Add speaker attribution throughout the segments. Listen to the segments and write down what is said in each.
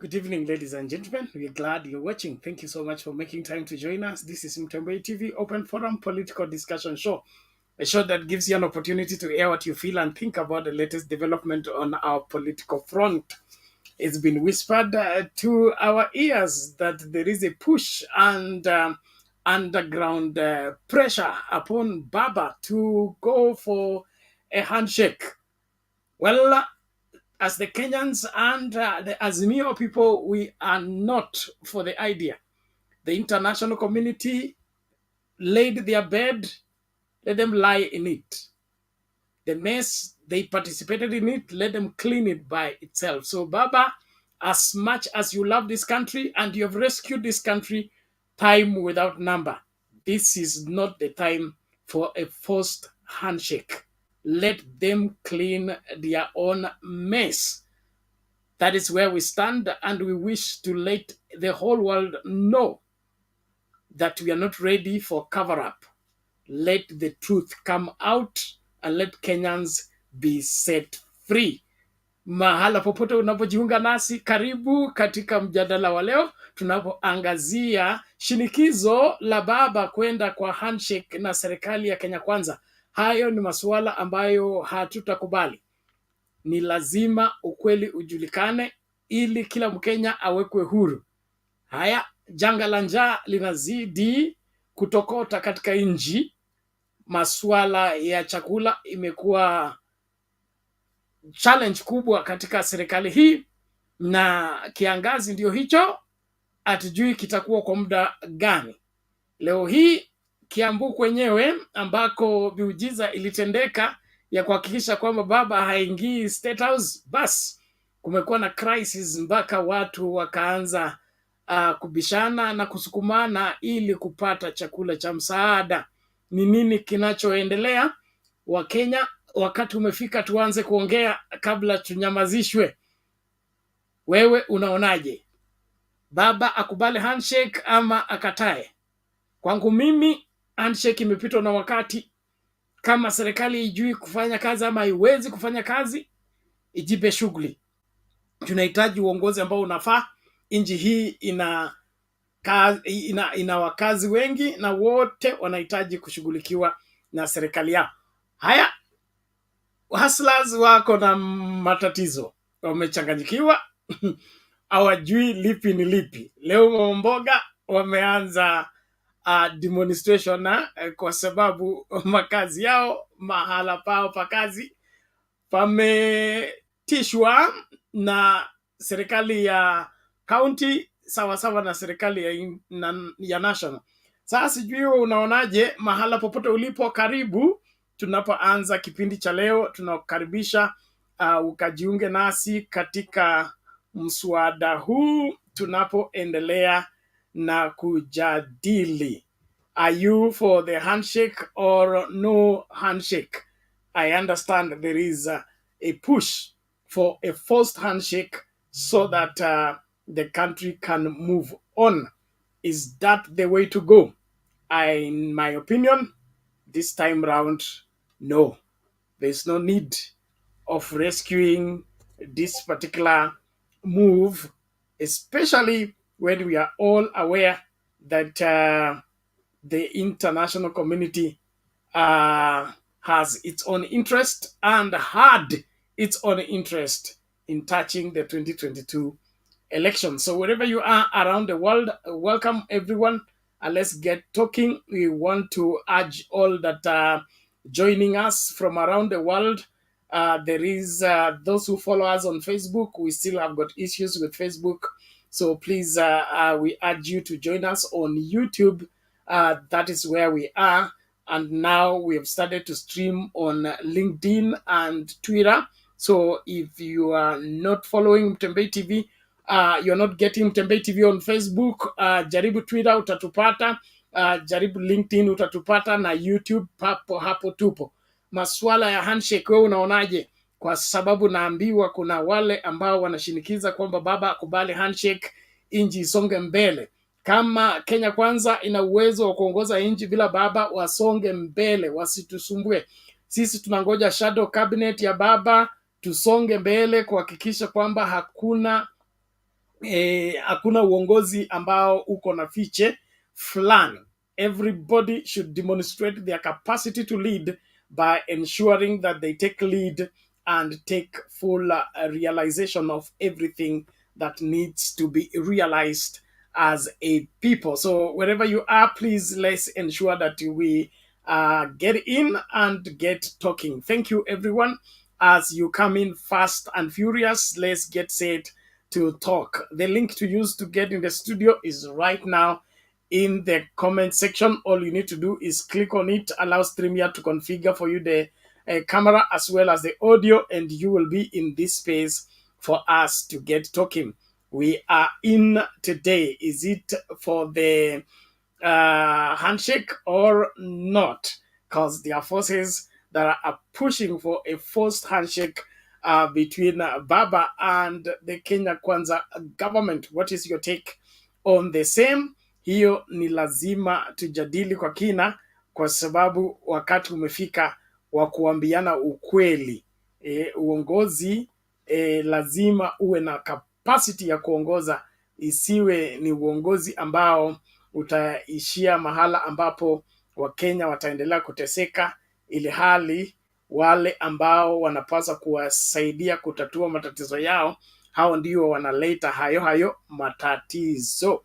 Speaker 1: Good evening, ladies and gentlemen. We're glad you're watching. Thank you so much for making time to join us. This is Mtembei TV Open Forum Political Discussion Show, a show that gives you an opportunity to air what you feel and think about the latest development on our political front. It's been whispered to our ears that there is a push and underground pressure upon Baba to go for a handshake. Well, as the Kenyans and the Azimio people, we are not for the idea. The international community laid their bed, let them lie in it. The mess, they participated in it, let them clean it by itself. So, Baba, as much as you love this country and you have rescued this country time without number, this is not the time for a forced handshake. Let them clean their own mess. That is where we stand, and we wish to let the whole world know that we are not ready for cover-up. Let the truth come out and let Kenyans be set free. Mahala popote unapojiunga nasi, karibu katika mjadala wa leo tunapoangazia shinikizo la Baba kwenda kwa handshake na serikali ya Kenya Kwanza. Hayo ni masuala ambayo hatutakubali. Ni lazima ukweli ujulikane ili kila Mkenya awekwe huru. Haya, janga la njaa linazidi kutokota katika nchi. Masuala ya chakula imekuwa challenge kubwa katika serikali hii, na kiangazi ndio hicho, hatujui kitakuwa kwa muda gani. Leo hii Kiambu kwenyewe ambako miujiza ilitendeka ya kuhakikisha kwamba Baba haingii State House, basi kumekuwa na crisis mpaka watu wakaanza kubishana na kusukumana ili kupata chakula cha msaada. Ni nini kinachoendelea? Wakenya, wakati umefika tuanze kuongea kabla tunyamazishwe. Wewe unaonaje? Baba akubali handshake ama akatae? Kwangu mimi handshake imepitwa na wakati. Kama serikali ijui kufanya kazi ama haiwezi kufanya kazi, ijipe shughuli. Tunahitaji uongozi ambao unafaa. Nchi hii ina wakazi wengi na wote wanahitaji kushughulikiwa na serikali yao. Haya, hustlers wako na matatizo, wamechanganyikiwa hawajui lipi ni lipi. Leo mboga wameanza demonstration kwa sababu makazi yao, mahala pao pa kazi pametishwa na serikali ya county sawa na serikali ya national. Sasa sijui unaonaje? Mahala popote ulipo, karibu. Tunapoanza kipindi cha leo, tunakukaribisha ukajiunge nasi katika mswada huu tunapoendelea na kujadili. Are you for the handshake or no handshake? I understand there is a push for a forced handshake so that the country can move on. Is that the way to go? In my opinion, this time round, no. There's no need of rescuing this particular move, especially when we are all aware that the international community has its own interest and had its own interest in touching the 2022 election. So wherever you are around the world, welcome everyone. Let's get talking. We want to urge all that are joining us from around the world. There is those who follow us on Facebook. We still have got issues with Facebook. So please, we urge you to join us on YouTube. That is where we are. And now we have started to stream on LinkedIn and Twitter. So if you are not following Mtembei TV, you're not getting Mtembei TV on Facebook, jaribu Twitter utatupata, jaribu LinkedIn utatupata, na YouTube hapo tupo. Masuala ya handshake wewe unaonaje? Kwa sababu naambiwa kuna wale ambao wanashinikiza kwamba Baba akubali handshake, inji isonge mbele. Kama Kenya Kwanza ina uwezo wa kuongoza nchi bila Baba, wasonge mbele, wasitusumbue. Sisi tunangoja shadow cabinet ya Baba, tusonge mbele kuhakikisha kwamba hakuna hakuna uongozi ambao uko na fiche fulani. Everybody should demonstrate their capacity to lead by ensuring that they take lead and take full realization of everything that needs to be realized as a people. So wherever you are, please let's ensure that we get in and get talking. Thank you, everyone. As you come in fast and furious, let's get set to talk. The link to use to get in the studio is right now in the comment section. All you need to do is click on it, allow StreamYard to configure for you the camera as well as the audio, and you will be in this space for us to get talking. We are in today. Is it for the handshake or not? Because there are forces that are pushing for a forced handshake between Baba and the Kenya Kwanza government. What is your take on the same? Hiyo ni lazima tujadili kwa kina, kwa sababu wakati umefika wa kuambiana ukweli. Uongozi lazima uwe na capacity ya kuongoza, isiwe ni uongozi ambao utaishia mahala ambapo Wakenya wataendelea kuteseka, ili hali wale ambao wanapaswa kuwasaidia kutatua matatizo yao, hao ndio wanaleta hayo matatizo.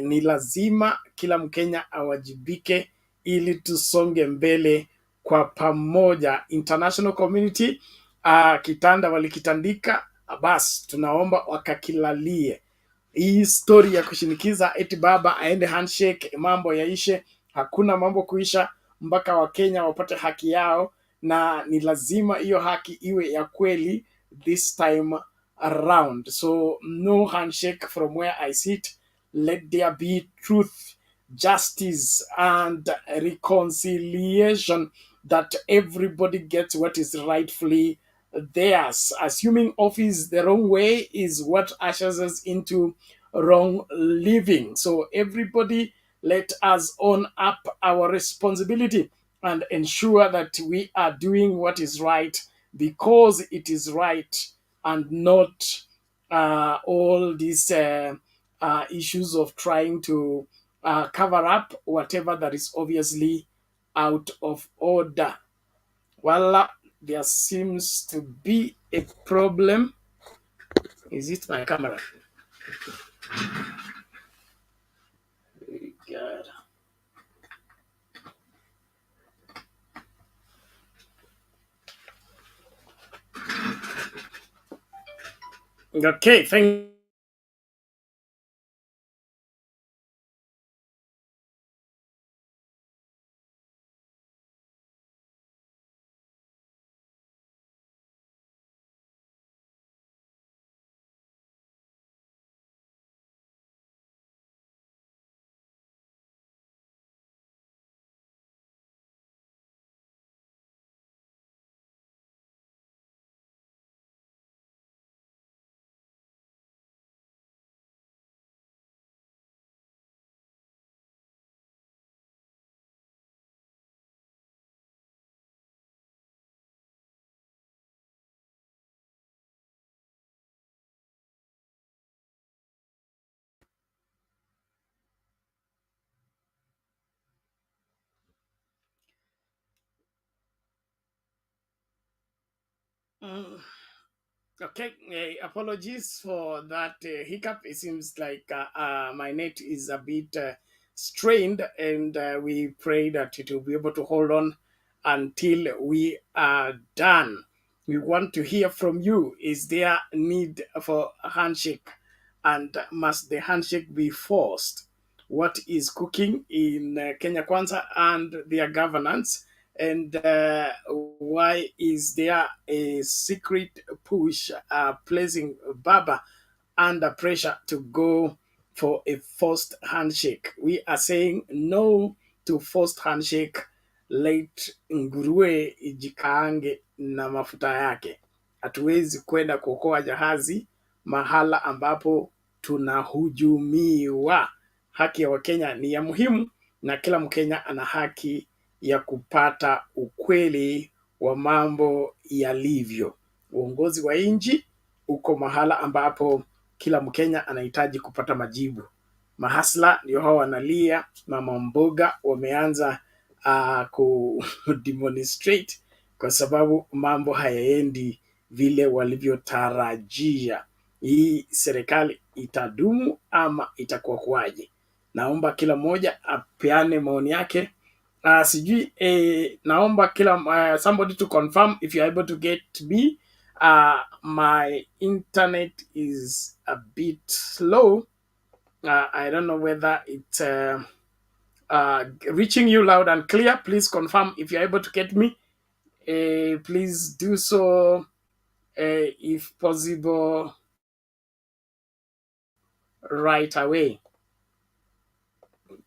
Speaker 1: Ni lazima kila Mkenya awajibike ili tusonge mbele kwa pamoja. International community kitanda walikitandika, basi tunaomba wakakilalie. Hii story ya kushinikiza eti Baba aende handshake mambo yaishe, hakuna mambo kuisha mpaka Wakenya wapate haki yao, na ni lazima hiyo haki iwe ya kweli this time around. So no handshake from where I sit. Let there be truth, justice and reconciliation, that everybody gets what is rightfully theirs. Assuming office the wrong way is what ushers us into wrong living. So everybody, let us own up our responsibility and ensure that we are doing what is right because it is right, and not all these issues of trying to cover up whatever that is obviously out of order. Well, there seems to be a problem. Is it my camera? God. Okay, thank you. Okay, apologies for that hiccup. It seems like my net is a bit strained, and we pray that it will be able to hold on until we are done. We want to hear from you. Is there need for a handshake, and must the handshake be forced? What is cooking in Kenya Kwanza and their governance? And why is there a secret push placing Baba under pressure to go for a forced handshake? We are saying no to forced handshake. Let nguruwe ijikaange na mafuta yake. Hatuwezi kwenda kuokoa jahazi mahala ambapo tunahujumiwa. Haki ya Wakenya ni ya muhimu, na kila Mkenya ana haki ya kupata ukweli wa mambo yalivyo. Uongozi wa nchi uko mahala ambapo kila Mkenya anahitaji kupata majibu. Mahasla ndio hao wanalia, mama mboga wameanza ku demonstrate kwa sababu mambo hayaendi vile walivyotarajia. Hii serikali itadumu ama itakuwa kwaje? Naomba kila mmoja apeane maoni yake. Sijui naomba kila somebody to confirm if you are able to get me. My internet is a bit slow. I don't know whether it's reaching you loud and clear. Please confirm if you're able to get me. Please do so if possible right away.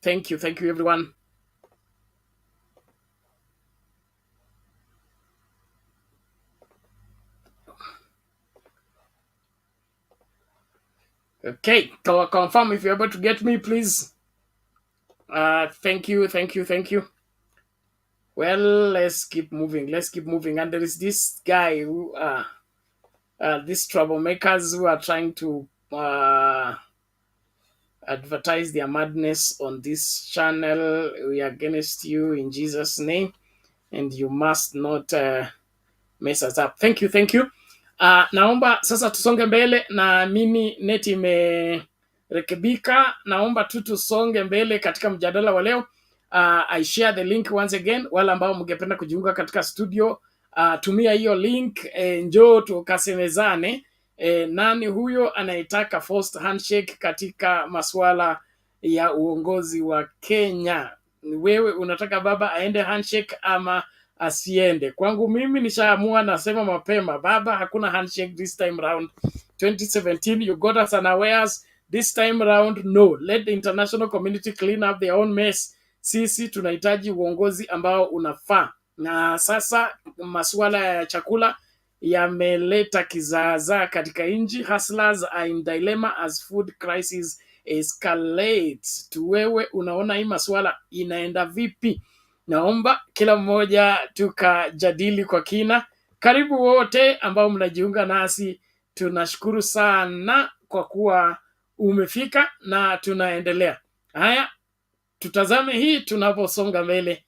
Speaker 1: Thank you everyone. Okay, confirm if you're able to get me, please. Thank you. Well, let's keep moving. And there is this guy who these troublemakers who are trying to advertise their madness on this channel. We are against you in Jesus' name, and you must not mess us up. Thank you. Naomba sasa tusonge mbele, na mimi neti imerekebika. Naomba tu tusonge mbele katika mjadala wa leo. I share the link once again. Wala ambao mngependa kujiunga katika studio, tumia hiyo link, njoo tukasemezane. Nani huyo anayetaka forced handshake katika masuala ya uongozi wa Kenya? Wewe unataka baba aende handshake ama asiende? Kwangu mimi nishaamua, nasema mapema, baba hakuna handshake this time round. 2017 you got us unawares. This time round no. Let the international community clean up their own mess. Sisi tunahitaji uongozi ambao unafaa. Na sasa masuala ya chakula yameleta kizaazaa katika nchi. Hustlers are in dilemma as food crisis escalates. Wewe unaona hii masuala inaenda vipi? Naomba kila mmoja tukajadili kwa kina. Karibu wote ambao mnajiunga nasi, tunashukuru sana kwa kuwa umefika na tunaendelea. Haya, tutazame hii tunaposonga mbele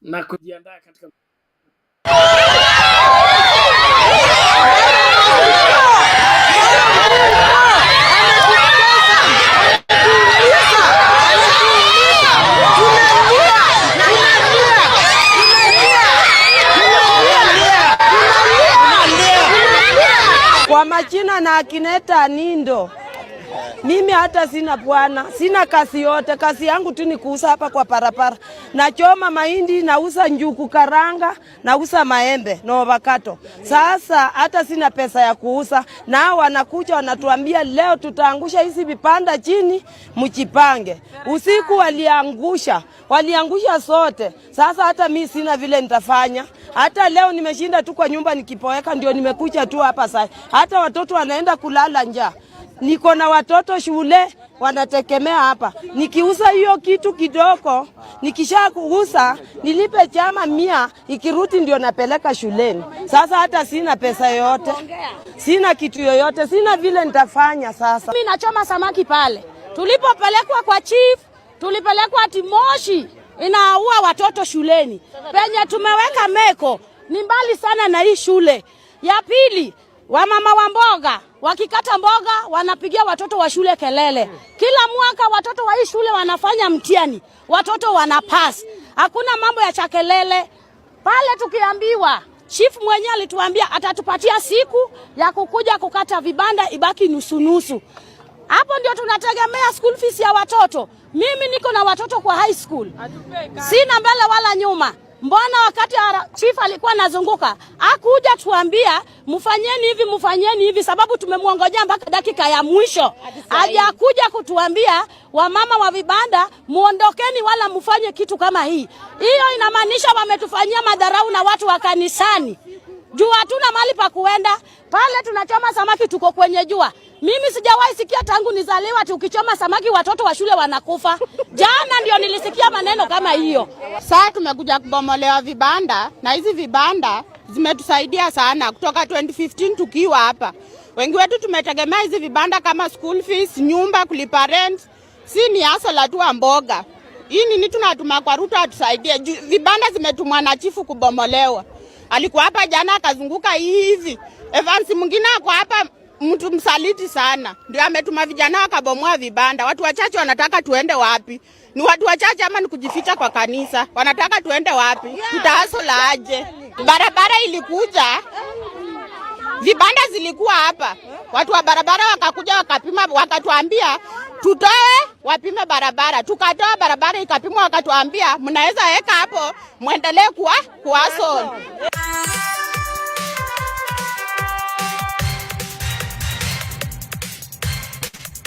Speaker 1: na kujiandaa katika
Speaker 2: kwa majina na Akineta Nindo. Mimi hata sina bwana, sina kazi yote. Kazi yangu tu ni kuuza hapa kwa parapara. Nachoma mahindi, nauza njuku karanga, nauza maembe na avocado. Sasa hata sina pesa ya kuuza. Nao wanakuja wanatuambia leo tutaangusha hizi vipanda chini, mjipange. Usiku waliangusha sote. Sasa hata mimi sina vile nitafanya. Hata leo nimeshinda tu kwa nyumba nikipoeka, ndio nimekuja tu hapa sasa. Hata watoto wanaenda kulala njaa. Niko na watoto shule wanategemea hapa. Nikiuza hiyo kitu kidogo, nikisha kuuza nilipe chama 100, ikiruti ndio napeleka shuleni. Sasa hata sina pesa yoyote. Sina kitu yoyote, sina vile nitafanya sasa.
Speaker 3: Mimi nachoma samaki pale. Tulipopelekwa kwa chief, tulipelekwa ati Moshi inaua watoto shuleni. Penye tumeweka meko ni mbali sana na hii shule. Ya pili, wamama wa mboga wakikata mboga wanapigia watoto wa shule kelele. Kila mwaka watoto wa hii shule wanafanya mtihani, watoto wanapass. Hakuna mambo ya chakelele. Pale tukiambiwa, chief mwenyewe alituambia atatupatia siku ya kukuja kukata vibanda ibaki nusu. Hapo ndio tunategemea school fees ya watoto. Mimi niko na watoto kwa high school. Sina mbele wala nyuma. Mbona wakati chief alikuwa anazunguka, hakuja tuambia mfanyeni hivi sababu tumemwongojea mpaka dakika ya mwisho. Hajakuja kutuambia wamama wa vibanda muondokeni wala mfanye kitu kama hii. Hiyo inamaanisha wametufanyia madharau na watu wa kanisani. Jua hatuna mahali pa kuenda. Pale tunachoma samaki tuko kwenye jua. Mimi sijawahi sikia tangu nizaliwa tukichoma samaki watoto wa shule wanakufa. Jana ndio nilisikia maneno kama hiyo.
Speaker 4: Sasa tumekuja kubomolewa vibanda na hizi vibanda zimetusaidia sana kutoka 2015 tukiwa hapa. Wengi wetu tumetegemea hizi vibanda kama school fees, nyumba, kulipa rent. Si ni hustle tu mboga. Hii nini tunatuma kwa Ruto atusaidie. Vibanda zimetumwa na chifu kubomolewa. Alikuwa hapa jana akazunguka hivi. Evans mwingine ako hapa mtu msaliti sana. Ndio ametuma vijana wakabomoa vibanda. Watu wachache wanataka tuende wapi? Ni watu wachache ama ni kujificha kwa kanisa? Wanataka tuende wapi? Tutahasula aje? Barabara ilikuja. Vibanda zilikuwa hapa. Watu wa barabara wakakuja wakapima, wakatuambia tutoe wapime barabara. Tukatoa barabara ikapimwa, wakatuambia mnaweza weka hapo muendelee kuhasol.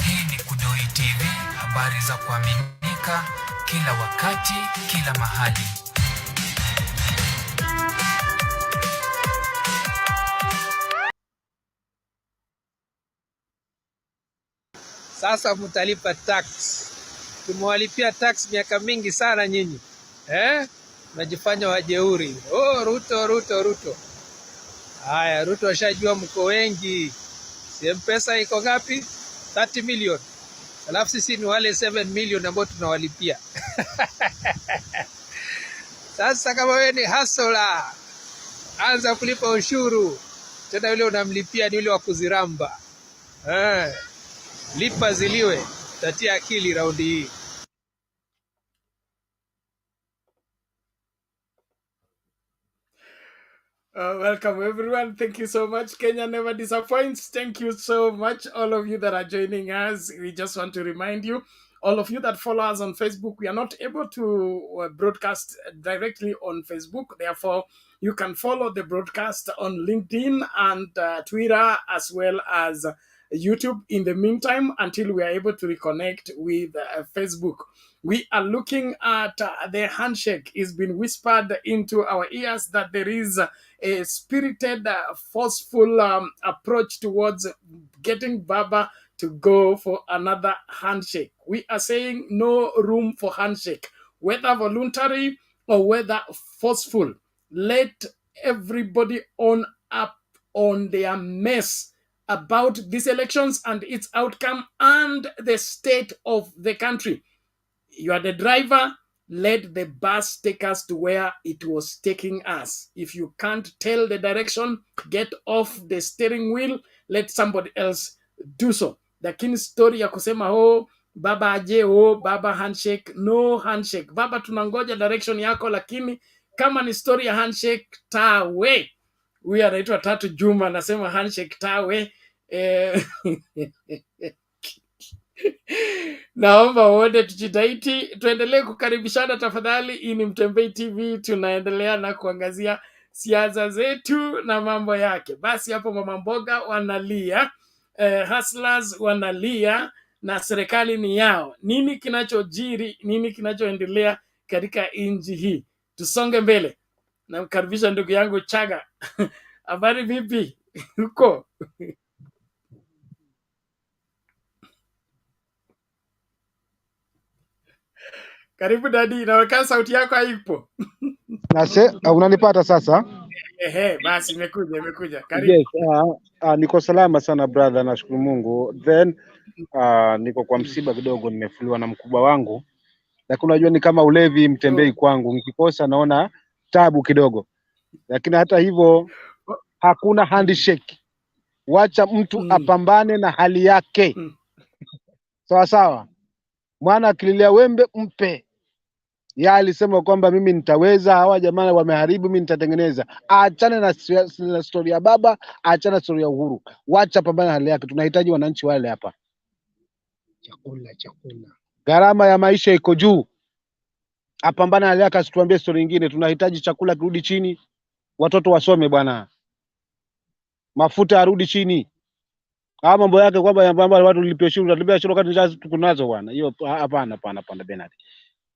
Speaker 5: Hii ni Kudoi TV, habari za kuaminika kila wakati, kila mahali.
Speaker 6: Sasa mtalipa tax. Tumewalipia tax miaka mingi sana nyinyi. Najifanya wajeuri. Oh, Ruto. Haya, Ruto ashajua mko wengi. Si pesa iko ngapi? 30 million. Alafu sisi ni wale 7 million ambao tunawalipia. Sasa kama wewe ni hustler, anza kulipa ushuru. Tena yule unamlipia ni yule wa kuziramba. Lipa ziliwe, tatia akili raundi hii.
Speaker 1: Welcome everyone. Thank you so much. Kenya never disappoints. Thank you so much, all of you that are joining us. We just want to remind you, all of you that follow us on Facebook, we are not able to broadcast directly on Facebook. Therefore, you can follow the broadcast on LinkedIn and Twitter, as well as YouTube in the meantime, until we are able to reconnect with Facebook. We are looking at the handshake. It's been whispered into our ears that there is a spirited, forceful approach towards getting Baba to go for another handshake. We are saying no room for handshake, whether voluntary or whether forceful. Let everybody own up on their mess about these elections and its outcome and the state of the country. You are the driver. Let the bus take us to where it was taking us. If you can't tell the direction, get off the steering wheel. Let somebody else do so. Lakini story ya kusema baba aje, baba handshake, no handshake. Baba tunangoja direction yako, lakini kama ni story ya handshake, tawe. Huyu anaitwa Tatu Juma anasema handshake tawe. Naomba wote tujitahidi, tuendelee kukaribishana tafadhali. Hii ni Mtembei TV, tunaendelea na kuangazia siasa zetu na mambo yake. Basi hapo mama mboga wanalia, hustlers wanalia, na serikali ni yao. Nini kinachojiri, nini kinachoendelea katika nchi hii? Tusonge mbele. Namkaribisha ndugu yangu Chaga. Habari vipi huko? Karibu dadi, naweka sauti yako haipo.
Speaker 7: Unanipata sasa?
Speaker 1: Basi imekuja. Karibu.
Speaker 7: Yes, niko salama sana brother, nashukuru Mungu. Then niko kwa msiba kidogo, nimefuliwa na mkubwa wangu. Lakini unajua ni kama ulevi Mtembei kwangu, nikikosa naona tabu kidogo. Lakini hata hivyo hakuna handshake. Wacha mtu apambane na hali yake. Sawa. Mwana akililia wembe mpe. Ya alisema kwamba mimi nitaweza, hawa jamaa wameharibu, mimi nitatengeneza. Aachane na story ya baba, aachane na story ya Uhuru. Wacha pambana hali yake. Tunahitaji wananchi wale hapa. Chakula. Gharama ya maisha iko juu. Apambana hali yake, asituambie story nyingine. Tunahitaji chakula kirudi chini. Watoto wasome bwana. Mafuta yarudi chini. Mambo yake kwamba watu lipia shule wakati njaa tukunazo bwana. Hiyo hapana Bernard.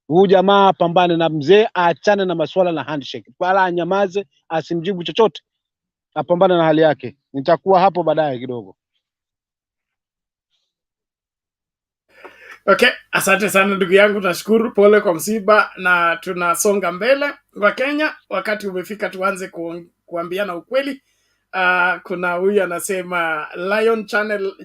Speaker 7: Huyu jamaa pambane na mzee, aachane na masuala na handshake. Pala anyamaze, asimjibu chochote. Apambane na hali yake. Nitakuwa hapo baadaye kidogo.
Speaker 1: Okay, asante sana ndugu yangu, nashukuru. Pole kwa msiba, na tunasonga mbele. Wa Kenya, wakati umefika tuanze kuambiana ukweli. kuna huyu anasema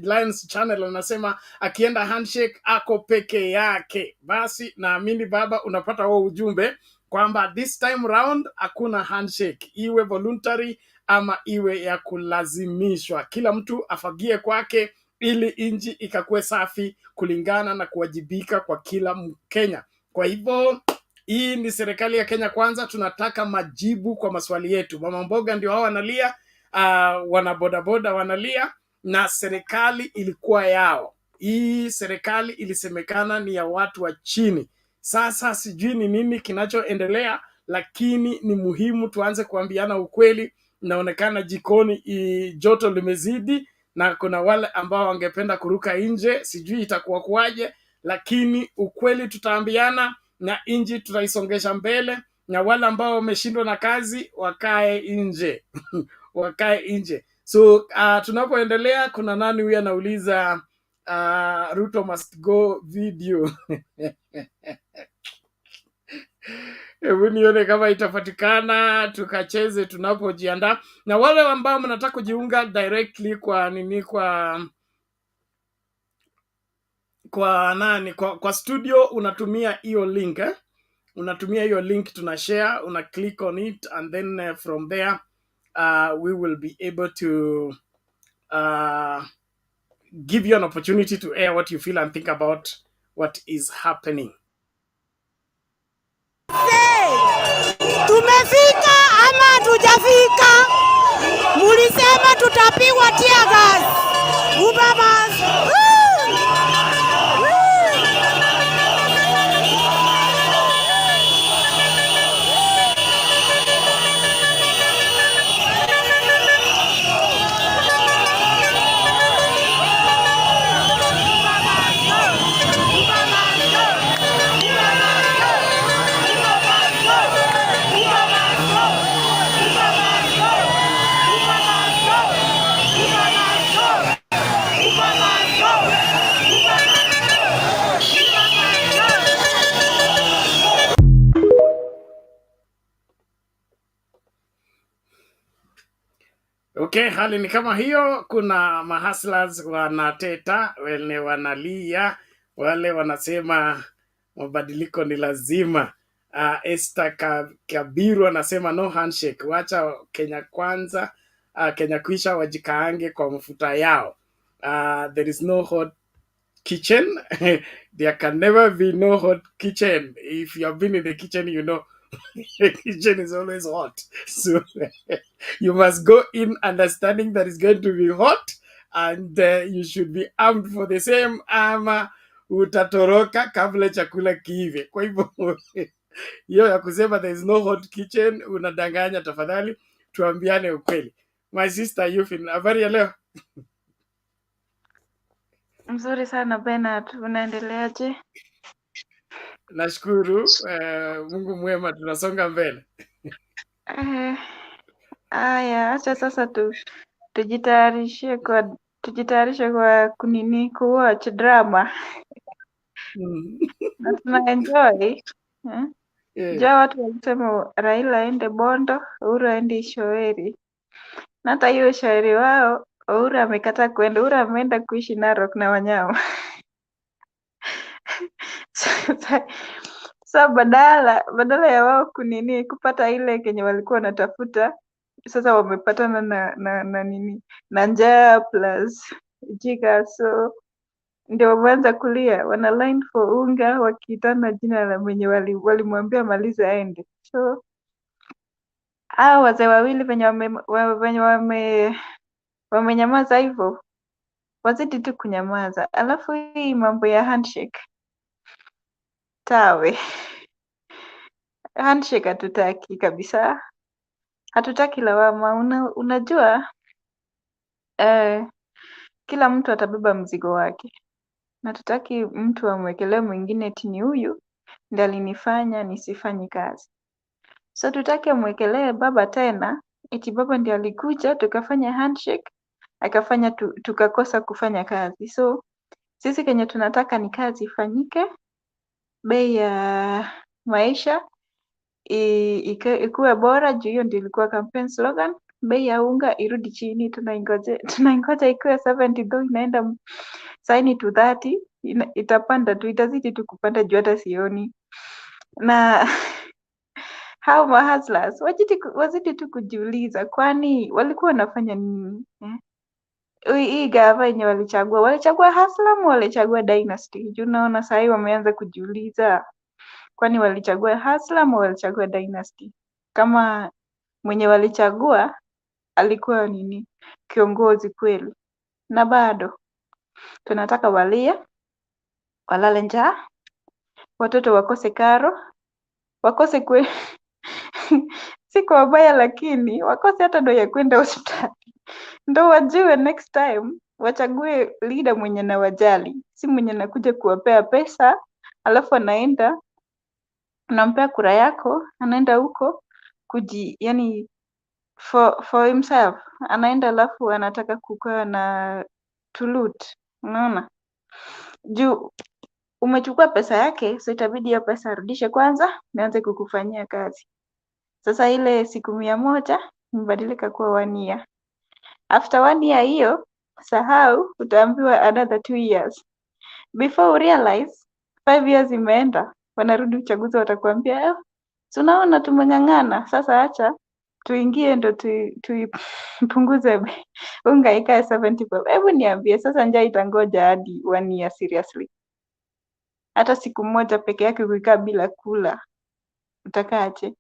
Speaker 1: Lions Channel anasema akienda handshake ako peke yake. Basi naamini baba unapata huo ujumbe kwamba this time round hakuna handshake, iwe voluntary ama iwe ya kulazimishwa. Kila mtu afagie kwake ili inji ikakuwe safi kulingana na kuwajibika kwa kila Mkenya. Kwa hivyo hii ni serikali ya Kenya Kwanza, tunataka majibu kwa maswali yetu. Mama mboga ndio hao wanalia, wanabodaboda wanalia, na serikali ilikuwa yao. Hii serikali ilisemekana ni ya watu wa chini. Sasa sijui ni nini kinachoendelea, lakini ni muhimu tuanze kuambiana ukweli. Inaonekana jikoni joto limezidi na kuna wale ambao wangependa kuruka nje, sijui itakuwa kuaje, lakini ukweli tutaambiana na inji tutaisongesha mbele, na wale ambao wameshindwa na kazi wakae nje wakae nje. So tunapoendelea, kuna nani huyu anauliza Ruto must go video hebu nione kama itapatikana tukacheze tunapojiandaa. Na wale ambao mnataka kujiunga directly kwa nini, kwa studio, unatumia hiyo link unatumia hiyo link tunashare, una click on it and then from there we will be able to give you an opportunity to air what you feel and think about what is happening.
Speaker 2: Tumefika ama hatujafika? Mulisema tutapigwa tear gas. Ubamas.
Speaker 1: Okay, hali ni kama hiyo. Kuna mahustlers wanateta, wale wanalia, wale wanasema mabadiliko ni lazima. Esther Kabiru anasema no handshake, wacha Kenya Kwanza, Kenya Kwisha wajikaange kwa mafuta yao. There is no hot kitchen there can never be no hot kitchen. If you have been in the kitchen, you know the kitchen is always hot. So you must go in understanding that it's going to be hot, and you should be armed for the same, ama utatoroka kabla chakula kiive. Kwa hivyo hiyo ya kusema there is no hot kitchen unadanganya. Tafadhali tuambiane ukweli. My sister Yufin, habari ya leo?
Speaker 8: Mzuri sana Bernard, unaendeleaje?
Speaker 1: Nashukuru, Mungu mwema, tunasonga mbele.
Speaker 8: Aya, acha sasa tujitayarishe kwa kuwatch drama. Na tunaenjoy. Ja watu walisema Raila aende Bondo, Uhuru aende Ishoweri. Na hata hiyo Ishoweri wao Uhuru amekataa kwenda, Uhuru ameenda kuishi Narok na wanyama. So badala ya wao kupata ile kenye walikuwa wanatafuta, sasa wamepatana na njaa plus jiga, so ndio wameanza kulia, wana line for unga wakiitana jina la mwenye walimwambia maliza aende. So hao wazee wawili venye wamenyamaza hivyo, wazidi tu kunyamaza. Alafu hii mambo ya handshake, tawe handshake hatutaki kabisa, hatutaki lawama. Unajua kila mtu atabeba mzigo wake, na tutaki mtu amwekelee mwingine tini huyu ndiye alinifanya nisifanye kazi. So tutaki amwekelee baba tena eti baba ndiye alikuja tukafanya handshake akafanya tukakosa kufanya kazi. So sisi kenye tunataka ni kazi ifanyike, bei ya maisha ikuwe bora, juu hiyo ndio ilikuwa campaign slogan. bei ya unga irudi chini, tunaingoja ikuwe 70, though inaenda saini to 30, itapanda tu, itazidi tu kupanda juu hata sioni. Na hao mahustlers wazidi tu kujiuliza, kwani walikuwa wanafanya nini? Hii gava yenye walichagua hustler ama walichagua dynasty? Juu unaona sahii wameanza kujiuliza, kwani walichagua hustler ama walichagua dynasty? Kama mwenye walichagua alikuwa nini, kiongozi kweli. Na bado tunataka walale njaa, watoto wakose karo, wakose si kwa wabaya, lakini wakose hata ndo ya kwenda hospitali. Ndo wajue next time wachague leader mwenye na wajali, si mwenye nakuja kuwapea pesa alafu anaenda unampea kura yako, anaenda huko yani for himself, anaenda alafu anataka kukaa na tulut. Unaona, juu umechukua pesa yake, so itabidi hiyo pesa arudishe kwanza nianze kukufanyia kazi. Sasa ile siku 100 imebadilika kuwa 1 year. After 1 year hiyo, sahau, utaambiwa another 2 years. Before you realize 5 years imeenda, wanarudi uchaguzi, watakuambia so unaona tumeng'ang'ana, sasa acha tuingie ndo tuipunguze unga ikae 75. Hebu niambie sasa, njaa itangoja hadi 1 year seriously? Hata siku moja peke yake kukaa bila kula utakaaje?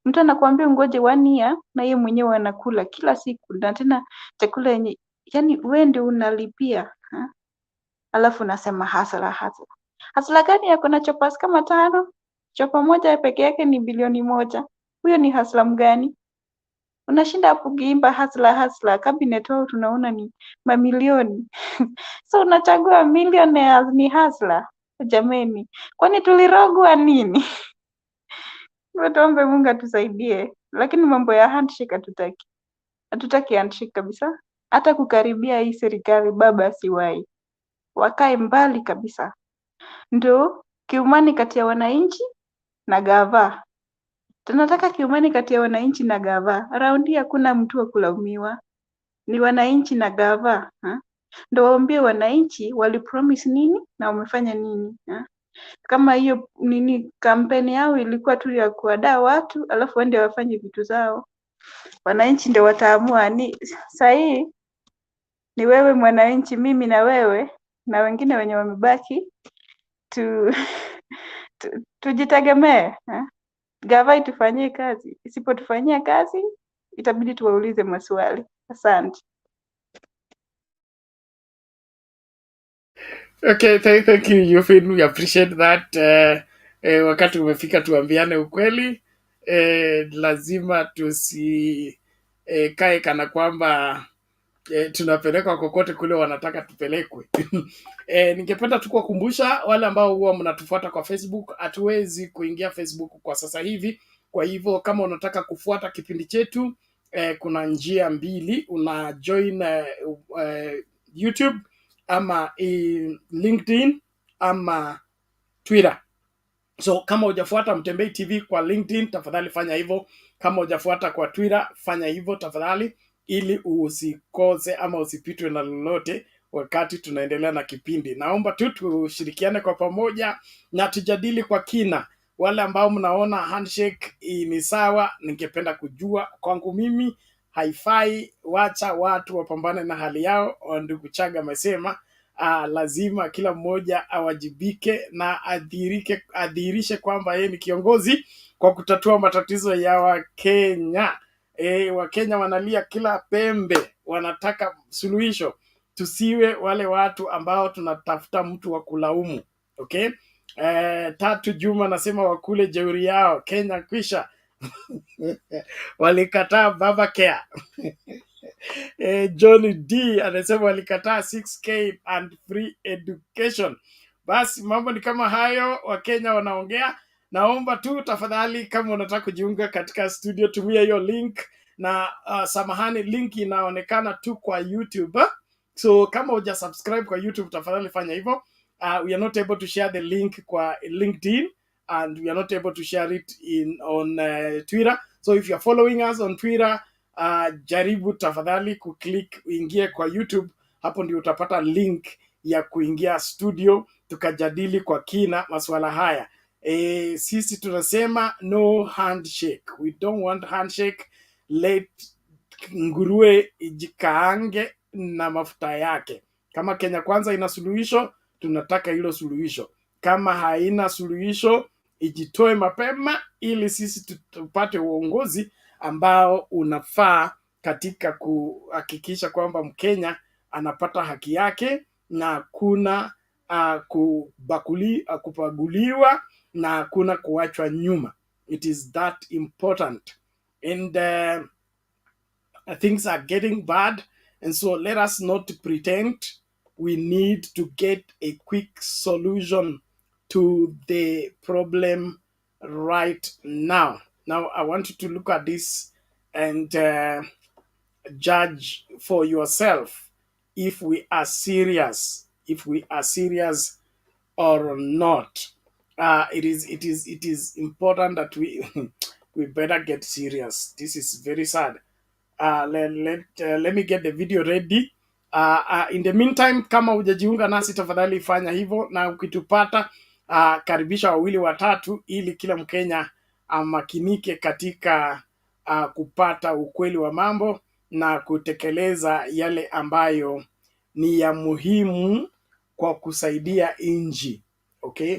Speaker 8: Mtu anakuambia ngoje 1 year na yeye mwenyewe anakula kila siku, na tena chakula yenye yani wewe ndio unalipia, alafu unasema hasla gani yako na chopas kama 5? Chopa moja peke yake ni bilioni 1. Huyo ni hasla mgani? Unashinda hapo ukiimba hasla, cabinet wao tunaona ni mamilioni. So unachagua millionaires ni hasla? Jameni, kwani tulirogwa nini? Tuombe Mungu atusaidie, lakini mambo ya handshake hatutaki handshake kabisa. Hata kukaribia hii serikali baba asiwahi, wakae mbali kabisa. Ndio kiumani kati ya wananchi na gava. Tunataka kiumani kati ya wananchi na gava. Raundi hakuna mtu wa kulaumiwa, ni wananchi na gava. Ndio waambie wananchi walipromise nini na wamefanya nini. Kama hiyo nini kampeni yao ilikuwa tu ya kuwadaa watu alafu waende wafanye vitu zao, wananchi ndio wataamua. Ni sahii ni wewe mwananchi, mimi na wewe na wengine wenye wamebaki tujitegemee. Gava itufanyie kazi, isipotufanyia kazi itabidi tuwaulize maswali. Asante.
Speaker 1: Okay, thank you Eugene, we appreciate that. Wakati umefika tuambiane ukweli. Lazima kae kana kwamba tunapelekwa kokote kule wanataka tupelekwe. Ningependa tu kuwakumbusha wale ambao huwa mnatufuata kwa Facebook, hatuwezi kuingia Facebook kwa sasa hivi. Kwa hivyo kama unataka kufuata kipindi chetu, kuna njia mbili, una join YouTube ama LinkedIn ama Twitter. So kama hujafuata Mtembei TV kwa LinkedIn, tafadhali fanya hivyo. Kama hujafuata kwa Twitter, fanya hivyo tafadhali, ili usikose ama usipitwe na lolote wakati tunaendelea na kipindi. Naomba tu tushirikiane kwa pamoja na tujadili kwa kina. Wale ambao mnaona handshake ni sawa, ningependa kujua. Kwangu mimi haifai, wacha watu wapambane na hali yao. Ndugu Chaga amesema lazima kila mmoja awajibike na adhihirishe kwamba yeye ni kiongozi kwa kutatua matatizo ya Wakenya. Wakenya wanalia kila pembe, wanataka suluhisho. Tusiwe wale watu ambao tunatafuta mtu wa kulaumu. Okay? Tatu Juma nasema wakule jeuri yao, Kenya kwisha. Walikataa baba care. John D anasema walikataa 6K and free education. Basi mambo ni kama hayo, Wakenya wanaongea. Naomba tu tafadhali, kama unataka kujiunga katika studio, tumia hiyo link. Na samahani, link inaonekana tu kwa YouTube. So kama huja subscribe kwa YouTube, tafadhali fanya hivyo. We are not able to share the link kwa LinkedIn, and we are not able to share it on Twitter. So if you are following us on Twitter, jaribu tafadhali kuclick uingie kwa YouTube, hapo ndio utapata link ya kuingia studio tukajadili kwa kina masuala haya. Sisi tunasema no handshake, we don't want handshake. Let nguruwe ijikaange na mafuta yake. Kama Kenya Kwanza ina suluhisho, tunataka hilo suluhisho. Kama haina suluhisho, ijitoe mapema ili sisi tupate uongozi ambao unafaa katika kuhakikisha kwamba Mkenya anapata haki yake na kuna kupaguliwa na kuna kuachwa nyuma. It is that important. And things are getting bad, and so let us not pretend. We need to get a quick solution to the problem right now. Now I want you to look at this and judge for yourself if we are serious, or not. It is important that we we better get serious. This is very sad. Let me get the video ready. In the meantime, kama hujajiunga nasi tafadhali fanya hivyo, na ukitupata karibisha wawili watatu ili kila Mkenya amakinike katika kupata ukweli wa mambo na kutekeleza yale ambayo ni ya muhimu kwa kusaidia nchi. Okay?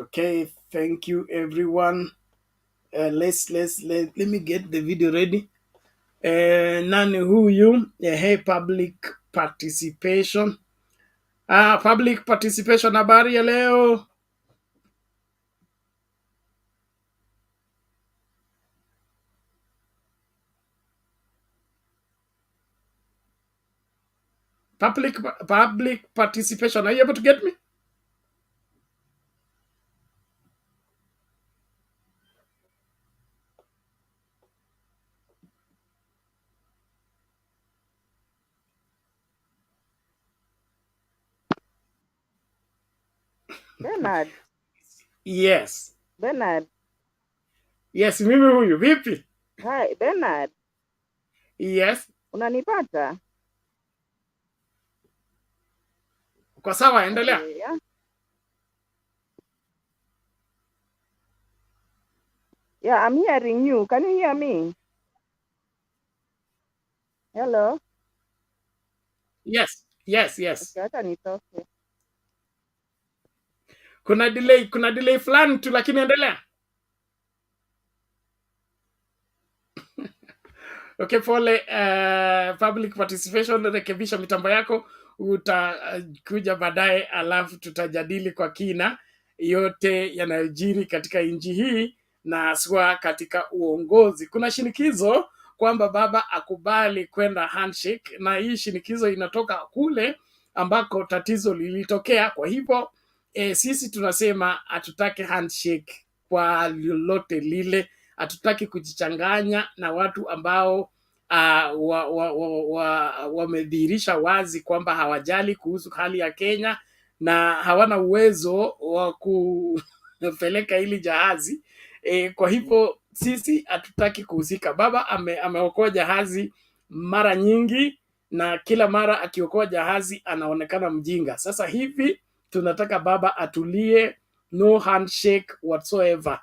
Speaker 1: Okay, thank you everyone. Let me get the video ready. Nani huyu? Hey, public participation. Public participation, habari ya leo? Public participation. Are you able to get me?
Speaker 9: Bernard.
Speaker 1: Yes.
Speaker 9: Bernard.
Speaker 1: Yes, mimi huyu. Vipi?
Speaker 9: Hi, Bernard.
Speaker 1: Yes.
Speaker 9: Unanipata?
Speaker 1: Kwa sawa, endelea.
Speaker 9: Okay, yeah. Yeah, I'm hearing you. Can you hear me? Hello?
Speaker 1: Yes.
Speaker 9: Okay, acha nitoke.
Speaker 1: Kuna delay fulani tu, lakini endelea. Okay, pole. Public participation, rekebisha mitambo yako, utakuja baadaye, alafu tutajadili kwa kina yote yanayojiri katika nchi hii na haswa katika uongozi. Kuna shinikizo kwamba baba akubali kwenda handshake, na hii shinikizo inatoka kule ambako tatizo lilitokea. Kwa hivyo sisi tunasema hatutaki handshake kwa lolote lile. Hatutaki kujichanganya na watu ambao wamedhihirisha wazi kwamba hawajali kuhusu hali ya Kenya na hawana uwezo wa kupeleka hili jahazi. Kwa hivyo sisi hatutaki kuhusika. Baba ameokoa jahazi mara nyingi, na kila mara akiokoa jahazi anaonekana mjinga. Sasa hivi tunataka baba atulie, no handshake whatsoever.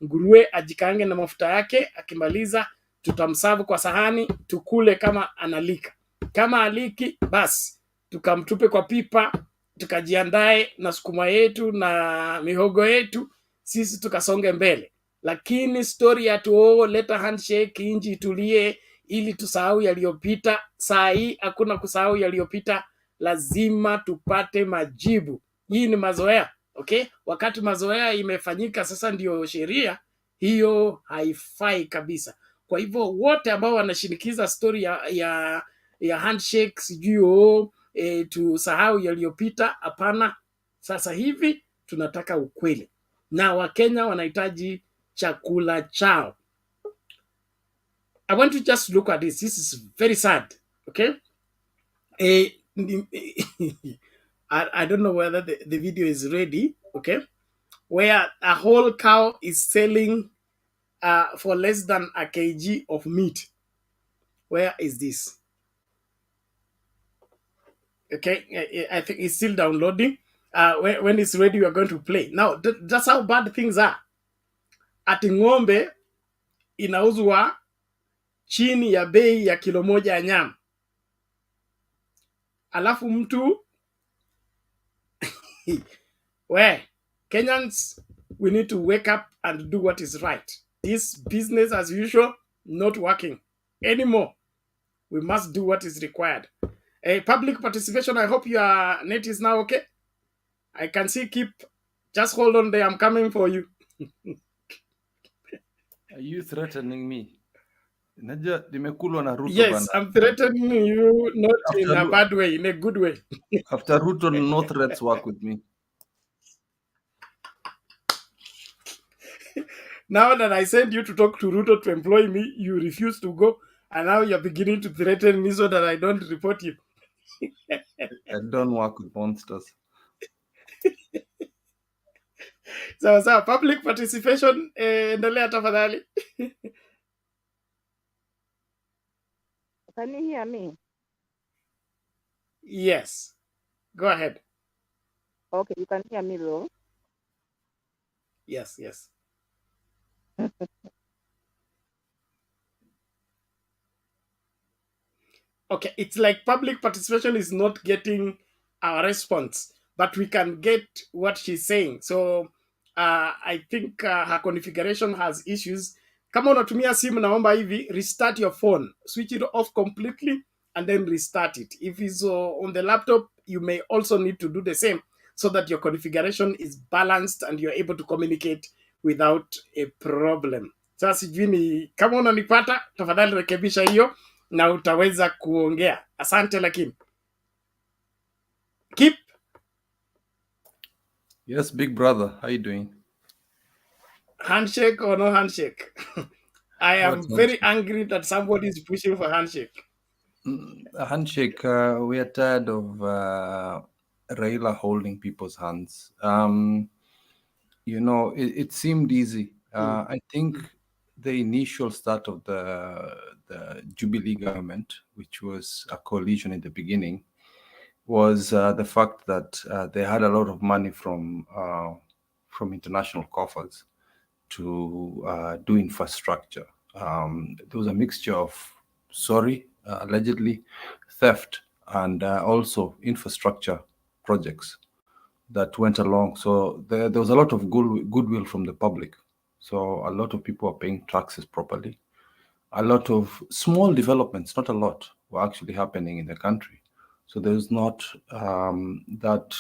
Speaker 1: Nguruwe ajikange na mafuta yake, akimaliza tutamsavu kwa sahani tukule kama analika. Kama aliki, basi tukamtupe kwa pipa, tukajiandae na sukuma yetu na mihogo yetu, sisi tukasonge mbele. Lakini story ya leta handshake inji itulie ili tusahau yaliyopita, saa hii hakuna kusahau yaliyopita, lazima tupate majibu. Hii ni mazoea. Okay? Wakati mazoea imefanyika sasa ndio sheria, hiyo haifai kabisa. Kwa hivyo wote ambao wanashinikiza story ya handshake sijui tusahau yaliyopita, hapana. Sasa hivi tunataka ukweli, na Wakenya wanahitaji chakula chao. I want to just look at this. This is very sad. Okay? I don't know whether the video is ready. Okay? Where a whole cow is selling for less than a kg of meat. Where is this? Okay, I think it's still downloading. When it's ready, we are going to play. Now, that's how bad things are. Ati ng'ombe inauzwa chini ya bei ya kilo moja ya nyama, alafu mtu we Kenyans, we need to wake up and do what is right. This business as usual not working anymore. We must do what is required. Public participation, I hope your net is now okay. I can see just hold on there, I'm coming for you.
Speaker 10: Are you threatening me? Najua nimekulwa na Ruto
Speaker 1: Yes,
Speaker 10: bana.
Speaker 1: I'm threatening you, not in a bad way, in a good way.
Speaker 10: After Ruto, no threats work with me.
Speaker 1: Now that I sent you to talk to Ruto to employ me, you refuse to go, and now you're beginning to threaten me so that I don't report you.
Speaker 10: I don't work with monsters.
Speaker 1: So public participation, endelea tafadhali.
Speaker 9: Can you hear me?
Speaker 1: Yes, go ahead.
Speaker 9: Okay, you can hear me though.
Speaker 1: Yes, yes. Okay, it's like public participation is not getting our response, but we can get what she's saying. So I think her configuration has issues. Kama unatumia simu, naomba hivi, restart your phone, switch it off completely, and then restart it. If it's on the laptop, you may also need to do the same so that your configuration is balanced and you're able to communicate without a problem. Sasa sijui ni kama unanipata, tafadhali rekebisha hiyo na utaweza kuongea. Asante. Lakini keep.
Speaker 10: Yes, big brother, how you doing?
Speaker 1: Handshake or no handshake? I am very angry that somebody is pushing for handshake.
Speaker 10: A handshake, we are tired of Raila holding people's hands. It seemed easy. I think the initial start of the Jubilee government, which was a coalition in the beginning, was the fact that they had a lot of money from international coffers to do infrastructure. There was a mixture of allegedly theft and also infrastructure projects that went along. So there was a lot of goodwill from the public. So a lot of people are paying taxes properly. A lot of small developments, not a lot, were actually happening in the country. So there's not that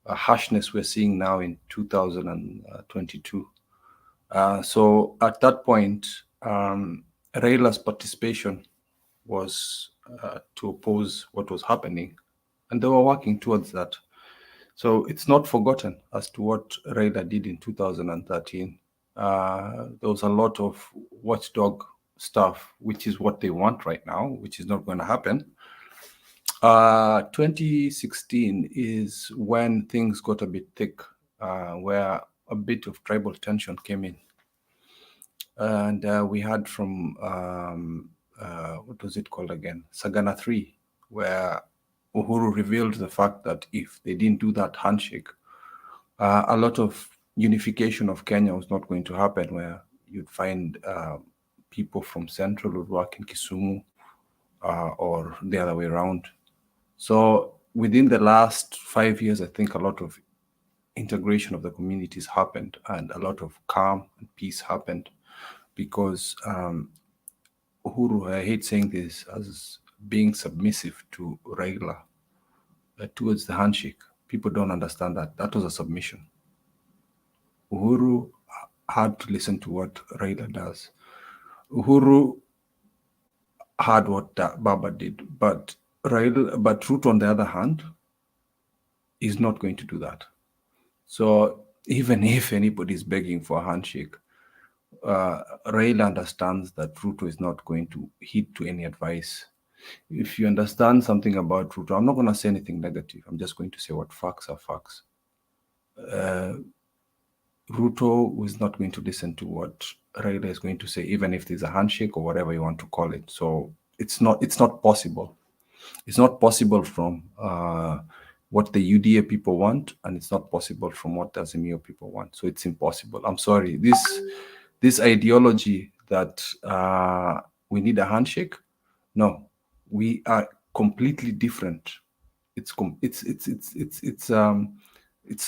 Speaker 10: harshness we're seeing now in 2022. So at that point, Raila's participation was to oppose what was happening, and they were working towards that. So it's not forgotten as to what Raila did in 2013. There was a lot of watchdog stuff, which is what they want right now, which is not going to happen. 2016 is when things got a bit thick, where a bit of tribal tension came in. And we had from, what was it called again? Sagana 3, where Uhuru revealed the fact that if they didn't do that handshake, a lot of unification of Kenya was not going to happen, where you'd find people from Central would work in Kisumu or the other way around. So within the last 5 years, I think a lot of integration of the communities happened and a lot of calm and peace happened because Uhuru, I hate saying this, as being submissive to Raila towards the handshake. People don't understand that. That was a submission. Uhuru had to listen to what Raila does. Uhuru had what Baba did, but Ruto, on the other hand, is not going to do that. So even if anybody is begging for a handshake, Raila understands that Ruto is not going to heed to any advice. If you understand something about Ruto, I'm not going to say anything negative. I'm just going to say what facts are facts. Ruto is not going to listen to what Raila is going to say, even if there's a handshake or whatever you want to call it. So it's not possible. It's not possible from what the UDA people want, and it's not possible from what the Azimio people want. So it's impossible. I'm sorry. This ideology that we need a handshake, no, we are completely different. It's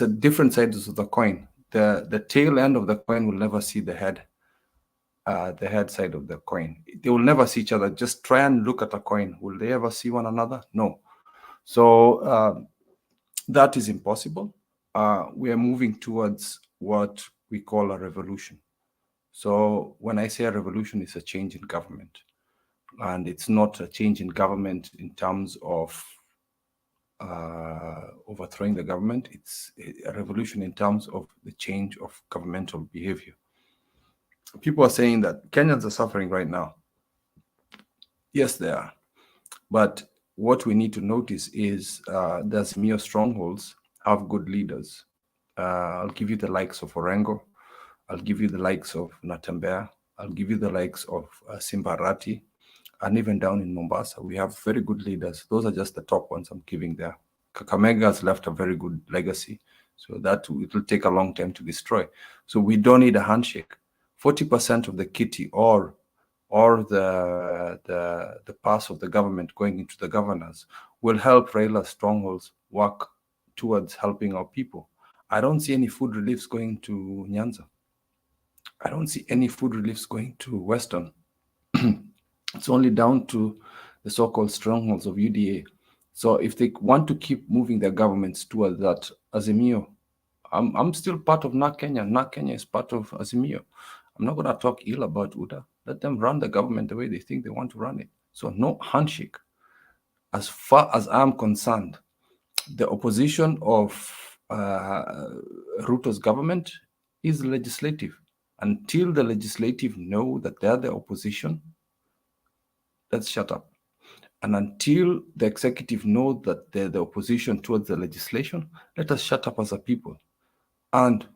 Speaker 10: a different sides of the coin. The tail end of the coin will never see the head side of the coin. They will never see each other. Just try and look at a coin. Will they ever see one another? No. So that is impossible. We are moving towards what we call a revolution. So when I say a revolution, it's a change in government. And it's not a change in government in terms of overthrowing the government. It's a revolution in terms of the change of governmental behavior. People are saying that Kenyans are suffering right now. Yes, they are. But what we need to notice is the Azimio strongholds have good leaders. I'll give you the likes of Orengo. I'll give you the likes of Natembea. I'll give you the likes of Simbarati. And even down in Mombasa, we have very good leaders. Those are just the top ones I'm giving there. Kakamega has left a very good legacy. So that it will take a long time to destroy. So we don't need a handshake. 40% of the kitty or the pass of the government going into the governors will help Raila's strongholds work towards helping our people. I don't see any food reliefs going to Nyanza. I don't see any food reliefs going to Western. It's only down to the so-called strongholds of UDA. So if they want to keep moving their governments towards that, Azimio, I'm still part of NARC Kenya. NARC Kenya is part of Azimio. I'm not going to talk ill about UDA. Let them run the government the way they think they want to run it. So no handshake. As far as I'm concerned, the opposition of Ruto's government is legislative. Until the legislative know that they're the opposition, let's shut up. And until the executive know that they're the opposition towards the legislation, let us shut up as a people. And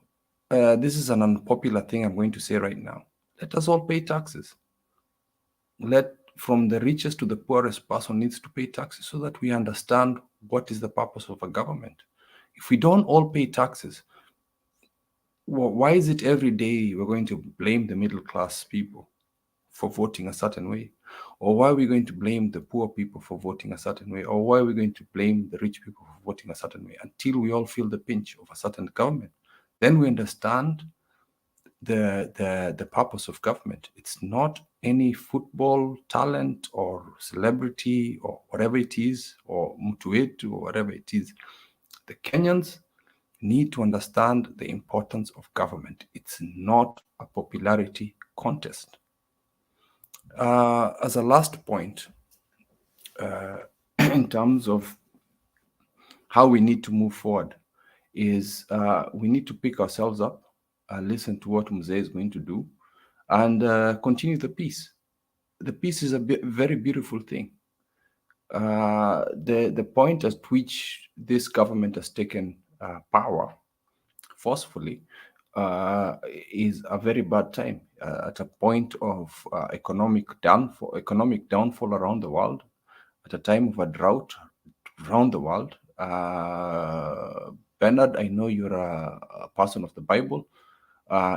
Speaker 10: this is an unpopular thing I'm going to say right now. Let us all pay taxes. From the richest to the poorest person needs to pay taxes so that we understand what is the purpose of a government. If we don't all pay taxes, why is it every day we're going to blame the middle class people for voting a certain way? Or why are we going to blame the poor people for voting a certain way? Or why are we going to blame the rich people for voting a certain way? Until we all feel the pinch of a certain government, then we understand the purpose of government. It's not any football talent or celebrity or whatever it is, or Mtuetu or whatever it is. The Kenyans need to understand the importance of government. It's not a popularity contest. As a last point, in terms of how we need to move forward, is we need to pick ourselves up, listen to what Mzee is going to do, and continue the peace. The peace is a very beautiful thing. The point at which this government has taken power forcefully is a very bad time. At a point of economic downfall around the world, at a time of a drought around the world. Bernard, I know you're a person of the Bible.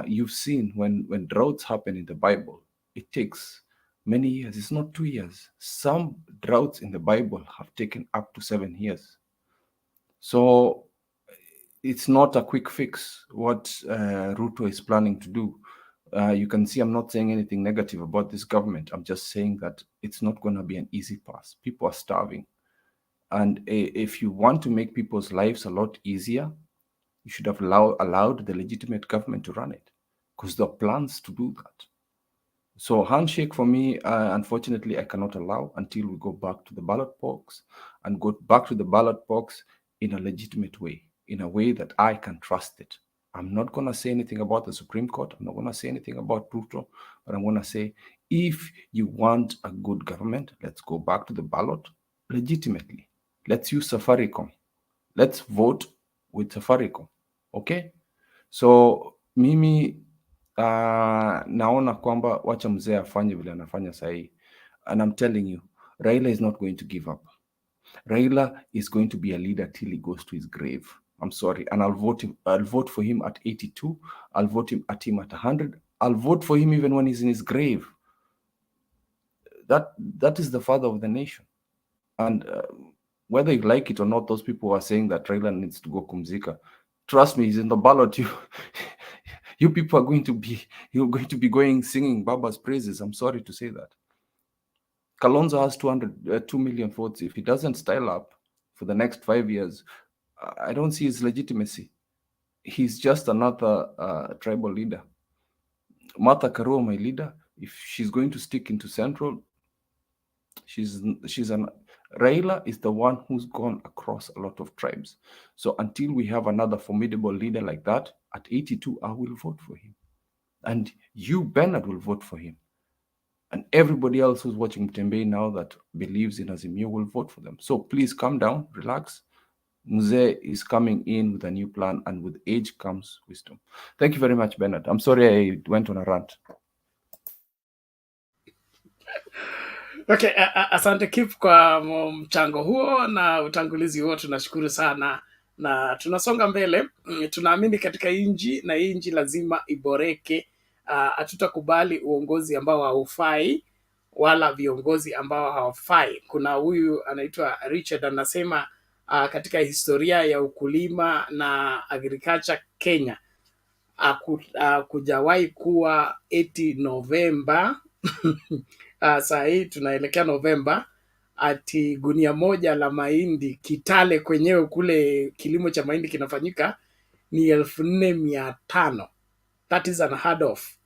Speaker 10: You've seen when droughts happen in the Bible, it takes many years. It's not 2 years. Some droughts in the Bible have taken up to 7 years. So it's not a quick fix what Ruto is planning to do. You can see I'm not saying anything negative about this government. I'm just saying that it's not going to be an easy path. People are starving. And if you want to make people's lives a lot easier, you should have allowed the legitimate government to run it, because there are plans to do that. So handshake for me, unfortunately, I cannot allow until we go back to the ballot box and go back to the ballot box in a legitimate way, in a way that I can trust it. I'm not going to say anything about the Supreme Court. I'm not going to say anything about Ruto, but I'm going to say, if you want a good government, let's go back to the ballot legitimately. Let's use Safaricom. Let's vote with Safaricom. Okay? So Mimi naona kwamba wacha mzee afanye vile anafanya sahi. And I'm telling you, Raila is not going to give up. Raila is going to be a leader till he goes to his grave. I'm sorry. And I'll vote for him at 82. I'll vote him at 100. I'll vote for him even when he's in his grave. That is the father of the nation. And whether you like it or not, those people who are saying that Raila needs to go kumzika, trust me, he's in the ballot. You people are going to be going singing Baba's praises. I'm sorry to say that. Kalonzo has 2 million votes. If he doesn't style up for the next 5 years, I don't see his legitimacy. He's just another tribal leader. Martha Karua, my leader, if she's going to stick into Central, Raila is the one who's gone across a lot of tribes. So until we have another formidable leader like that, at 82, I will vote for him. And you, Bernard, will vote for him. And everybody else who's watching Mtembei now that believes in Azimio will vote for them. So please calm down, relax. Mzee is coming in with a new plan, and with age comes wisdom. Thank you very much, Bernard. I'm sorry I went on a rant.
Speaker 1: Okay, asante Kip kwa mchango huo na utangulizi huo, tunashukuru sana na tunasonga mbele. Tunaamini katika inji na inji lazima iboreke. Hatutakubali uongozi ambao haufai wala viongozi ambao hawafai. Kuna huyu anaitwa Richard anasema katika historia ya ukulima na agriculture Kenya kujawahi kuwa 8 Novemba saa hii tunaelekea Novemba, ati gunia moja la mahindi Kitale kwenyewe kule kilimo cha mahindi kinafanyika ni 4,500. That is unheard of.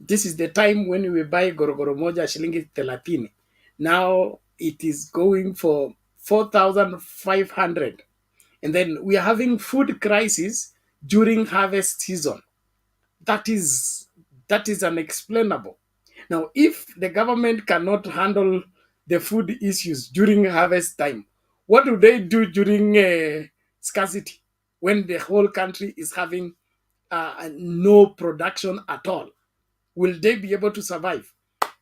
Speaker 1: This is the time when we buy gorogoro moja shilingi 30. Now it is going for 4,500. And then we are having food crisis during harvest season. That is unexplainable. Now, if the government cannot handle the food issues during harvest time, what do they do during scarcity when the whole country is having no production at all? Will they be able to survive?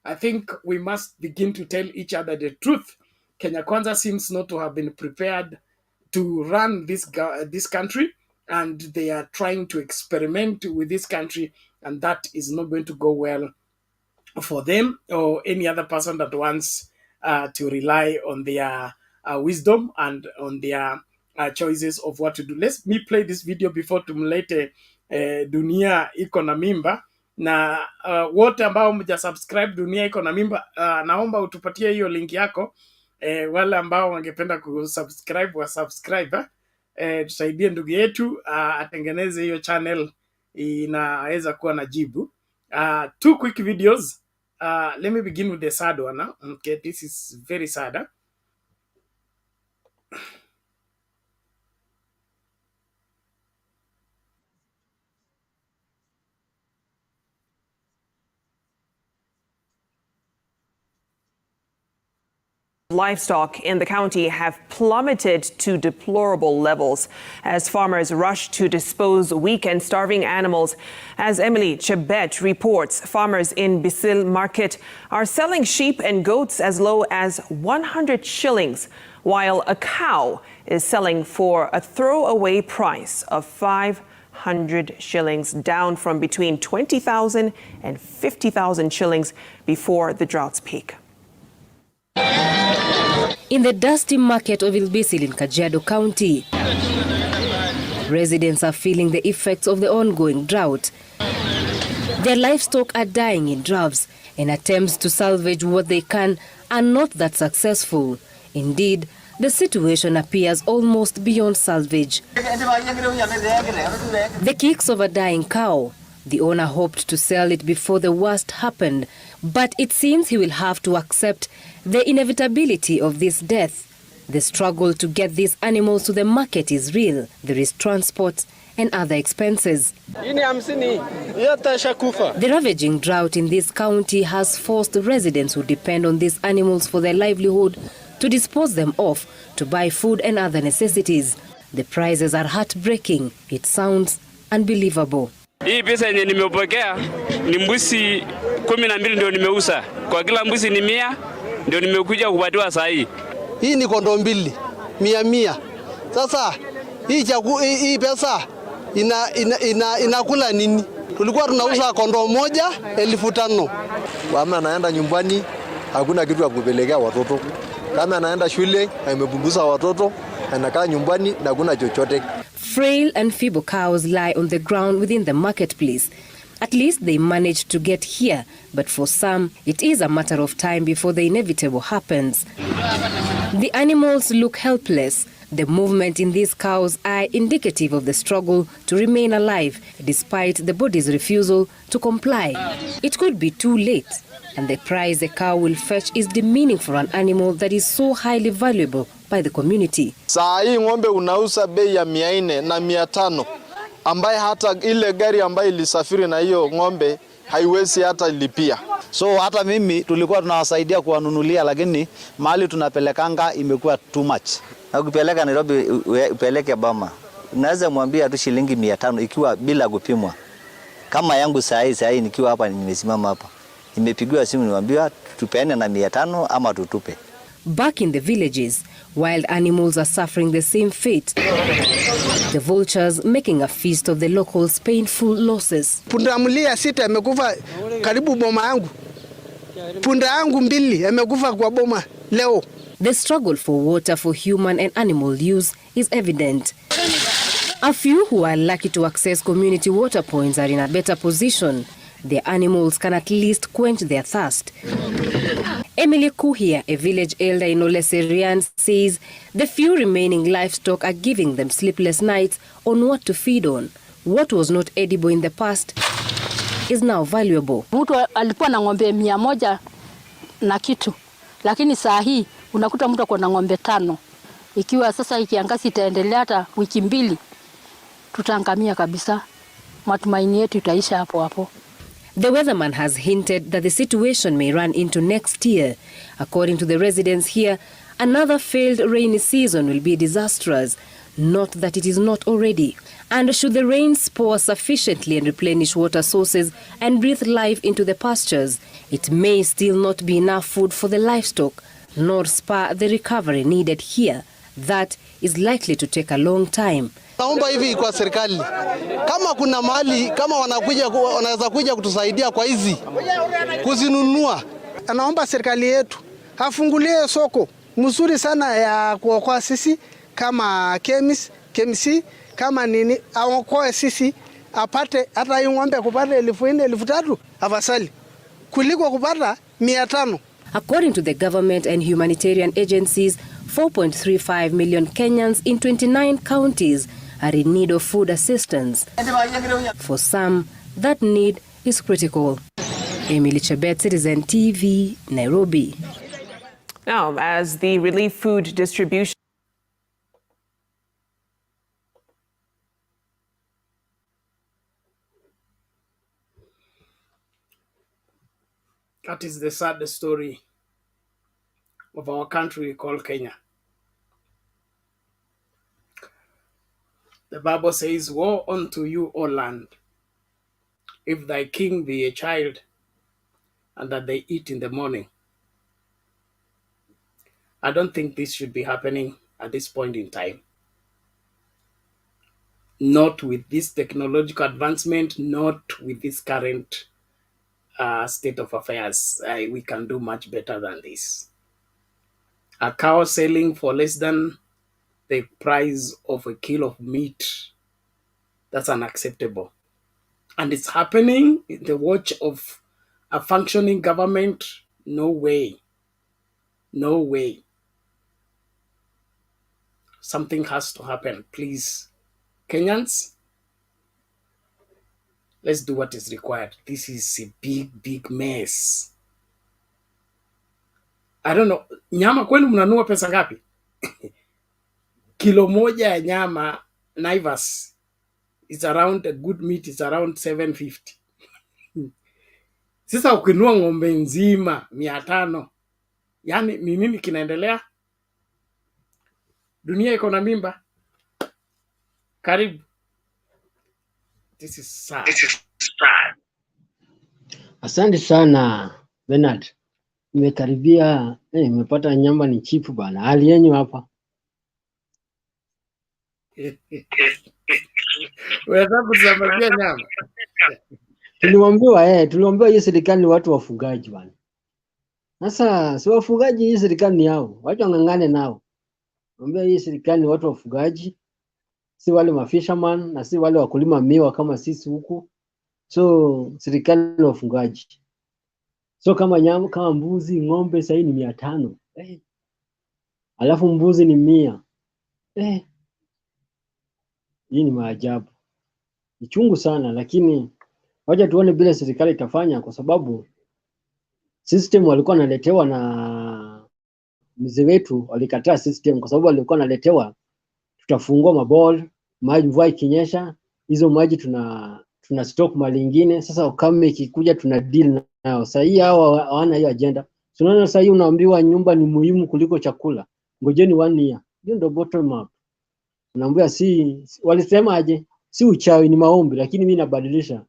Speaker 1: I think we must begin to tell each other the truth. Kenya Kwanza seems not to have been prepared to run this country, and they are trying to experiment with this country, and that is not going to go well for them or any other person that wants to rely on their wisdom and on their choices of what to do. Let me play this video before tumlete Dunia Iko na Mimba. Na wote ambao mjasubscribe Dunia Iko na Mimba, naomba utupatie hiyo link yako. Wale ambao wangependa kusubscribe wa subscribe, tusaidie ndugu yetu atengeneze hiyo channel inaweza kuwa na jibu. 2 quick videos. Let me begin with the sad one. Okay, this is very sad.
Speaker 11: Livestock in the county have plummeted to deplorable levels as farmers rush to dispose weak and starving animals. As Emily Chebet reports, farmers in Bisil Market are selling sheep and goats as low as 100 shillings, while a cow is selling for a throwaway price of 500 shillings, down from between 20,000 and 50,000 shillings before the drought's peak.
Speaker 12: In the dusty market of Ilbisil in Kajiado County, residents are feeling the effects of the ongoing drought. Their livestock are dying in droves, and attempts to salvage what they can are not that successful. Indeed, the situation appears almost beyond salvage. The kicks of a dying cow. The owner hoped to sell it before the worst happened, but it seems he will have to accept the inevitability of this death. The struggle to get these animals to the market is real. There is transport and other expenses. The ravaging drought in this county has forced residents who depend on these animals for their livelihood to dispose them off to buy food and other necessities. The prices are heartbreaking. It sounds unbelievable.
Speaker 13: Hii pesa yenye nimepokea ni mbuzi 12 ndio nimeuza. Kwa kila mbuzi ni 100 ndio nimekuja kupatiwa saa hii.
Speaker 14: Hii ni kondoo 2, 100. Sasa hii pesa inakula nini? Tulikuwa tunauza kondoo moja 5,000.
Speaker 15: Kama anaenda nyumbani hakuna kitu ya kupelekea watoto. Kama anaenda shule amepunguza watoto, anakaa nyumbani na hakuna chochote.
Speaker 12: Frail and feeble cows lie on the ground within the marketplace. At least they managed to get here, but for some, it is a matter of time before the inevitable happens. The animals look helpless. The movement in these cows are indicative of the struggle to remain alive, despite the body's refusal to comply. It could be too late, and the price a cow will fetch is demeaning for an animal that is so highly valuable by the community.
Speaker 15: Saa hii ng'ombe unauza bei ya 400 na 500, ambaye hata ile gari ambayo ilisafiri na hiyo ng'ombe haiwezi hata lipia.
Speaker 16: So hata mimi tulikuwa tunawasaidia kuwanunulia, lakini mahali tunapelekanga imekuwa too much.
Speaker 17: Na ukipeleka Nairobi upeleke Bama, unaweza mwambia tu shilingi 500 ikiwa bila kupimwa. Kama yangu saa hii nikiwa hapa nimesimama hapa, nimepigiwa simu niwaambia tupeane na 500 ama tutupe.
Speaker 12: Back in the villages, wild animals are suffering the same fate. The vultures making a feast of the locals' painful losses.
Speaker 14: Pundamilia 6 amekufa karibu boma yangu. Punda yangu 2 amekufa kwa boma leo.
Speaker 12: The struggle for water for human and animal use is evident. A few who are lucky to access community water points are in a better position. Their animals can at least quench their thirst. Emily Kuhia, a village elder in Oleserian, says the few remaining livestock are giving them sleepless nights on what to feed on. What was not edible in the past is now valuable.
Speaker 3: Mtu alikuwa na ng'ombe 100 na kitu, lakini saa hii unakuta mtu ako na ng'ombe 5. Ikiwa sasa kiangazi itaendelea hata wiki 2, tutaangamia kabisa. Matumaini yetu itaisha hapo hapo.
Speaker 12: The weatherman has hinted that the situation may run into next year. According to the residents here, another failed rainy season will be disastrous. Not that it is not already. And should the rains pour sufficiently and replenish water sources and breathe life into the pastures, it may still not be enough food for the livestock, nor spur the recovery needed here. That is likely to take a long time.
Speaker 14: Naomba hivi kwa serikali, kama kuna mahali kama wanaweza kuja kutusaidia kwa hizi kuzinunua. Naomba serikali yetu afungulie soko mzuri sana ya kuokoa sisi kama KMC kama nini, aokoe sisi apate hata hii ng'ombe kupata 4,000 3,000 afasali kuliko kupata 500.
Speaker 12: According to the government and humanitarian agencies, 4.35 million Kenyans in 29 counties are in need of food assistance. For some, that need is critical. Emily Chebet, Citizen TV, Nairobi.
Speaker 11: Now, as the relief food distribution
Speaker 1: That is the sad story of our country called Kenya. The Bible says, "Woe unto you, O land, if thy king be a child, and that they eat in the morning." I don't think this should be happening at this point in time. Not with this technological advancement, not with this current state of affairs. We can do much better than this. A cow selling for less than the price of a kilo of meat, that's unacceptable. And it's happening in the watch of a functioning government. No way. No way. Something has to happen. Please, Kenyans, let's do what is required. This is a big, big mess. I don't know. Nyama kwenu mnanua pesa ngapi? Kilo moja ya nyama Naivas is around, a good meat is around 750. Sasa ukinua ng'ombe nzima 500. Yani ni nini kinaendelea? Dunia iko na mimba. Karibu. This is sad.
Speaker 18: Asante sana Bernard. Nimekaribia, nimepata nyamba ni chipu bana. Hali yenyu hapa?
Speaker 1: Unataka kuzambazia nyama?
Speaker 18: Tuliambiwa hii serikali ni watu wafugaji bana. Sasa si wafugaji, hii serikali ni yao. Wacha wang'ang'ane nao. Ambia hii serikali ni watu wafugaji. Si wale mafisherman na si wale wakulima miwa kama sisi huku. So serikali ni wafugaji. So kama nyama, kama mbuzi, ng'ombe sasa ni 500. Alafu mbuzi ni 100. Hii ni maajabu. Ni chungu sana, lakini wacha tuone bila serikali itafanya, kwa sababu system walikuwa naletewa na mzee wetu walikataa system, kwa sababu walikuwa naletewa tutafungua maball, maji mvua ikinyesha, hizo maji tuna stock mali nyingine. Sasa ukame ikikuja tuna deal nao. Sasa hii hao hawana hiyo agenda. Tunaona sasa hii unaambiwa nyumba ni muhimu kuliko chakula. Ngojeni 1 year. Hiyo ndio bottom up. Unaambiwa walisema aje? Si uchawi, ni maombi, lakini mimi nabadilisha.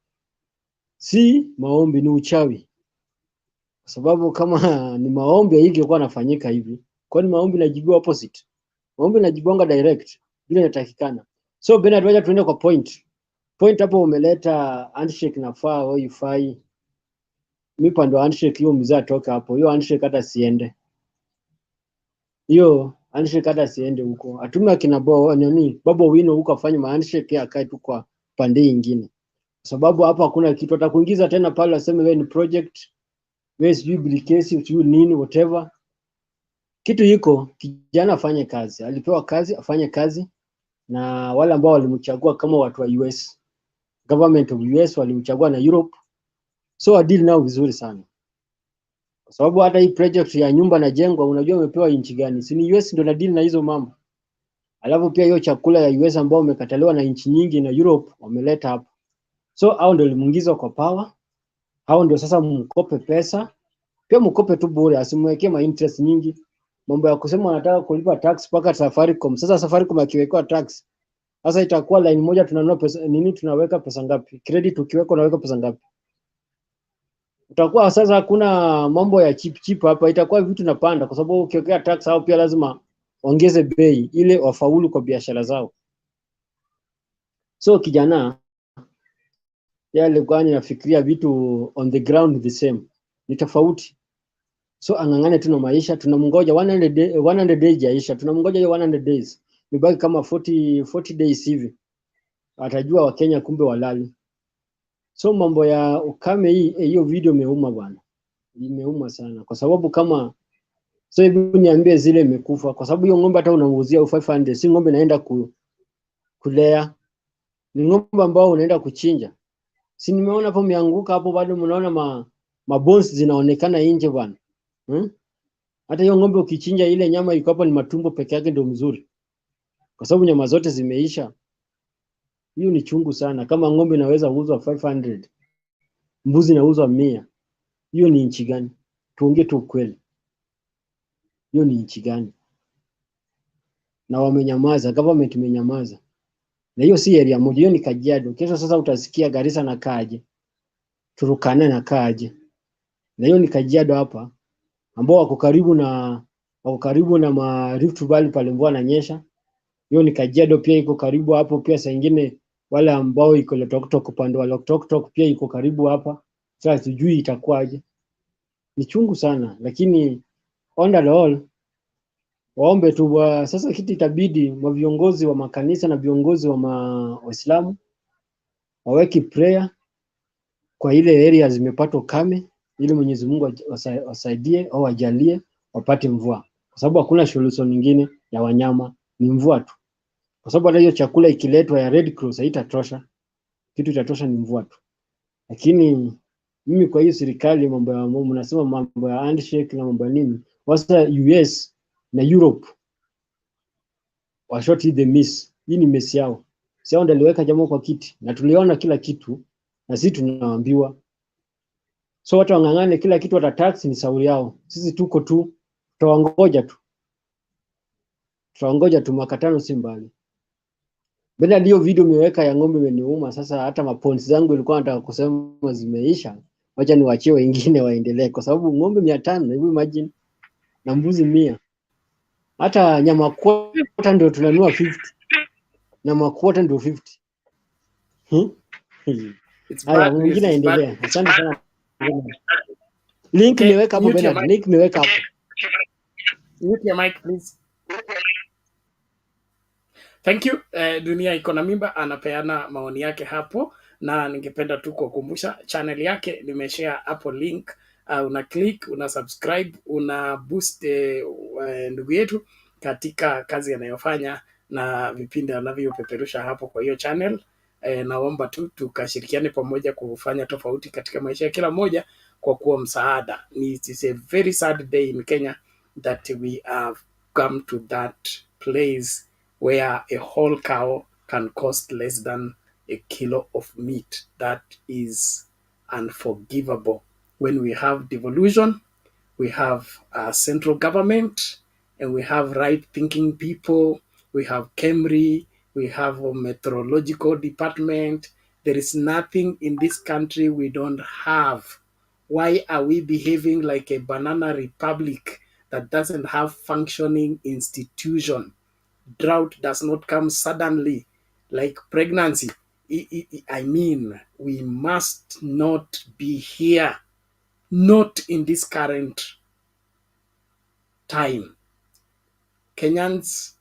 Speaker 18: Si maombi, ni uchawi. Kwa sababu kama ni maombi hivi ingekuwa nafanyika hivi. Kwani maombi najibiwa opposite. Maombi najibiwanga direct bila inatakikana. So Bernard, wacha tuende kwa point. Point hapo umeleta handshake nafaa au ifai. Mimi pande handshake hiyo mzaa toka hapo. Hiyo handshake hata siende. Hiyo handshake hata siende huko. Atuma kina Babo Wino huko afanye handshake akae tu kwa pande nyingine. Kwa sababu hapa hakuna kitu atakuingiza tena pale aseme wewe ni project, wewe sijui bilikesi, sijui nini whatever. Kitu hiko kijana afanye kazi. Alipewa kazi, afanye kazi, na wale ambao walimchagua kama watu wa US, government of US walimchagua na Europe. So deal nao vizuri sana. Kwa sababu hata hii project ya nyumba na jengo unajua umepewa nchi gani? Si ni US ndio na deal na hizo mambo. Alafu pia hiyo chakula ya US ambao umekataliwa na nchi nyingi na Europe wameleta hapo. So hao ndio limuingizwa kwa power. Hao ndio sasa mkope pesa. Pia mkope tu bure, asimwekee ma interest nyingi. Mambo ya kusema wanataka kulipa tax paka Safaricom. Sasa Safaricom akiwekwa tax, sasa itakuwa line moja tunanunua pesa nini, tunaweka pesa ngapi? Credit ukiweka unaweka pesa ngapi? Utakuwa sasa hakuna mambo ya cheap hapa, itakuwa vitu napanda, kwa sababu ukiwekea tax hao pia lazima ongeze bei ile wafaulu kwa biashara zao. So kijana yale kwani nafikiria vitu on the ground the same. Ni tofauti. So angangane tuna maisha, tunamngoja 100 days yaisha, tunamngoja hiyo 100 days. Mibaki kama 40 days hivi. Atajua Wakenya kumbe walali. So mambo ya ukame hiyo video imeuma bwana. Imeuma sana kwa sababu kama so hebu niambie zile imekufa, kwa sababu hiyo ng'ombe hata unauzia 500, si ng'ombe naenda kulea. Ni ng'ombe ambao unaenda kuchinja. Si nimeona hapo mianguka hapo, bado mnaona bones zinaonekana nje bwana. Hata hiyo ng'ombe ukichinja ile nyama iko hapo ni matumbo peke yake ndio mzuri. Kwa sababu nyama zote zimeisha. Hiyo ni chungu sana. Kama ng'ombe inaweza kuuzwa 500, mbuzi inauzwa 100. Hiyo ni nchi gani? Tuongee tu ukweli. Hiyo ni nchi gani? Na wamenyamaza, government imenyamaza. Na hiyo si area moja, hiyo ni Kajiado. Kesho sasa utasikia Garissa na Kaje. Turukana na Kaje. Na hiyo ni Kajiado hapa, ambao wako karibu na Rift Valley pale mvua inanyesha. Hiyo ni Kajiado pia iko karibu hapo pia, saa nyingine wale ambao iko Loitoktok, upande wa Loitoktok pia iko karibu hapa. Sasa sijui itakuwaje. Ni chungu sana, lakini on the all waombe tu sasa kitu itabidi viongozi wa makanisa na viongozi wa Waislamu waweke prayer kwa ile area zimepatwa kame, ili Mwenyezi Mungu wasaidie au ajalie wapate mvua, kwa sababu hakuna solution nyingine ya wanyama, ni mvua tu. Kwa sababu hata hiyo chakula ikiletwa ya Red Cross haitatosha. Kitu itatosha ni mvua tu. Lakini mimi kwa hiyo serikali mambo ya mnasema mambo ya handshake na mambo nini, wasa US na Europe washoti the miss. Hii ni miss yao. Sio ndio aliweka jamaa kwa kiti na tuliona kila kitu na sisi tunaambiwa. So watu wangangane kila kitu watatax ni sauri yao. Sisi tuko tu tutawangoja tu. Tutawangoja tu, makatano si mbali. Bena ndio video umeweka ya ng'ombe imeniuma sasa, hata mapoints zangu ilikuwa nataka kusema zimeisha. Wacha niwaachie wengine waendelee, kwa sababu ng'ombe 500, hebu imagine, na mbuzi 100. Hata nyama kwota ndio tunanua 50. Nyama kwota ndio 50.
Speaker 1: It's
Speaker 18: Haya,
Speaker 1: bad news.
Speaker 18: mwingine
Speaker 1: It's bad.
Speaker 18: aendelee. Asante sana. Link
Speaker 1: Okay,
Speaker 18: nimeweka hapo
Speaker 1: mute your
Speaker 18: Bernard.
Speaker 1: mic.
Speaker 18: Link nimeweka hapo.
Speaker 1: Mute your mic, please. Thank you. Dunia iko na mimba anapeana maoni yake hapo, na ningependa tu kukumbusha channel yake nimeshare hapo link. Una click, una subscribe, una boost ndugu yetu katika kazi anayofanya na vipindi anavyopeperusha hapo kwa hiyo channel. Naomba tu tukashirikiane pamoja kufanya tofauti katika maisha ya kila mmoja kwa kuwa msaada. It is a very sad day in Kenya that we have come to that place where a whole cow can cost less than a kilo of meat. That is unforgivable. When we have devolution, we have a central government, and we have right-thinking people, we have KEMRI, we have a meteorological department. There is nothing in this country we don't have. Why are we behaving like a banana republic that doesn't have functioning institution? Drought does not come suddenly like pregnancy. I mean, we must not be here, not in this current time. Kenyans,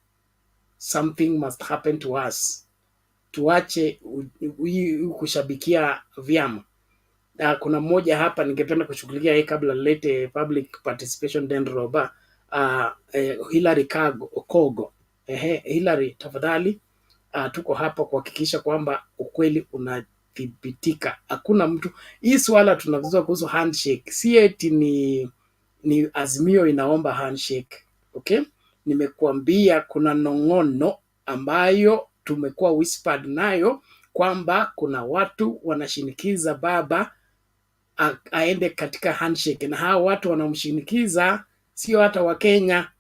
Speaker 1: something must happen to us. Tuache kushabikia vyama. Kuna mmoja hapa ningependa kushughulikia yeye kabla lete public participation den roba. Hillary Kogo. Hillary, tafadhali, tuko hapa kuhakikisha kwamba ukweli unathibitika. Hakuna mtu, hii swala tunazungumza kuhusu handshake, si eti ni Azimio inaomba handshake. Okay, nimekuambia kuna nong'ono ambayo tumekuwa whispered nayo kwamba kuna watu wanashinikiza baba aende katika handshake, na hao watu wanamshinikiza sio hata wa Kenya,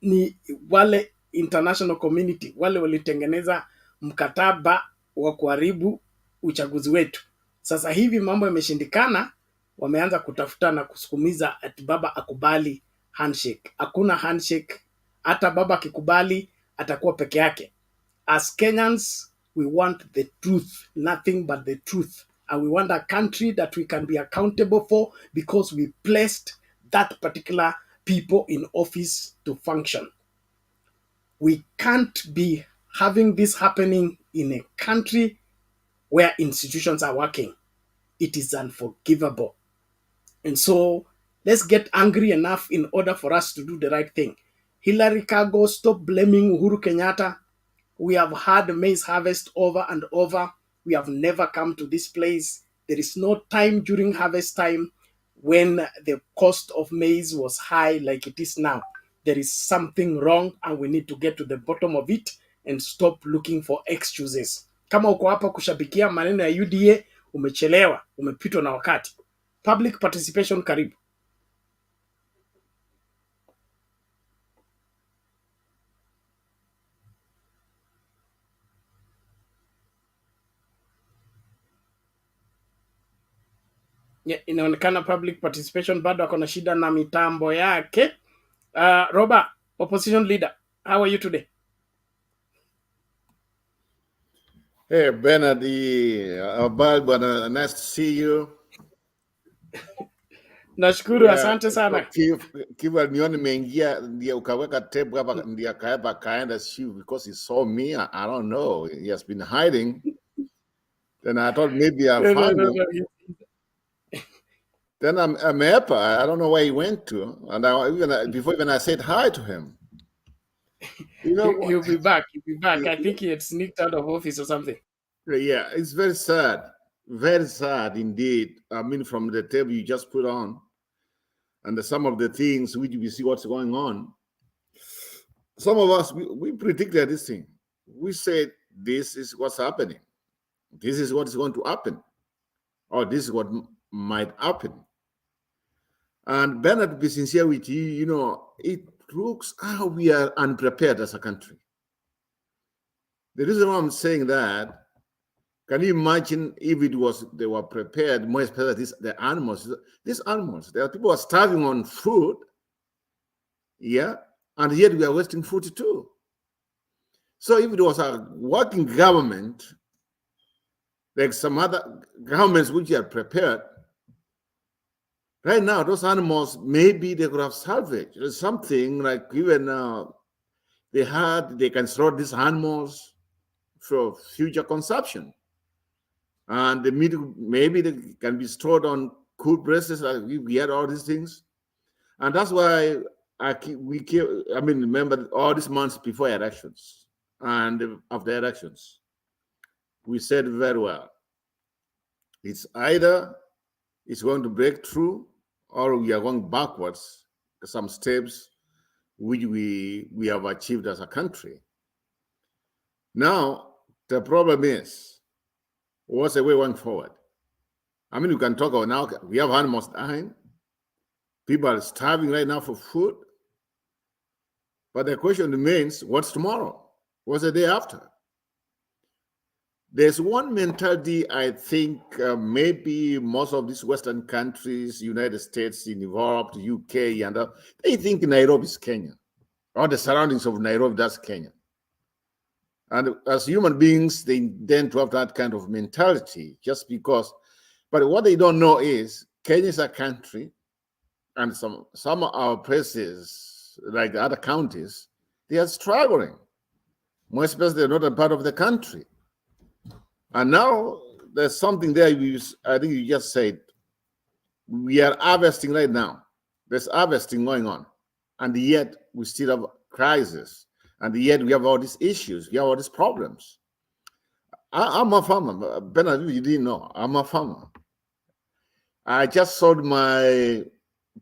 Speaker 1: ni wale international community, wale walitengeneza mkataba wa kuharibu uchaguzi wetu. Sasa hivi mambo yameshindikana, wameanza kutafuta na kusukumiza ati baba akubali handshake. Hakuna handshake, hata baba akikubali atakuwa peke yake. As Kenyans, we want the truth, nothing but the truth. And we want a country that we can be accountable for because we placed that particular people in office to function. We can't be having this happening in a country where institutions are working. It is unforgivable. And so let's get angry enough in order for us to do the right thing. Hillary Kogo, stop blaming Uhuru Kenyatta. We have had maize harvest over and over. We have never come to this place. There is no time during harvest time when the cost of maize was high like it is now. There is something wrong and we need to get to the bottom of it and stop looking for excuses. Kama uko hapa kushabikia maneno ya UDA, umechelewa, umepitwa na wakati. Public participation, karibu. Yeah, inaonekana public participation bado ako na shida na mitambo yake. Robert, opposition leader, how are you today?
Speaker 19: Hey, Bernard, bwana, nice to see you.
Speaker 1: Nashukuru, asante sana.
Speaker 19: Kiva nione mengia ndia ukaweka tape hapa ndia kaenda shoe because he saw me. I don't know. He has been hiding. Then I thought maybe I found him. Then I'm happy. I don't know where he went to. And before I said hi to him. You know,
Speaker 1: he'll be back. He'll be back. I think he had sneaked out of office or something.
Speaker 19: Yeah, it's very sad. Very sad indeed. I mean, from the table you just put on and some of the things which we see what's going on. Some of us, we predicted this thing. We said, this is what's happening. This is what is going to happen. Or this is what might happen. And Bernard, to be sincere with you, you know, it looks how we are unprepared as a country. The reason why I'm saying that, can you imagine if it was they were prepared, more especially the animals, these animals, there are people who are starving on food, yeah, and yet we are wasting food too. So if it was a working government, like some other governments which are prepared, right now those animals, maybe they could have salvaged something like even they can store these animals for future consumption. And the meat, maybe they can be stored on cool places, like we had all these things. And that's why remember all these months before elections and after elections, we said very well, it's either it's going to break through or we are going backwards, some steps which we have achieved as a country. Now, the problem is, what's the way going forward? I mean, we can talk about now, we have animals dying. People are starving right now for food. But the question remains, what's tomorrow? What's the day after? There's one mentality, I think, maybe most of these Western countries, United States, involved, UK, and they think Nairobi is Kenya, or the surroundings of Nairobi, that's Kenya. And as human beings, they tend to have that kind of mentality just because, but what they don't know is Kenya is a country, and some of our places, like the other counties, they are struggling. More especially, they're not a part of the country. And now there's something there, I think you just said, we are harvesting right now. There's harvesting going on. And yet we still have crisis. And yet we have all these issues. We have all these problems. I'm a farmer. Bernard, you didn't know. I'm a farmer. I just sold my,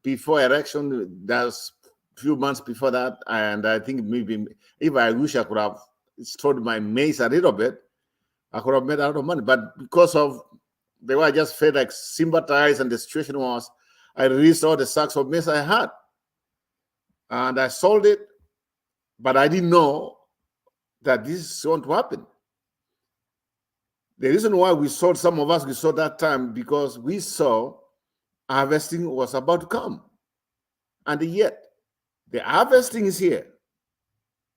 Speaker 19: before election, that's a few months before that. And I think maybe if I wish I could have sold my maize a little bit, I could have made a lot of money. But because of the way I just felt like sympathized and the situation was, I released all the sacks of maize I had. And I sold it, but I didn't know that this is going to happen. The reason why we sold, some of us, we sold that time because we saw harvesting was about to come. And yet, the harvesting is here.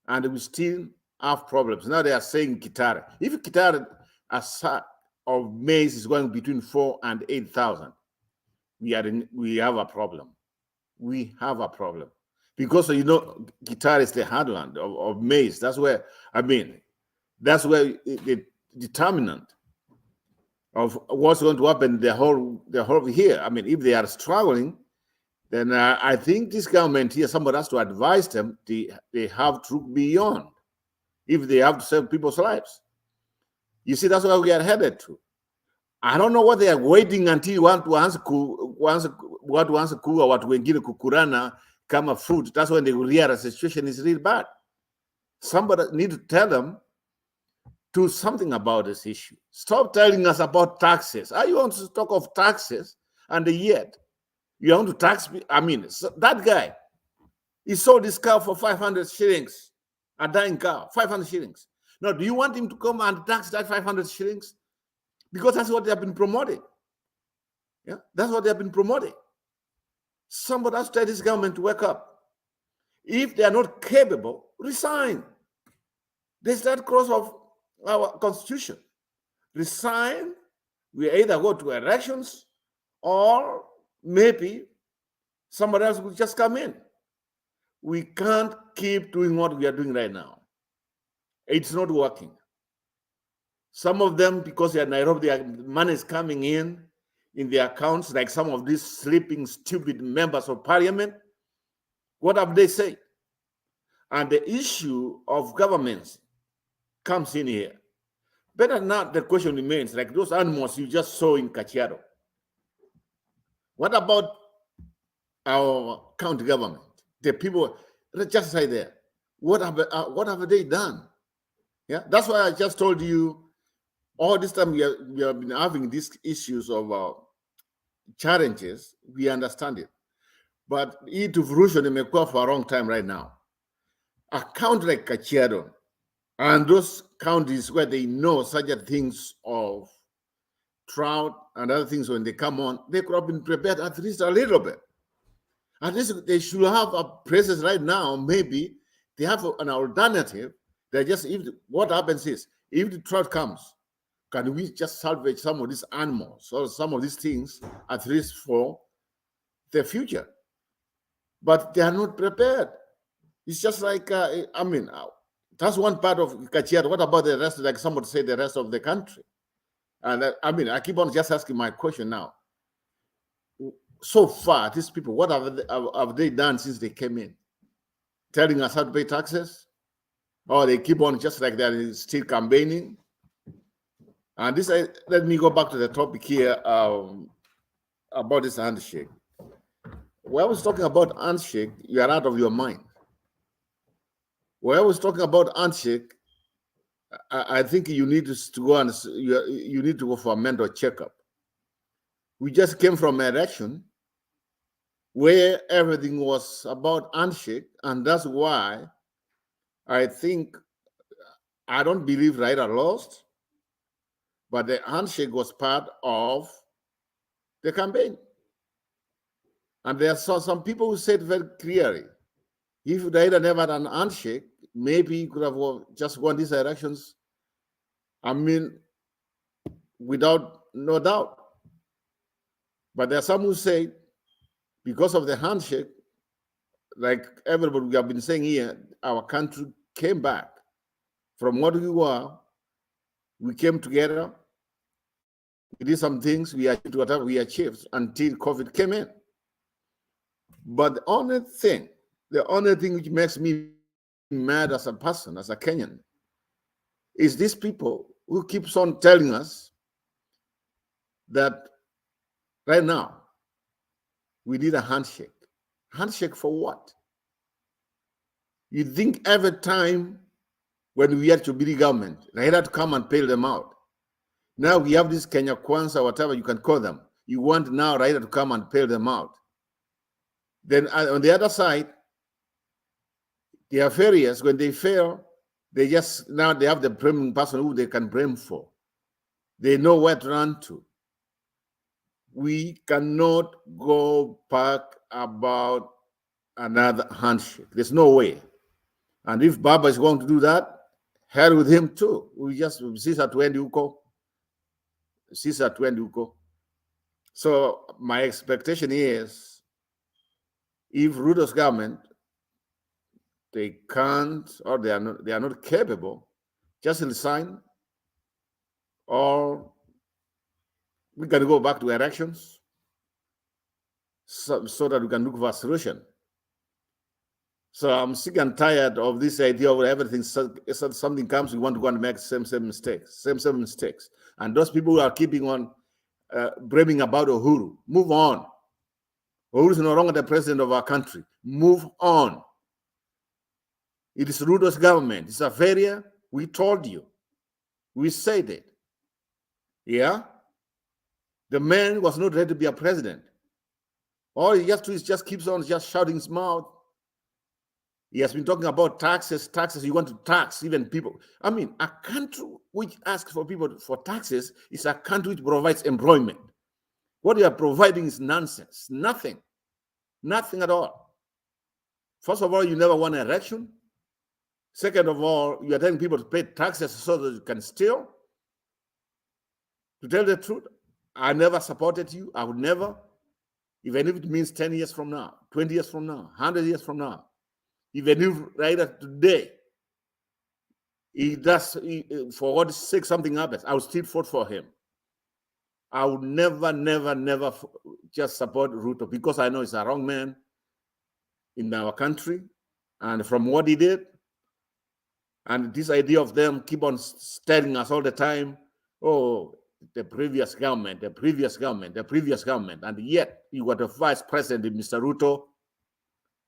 Speaker 19: And we still have problems. Now they are saying Kitare. If Kitare, a sack of maize is going between 4,000 and 8,000, we have a problem. We have a problem. Because, you know, Kitare is the heartland of maize. That's where, that's where the determinant of what's going to happen the whole year. I mean, if they are struggling, then I think this government here, somebody has to advise them they have to look beyond if they have to save people's lives. You see, that's where we are headed to. I don't know what they are waiting until you want to answer watu wengine kukurana kama food. That's when they will realize the situation is really bad. Somebody need to tell them, do something about this issue. Stop telling us about taxes. I want to talk of taxes, and yet you want to tax me. I mean, so that guy, he sold this cow for 500 shillings, a dying cow, 500 shillings. Now, do you want him to come and tax that 500 shillings? Because that's what they have been promoting. Yeah, that's what they have been promoting. Somebody has to tell this government to wake up. If they are not capable, resign. There's that clause of our constitution. Resign. We either go to elections or maybe somebody else will just come in. We can't keep doing what we are doing right now. It's not working. Some of them, because they are Nairobi, their money is coming in their accounts, like some of these sleeping, stupid members of parliament. What have they said? And the issue of governments comes in here. Better not, the question remains, like those animals you just saw in Kachiado. What about our county government? The people, just say there, what have they done? Yeah, that's why I just told you, all this time we have been having these issues of challenges, we understand it. But it evolution may go for a long time right now. A county like Kachiado, And those counties where they know such a things of drought and other things, when they come on, they could have been prepared at least a little bit. At least they should have a places right now, maybe they have an alternative. They just, what happens is, if the drought comes, can we just salvage some of these animals or some of these things at least for the future? But they are not prepared. It's just like, that's one part of Kachiat. What about the rest? Like somebody say the rest of the country. And I keep on just asking my question now. So far, these people, what have they done since they came in? Telling us how to pay taxes? Or they keep on just like they're still campaigning? And this, let me go back to the topic here about this handshake. When I was talking about handshake, you are out of your mind. When I was talking about handshake, I think you need to go and you need to go for a mental checkup. We just came from an election where everything was about handshake, and that's why I think I don't believe Raila lost, but the handshake was part of the campaign. And there are some people who said very clearly, if Raila never had an handshake, maybe he could have just won these elections. Without no doubt. But there are some who say, because of the handshake, like everybody we have been saying here, our country came back from what we were. We came together. We did some things. We achieved whatever we achieved until COVID came in. But the only thing which makes me mad as a person, as a Kenyan, is these people who keeps on telling us that right now we need a handshake. Handshake for what? You think every time when we had to be the government, they had to come and bail them out. Now we have this Kenya Kwanza, whatever you can call them. You want now Raila to come and bail them out. Then on the other side, they are failures. When they fail, they just, now they have the blaming person who they can blame for. They know where to run to. We cannot go back about another handshake. There's no way. And if Baba is going to do that, hell with him too. We just see at when you go. So my expectation is, if Ruto's government, they can't, or they are not capable, just resign, or we can go back to elections so that we can look for a solution. So I'm sick and tired of this idea of everything. So something comes, we want to go and make same mistakes. And those people who are keeping on blaming about Uhuru, move on. Uhuru is no longer the president of our country. Move on. It is Ruto's government. It's a failure. We told you. We said it. Yeah? The man was not ready to be a president. All he has to do is just keeps on just shouting his mouth. He has been talking about taxes. You want to tax even people. A country which asks for people for taxes is a country which provides employment. What you are providing is nonsense. Nothing at all. First of all, you never won an election. Second of all, you are telling people to pay taxes so that you can steal. To tell the truth, I never supported you. I would never, even if it means 10 years from now, 20 years from now, 100 years from now. Even if right today, for what sake something happens, I would still vote for him. I would never just support Ruto, because I know he's a wrong man in our country. And from what he did, and this idea of them keep on telling us all the time, oh, the previous government. And yet, you got the vice president, Mr. Ruto.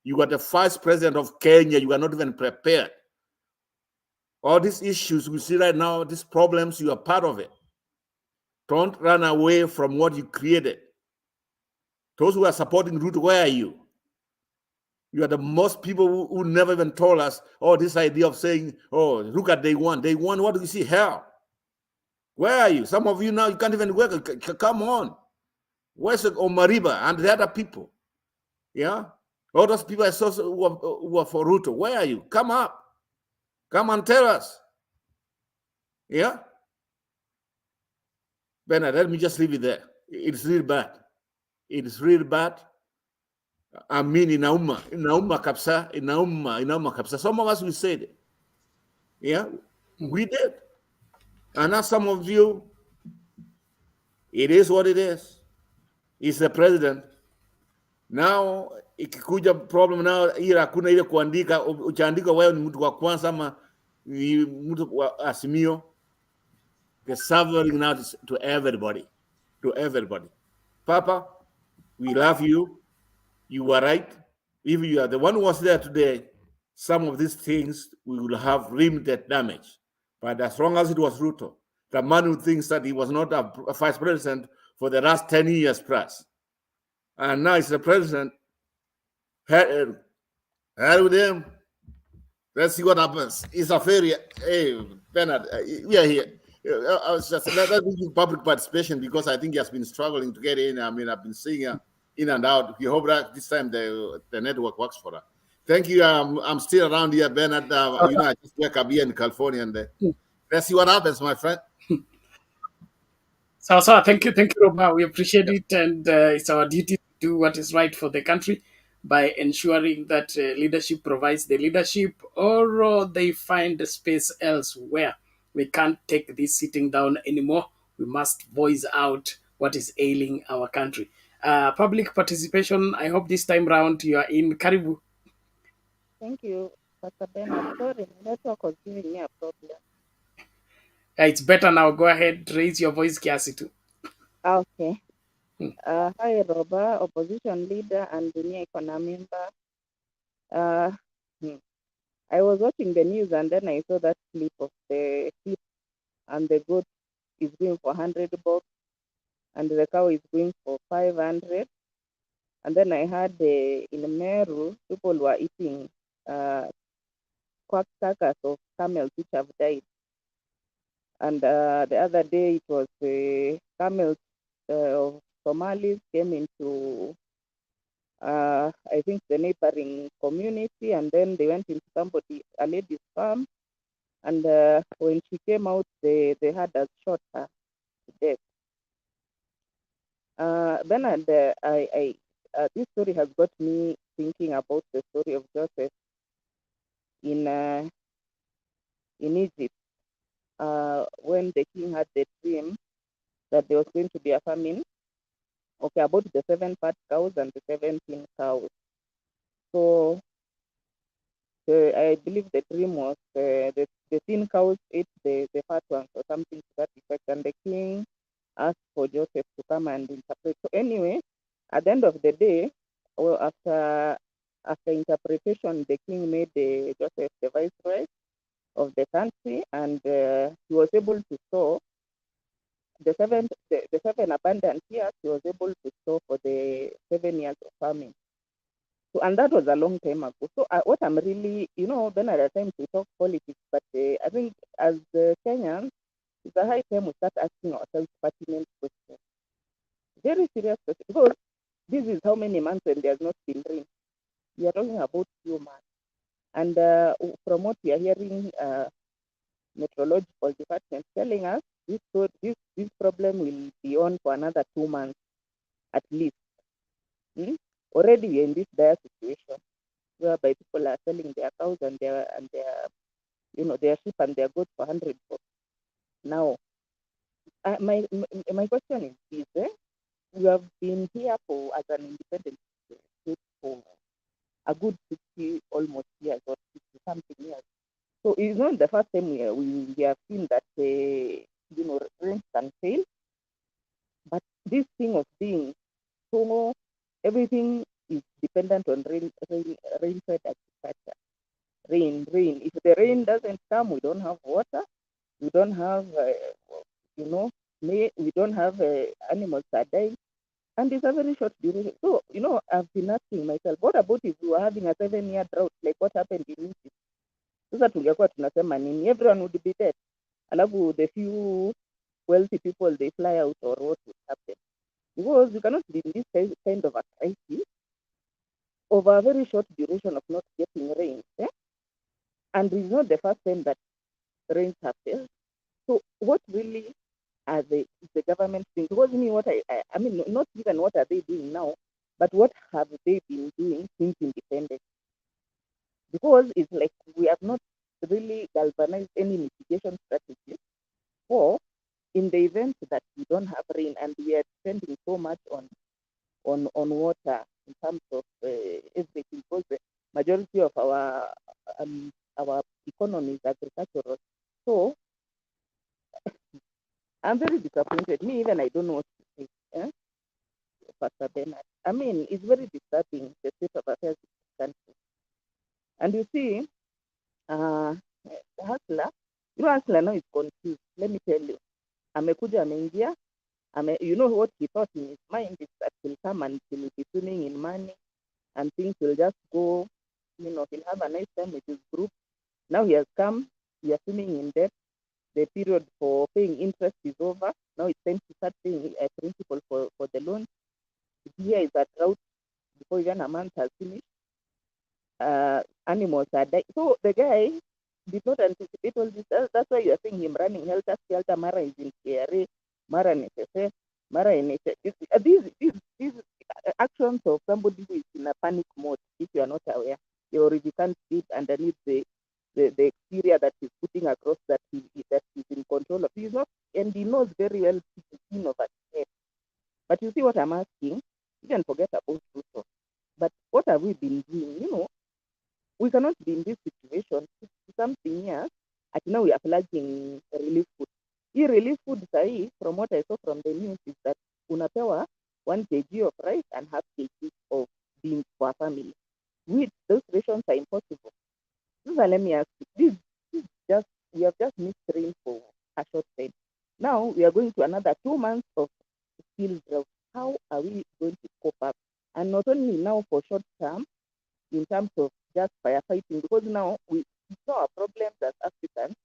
Speaker 19: You got the vice president of Kenya. You are not even prepared. All these issues we see right now, these problems, you are part of it. Don't run away from what you created. Those who are supporting Ruto, where are you? You are the most people who never even told us, oh, this idea of saying, oh, look at day one. Day one, what do we see? Hell. Where are you? Some of you now, you can't even work. Come on. Where's Omariba and the other people? Yeah? All those people who are for Ruto. Where are you? Come up. Come and tell us. Yeah? Bernard, let me just leave it there. It's really bad. It is really bad. I mean, inauma kapsa, inauma kapsa. Some of us, we said it. Yeah? We did. And now some of you, it is what it is. He's the president. Now, ikikuja problem now, ila hakuna ile kuandika, uchaandika wewe ni mtu wa kwanza ama ni mtu wa Azimio. The suffering now is to everybody. To everybody. Papa, we love you. You were right. If you are the one who was there today, some of these things we will have limited damage. But as long as it was Ruto, the man who thinks that he was not a vice president for the last 10 years plus, and now he's the president, hell with him. Let's see what happens. It's a failure. Hey, Bernard, we are here. I was just let me give public participation because I think he has been struggling to get in. I mean, I've been seeing her in and out. We hope that this time the network works for her. Thank you. I'm still around here, Bernard. I just wake up here in California, and let's see what happens, my friend.
Speaker 1: So thank you, Roba. We appreciate it, and it's our duty to do what is right for the country by ensuring that leadership provides the leadership, or they find a space elsewhere. We can't take this sitting down anymore. We must voice out what is ailing our country. Public participation. I hope this time round you are in Karibu.
Speaker 9: Thank you, Pastor Bernard. Sorry, network was giving me a problem.
Speaker 1: It's better now. Go ahead, raise your voice, Kiasitu.
Speaker 9: Okay. Hi, Roba, opposition leader and Dunia Icona member. I was watching the news and then I saw that clip of the sheep and the goat is going for 100 bucks and the cow is going for 500. And then I heard in Meru, people were eating carcass of camels which have died. And the other day it was camels of Somalis came into, I think, the neighboring community, and then they went into a lady's farm, and when she came out, they had us shot her to death. Bernard, this story has got me thinking about the story of Joseph in Egypt, when the king had the dream that there was going to be a famine. Okay, about the 7 fat cows and the 17 cows. So I believe the dream was the thin cows ate the fat ones or something to that effect, and the king asked for Joseph to come and interpret. So anyway, at the end of the day, well, after interpretation, the king made Joseph the viceroy of the country, and he was able to sow the seven abundant years. He was able to sow for the 7 years of farming. So, and that was a long time ago. So what I'm really, then at the time we talk politics, but I think as Kenyans, it's a high time we start asking ourselves pertinent questions. Very serious questions. Because this is how many months when there's not been rain. We are talking about few months. And from what we are hearing, meteorological department telling us, this problem will be on for another 2 months at least. Already we are in this dire situation whereby people are selling their cows and their sheep and their goats for 100 bucks. Now, my question is this: we have been here as an independent state for a good 60 almost years or 60 something years. So it's not the first time we have seen that rain can fail, but this thing of being so everything is dependent on rain-fed agriculture. Rain. If the rain doesn't come, we don't have water. We don't have, we don't have animals are dying. And it's a very short duration. So, I've been asking myself, what about if we were having a 7-year drought, like what happened in Egypt? Sasa tungekuwa tunasema nini? Everyone would be dead. Alafu the few wealthy people, they fly out, or what would happen? Because you cannot be in this kind of a crisis over a very short duration of not getting rain. And it's not the first time that rains have failed. So what really are the government doing? Because what I mean, not even what are they doing now, but what have they been doing since independence? Because it's like we have not really galvanized any mitigation strategies for in the event that we don't have rain, and we are spending so much on water in terms of everything, because the majority of our economy is agricultural. So I'm very disappointed. Me, even I don't know what to say. Pastor Bernard. I mean, it's very disturbing, the state of affairs in this country. And you see, Hustler, Hustler now is confused. Let me tell you. Amekuja ameingia, you know what he thought in his mind is that he'll come and he'll be swimming in money and things will just go, he'll have a nice time with his group. Now he has come, we are swimming in debt. The period for paying interest is over. Now it's time to start paying a principal for the loan. Here is a drought before even a month has finished. Animals are dying. So the guy did not anticipate all this. That's why you are seeing him running helter skelter. Mara is in KRA, Mara in SSF, Mara in SSF. These actions of somebody who is in a panic mode, if you are not aware, or if you can't see underneath the exterior that he's putting across, that he's in control of. He's not, and he knows very well the scene of his head. But you see what I'm asking? You can forget about Ruto. But what have we been doing? We cannot be in this situation. Something years, and now we are flagging relief food. Relief food, from what I saw from the news, is that unapewa 1 kg of rice and half kg of beans for a family. Those rations are impossible. Let me ask you, we have just missed rain for a short time. Now we are going to another 2 months of still drought. How are we going to cope up? And not only now for short term, in terms of just firefighting, because now we saw our problems as Africans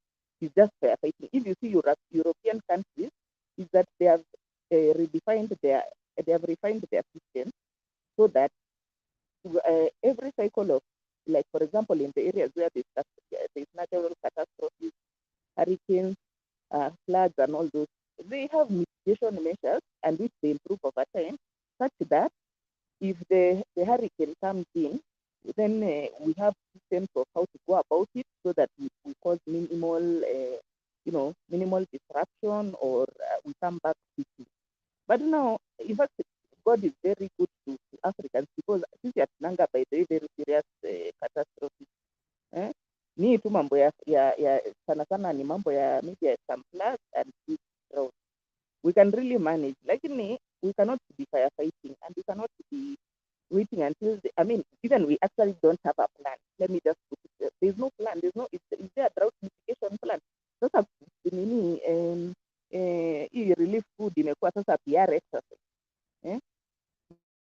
Speaker 9: is just firefighting. If you see European countries, is that they have refined their system so that every cycle of, like for example, in the areas where there's natural catastrophes, hurricanes, floods, and all those, they have mitigation measures and which they improve over time, such that if the hurricane comes in, then we have systems of how to go about it so that we cause minimal disruption, or we come back quickly. But now, in fact, God is very good to Africans, because since you are by very, very serious catastrophes, ni tu mambo ya sana sana ni mambo ya maybe some floods and drought. We can really manage. Lakini we cannot be firefighting, and we cannot be waiting until even we actually don't have a plan. Let me just put it there. There's no plan. Is there a drought mitigation plan? Sasa hii relief food imekuwa sasa PR exercise.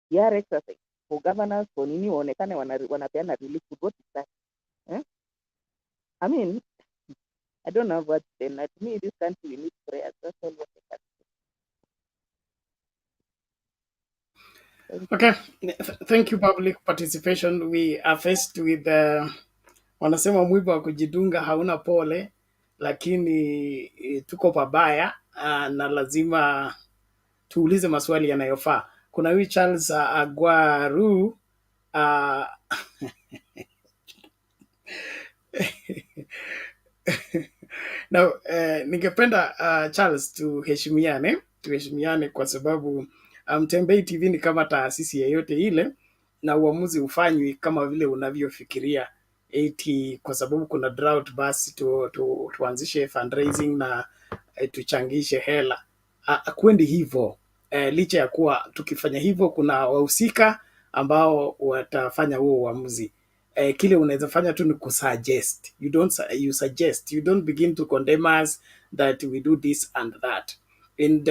Speaker 9: PR exercise for governors, for nini waonekane wanapeana relief food. What is that? I don't know what then. To me, this country needs prayers. That's all what I can say.
Speaker 1: Okay, thank you public participation. We are faced with wanasema mwiba wa kujidunga hauna pole, lakini tuko pabaya, na lazima tuulize maswali yanayofaa. Kuna huyu Charles Agwaru na ningependa Charles tuheshimiane kwa sababu Mtembei TV ni kama taasisi yeyote ile, na uamuzi ufanywi kama vile unavyofikiria eti kwa sababu kuna drought basi tuanzishe fundraising na tuchangishe hela. Kwendi hivyo. Licha ya kuwa tukifanya hivyo kuna wahusika ambao watafanya huo uamuzi. Kile unaweza fanya tu ni kusuggest. You suggest. You don't begin to condemn us that we do this and that. And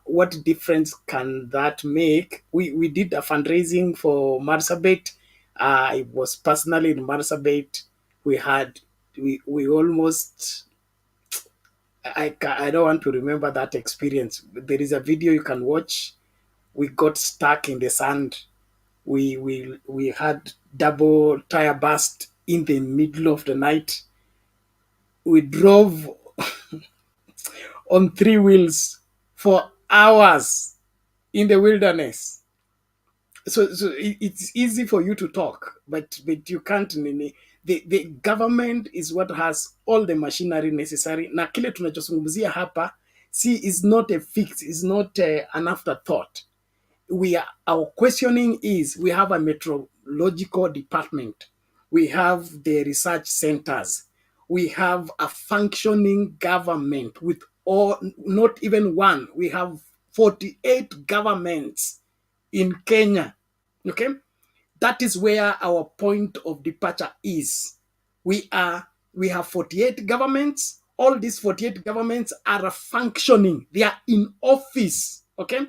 Speaker 1: what difference can that make? We did a fundraising for Marsabit. I was personally in Marsabit. We almost, I don't want to remember that experience. There is a video you can watch. We got stuck in the sand. We had double tire burst in the middle of the night. We drove on three wheels for hours in the wilderness. So it's easy for you to talk, but you can't nini. The government is what has all the machinery necessary, na kile tunachozungumzia hapa is not a fix, is not an afterthought. Our questioning is, we have a meteorological department, we have the research centers, we have a functioning government with all, not even one, we have 48 governments in Kenya. Okay, that is where our point of departure is. We have 48 governments. All these 48 governments are functioning, they are in office. Okay,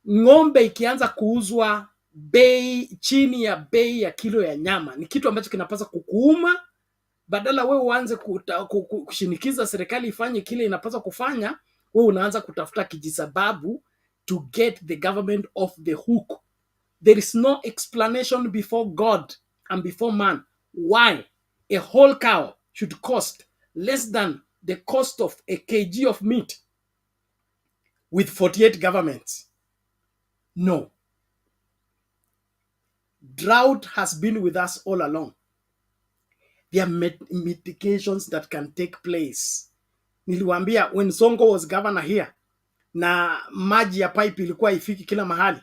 Speaker 1: ng'ombe ikianza kuuzwa chini ya bei ya kilo ya nyama, ni kitu ambacho kinapaswa kukuuma. Badala wewe uanze kushinikiza serikali ifanye kile inapaswa kufanya, wewe unaanza kutafuta kijisababu to get the government off the hook. There is no explanation before God and before man why a whole cow should cost less than the cost of a kg of meat with 48 governments. No. Drought has been with us all along. There are mitigations that can take place. Niliwaambia, when Sonko was governor here, na maji ya pipe ilikuwa ifiki kila mahali,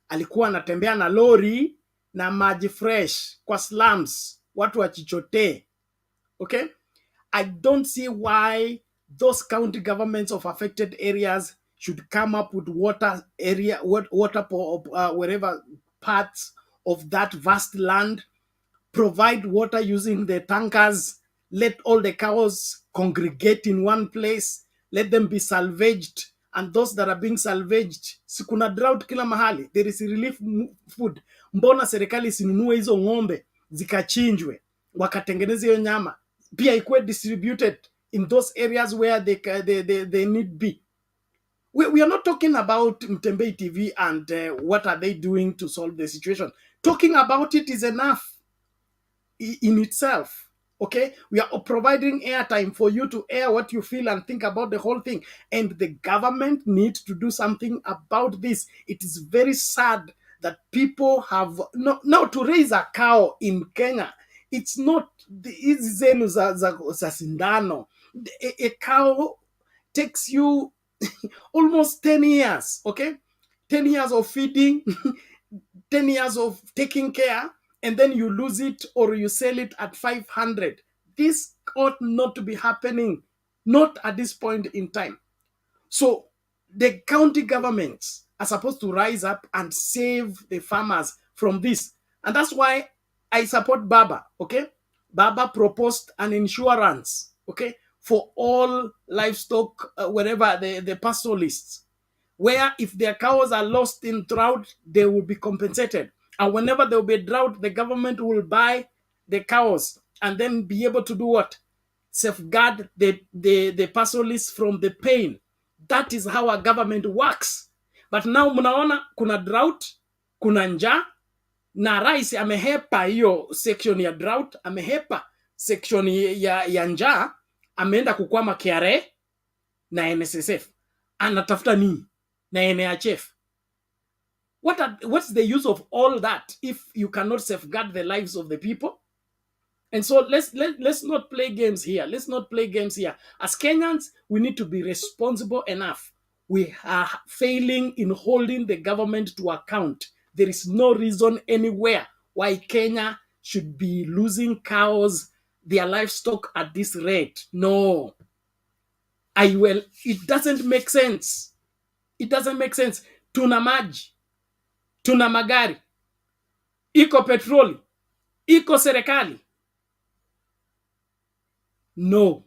Speaker 1: alikuwa anatembea na lori na maji fresh kwa slums, watu wachichote. Okay? I don't see why those county governments of affected areas should come up with water wherever parts of that vast land, provide water using the tankers, let all the cows congregate in one place, let them be salvaged, and those that are being salvaged, sikuna drought kila mahali, there is relief food. Mbona serikali sinunue hizo ng'ombe zikachinjwe wakatengeneza hiyo nyama pia ikuwe distributed in those areas where they need be? We are not talking about Mtembei TV and what are they doing to solve the situation. Talking about it is enough in itself. Okay, we are providing airtime for you to air what you feel and think about the whole thing, and the government needs to do something about this. It is very sad that people have now to raise a cow in Kenya. It's not hizi zenu za sindano. A cow takes you almost 10 years. Okay, 10 years of feeding, 10 years of taking care, and then you lose it or you sell it at 500. This ought not to be happening, not at this point in time. So the county governments are supposed to rise up and save the farmers from this. And that's why I support Baba. Okay, Baba proposed an insurance, okay, for all livestock, wherever the pastoralists, where if their cows are lost in drought, they will be compensated. And whenever there will be a drought, the government will buy the cows and then be able to do what? Safeguard the pastoralists from the pain. That is how a government works. But now mnaona kuna drought, kuna njaa, na rais amehepa hiyo section ya drought, amehepa section ya njaa, ameenda kukwama KRA na NSSF. Anatafuta nini? Na NHF. What's the use of all that if you cannot safeguard the lives of the people? And so let's not play games here. Let's not play games here. As Kenyans, we need to be responsible enough. We are failing in holding the government to account. There is no reason anywhere why Kenya should be losing cows, their livestock at this rate. No. It doesn't make sense. It doesn't make sense. Tuna maji, tuna magari, iko petroli, iko serikali. No.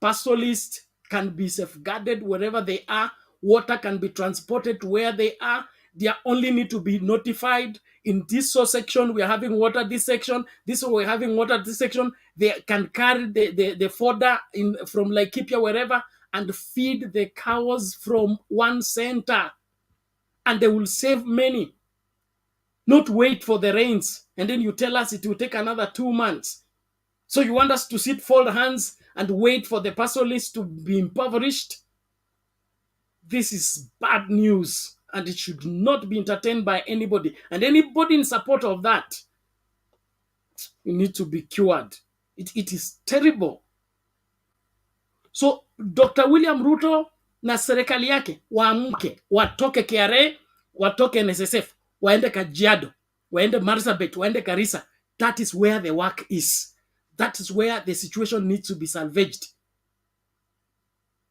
Speaker 1: Pastoralists can be safeguarded wherever they are. Water can be transported to where they are. They only need to be notified. In this section, we're having water. This section, this we're having water. This section, they can carry the fodder from Laikipia, wherever, and feed the cows from one center. And they will save many. Not wait for the rains. And then you tell us it will take another 2 months. So you want us to sit, fold hands, and wait for the pastoralists to be impoverished? This is bad news, and it should not be entertained by anybody. And anybody in support of that, you need to be cured. It is terrible. So Dr. William Ruto na serikali yake waamke, watoke KRA, watoke NSSF, waende Kajiado, waende Marsabit, waende Garissa. That is where the work is. That is where the situation needs to be salvaged.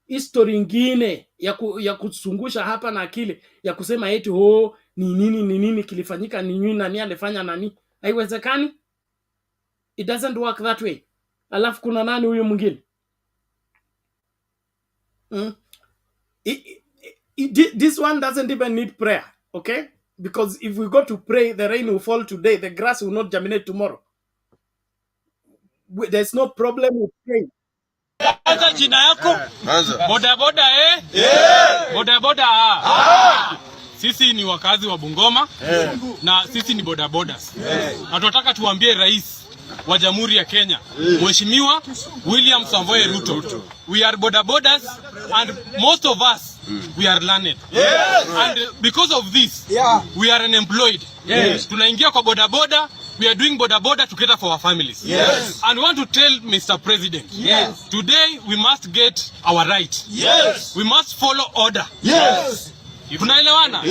Speaker 1: History ingine ya kusungusha hapa na akili ya kusema eti ni nini kilifanyika, ni nini nani alifanya nani, haiwezekani. It doesn't work that way. Alafu kuna nani huyu mwingine? This one doesn't even need prayer, okay? Because if we go to pray, the rain will fall today, the grass will not germinate tomorrow. There's no problem with praying.
Speaker 20: Anza jina yako. Boda boda Boda boda Sisi ni wakazi wa Bungoma na sisi ni boda bodas. Na tunataka tuambie rais wa Jamhuri ya Kenya, Mheshimiwa William Samoei Ruto. We are boda bodas and most of us we are learned. And because of this, we are unemployed. Tunaingia kwa boda boda. We are doing boda boda to cater for our families. And we want to tell Mr. President, today we must get our right. We must follow order. Tunaelewana?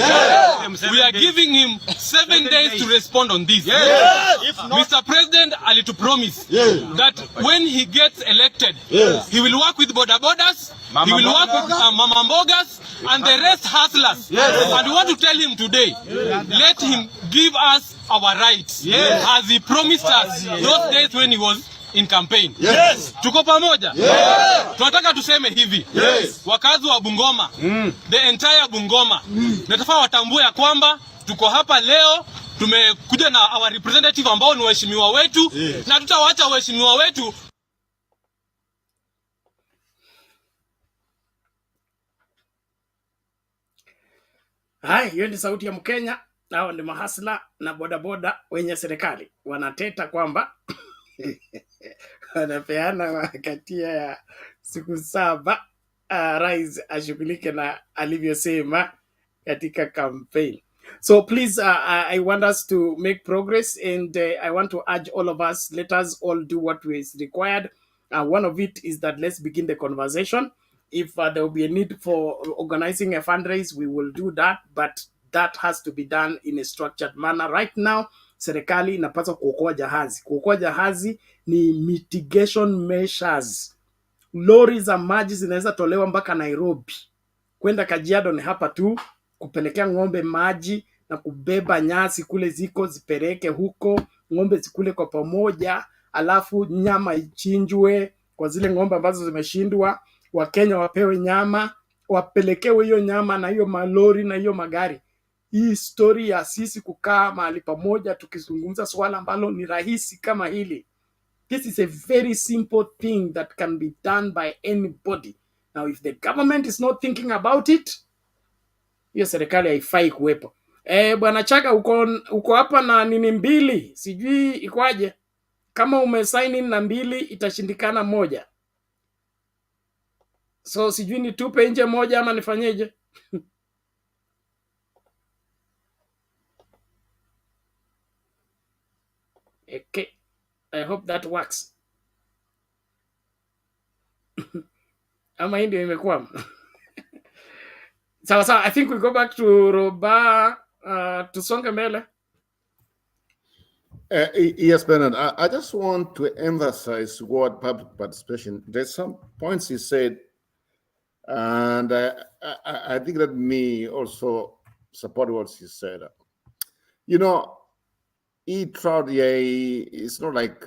Speaker 20: We are giving him 7 days to respond on this. Mr. President alitupromise that when he gets elected, he will work with boda bodas, he will work with mama mbogas and the rest hustlers. And we want to tell him today, let him give us our rights as he promised us those days when he was in campaign. Tuko pamoja? Tunataka tuseme hivi. Wakazi wa Bungoma, the entire Bungoma, nataka watambue ya kwamba tuko hapa leo, tumekuja na our representative ambao ni waheshimiwa wetu, na tutawaacha waheshimiwa wetu.
Speaker 1: Hai, hiyo ni sauti ya Mkenya. Hao ni mahasla na bodaboda wenye serikali. Wanateta kwamba wanapeana wakatia ya siku 7 rais ashughulike na alivyosema katika campaign. So please, I want us to make progress, and I want to urge all of us, let us all do what is required. One of it is that let's begin the conversation. If there will be a need for organizing a fundraise, we will do that, but that has to be done in a structured manner. Right now, serikali inapaswa kuokoa jahazi. Kuokoa jahazi ni mitigation measures. Lori za maji zinaweza tolewa mpaka Nairobi. Kwenda Kajiado ni hapa tu, kupelekea ng'ombe maji na kubeba nyasi kule ziko zipeleke huko, ng'ombe zikule kwa pamoja, alafu nyama ichinjwe kwa zile ng'ombe ambazo zimeshindwa. Wakenya wapewe nyama, wapelekewe hiyo nyama na hiyo malori na hiyo magari. Hii story ya sisi kukaa mahali pamoja tukizungumza swala ambalo ni rahisi kama hili. This is a very simple thing that can be done by anybody. Now if the government is not thinking about it, hiyo serikali haifai kuwepo. Bwana Chaka, uko hapa na nini mbili, sijui ikwaje. Kama umesign in na mbili itashindikana moja. So sijui nitupe nje moja ama nifanyeje? Okay. I hope that works. Ama ndio imekwama. So I think we go back to Roba, tusonge mbele.
Speaker 19: Yes, Bernard. I just want to emphasize what public participation. There's some points he said, and I think that me also support what he said. You know, Drought, it's not like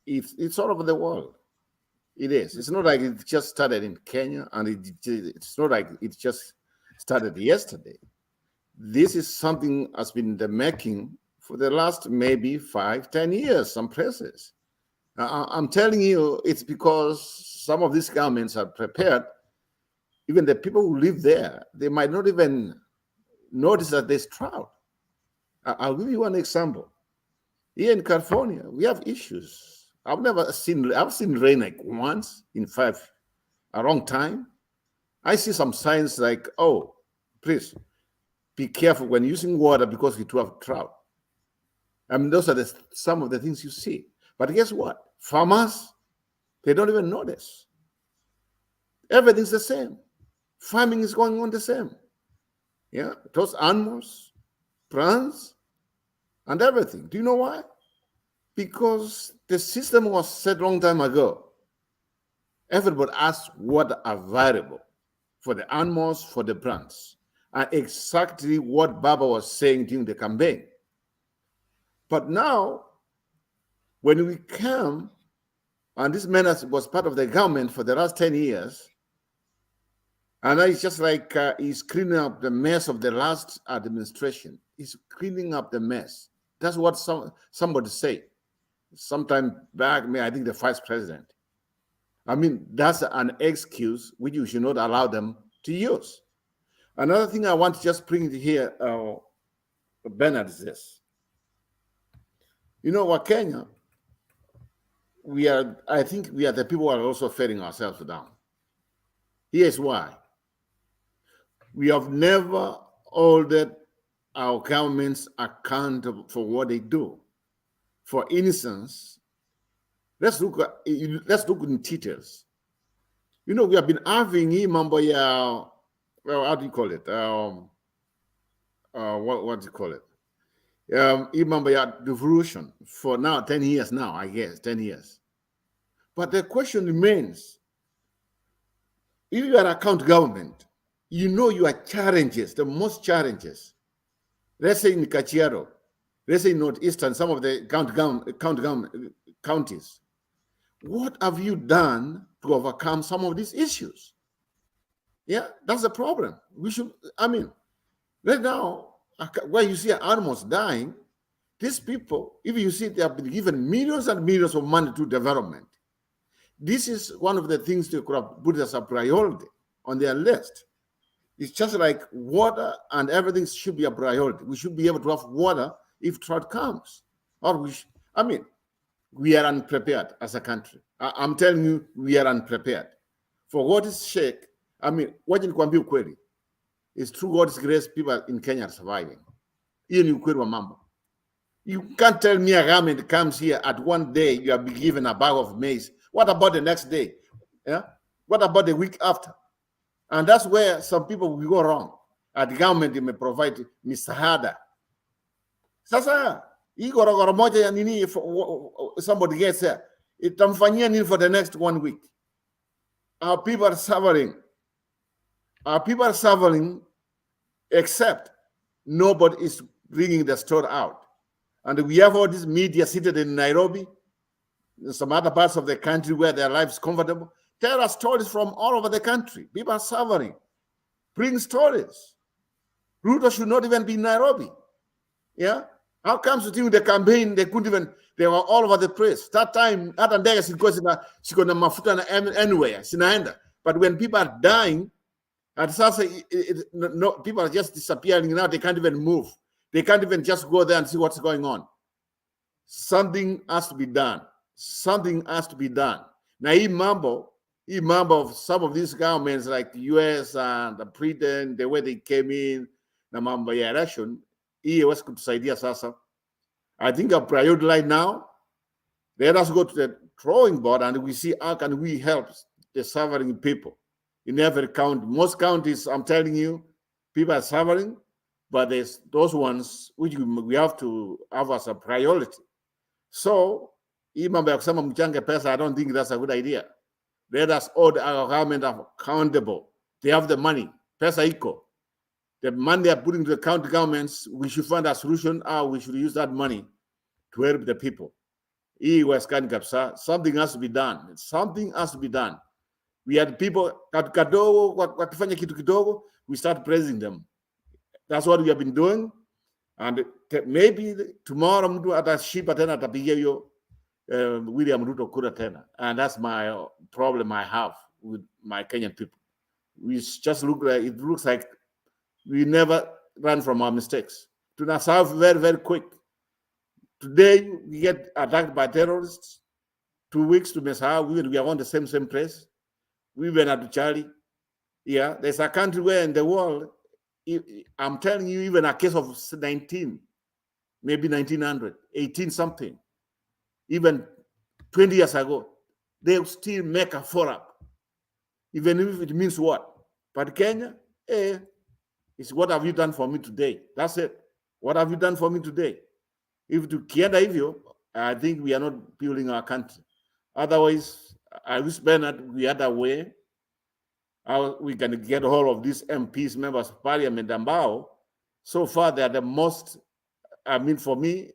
Speaker 19: it's all over the world. It is. It's not like it just started in Kenya, and it's not like it just started yesterday. This is something that's been in the making for the last maybe 5-10 years, some places. I'm telling you, it's because some of these governments are prepared. Even the people who live there, they might not even notice that there's drought. I'll give you one example. Here in California, we have issues. I've seen rain like once in a long time. I see some signs like, oh, please be careful when using water because we do have drought. I mean, those are some of the things you see. But guess what? Farmers, they don't even notice. Everything's the same. Farming is going on the same. Yeah, those animals, plants, and everything. Do you know why? Because the system was set a long time ago. Everybody asked what are available for the animals, for the plants, and exactly what Baba was saying during the campaign. But now, when we come, and this man was part of the government for the last 10 years, and it's just like he's cleaning up the mess of the last administration. He's cleaning up the mess. That's what somebody said sometime back, I think the vice president. I mean, that's an excuse which you should not allow them to use. Another thing I want to just bring here, Bernard, is this. You know what, Kenya, I think we are the people who are also failing ourselves down. Here's why. We have never ordered our governments accountable for what they do. For instance, let's look in details. You know, we have been having mambo ya, well, how do you call it? What do you call it? Mambo ya devolution for now 10 years now, I guess 10 years. But the question remains: if you are an account government, you know your challenges, the most challenges. Let's say in Kachiaro, let's say in Northeastern, some of the counties. What have you done to overcome some of these issues? Yeah, that's the problem. Right now, where you see animals dying, these people, if you see they have been given millions and millions of money to development, this is one of the things they could have put as a priority on their list. It's just like water, and everything should be a priority. We should be able to have water if drought comes. We are unprepared as a country. I'm telling you, we are unprepared. For what is shake, what in Kwambi Ukweli, it's through God's grace people in Kenya are surviving. You can't tell me a government comes here at one day, you are given a bag of maize. What about the next day? Yeah? What about the week after? And that's where some people will go wrong. The government may provide misahada. Sasa, igorogoro moja ya nini if somebody gets there, itamfanyia nini for the next 1 week? Our people are suffering. Our people are suffering, except nobody is bringing the story out. And we have all this media seated in Nairobi, in some other parts of the country where their life is comfortable. Tell us stories from all over the country. People are suffering. Bring stories. Ruto should not even be in Nairobi. Yeah? How comes during the campaign they couldn't even, they were all over the place. That time, hata ndege siko na mafuta anywhere, sinaenda. But when people are dying, and people are just disappearing now, they can't even move. They can't even just go there and see what's going on. Something has to be done. Something has to be done. Now, hii mambo of some of these governments like the US and Britain, the way they came in, na mambo ya election, hii haiwezi kutusaidia sasa. I think our priority right now, let us go to the drawing board and we see how can we help the suffering people in every county. Most counties, I'm telling you, people are suffering, but there's those ones which we have to have as a priority. So, hii mambo ya kusema mchange pesa, I don't think that's a good idea. Let us hold our government accountable. They have the money. Pesa iko. The money they are putting to the county governments, we should find a solution how we should use that money to help the people. Hii weskani kabisa. Something has to be done. Something has to be done. We had people kadogo wakifanya kitu kidogo, we start praising them. That's what we have been doing. And maybe tomorrow mtu atashiba tena atapigia hiyo William Ruto kura tena. And that's my problem I have with my Kenyan people. We just it looks like we never run from our mistakes. Tunasahau very, very quick. Today we get attacked by terrorists. 2 weeks to Mesahau, we are on the same place. We went at Charlie. Yeah, there's a country where in the world, I'm telling you, even a case of 19, maybe 1900, 18 something, even 20 years ago, they still make a forum, even if it means what. But Kenya, it's what have you done for me today? That's it. What have you done for me today? If to kienda hivyo, I think we are not building our country. Otherwise, I wish Bernard we had a way how we can get all of these MPs, members of parliament, ambao, so far they are the most, I mean, for me,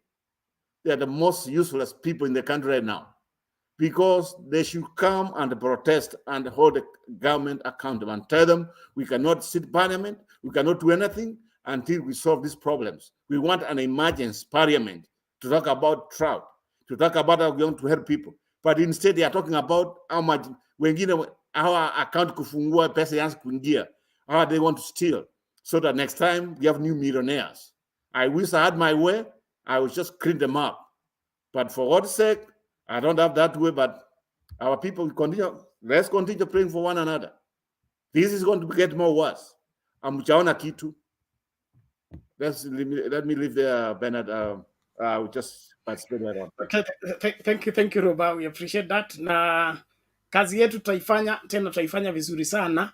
Speaker 19: they are the most useless people in the country right now, because they should come and protest and hold the government accountable and tell them we cannot sit parliament, we cannot do anything until we solve these problems. We want an emergency parliament to talk about drought, to talk about how we're going to help people. But instead they are talking about how much wengine our account kufungua pesa yangu kuingia, how they want to steal, so that next time we have new millionaires. I wish I had my way, I would just clean them up. But for God's sake, I don't have that way, but our people continue. Let's continue praying for one another. This is going to get more worse. Amchaona kitu. Let me leave there, Bernard. I will just participate right on.
Speaker 1: Okay, thank you, Roba. We appreciate that. Na kazi yetu tutaifanya vizuri sana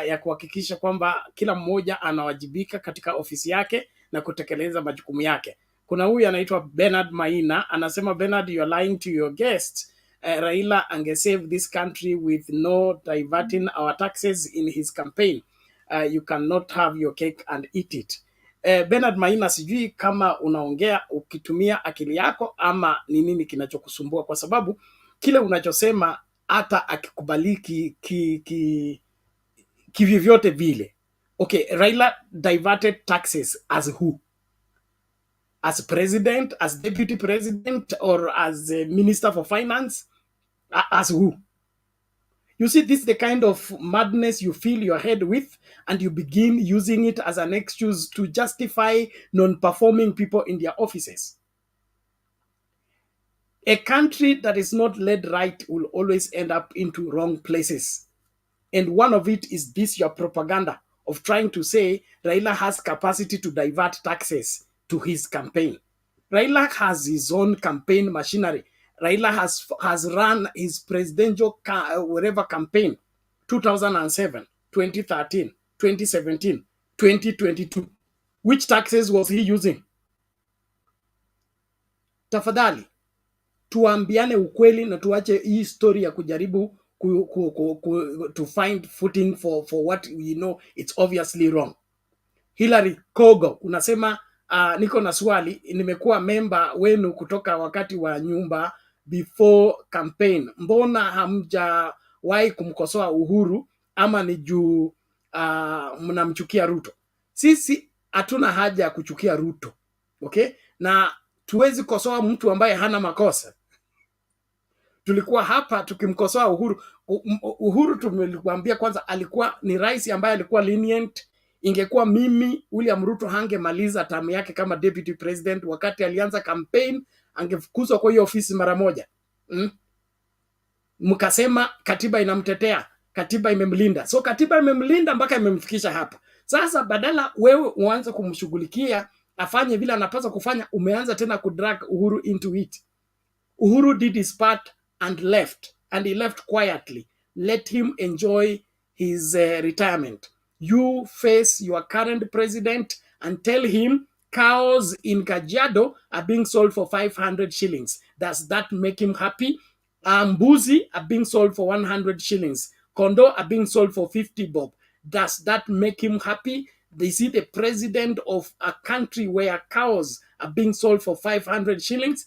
Speaker 1: ya kuhakikisha kwamba kila mmoja anawajibika katika ofisi yake na kutekeleza majukumu yake. Kuna huyu anaitwa Bernard Maina, anasema, Bernard, you are lying to your guest. Raila angesave this country with no diverting our taxes in his campaign. You cannot have your cake and eat it. Bernard Maina, sijui kama unaongea ukitumia akili yako ama ni nini kinachokusumbua, kwa sababu kile unachosema hata akikubaliki kivyovyote vile. Okay, Raila diverted taxes as who? As president, as deputy president, or as a minister for finance? As who? You see, this is the kind of madness you fill your head with, and you begin using it as an excuse to justify non-performing people in their offices. A country that is not led right will always end up into wrong places. And one of it is this, your propaganda of trying to say Raila has capacity to divert taxes to his campaign. Raila has his own campaign machinery. Raila has run his presidential campaign 2007, 2013, 2017, 2022. Which taxes was he using? Tafadhali, tuambiane ukweli na tuache hii story ya kujaribu to find footing for what we know it's obviously wrong. Hillary Kogo, unasema niko na swali, nimekuwa member wenu kutoka wakati wa nyumba before campaign. Mbona hamjawahi kumkosoa Uhuru, ama ni juu mnamchukia Ruto? Sisi hatuna haja ya kuchukia Ruto. Okay? Na tuwezi kosoa mtu ambaye hana makosa. Tulikuwa hapa tukimkosoa Uhuru. Uhuru tumelikwambia kwanza alikuwa ni rais ambaye alikuwa lenient. Ingekuwa mimi, William Ruto hangemaliza term yake kama deputy president. Wakati alianza campaign, angefukuzwa kwa hiyo ofisi mara moja. Mkasema katiba inamtetea, katiba imemlinda. So katiba imemlinda mpaka imemfikisha hapa. Sasa badala wewe uanze kumshughulikia afanye vile anapaswa kufanya, umeanza tena kudrag Uhuru into it. Uhuru did his part and left, and he left quietly. Let him enjoy his retirement. You face your current president and tell him cows in Kajiado are being sold for 500 shillings. Does that make him happy? Mbuzi are being sold for 100 shillings. Kondo are being sold for 50 bob. Does that make him happy? Is he the president of a country where cows are being sold for 500 shillings?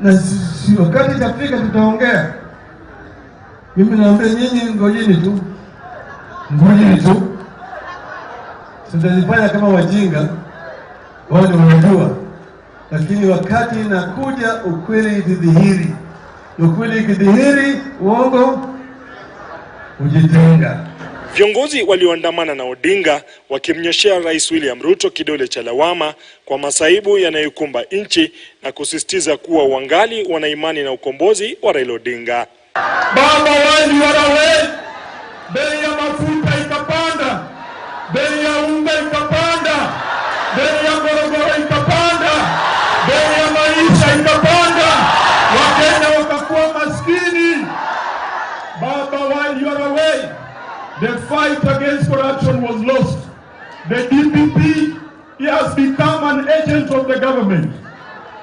Speaker 21: na si wakati itafika tutaongea. Mimi naambia nyinyi ngojeni tu. Tutajifanya kama wajinga, wale wanajua. Lakini wakati inakuja ukweli ikidhihiri. Ukweli ikidhihiri, uongo ujitenga.
Speaker 22: Viongozi walioandamana na Odinga wakimnyoshea Rais William Ruto kidole cha lawama kwa masaibu yanayokumba nchi na kusisitiza kuwa wangali wana imani na ukombozi wa Raila Odinga.
Speaker 21: Baba wali warawe, bei ya mafuta ikapanda, bei ya unga ikapanda, bei ya gorogoro ikapanda, bei ya maisha ikapanda, Wakenya wakakuwa maskini. Baba wali warawe, the fight against corruption was lost. The DPP has become an agent of the government.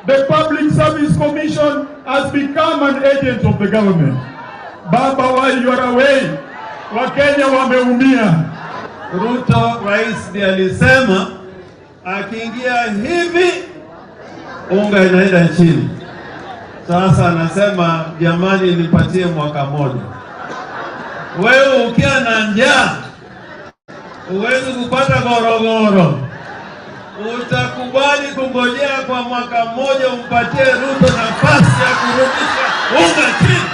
Speaker 21: The Public Service Commission has become an agent of the government. Baba, while you are away, Wakenya wameumia. Ruto rais ndiye alisema akiingia hivi unga inaenda chini. Sasa anasema jamani, nipatie mwaka mmoja. Wewe ukiwa na njaa uwezi kupata gorogoro, utakubali kungojea kwa mwaka mmoja umpatie Ruto nafasi ya kurudisha unga chini?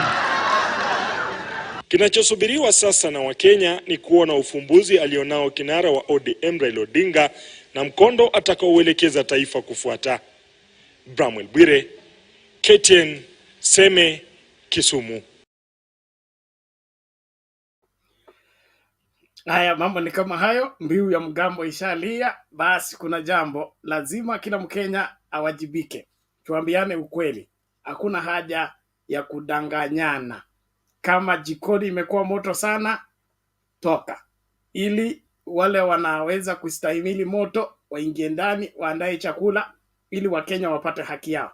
Speaker 22: Kinachosubiriwa sasa na Wakenya ni kuona ufumbuzi alionao kinara wa ODM Raila Odinga na mkondo atakaoelekeza taifa kufuata. Bramwell Bwire, KTN, Seme, Kisumu.
Speaker 1: Haya, mambo ni kama hayo, mbiu ya mgambo ishalia, basi kuna jambo lazima kila Mkenya awajibike. Tuambiane ukweli. Hakuna haja ya kudanganyana. Kama jikoni imekuwa moto sana, toka. Ili wale wanaweza kustahimili moto waingie ndani, waandae chakula ili Wakenya wapate haki yao.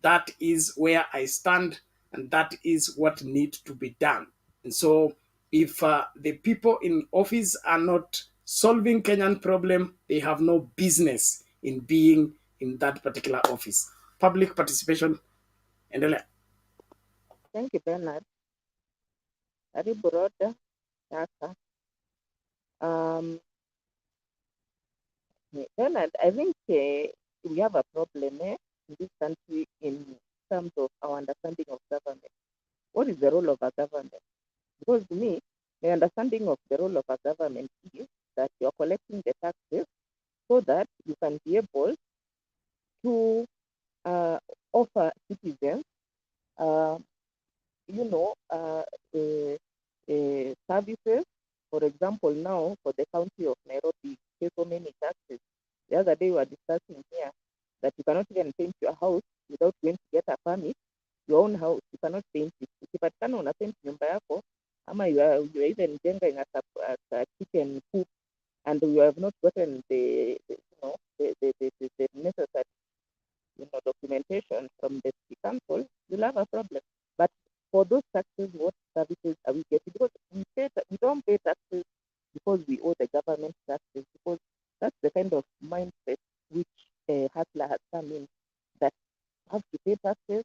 Speaker 1: That is where I stand and that is what needs to be done. And so if the people in office are not solving Kenyan problem, they have no business in being in that particular office. Public participation. Endelea.
Speaker 9: Thank you, Bernard. Karibu Roda. Sasa. Bernard, I think we have a problem in this country in terms of our understanding of government. What is the role of a government? Because to me, the understanding of the role of a government is that you are collecting the taxes so that you can be able to offer citizens, services. For example, now for the county of Nairobi, pay so many taxes. The other day we were discussing here that you cannot even paint your house without going to get a permit. Your own house, you cannot paint it. Ukipatikana una paint nyumba yako, ama you are even jenging a chicken coop, and you have not gotten the necessary documentation from the city council, you'll have a problem. But for those taxes, what services are we getting? Because we don't pay taxes because we owe the government taxes, because that's the kind of mindset which Hustler has come in, that have to pay taxes,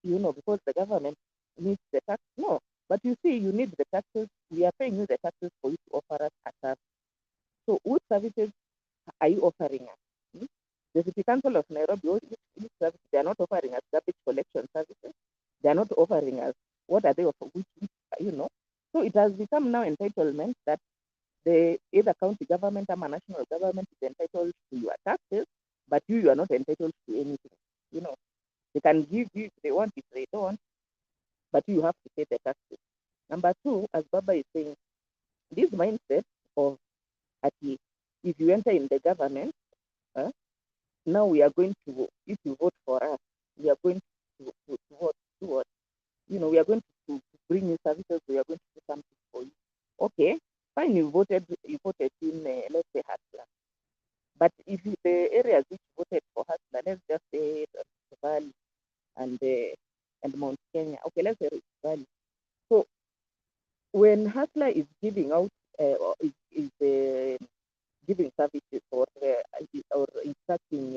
Speaker 9: because the government needs the tax. No, but you see, you need the taxes. We are paying you the taxes for you to offer us a service. So what services are you offering us? The City Council of Nairobi, which services? They are not offering us garbage collection services. They are not offering us. What are they offering? So it has become now entitlement that either county government or national government is entitled to your taxes, but you are not entitled to anything. They can give you if they want, if they don't, but you have to pay the taxes. Number two, as Baba is saying, this mindset of if you enter in the government, now we are going to, if you vote for us, we are going to vote towards, we are going to bring you services, we are going to do something for you. Okay, fine, you voted in, let's say, Hustler. But if the areas which voted for Hustler, let's just say Valley and Mount Kenya, okay, let's say Valley. So when Hustler is giving out, giving services or instructing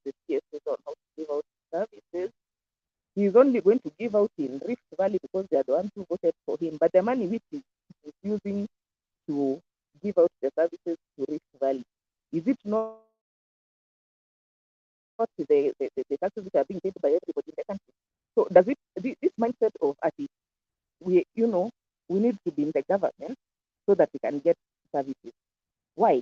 Speaker 9: the CSS on how to give out services, he's only going to give out in Rift Valley because they are the ones who voted for him. But the money which is using to give out the services to Rift Valley, is it not the taxes which are being paid by everybody in the country? So does it this mindset of we need to be in the government so that we can get services? Why?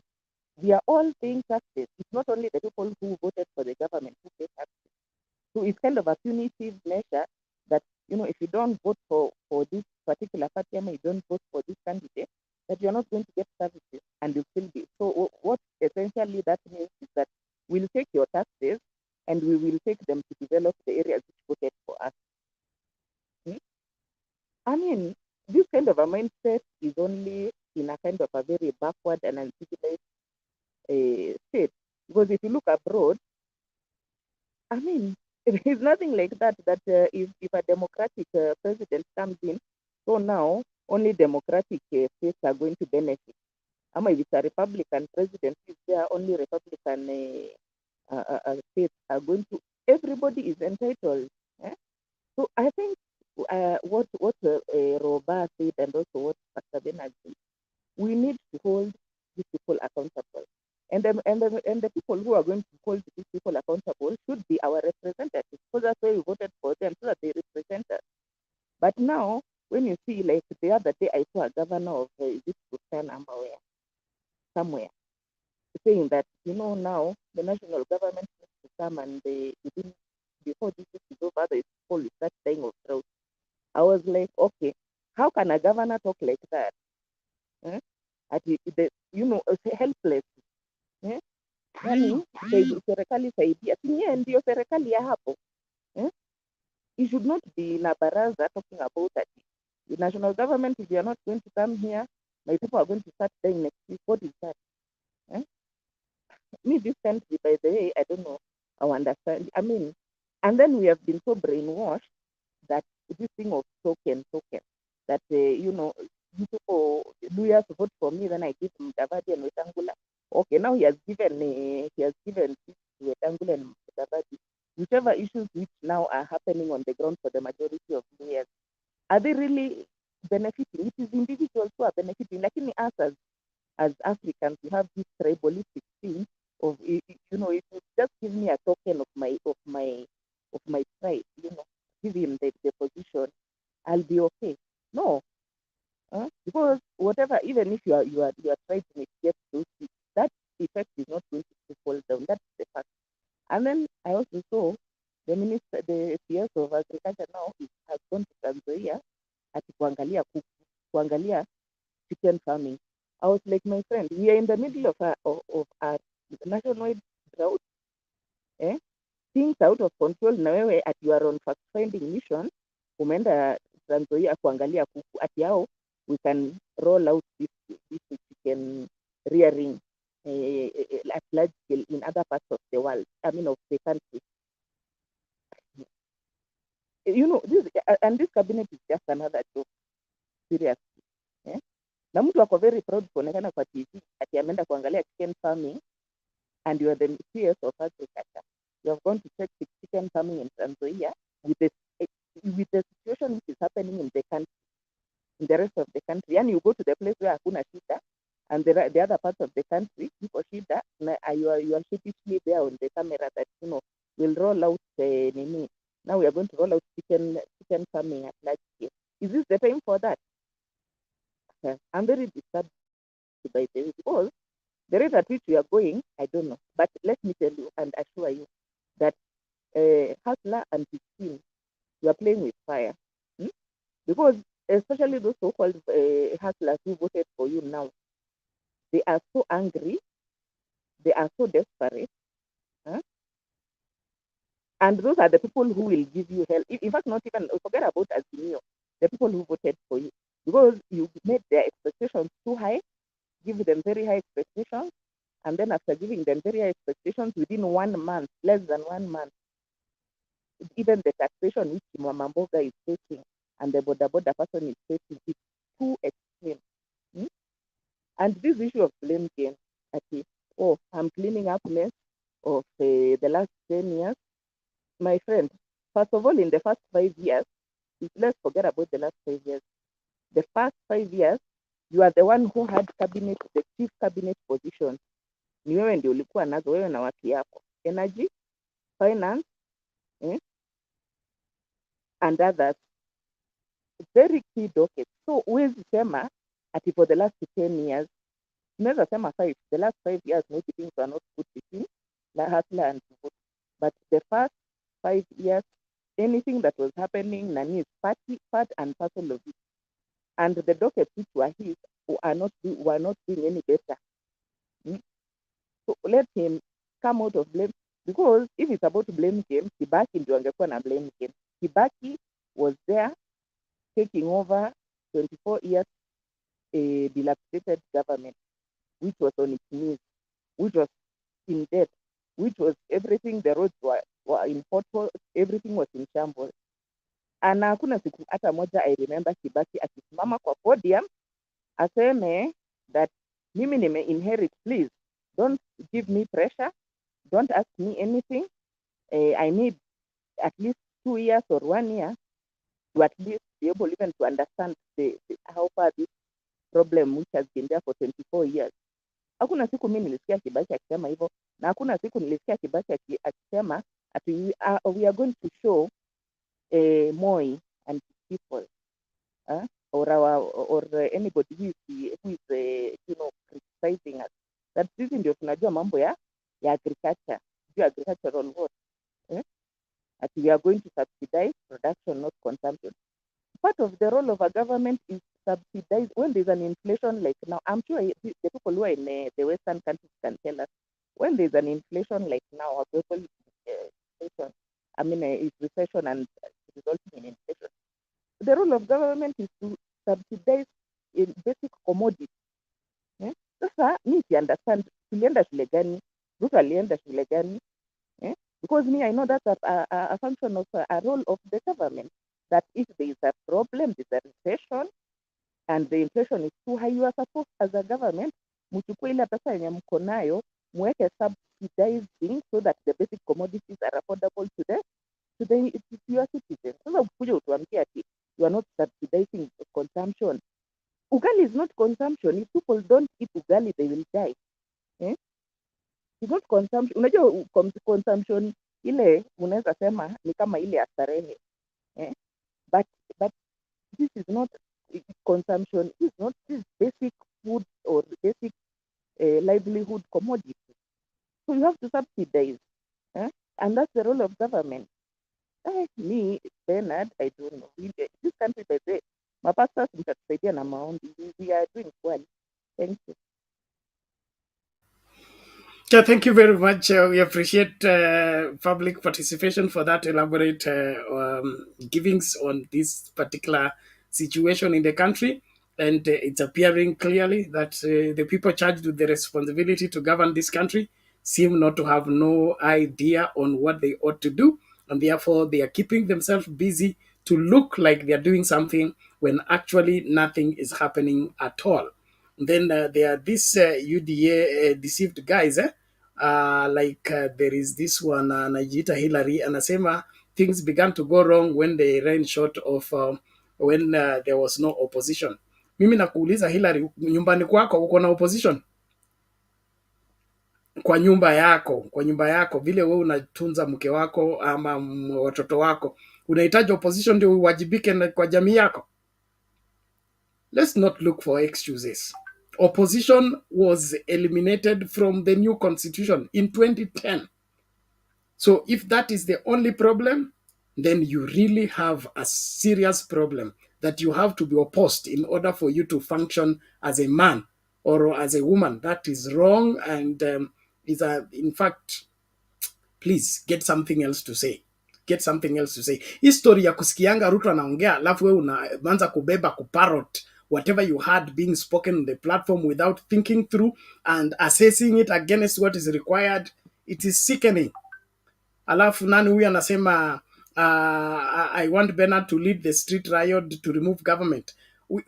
Speaker 9: We are all paying taxes. It's not only the people who voted for the government who pay taxes. So it's kind of a punitive measure that, if you don't vote for this particular party, you don't vote for this candidate, that you're not going to get services and you'll still be. So what essentially that means is that we'll take your taxes and we will take them to develop the areas which voted for us. I mean, this kind of a mindset is only in a kind of a very backward and uncivilized state. Because if you look abroad, I mean, it is nothing like that, if a democratic president comes in, so now only democratic states are going to benefit. If it's a Republican president, if there are only Republican states are going to, everybody is entitled. So I think what Roba said and also what Pastor Ben has said, we need to hold these people accountable. And the people who are going to hold these people accountable should be our representatives, because that's why we voted for them, so that they represent us. But now, when you see, like the other day, I saw a governor of this somewhere saying that, now the national government needs to come and before this is over, the people will start dying of drought. I was like, okay, how can a governor talk like that? Helpless. Yani serikali saidia, si ndio serikali ya hapo. It should not be in a baraza talking about that. The national government, if you are not going to come here, my people are going to start dying next week. What is that? Me, this country, by the way, I don't know. I understand. I mean, and then we have been so brainwashed that this thing of token, that, you people, lawyers vote for me, then I give him Mudavadi and Wetangula. Okay, now he has given this to Wetangula and Mudavadi. Whichever issues which now are happening on the ground for the majority of lawyers, are they really benefiting? It is individuals who are benefiting. Like in us as Africans, we have this tribalistic thing of, if you just give me a token of my tribe, give him the position, I'll be okay. No, because whatever, even if you are trying to get those things, that effect is not going to fall down. That's the fact. And then I also saw the PS of agriculture now has gone to Tanzania at kuangalia chicken farming. I was like, my friend, we are in the middle of a nationwide drought. Things out of control. Na wewe at you are on fact finding mission, umeenda Tanzania kuangalia kuku. At yao we can roll out this chicken rearing at large scale in other parts of the world. I mean, of the country. This cabinet is just another joke. Seriously. Na mtu ako very proud kuonekana kwa TV ati ameenda kuangalia chicken farming, and you are the PS of agriculture. You have gone to check chicken farming in Tanzania with the situation which is happening in the country, in the rest of the country. And you go to the place where hakuna shida, and the other parts of the country, people shida, you are sheepishly there on the camera that, will roll out nini. Now we are going to roll out chicken farming at large scale. Is this the time for that? I'm very disturbed by this, because the rate at which we are going, I don't know. But let me tell you and assure you that Hustler and his team, you are playing with fire. Because especially those so-called hustlers who voted for you now, they are so angry, they are so desperate. And those are the people who will give you help. In fact, not even, forget about Azimio, the people who voted for you. Because you made their expectations too high, give them very high expectations, and then after giving them very high expectations, within 1 month, less than 1 month, even the taxation which Mamamboga is facing and the boda person is facing is too extreme. And this issue of blame game, I'm cleaning up mess of the last 10 years. My friend, First of all, in the first 5 years, let's forget about the last 5 years. The first 5 years, you are the one who had cabinet, the chief cabinet position. Ni wewe ndio ulikuwa nazo, wewe na watu yako. Energy, finance, and others. Very key docket. So huwezi sema ati for the last 10 years, unaweza sema 5. The last 5 years, maybe things are not good between Hustler and Ruto. But the first 5 years, anything that was happening, Nani is part and parcel of it. And the dockets which were his were not doing any better. So let him come out of blame. Because if it's about to blame game, Kibaki ndio angekuwa na blame game. Kibaki was there taking over 24 years a dilapidated government, which was on its knees, which was in debt, which was everything, the roads were in potholes, everything was in shambles. And hakuna siku hata moja I remember Kibaki akisimama kwa podium aseme that mimi nime inherit, please don't give me pressure, don't ask me anything. I need at least 2 years or 1 year to at least be able even to understand how far this problem which has been there for 24 years. Hakuna siku mimi nilisikia Kibaki akisema hivyo, na hakuna siku nilisikia Kibaki akisema ati we are going to show Moi and people, or anybody who is criticizing us, that sisi ndio tunajua mambo ya agriculture, agricultural what, that we are going to subsidize production, not consumption. Part of the role of a government is subsidize when there's an inflation like now. I'm sure the people who are in the Western countries can tell us when there's an inflation like now, a global inflation, is recession and resulting in inflation. The role of government is to subsidize in basic commodities. Sasa me to understand tulienda shule gani, Ruto alienda shule gani? Because me I know that's a function of a role of the government. That if there is a problem, there's a recession, and the inflation is too high, you are supposed as a government mchukue ile pesa yenye mko nayo mweke subsidizing so that the basic commodities are affordable to your citizens. Sasa ukikuja utuambia ati you are not subsidizing consumption. Ugali is not consumption. If people don't eat ugali, they will die. It's not consumption. Unajua consumption ile unaweza sema ni kama ile ya starehe. But this is not consumption. This is not this basic food or basic livelihood commodity. So you have to subsidize, and that's the role of government. Me, Bernard, I don't know. This country, by the way, my pastors mtatusaidia na maombi. We are doing well. Thank you.
Speaker 1: Yeah, thank you very much. We appreciate public participation for that elaborate givings on this particular situation in the country. And it's appearing clearly that the people charged with the responsibility to govern this country seem not to have no idea on what they ought to do. And therefore, they are keeping themselves busy to look like they're doing something when actually nothing is happening at all. Then there are these UDA deceived guys, there is this one anajiita Hillary, anasema things began to go wrong when they ran short of when there was no opposition. Mimi nakuuliza Hillary, nyumbani kwako uko na opposition? Kwa nyumba yako vile wewe unatunza mke wako ama watoto wako, unahitaji opposition ndio uwajibike kwa jamii yako? Let's not look for excuses. Opposition was eliminated from the new constitution in 2010. So if that is the only problem, then you really have a serious problem that you have to be opposed in order for you to function as a man or as a woman. That is wrong and in fact, please get something else to say. Get something else to say. History ya kusikianga Ruto anaongea alafu wewe unaanza kubeba kuparrot whatever you had being spoken on the platform without thinking through and assessing it against what is required. It is sickening. Alafu nani huyu anasema I want Bernard to lead the street riot to remove government. We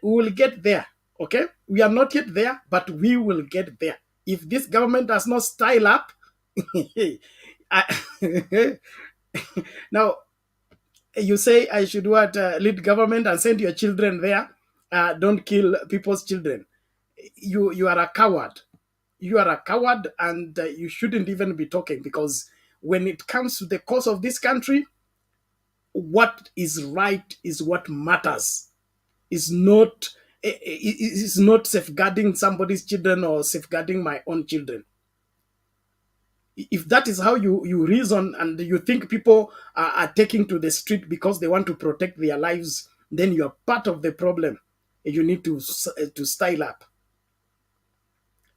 Speaker 1: will get there, okay? We are not yet there, but we will get there. If this government does not style up, Now, you say I should lead government and send your children there. Don't kill people's children. You are a coward. You are a coward, and you shouldn't even be talking, because when it comes to the cause of this country, what is right is what matters. Is not safeguarding somebody's children or safeguarding my own children. If that is how you reason, and you think people are taking to the street because they want to protect their lives, then you are part of the problem. You need to style up.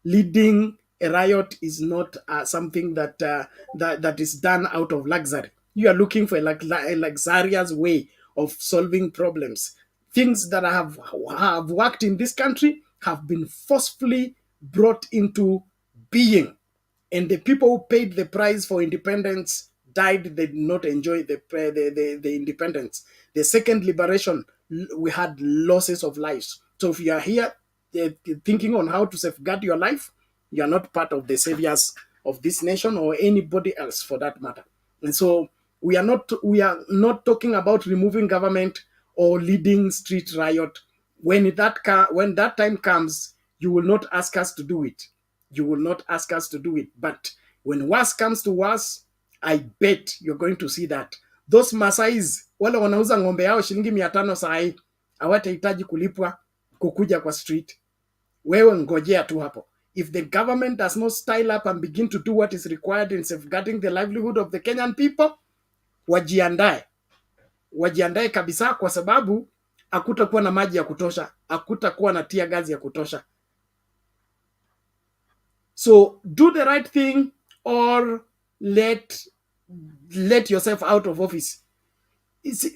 Speaker 1: Leading a riot is not something that is done out of luxury. You are looking for a luxurious way of solving problems. Things that have worked in this country have been forcefully brought into being, and the people who paid the price for independence died. They did not enjoy the independence. The second liberation, we had losses of lives. So if you are here thinking on how to safeguard your life, you are not part of the saviors of this nation or anybody else for that matter. And so we are not talking about removing government or leading street riot. When that time comes, you will not ask us to do it. You will not ask us to do it. But when worse comes to worse, I bet you're going to see that. Those Masais wale wanauza ng'ombe yao shilingi 500 saa hii hawatahitaji kulipwa kukuja kwa street. Wewe ngojea tu hapo. If the government does not style up and begin to do what is required in safeguarding the livelihood of the Kenyan people, wajiandae kabisa, kwa sababu hakutakuwa na maji ya kutosha, hakutakuwa na tear gas ya kutosha. So do the right thing or let yourself out of office.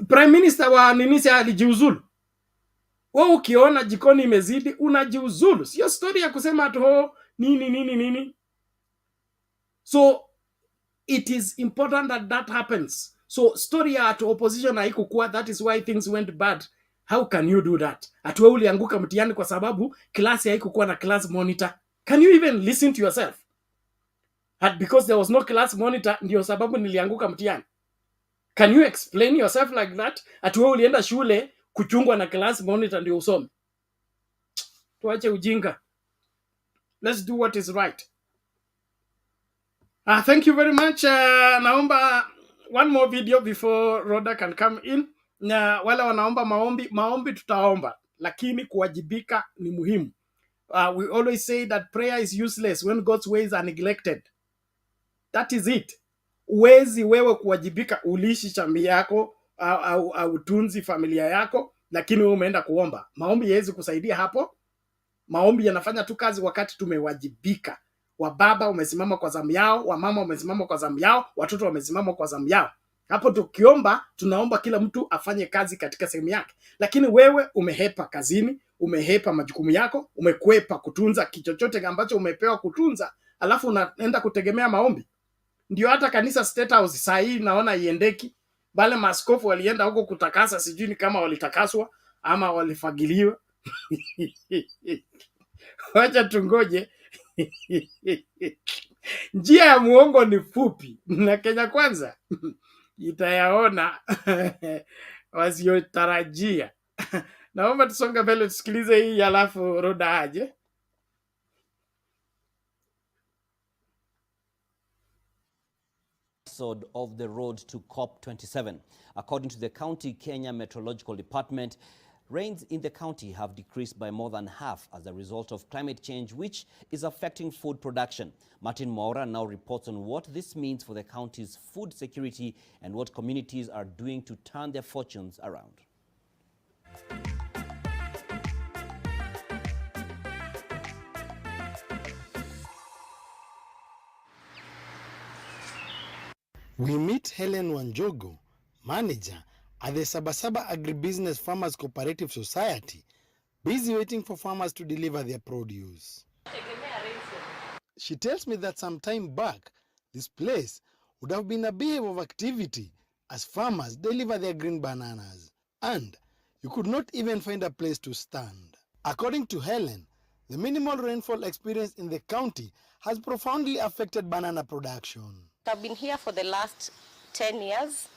Speaker 1: Prime Minister wa ninisi alijiuzulu. Wewe ukiona jikoni imezidi unajiuzulu. Sio story ya kusema atu nini. So it is important that happens. So story ya atu opposition haikukuwa, that is why things went bad. How can you do that? Atu wewe ulianguka mtihani kwa sababu klasi haikukuwa na class monitor. Can you even listen to yourself? Because there was no class monitor, ndio sababu nilianguka mtihani. Can you explain yourself like that? Ati wewe ulienda shule kuchungwa na class monitor ndio usome. Tuache ujinga. Let's do what is right. Thank you very much. Naomba one more video before Rhoda can come in. Na wale wanaomba maombi tutaomba, lakini kuwajibika ni muhimu. We always say that prayer is useless when God's ways are neglected. That is it. Uwezi wewe kuwajibika, ulishi chambi yako au utunzi familia yako, lakini wewe umeenda kuomba. Maombi haiwezi kusaidia hapo. Maombi yanafanya tu kazi wakati tumewajibika. Wababa umesimama kwa zamu yao, wamama umesimama kwa zamu yao, watoto wamesimama kwa zamu yao. Hapo tukiomba, tunaomba kila mtu afanye kazi katika sehemu yake. Lakini wewe umehepa kazini, umehepa majukumu yako, umekwepa kutunza kichochote ambacho umepewa kutunza, alafu unaenda kutegemea maombi. Ndio hata kanisa State House saa hii naona iendeki. Bale maaskofu walienda huko kutakasa, sijui ni kama walitakaswa ama walifagiliwa. Wacha tungoje. Njia ya muongo ni fupi, na Kenya Kwanza itayaona wasiotarajia. Naomba tusonge mbele tusikilize hii, alafu Rhoda aje.
Speaker 4: Of the road to COP27. According to the County Kenya Meteorological Department, rains in the county have decreased by more than half as a result of climate change, which is affecting food production. Martin Maura now reports on what this means for the county's food security and what communities are doing to turn their fortunes around.
Speaker 5: We meet Helen Wanjogo, manager at the Sabasaba Agribusiness Farmers Cooperative Society, busy waiting for farmers to deliver their produce. She tells me that some time back, this place would have been a beehive of activity as farmers deliver their green bananas, and you could not even find a place to stand. According to Helen, the minimal rainfall experienced in the county has profoundly affected banana production.
Speaker 6: I've been here for the last
Speaker 2: 10 years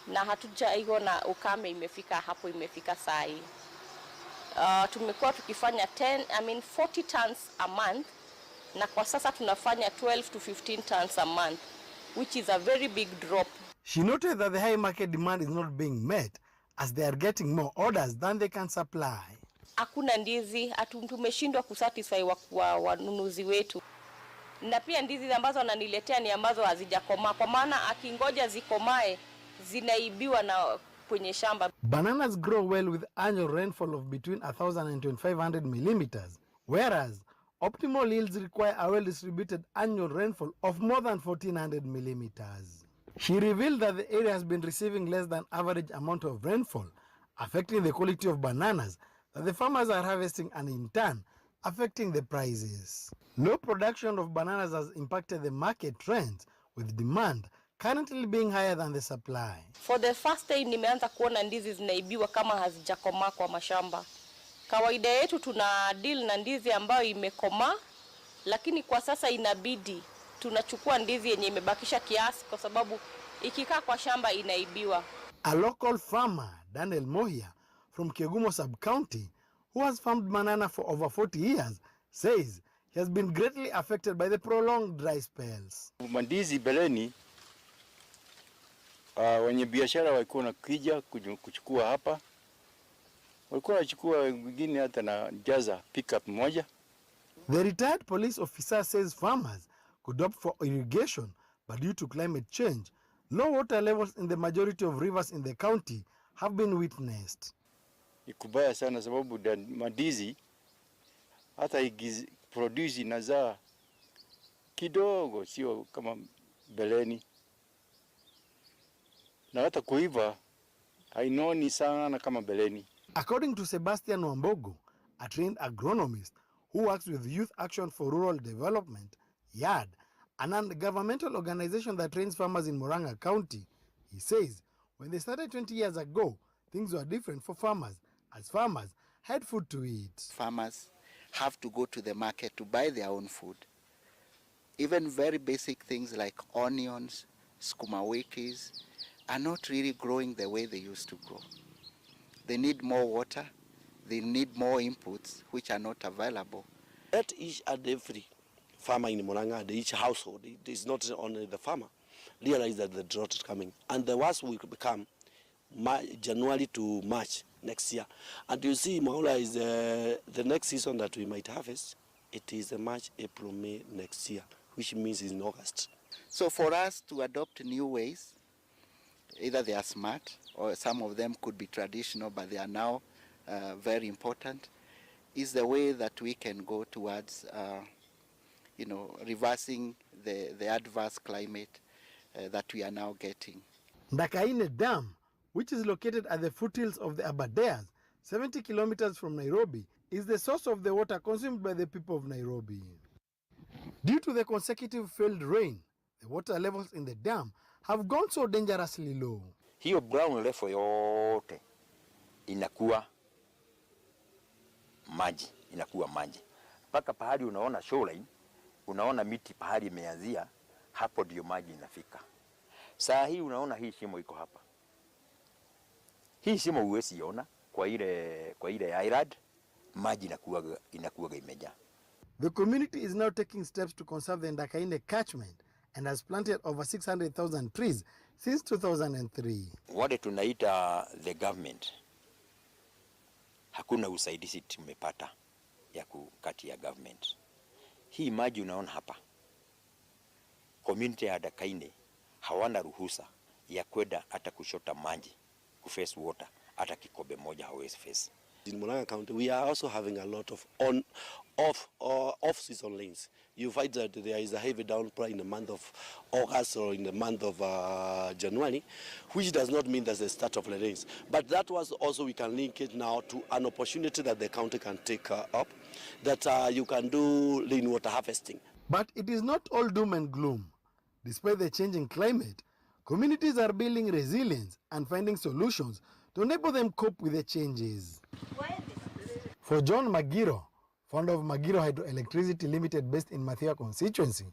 Speaker 2: na hatujaiona ukame imefika saa hii. Tumekuwa tukifanya 40 tons a month na kwa sasa tunafanya 12 to 15 tons a month, which is a very big drop.
Speaker 5: She noted that the high market demand is not being met as they are getting more orders than they can supply.
Speaker 2: Hakuna ndizi, tumeshindwa kusatisfy wanunuzi wetu. Na pia ndizi ambazo wananiletea ni ambazo hazijakomaa, kwa maana akingoja zikomae zinaibiwa na kwenye shamba.
Speaker 5: Bananas grow well with annual rainfall of between 1,000 and 2,500 millimeters, whereas optimal yields require a well-distributed annual rainfall of more than 1,400 millimeters. She revealed that the area has been receiving less than average amount of rainfall, affecting the quality of bananas that the farmers are harvesting and in turn affecting the prices. Low production of bananas has impacted the market trends, with demand currently being higher than the supply.
Speaker 2: For the first time nimeanza kuona ndizi zinaibiwa kama hazijakomaa kwa mashamba. Kawaida yetu tuna deal na ndizi ambayo imekomaa, lakini kwa sasa inabidi tunachukua ndizi yenye imebakisha kiasi kwa sababu ikikaa kwa shamba inaibiwa.
Speaker 5: A local farmer, Daniel Mohia from Kegumo sub-county, who has farmed banana for over 40 years, says he has been greatly affected by the prolonged dry spells.
Speaker 6: Mandizi beleni wenye biashara walikuwa nakija kuchukua hapa, walikuwa wanachukua wengine hata na jaza pickup moja.
Speaker 5: The retired police officer says farmers could opt for irrigation, but due to climate change, low water levels in the majority of rivers in the county have been witnessed.
Speaker 6: Ni kubaya sana sababu mandizi hata produce inazaa kidogo, sio kama beleni. Na hata kuiva hainoni sana kama beleni.
Speaker 5: According to Sebastian Wambogo, a trained agronomist who works with Youth Action for Rural Development, YAD, an non-governmental organization that trains farmers in Murang'a County, he says when they started 20 years ago, things were different for farmers, as farmers had food to eat.
Speaker 7: Farmers have to go to the market to buy their own food. Even very basic things like onions, sukuma wikis, are not really growing the way they used to grow. They need more water, they need more inputs which are not available.
Speaker 23: Let each and every farmer in Murang'a and each household, it is not only the farmer, realize that the drought is coming. And the worst will become January to March next year. And you see, Maula is the next season that we might harvest. It is March, April, May next year, which means in August.
Speaker 7: So for us to adopt new ways, either they are smart or some of them could be traditional, but they are now very important, is the way that we can go towards reversing the adverse climate that we are now getting.
Speaker 5: Ndakaine Dam, which is located at the foothills of the Aberdares, 70 kilometers from Nairobi, is the source of the water consumed by the people of Nairobi. Due to the consecutive failed rain, the water levels in the dam have gone so dangerously low.
Speaker 24: Hiyo brown level yote inakuwa maji. Paka pahali unaona shoreline, unaona miti pahali imeanzia, hapo ndio maji inafika. Saa hii unaona hii shimo iko hapa. Hii shimo huwezi ona kwa ile island, maji inakuwa imejaa.
Speaker 5: The community is now taking steps to conserve the Ndakaine catchment and has planted over 600,000 trees since 2003.
Speaker 24: Wale tunaita the government, hakuna usaidizi tumepata ya kati ya government. Hii maji unaona hapa, community ya Ndakaine hawana ruhusa ya kwenda hata kushota maji, kuface water, hata kikombe moja hawezi face.
Speaker 23: In Murang'a County, we are also having a lot of off-season rains. You find that there is a heavy downpour in the month of August or in the month of January, which does not mean that's the start of the rains. But that was also, we can link it now to an opportunity that the county can take up, that you can do rainwater harvesting.
Speaker 5: But it is not all doom and gloom. Despite the changing climate, communities are building resilience and finding solutions to enable them cope with the changes. For John Magiro, founder of Magiro Hydroelectricity Limited based in Mathia constituency,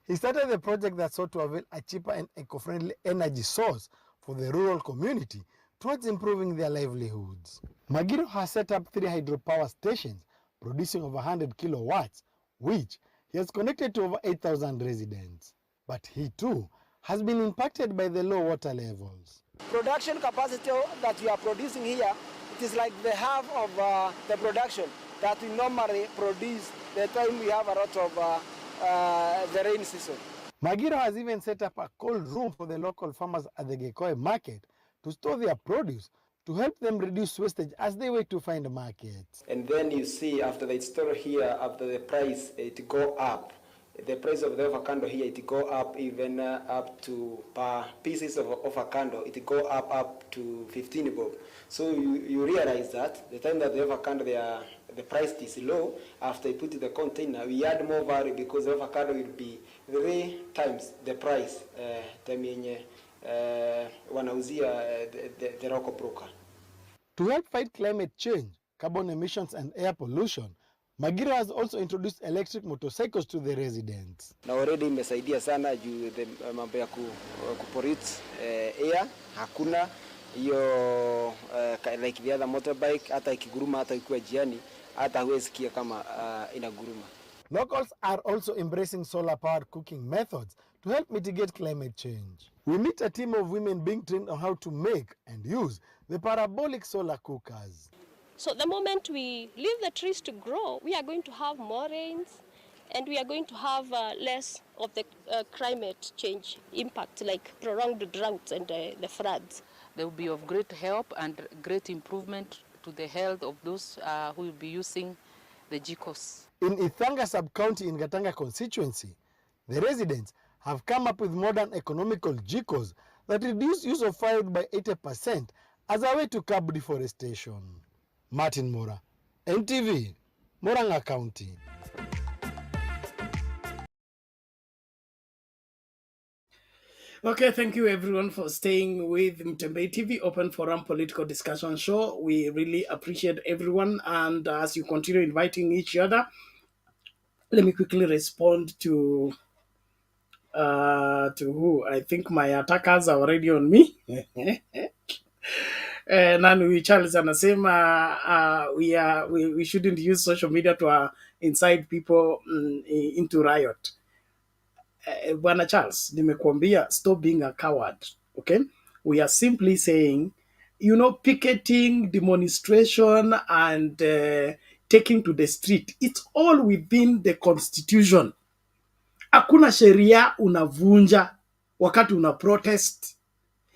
Speaker 5: He started the project that sought to avail a cheaper and eco-friendly energy source for the rural community towards improving their livelihoods. Magiro has set up 3 hydropower stations producing over 100 kilowatts, which he has connected to over 8,000 residents. But he too has been impacted by the low water levels.
Speaker 8: Production capacity that we are producing here, it is like the half of the production that we normally produce the time we have a lot of the rain season.
Speaker 5: Magiro has even set up a cold room for the local farmers at the Gekoi market to store their produce to help them reduce wastage as they wait to find markets.
Speaker 8: And then you see after they store here, after the price, it go up. The price of the avocado here, it go up even up to per pieces of avocado, it go up to 15 bob. So you realize that the time that the avocado, the price is low, after you put in the container, we add more value because the avocado will be 3 times the price wanauzia the local broker.
Speaker 5: To help fight climate change, carbon emissions and air pollution, Magiro has also introduced electric motorcycles to the residents.
Speaker 8: Na already imesaidia sana juu mambo ya kupollute air, hakuna hiyo like the other motorbike, hata ikiguruma hata ikiwa jiani, hata huwezi sikia kama inaguruma.
Speaker 5: Locals are also embracing solar-powered cooking methods to help mitigate climate change. We meet a team of women being trained on how to make and use the parabolic solar cookers.
Speaker 2: So the moment we leave the trees to grow, we are going to have more rains and we are going to have less of the climate change impact, like prolonged droughts and the floods.
Speaker 10: They will be of great help and great improvement to the health of those who will be using the jikos.
Speaker 5: In Ithanga sub-county in Gatanga constituency, the residents have come up with modern economical jikos that reduce use of firewood by 80% as a way to curb deforestation. Martin Mora, NTV, Murang'a County.
Speaker 1: Okay, thank you everyone for staying with Mtembei TV Open Forum Political Discussion Show. We really appreciate everyone, and as you continue inviting each other, let me quickly respond to who? I think my attackers are already on me. Nani Charles anasema we shouldn't use social media to incite people into riot. Bwana Charles, nimekuambia stop being a coward, okay? We are simply saying, you know, picketing, demonstration, and taking to the street, it's all within the constitution. Hakuna sheria unavunja wakati una protest.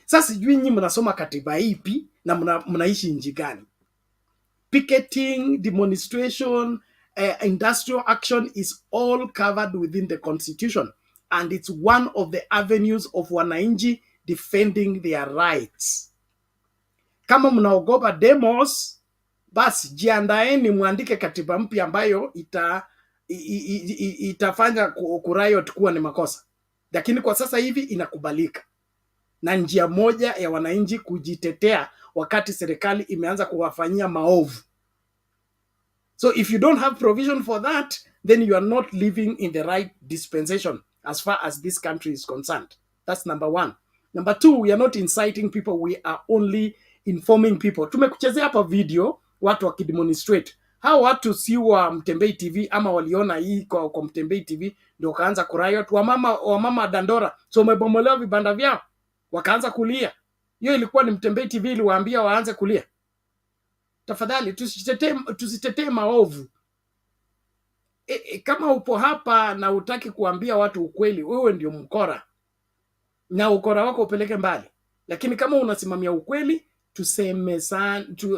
Speaker 1: Sasa sijui nyinyi mnasoma katiba ipi na mnaishi nchi gani? Picketing, demonstration, industrial action is all covered within the constitution, and it's one of the avenues of wananchi defending their rights. Kama mnaogopa demos, basi jiandaeni muandike katiba mpya ambayo itafanya kuriot kuwa ni makosa. Lakini kwa sasa hivi inakubalika. Na njia moja ya wananchi kujitetea wakati serikali imeanza kuwafanyia maovu. So if you don't have provision for that, then you are not living in the right dispensation as far as this country is concerned. That's number one. Number two, we are not inciting people. We are only informing people. Tumekuchezea hapa video, watu wakidemonstrate. Hao watu si wa Mtembei TV ama waliona hii kwa Mtembei TV ndio kaanza kuriot. Wamama Dandora, so umebomolewa vibanda vyao, wakaanza kulia. Hiyo ilikuwa ni Mtembei TV iliwaambia waanze kulia. Tafadhali tusitetee maovu. Kama upo hapa na utaki kuambia watu ukweli, wewe ndio mkora. Na ukora wako upeleke mbali. Lakini kama unasimamia ukweli,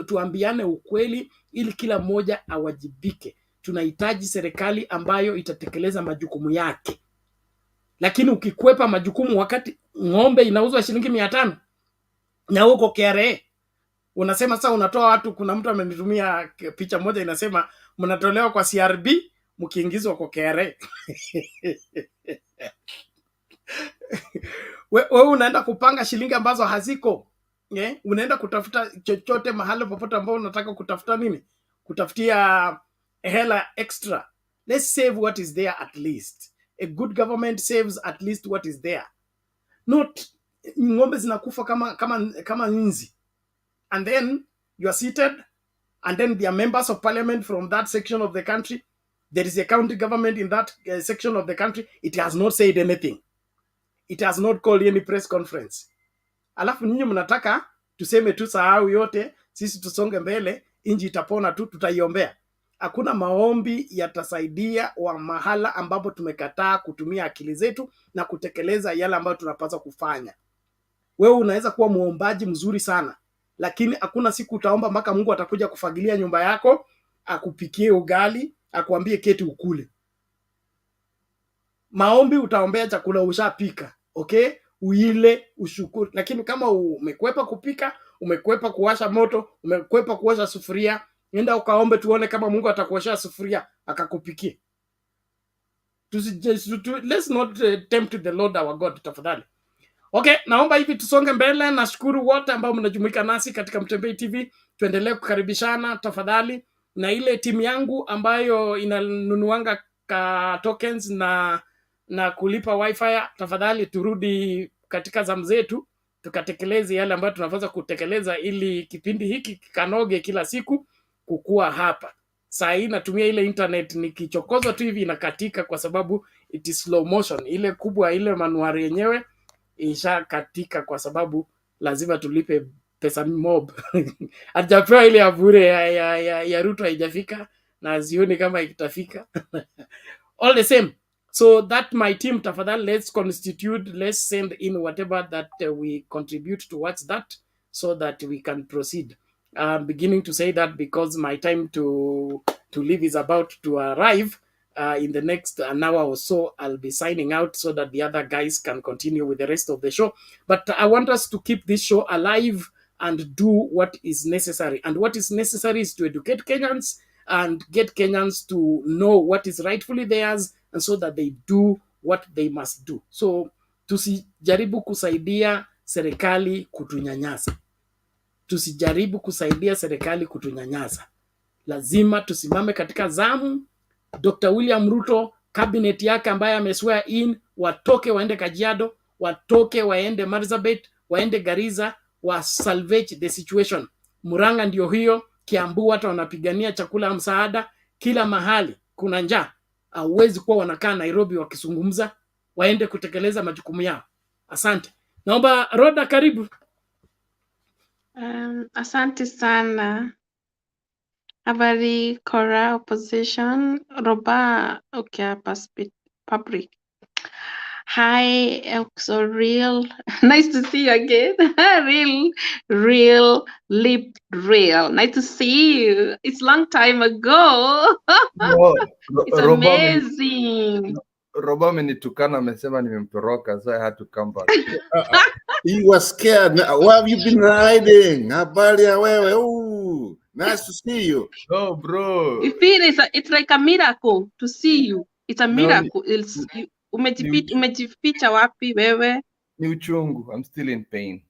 Speaker 1: tuambiane ukweli ili kila mmoja awajibike. Tunahitaji serikali ambayo itatekeleza majukumu yake. Lakini ukikwepa majukumu wakati ng'ombe inauzwa shilingi 500 na uko KRA, unasema sasa unatoa watu. Kuna mtu amenitumia picha moja inasema mnatolewa kwa CRB mkiingizwa kwa KRA. Wewe unaenda kupanga shilingi ambazo haziko. Unaenda kutafuta chochote mahali popote ambao unataka kutafuta nini? Kutafutia hela extra. Let's save what is there at least. A good government saves at least what is there. Not ng'ombe zinakufa kama nzi. And then you are seated, and then there are members of parliament from that section of the country. There is a county government in that section of the country. It has not said anything. It has not called any press conference. Alafu nyinyi mnataka tuseme tu sahau yote, sisi tusonge mbele, inji itapona tu, tutaiombea. Hakuna maombi yatasaidia wa mahala ambapo tumekataa kutumia akili zetu na kutekeleza yale ambayo tunapaswa kufanya. Wewe unaweza kuwa muombaji mzuri sana, lakini hakuna siku utaomba mpaka Mungu atakuja kufagilia nyumba yako, akupikie ugali, akuambie keti ukule. Maombi utaombea chakula ushapika, okay? Uile, ushukuru. Lakini kama umekwepa kupika, umekwepa kuwasha moto, umekwepa kuosha sufuria, nenda ukaombe tuone kama Mungu atakuoshea sufuria akakupikie. Let's not tempt the Lord our God, tafadhali. Okay, naomba hivi tusonge mbele. Nashukuru wote ambao mnajumuika nasi katika Mtembei TV. Tuendelee kukaribishana tafadhali, na ile timu yangu ambayo inanunuanga tokens na kulipa wifi, tafadhali turudi katika zamu zetu tukatekeleze yale ambayo tunaweza kutekeleza, ili kipindi hiki kikanoge kila siku kukua hapa. Saa hii natumia ile internet, nikichokozwa tu hivi inakatika kwa sababu it is slow motion. Ile kubwa, ile manuari yenyewe isha katika kwa sababu lazima tulipe pesa mob. Hajapewa ile ya bure ya Ruto, haijafika na zioni kama itafika. All the same, so that my team, tafadhali, let's constitute, let's send in whatever that we contribute towards that so that we can proceed. I'm beginning to say that because my time to leave is about to arrive. In the next an hour or so, I'll be signing out so that the other guys can continue with the rest of the show. But I want us to keep this show alive and do what is necessary. And what is necessary is to educate Kenyans and get Kenyans to know what is rightfully theirs, and so that they do what they must do. So tusijaribu kusaidia serikali kutunyanyasa. Tusijaribu kusaidia serikali kutunyanyasa. Lazima tusimame katika zamu. Dr. William Ruto, cabinet yake ambaye ameswear in, watoke waende Kajiado, watoke waende Marsabit, waende Garissa, wa salvage the situation. Murang'a ndio hiyo, Kiambu watu wanapigania chakula msaada, kila mahali kuna njaa. Hauwezi kuwa wanakaa Nairobi wakizungumza, waende kutekeleza majukumu yao. Asante. Naomba Roda, karibu.
Speaker 3: Asante sana. Habari Kora opposition Roba okay public. Hi, so real. Nice to see you again. real lip real. Nice to see you. It's long time ago. It's amazing.
Speaker 13: Roba amenitukana, amesema nimemtoroka, so I had to come back.
Speaker 19: You were scared. Where have you been hiding? Habari ya wewe. Ooh, nice to see you.
Speaker 13: Oh, bro.
Speaker 3: You feel it's like a miracle to see you. It's a miracle. Umejificha wapi wewe?
Speaker 13: Ni uchungu. I'm still in pain.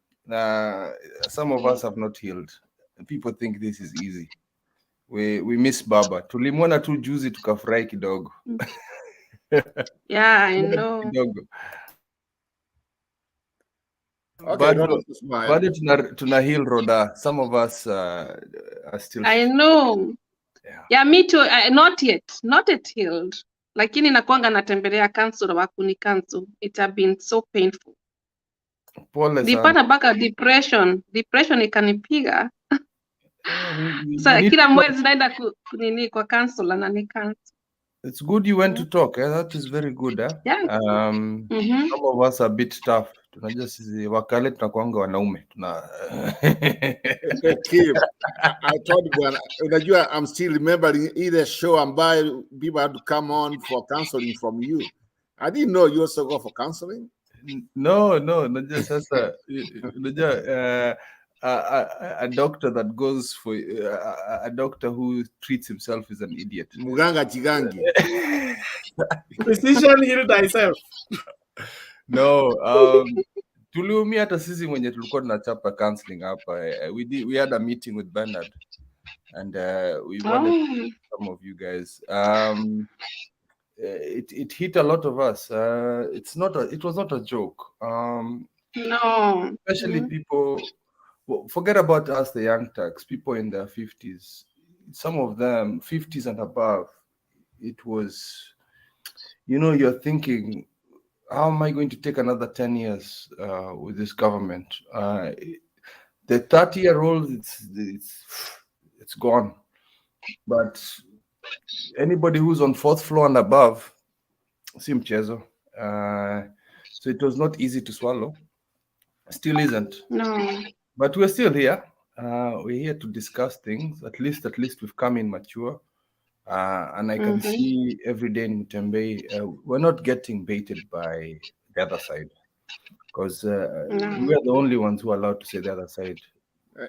Speaker 13: Some of us have not healed. People think this is easy. We miss Baba. Tulimwona tu juzi tukafurahi kidogo.
Speaker 3: Yeah, I know.
Speaker 13: Okay, but tuna heal Roda. Some of us are still.
Speaker 3: I know. Yeah, me too. Not yet healed. Lakini nakuanga natembelea council wakuni cancel. It has been so painful. Nilipata mpaka depression ikanipiga. Kila mwezi naenda kunini kwa council na ni cancel.
Speaker 13: It's good you went to talk. That is very good.
Speaker 3: Yeah.
Speaker 13: Some of us are a bit tough. Tunajua sisi wakale tunakuanga wanaume.
Speaker 19: I told you, unajua, I'm still remembering either show ambayo people had to come on for counseling from you. I didn't know you also go for counseling.
Speaker 13: No, unajua sasa, unajua a doctor that goes for a doctor who treats himself is an idiot.
Speaker 19: Muganga Chigangi.
Speaker 1: Physician heal thyself.
Speaker 13: No, tuliumia hata sisi mwenye tulikuwa tunachapa counseling hapa. We had a meeting with Bernard and we wanted some of you guys. it hit a lot of us. It was not a joke.
Speaker 3: No.
Speaker 13: Especially people, forget about us, the young turks, people in their 50s, some of them 50s and above. It was, you're thinking, how am I going to take another 10 years with this government? The 30-year-old, it's gone. But anybody who's on 4th floor and above, si mchezo. So it was not easy to swallow. Still isn't.
Speaker 3: No.
Speaker 13: But we're still here. We're here to discuss things. At least we've come in mature. And I can see every day in Mutembei, we're not getting baited by the other side. Because we're the only ones who are allowed to say the other side.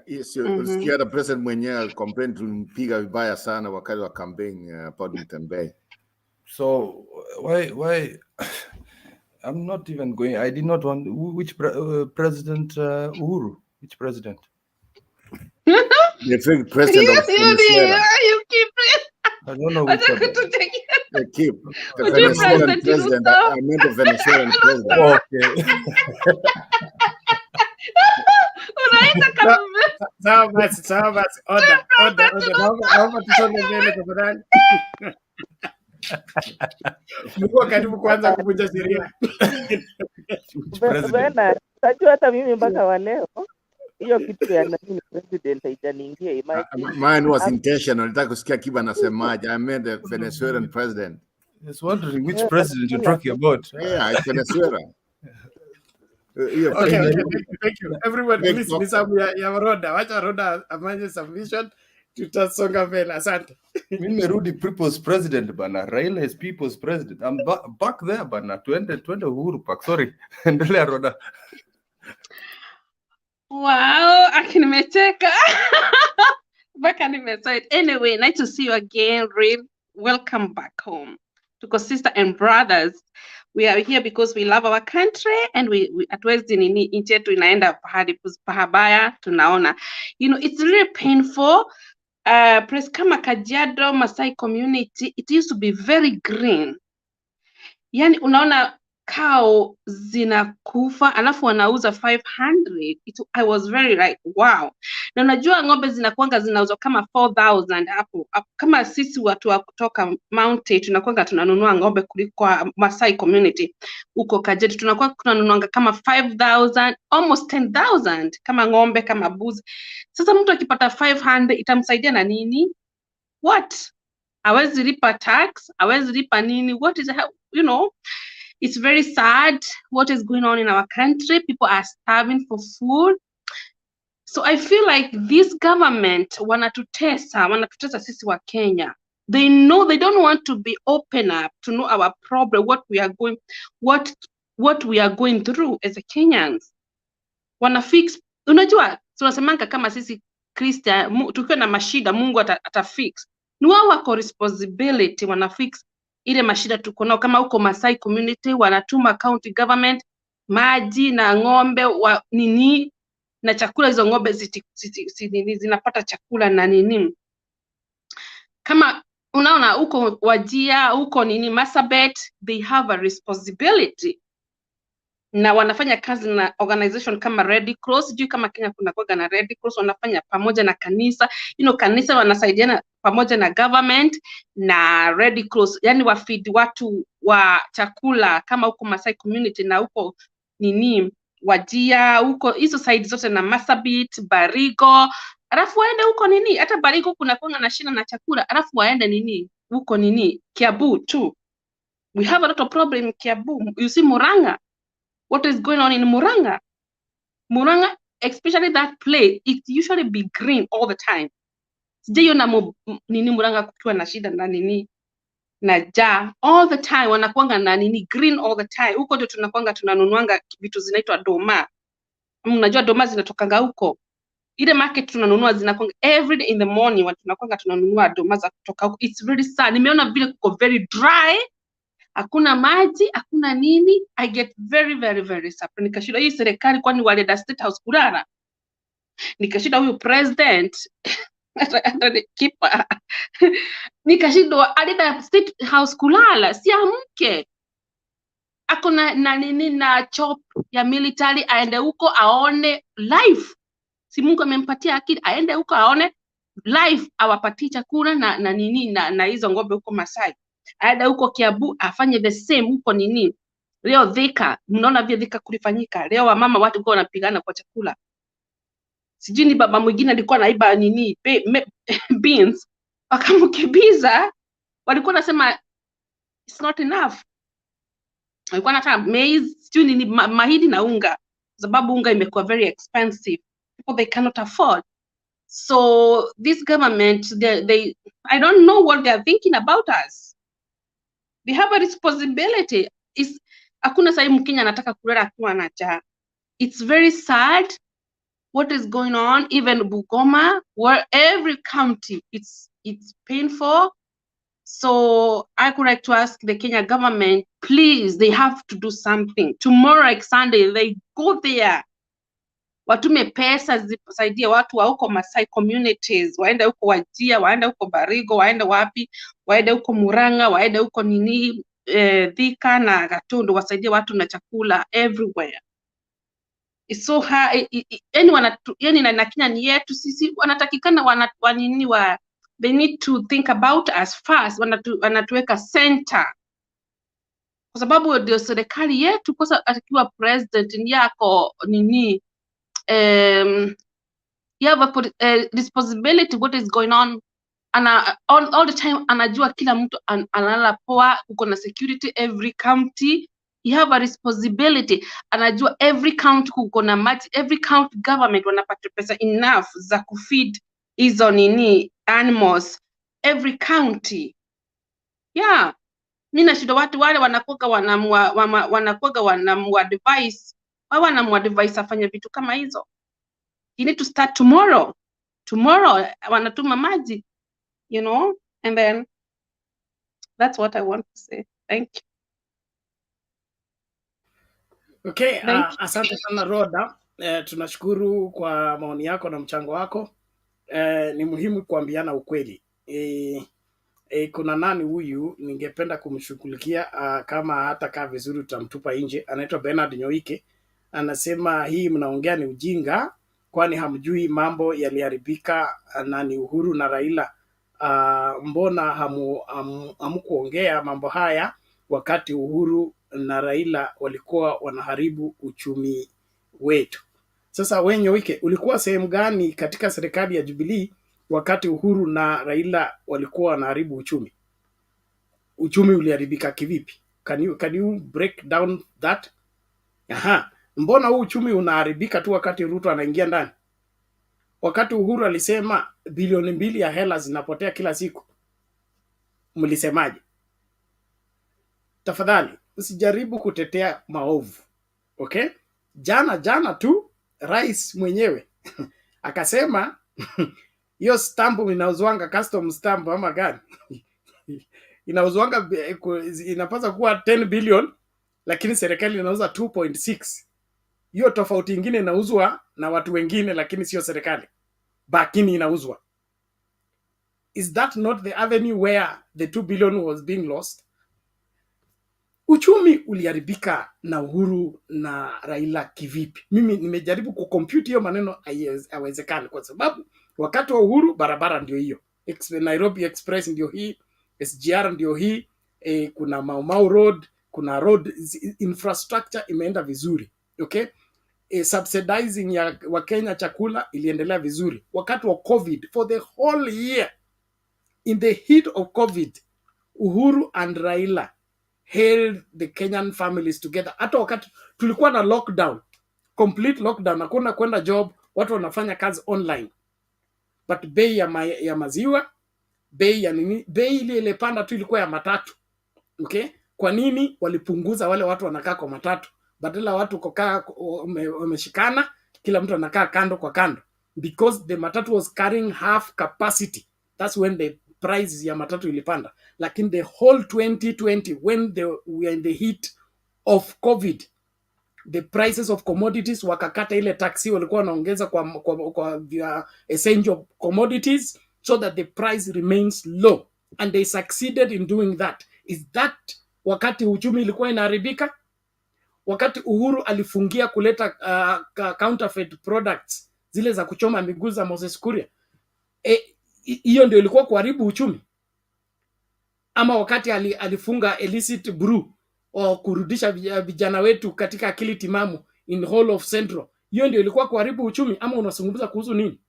Speaker 19: Usikia the president mwenyewe complain tulimpiga vibaya sana wakati wa campaign about Mutembei.
Speaker 13: So why I'm not even going. I did not want which President Uhuru? Which president?
Speaker 19: The fake president of Venezuela.
Speaker 3: You keep it.
Speaker 13: I don't know which one.
Speaker 19: They keep the Venezuelan president. I meant the Venezuelan president.
Speaker 13: Okay.
Speaker 1: Sawa basi. Order. Naomba tusonge mbele tafadhali. Mungu karibu kwanza kuvunja sheria.
Speaker 9: Unajua hata mimi mpaka wa leo hiyo kitu ya nani president haijaniingia.
Speaker 19: Mine was intentional. Nataka kusikia Kiba anasemaje. I meant the Venezuelan president.
Speaker 13: I was wondering which president you're talking about.
Speaker 19: Yeah, it's Venezuela.
Speaker 1: Okay, thank you. Everyone, please nisabu ya Roda. Wacha Roda amanye submission. Tutasonga mbele. Asante.
Speaker 13: Mimi nimerudi people's president bana. Raila is people's president. I'm back there bana. Tuende Uhuru Park. Sorry. Endelea Roda.
Speaker 3: Wow, akinimeteka. Back animated. Anyway, nice to see you again, Real. Welcome back home. Tuko sister and brothers. We are here because we love our country and we at West nchi yetu inaenda pahabaya tunaona. It's really painful. Place kama Kajiado, Masai community, it used to be very green. Yani unaona cow zinakufa alafu wanauza 500. I was very like wow. Na unajua ng'ombe zinakuanga zinauzwa kama 4,000 hapo. Kama sisi watu wa kutoka Mountain tunakuanga tunanunua ng'ombe kuliko Masai community. Huko Kajiado tunakuwa tunanunuanga kama 5,000, almost 10,000 kama ng'ombe kama buzi. Sasa mtu akipata 500 itamsaidia na nini? What? Hawezi lipa tax, hawezi lipa nini? What is it's very sad what is going on in our country. People are starving for food. So I feel like this government wanatutesa sisi wa Kenya. They know they don't want to be open up to know our problem, what we are going through as a Kenyans. Wanafix, unajua tunasemanga kama sisi Christian tukiwa na mashida Mungu atafix. Ni wao wako responsibility wanafix ile mashida tuko nao. Kama huko Masai community wanatuma county government maji na ng'ombe wa nini na chakula, hizo ng'ombe zinapata chakula na nini. Kama unaona huko Wajia, huko nini Masabet, they have a responsibility na wanafanya kazi na organization kama Red Cross. Juu kama Kenya kuna kwa na Red Cross, wanafanya pamoja na kanisa. Kanisa wanasaidiana pamoja na government na Red Cross, yani wafeed watu wa chakula kama huko Masai community na huko nini Wajia, huko hizo side zote na Masabit, Barigo. Alafu waende huko nini, hata Barigo kuna kuanga na shina na chakula. Alafu waende nini huko nini Kiambu too. We have a lot of problem in Kiambu. You see Murang'a, what is going on in Murang'a? Murang'a, especially that place, it usually be green all the time. Sijaiona nini Murang'a kukiwa na shida na nini na ja all the time, wanakuanga na nini green all the time. Huko ndio tunakuanga tunanunuanga vitu zinaitwa doma. Unajua doma zinatokanga huko. Ile market tunanunua zinakuanga every day in the morning, tunakuanga tunanunua doma za kutoka huko. It's really sad. Nimeona vile kuko very dry. Hakuna maji, hakuna nini. I get very very very sad. Nikashida hii serikali kwani wale da State House kulala. Nikashida huyu president kipa nikashindwa, alienda State House kulala, si amke, ako na nini na chop ya military, aende huko aone live. Si Mungu amempatia akili, aende huko aone live, awapatie chakula na nini na hizo ng'ombe huko Masai. Aende huko Kiambu afanye the same huko nini. Leo Thika, mnaona vile Thika kulifanyika. Leo wamama watu kwa wanapigana kwa chakula. Sijui ni baba mwingine alikuwa anaiba nini beans, wakamkibiza, walikuwa nasema it's not enough. Walikuwa nataka maize, sijui nini mahindi na unga, sababu unga imekuwa very expensive. People they cannot afford. So this government, they I don't know what they are thinking about us. They have a responsibility. Hakuna sahi Mkenya anataka kulala akiwa na njaa. It's very sad what is going on, even Bungoma, where every county, it's painful. So I would like to ask the Kenya government, please, they have to do something. Tomorrow, like Sunday, they go there. Watume pesa zisaidie watu wa huko Masai communities, waende huko Wajia, waende huko Barigo, waende wapi, waende huko Murang'a, waende huko nini, Thika na Gatundu, wasaidie watu na chakula everywhere. It's so hard. Yani na Kenya ni yetu sisi, wanatakikana they need to think about us first, wanatuweka center, kwa sababu ndio serikali yetu. Kwa akiwa president ni yako nini, you have a responsibility what is going on, all the time anajua kila mtu analala poa, uko na security every county. You have a responsibility, anajua every county kuko na maji, every county government wanapata pesa enough za kufeed hizo nini animals, every county. Yeah, mimi nashinda watu wale wanakuwa wanamwadvise, wao wanamwadvise afanye vitu kama hizo. You need to start tomorrow wanatuma maji, you know, and then that's what I want to say. Thank you.
Speaker 1: Okay, asante sana Roda. Tunashukuru kwa maoni yako na mchango wako. Ni muhimu kuambiana ukweli. Kuna nani huyu ningependa kumshughulikia, kama hata kaa vizuri tutamtupa nje. Anaitwa Bernard Nyoike. Anasema hii mnaongea ni ujinga, kwani hamjui mambo yaliharibika na ni Uhuru na Raila. Mbona hamkuongea mambo haya wakati Uhuru na Raila walikuwa wanaharibu uchumi wetu? Sasa wewe Nyoike, ulikuwa sehemu gani katika serikali ya Jubilee wakati Uhuru na Raila walikuwa wanaharibu uchumi? Uchumi uliharibika kivipi? Can you break down that? Mbona huu uchumi unaharibika tu wakati Ruto anaingia ndani? Wakati Uhuru alisema bilioni 2 ya hela zinapotea kila siku, mlisemaje? Tafadhali usijaribu kutetea maovu. Okay? Jana tu rais mwenyewe akasema hiyo stamp inauzwanga, custom stamp ama gani inauzwanga, inapaswa kuwa 10 billion, lakini serikali inauza 2.6. Hiyo tofauti nyingine inauzwa na watu wengine, lakini sio serikali, bakini inauzwa. Is that not the avenue where the 2 billion was being lost? Uchumi uliharibika na Uhuru na Raila kivipi? Mimi nimejaribu kucompute hiyo maneno, haiwezekani, kwa sababu wakati wa Uhuru barabara ndio hiyo, Nairobi Express ndio hii, SGR ndio hii, kuna Mau Mau Road, kuna road infrastructure imeenda vizuri. Okay? Subsidizing ya Wakenya chakula iliendelea vizuri. Wakati wa COVID, for the whole year, in the heat of COVID, Uhuru and Raila held the Kenyan families together. Hata wakati tulikuwa na lockdown, complete lockdown, hakuna kwenda job, watu wanafanya kazi online, but bei ya maziwa, bei ya nini, bei ile panda tu ilikuwa ya matatu. Okay? Kwa nini walipunguza wale watu wanakaa kwa matatu, badala watu kukaa wameshikana, kila mtu anakaa kando kwa kando? Because the matatu was carrying half capacity. That's when the price ya matatu ilipanda. Lakini the whole 2020, when we were in the heat of COVID, the prices of commodities, wakakata ile taxi walikuwa wanaongeza kwa essential commodities so that the price remains low, and they succeeded in doing that. Is that wakati uchumi ilikuwa inaharibika? Wakati Uhuru alifungia kuleta counterfeit products zile za kuchoma miguu za Moses Kuria, hiyo ndio ilikuwa kuharibu uchumi? Ama wakati alifunga illicit brew o kurudisha vijana wetu katika akili timamu in whole of Central, hiyo ndio ilikuwa kuharibu uchumi? Ama unazungumza kuhusu nini?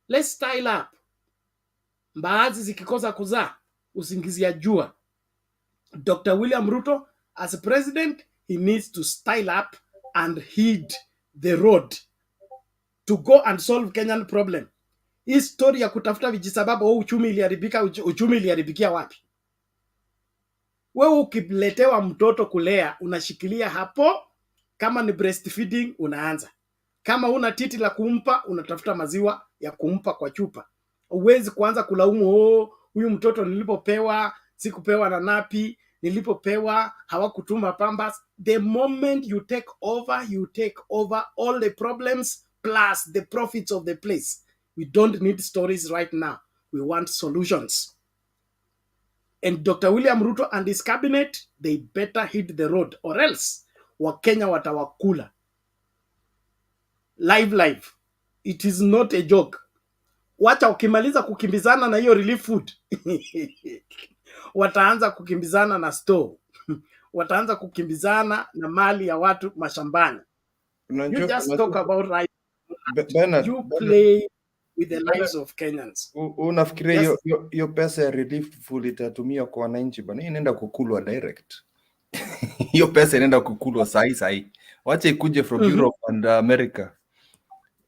Speaker 1: Let's style up. Mbaazi zikikosa kuzaa usingizia jua. Dr. William Ruto as president, he needs to style up and heed the road to go and solve Kenyan problem. Hii story ya kutafuta vijisababu uchumi iliharibika, uchumi iliharibikia wapi? Wewe ukiletewa mtoto kulea unashikilia hapo, kama ni breastfeeding unaanza. Kama una titi la kumpa unatafuta maziwa ya kumpa kwa chupa. Uwezi kuanza kulaumu huyu mtoto nilipopewa sikupewa na napi, nilipopewa hawakutuma pambas. The moment you take over all the problems plus the profits of the place. We don't need stories right now. We want solutions. And Dr. William Ruto and his cabinet, they better hit the road, or else Wakenya watawakula. Live. It is not a joke. Wacha ukimaliza kukimbizana na hiyo relief food wataanza kukimbizana na store. Wataanza kukimbizana na mali ya watu mashambani. You just talk about right. You play with the lives of Kenyans.
Speaker 13: Unafikiria hiyo pesa ya relief food itatumia kwa wananchi bana? Inaenda kukulwa direct. Hiyo pesa inaenda kukulwa sahi. Wacha ikuje from Europe and America.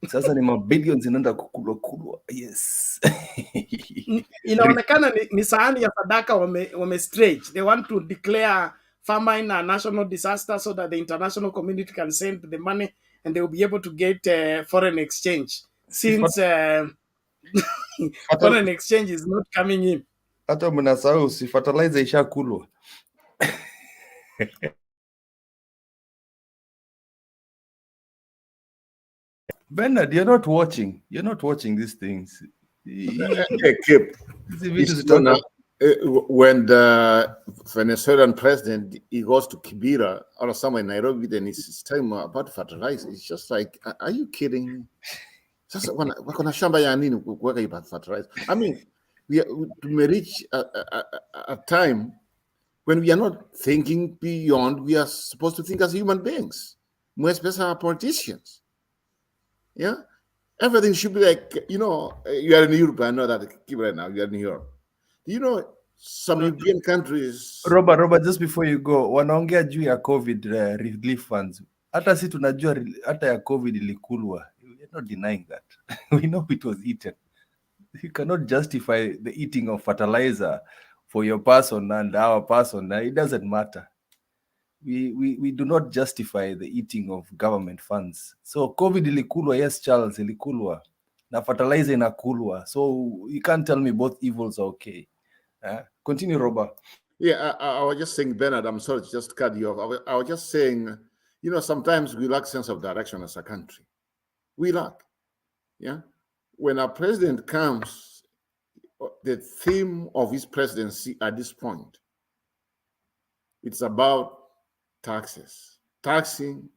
Speaker 13: Sasa ni mabillions inaenda kukulwa. Yes.
Speaker 1: Inaonekana ni sahani ya sadaka wame stretch. They want to declare famine a national disaster so that the international community can send the money and they will be able to get foreign exchange. Since foreign exchange is not coming in.
Speaker 13: Hata mnasahau si fertilizer ishakulwa. Bernard, you're not watching these things.
Speaker 19: When the Venezuelan president, he goes to Kibera or somewhere in Nairobi, then he's telling about fertilizer. It's just like, are you kidding? I mean, we may reach a time when we are not thinking beyond, we are supposed to think as human beings, more especially our politicians. Yeah, everything should be like, you are in Europe. I know that right now you are in Europe. You know, some European countries.
Speaker 13: Robert, just before you go, wanaongea juu ya COVID relief funds. Hata si tunajua hata ya COVID ilikulwa. We're not denying that. We know it was eaten. You cannot justify the eating of fertilizer for your person and our person. It doesn't matter. We do not justify the eating of government funds. So COVID ilikulwa, yes, Charles, ilikulwa. Na fertilizer inakulwa. So you can't tell me both evils are okay. Continue, Robert.
Speaker 19: Yeah, I was just saying, Bernard, I'm sorry to just cut you off. I was just saying, sometimes we lack sense of direction as a country. We lack. Yeah. When our president comes, the theme of his presidency at this point, it's about taxes, taxing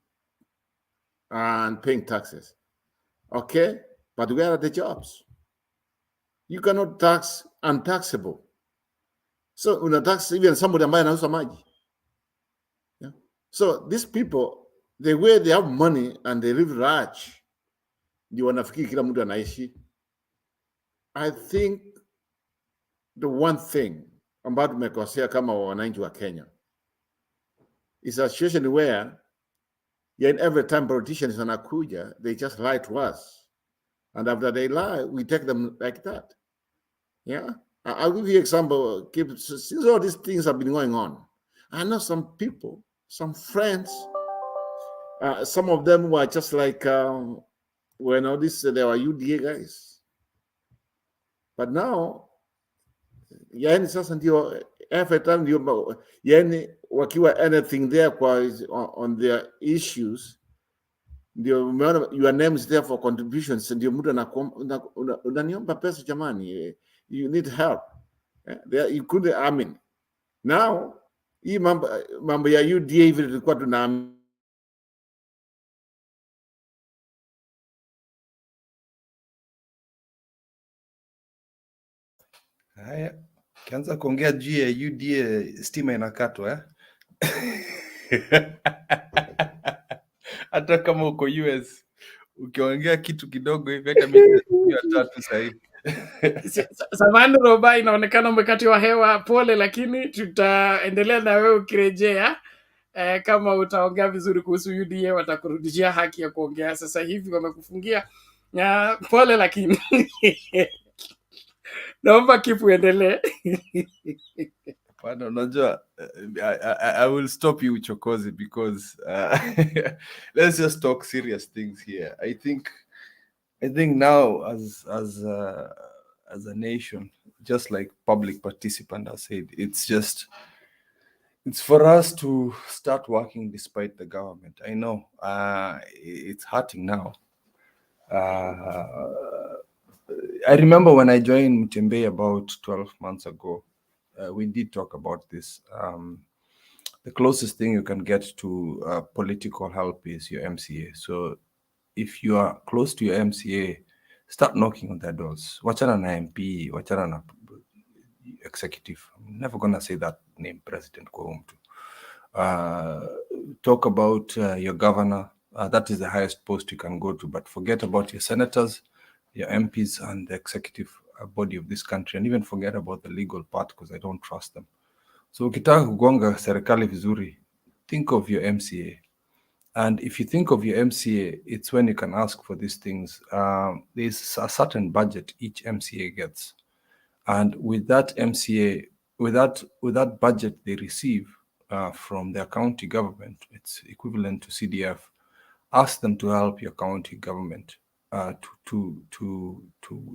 Speaker 19: and paying taxes. Okay, but where are the jobs? You cannot tax untaxable. So una tax even somebody ambaye anauza maji. Yeah. So these people, the way they have money and they live large, ndio wanafikiri kila mtu anaishi. I think the one thing ambayo tumekosea kama wananchi wa Kenya is a situation where in every time politicians wanakuja, they just lie to us. And after they lie, we take them like that. Yeah. I'll give you an example. Since all these things have been going on, I know some people, some friends, some of them were just like, they were UDA guys. But now, sasa ndio every time yani wakiwa anything there on their issues, ndio umeona your name is there for contributions, ndio mtu unaniomba pesa jamani, you need help. You couldn't, I mean, now hii mambo ya UDA hivi tulikuwa tuna
Speaker 13: haya, kianza kuongea juu ya UDA stima inakatwa hata kama uko US ukiongea kitu kidogo hivi hata mimi 3 sasa hivi.
Speaker 1: Samahani Roba, inaonekana umekatiwa hewa, pole, lakini tutaendelea na wewe ukirejea. Kama utaongea vizuri kuhusu UDA watakurudishia haki ya kuongea. Sasa hivi wamekufungia. Pole lakini naomba kipu endelee.
Speaker 13: Bwana, unajua I will stop you uchokozi because let's just talk serious things here. I think now as a nation, just like public participant has said, it's for us to start working despite the government. I know it's hurting now. I remember when I joined Mutembei about 12 months ago, we did talk about this. The closest thing you can get to political help is your MCA. So if you are close to your MCA, start knocking on their doors. Wachana na MP, wachana na executive. I'm never going to say that name, President Kwahumtu. Talk about your governor. That is the highest post you can go to, but forget about your senators, your MPs, and the executive body of this country, and even forget about the legal part because I don't trust them. So ukitaka kugonga serikali vizuri, think of your MCA. And if you think of your MCA, it's when you can ask for these things. There's a certain budget each MCA gets. And with that MCA, with that budget they receive from their county government, it's equivalent to CDF. Ask them to help your county government.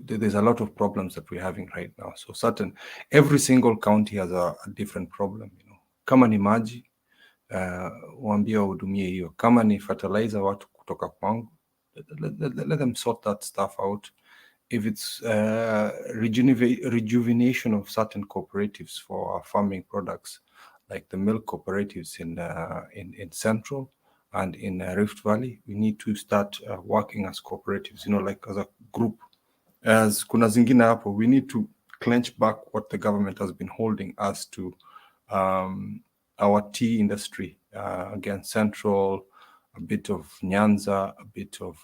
Speaker 13: There's a lot of problems that we're having right now. So every single county has a different problem. Kama ni maji, waambie wahudumie hiyo. Kama ni fertilizer watu kutoka kwangu, let them sort that stuff out. If it's rejuvenation of certain cooperatives for farming products, like the milk cooperatives in Central and in Rift Valley, we need to start working as cooperatives, like as a group. As kuna zingine hapo, we need to clench back what the government has been holding us to our tea industry, again, Central, a bit of Nyanza, a bit of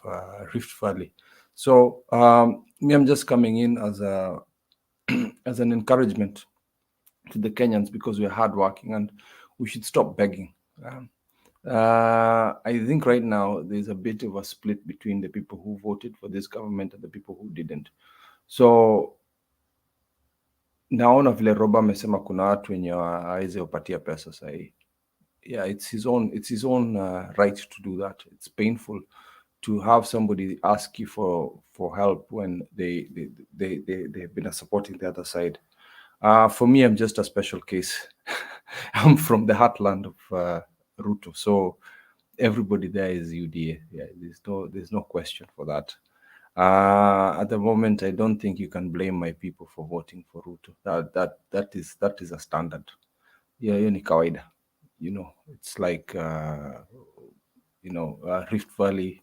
Speaker 13: Rift Valley. So me, I'm just coming in as an encouragement to the Kenyans because we're hardworking and we should stop begging. I think right now there's a bit of a split between the people who voted for this government and the people who didn't. So naona vile Roba amesema kuna watu wenye hawezi wapatia pesa sahi. Yeah, it's his own right to do that. It's painful to have somebody ask you for help when they've been supporting the other side. For me, I'm just a special case. I'm from the heartland of Ruto, so everybody there is UDA. Yeah, there's no question for that. At the moment, I don't think you can blame my people for voting for Ruto. That is a standard. Yeah, hiyo ni kawaida. It's like Rift Valley.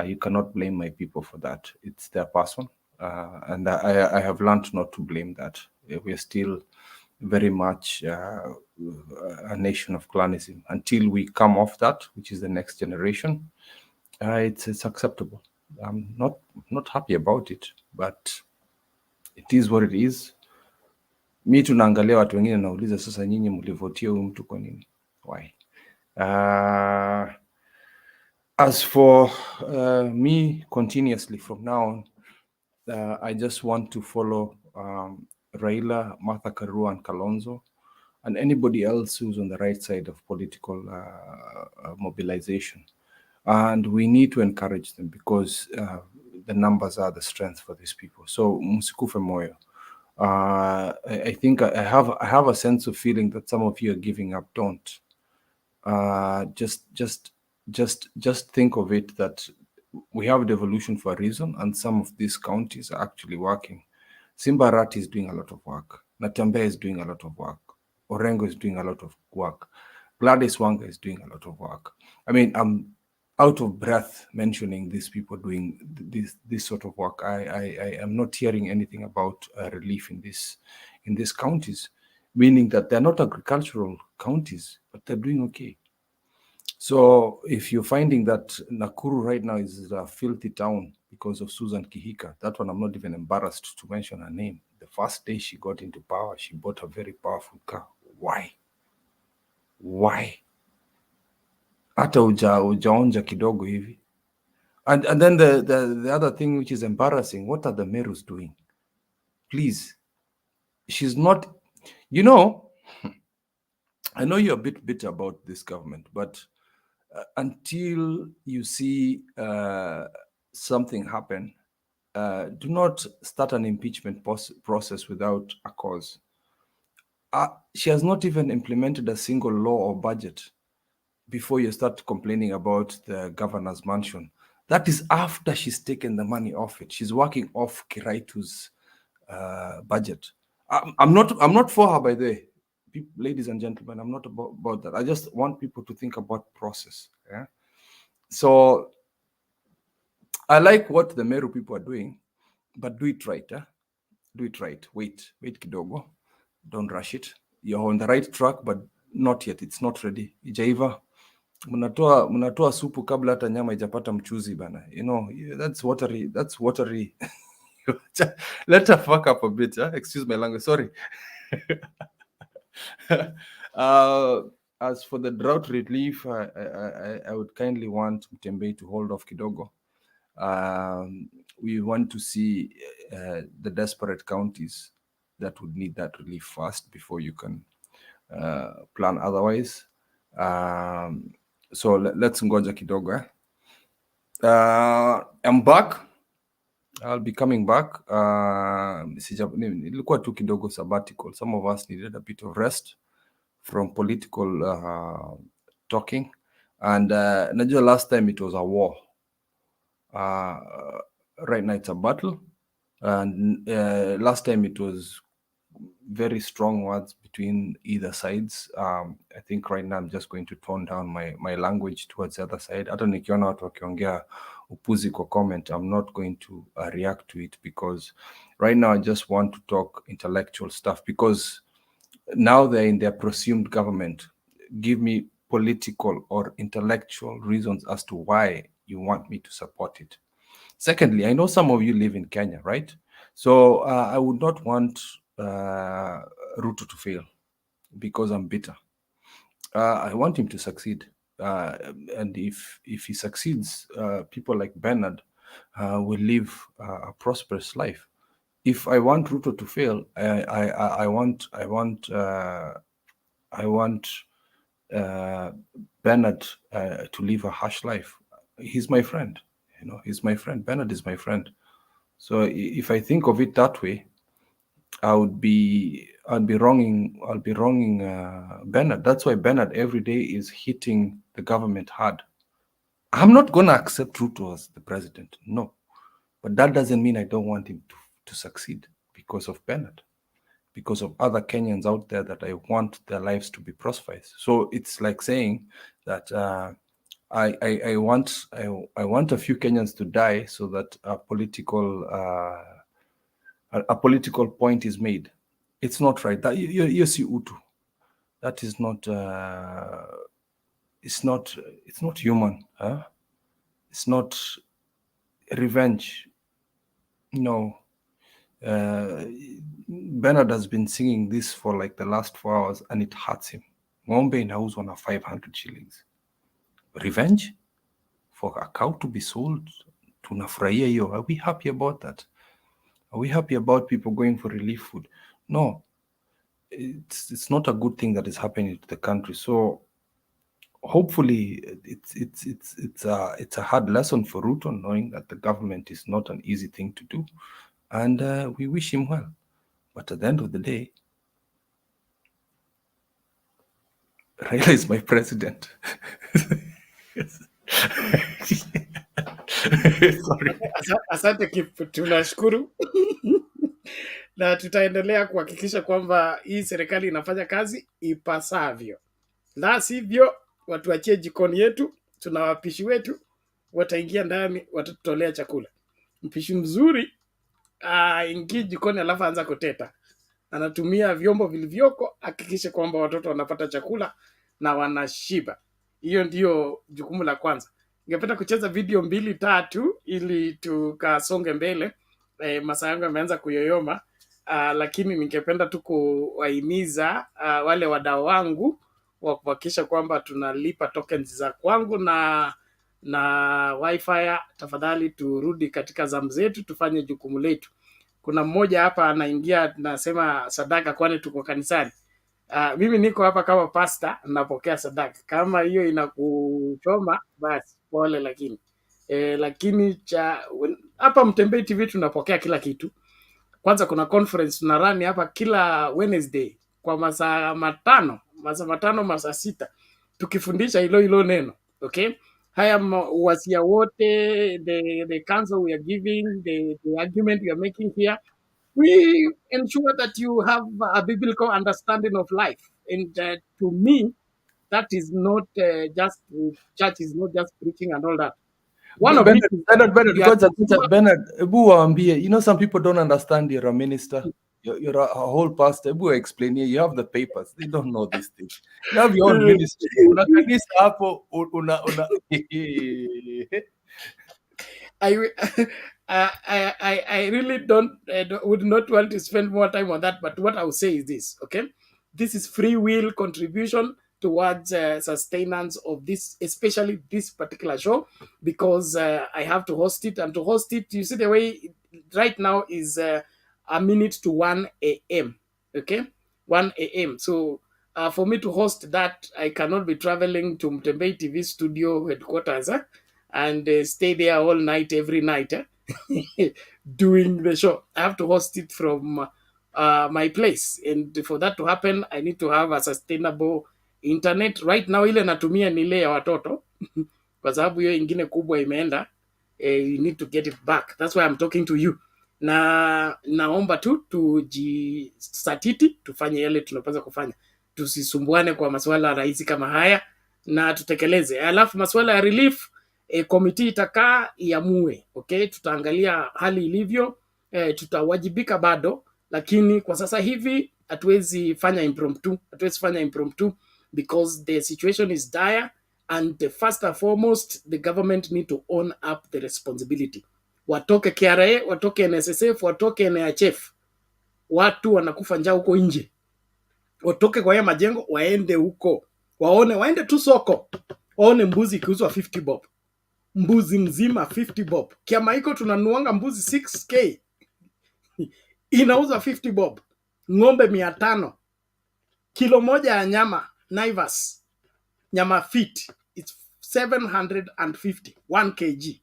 Speaker 13: You cannot blame my people for that. It's their person, and I have learned not to blame that. We're still very much a nation of clanism. Until we come off that, which is the next generation, it's acceptable. I'm not happy about it, but it is what it is. Mi tunaangalia watu wengine nauliza sasa, nyinyi mlivotia huyu mtu kwa nini? Why? As for me, continuously from now on, I just want to follow Raila, Martha Karua, and Kalonzo, and anybody else who's on the right side of political mobilization. And we need to encourage them because the numbers are the strength for these people. So musikufe moyo. I think I have a sense of feeling that some of you are giving up. Don't. Just think of it that we have devolution for a reason, and some of these counties are actually working. Simbarat is doing a lot of work. Natembe is doing a lot of work. Orengo is doing a lot of work. Gladys Wanga is doing a lot of work. I mean, I'm out of breath mentioning these people doing this sort of work. I am not hearing anything about relief in these counties, meaning that they're not agricultural counties, but they're doing okay. So if you're finding that Nakuru right now is a filthy town because of Susan Kihika, that one I'm not even embarrassed to mention her name. The first day she got into power, she bought a very powerful car. Why? Hata ujaonja kidogo hivi. And then the other thing which is embarrassing, what are the Merus doing? Please, she's not, I know you're a bit bitter about this government, but until you see something happen, do not start an impeachment process without a cause. She has not even implemented a single law or budget before you start complaining about the governor's mansion. That is after she's taken the money off it. She's working off Kiraitu's budget. I'm not for her, by the way. Ladies and gentlemen, I'm not about that. I just want people to think about process. Yeah. So I like what the Meru people are doing, but do it right. Do it right. Wait kidogo. Don't rush it. You're on the right track, but not yet. It's not ready. Ijaiva. Mnatoa supu kabla hata nyama ijapata mchuzi bana. That's watery. Let her fuck up a bit. Excuse my language. Sorry. As for the drought relief, I would kindly want Mtembei to hold off kidogo. We want to see the desperate counties that would need that relief first before you can plan otherwise. So let's ngoja kidogo. I'm back. I'll be coming back. Ilikuwa tu kidogo sabbatical. Some of us needed a bit of rest from political talking. And najua last time it was a war. Right now it's a battle. And last time it was very strong words between either sides. I think right now I'm just going to tone down my language towards the other side. Hata nikiona watu wakiongea upuzi kwa comment, I'm not going to react to it, because right now I just want to talk intellectual stuff, because now they're in their presumed government. Give me political or intellectual reasons as to why you want me to support it. Secondly, I know some of you live in Kenya, right? So I would not want Ruto to fail because I'm bitter. I want him to succeed. And if he succeeds, people like Bernard will live a prosperous life. If I want Ruto to fail, I want Bernard to live a harsh life. He's my friend. He's my friend. Bernard is my friend. So if I think of it that way, I'll be wronging Bernard. That's why Bernard every day is hitting the government hard. I'm not going to accept Ruto as the president, no. But that doesn't mean I don't want him to succeed because of Bernard, because of other Kenyans out there that I want their lives to be prosperous. So it's like saying that I want a few Kenyans to die so that a political point is made. It's not right. That you see Utu. That is not. It's not human. It's not revenge. No. Bernard has been singing this for like the last 4 hours, and it hurts him. Ng'ombe inauzwa na 500 shillings. Revenge for a cow to be sold. Tunafurahia hiyo. Are we happy about that? Are we happy about people going for relief food? No. It's not a good thing that is happening to the country. So hopefully it's a hard lesson for Ruto, knowing that the government is not an easy thing to do, and we wish him well. But at the end of the day, Raila is my president. Sorry.
Speaker 1: Asante Kip, tunashukuru na tutaendelea kuhakikisha kwamba hii serikali inafanya kazi ipasavyo, la sivyo watuachie jikoni yetu. Tuna wapishi wetu wataingia ndani, watatutolea chakula. Mpishi mzuri ingii jikoni alafu anza kuteta, anatumia vyombo vilivyoko, hakikisha kwamba watoto wanapata chakula na wanashiba. Hiyo ndio jukumu la kwanza. Ningependa kucheza video 2-3 ili tukasonge mbele. Masaa yangu yameanza kuyoyoma, lakini ningependa tu kuwahimiza wale wadau wangu wa kuhakikisha kwamba tunalipa tokens za kwangu na wifi. Tafadhali turudi katika zamu zetu, tufanye jukumu letu. Kuna mmoja hapa anaingia nasema sadaka, kwani tuko kanisani. Mimi niko hapa kama pasta, napokea sadaka. Kama hiyo inakuchoma basi pole, lakini hapa Mtembei TV tunapokea kila kitu. Kwanza kuna conference tunarani hapa kila Wednesday kwa masaa matano, masaa 6, tukifundisha hilo neno. Okay, haya wasia wote, the counsel we are giving, the argument we are making here, we ensure that you have a biblical understanding of life. And to me, that is not just church is not just preaching and all that.
Speaker 13: Bernard, you know, some people don't understand you're a minister. You're a whole pastor. Explain here. You have the papers. They don't know these things. You have your own ministry.
Speaker 1: I really would not want to spend more time on that. But what I would say is this, okay? This is free will contribution towards sustenance of this, especially this particular show, because I have to host it. And to host it, you see the way right now is a minute to 1 a.m. Okay, 1 a.m. So for me to host that, I cannot be traveling to Mtembei TV studio headquarters and stay there all night, every night doing the show. I have to host it from my place, and for that to happen, I need to have a sustainable internet. Right now ile natumia ni ile ya watoto kwa sababu hiyo ingine kubwa imeenda. You need to get it back. That's why I'm talking to you. Na naomba tu tujisatiti, tufanye yale tunapaswa kufanya, tusisumbuane kwa masuala rahisi kama haya na tutekeleze. Alafu masuala ya relief, committee itakaa iamue. Okay, tutaangalia hali ilivyo, tutawajibika bado, lakini kwa sasa hivi hatuwezi fanya impromptu because the situation is dire, and first and foremost the government need to own up the responsibility. Watoke KRA, watoke NSSF, watoke NHF. Watu wanakufa njaa huko nje. Watoke kwa haya majengo, waende huko. Waende tu soko. Waone mbuzi ikiuzwa 50 bob. Mbuzi mzima 50 bob. Kiama iko tunanuanga mbuzi 6K. Inauza 50 bob. Ng'ombe 500. Kilo moja ya nyama Naivas, nyama fit, it's 750, 1 kg.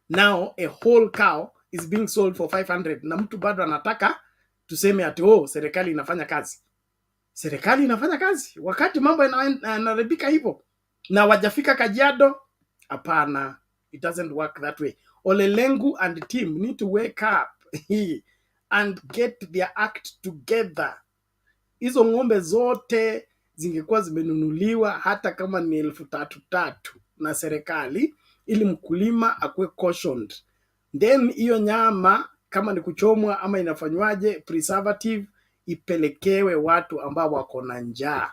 Speaker 1: Now a whole cow is being sold for 500, na mtu bado anataka tuseme ati serikali inafanya kazi. Serikali inafanya kazi wakati mambo yanaribika hivyo na wajafika Kajiado? Hapana, it doesn't work that way. Ole Lengu and the team need to wake up and get their act together. Hizo ng'ombe zote zingekuwa zimenunuliwa hata kama ni 3,300 na serikali, ili mkulima akuwe cautioned. Then hiyo nyama kama ni kuchomwa ama inafanywaje, preservative, ipelekewe watu ambao wako na njaa.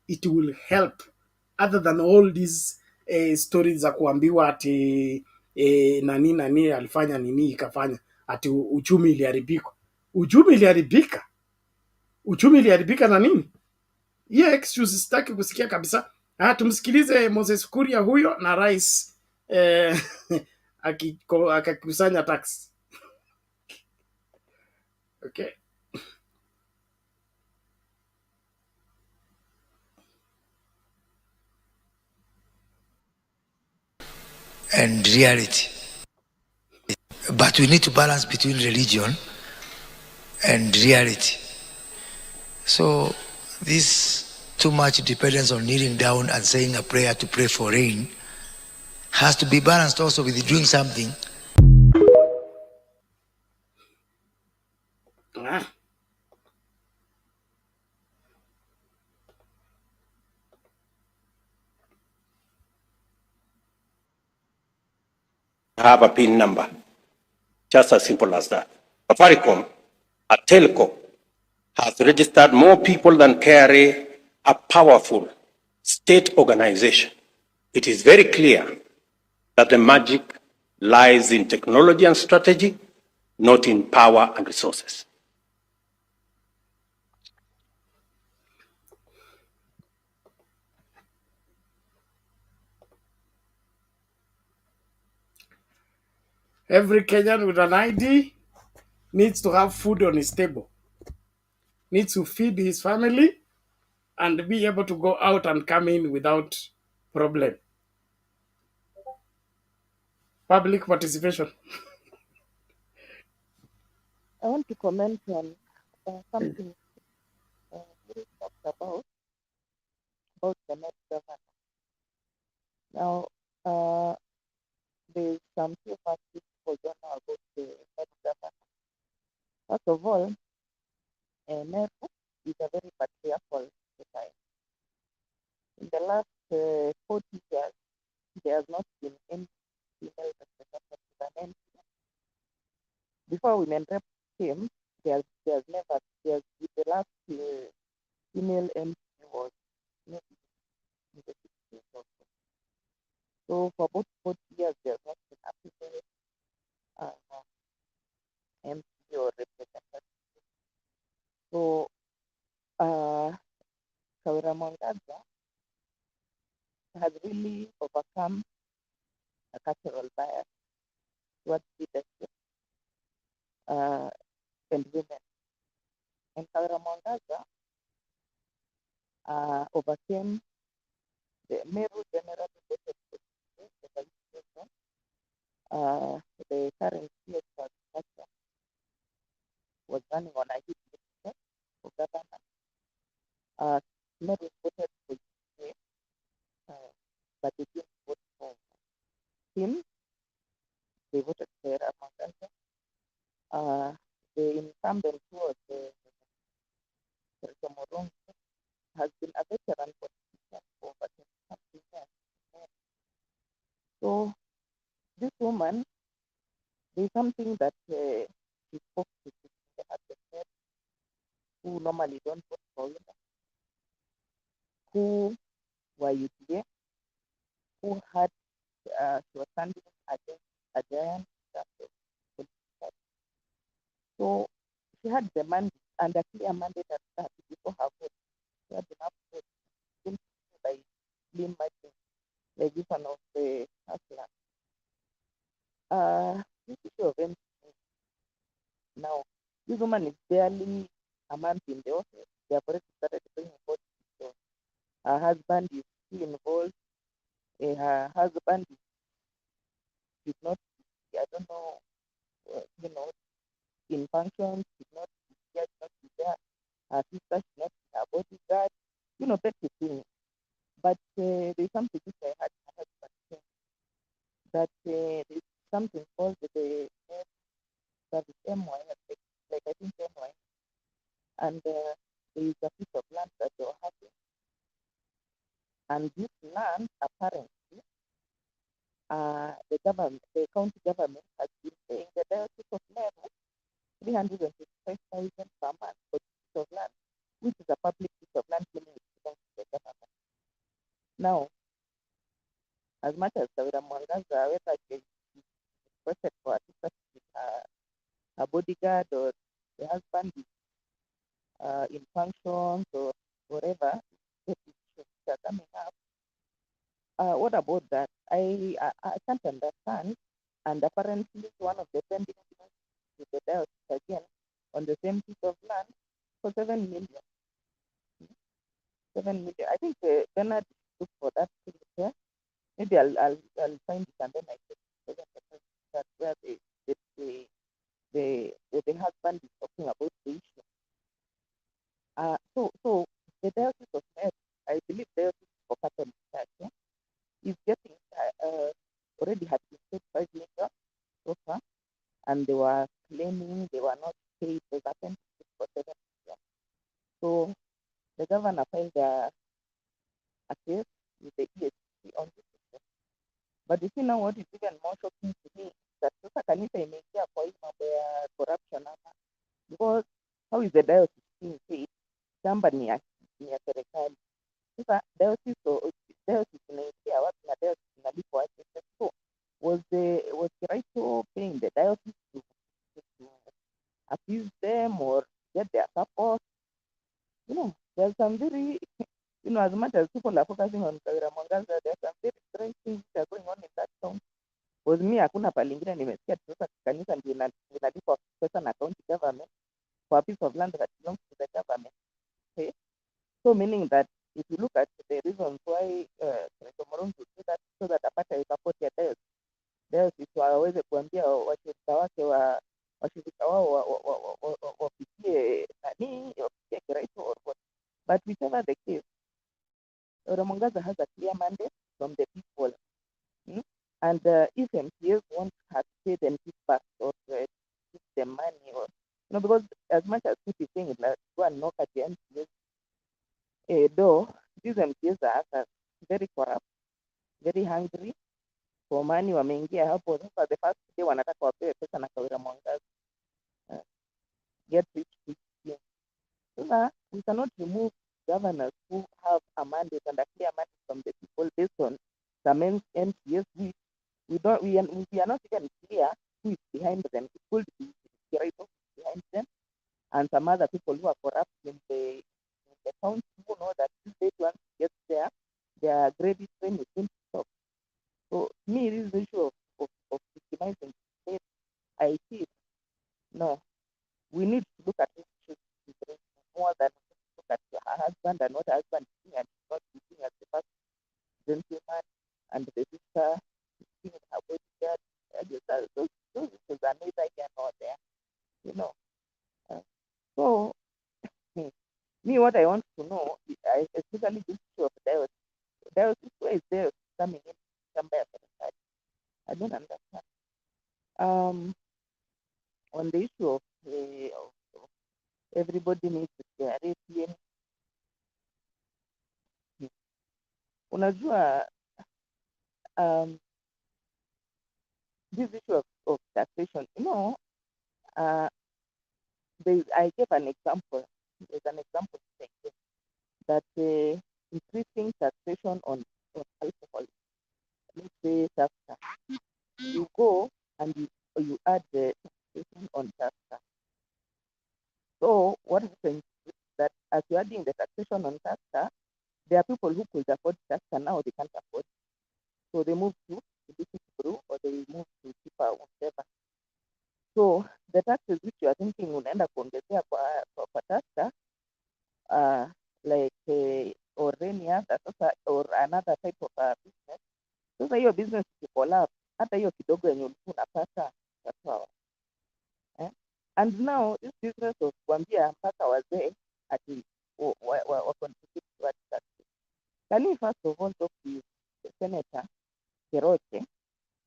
Speaker 1: It will help, other than all these stories za kuambiwa ati nani alifanya nini ikafanya ati uchumi iliharibika. Uchumi iliharibika na nini? Hiyo excuse sitaki kusikia kabisa. Tumsikilize Moses Kuria huyo na rais akakusanya tax. Okay.
Speaker 12: And reality. But we need to balance between religion and reality. So this too much dependence on kneeling down and saying a prayer to pray for rain has to be balanced also with doing something.
Speaker 11: Have a PIN number. Just as simple as that. Safaricom, a telco, has registered more people than carry a powerful state organization. It is very clear that the magic lies in technology and strategy, not in power and resources.
Speaker 1: Every Kenyan with an ID needs to have food on his table, needs to feed his family, and be able to go out and come in without problem. Public participation.
Speaker 9: I want to comment on something we talked about the net government. Now, there's some few facts people don't know about the net government. First of all, Meru is a very patriarchal society. In the last 40 years, there has not been any female representative. Before women rep came, there's never, there's the last female MP was maybe in the 60s or so. So for about 40 years, there's not been a female MP or representative. So Kawira Mwangaza has really overcome a cultural bias towards leadership and women. And Kawira Mwangaza overcame the Meru generally voted for the vice president, the current CS was running on a hit list for government. Meru voted for him, but they didn't vote for him. They voted for Mwangaza. The incumbent who was Morong has been a veteran politician for over 20 years. So this woman, there's something that she spoke to the advocate who normally don't vote for women, who were UDA, who had she was standing against a giant. So she had the mandate and a clear mandate that before her vote. She had enough votes by slim margin, like this one of the hustler. This issue of MCA. Now, this woman is barely a month in the office. They have already started bringing forth. So her husband is still involved. Her husband did not, I don't know, in functions, did not be there. Her sister should not be her bodyguard. Petty things. But there's something which I had my husband say, that there's something called the service MY, like I think MY, and there is a piece of land that they were having. And this land, apparently, the county government has been paying the Diocese of Meru 355,000 per month for this piece of land, which is a public piece of land claiming it belongs to the government. Now, as much as Kawira Mwangaza, whether she requested for assistance with her bodyguard or the husband is in functions or whatever, the issues are coming up. What about that? I can't understand. And apparently, one of the pending things with the Diocese again on the same piece of land for 7 million. 7 million. I think Bernard look for that here. Maybe I'll find it and then I check that where the husband is talking about the issue. So already had been paid 5 million so far, and they were claiming they were not paid the apprentices for 7 million. So the governor filed a case with the ESCALATES on this issue. But you see now what is even more shocking to me is that sasa kanisa imeingia kwa hii mambo ya corruption hapa, because how is the diocese being paid? Shamba ni ya serikali. Sasa diocese inaingia wapi na diocese inalipwa aje? So was Kiraito paying the diocese to appease them or get their support? There's some very, as much as people are focusing on Kawira Mwangaza, there's some very strange things that are going on in that town. Because me, hakuna palingine nimesikia sasa kanisa ndio inalipa pesa na county government for a piece of land that belongs to the government. Okay? So meaning that if you look at the reasons why Moroni would do that, so that apate support ya diocese waweze kuambia washirika wake washirika wao wapitie wapitie Kiraito or what. But whichever the case, Mwangaza has a clear mandate from the people. And if MPs want her to pay them feedback or give them money, or because as much as people saying like go and knock at the MPs door, these MPs are very corrupt, very hungry for money. Wameingia hapo sasa, the first day wanataka wapewe pesa na Kawira Mwangaza, get rich quick. So we cannot remove governors who have a mandate and a clear mandate from the people based on some MPs. We are not even clear who is behind them. It could be Kiraito behind them and some other people who are corrupt in the county who know that if they want to get there, their gravy train is going to stop. So me, this issue of victimizing state, I see it. No, we need to look at this issue more than look at her husband and what her husband is doing and not doing as the first gentleman and the sister in her bodyguard. Those issues are neither here nor there, So me, what I want to know, especially this issue of diocese, where is there coming in somewhere for the side? I don't understand. On the issue of everybody needs their ATM. Unajua, this issue of taxation, I gave an example. There's an example that increasing taxation on alcohol, let's say taxa, you go and you add the taxation on taxa. So what happens is that as you're adding the taxation on taxa, there are people who could afford taxa now, they can't afford. So they move to brew or they move to cheaper whatever. So the taxes which you are thinking unaenda kuongezea kwa taxa, like or any other or another type of business. Sasa hiyo business ikicollapse, hata hiyo kidogo yenye ulikuwa unapata utatoa. And now this business of kuambia mpaka wazee ati wa contribute to taxes. Can you first of all talk to the Senator Keroche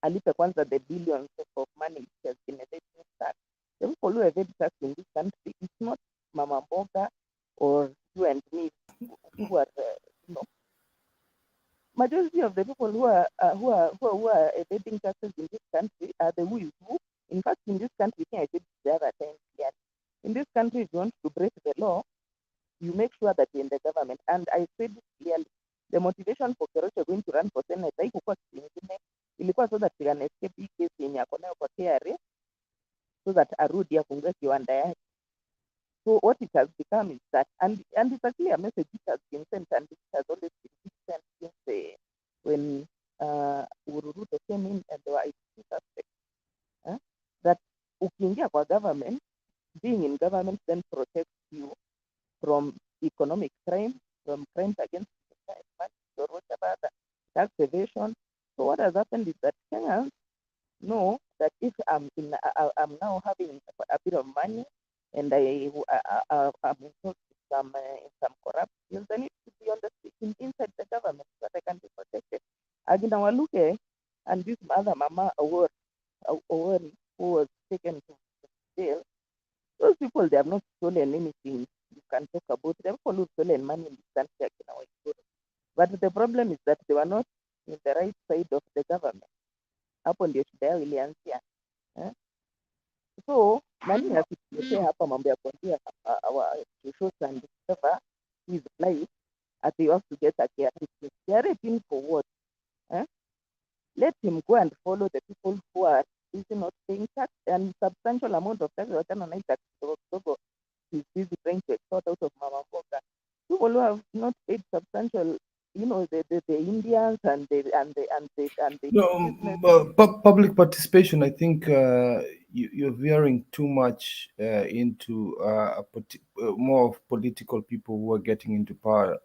Speaker 9: alipe kwanza the billions of money which has been evaded tax. The people who evade tax in this country, it's not Mama Mboga or you and me who are majority of the people who are evading taxes in this country are the who is who. In fact, in this country, I said the other time, yes. In this country, if you want to break the law, you make sure that you're in the government. And I said clearly, the motivation for Keroche going to run for Senate, ilikuwa so that he can escape hii case yenye ako nayo kwa KRA, so that arudi afungue kiwanda yake. So what it has become is that, and it's a clear message which has been sent, and it has always been sent since when Uhuru came in and there were IT suspects, that ukiingia kwa government, being in government then protects you from economic crime, from crimes against humanity, or whatever, tax evasion. So what has happened is that Kenyans know that if I'm now having a bit of money and I'm involved in some corrupt deals, I need to be on the inside the government so that I can be protected. Agina Waluke And this mother, Mama Awori, who was taken to jail, those people, they have not stolen anything you can talk about. They have people who stolen money in this country. But the problem is that they were not in the right side of the government. Hapo ndio shida yao ilianzia. So nani asituletee hapa mambo ya kuambia to show and discover his life as he wants to get a care. They are raping for what? Let him go and follow the people who are busy not paying tax and substantial amount of tax. He's busy trying to extort out of Mama Mboga. People who have not paid substantial, the Indians and the
Speaker 13: No, public participation. I think you're veering too much into more of political people who are getting into power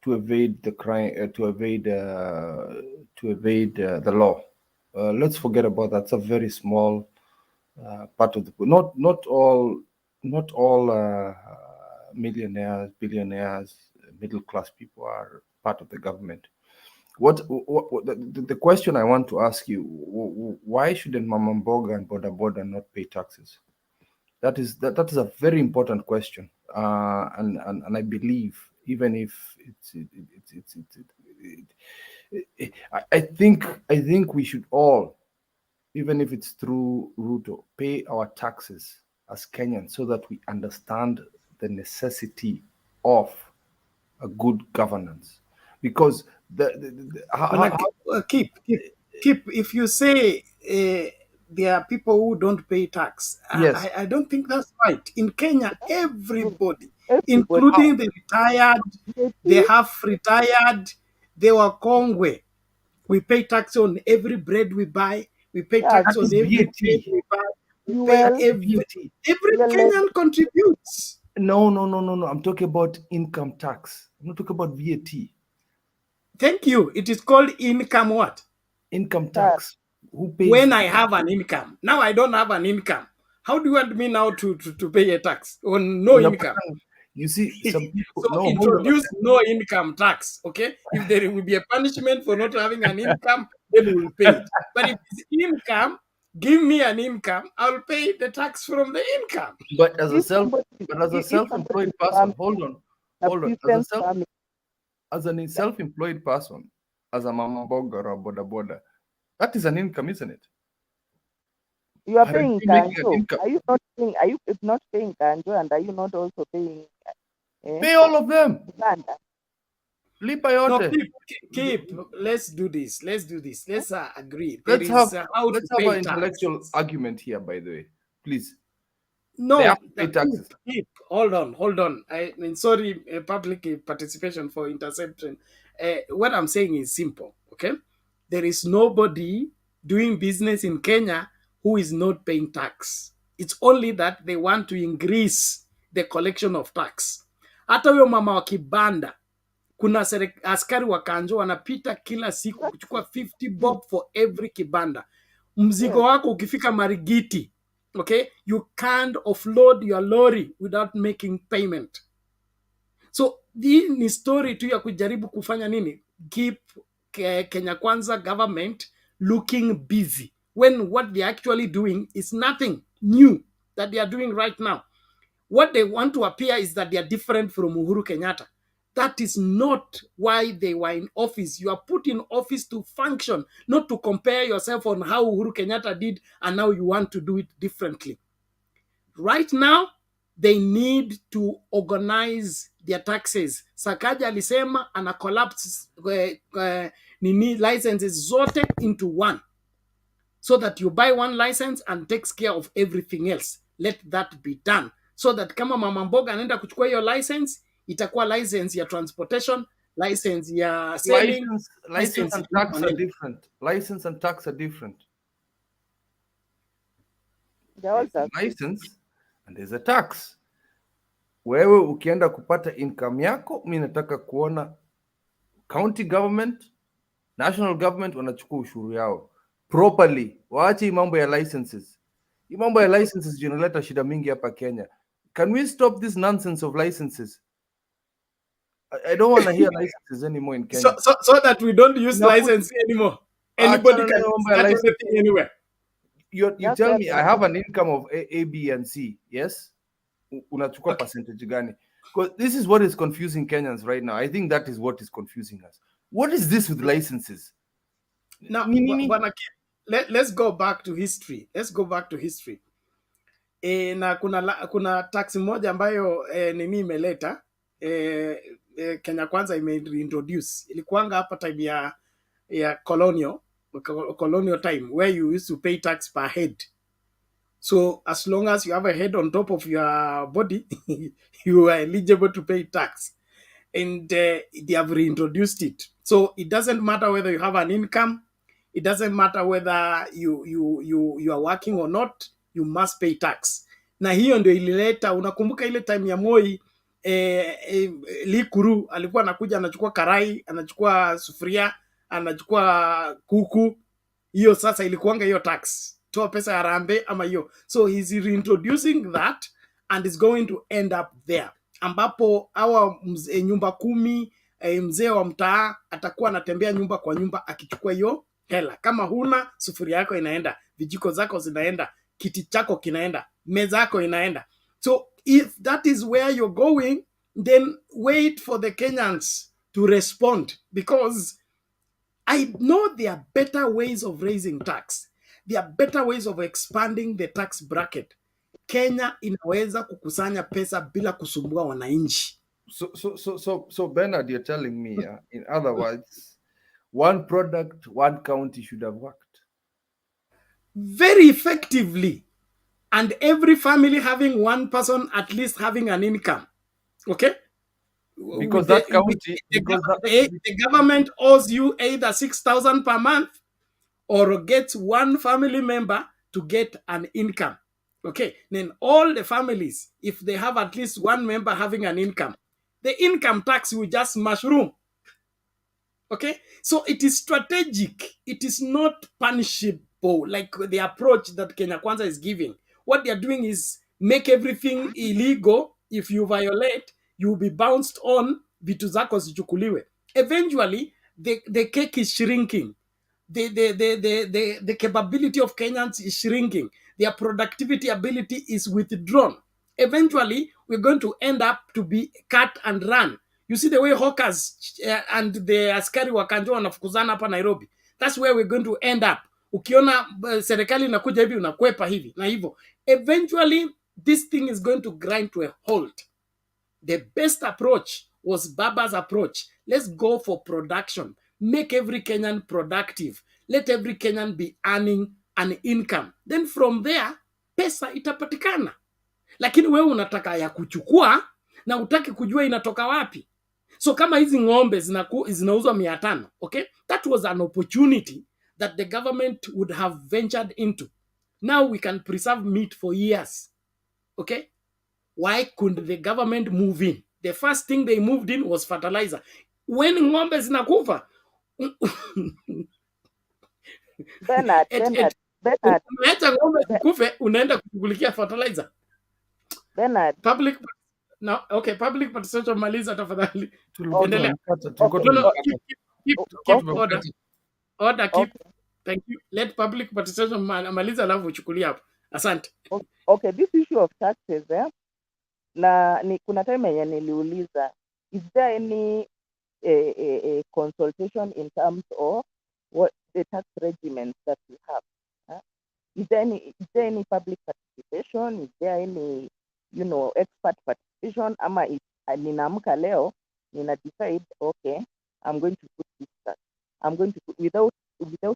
Speaker 13: to evade the crime, to evade the law. Let's forget about that. It's a very small part of the not all millionaires, billionaires, middle class people are part of the government. The question I want to ask you, why shouldn't Mama Mboga and Boda Boda not pay taxes? That is a very important question, and I believe even if I think we should all, even if it's through Ruto, pay our taxes as Kenyans so that we understand the necessity of a good governance. Because
Speaker 1: keep. If you say there are people who don't pay tax,
Speaker 13: yes,
Speaker 1: I don't think that's right. In Kenya, everybody, including the retired, the half retired, they were Kongwe. We pay tax on every bread we buy. We pay tax on every bread we buy. We pay every Kenyan contributes.
Speaker 13: No. I'm talking about income tax. I'm not talking about VAT.
Speaker 1: Thank you. It is called income what?
Speaker 13: Income tax. Who pays?
Speaker 1: When I have an income. Now I don't have an income. How do you want me now to pay a tax on no income?
Speaker 13: You see, some people
Speaker 1: so introduce no income tax. Okay, if there will be a punishment for not having an income, then we'll pay it. But if it's income, give me an income, I'll pay the tax from the income.
Speaker 13: But as a self-employed person, hold on. As a self-employed person, as a Mama Mboga or a Boda Boda, that is an income, isn't it?
Speaker 9: You are paying kanjo. Are you not paying? Are you not paying kanjo? And are you not also paying?
Speaker 13: Pay all of them.
Speaker 1: No, keep. Let's do this. Let's agree.
Speaker 13: Let's have an intellectual argument here, by the way, please.
Speaker 1: No, keep. Hold on. I mean, sorry, public participation for interception. What I'm saying is simple, okay? There is nobody doing business in Kenya who is not paying tax. It's only that they want to increase the collection of tax. Hata huyo mama wa kibanda, kuna askari wa kanjo wanapita kila siku kuchukua 50 bob for every kibanda. Mzigo wako ukifika Marigiti, okay, you can't offload your lorry without making payment. So hii ni story tu ya kujaribu kufanya nini, keep Kenya Kwanza government looking busy when what they are actually doing is nothing new that they are doing right now. What they want to appear is that they are different from Uhuru Kenyatta. That is not why they were in office. You are put in office to function, not to compare yourself on how Uhuru Kenyatta did and now you want to do it differently. Right now, they need to organize their taxes. Sakaja alisema ana collapse licenses zote into one, so that you buy one license and takes care of everything else. Let that be done, so that kama Mama Mboga anaenda kuchukua hiyo license, itakuwa license ya transportation, license ya selling,
Speaker 13: license and tax are different. License and tax are different. There's a license and there's a tax. Wewe ukienda kupata income yako, mimi nataka kuona county government, national government wanachukua ushuru yao properly. Waache mambo ya licenses. Mambo ya licenses inaleta shida mingi hapa Kenya. Can we stop this nonsense of licenses? I don't want to hear licenses anymore in Kenya.
Speaker 1: So that we don't use license anymore. Anybody can start anything anywhere.
Speaker 13: You tell me I have an income of A, B, and C. Yes, unachukua percentage gani? Because this is what is confusing Kenyans right now. I think that is what is confusing us. What is this with licenses?
Speaker 1: Now, let's go back to history. Na kuna tax moja ambayo nini imeleta Kenya Kwanza imeintroduce. Ilikuanga hapa time ya colonial time, where you used to pay tax per head. So as long as you have a head on top of your body, you are eligible to pay tax. And they have reintroduced it. So it doesn't matter whether you have an income. It doesn't matter whether you are working or not. You must pay tax. Na hiyo ndio ilileta, unakumbuka ile time ya Moi, Likuru alikuwa anakuja anachukua karai, anachukua sufuria, anachukua kuku. Hiyo sasa ilikuanga hiyo tax. Toa pesa ya rambe ama hiyo. So he's reintroducing that and is going to end up there, ambapo hawa nyumba 10 mzee wa mtaa atakuwa anatembea nyumba kwa nyumba akichukua hiyo hela. Kama huna, sufuria yako inaenda, vijiko zako zinaenda, kiti chako kinaenda, meza yako inaenda. So if that is where you're going, then wait for the Kenyans to respond, because I know there are better ways of raising tax. There are better ways of expanding the tax bracket. Kenya inaweza kukusanya pesa bila kusumbua wananchi.
Speaker 13: So Bernard, you're telling me, in other words, one product, one county should have worked
Speaker 1: very effectively, and every family having one person at least having an income. Okay?
Speaker 13: Because that county,
Speaker 1: the government owes you either 6,000 per month or gets one family member to get an income. Okay, then all the families, if they have at least one member having an income, the income tax will just mushroom. Okay, so it is strategic. It is not punishable like the approach that Kenya Kwanza is giving. What they are doing is make everything illegal. If you violate, you will be bounced on, vitu zako zichukuliwe. Eventually, the cake is shrinking. The capability of Kenyans is shrinking. Their productivity ability is withdrawn. Eventually, we're going to end up to be cut and run. You see the way hawkers and the askari wa Kanjo wanafukuzana hapa Nairobi. That's where we're going to end up. Ukiona serikali inakuja hivi, unakwepa hivi na hivyo. Eventually, this thing is going to grind to a halt. The best approach was Baba's approach. Let's go for production. Make every Kenyan productive. Let every Kenyan be earning an income. Then from there, pesa itapatikana. Lakini wewe unataka ya kuchukua na utaki kujua inatoka wapi. So kama hizi ng'ombe zinauzwa 500, okay? That was an opportunity that the government would have ventured into. Now we can preserve meat for years. Okay? Why couldn't the government move in? The first thing they moved in was fertilizer. When ng'ombe zinakufa,
Speaker 9: Bernard,
Speaker 1: umeacha ng'ombe zikufe, unaenda kushughulikia fertilizer.
Speaker 9: Bernard.
Speaker 1: Public participation maliza tafadhali. Keep order. Order, keep. Thank you. Let public participation maliza alafu uchukulia hapo. Asante.
Speaker 9: Okay, this issue of taxes kuna time yenye niliuliza, is there any consultation in terms of what the tax regiments that we have? Is there any public participation? Is there any expert participation? Ama ninaamka leo, nina decide, okay, I'm going to put this tax. I'm going to put, without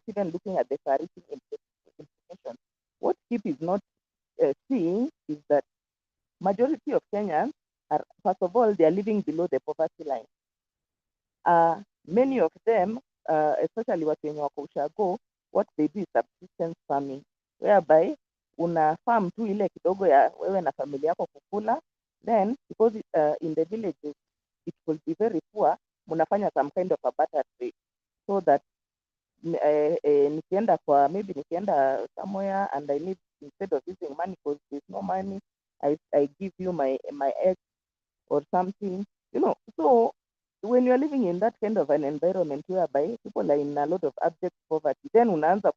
Speaker 9: even looking at the tariff implication. What KIP is not seeing is that majority of Kenyans are, first of all, they are living below the poverty line. Many of them, especially watu wenye wako ushago, what they do is subsistence farming, whereby una farm tu ile kidogo ya wewe na familia yako kukula, then because in the villages it will be very poor, munafanya some kind of a barter trade, so that nikienda somewhere and I need, instead of using money because there's no money, I give you my egg or something, so when you're living in that kind of an environment whereby people are in a lot of abject poverty, then unaanza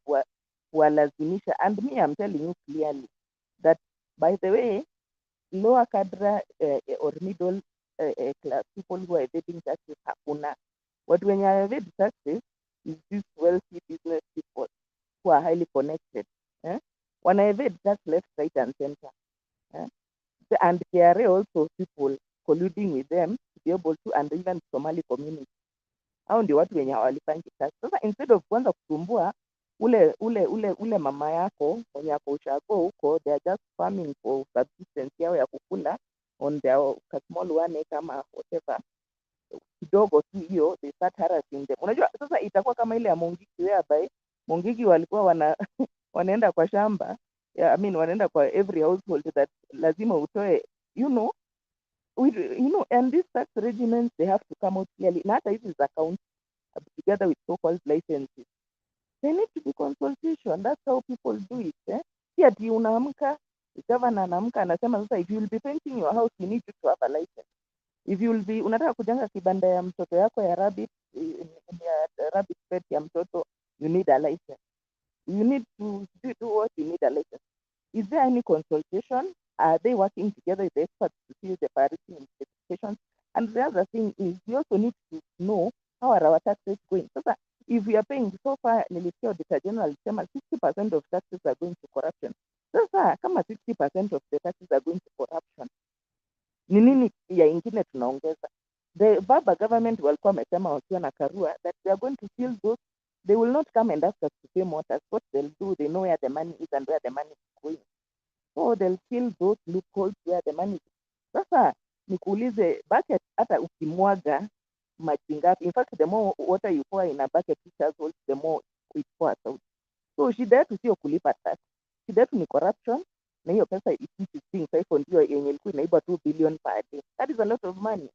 Speaker 9: kuwalazimisha. And me, I'm telling you clearly that, by the way, lower cadre or middle class people who are evading taxes, hakuna. What when you evade taxes is these wealthy business people who are highly connected. When I evade tax left, right, and center. And there are also people colluding with them to be able to, and even Somali community. Hao ndio watu wenye hawalipangi tax. Sasa instead of kuanza kutumbua ule mama yako mwenye ako ushago huko, they are just farming for subsistence yao ya kukula on their small 1 acre ama whatever, kidogo tu hiyo, they start harassing them. Unajua sasa itakuwa kama ile ya Mungiki, whereby Mungiki walikuwa wanaenda kwa shamba, wanaenda kwa every household that lazima utoe, and these tax regiments, they have to come out clearly. Na hata hizi accounts together with so-called licenses, they need to be consultation. That's how people do it. Si ati unaamka, governor anaamka anasema sasa, if you will be painting your house, you need to have a license. If you will be, unataka kujenga kibanda ya mtoto yako ya rabbit bed ya mtoto, you need a license. You need to do what, you need a license. Is there any consultation? Are they working together with the experts to see the parity in specifications? And the other thing is, we also need to know how are our taxes going. So that if we are paying, so far, Ministry of the General, 60% of taxes are going to corruption. Sasa kama 60% of the taxes are going to corruption, ni nini ya ingine tunaongeza? The Baba government walikuwa wamesema wakiwa na Karua that they are going to fill those. They will not come and ask us to pay more tax. What they'll do, they know where the money is and where the money is going. So they'll fill those loopholes where the money is. Sasa nikuulize, bucket hata ukimwaga maji ngapi? In fact, the more water you pour in a bucket each household, the more it pours out. So shida yetu sio kulipa tax. Shida yetu ni corruption, na hiyo pesa is being siphoned, ndio yenye ilikuwa inaiba 2 billion per day. That is a lot of money.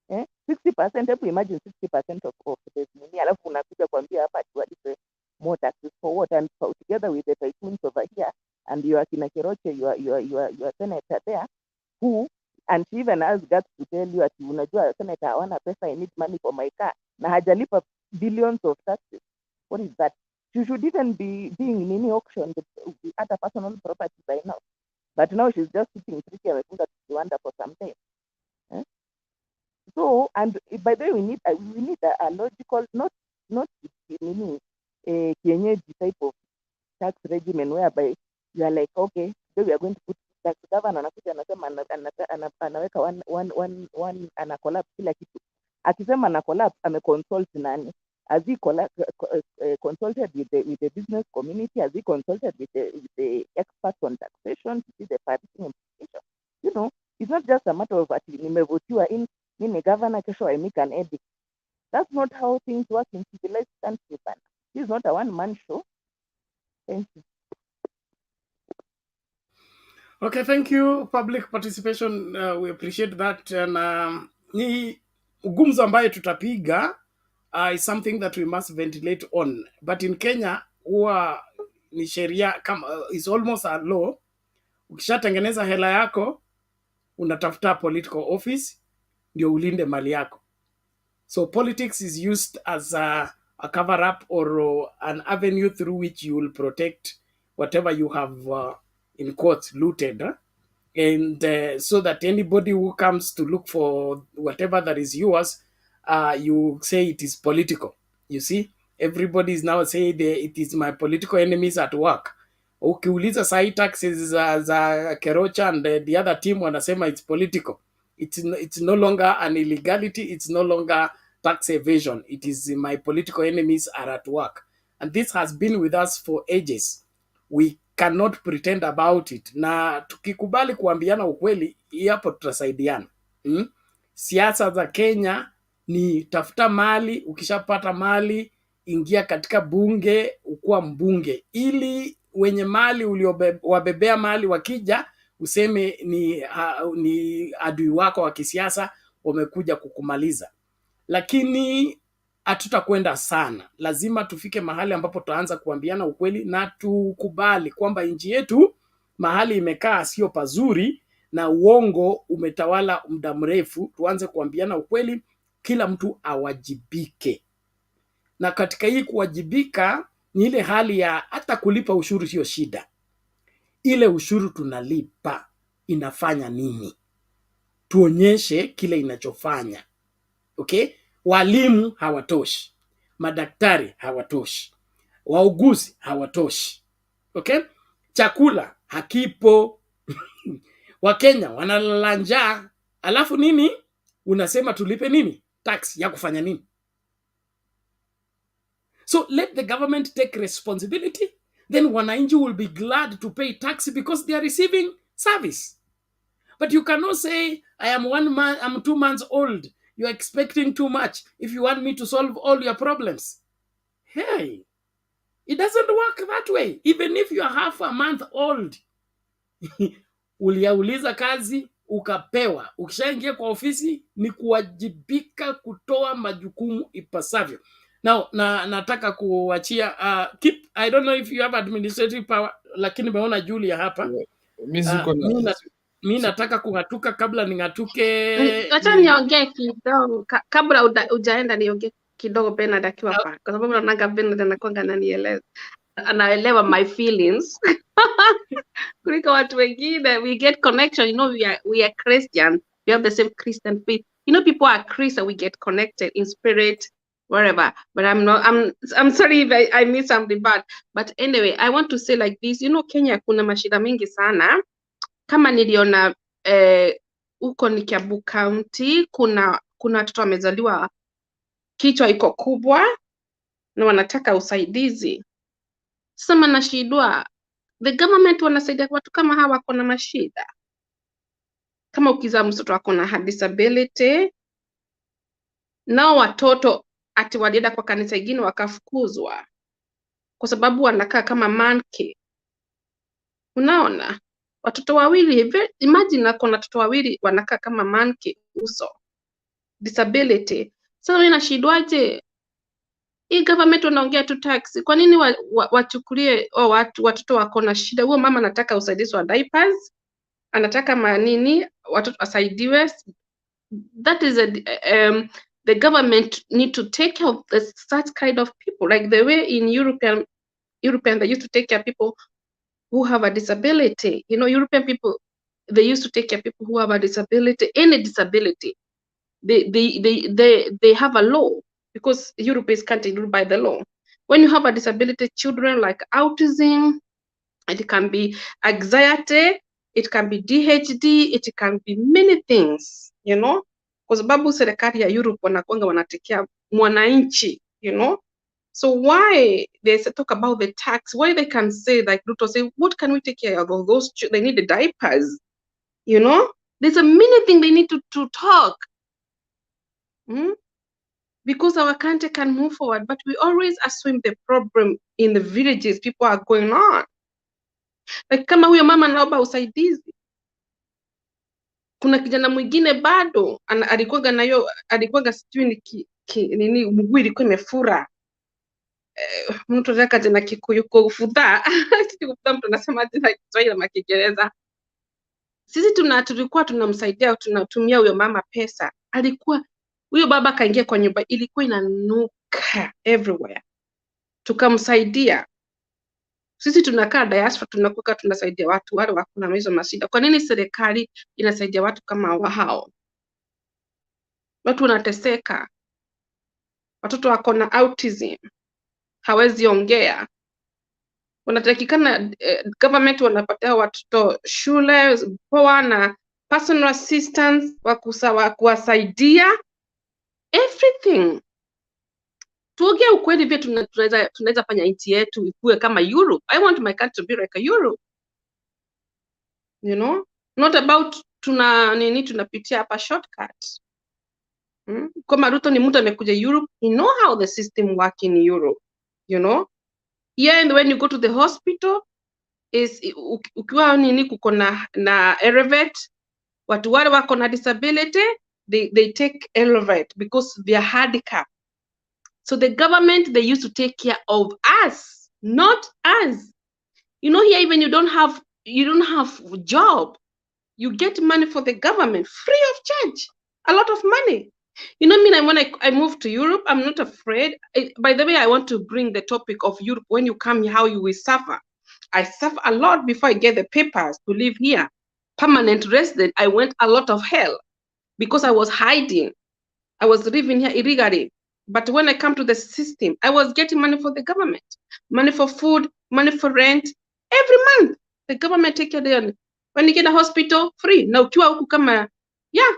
Speaker 9: 60%, hebu imagine 60% of the money, alafu unakuja kuambia hapa tuwalipe more taxes for what? And together with the tycoons over here, and you are Kina Keroche, you are senator there, who, and she even has got to tell you ati unajua senator hawana pesa, I need money for my car, na hajalipa billions of taxes. What is that? She should even be being in any auction at a personal property by now. But now she's just sitting pretty amefunga kiwanda for some time. So, and by the way, we need a logical, not kienyeji type of tax regimen whereby you are like, okay, today we are going to put tax. Governor anakuja anasema anaweka one ana collapse kila kitu. Akisema ana collapse, ameconsult nani? Has he consulted with the business community? Has he consulted with the experts on taxation to see the parity implication? It's not just a matter of ati nimevotiwa in mimi governor, kesho I make an edict. That's not how things work in civilized countries. This is not a one-man show. Thank you.
Speaker 1: Okay, thank you. Public participation, we appreciate that. And ni gumzo ambayo tutapiga is something that we must ventilate on. But in Kenya, huwa ni sheria kama is almost a law. Ukishatengeneza hela yako, unatafuta political office ndio ulinde mali yako. So politics is used as a cover up or an avenue through which you will protect whatever you have in quotes looted, and so that anybody who comes to look for whatever that is yours, you say it is political. You see, everybody is now saying it is my political enemies at work. Ukiuliza sahi taxes za Kerocha and the other team wanasema it's political. It's no longer an illegality. It's no longer tax evasion. It is my political enemies are at work. And this has been with us for ages. We cannot pretend about it. Na tukikubali kuambiana ukweli, hapo tutasaidiana. Siasa za Kenya ni tafuta mali, ukishapata mali, ingia katika bunge, ukuwa mbunge. Ili wenye mali uliowabebea mali wakija, useme ni adui wako wa kisiasa wamekuja kukumaliza. Lakini hatutakwenda sana. Lazima tufike mahali ambapo tutaanza kuambiana ukweli na tukubali kwamba nchi yetu mahali imekaa sio pazuri na uongo umetawala muda mrefu. Tuanze kuambiana ukweli, kila mtu awajibike. Na katika hii kuwajibika ni ile hali ya hata kulipa ushuru sio shida. Ile ushuru tunalipa inafanya nini? Tuonyeshe kile inachofanya. Okay? Walimu hawatoshi. Madaktari hawatoshi. Wauguzi hawatoshi. Okay? Chakula hakipo. Wakenya wanalala njaa. Alafu nini? Unasema tulipe nini? Tax ya kufanya nini? So let the government take responsibility. Then wananchi will be glad to pay tax because they are receiving service. But you cannot say, I'm 2 months old. You're expecting too much if you want me to solve all your problems. Hey, it doesn't work that way. Even if you are half a month old, uliauliza kazi, ukapewa. Ukishaingia kwa ofisi, ni kuwajibika kutoa majukumu ipasavyo. Now, nataka kuachia, I don't know if you have administrative power, lakini meona Julia hapa. Mimi nataka kungatuka kabla ningatuke.
Speaker 3: Acha niongee kidogo kabla hujaenda, niongee kidogo Bernard akiwa hapa, kwa sababu naona Bernard anakuanga anaelewa my feelings kuliko watu wengine. We get connection, you know, we are Christian, we have the same Christian faith, you know, people are Christian, we get connected in spirit wherever. But I'm sorry if I missed something bad, but anyway, I want to say like this, you know, Kenya kuna mashida mingi sana. Kama niliona huko ni Kiambu County, kuna watoto wamezaliwa kichwa iko kubwa na wanataka usaidizi. Sasa manashidwa, the government wanasaidia watu kama hawa wako na mashida. Kama ukizaa mtoto wako na disability, nao watoto ati walienda kwa kanisa ingine wakafukuzwa kwa sababu wanakaa kama monkey. Unaona? Watoto wawili, imagine ako na watoto wawili wanakaa kama monkey uso. Disability. Sasa mimi nashidwaje? Hii government wanaongea tu tax. Kwa nini wachukulie watoto wako na shida? Huyo mama anataka usaidizi wa diapers, anataka manini, watoto wasaidiwe. That is the government need to take care of such kind of people, like the way in European they used to take care of people who have a disability. You know, European people, they used to take care of people who have a disability, any disability. They have a law, because Europe is country ruled by the law. When you have a disability, children like autism, it can be anxiety, it can be DHD, it can be many things, you know, kwa sababu serikali ya Europe wanakuanga wanatekea mwananchi, you know. So why they talk about the tax? Why they can say, like Ruto say, what can we take care of those children? They need the diapers, you know. There's a many thing they need to talk. Because our country can move forward, but we always assume the problem in the villages people are going on. Like kama huyo mama anaomba usaidizi, kuna kijana mwingine bado alikuwa sijui nini, mguu ilikuwa imefura. Mtu anataka tena Kikuyu kufudha mtu anasema tena Kiswahili na Kiingereza. Sisi tulikuwa tunamsaidia, tunatumia huyo mama pesa. Huyo baba kaingia kwa nyumba, ilikuwa inanuka everywhere. Tukamsaidia. Sisi tunakaa diaspora, tunakuwa tunasaidia watu wale wako na hizo mashida. Kwa nini serikali inasaidia watu kama hao? Watu wanateseka. Watoto wako na autism, hawezi ongea. Wanatakikana government wanapatia watoto shule poa na personal assistance wa kuwasaidia everything. Tuongee ukweli, vile tunaweza fanya nchi yetu ikuwe kama Europe. I want my country to be like a Europe, you know, not about tunapitia hapa shortcut. Kama Ruto ni mtu amekuja Europe, you know how the system work in Europe, you know. Yeah, and when you go to the hospital, ukiwa kuko na elevate, watu wale wako na disability, they take elevate because they are handicapped. So the government, they used to take care of us, not us. You know, here even you don't have job, you get money for the government free of charge, a lot of money. You know, when I moved to Europe, I'm not afraid. By the way, I want to bring the topic of Europe. When you come here, how you will suffer. I suffer a lot before I get the papers to live here. Permanent resident, I went a lot of hell because I was hiding. I was living here illegally. But when I come to the system, I was getting money for the government, money for food, money for rent. Every month, the government take care of it. When you get a hospital, free. Now, yeah.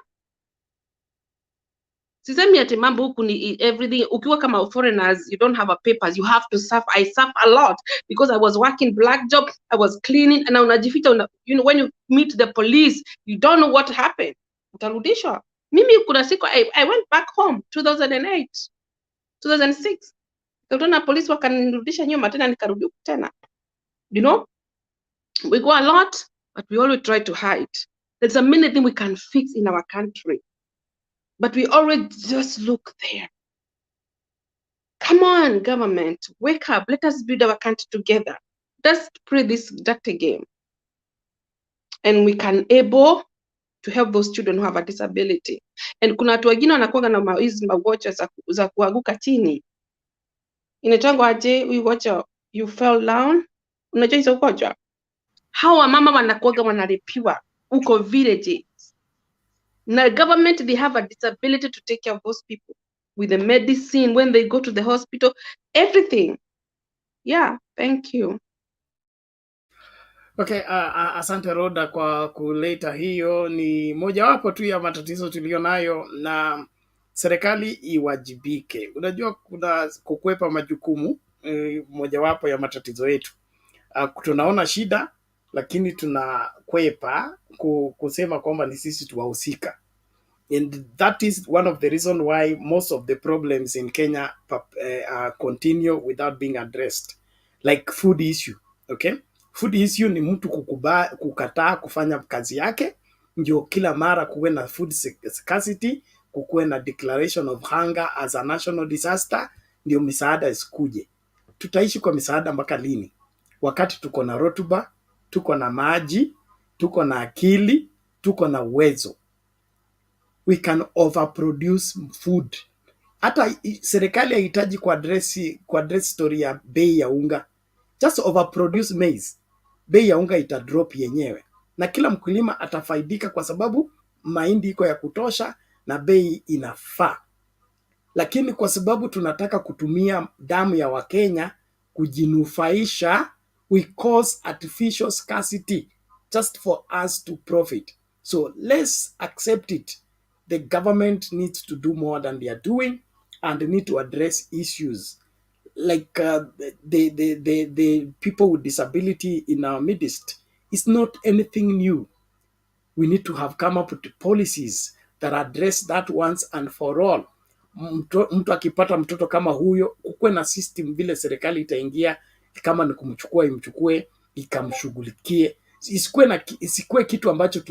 Speaker 3: Sisemi ati mambo huku ni everything. Ukiwa kama foreigners, you don't have a papers, you have to suffer. I suffer a lot because I was working black job, I was cleaning, and unajificha, you know, when you meet the police, you don't know what happened. Utarudishwa. Mimi kuna siku, I went back home 2008, 2006. Utaona polisi wakanirudisha nyuma tena nikarudi tena. You know, we go a lot, but we always try to hide. There's a many things we can fix in our country, but we always just look there. Come on, government, wake up. Let us build our country together. Let's play this dirty game. And we can able to help those children who have a disability. And kuna watu wengine wanakuwa na hizi magonjwa za kuanguka chini. Inaitangwa aje, ugonjwa you fell down. Unajua hizo ugonjwa? Hawa mama wanakuwa wanaripiwa uko villages. Now government, they have a disability to take care of those people with the medicine, when they go to the hospital, everything. Yeah, thank you.
Speaker 1: Okay, asante Roda kwa kuleta hiyo. Ni mojawapo tu ya matatizo tulionayo, na serikali iwajibike. Unajua kuna kukwepa majukumu, mojawapo ya matatizo yetu. Tunaona shida lakini tunakwepa kusema kwamba ni sisi tuwahusika. And that is one of the reason why most of the problems in Kenya continue without being addressed. Like food issue, okay? Food issue ni mtu kukataa kufanya kazi yake, ndio kila mara kuwe na food scarcity, kukuwe na declaration of hunger as a national disaster, ndio misaada isikuje. Tutaishi kwa misaada mpaka lini? Wakati tuko na rotuba, tuko na maji, tuko na akili, tuko na uwezo. We can overproduce food. Hata serikali haihitaji kuaddress story ya bei ya unga. Just overproduce maize. Bei ya unga itadrop yenyewe. Na kila mkulima atafaidika kwa sababu mahindi iko ya kutosha na bei inafaa. Lakini kwa sababu tunataka kutumia damu ya Wakenya kujinufaisha, we cause artificial scarcity just for us to profit. So let's accept it. The government needs to do more than they are doing, and they need to address issues like the people with disability in our midst. It's not anything new. We need to have come up with policies that address that once and for all. Mtu akipata mtoto kama huyo, kukuwe na system vile serikali itaingia, kama ni kumchukua imchukue, ikamshughulikie. Isikuwe kitu ambacho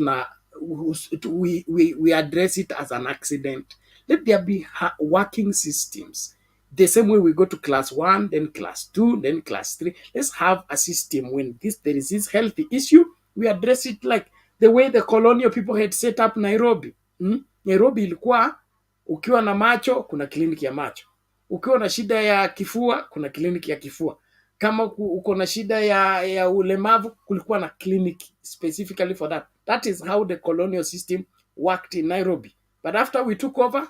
Speaker 1: we address it as an accident. Let there be working systems. The same way we go to class 1, then class 2, then class 3. Let's have a system when there is this healthy issue, we address it like the way the colonial people had set up Nairobi. Nairobi ilikuwa ukiwa na macho kuna kliniki ya macho, ukiwa na shida ya kifua kuna kliniki ya kifua, kama uko na shida ya ulemavu kulikuwa na clinic specifically for that. That is how the colonial system worked in Nairobi. But after we took over,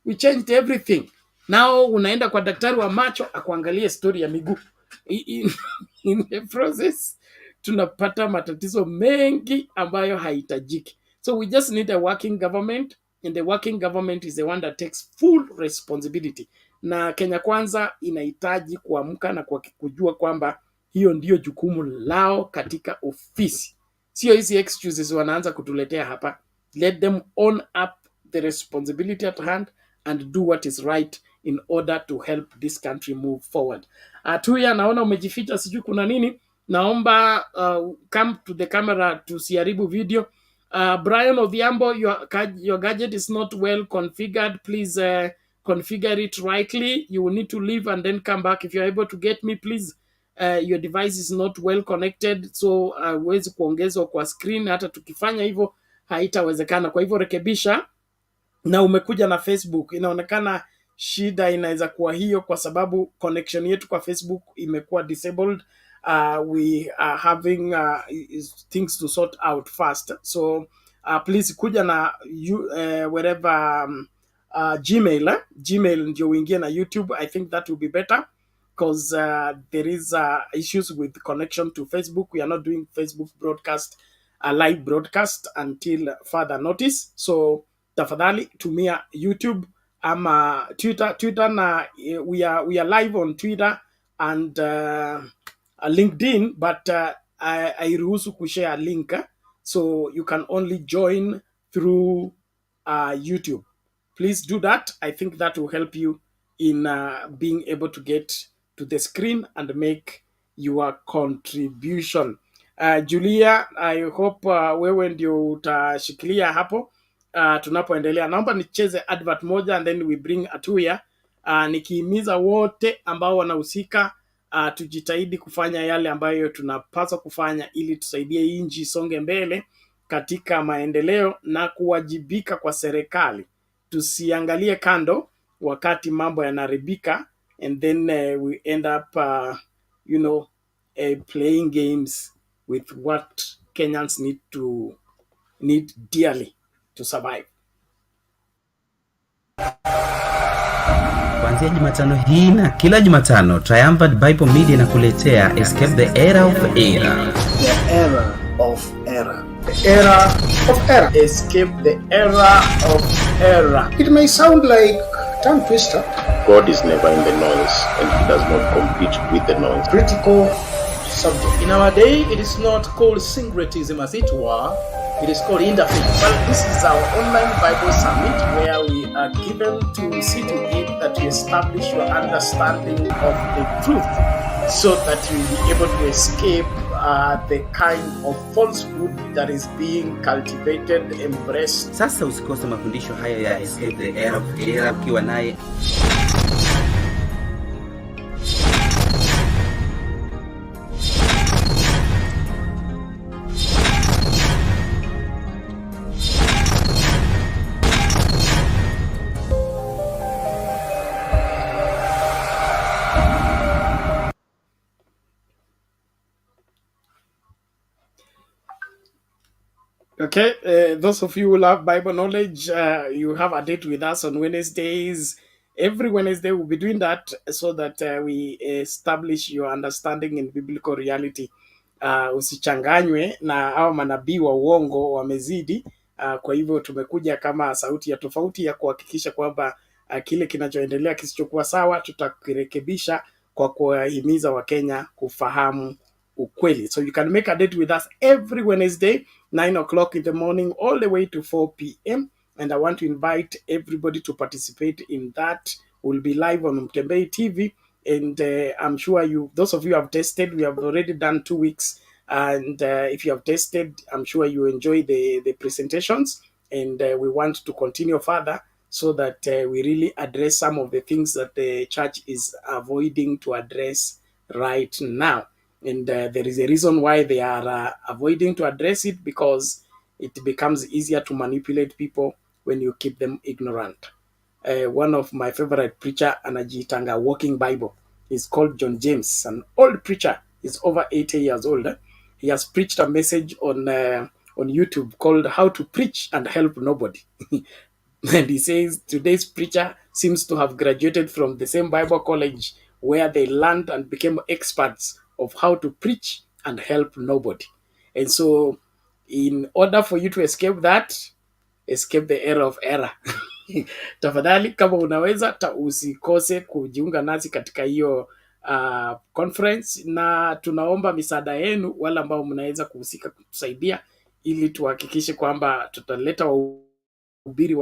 Speaker 1: we changed everything. Now unaenda kwa daktari wa macho akuangalie story ya miguu. In the process tunapata matatizo mengi ambayo haitajiki. So we just need a working government, and the working government is the one that takes full responsibility. Na Kenya Kwanza inahitaji kuamka na kujua kwamba hiyo ndio jukumu lao katika ofisi. Sio hizi excuses wanaanza kutuletea hapa. Let them own up the responsibility at hand and do what is right in order to help this country move forward. Tuya, naona umejificha, sijui kuna nini. Naomba come to the camera tusiharibu video. Brian Odhiambo, your gadget is not well configured. Please configure it rightly. You will need to leave and then come back. If you're able to get me, please. Your device is not well connected, so huwezi kuongezwa kwa screen. Hata tukifanya hivyo haitawezekana. Kwa hivyo rekebisha na umekuja na Facebook, inaonekana shida inaweza kuwa hiyo kwa sababu connection yetu kwa Facebook imekuwa disabled. We are having things to sort out fast, so please kuja na wherever Gmail ndio uingie na YouTube. I think that will be better because there is issues with connection to Facebook. We are not doing Facebook broadcast, live broadcast until further notice. So tafadhali tumia YouTube ama Twitter na we are live on Twitter and LinkedIn, but hairuhusu kushare link, so you can only join through YouTube. Please do that. I think that will help you in being able to get to the screen and make your contribution. Julia, I hope wewe ndio utashikilia hapo tunapoendelea. Naomba nicheze advert moja and then we bring Atuya, nikihimiza wote ambao wanahusika tujitahidi kufanya yale ambayo tunapaswa kufanya ili tusaidie hii nchi isonge mbele katika maendeleo na kuwajibika kwa serikali. Tusiangalie kando wakati mambo yanaribika and then we end up playing games with what Kenyans need dearly to survive.
Speaker 14: Kuanzia Jumatano hii na kila Jumatano, Triumphant Bible Media inakuletea Escape the Era of Error.
Speaker 1: The Era of Error. The Era of Error. Escape the Era of Error. It may sound like tongue twister.
Speaker 15: God is never in the noise and he does not compete with the noise.
Speaker 1: Critical subject. In our day, it is not called syncretism as it were. It is called interfaith. Well, this is our online Bible summit where we are given to see to it that you establish your understanding of the truth so that you will be able to escape the kind of falsehood that is being cultivated, embraced.
Speaker 14: Sasa usikose mafundisho haya ya Escape the Era of Error ukiwa naye
Speaker 1: Okay, those of you who love Bible knowledge, you have a date with us on Wednesdays. Every Wednesday we'll be doing that so that we establish your understanding in biblical reality. Usichanganywe na hao manabii wa uongo wamezidi. Kwa hivyo tumekuja kama sauti ya tofauti ya kuhakikisha kwamba kile kinachoendelea kisichokuwa sawa tutakirekebisha kwa kuwahimiza Wakenya kufahamu ukweli. So you can make a date with us every Wednesday 9 o'clock in the morning all the way to 4 p.m. and I want to invite everybody to participate in that. We'll be live on Mtembei TV and I'm sure those of you who have tested, we have already done 2 weeks, and if you have tested, I'm sure you enjoy the presentations, and we want to continue further so that we really address some of the things that the church is avoiding to address right now. And there is a reason why they are avoiding to address it, because it becomes easier to manipulate people when you keep them ignorant. One of my favorite preacher, anajiitanga Walking Bible, is called John James, an old preacher. He's over 80 years old. He has preached a message on YouTube called How to Preach and Help Nobody. And he says today's preacher seems to have graduated from the same Bible college where they learned and became experts of how to preach and help nobody. And so in order for you to escape that, escape the era of error. Tafadhali kama unaweza usikose kujiunga nasi katika hiyo conference, na tunaomba misaada yenu wala ambao mnaweza kuhusika kutusaidia ili tuhakikishe kwamba tutaleta wahubiri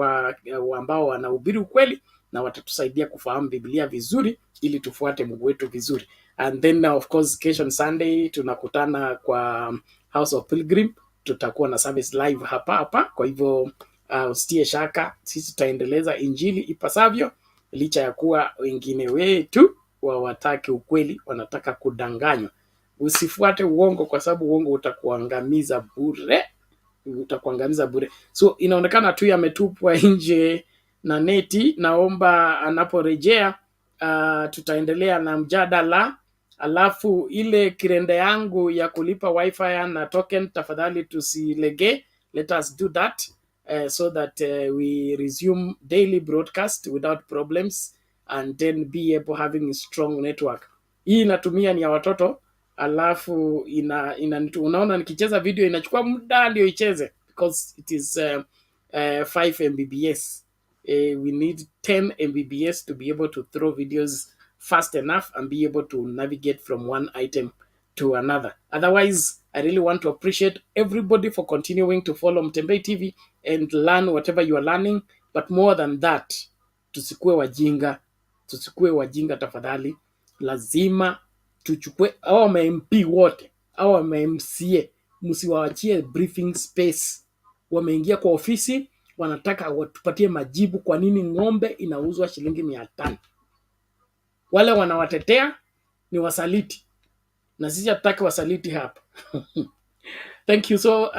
Speaker 1: ambao wanahubiri ukweli na watatusaidia kufahamu Biblia vizuri ili tufuate Mungu wetu vizuri. And then of course kesho Sunday tunakutana kwa House of Pilgrim, tutakuwa na service live hapa. Kwa hivyo usitie shaka, sisi tutaendeleza injili ipasavyo, licha ya kuwa wengine wetu wawataki ukweli, wanataka kudanganywa. Usifuate uongo kwa sababu uongo utakuangamiza bure. So inaonekana tu yametupwa nje na neti. Naomba anaporejea tutaendelea na mjadala. Alafu ile kirende yangu ya kulipa wifi na token, tafadhali tusilege. Let us do that so that we resume daily broadcast without problems and then be able having a strong network. Hii inatumia ni ya watoto, alafu unaona nikicheza video inachukua muda ndio icheze because it is 5 Mbps. We need 10 Mbps to be able to throw videos fast enough and be able to navigate from one item to another. Otherwise, I really want to appreciate everybody for continuing to follow Mtembei TV and learn whatever you are learning. But more than that, tusikue wajinga tafadhali. Lazima tuchukue au MP wote au MCA, msiwaachie briefing space. Wameingia kwa ofisi, wanataka watupatie majibu kwa nini ng'ombe inauzwa shilingi 500. Wale wanawatetea ni wasaliti, na sisi hatutaki wasaliti hapa. Thank you. So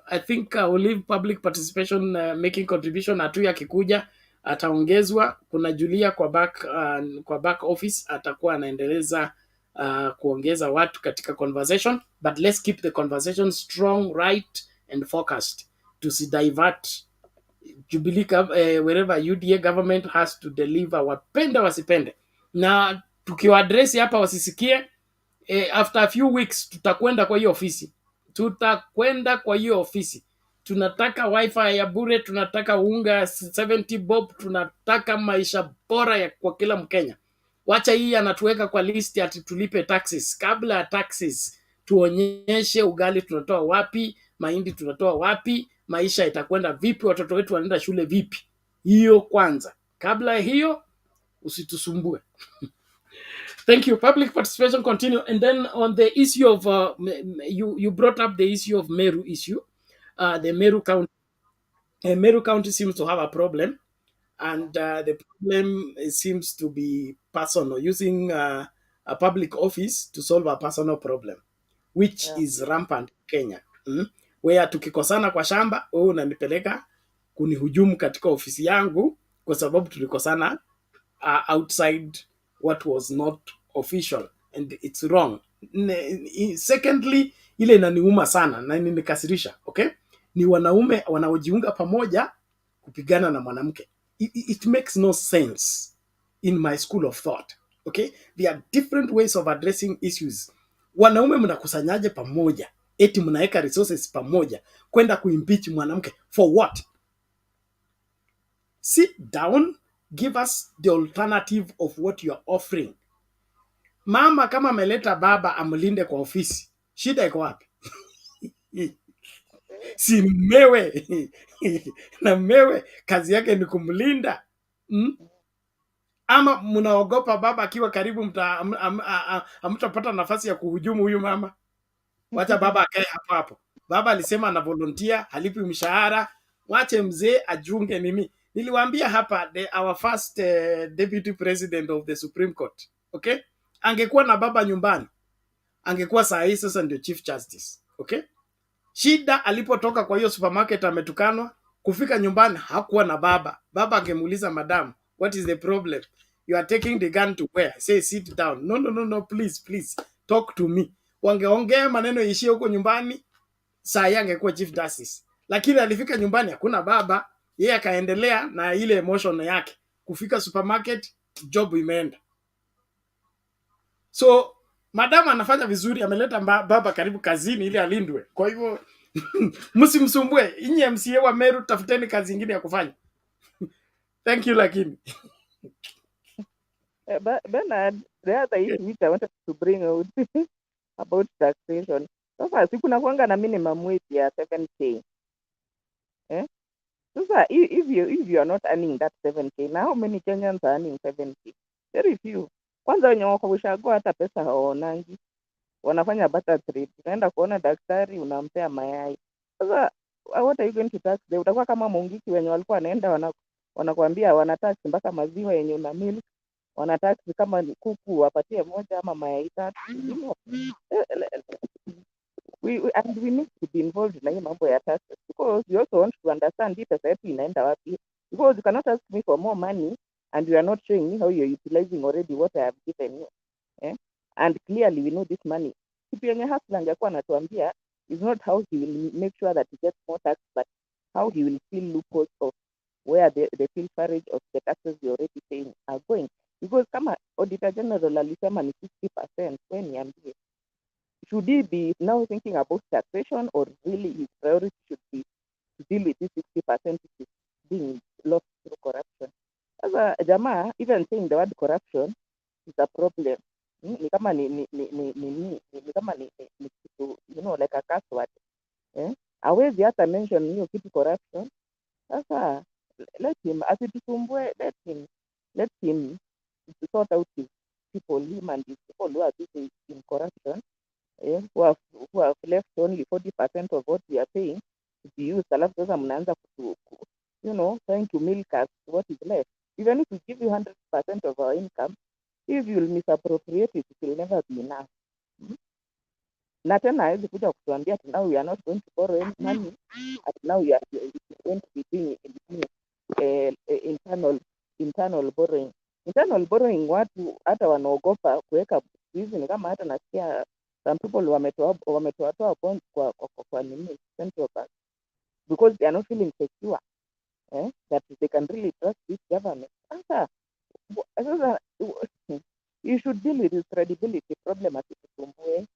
Speaker 1: I think I will leave public participation making contribution. Atu akikuja ataongezwa. Kuna Julia kwa back office atakuwa anaendeleza kuongeza watu katika conversation, but let's keep the conversation strong, right and focused. Tusidivert. Jubilee wherever UDA government has to deliver, wapende wasipende. Na tukiwaadresi hapa wasisikie, after a few weeks tutakwenda kwa hiyo ofisi. Tunataka wifi ya bure, tunataka unga 70 bob, tunataka maisha bora kwa kila Mkenya. Wacha hii anatuweka kwa list ati tulipe taxes. Kabla ya taxes tuonyeshe ugali tunatoa wapi, mahindi tunatoa wapi, maisha itakwenda vipi, watoto wetu wanaenda shule vipi. Hiyo kwanza. Kabla hiyo usitusumbue. Thank you. Public participation continue. And then on the issue of you brought up the issue of Meru issue. The Meru County seems to have a problem, and the problem seems to be personal, using a public office to solve a personal problem, which is rampant in Kenya. Where tukikosana kwa shamba, unanipeleka kunihujumu katika ofisi yangu kwa sababu tulikosana outside what was not official, and it's wrong. Secondly, ile inaniuma sana na inikasirisha, okay? Ni wanaume wanaojiunga pamoja kupigana na mwanamke. It makes no sense in my school of thought, okay? There are different ways of addressing issues. Wanaume mnakusanyaje pamoja eti mnaweka resources pamoja kwenda kuimpeach mwanamke for what? Sit down, give us the alternative of what you're offering. Mama kama ameleta baba amlinde kwa ofisi, shida iko wapi? Si mmewe na mmewe kazi yake ni kumlinda. Ama mnaogopa baba akiwa karibu hamtapata nafasi ya kuhujumu huyu mama? Wacha baba akae hapo. Baba alisema ana volunteer, halipi mshahara, wache mzee ajunge nini. Niliwaambia hapa our first deputy president of the Supreme Court, okay? Angekuwa na baba nyumbani, angekuwa saa hii sasa ndio chief justice, okay? Shida alipotoka kwa hiyo supermarket ametukanwa, kufika nyumbani hakuwa na baba. Baba angemuuliza madam, what is the problem? You are taking the gun to where? Say sit down. No, please talk to me. Wangeongea maneno ishie huko nyumbani, saa hii angekuwa chief justice. Lakini alifika nyumbani hakuna baba, yeye akaendelea na ile emotion yake. Kufika supermarket, job imeenda. So madam anafanya vizuri, ameleta baba karibu kazini ili alindwe. Kwa hivyo msimsumbue. Inyi MCA wa Meru, tafuteni kazi nyingine ya kufanya. Thank you lakini.
Speaker 9: Bernard, the other issue which I wanted to bring out about taxation. Sasa si kuna kuanga na minimum wage ya 7K. Sasa if you are not earning that 7K, now how many Kenyans are earning 7K? Very few. Kwanza wenye wako ushago hata pesa hawaonangi. Wanafanya barter trade. Unaenda kuona daktari unampea mayai. Sasa what are you going to tax? Utakuwa kama Mungiki wenye walikuwa wanaenda wanakuambia wanatax mpaka maziwa yenye una milk. Wanatax kama kuku wapatie moja ama mayai 3. We need to be involved na hii mambo ya taxes because we also want to understand hii pesa yetu inaenda wapi. Because you cannot ask me for more money and you are not showing me how you're utilizing already what I have given you. Eh? And clearly we know this money. Kitu yenye Hustler angekuwa anatuambia is not how he will make sure that he gets more tax, but how he will fill loopholes of where the pilferage of the taxes you're already paying are going. Because kama Auditor General alisema ni 60%, when niambie, should he be now thinking about taxation, or really his priority should be to deal with this 60% which is being lost through corruption? Sasa jamaa, even saying the word corruption is a problem. Ni kama ni kama ni kitu, you know, like a curse word. Hawezi hata mention hiyo kitu corruption. Sasa let him, asitusumbue, let him sort out his people, him and his people who are busy in corruption, who have left only 40% of what we are paying to be used. Alafu sasa mnaanza you know, trying to milk us what is left. Even if we give you 100% of our income, if you will misappropriate it, it will never be enough. Na tena hawezi kuja kutuambia now we are not going to borrow any money, and now we are going to be doing internal borrowing. Internal borrowing, watu hata wanaogopa kuweka hizi. Ni kama hata nasikia some people wametoa bonds kwa nini central bank because they are not feeling secure, that they can really trust this government. Sasa you should deal with this credibility problem asitusumbue,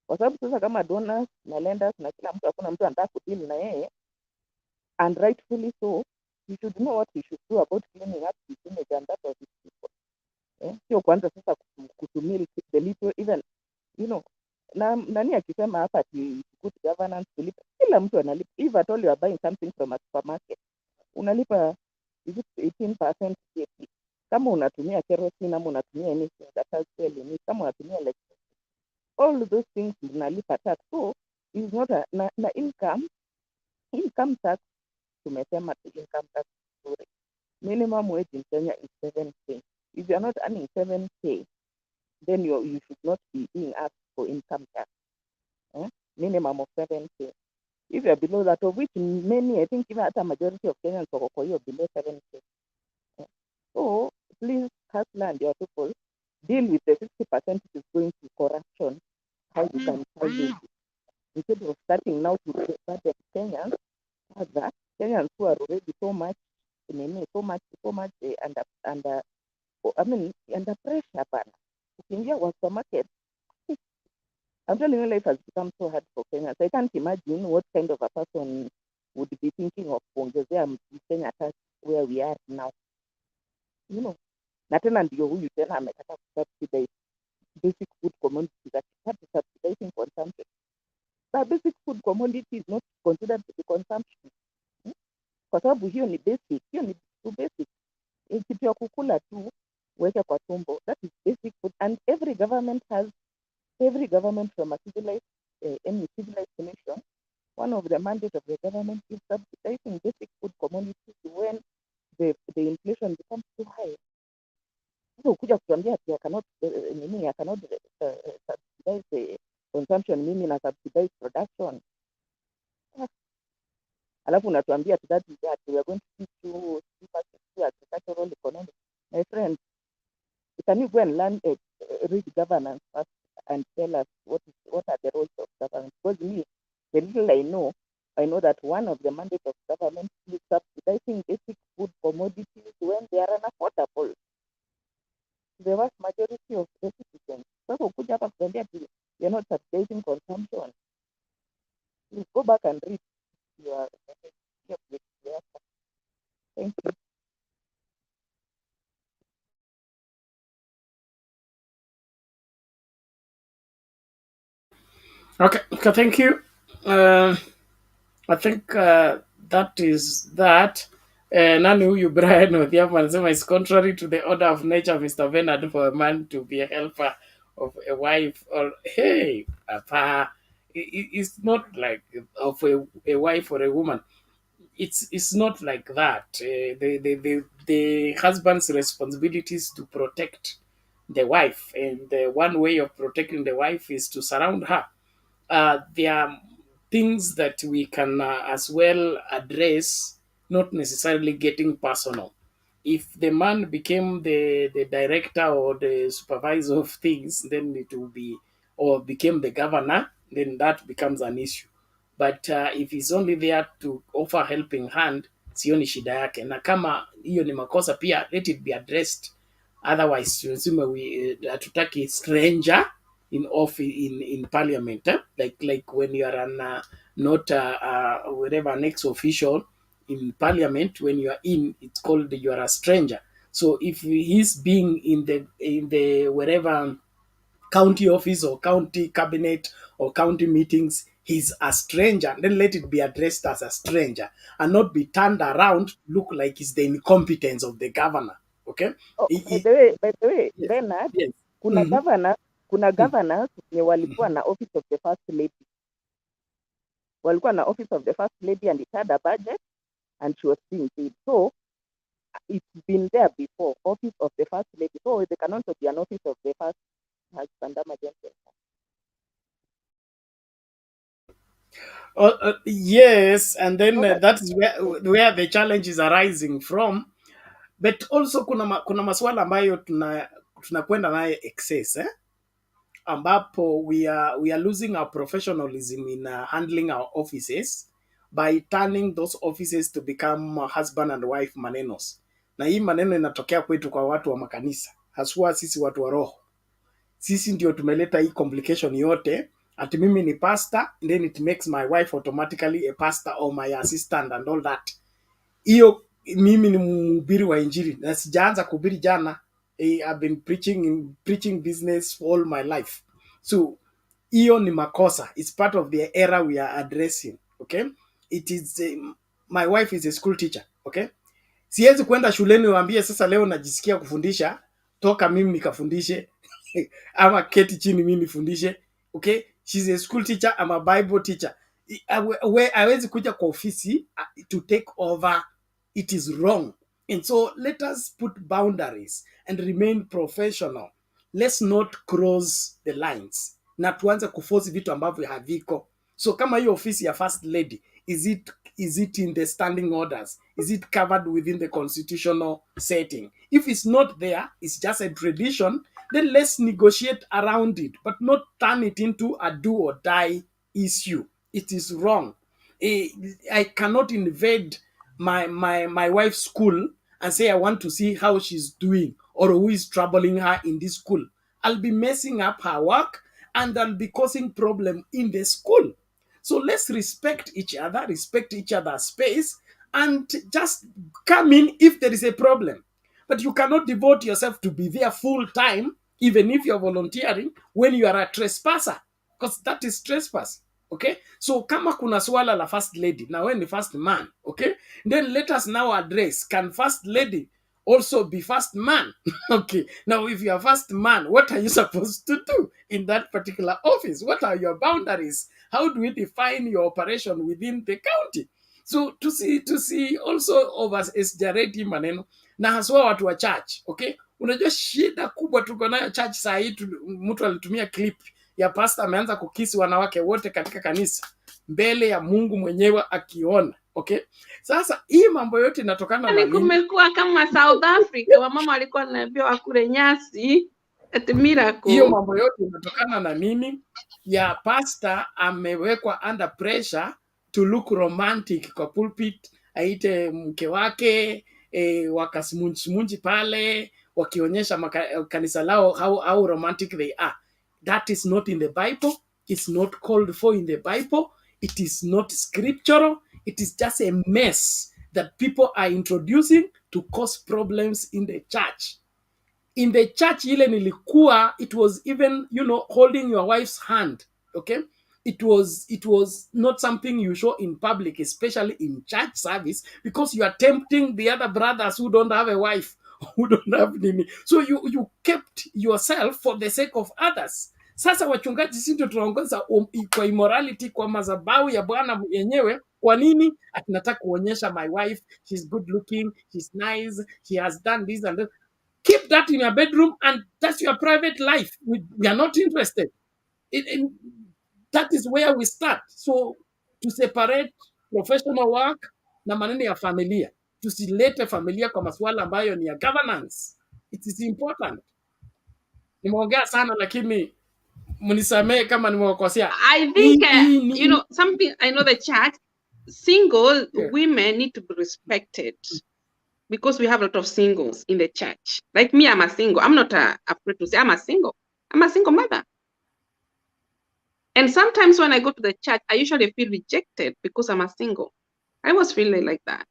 Speaker 9: kwa sababu sasa kama donors na lenders na kila mtu, hakuna mtu anataka kudeal na yeye, and rightfully so. You should know what he should do about cleaning up his image and that of his people. Sio kwanza sasa kutumia the little, even, you know, nani akisema hapa ati good governance, kulipa kila mtu analipa. If at all you are buying something from a supermarket, unalipa is it 18% VAT. Kama unatumia kerosene ama unatumia anything that has fuel, kama unatumia electricity, all those things unalipa tax. So is not na income tax. Tumesema income tax story. Minimum wage in Kenya is 7K. If you are not earning 7K, then you should not be being asked for income tax. Minimum of 7K. If you are below that, of which many, I think even at a majority of Kenyans are below 7K. So please, Hustler and your people, deal with the 60% which is going to corruption. How you can handle it instead of starting now to burden Kenyans. Other Kenyans who are already so much under pressure, bana. Ukiingia kwa supermarket, I'm telling you, life has become so hard for Kenyans. I can't imagine what kind of a person would be thinking of kuongezea Kenya tax where we are now. You know, na tena ndio huyu tena amekataa kusubsidize basic food commodities, that subsidizing consumption. But basic food commodity is not considered to be consumption. Kwa sababu hiyo ni basic, hiyo ni basic. Kitu ya kukula tu, weke kwa tumbo, that is basic food. And every government from a civilized nation, one of the mandates of the government is subsidizing basic food commodities when the inflation becomes too high. So kuja kutuambia ati I cannot subsidize the consumption, mimi na subsidize production. Alafu unatuambia that is that we are going to teach you agricultural economics. My friend, can you go and learn read governance first and tell us what are the roles of government? Because me, the little I know that one of the mandates of government is subsidizing basic food commodities when they are unaffordable to the vast majority of the citizens. Sasa ukuja hapa kuambia we are not subsidizing consumption. Please go back and read your thank you.
Speaker 1: Okay, thank you. I think that is that. Nani huyu Brian Odhiambo anasema is contrary to the order of nature, Mr. Bernard, for a man to be a helper of a wife, or hey, it's not like of a wife or a woman. It's not like that. The husband's responsibility is to protect the wife, and one way of protecting the wife is to surround her. There are things that we can as well address not necessarily getting personal. If the man became the director or the supervisor of things, then it will be, or became the governor, then that becomes an issue. But if he's only there to offer helping hand, sioni shida yake, na kama hiyo ni makosa pia, let it be addressed. Otherwise tunasema hatutaki stranger in office, in parliament, like when you are not whatever, an ex official in parliament, when you are in, it's called you are a stranger. So if he's being in the wherever county office or county cabinet or county meetings, he's a stranger, then let it be addressed as a stranger and not be turned around, look like it's the incompetence of the governor. Okay.
Speaker 9: Oh, by the way,
Speaker 1: Yes.
Speaker 9: Bernard,
Speaker 1: Yes.
Speaker 9: kuna
Speaker 1: Mhm.
Speaker 9: governor, kuna governors wenye walikuwa na office of the first lady. Walikuwa na office of the first lady and it had a budget and she was being paid. So it's been there before, office of the first lady. So they can also be an office of the first husband ama gentleman.
Speaker 1: Yes, and then
Speaker 9: So
Speaker 1: that is where the challenge is arising from. But also kuna maswala ambayo tunakwenda naye excess, ambapo we are losing our professionalism in handling our offices by turning those offices to become husband and wife manenos. Na hii maneno inatokea kwetu kwa watu wa makanisa, haswa sisi watu wa roho. Sisi ndio tumeleta hii complication yote. Ati mimi ni pastor, then it makes my wife automatically a pastor or my assistant and all that. Hiyo mimi ni mhubiri wa injili na sijaanza kuhubiri jana. I've been preaching business for all my life. So hiyo ni makosa. It's part of the era we are addressing. Okay, it is my wife is a school teacher. Okay, siwezi kwenda shuleni waambie sasa leo najisikia kufundisha, toka mimi nikafundishe ama keti chini mimi nifundishe. Okay, she's a school teacher, I'm a Bible teacher. Hawezi kuja kwa ofisi to take over. It is wrong. And so let us put boundaries and remain professional. Let's not cross the lines na tuanze kuforce vitu ambavyo haviko. So kama hiyo ofisi ya first lady, is it in the standing orders? Is it covered within the constitutional setting? If it's not there, it's just a tradition, then let's negotiate around it, but not turn it into a do or die issue. It is wrong. I cannot invade my wife's school and say I want to see how she's doing or who is troubling her in this school. I'll be messing up her work and I'll be causing problem in the school. So let's respect each other's space, and just come in if there is a problem. But you cannot devote yourself to be there full time, even if you're volunteering, when you are a trespasser, because that is trespass. Okay, so kama kuna swala la first lady na wewe ni first man, okay, then let us now address, can first lady also be first man? Okay, now if you are first man, what are you supposed to do in that particular office? What are your boundaries? How do we define your operation within the county? So to see also over exaggerate maneno na haswa watu wa church. Okay, unajua shida kubwa tuko nayo church saa hii, mtu alitumia clip ya pastor ameanza kukisi wanawake wote katika kanisa mbele ya Mungu mwenyewe akiona. Okay, sasa hii mambo yote inatokana na nini?
Speaker 3: Kumekuwa kama South Africa, wamama walikuwa wanaambiwa wakule nyasi at miracle.
Speaker 1: Hiyo mambo yote inatokana na nini? Ya pastor amewekwa under pressure to look romantic kwa pulpit, aite mke wake wakasimunji pale wakionyesha kanisa lao how romantic they are. That is not in the Bible. It's not called for in the Bible. It is not scriptural. It is just a mess that people are introducing to cause problems in the church. In the church ile nilikuwa, it was even, holding your wife's hand. Okay, it was not something you show in public, especially in church service, because you are tempting the other brothers who don't have a wife, who don't have nini. So you kept yourself for the sake of others. Sasa wachungaji sisi ndio tunaongoza kwa immorality kwa madhabahu ya Bwana yenyewe. Kwa nini? Atinataka kuonyesha my wife, she's good looking, she's nice, she has done this and that. Keep that in your bedroom, and that's your private life. We are not interested. That is where we start. So to separate professional work na maneno ya familia. Tusilete familia kwa masuala ambayo ni ya governance. It is important. Nimeongea sana lakini mnisamee kama nimewakosea.
Speaker 3: I think, you know, something, I know the church, single women need to be respected because we have a lot of singles in the church. Like me, I'm a single. I'm not afraid to say I'm a single. I'm a single mother. And sometimes when I go to the church, I usually feel rejected because I'm a single. I was feeling like that.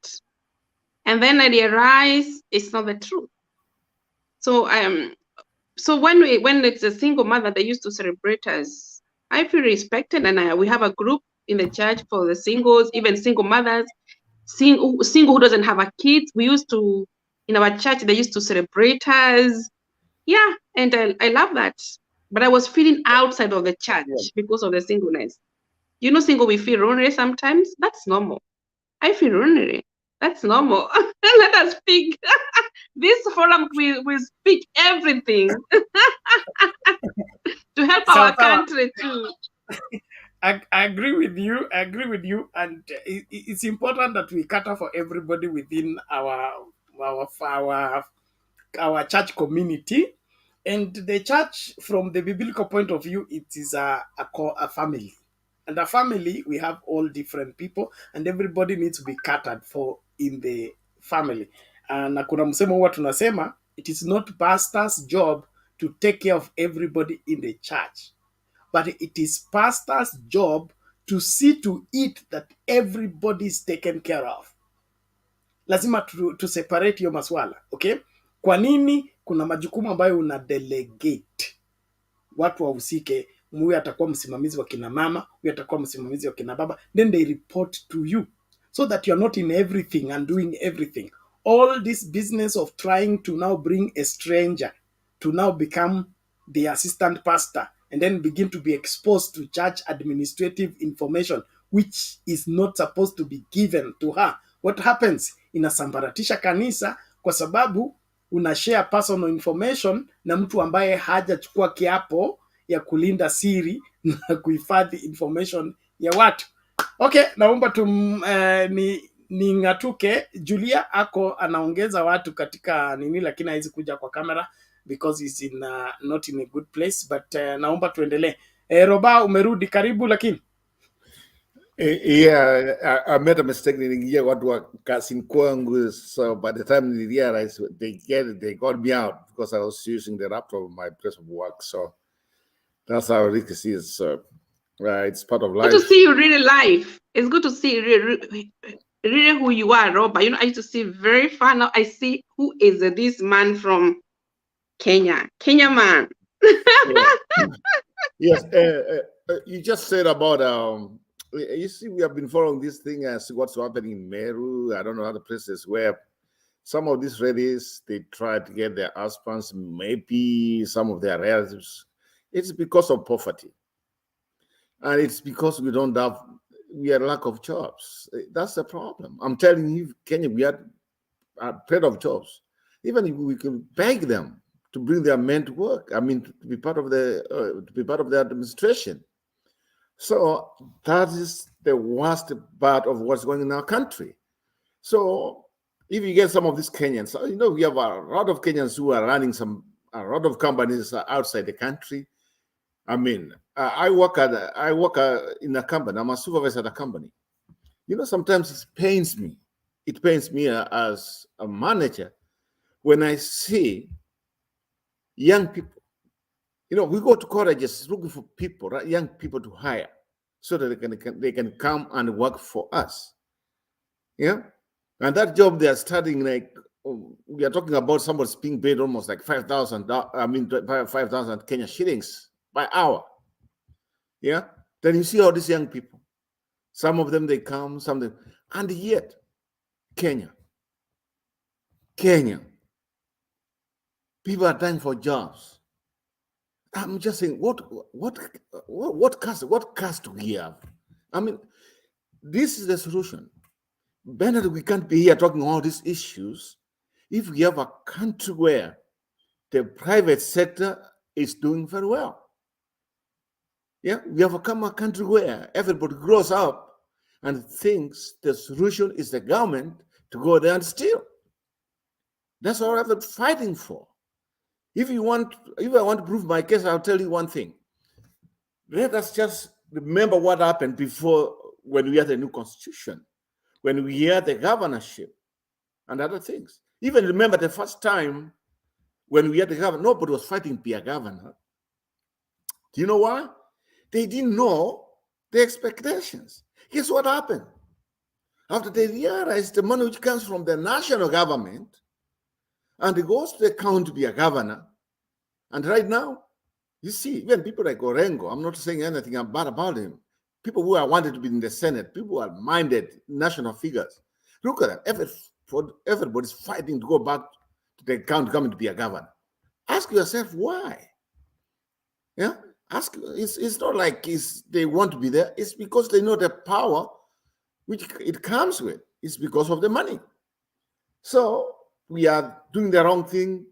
Speaker 3: And then I realize it's not the truth. So so when it's a single mother, they used to celebrate us. I feel respected, and we have a group in the church for the singles, even single mothers, single who doesn't have a kid. We used to, in our church, they used to celebrate us. Yeah, and I love that. But I was feeling outside of the church because of the singleness. You know, single, we feel lonely sometimes. That's normal. I feel lonely. That's normal. Let us speak. This forum will speak everything to help our country too.
Speaker 1: I agree with you. I agree with you, and it's important that we cater for everybody within our church community. And the church, from the biblical point of view, it is a family. And a family, we have all different people, and everybody needs to be catered for in the family. Na kuna msemo huwa tunasema, it is not pastor's job to take care of everybody in the church, but it is pastor's job to see to it that everybody is taken care of. Lazima tu separate hiyo maswala, okay? Kwa nini kuna majukumu ambayo una delegate watu wahusike? Huyu atakuwa msimamizi wa kina mama, huyu atakuwa msimamizi wa kina baba, then they report to you so that you are not in everything and doing everything. All this business of trying to now bring a stranger to now become the assistant pastor and then begin to be exposed to church administrative information which is not supposed to be given to her. What happens? Inasambaratisha kanisa kwa sababu una share personal information na mtu ambaye hajachukua kiapo ya kulinda siri na kuhifadhi information ya watu. Okay, naomba ni ngatuke. Julia ako anaongeza watu katika nini, lakini haizi kuja kwa kamera because he's in not in a good place, but naomba tuendelee. Roba, umerudi, karibu. Lakini
Speaker 19: yeah, I made a mistake niliingia watu wa kasini kwangu, so by the time they realized they got me out because I was using the laptop of my place of work. So that's how Ricky sees. So it's part of life.
Speaker 3: Good to see you really live. It's good to see really who you are, Robert. You know, I used to see very far. Now I see who is this man from Kenya man.
Speaker 19: Yes, you just said about you see, we have been following this thing as what's happening in Meru. I don't know other places where some of these ladies, they try to get their husbands, maybe some of their relatives. It's because of poverty, and it's because we are lack of jobs. That's the problem. I'm telling you, Kenya, we are afraid of jobs. Even if we can beg them to bring their men to work, I mean, to be part of the administration. So that is the worst part of what's going on in our country. So if you get some of these Kenyans, you know, we have a lot of Kenyans who are running a lot of companies outside the country. I mean, I work in a company. I'm a supervisor at a company. You know, sometimes it pains me. It pains me as a manager when I see young people. You know, we go to colleges looking for people, right? Young people to hire so that they can come and work for us. Yeah, and that job they are starting, like, we are talking about somebody's being paid almost like 5,000. I mean, 5,000 Kenya shillings by hour. Yeah, then you see all these young people. Some of them they come, some of them, and yet Kenya, people are dying for jobs. I'm just saying, what caste do we have? I mean, this is the solution. Better we can't be here talking all these issues if we have a country where the private sector is doing very well. Yeah, we have become a country where everybody grows up and thinks the solution is the government to go there and steal. That's all I've been fighting for. If I want to prove my case, I'll tell you one thing. Let us just remember what happened before, when we had the new constitution, when we had the governorship and other things. Even remember the first time when we had the governor, nobody was fighting to be a governor. Do you know why? They didn't know the expectations. Guess what happened? After they realized the money which comes from the national government and it goes to the county to be a governor, and right now, you see, even people like Orengo, I'm not saying anything bad about him, people who are wanted to be in the Senate, people who are minded national figures. Look at that. Everybody's fighting to go back to the county government to be a governor. Ask yourself why. Yeah? It's not like they want to be there. It's because they know the power which it comes with. It's because of the money. So we are doing the wrong thing.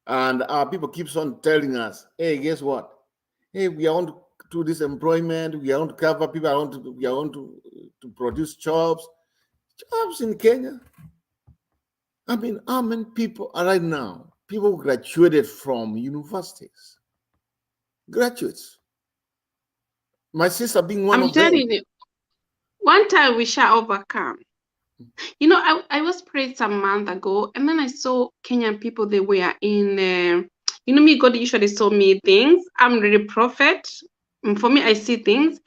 Speaker 19: And our people keeps on telling us, hey, guess what? Hey, we want to do this employment. We want to cover people. We want to produce jobs. Jobs in Kenya. I mean, how many people are right now? People who graduated from universities. Graduates. My sister being one of them.
Speaker 3: I'm telling you, one time we shall overcome. You know, I was prayed some month ago, and then I saw Kenyan people. They were in, you know me, God usually saw me things. I'm really prophet. For me, I see things.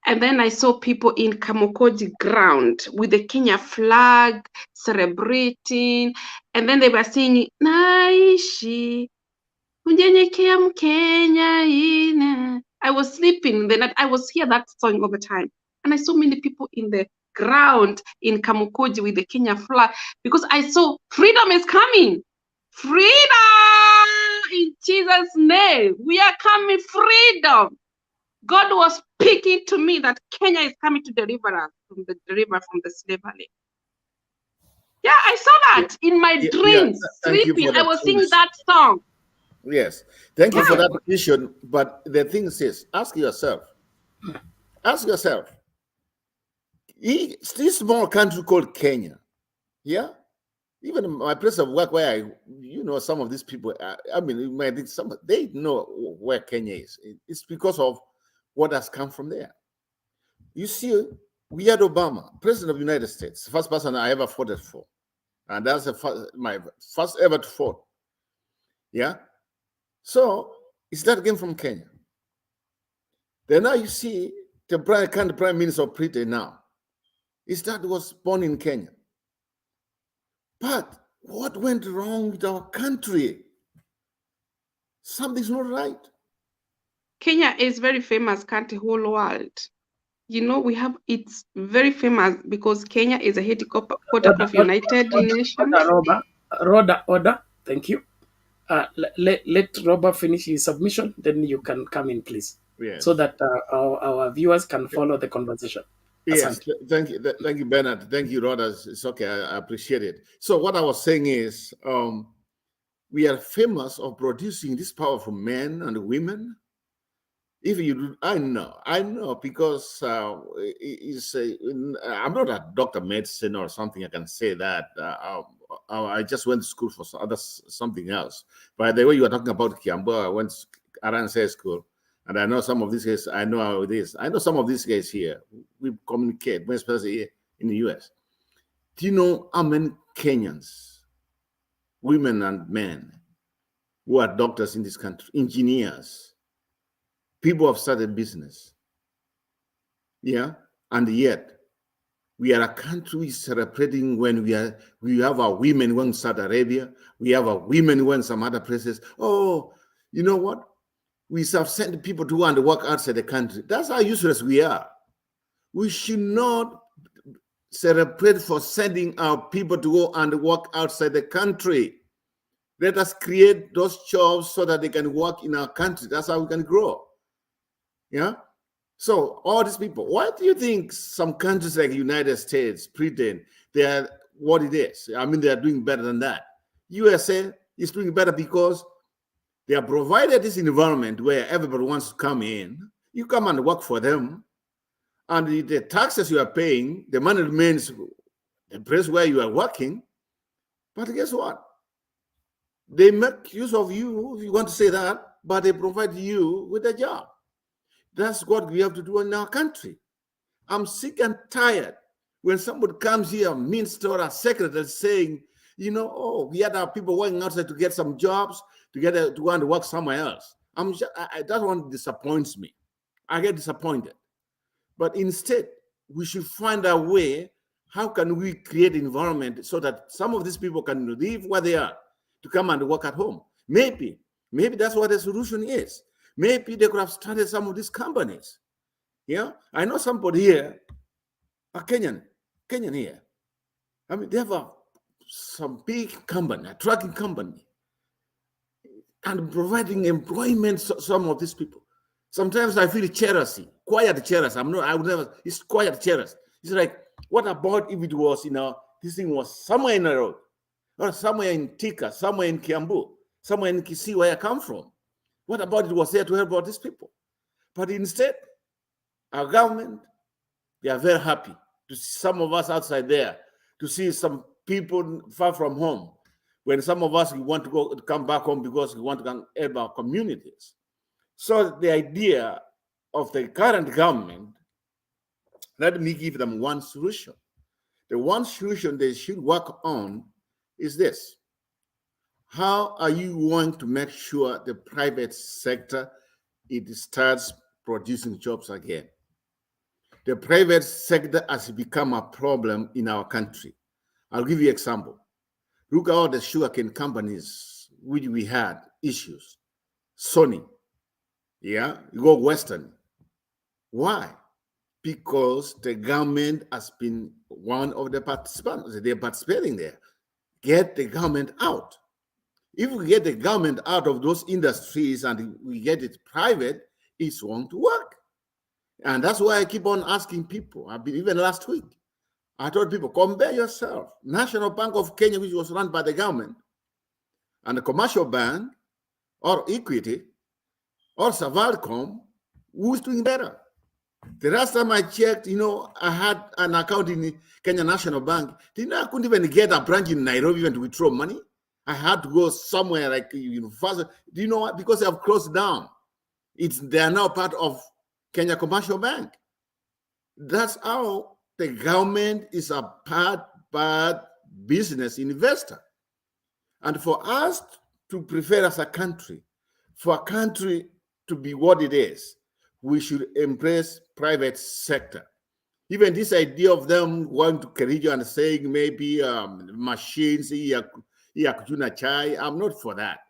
Speaker 3: And then I saw people in Kamukoji ground with the Kenya flag, celebrating. And then they were singing, Naishi, unyenyekea Mkenya ina. I was sleeping the night. I was hear that song all the time. And I saw many people in the ground in Kamukoji with the Kenya flag, because I saw freedom is coming. Freedom in Jesus' name. We are coming, freedom. God was speaking to me that Kenya is coming to deliver us from the slavery. Yeah, I saw that in my dreams, sleeping. I was singing that song.
Speaker 19: Yes. Thank you for that vision. But the thing is, ask yourself, this small country called Kenya, yeah? Even my place of work where some of these people, I mean, you might think they know where Kenya is. It's because of what has come from there. You see, we had Obama, President of the United States, the first person I ever voted for. And that's my first ever vote. Yeah? So, it's that came from Kenya. Then now you see the current Prime Minister of Britain now. That was born in Kenya. But what went wrong with our country? Something's not right.
Speaker 3: Kenya is very famous country, whole world. You know, it's very famous because Kenya is a headquarter of United Nations.
Speaker 1: Order. Thank you. Let Robert finish his submission, then you can come in, please.
Speaker 19: Yes.
Speaker 1: So that our viewers can follow the conversation.
Speaker 19: Yes, thank you, Bernard. Thank you, Rhoda. It's okay, I appreciate it. So what I was saying is, we are famous of producing these powerful men and women. If you do, I know, because I'm not a doctor of medicine or something. I can say that. I just went to school for something else. By the way, you were talking about Kiambu. I went to RNC school. And I know some of these guys, I know how it is. I know some of these guys here, we communicate, especially here in the US. Do you know how many Kenyans, women and men, who are doctors in this country, engineers, people who have started business? Yeah? And yet, we are a country celebrating when we have our women who in Saudi Arabia, we have our women who in some other places. Oh, you know what? We have sent people to go and work outside the country. That's how useless we are. We should not celebrate for sending our people to go and work outside the country. Let us create those jobs so that they can work in our country. That's how we can grow. Yeah? So all these people, why do you think some countries like the United States, Britain, they are what it is? I mean, they are doing better than that. USA is doing better because they are provided this environment where everybody wants to come in. You come and work for them, and the taxes you are paying, the money remains the place where you are working. But guess what? They make use of you, if you want to say that, but they provide you with a job. That's what we have to do in our country. I'm sick and tired when somebody comes here, minister or a secretary, saying, oh, we had our people working outside to get some jobs, to go and work somewhere else. That one disappoints me. I get disappointed. But instead, we should find a way, how can we create environment so that some of these people can leave where they are to come and work at home? Maybe that's what the solution is. Maybe they could have started some of these companies. I know somebody here, a Kenyan here. I mean, they have some big company, a trucking company, and providing employment to some of these people. Sometimes I feel jealousy, quiet jealousy. It's quiet jealousy. It's like, what about if it was, this thing was somewhere in the road, or somewhere in Tika, somewhere in Kiambu, somewhere in Kisii, where I come from? What about it was there to help out these people? But instead, our government, they are very happy to see some of us outside there, to see some people far from home, when some of us, we want to come back home because we want to help our communities. So the idea of the current government, let me give them one solution. The one solution they should work on is this. How are you going to make sure the private sector, it starts producing jobs again? The private sector has become a problem in our country. I'll give you an example. Look at all the sugarcane companies which we had issues. Sony, you go Western. Why? Because the government has been one of the participants. They're participating there. Get the government out. If we get the government out of those industries and we get it private, it's going to work. And that's why I keep on asking people. Even last week, I told people, compare yourself. National Bank of Kenya, which was run by the government, and the commercial bank, or Equity, or Safaricom, who's doing better? The last time I checked, I had an account in Kenya National Bank. I couldn't even get a branch in Nairobi even to withdraw money. I had to go somewhere like faster. Do you know what? Because they have closed down. They are now part of Kenya Commercial Bank. That's how the government is a bad business investor. And for us to prefer as a country, for a country to be what it is, we should embrace private sector. Even this idea of them going to Kericho and saying maybe machines, I'm not for that.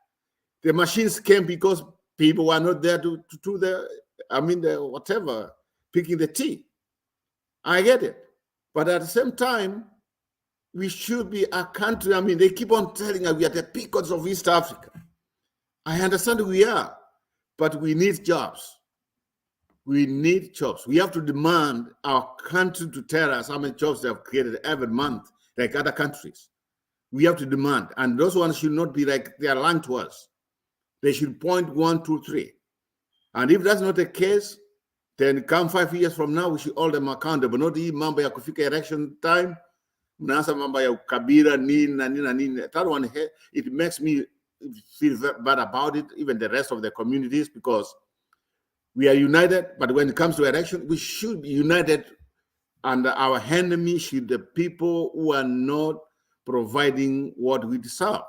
Speaker 19: The machines came because people were not there to do picking the tea. I get it. But at the same time, we should be a country. They keep on telling us we are the peacocks of East Africa. I understand we are, but we need jobs. We need jobs. We have to demand our country to tell us how many jobs they have created every month, like other countries. We have to demand. And those ones should not be like they are lying to us. They should point 1, 2, 3. And if that's not the case, then come 5 years from now, we should hold them accountable. Not the mambo ya kufika election time. Mnaanza mambo ya ukabila nini na nini na nini. That one, it makes me feel bad about it, even the rest of the communities, because we are united, but when it comes to election, we should be united, and our enemy should be the people who are not providing what we deserve.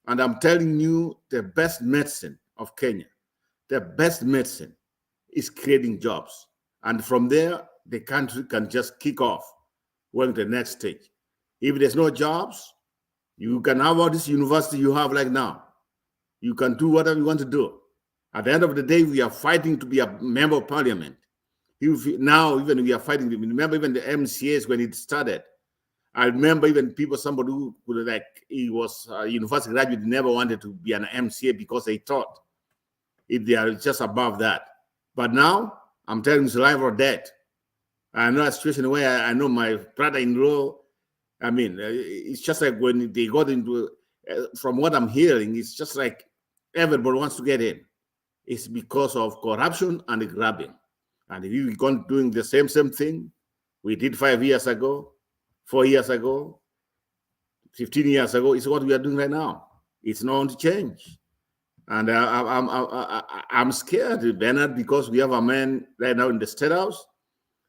Speaker 19: And I'm telling you, the best medicine of Kenya, the best medicine is creating jobs. And from there, the country can just kick off, going to the next stage. If there's no jobs, you can have all this university you have like now. You can do whatever you want to do. At the end of the day, we are fighting to be a member of parliament. Now, even we are fighting, remember even the MCAs when it started. I remember even somebody who he was a university graduate, never wanted to be an MCA because they thought they are just above that. But now, I'm telling you, it's life or death. I know a situation where I know my brother-in-law, it's just like when they got into, from what I'm hearing, it's just like everybody wants to get in. It's because of corruption and grabbing. And if we continue doing the same thing we did 5 years ago, 4 years ago, 15 years ago, it's what we are doing right now. It's not going to change. And I'm scared, Bernard, because we have a man right now in the State House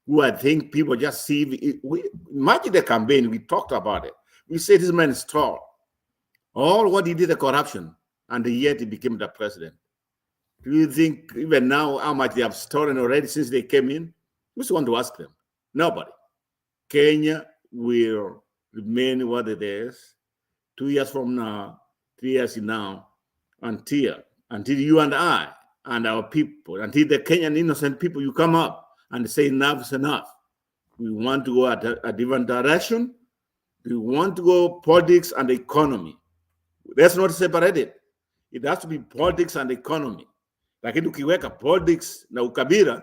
Speaker 19: who I think people just see. Imagine the campaign, we talked about it. We said this man is tall. All what he did, the corruption, and yet he became the president. Do you think even now how much they have stolen already since they came in? Who's want to ask them? Nobody. Kenya will remain what it is 2 years from now, 3 years now, until you and I and our people, until the Kenyan innocent people, you come up and say enough is enough. We want to go at a different direction. We want to go politics and economy. Let's not separate it. It has to be politics and economy. Lakini ukiweka politics na ukabila,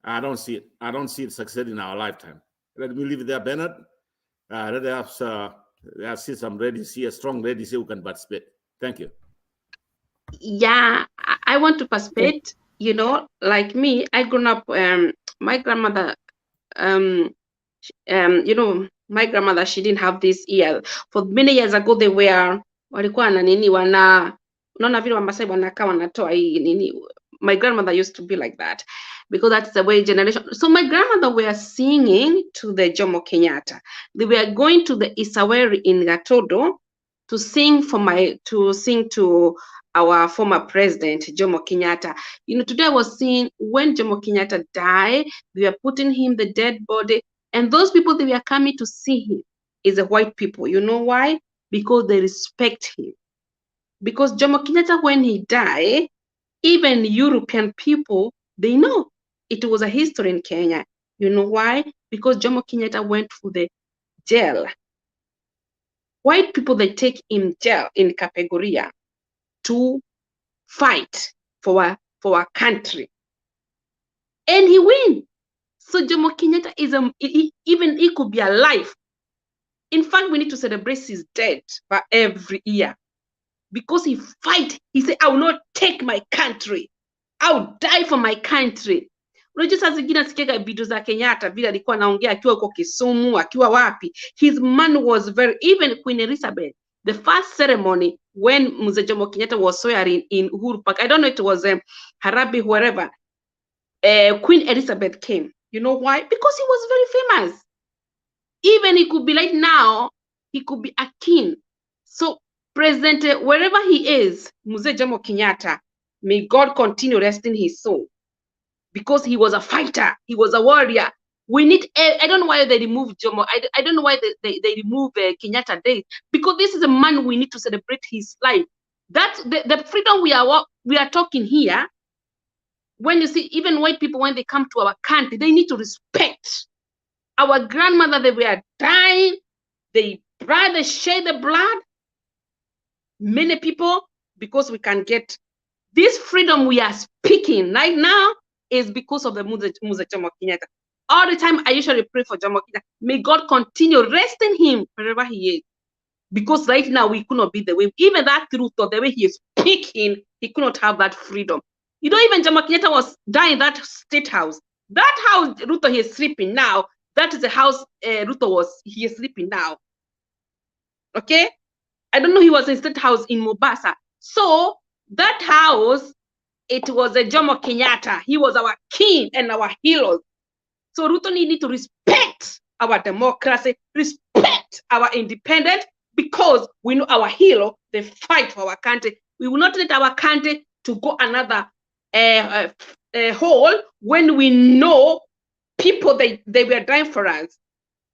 Speaker 19: I don't see it. I don't see it succeed in our lifetime. Let me leave it there, Bernard. Let us see some ladies here, strong ladies here who can participate. Thank you.
Speaker 3: Yeah, I want to participate. You know, like me, I grew up. My grandmother, you know, my grandmother, she didn't have this ear. For many years ago, they were walikuwa na nini unaona vile Wamasai wanakaa wanatoa hii nini. My grandmother used to be like that because that's the way generation. So my grandmother were singing to the Jomo Kenyatta. They were going to the Isaweri in Gatodo to sing to our former president Jomo Kenyatta. You know, today I was seeing when Jomo Kenyatta died, they were putting him the dead body, and those people they were coming to see him is the white people. You know why? Because they respect him. Because Jomo Kenyatta, when he died, even European people, they know it was a history in Kenya. You know why? Because Jomo Kenyatta went to the jail. White people, they take him jail in Kapegoria to fight for our country. And he win. So Jomo Kenyatta is even he could be alive. In fact, we need to celebrate his death for every year. Because he fight, he said, I will not take my country. I will die for my country. Unajua saa zingine nasikiaga video za Kenyatta vile alikuwa anaongea akiwa huko Kisumu, akiwa wapi. His man was very, even Queen Elizabeth, the first ceremony when Mzee Jomo Kenyatta was swearing in Uhuru Park, I don't know if it was Harabi, wherever, Queen Elizabeth came. You know why? Because he was very famous. Even he could be like now, he could be a king. So President, wherever he is, Mzee Jomo Kenyatta, may God continue resting his soul. Because he was a fighter, he was a warrior. We need, I don't know why they removed Jomo, I don't know why they removed Kenyatta Day, because this is a man we need to celebrate his life. That's the freedom we are talking here. When you see, even white people, when they come to our country, they need to respect. Our grandmother, they were dying, they shed the blood. Many people, because we can get this freedom we are speaking right now is because of the Mzee Jomo Kenyatta. All the time I usually pray for Jomo Kenyatta. May God continue resting him wherever he is. Because right now we could not be the way, even that truth or the way he is speaking, he could not have that freedom. You know, even Jomo Kenyatta was dying in that state house. That house Ruto he is sleeping now. That is the house Ruto he is sleeping now. Okay? I don't know, he was in state house in Mombasa. So that house, it was a Jomo Kenyatta. He was our king and our hero. So Ruto need to respect our democracy, respect our independence, because we know our hero, they fight for our country. We will not let our country to go another hole when we know people, they were dying for us.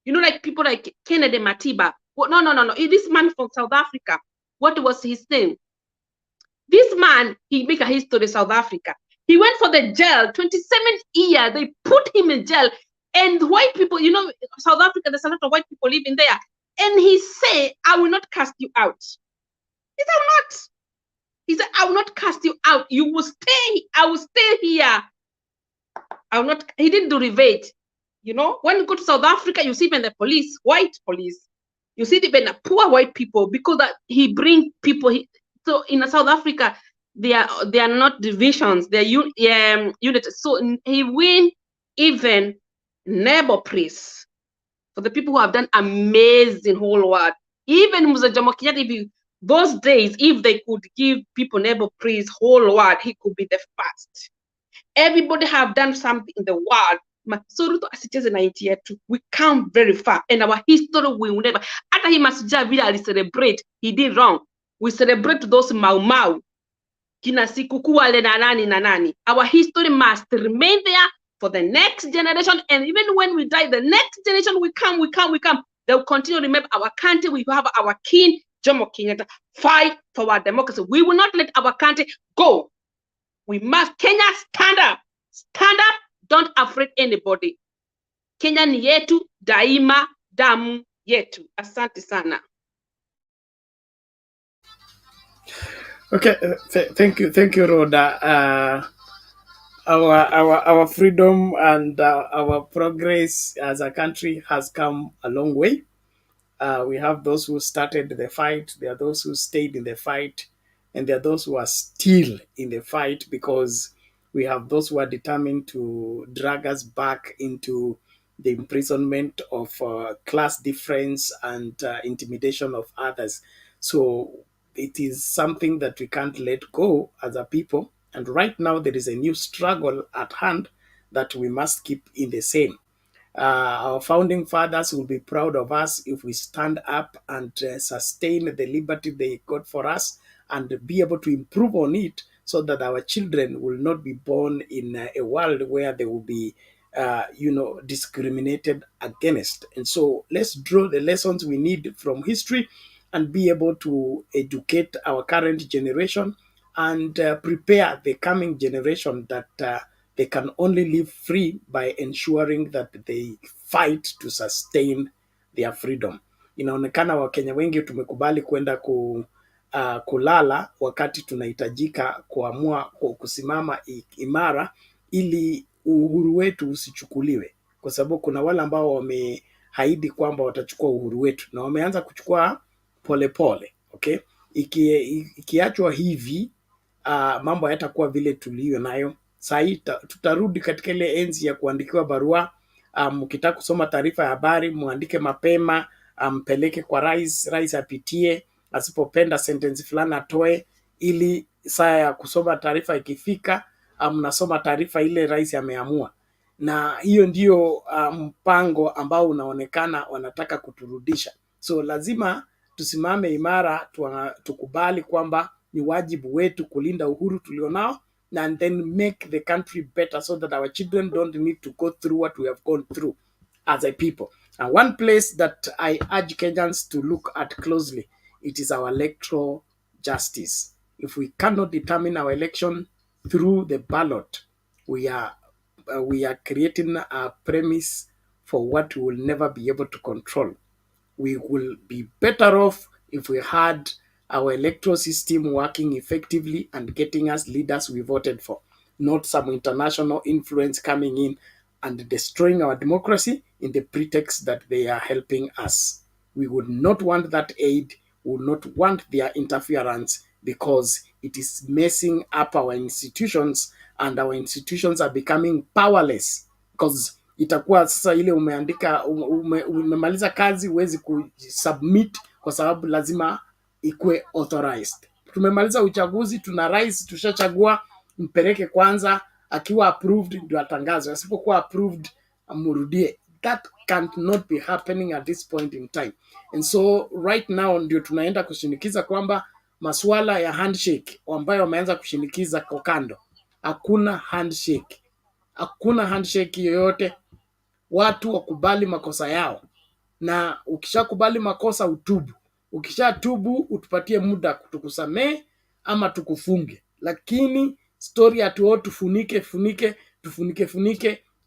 Speaker 3: You know, like people like Kennedy Matiba. No. This man from South Africa, what was his name? This man, he made a history in South Africa. He went for the jail, 27 years. They put him in jail. And white people, you know, South Africa, there's a lot of white people living there. And he said, I will not cast you out. He said, not. He said, I will not cast you out. You will stay. I will stay here. I will not. He didn't do rebate. You know, when you go to South Africa, you see even the police, white police. You see even the poor white people, because that he bring people. So in South Africa, They are not divisions. They are units. So he win even Nobel Prize for the people who have done amazing whole world. Even Mzee Jomo Kenyatta, those days, if they could give people Nobel Prize whole world, he could be the first. Everybody have done something in the world. So Ruto asicheze na nchi yetu. We come very far, and our history will never. Hata hii Mashujaa vile ali celebrate, he did wrong. We celebrate those Mau Mau, kina sikukuu wale na nani. Our history must remain there for the next generation, and even when we die, the next generation will come. They will continue to remember our country. We have our king, Jomo Kenyatta, fight for our democracy. We will not let our country go. We must, Kenya, stand up, don't afraid anybody. Kenya ni yetu, daima, damu yetu. Asante sana.
Speaker 1: Okay, thank you, Rhoda. Our freedom and our progress as a country has come a long way. We have those who started the fight, there are those who stayed in the fight, and there are those who are still in the fight, because we have those who are determined to drag us back into the imprisonment of class difference and intimidation of others. So it is something that we can't let go as a people. And right now, there is a new struggle at hand that we must keep in the same. Our founding fathers will be proud of us if we stand up and sustain the liberty they got for us and be able to improve on it, so that our children will not be born in a world where they will be discriminated against. And so let's draw the lessons we need from history and be able to educate our current generation and prepare the coming generation that they can only live free by ensuring that they fight to sustain their freedom. Inaonekana Wakenya wengi tumekubali kwenda kulala wakati tunahitajika kuamua kusimama imara ili uhuru wetu usichukuliwe, kwa sababu kuna wale ambao wamehaidi kwamba watachukua uhuru wetu na wameanza kuchukua polepole. Okay, ikiachwa hivi mambo hayatakuwa vile tuliyo nayo. Saa hii tutarudi katika ile enzi ya kuandikiwa barua. Mkitaka kusoma taarifa ya habari, muandike mapema, mpeleke kwa rais apitie, asipopenda sentence fulani atoe, ili saa ya kusoma taarifa ikifika, mnasoma taarifa ile rais ameamua. Na hiyo ndio mpango ambao unaonekana wanataka kuturudisha. So lazima tusimame imara, tukubali kwamba ni wajibu wetu kulinda uhuru tulionao, and then make the country better so that our children don't need to go through what we have gone through as a people. And one place that I urge Kenyans to look at closely, it is our electoral justice. If we cannot determine our election through the ballot, we are creating a premise for what we will never be able to control. We will be better off if we had our electoral system working effectively and getting us leaders we voted for, not some international influence coming in and destroying our democracy in the pretext that they are helping us. We would not want that aid, we would not want their interference, because it is messing up our institutions, and our institutions are becoming powerless, because itakuwa sasa ile umeandika umemaliza kazi huwezi kusubmit kwa sababu lazima ikue authorized. Tumemaliza uchaguzi, tuna rais tushachagua, mpeleke kwanza, akiwa approved ndio atangazwe, asipokuwa approved amrudie. That cannot be happening at this point in time. And so right now ndio tunaenda kushinikiza kwamba masuala ya handshake ambayo wameanza kushinikiza kwa kando. Hakuna handshake. Hakuna handshake yoyote. Watu wakubali makosa yao, na ukishakubali makosa utubu. Ukishatubu utupatie muda tukusamee ama tukufunge, lakini story atuo tufunike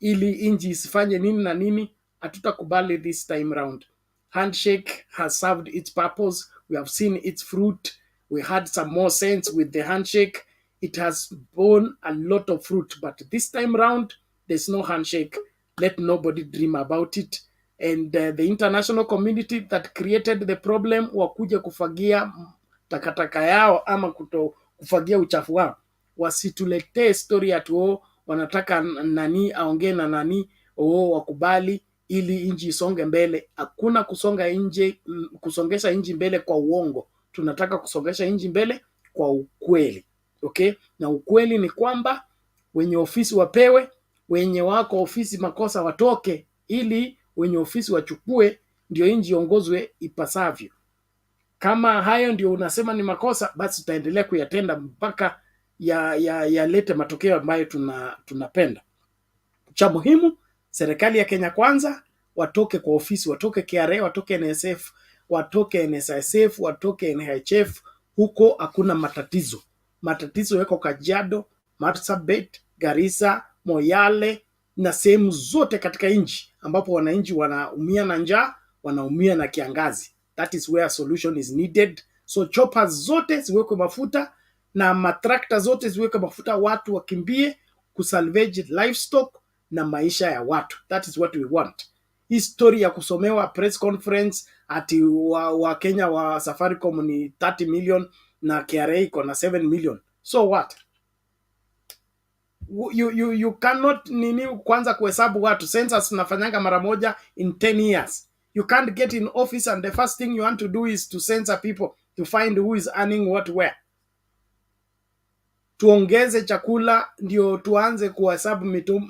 Speaker 1: ili inji isifanye nini na nini, hatutakubali this time round. Handshake has served its purpose. We have seen its fruit. We had some more sense with the handshake. It has borne a lot of fruit, but this time round there's no handshake. Let nobody dream about it. And the international community that created the problem wakuja kufagia takataka yao ama kufagia uchafu wao. Wasituletee story ati wanataka nani aongee na nani wakubali ili inji isonge mbele. Hakuna kusongesha inji mbele kwa uongo. Tunataka kusongesha inji mbele kwa ukweli. Okay? Na ukweli ni kwamba wenye ofisi wapewe, wenye wako ofisi makosa watoke, ili wenye ofisi wachukue, ndio inji iongozwe ipasavyo. Kama hayo ndio unasema ni makosa, basi tutaendelea kuyatenda mpaka yalete matokeo ambayo tunapenda. Cha muhimu, serikali ya Kenya Kwanza watoke kwa ofisi, watoke KRA, watoke NSF, watoke NSSF, watoke NHF. Huko hakuna matatizo. Matatizo yako Kajiado, Marsabit, Garissa, Moyale na sehemu zote katika nchi ambapo wananchi wanaumia na njaa, wanaumia na kiangazi. That is where solution is needed. So choppers zote ziwekwe mafuta na matrakta zote ziwekwe mafuta, watu wakimbie kusalvage livestock na maisha ya watu. That is what we want. History ya kusomewa press conference ati wa Kenya wa Safaricom ni 30 million na KRA iko na 7 million. So what? You cannot kwanza kuhesabu watu. Census nafanyanga mara moja in 10 years. You can't get in office and the first thing you want to do is to censor people to find who is earning what where. Tuongeze chakula ndio tuanze kuhesabu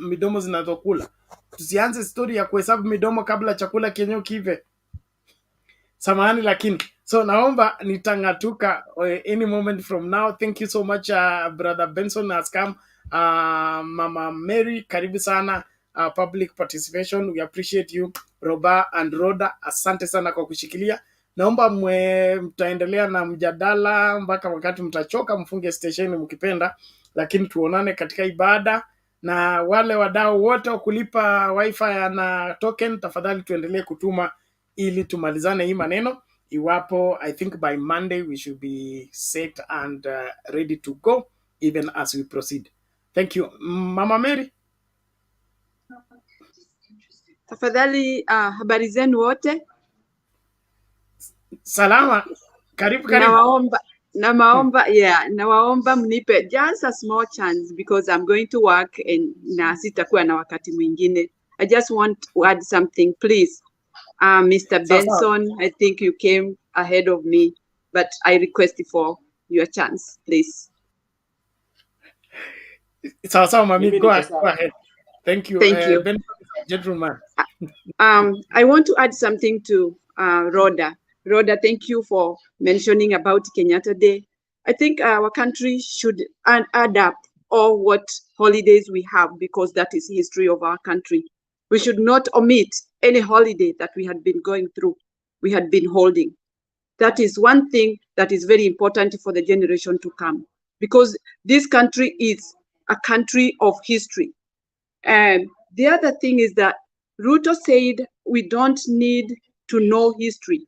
Speaker 1: midomo zinazokula. Tusianze story ya kuhesabu midomo kabla chakula kenyewe kive. Samahani lakini. So naomba nitangatuka any moment from now. Thank you so much Brother Benson has come. Mama Mary, karibu sana. Public participation, we appreciate you. Roba and Roda, asante sana kwa kushikilia. Naomba mtaendelea na mjadala mpaka wakati mtachoka, mfunge station mkipenda, lakini tuonane katika ibada. Na wale wadau wote wa kulipa wifi na token, tafadhali tuendelee kutuma ili tumalizane hii maneno. Iwapo I think by Monday we should be set and ready to go even as we proceed. Thank you. Mama Mary.
Speaker 16: Tafadhali habari zenu wote?
Speaker 1: Salama. Karibu.
Speaker 16: Nawaomba mnipe just a small chance because I'm going to work and na sitakuwa na wakati mwingine. I just want to add something, please. Mr. Benson, I think you came ahead of me, but I request for your chance, please.
Speaker 1: Sawa, mami, go ahead. Thank you.
Speaker 16: Thank you.
Speaker 1: Benson, gentleman.
Speaker 16: I want to add something to Rhoda. Rhoda, thank you for mentioning about Kenyatta Day. I think our country should add up all what holidays we have because that is history of our country. We should not omit any holiday that we had been going through, we had been holding. That is one thing that is very important for the generation to come because this country is a country of history. And the other thing is that Ruto said we don't need to know history.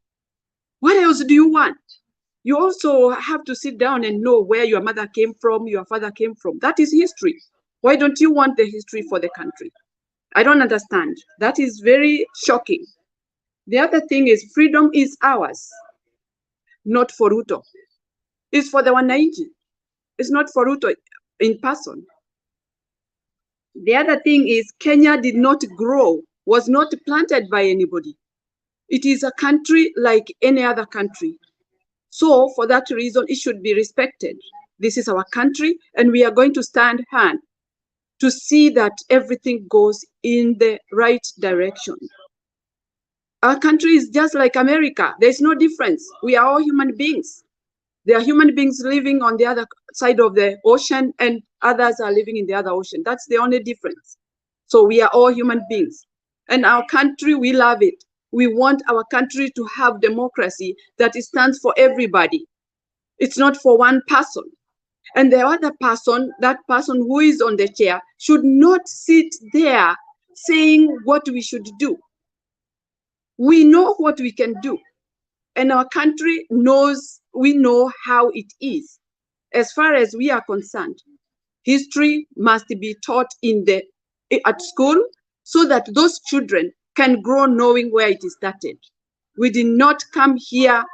Speaker 16: What else do you want? You also have to sit down and know where your mother came from, your father came from. That is history. Why don't you want the history for the country? I don't understand. That is very shocking. The other thing is freedom is ours, not for Ruto. It's for the wananchi. It's not for Ruto in person. The other thing is Kenya did not grow, was not planted by anybody. It is a country like any other country. So for that reason, it should be respected. This is our country, and we are going to stand hand to see that everything goes in the right direction. Our country is just like America. There's no difference. We are all human beings. There are human beings living on the other side of the ocean, and others are living in the other ocean. That's the only difference. So we are all human beings. And our country, we love it. We want our country to have democracy that stands for everybody. It's not for one person. And the other person, that person who is on the chair, should not sit there saying what we should do. We know what we can do. And our country knows, we know how it is. As far as we are concerned, history must be taught at school so that those children can grow knowing where it started. We did not come here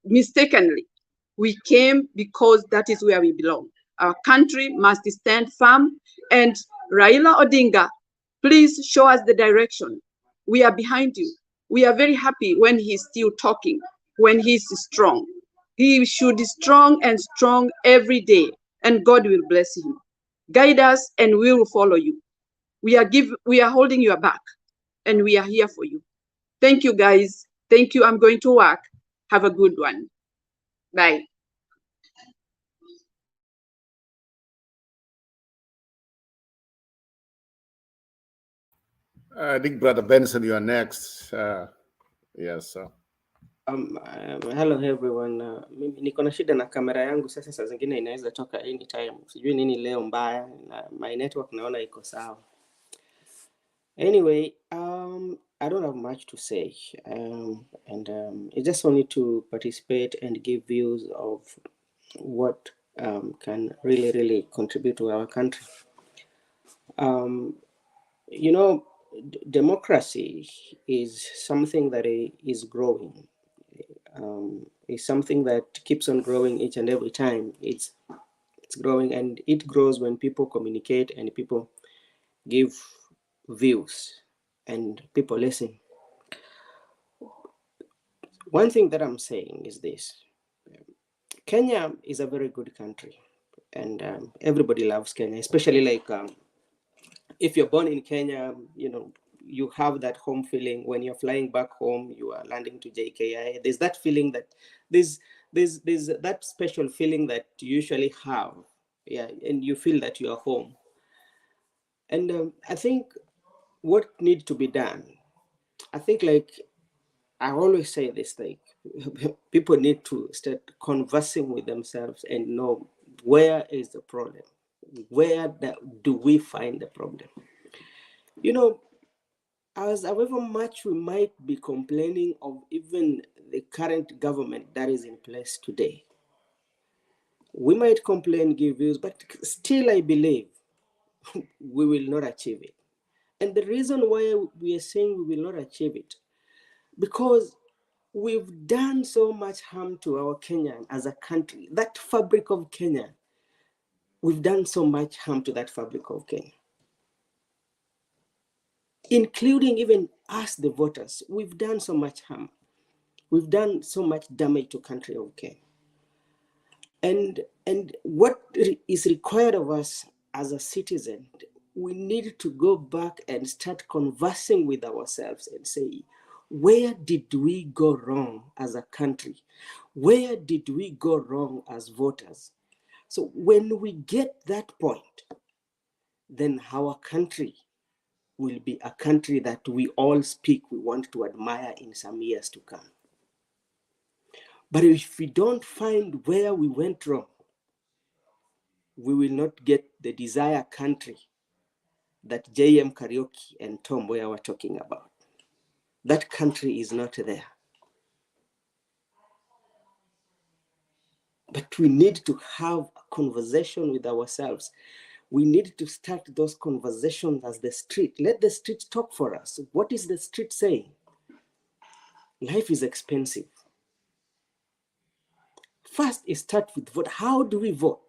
Speaker 16: mistakenly. We came because that is where we belong. Our country must stand firm. And Raila Odinga, please show us the direction. We are behind you. We are very happy when he's still talking, when he's strong. He should be strong and strong every day, and God will bless him. Guide us, and we will follow you. We are holding your back, and we are here for you. Thank you, guys. Thank you. I'm going to work. Have a good one. Bye.
Speaker 19: I think Brother Benson, you are next. Yes, sir.
Speaker 17: Hello everyone. Mimi niko na shida na kamera yangu sasa, saa zingine inaweza toka anytime. Sijui nini leo mbaya, na my network naona iko sawa. Anyway, I don't have much to say, and I just wanted to participate and give views of what can really contribute to our country. You know, democracy is something that is growing. It's something that keeps on growing each and every time. It's growing, and it grows when people communicate and people give views and people listen. One thing that I'm saying is this: Kenya is a very good country, and everybody loves Kenya, especially like if you're born in Kenya, you know, you have that home feeling. When you're flying back home, you are landing to JKI. There's that feeling that there's that special feeling that you usually have, yeah, and you feel that you are home. And I think what needs to be done, I think, like I always say this thing, people need to start conversing with themselves and know where is the problem, where do we find the problem. You know, as however much we might be complaining of even the current government that is in place today, we might complain, give views, but still I believe we will not achieve it. And the reason why we are saying we will not achieve it, because we've done so much harm to our Kenya as a country. That fabric of Kenya, we've done so much harm to that fabric of Kenya, including even us, the voters. We've done so much harm. We've done so much damage to country of Kenya. And what is required of us as a citizen, we need to go back and start conversing with ourselves and say, where did we go wrong as a country? Where did we go wrong as voters? So when we get that point, then our country will be a country that we all speak, we want to admire in some years to come. But if we don't find where we went wrong, we will not get the desired country that JM Karaoke and Tom Mboya were talking about. That country is not there. But we need to have a conversation with ourselves. We need to start those conversations as the street. Let the street talk for us. What is the street saying? Life is expensive. First, it starts with vote. How do we vote?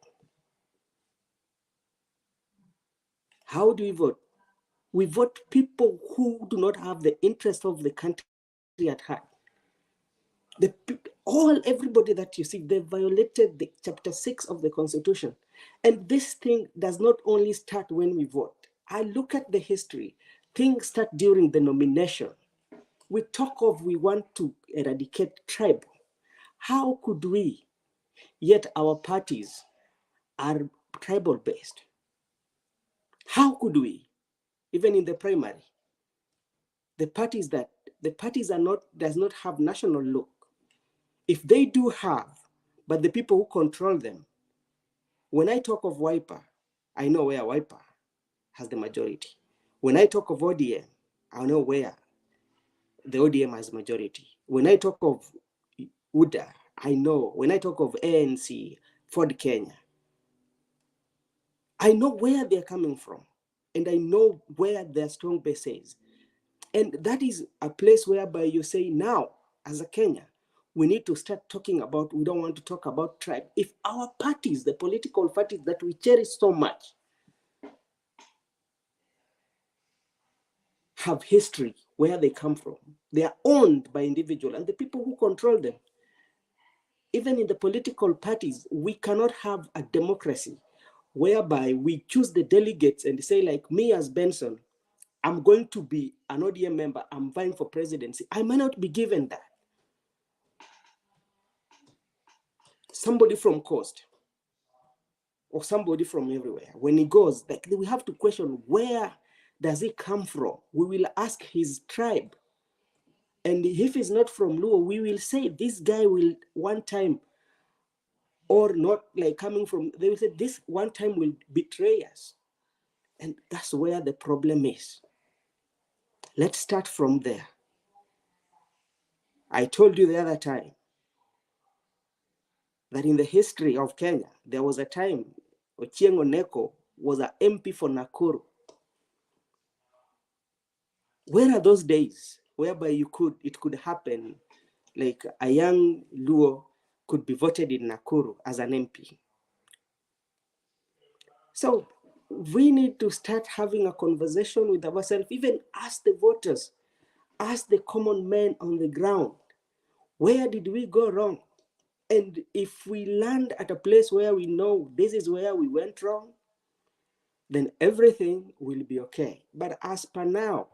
Speaker 17: How do we vote? We vote people who do not have the interest of the country at heart. Everybody that you see, they violated the chapter 6 of the Constitution. And this thing does not only start when we vote. I look at the history. Things start during the nomination. We talk of we want to eradicate tribal. How could we? Yet our parties are tribal based. How could we? Even in the primary, the parties does not have national look. If they do have, but the people who control them, when I talk of Wiper, I know where Wiper has the majority. When I talk of ODM, I know where the ODM has majority. When I talk of UDA, I know. When I talk of ANC, Ford Kenya, I know where they're coming from, and I know where their strong base is. And that is a place whereby you say now, as a Kenya, we need to start talking about, we don't want to talk about tribe. If our parties, the political parties that we cherish so much, have history, where they come from, they are owned by individuals and the people who control them. Even in the political parties, we cannot have a democracy whereby we choose the delegates and say, like me as Benson, I'm going to be an ODM member, I'm vying for presidency. I might not be given that. Somebody from Coast or somebody from everywhere, when he goes, like, we have to question, where does he come from? We will ask his tribe. And if he's not from Luo, we will say this guy will one time, or not like coming from, they will say this one time will betray us. And that's where the problem is. Let's start from there. I told you the other time that in the history of Kenya, there was a time Ochieng Oneko was an MP for Nakuru. Where are those days whereby it could happen, like a young Luo could be voted in Nakuru as an MP? So we need to start having a conversation with ourselves, even ask the voters, ask the common man on the ground, where did we go wrong? And if we land at a place where we know this is where we went wrong, then everything will be okay. But as per now,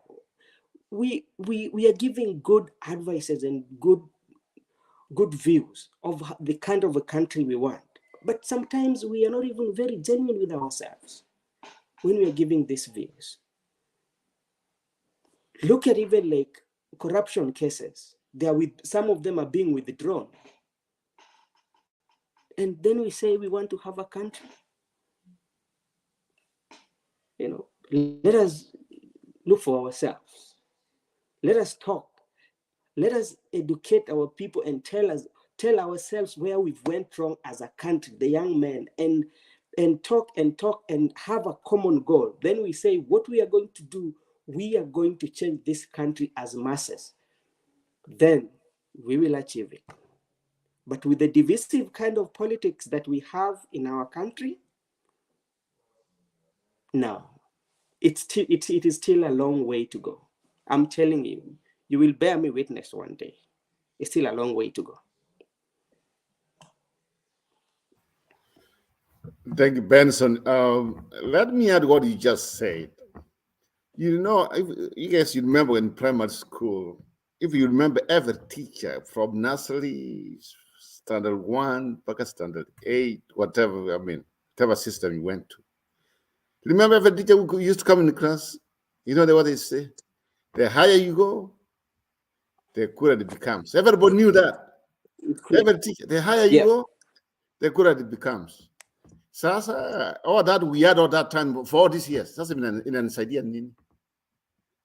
Speaker 17: we are giving good advices and good views of the kind of a country we want. But sometimes we are not even very genuine with ourselves when we are giving these views. Look at even like corruption cases. Some of them are being withdrawn. And then we say we want to have a country. Let us look for ourselves. Let us talk. Let us educate our people and tell ourselves where we've went wrong as a country, the young men, and talk and have a common goal. Then we say what we are going to do, we are going to change this country as masses. Then we will achieve it. But with the divisive kind of politics that we have in our country, no, it is still a long way to go. I'm telling you, you will bear me witness one day. It's still a long way to go.
Speaker 19: Thank you, Benson. Let me add what you just said. If you guys remember in primary school, if you remember every teacher from nursery, standard 1, back standard 8, whatever system you went to. Remember every teacher who used to come in the class? You know what they say? The higher you go, the cooler it becomes. Everybody knew that. Every teacher, the higher you go, the cooler it becomes. Sasa, all that we had all that time for all these years. That's in an idea.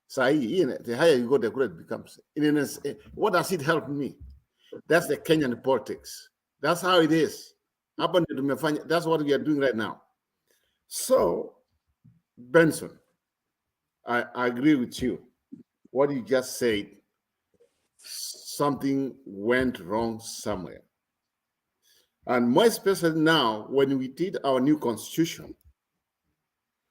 Speaker 19: The higher you go, the cooler it becomes. What does it help me? That's the Kenyan politics. That's how it is. That's what we are doing right now. So, Benson, I agree with you. What you just said, something went wrong somewhere. And more especially now, when we did our new constitution,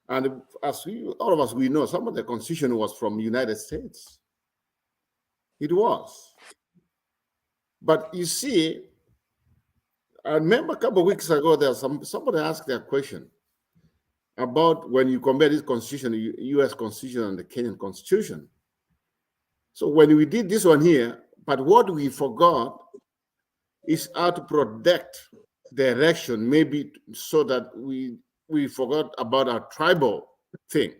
Speaker 19: and as all of us, we know, some of the constitution was from the United States. It was. But you see, I remember a couple of weeks ago, somebody asked that question about when you compare this constitution, the U.S. constitution and the Kenyan constitution. So when we did this one here, but what we forgot is how to protect the election, maybe so that we forgot about our tribal thing.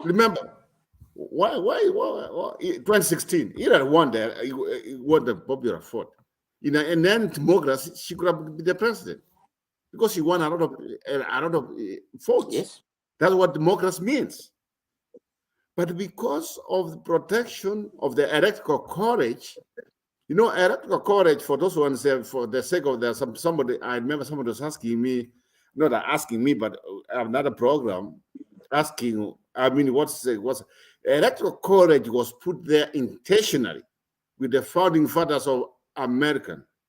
Speaker 19: Remember, why 2016, he had won the popular vote. And then democracy, she could have been the president because she won a lot of votes.
Speaker 17: Yes.
Speaker 19: That's what democracy means. But because of the protection of the electoral college, electoral college, for those ones, for the sake of somebody, I remember somebody was asking me, not asking me, but another program, asking, what's electoral college was put there intentionally with the founding fathers of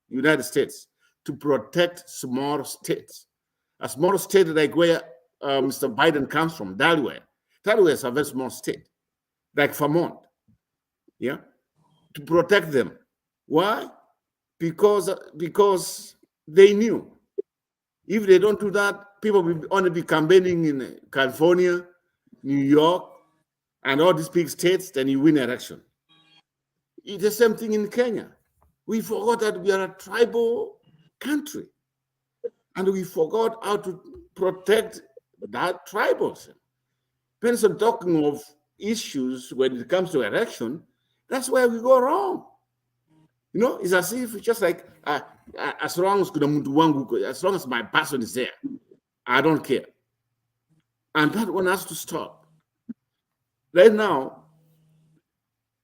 Speaker 19: United States, to protect small states. A small state like where Mr. Biden comes from, Delaware. Delaware is a very small state, like Vermont, yeah, to protect them. Why? Because they knew if they don't do that, people will only be campaigning in California, New York, and all these big states, then you win an election. It's the same thing in Kenya. We forgot that we are a tribal country, and we forgot how to protect that tribalism. Person talking of issues when it comes to election, that's where we go wrong. You know, it's as if it's just like as long as my person is there, I don't care. And that one has to stop. Right now,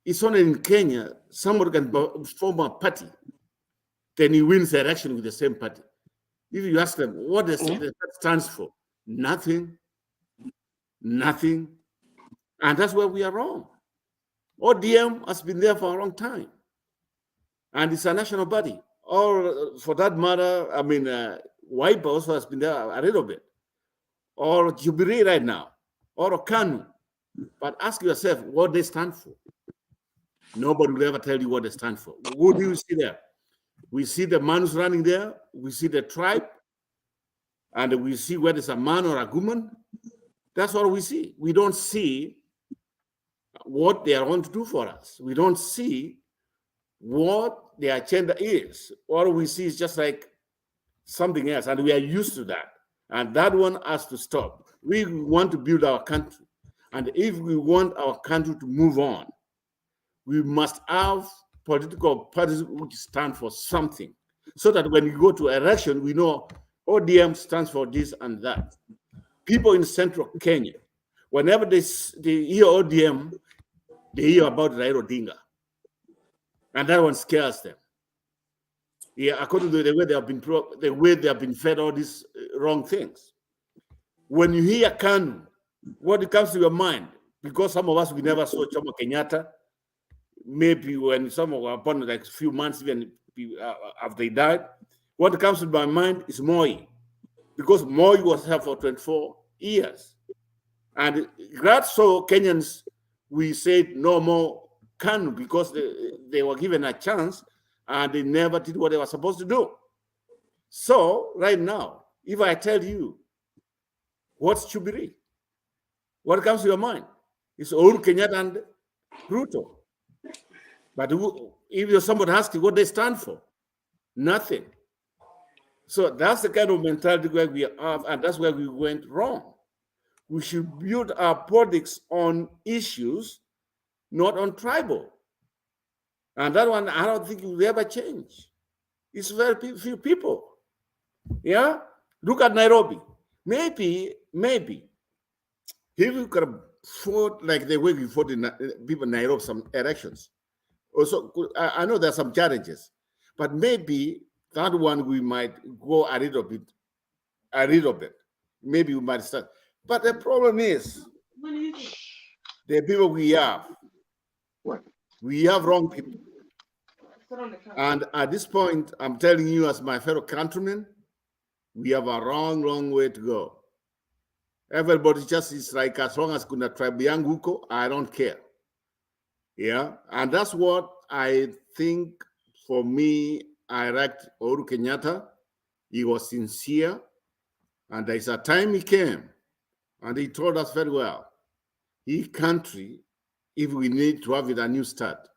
Speaker 19: it's only in Kenya, somebody can form a party, then he wins the election with the same party. If you ask them what the party stands for, nothing. And that's where we are wrong. ODM has been there for a long time. And it's a national body. Or for that matter, I mean, Wiper also has been there a little bit. Or Jubilee right now. Or KANU. But ask yourself what they stand for. Nobody will ever tell you what they stand for. What do you see there? We see the man who's running there. We see the tribe. And we see whether it's a man or a woman. That's what we see. We don't see what they are going to do for us. We don't see what their agenda is. All we see is just like something else, and we are used to that. And that one has to stop. We want to build our country. And if we want our country to move on, we must have political parties which stand for something, so that when we go to election, we know ODM stands for this and that. People in central Kenya, whenever they hear ODM, they hear about Raila Odinga. And that one scares them. Yeah, according to the way they have been fed all these wrong things. When you hear KANU, what comes to your mind? Because some of us, we never saw Jomo Kenyatta. Maybe when some of our opponents, like a few months even after they died, what comes to my mind is Moi. Because Moi was here for 24 years. And that's so Kenyans, we said no more KANU because they were given a chance and they never did what they were supposed to do. So right now, if I tell you, what's Jubilee? What comes to your mind? It's Uhuru Kenyatta and Ruto. But if somebody asks you what they stand for, nothing. So that's the kind of mentality where we have, and that's where we went wrong. We should build our politics on issues, not on tribal. And that one, I don't think it will ever change. It's very few people. Yeah? Look at Nairobi. Maybe, if we could have fought like the way we fought in people in Nairobi, some elections. Also, I know there's some challenges, but maybe that one we might go a little bit. Maybe we might start. But the problem is, the people we have wrong people. And at this point, I'm telling you as my fellow countrymen, we have a long way to go. Everybody just is like, as long as kuna tribe yangu huko, I don't care. Yeah, and that's what I think. For me, I liked Uhuru Kenyatta. He was sincere, and there's a time he came, and he told us very well, his country, if we need to have it a new start,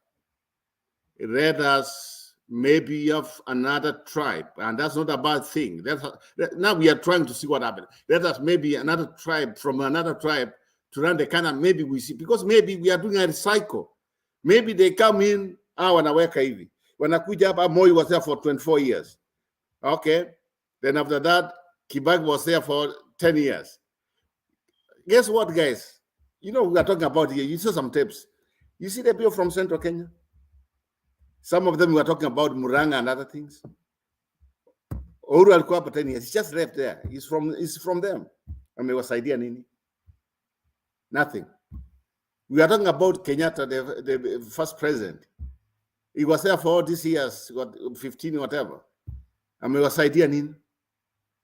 Speaker 19: let us maybe have another tribe, and that's not a bad thing. Now we are trying to see what happens. Let us maybe another tribe from another tribe to run the kind of, maybe we see, because maybe we are doing a recycle. Maybe they come in, wanaweka hivi. Wanakuja hapa, Moi was there for 24 years. Okay. Then after that, Kibaki was there for 10 years. Guess what, guys? You know, we are talking about here. You saw some tapes. You see the people from Central Kenya? Some of them were talking about Muranga and other things. Uhuru alikuwa hapa 10 years. He just left there. He's from them. Amewasaidia nini? Nothing. We are talking about Kenyatta, the first president. He was there for all these years, 15, whatever. Amewasaidia nini?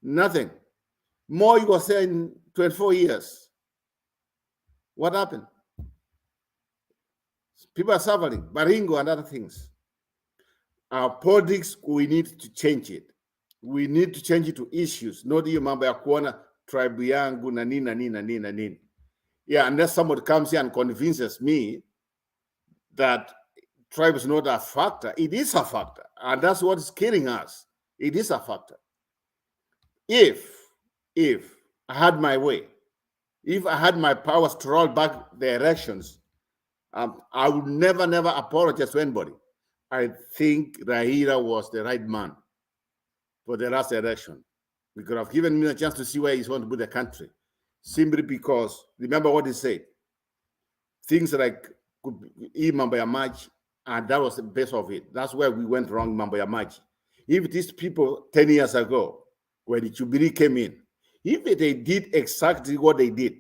Speaker 19: Nothing. More, he was there in 24 years. What happened? People are suffering, Baringo and other things. Our politics, we need to change it. We need to change it to issues, not hiyo mambo ya kuona tribe yangu na nini na nini na nini na nini. Yeah, unless somebody comes here and convinces me that tribe is not a factor. It is a factor, and that's what is killing us. It is a factor. If I had my way, if I had my powers to roll back the elections, I would never apologize to anybody. I think Raila was the right man for the last election. He could have given me a chance to see where he's going to put the country. Simply because, remember what he said, things like Mambo ya Maji, and that was the base of it. That's where we went wrong, Mambo ya Maji. If these people 10 years ago, when the Jubilee came in, if they did exactly what they did,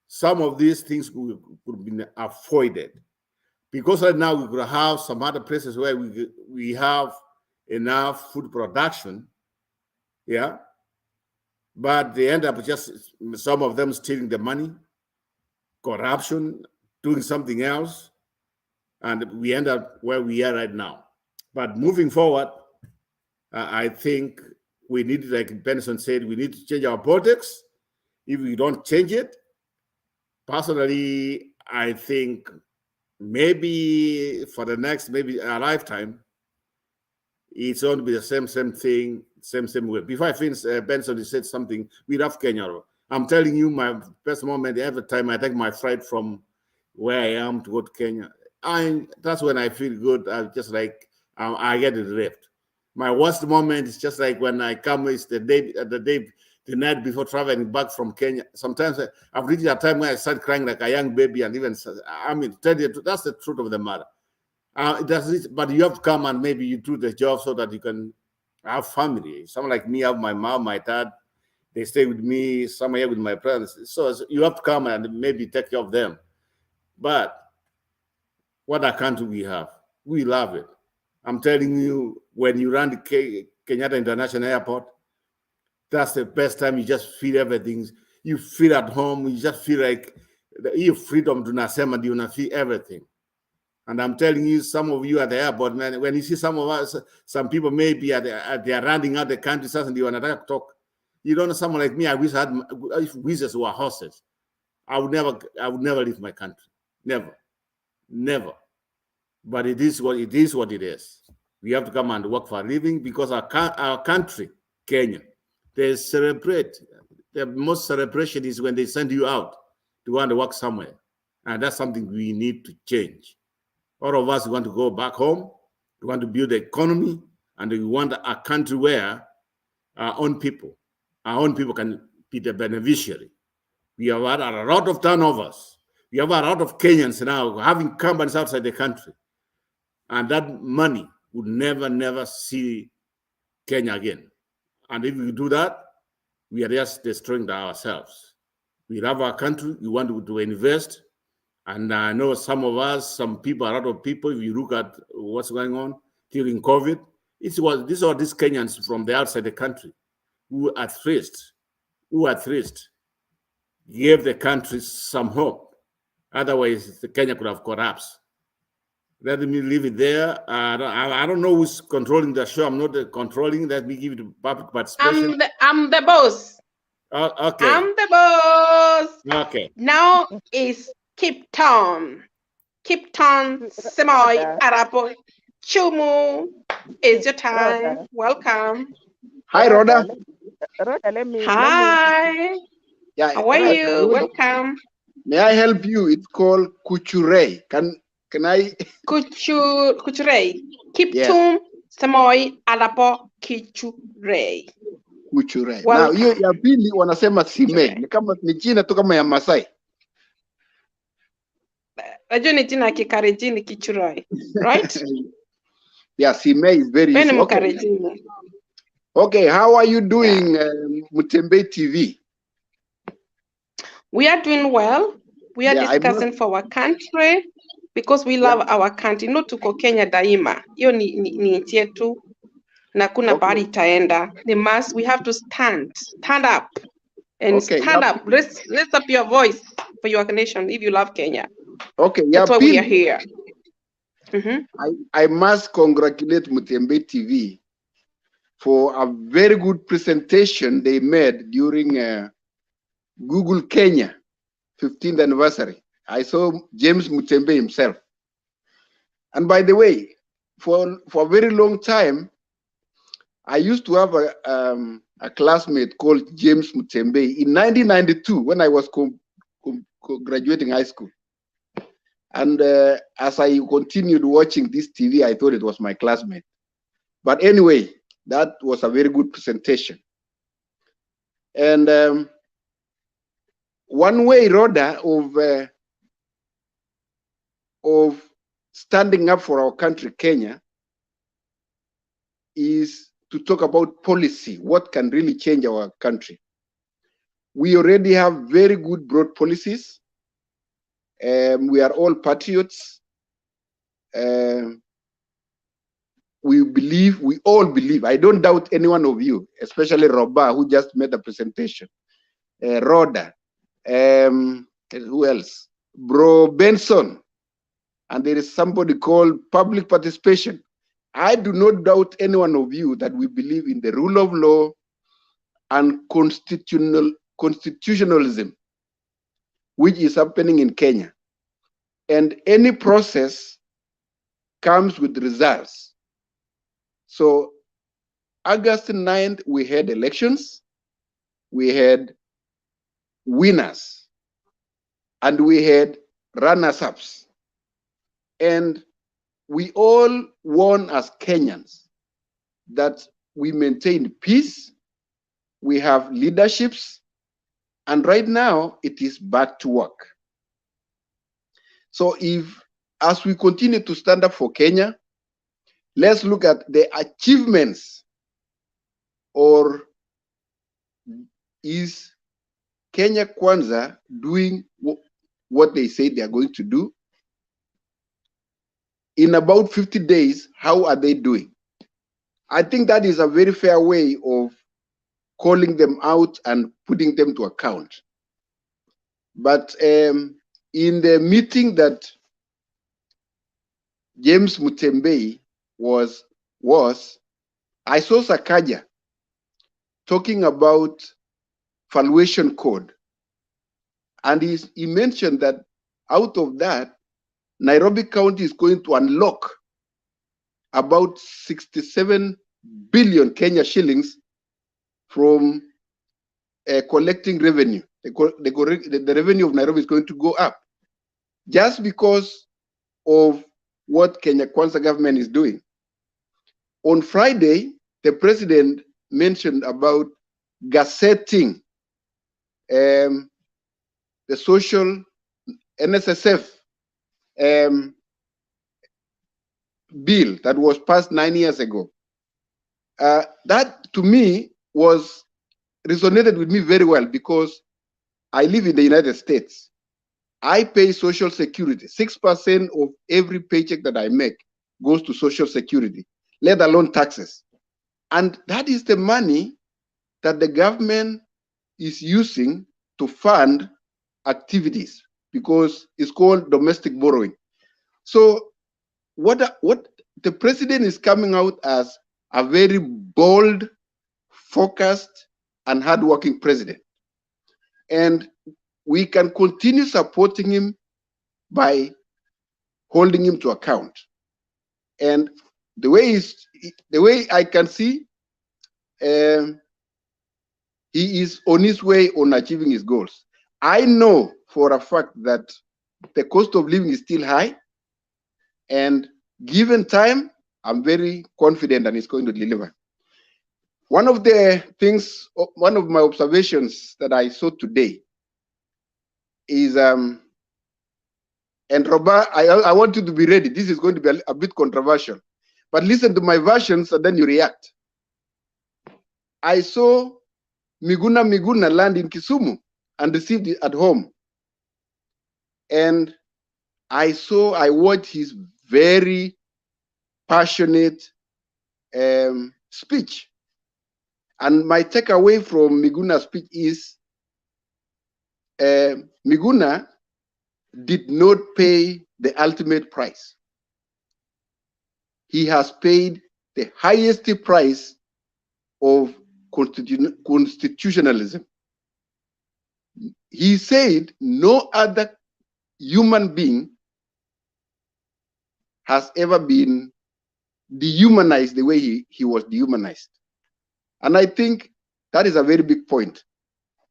Speaker 19: some of these things could have been avoided. Because right now we could have some other places where we have enough food production, yeah, but they end up just, some of them stealing the money, corruption, doing something else, and we end up where we are right now. But moving forward, I think we need, like Benson said, we need to change our politics. If we don't change it, personally, I think maybe for the next, maybe a lifetime, it's going to be the same thing, same way. Before I finish, Benson, you said something, we love Kenya. I'm telling you, my best moment every time I take my flight from where I am to go to Kenya, that's when I feel good. I just like, I get it left. My worst moment is just like when I come, it's the night before traveling back from Kenya. Sometimes I've reached a time where I start crying like a young baby, and even, I mean, tell you, that's the truth of the matter. But you have to come and maybe you do the job so that you can have family. Someone like me, I have my mom, my dad, they stay with me, some here with my parents. So you have to come and maybe take care of them. But what a country we have. We love it. I'm telling you, when you run the Kenyatta International Airport, that's the best time. You just feel everything. You feel at home. You just feel like your freedom to nasema, you feel everything. And I'm telling you, some of you at the airport, man, when you see some of us, some people maybe they are running out the country, and you want to talk. You don't know, someone like me, I wish I had wishes who are horses. I would never leave my country. Never. But it is what it is. We have to come and work for a living because our country, Kenya, they celebrate. The most celebration is when they send you out to want to work somewhere. And that's something we need to change. All of us want to go back home. We want to build the economy, and we want a country where our own people can be the beneficiary. We have had a lot of turnovers. We have a lot of Kenyans now having companies outside the country. And that money would never see Kenya again. And if we do that, we are just destroying ourselves. We love our country. We want to invest. And I know some of us, some people, a lot of people, if you look at what's going on during COVID, these are these Kenyans from the outside the country who at least gave the country some hope. Otherwise, the Kenya could have collapsed. Let me leave it there. I don't know who's controlling the show. I'm not controlling. Let me give it to public participation.
Speaker 3: I'm the boss.
Speaker 19: Okay.
Speaker 3: I'm the boss.
Speaker 19: Okay.
Speaker 3: Now is Kipton Semoy Arapo Chumu. It's your time.
Speaker 9: Rhoda.
Speaker 3: Welcome.
Speaker 18: Hi, Rhoda.
Speaker 9: Rhoda, let me.
Speaker 3: Hi.
Speaker 18: Yeah,
Speaker 3: How are you? Welcome.
Speaker 18: May I help you? It's called Kuchure. Can I?
Speaker 3: Kuchure. Kiptum Semoy Arapo Kuchure.
Speaker 18: Kuchure. Now, hiyo ya pili wanasema Sime. Ni kama ni jina tu kama ya Masai.
Speaker 3: Najua ni jina Kikalenjin Kichurai, right?
Speaker 18: Yeah, Sime is very easy. Okay, how are you doing, Mutembe TV?
Speaker 3: We are doing well. We are discussing for our country. because we love our country. Not tuko Kenya daima, hiyo ni nchi yetu na kuna pahali itaenda. We have to stand up and stand up. Raise up your voice for your nation if you love Kenya.
Speaker 18: Okay,
Speaker 3: that's why we are here.
Speaker 18: I must congratulate Mutembe TV for a very good presentation they made during Google Kenya 15th anniversary. I saw James Mutembe himself. And by the way, for a very long time, I used to have a classmate called James Mutembe in 1992 when I was graduating high school. And as I continued watching this TV, I thought it was my classmate. But anyway, that was a very good presentation. And one way, Rhoda, of standing up for our country, Kenya, is to talk about policy, what can really change our country. We already have very good broad policies. We are all patriots. We all believe, I don't doubt any one of you, especially Roba, who just made a presentation, Rhoda, who else? Bro Benson, and there is somebody called public participation. I do not doubt any one of you that we believe in the rule of law and constitutionalism, which is happening in Kenya. And any process comes with results. So August 9th, we had elections, we had winners, and we had runners-ups. And we all won as Kenyans, that we maintain peace, we have leaderships, and right now it is back to work. So as we continue to stand up for Kenya, let's look at the achievements, or is Kenya Kwanza doing what they say they are going to do? In about 50 days, how are they doing? I think that is a very fair way of calling them out and putting them to account. But in the meeting that James Mutembe was, I saw Sakaja talking about valuation code. And he mentioned that out of that, Nairobi County is going to unlock about 67 billion Kenya shillings from collecting revenue. The revenue of Nairobi is going to go up just because of what Kenya Kwanza government is doing. On Friday, the president mentioned about gazetting the social NSSF bill that was passed 9 years ago. That to me resonated with me very well, because I live in the United States. I pay Social Security. 6% of every paycheck that I make goes to Social Security, let alone taxes. And that is the money that the government is using to fund activities, because it's called domestic borrowing. So what the president is coming out as a very bold, focused, and hardworking president. And we can continue supporting him by holding him to account. And the way I can see, he is on his way on achieving his goals. I know for a fact that the cost of living is still high, and given time, I'm very confident that he's going to deliver. One of my observations that I saw today is, and Roba, I want you to be ready. This is going to be a bit controversial, but listen to my versions and then you react. I saw Miguna land in Kisumu and received it at home. And I watched his very passionate speech. And my takeaway from Miguna's speech is Miguna did not pay the ultimate price. He has paid the highest price of constitutionalism. He said no other human being has ever been dehumanized the way he was dehumanized. And I think that is a very big point.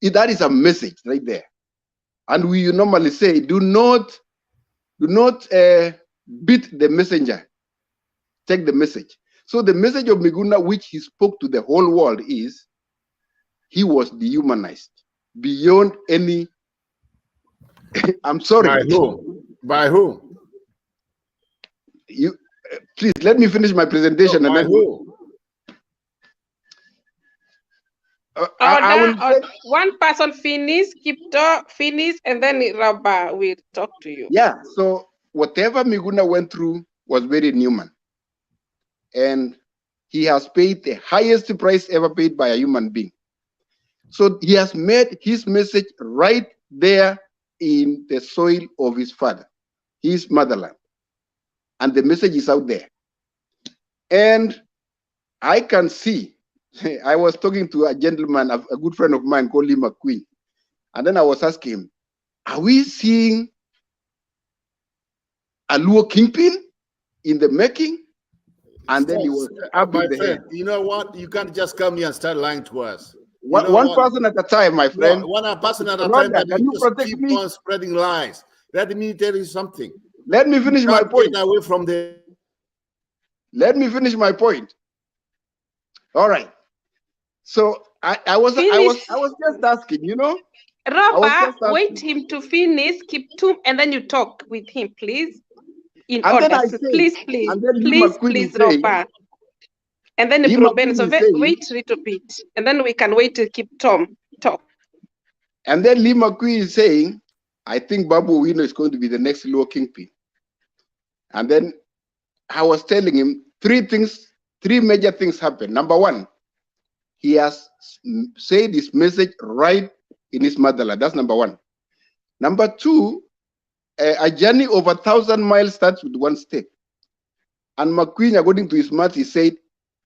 Speaker 18: That is a message right there. And we normally say, do not beat the messenger, take the message. So the message of Miguna, which he spoke to the whole world, is he was dehumanized beyond any. I'm sorry.
Speaker 19: By who? By who?
Speaker 18: You please let me finish my presentation.
Speaker 19: No,
Speaker 18: and
Speaker 19: by
Speaker 18: then
Speaker 19: who?
Speaker 18: I will say,
Speaker 3: one person finish, finish, and then Rabba will talk to you.
Speaker 18: yeah. So whatever Miguna went through was very inhuman, and he has paid the highest price ever paid by a human being. So he has made his message right there in the soil of his father, his motherland, and the message is out there. And I can see. I was talking to a gentleman, a good friend of mine called Lee McQueen, and then I was asking him, are we seeing a Luo kingpin in the making? And then he was up
Speaker 19: my
Speaker 18: in the
Speaker 19: friend,
Speaker 18: head.
Speaker 19: you know what? You can't just come here and start lying to us.
Speaker 18: One person at a time, my friend.
Speaker 19: No, one person at a
Speaker 18: Rhoda,
Speaker 19: time,
Speaker 18: can you
Speaker 19: just
Speaker 18: protect
Speaker 19: keep
Speaker 18: me?
Speaker 19: on spreading lies. Let me tell you something.
Speaker 18: Let me finish my point.
Speaker 19: Get away from the.
Speaker 18: Let me finish my point. All right. So I was just asking, you know.
Speaker 3: Robert, wait him to finish. Keep two, and then you talk with him, please. In
Speaker 18: and
Speaker 3: order,
Speaker 18: then I
Speaker 3: so
Speaker 18: say,
Speaker 3: please,
Speaker 18: and then Lee
Speaker 3: please,
Speaker 18: saying,
Speaker 3: Robert. And then
Speaker 18: Lee
Speaker 3: Proben. So
Speaker 18: saying,
Speaker 3: wait a little bit, and then we can wait to keep Tom talk.
Speaker 18: And then Lee McQueen is saying, I think Babu Owino is going to be the next Luo kingpin. And then I was telling him three major things happened. Number one, he has said his message right in his motherland. That's number one. Number two, a journey over 1,000 miles starts with one step. And McQueen, according to his math, he said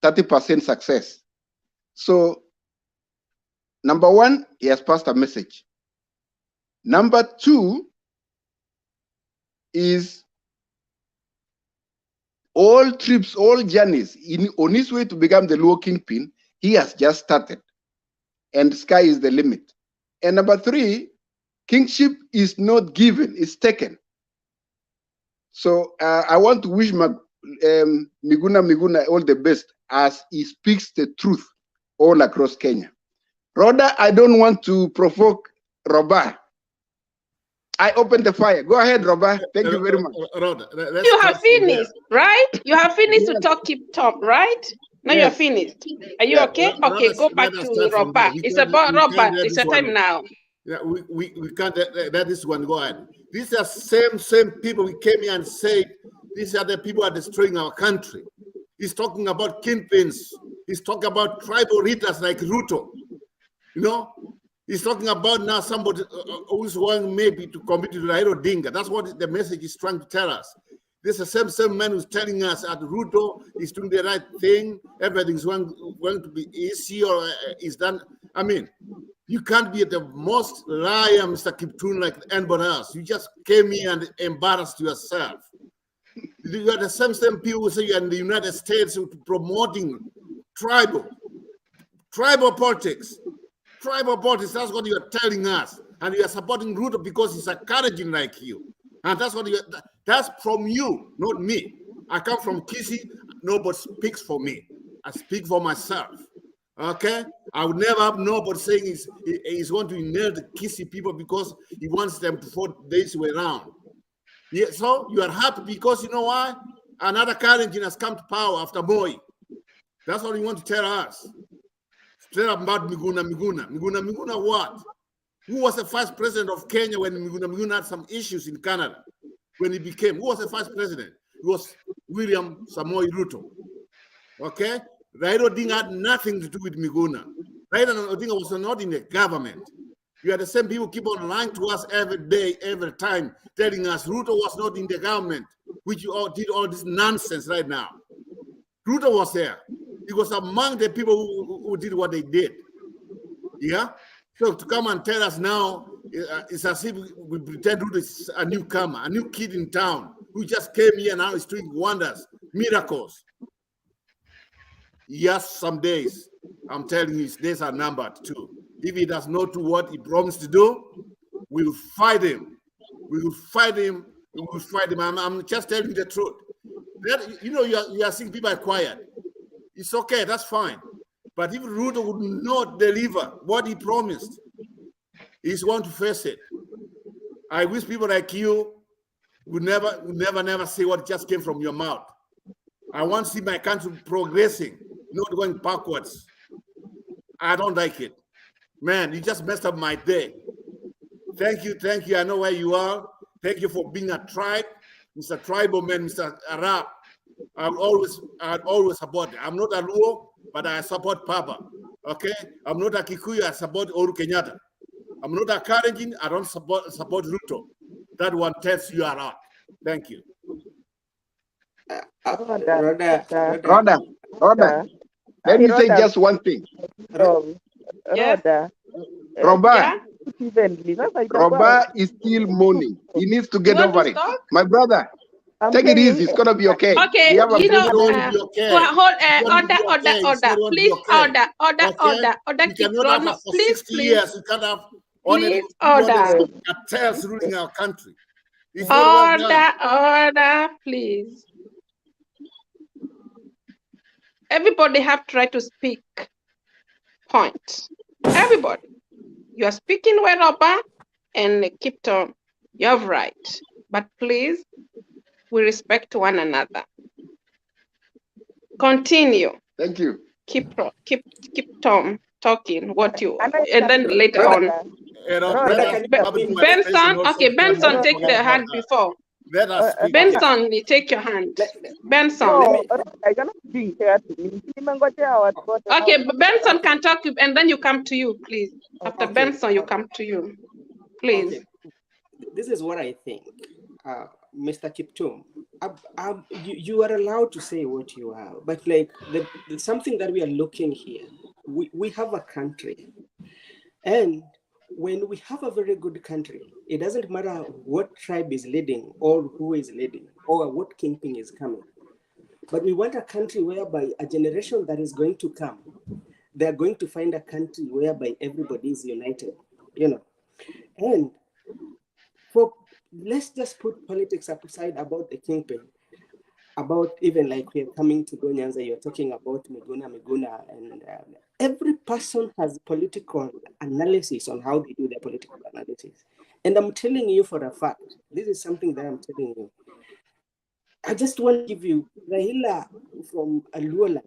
Speaker 18: 30% success. So, number one, he has passed a message. Number two is all trips, all journeys on his way to become the Luo kingpin, he has just started. And sky is the limit. And number three, kingship is not given, it's taken. So I want to wish Miguna all the best as he speaks the truth all across Kenya. Rhoda, I don't want to provoke Roba. I opened the fire. Go ahead, Roba. Thank you very much.
Speaker 19: Rhoda,
Speaker 3: you have finished, right? You have finished to talk, keep top, right? Now
Speaker 18: Yes.
Speaker 3: you're finished. Are you okay? Okay, go back to Roba. It's about Roba. It's your time now.
Speaker 19: Yeah, we can't let this one go ahead. These are same people we came here and said these are the people who are destroying our country. He's talking about kingpins. He's talking about tribal leaders like Ruto. You know, he's talking about now somebody who's going maybe to compete with Raila Odinga. That's what the message is trying to tell us. This is the same man who's telling us that Ruto is doing the right thing. Everything's going to be easy or is done. I mean, you can't be the most liar, Mr. Kiptun, like anybody else. You just came here and embarrassed yourself. You are the same people who say you're in the United States promoting tribal politics. Tribal politics, that's what you're telling us. And you are supporting Ruto because he's encouraging like you. And that's what that's from you, not me. I come from Kisii, nobody speaks for me. I speak for myself. Okay? I would never have nobody saying he's going to nail the Kisii people because he wants them before this way around. Yeah, so you are happy because you know why? Another Kalenjin has come to power after Moi. That's what you want to tell us. Straight up about Miguna. Miguna what? Who was the first president of Kenya when Miguna had some issues in Canada? when he became. Who was the first president? It was William Samoei Ruto. Okay? Raila Odinga had nothing to do with Miguna. Raila Odinga was not in the government. You are the same people keep on lying to us every day, every time, telling us Ruto was not in the government, which you all did all this nonsense right now. Ruto was there. He was among the people who did what they did. Yeah? So to come and tell us now, it's as if we pretend Ruto is a newcomer, a new kid in town who just came here now is doing wonders, miracles. Yes, some days, I'm telling you, his days are numbered too. If he does not do what he promised to do, we will fight him. We will fight him. We will fight him. I'm just telling you the truth. That, you know, you are seeing people are quiet. It's okay, that's fine. But if Ruto would not deliver what he promised, he's going to face it. I wish people like you would never say what just came from your mouth. I want to see my country progressing, not going backwards. I don't like it. Man, you just messed up my day. Thank you. I know where you are. Thank you for being a tribe, Mr. Tribal Man, Mr. Arab. I'd always support it. I'm not a Luo, but I support Papa. Okay? I'm not a Kikuyu, I support Uhuru Kenyatta. I'm not a Kalenjin, I don't support Ruto. That one tells you a lot. Thank you.
Speaker 18: Rhoda, let me say just one thing.
Speaker 9: Rhoda.
Speaker 18: Roba is still mourning. He needs to get over it. My brother, take it easy. It's gonna be okay.
Speaker 3: Okay,
Speaker 18: We have a
Speaker 3: you know, order. Please, order.
Speaker 19: You cannot have for 60 years. You can't have
Speaker 3: please, order.
Speaker 19: Cartels ruling our country.
Speaker 3: Order, please. Everybody have to try to speak. Point. Everybody. You are speaking well, Robert, and keep on. You have right. But please, we respect one another. Continue.
Speaker 18: Thank you.
Speaker 3: Keep Tom talking what you, and then later on. Benson, okay, Benson, take the hand before. Benson, you take your hand. Benson. Okay, Benson can talk, and then you come to you, please. After Benson, you come to you, please.
Speaker 17: Okay. This is what I think, Mr. Kiptum. You are allowed to say what you are, but like something that we are looking here, we have a country, and when we have a very good country, it doesn't matter what tribe is leading or who is leading or what kingpin is coming. But we want a country whereby a generation that is going to come, they're going to find a country whereby everybody is united, you know. And let's just put politics aside about the kingpin, about even like we're coming to Gonyanza, you're talking about Miguna, and every person has political analysis on how they do their political analysis. And I'm telling you for a fact, this is something that I'm telling you. I just want to give you Rahila from Aluola.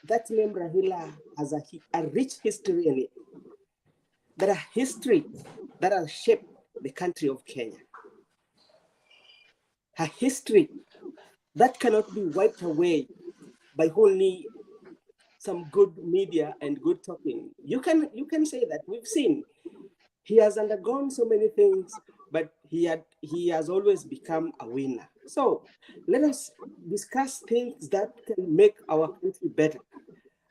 Speaker 17: That name Rahila has a rich history in it. There are history that has shaped the country of Kenya. Her history that cannot be wiped away by only some good media and good talking. You can say that. We've seen he has undergone so many things, but he has always become a winner. So let us discuss things that can make our country better.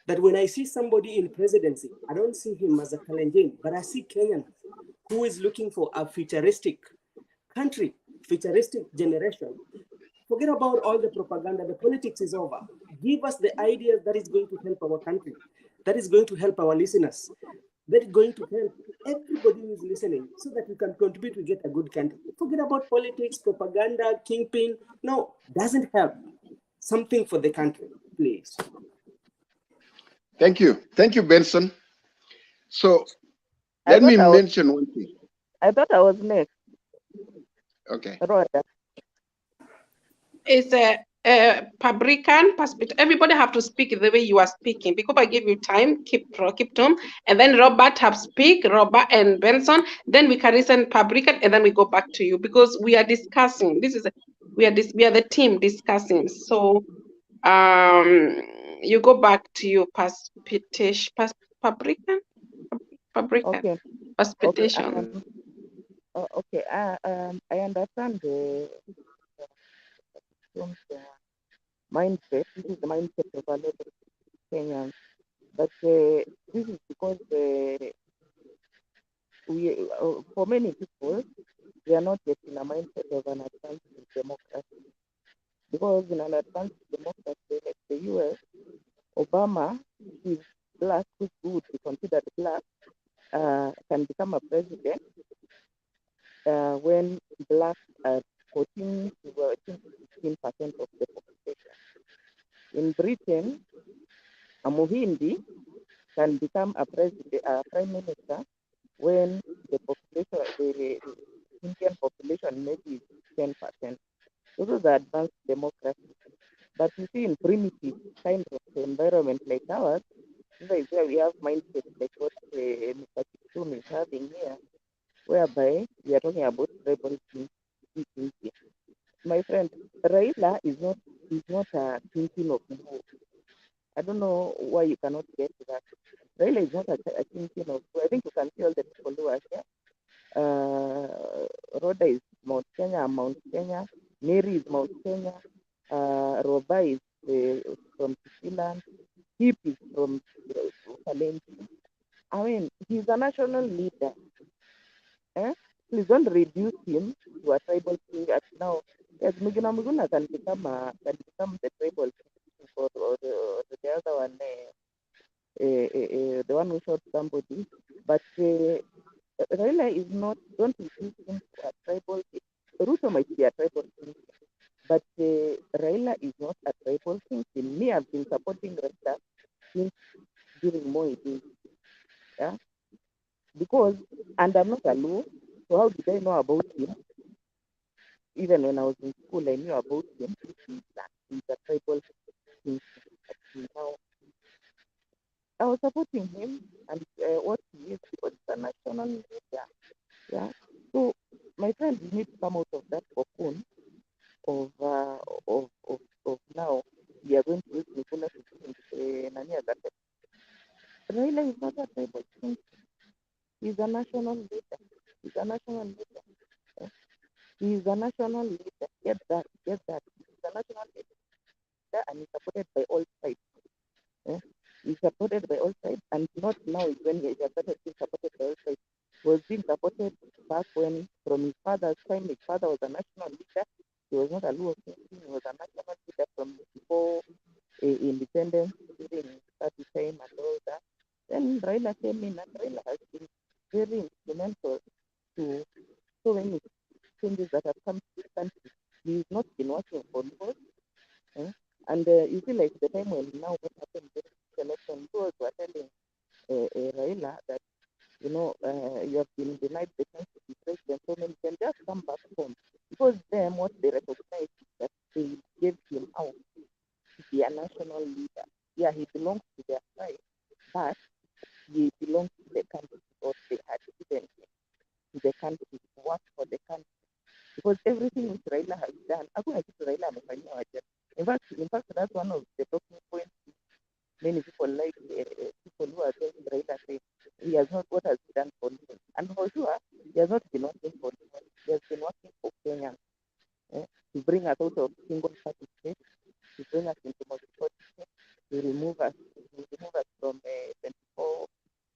Speaker 17: That when I see somebody in presidency, I don't see him as a Kalenjin, but I see Kenyan who is looking for a futuristic country, futuristic generation. Forget about all the propaganda. The politics is over. Give us the ideas that is going to help our country, that is going to help our listeners, that is going to help everybody who is listening so that we can contribute to get a good country. Forget about politics, propaganda, kingpin. No, doesn't help. Something for the country, please.
Speaker 18: Thank you. Thank you, Benson. So let me mention one thing.
Speaker 9: I thought I was next.
Speaker 18: Okay.
Speaker 3: It's Pabrikan, everybody have to speak the way you are speaking. Because I give you time, keep them, and then Robert have speak, Robert and Benson. Then we can listen Pabrikan, and then we go back to you because we are discussing. We are the team discussing. So you go back to your Pabrikan,
Speaker 9: Okay.
Speaker 3: Paspitation.
Speaker 9: Okay. I understand the mindset. This is the mindset of a lot of Kenyans, but this is because for many people, we are not yet in a mindset of an advanced democracy. Because in an advanced democracy like the US, Obama is black, who would be considered black, can become a president when blacks are 14 to 15% of the population. In Britain, a Muhindi can become a prime minister when the population, the Indian population maybe is 10%. This is the advanced democracy. But you see, in primitive kind of environment like ours, this is where we have mindsets like what Mr. Kiptum is having here, whereby we are talking about tribal thinking. My friend, Raila is not thinking of move. I don't know why you cannot get that. Raila is not a thinking of. I think you can see all the people who are here. Rhoda is Mount Kenya, Mary is Mount Kenya, Roba is from Kisiland, Hip is from Kalenjin. I mean, he's a national leader. Please don't reduce him to a tribal king at now. Yes, Muguna can become the tribal king or the other one, the one who shot somebody. But Raila is not. Don't reduce him to a tribal king. Ruto might be a tribal king, but Raila is not a tribal king. Me, I've been supporting Raila since during Moi days. Yeah, because and I'm not a Luo, so how did I know about him? Even when I was in school, I knew about him. He's a tribal king. Now, I was supporting him and what he is because he's a national leader. Yeah. So, my friend, we need to come out of that cocoon of now. We are going to use Nicola to Nania Gate. Raila is not a tribal king. He's a national leader. He's a national leader. Yeah. He is a national leader. Get that. He's a national leader and he's supported by all sides. Yeah. He's supported by all sides, and not now is when he has started being supported by all sides. He was being supported back when, from his father's time. His father was a national leader. He was not a Luo king. He was a national leader from before independence, during study time and all that. Then Raila came in, and Raila has been very instrumental to so many changes that have come to this country. He's not been working for Luo. And you see, like the time when now what happened during this election, those were telling Raila that, you have been denied the chance to be president, so many can just come back home. Because them, what they recognize is that they gave him out to be a national leader. Yeah, he belongs to their tribe, but he belongs to the country, or they had given him to the country to work for the country. Because everything which Raila has done, hakuna kitu Raila amefanyia waja. In fact, that's one of the talking points many people like people who are against Raila say he has not what has he done for Luo. And for sure, he has not been working for Luo. He has been working for Kenya to bring us out of single party state, to bring us into multi-party state, to remove us from 24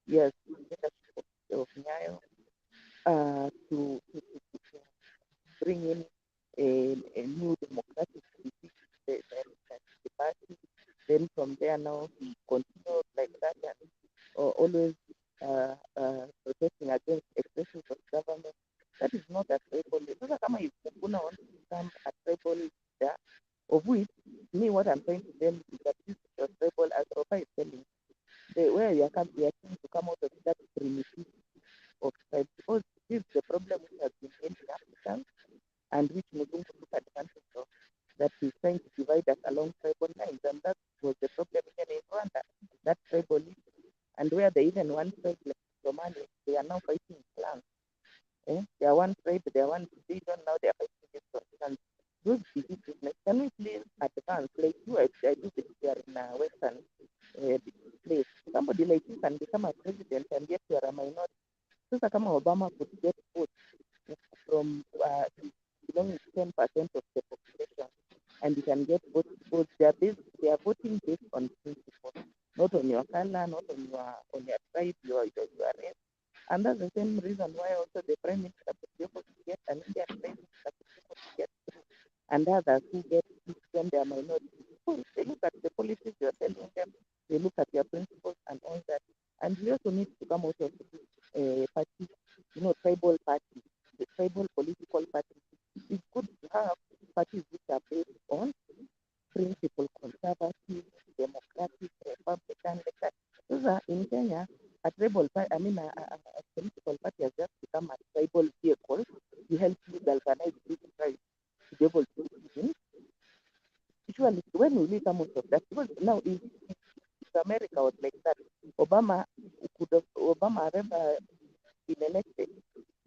Speaker 9: years leadership of Nyayo, to bring in a new democratic the party. Then from there now he continued like that and always protesting against excesses of government. That is not a tribal leader. Sasa kama if Muguna wants to become a tribal leader, of which me what I'm trying to tell is that this is a tribal, as Roba is telling, where you are trying to come out of that primitive of tribe, because this is the problem which has been in Africa and which Muzungu took advantage of. that he's trying to divide us along tribal lines, and that was the problem here in Rwanda, that tribal issue, and where they even one tribe like Somalia, they are now fighting clans. They are one tribe, they are one division, now they are fighting different clans. Those divisions, like, can we please advance? Like you, I do this here in a Western place. Somebody like you can become a president and yet you are a minority. Sasa kama Obama could get votes from belonging to 10% of the population, and you can get votes because they are voting based on principle, not on your color, not on your tribe, your race. And that's the same reason why also the Prime Minister could be able to get an Indian Prime Minister could be able to get through, and others who get when they are minorities. So they look at the policies you're telling them, they look at your principles and all that. And we also need to come out of party, tribal parties, the tribal political parties. It's good to have parties which are based on principle, conservative, democratic, republican, like that. Those are in Kenya, a tribal party, a political party has just become a tribal vehicle to help you galvanize this tribe to be able to win. Usually, when we need some of that, because now if America was like that, Obama have ever been elected,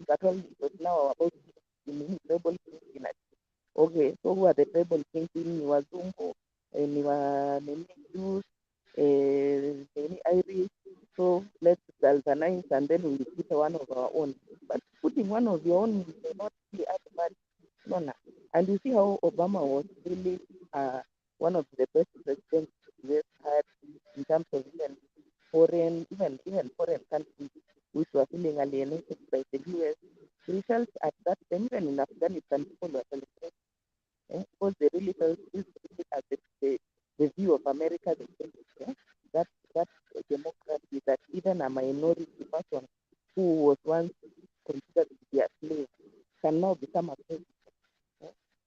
Speaker 9: but all it was now about tribal kings. Okay, so who are the tribal kings? Ni Wazungu, ni wa Jews, any Irish. So let's galvanize and then we'll put one of our own. But putting one of your own may not be advantage. No. And you see how Obama was really one of the best presidents we've had in terms of even foreign countries which were feeling alienated by the US. The results at that time, even in Afghanistan, people were celebrating because they really felt this really as the view of America, that democracy, that even a minority person who was once considered to be a slave can now become a president.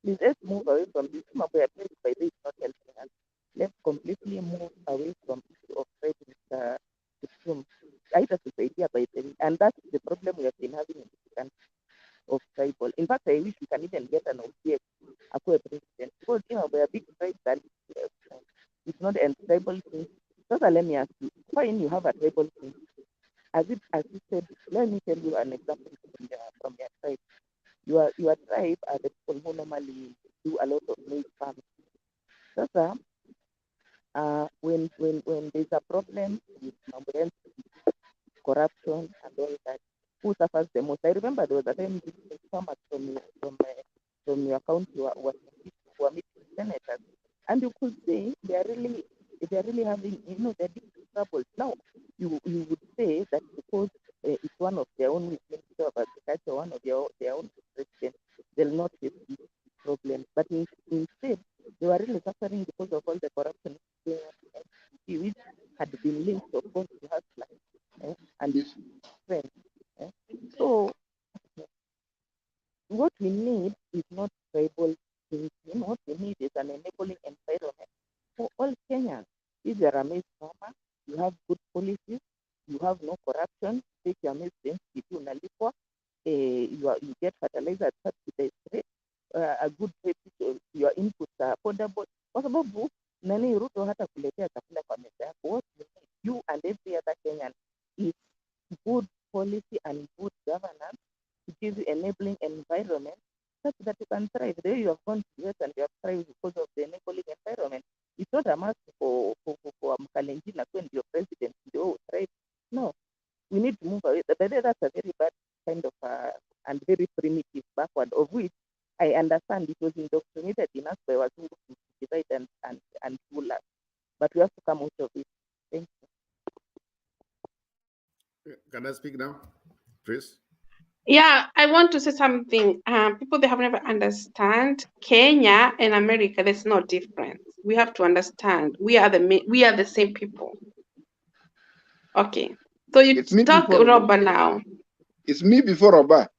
Speaker 9: Please, let's move away from this. We are played by this, not helping us. Let's completely move away from issue of trade with either society by the and that's the problem we have been having in this country of tribal. In fact, I wish we can even get an OPX, a president, because we are big tribes and it's not a tribal thing. So let me ask you, when you have a tribal thing, as you said, let me tell you an example from your tribe. Your tribe are the people who normally do a lot of maize farming. So when there's a problem with corruption and all that, who suffers the most? I remember there was a time farmers from your county were meeting senators, and you could say they are really having they're deep trouble. Now you would say that because it's one of their own Minister of Agriculture, one of their own president, they'll not face this problem. But instead, they were really suffering because of all the corruption which had been linked, of course, to hustlers and friends. So what we need is not tribal thinking. What we need is an enabling environment for all Kenyans. If you are a maize farmer, you have good policies, you have no corruption, take your maize density to Nalipwa, you get fertilizer at subsidized rate, a good rate, your inputs are affordable. Kwa sababu nani Ruto hata kuletea chakula kwa meza yako. What you need, you and every other Kenyan, is good policy and good governance to give you enabling environment such that you can thrive. The way you have gone to US and you have thrived because of the enabling environment. It's not a must for Mkalenjin when you're president to thrive. No, we need to move away. But that's a very bad kind of and very primitive backward, of which I understand it was indoctrinated in us by Wazungu to divide and rule us. But we have to come out of it. Thank
Speaker 19: you. Can I speak now, please?
Speaker 3: Yeah, I want to say something. People, they have never understand Kenya and America. There's no difference. We have to understand. We are the same people. Okay. So you talk Roba now.
Speaker 18: It's me before Roba.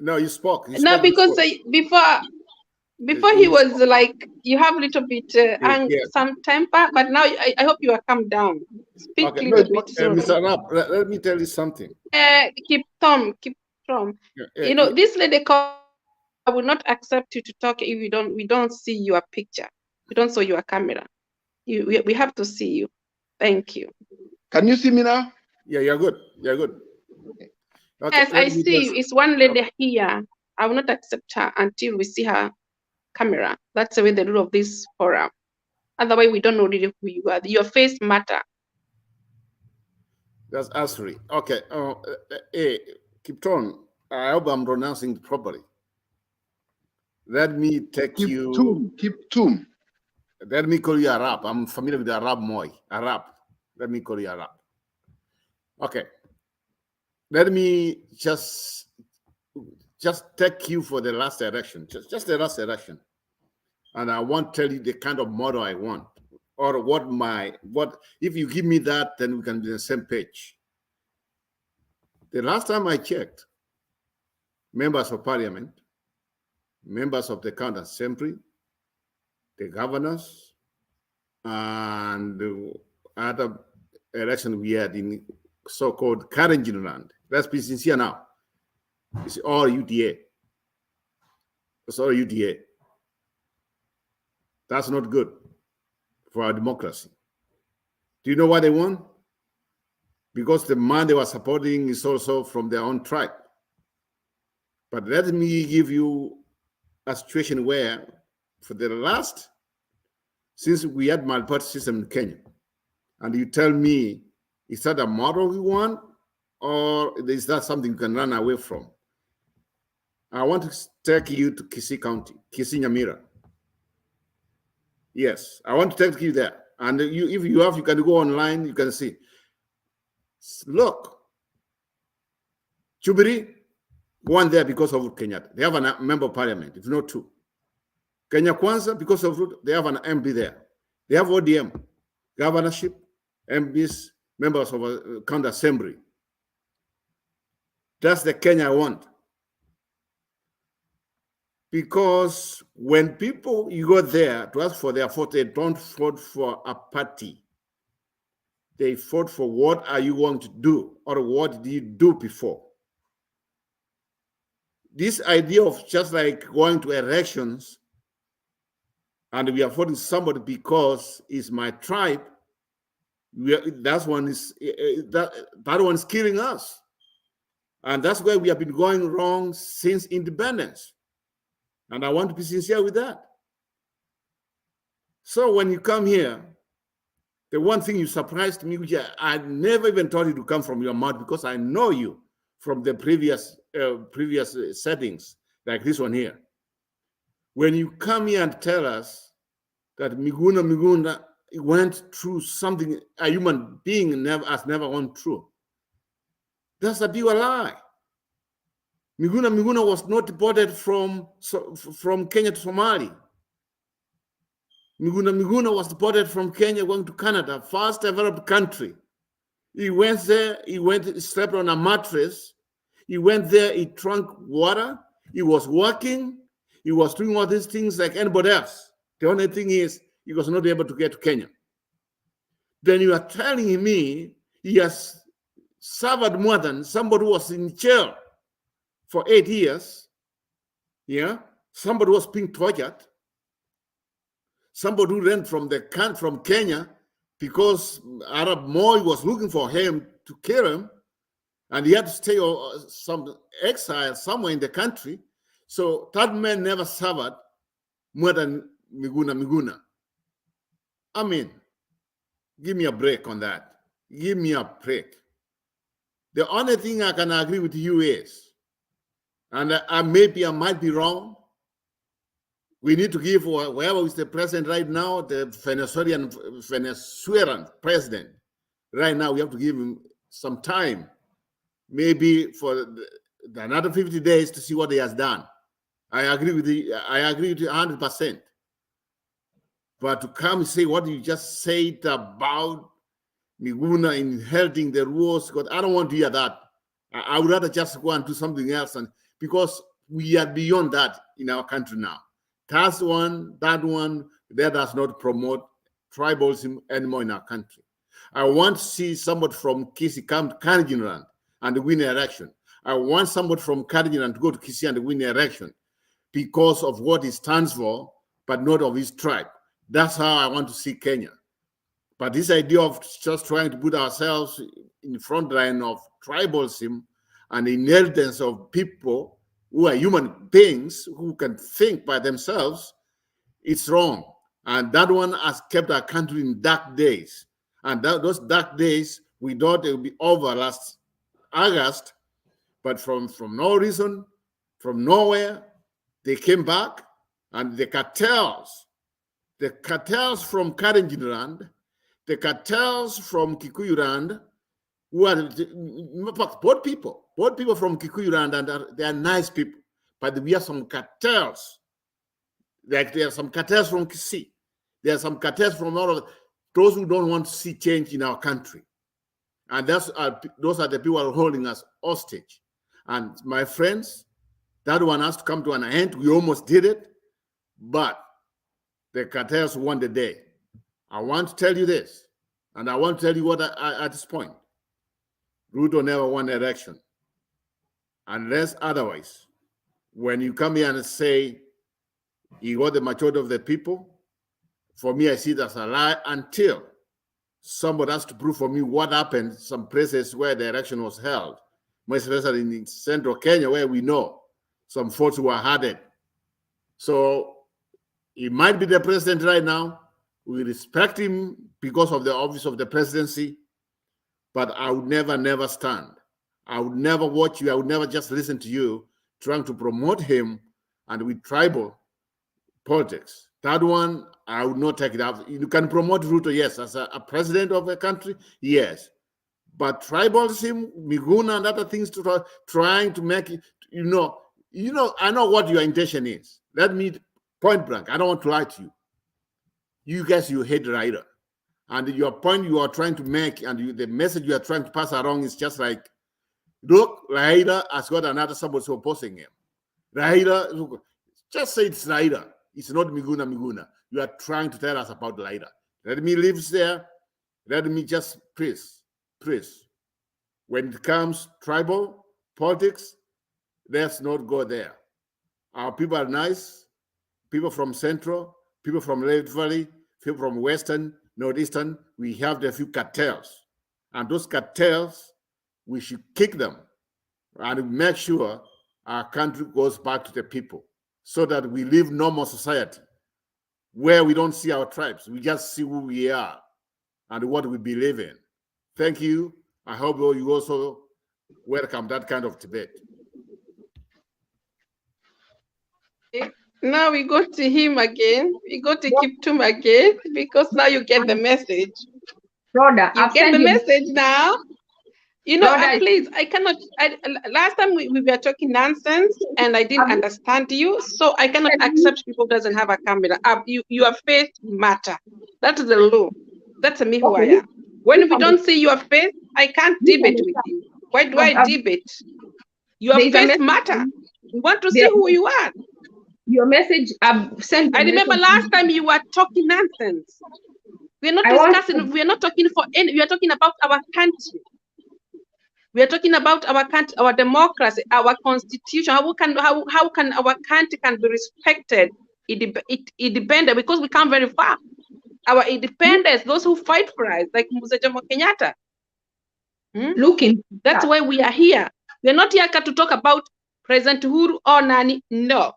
Speaker 19: No, you spoke.
Speaker 3: Because before he was like, you have a little bit some temper, but now I hope you are calmed down. Speak a little bit slowly.
Speaker 19: Mr. Rapp, let me tell you something.
Speaker 3: Keep Tom. This lady called I will not accept you to talk if we don't see your picture. We don't see your camera. We have to see you. Thank you.
Speaker 18: Can you see me now?
Speaker 19: Yeah, you're good. You're good. Okay,
Speaker 3: Yes, I see you. It's one lady here. I will not accept her until we see her camera. That's the way the rule of this forum. Otherwise, we don't know really who you are. Your face matter.
Speaker 19: That's Asri. Okay. Hey, Kipton, I hope I'm pronouncing it properly. Let me take you.
Speaker 18: Kiptum.
Speaker 19: Let me call you Arab. I'm familiar with the Arab Moi. Arab. Let me call you Arab. Okay. Let me just take you for the last election. Just the last election. And I won't tell you the kind of model I want. Or what if you give me that, then we can be on the same page. The last time I checked, members of parliament, members of the county assembly, the governors, and the other election we had in so-called Karenjin land. Let's be sincere now. It's all UDA. It's all UDA. That's not good for our democracy. Do you know why they won? Because the man they were supporting is also from their own tribe. But let me give you a situation where, for the last, since we had multi-party system in Kenya, and you tell me, is that a model we want, or is that something you can run away from? I want to take you to Kisii County, Kisii Nyamira. Yes, I want to take you there. And if you have, you can go online, you can see. Look, Chubiri won there because of Kenyatta. They have a member of parliament, if not two. Kenya Kwanza, because of Ruto, they have an MB there. They have ODM, governorship, MBs, members of a county assembly. That's the Kenya I want. Because when people, you go there to ask for their vote, they don't vote for a party. They vote for what are you going to do, or what did you do before. This idea of just like going to elections and we are voting somebody because it's my tribe, that one's killing us. And that's where we have been going wrong since independence. And I want to be sincere with that. So when you come here, the one thing you surprised me, which I never even thought it would come from your mouth, because I know you from the previous settings, like this one here. When you come here and tell us that Miguna went through something a human being has never gone through, that's a big lie. Miguna was not deported from Kenya to Somalia. Miguna was deported from Kenya going to Canada, first developed country. He went there, he slept on a mattress. He went there, he drank water. He was working. He was doing all these things like anybody else. The only thing is, he was not able to get to Kenya. Then you are telling me he has suffered more than somebody who was in jail for 8 years. Yeah, somebody was being tortured. Somebody who ran from Kenya because Arab Moi was looking for him to kill him, and he had to stay some exile somewhere in the country. So that man never suffered more than Miguna. I mean, give me a break on that. Give me a break. The only thing I can agree with you is, and maybe I might be wrong, we need to give whoever is the president right now, the Venezuelan president, right now we have to give him some time, maybe for another 50 days to see what he has done. I agree with you 100%. But to come and say what you just said about Miguna inheriting the rules, God, I don't want to hear that. I would rather just go and do something else, and because we are beyond that in our country now. That does not promote tribalism anymore in our country. I want to see somebody from Kisii come to Karenjin land and win an election. I want somebody from Karenjin land to go to Kisii and win an election. because of what he stands for, but not of his tribe. That's how I want to see Kenya. But this idea of just trying to put ourselves in the front line of tribalism and the inheritance of people who are human beings who can think by themselves, it's wrong. And that one has kept our country in dark days. And those dark days, we thought they would be over last August, but from no reason, from nowhere, they came back, and the cartels from Kalenjin land, the cartels from Kikuyu land, who are both people from Kikuyu land, and they are nice people, but we have some cartels. Like there are some cartels from Kisii, there are some cartels from all of those who don't want to see change in our country, and those are the people who are holding us hostage. And my friends, that one has to come to an end. We almost did it, but the cartels won the day. I want to tell you this, and I want to tell you what at this point, Ruto never won an election, unless otherwise. When you come here and say he got the majority of the people, for me, I see it as a lie until somebody has to prove for me what happened some places where the election was held, most especially in central Kenya, where we know some folks who are hardened. So he might be the president right now. We respect him because of the office of the presidency, but I would never stand. I would never watch you. I would never just listen to you trying to promote him and with tribal politics. That one, I would not take it up. You can promote Ruto, yes, as a president of a country, yes. But tribalism, Miguna, and other things trying to make it, I know what your intention is. Let me point blank. I don't want to lie to you. You guys, you hate Raila. And your point you are trying to make and the message you are trying to pass along is just like, look, Raila has got another somebody opposing him. Raila, look, just say it's Raila. It's not Miguna. You are trying to tell us about Raila. Let me live there. Let me just please. When it comes tribal politics, let's not go there. Our people are nice. People from Central, people from Rift Valley, people from Western, Northeastern, we have a few cartels. And those cartels, we should kick them and make sure our country goes back to the people so that we live normal society where we don't see our tribes. We just see who we are and what we believe in. Thank you. I hope you also welcome that kind of debate.
Speaker 3: Now we go to him again. We go to Kiptum again because now you get the message.
Speaker 4: Rhoda,
Speaker 3: you get the message now. Please, I cannot. Last time we were talking nonsense and I didn't understand you, so I cannot accept people who doesn't have a camera. Your face matter. That is the law. That's me who I am. When we don't see your face, I can't debate with you. Why do I debate? Your face matter. We want to see who you are.
Speaker 4: Your message I've sent.
Speaker 3: I remember last time you were talking nonsense. We're not discussing. We are not talking for any. We are talking about our country. We are talking about our country, our democracy, our constitution. How can our country can be respected? It depends because we come very far. Our independence, those who fight for us, like Mzee Jomo Kenyatta. That's why we are here. We're not here to talk about President Uhuru or Nani. No,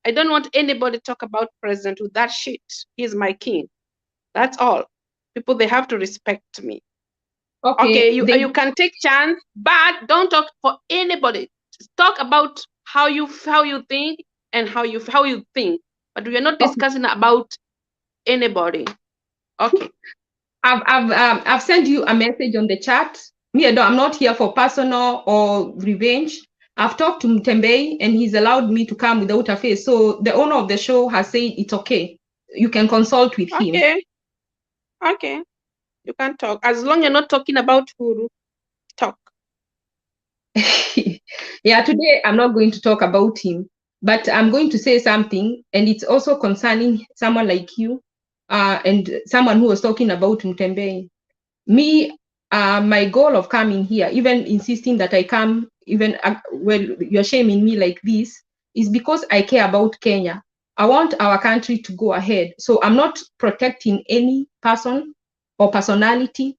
Speaker 3: I don't want anybody to talk about President Uhuru. That shit. He's my king. That's all. People, they have to respect me. Okay, you can take chance, but don't talk for anybody. Just talk about how you think and how you think. But we are not discussing about anybody. Okay.
Speaker 4: I've sent you a message on the chat. I'm not here for personal or revenge. I've talked to Mtembei and he's allowed me to come without a face. So the owner of the show has said it's okay. You can consult with him.
Speaker 3: Okay. You can talk. As long as you're not talking about Uhuru, talk.
Speaker 4: Yeah, today I'm not going to talk about him, but I'm going to say something, and it's also concerning someone like you, and someone who was talking about Mtembei. Me, my goal of coming here, even insisting that I come, even well, you're shaming me like this, is because I care about Kenya. I want our country to go ahead. So I'm not protecting any person or personality,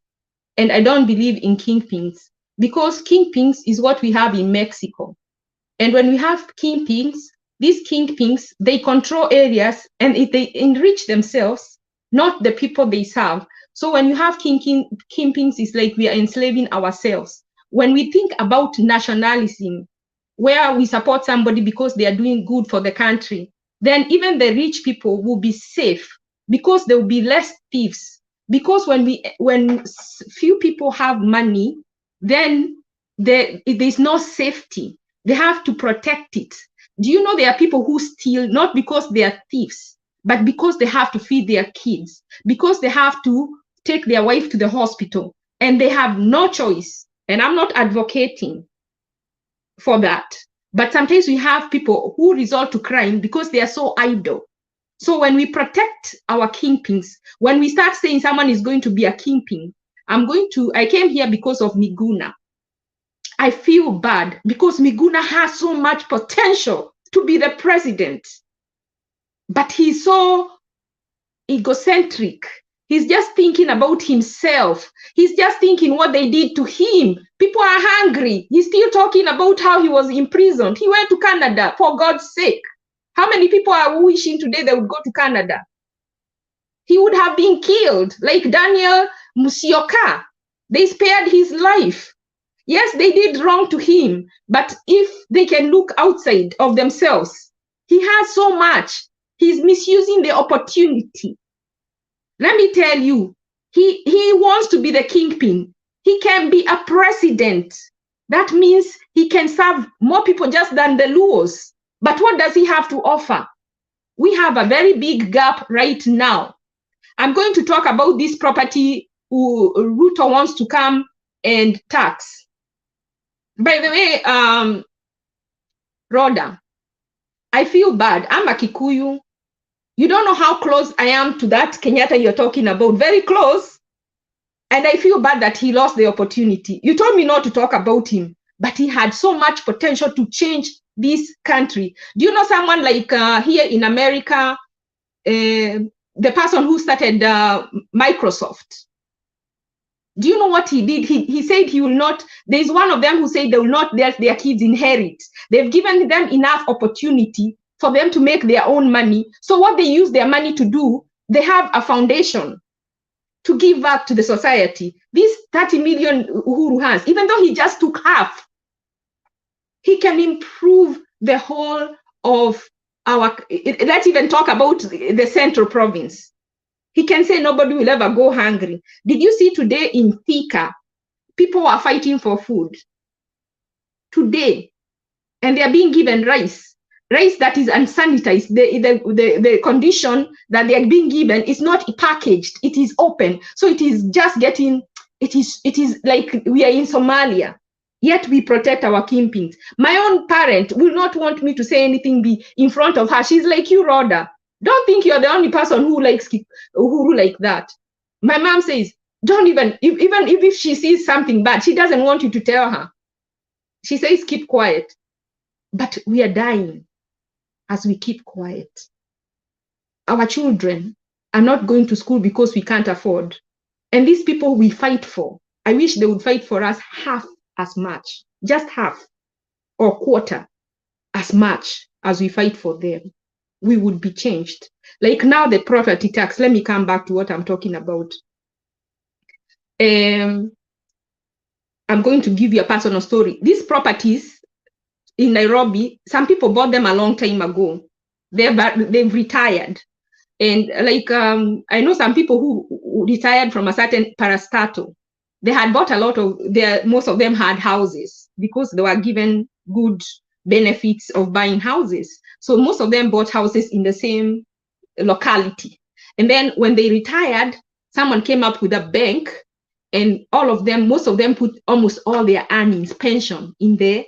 Speaker 4: and I don't believe in kingpins, because kingpins is what we have in Mexico. And when we have kingpins, these kingpins, they control areas and they enrich themselves, not the people they serve. So when you have kingpins, it's like we are enslaving ourselves. When we think about nationalism, where we support somebody because they are doing good for the country, then even the rich people will be safe because there will be less thieves. Because when few people have money, then there's no safety. They have to protect it. Do you know there are people who steal not because they are thieves, but because they have to feed their kids, because they have to take their wife to the hospital, and they have no choice. And I'm not advocating for that. But sometimes we have people who resort to crime because they are so idle. So when we protect our kingpins, when we start saying someone is going to be a kingpin, I came here because of Miguna. I feel bad because Miguna has so much potential to be the president, but he's so egocentric. He's just thinking about himself. He's just thinking what they did to him. People are hungry. He's still talking about how he was imprisoned. He went to Canada, for God's sake. How many people are wishing today they would go to Canada? He would have been killed, like Daniel Musioka. They spared his life. Yes, they did wrong to him, but if they can look outside of themselves, he has so much. He's misusing the opportunity. Let me tell you, he wants to be the kingpin. He can be a president. That means he can serve more people just than the Luos. But what does he have to offer? We have a very big gap right now. I'm going to talk about this property Ruto wants to come and tax. By the way, Rhoda, I feel bad. I'm a Kikuyu. You don't know how close I am to that Kenyatta you're talking about. Very close. And I feel bad that he lost the opportunity. You told me not to talk about him, but he had so much potential to change this country. Do you know someone like here in America, the person who started Microsoft? Do you know what he did? He said he will not, there's one of them who said they will not let their kids inherit. They've given them enough opportunity for them to make their own money. So what they use their money to do, they have a foundation to give back to the society. This 30 million Uhuru has, even though he just took half, he can improve the whole of our, let's even talk about the central province. He can say nobody will ever go hungry. Did you see today in Thika, people are fighting for food today, and they are being given rice that is unsanitized. The condition that they are being given is not packaged, it is open. So it is just getting, it is like we are in Somalia, yet we protect our kingpins. My own parent will not want me to say anything be in front of her. She's like, you, Rhoda, don't think you're the only person who likes Uhuru like that. My mom says, don't even if she sees something bad, she doesn't want you to tell her. She says, keep quiet. But we are dying as we keep quiet. Our children are not going to school because we can't afford. And these people we fight for, I wish they would fight for us half as much, just half or quarter as much as we fight for them. We would be changed. Like now the property tax, let me come back to what I'm talking about. I'm going to give you a personal story. These properties in Nairobi, some people bought them a long time ago. They've retired. And like, I know some people who retired from a certain parastatal. They had bought a lot of, most of them had houses because they were given good benefits of buying houses. So most of them bought houses in the same locality. And then when they retired, someone came up with a bank, and most of them put almost all their earnings, pension in the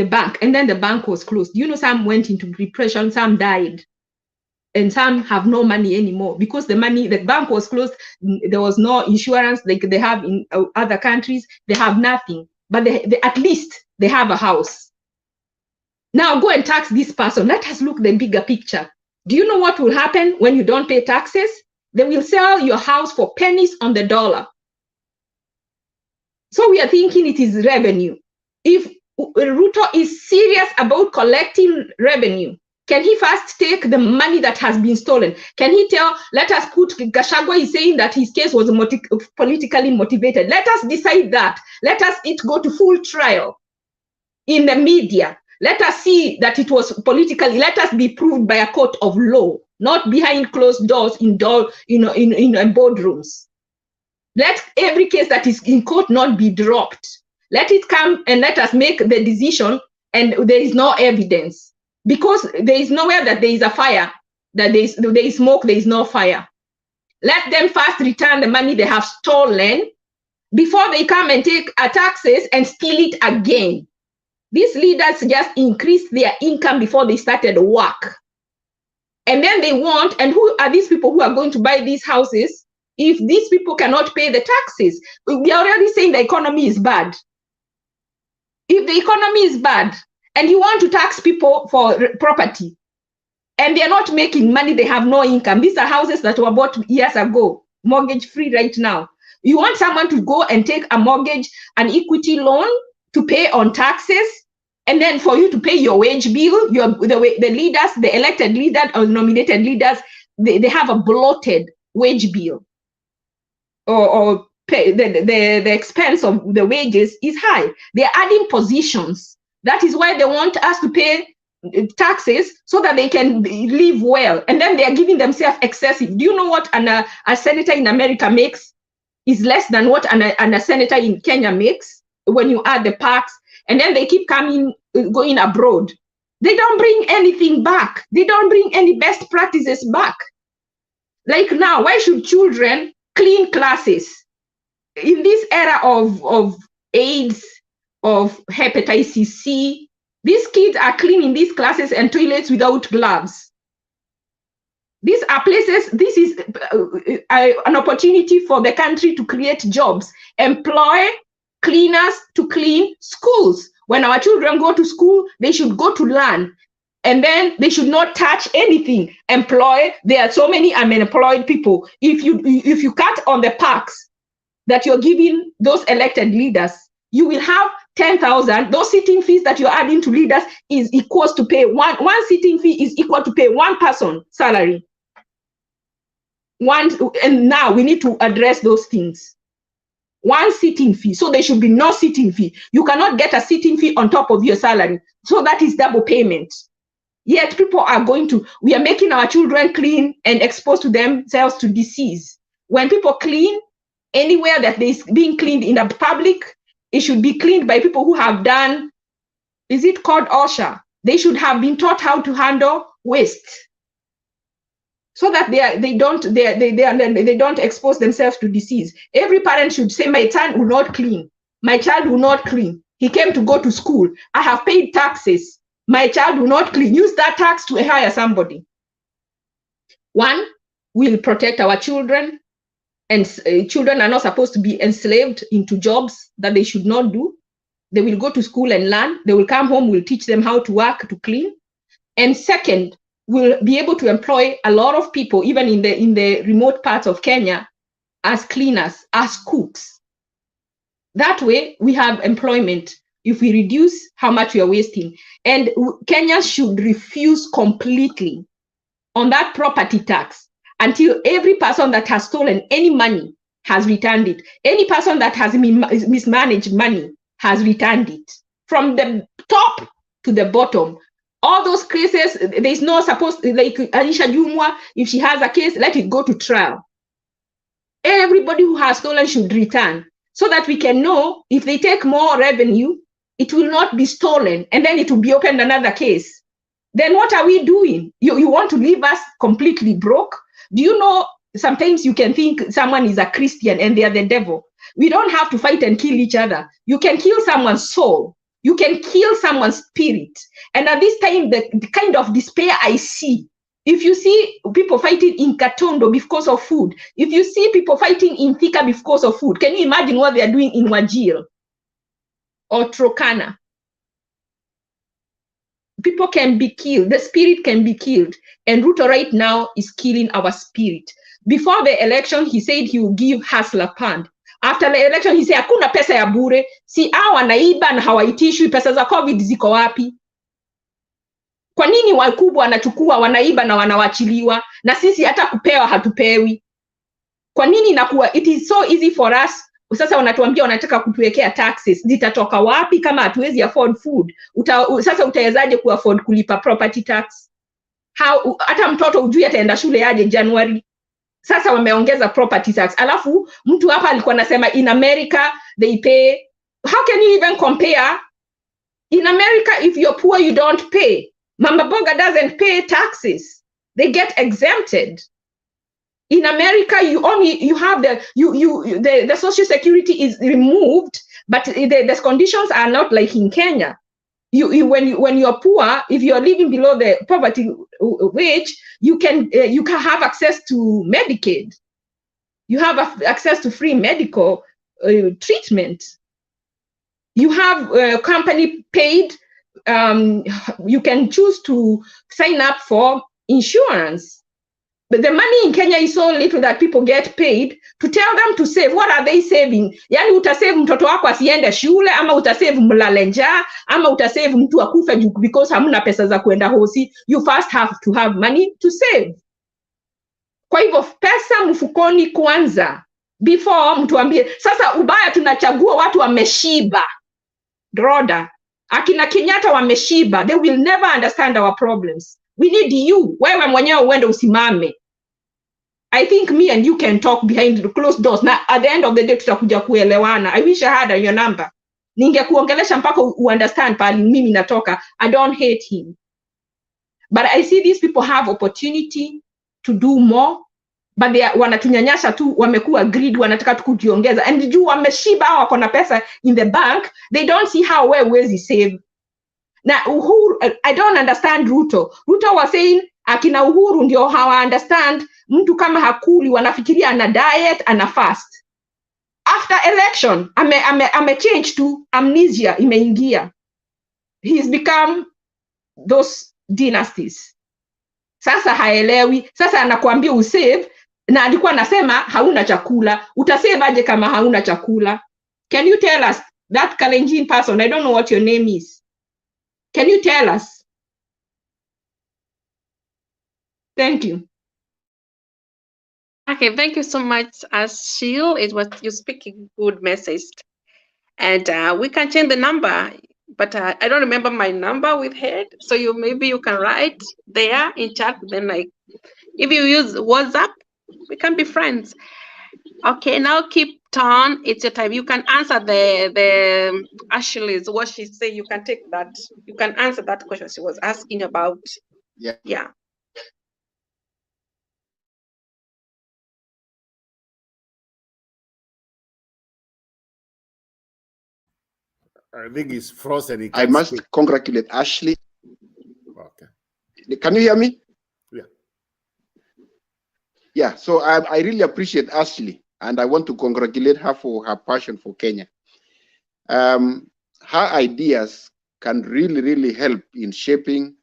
Speaker 4: bank. And then the bank was closed. You know, some went into depression, some died, and some have no money anymore because the bank was closed. There was no insurance like they have in other countries. They have nothing, but they at least they have a house. Now go and tax this person. Let us look the bigger picture. Do you know what will happen when you don't pay taxes? They will sell your house for pennies on the dollar. So we are thinking it is revenue. If Ruto is serious about collecting revenue, can he first take the money that has been stolen? Can he tell, let us put, Gachagua is saying that his case was politically motivated. Let us decide that. Let us go to full trial in the media. Let us see that it was politically, let us be proved by a court of law, not behind closed doors in boardrooms. Let every case that is in court not be dropped. Let it come and let us make the decision, and there is no evidence. Because there is nowhere that there is a fire, that there is smoke, there is no fire. Let them first return the money they have stolen before they come and take taxes and steal it again. These leaders just increased their income before they started work. And then they want, and who are these people who are going to buy these houses? If these people cannot pay the taxes, we are already saying the economy is bad. If the economy is bad, and you want to tax people for property, and they're not making money, they have no income. These are houses that were bought years ago, mortgage free right now. You want someone to go and take a mortgage, an equity loan to pay on taxes, and then for you to pay your wage bill, the leaders, the elected leaders or nominated leaders, they have a bloated wage bill. Or pay, the expense of the wages is high. They're adding positions. That is why they want us to pay taxes so that they can live well. And then they're giving themselves excessive. Do you know what a senator in America makes? Is less than what a senator in Kenya makes when you add the parks. And then they keep going abroad. They don't bring anything back. They don't bring any best practices back. Like now, why should children clean classes? In this era of AIDS, of hepatitis C, these kids are cleaning these classes and toilets without gloves. These are places, this is an opportunity for the country to create jobs, employ cleaners to clean schools. When our children go to school, they should go to learn. And then they should not touch anything. Employ, there are so many unemployed people. If you cut on the parks that you're giving those elected leaders, you will have 10,000. Those sitting fees that you're adding to leaders is equals to pay one sitting fee is equal to pay one person salary. And now we need to address those things. One sitting fee. So there should be no sitting fee. You cannot get a sitting fee on top of your salary. So that is double payment. Yet people are we are making our children clean and exposed to themselves to disease. When people clean, anywhere that is being cleaned in the public, it should be cleaned by people who have done, is it called OSHA? They should have been taught how to handle waste, so that they don't expose themselves to disease. Every parent should say, my child will not clean. My child will not clean. He came to go to school. I have paid taxes. My child will not clean. Use that tax to hire somebody. One, we'll protect our children, and children are not supposed to be enslaved into jobs that they should not do. They will go to school and learn. They will come home, we'll teach them how to work, to clean. And second, we'll be able to employ a lot of people, even in the remote parts of Kenya, as cleaners, as cooks. That way, we have employment. If we reduce how much we are wasting. And Kenya should refuse completely on that property tax until every person that has stolen any money has returned it. Any person that has mismanaged money has returned it. From the top to the bottom. All those cases, there's no supposed, like Anisha Jumwa, if she has a case, let it go to trial. Everybody who has stolen should return, so that we can know if they take more revenue, it will not be stolen, and then it will be opened another case. Then what are we doing? You want to leave us completely broke? Do you know, sometimes you can think someone is a Christian and they are the devil. We don't have to fight and kill each other. You can kill someone's soul. You can kill someone's spirit. And at this time, the kind of despair I see, if you see people fighting in Katondo because of food, if you see people fighting in Thika because of food, can you imagine what they are doing in Wajir or Trokana? people can be killed, the spirit can be killed, and Ruto right now is killing our spirit. Before the election, he said he will give hustler fund. After the election, he said hakuna pesa ya bure. Si hao wanaiba na hawaitishwi, pesa za COVID ziko wapi? Kwa nini wakubwa wanachukua wanaiba na wanawachiliwa na sisi hata kupewa hatupewi? Kwa nini inakuwa it is so easy for us? Sasa wanatuambia wanataka kutuwekea taxes. Zitatoka wapi kama hatuwezi afford food? Sasa utawezaje ku afford kulipa property tax? Hata mtoto ujui ataenda shule aje January. Sasa wameongeza property tax. Alafu mtu hapa alikuwa anasema in America they pay. How can you even compare? In America if you're poor you don't pay. Mama Boga doesn't pay taxes. They get exempted. In America, you have the social security is removed, but the conditions are not like in Kenya. When you're poor, if you're living below the poverty wage, you can have access to Medicaid. You have access to free medical treatment. You have company paid. You can choose to sign up for insurance. But the money in Kenya is so little that people get paid to tell them to save. What are they saving? Yani utasave mtoto wako asiende shule, ama utasave mlale njaa, ama utasave mtu akufe because hamuna pesa za kuenda hosi. You first have to have money to save. Kwa hivyo pesa mfukoni kwanza before mtu ambie. Sasa ubaya tunachagua watu wameshiba. Droda. Akina Kenyatta wameshiba. They will never understand our problems. We need you. Wewe mwenyewe uende usimame. I think me and you can talk behind the closed doors. Na at the end of the day tutakuja kuelewana. I wish I had your number. Ningekuongelesha mpaka understand pali mimi natoka. I don't hate him. But I see these people have opportunity to do more. But they wanatunyanyasha tu, wamekuwa greed, wanataka tu kujiongeza. And juu wameshiba wako na pesa in the bank, they don't see how wezi save. Na Uhuru, I don't understand Ruto. Ruto was saying akina Uhuru ndio hawa understand mtu kama hakuli wanafikiria ana diet, ana fast. After election, ame change to amnesia imeingia. He's become those dynasties. Sasa haelewi, sasa anakuambia usave na alikuwa anasema hauna chakula. Utasave aje kama hauna chakula? Can you tell us that Kalenjin person, I don't know what your name is. Can you tell us? Thank you.
Speaker 3: Okay, thank you so much, Ashil. It was you speaking good message. And we can change the number, but I don't remember my number with head. So maybe you can write there in chat. Then if you use WhatsApp, we can be friends. Okay, now keep on. It's your time. You can answer the Ashley's what she said. You can take that. You can answer that question she was asking about. Yeah.
Speaker 19: I think it's frozen.
Speaker 18: I must congratulate Ashley.
Speaker 19: Okay.
Speaker 18: Can you hear me?
Speaker 19: Yeah.
Speaker 18: Yeah, so I really appreciate Ashley, and I want to congratulate her for her passion for Kenya. Her ideas can really, really help in shaping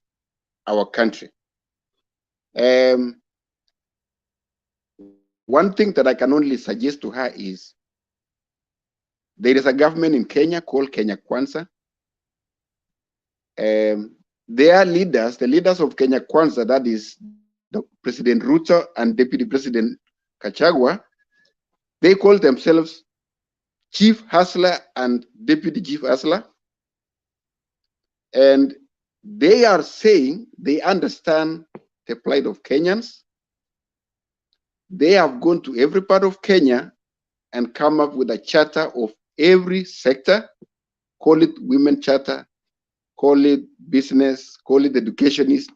Speaker 18: our country. One thing that I can only suggest to her is there is a government in Kenya called Kenya Kwanza. Their leaders, the leaders of Kenya Kwanza, that is President Ruto and Deputy President Kachagwa, they call themselves Chief Hustler and Deputy Chief Hustler. And they are saying they understand the plight of Kenyans. They have gone to every part of Kenya and come up with a charter of every sector, call it women charter, call it business, call it educationist.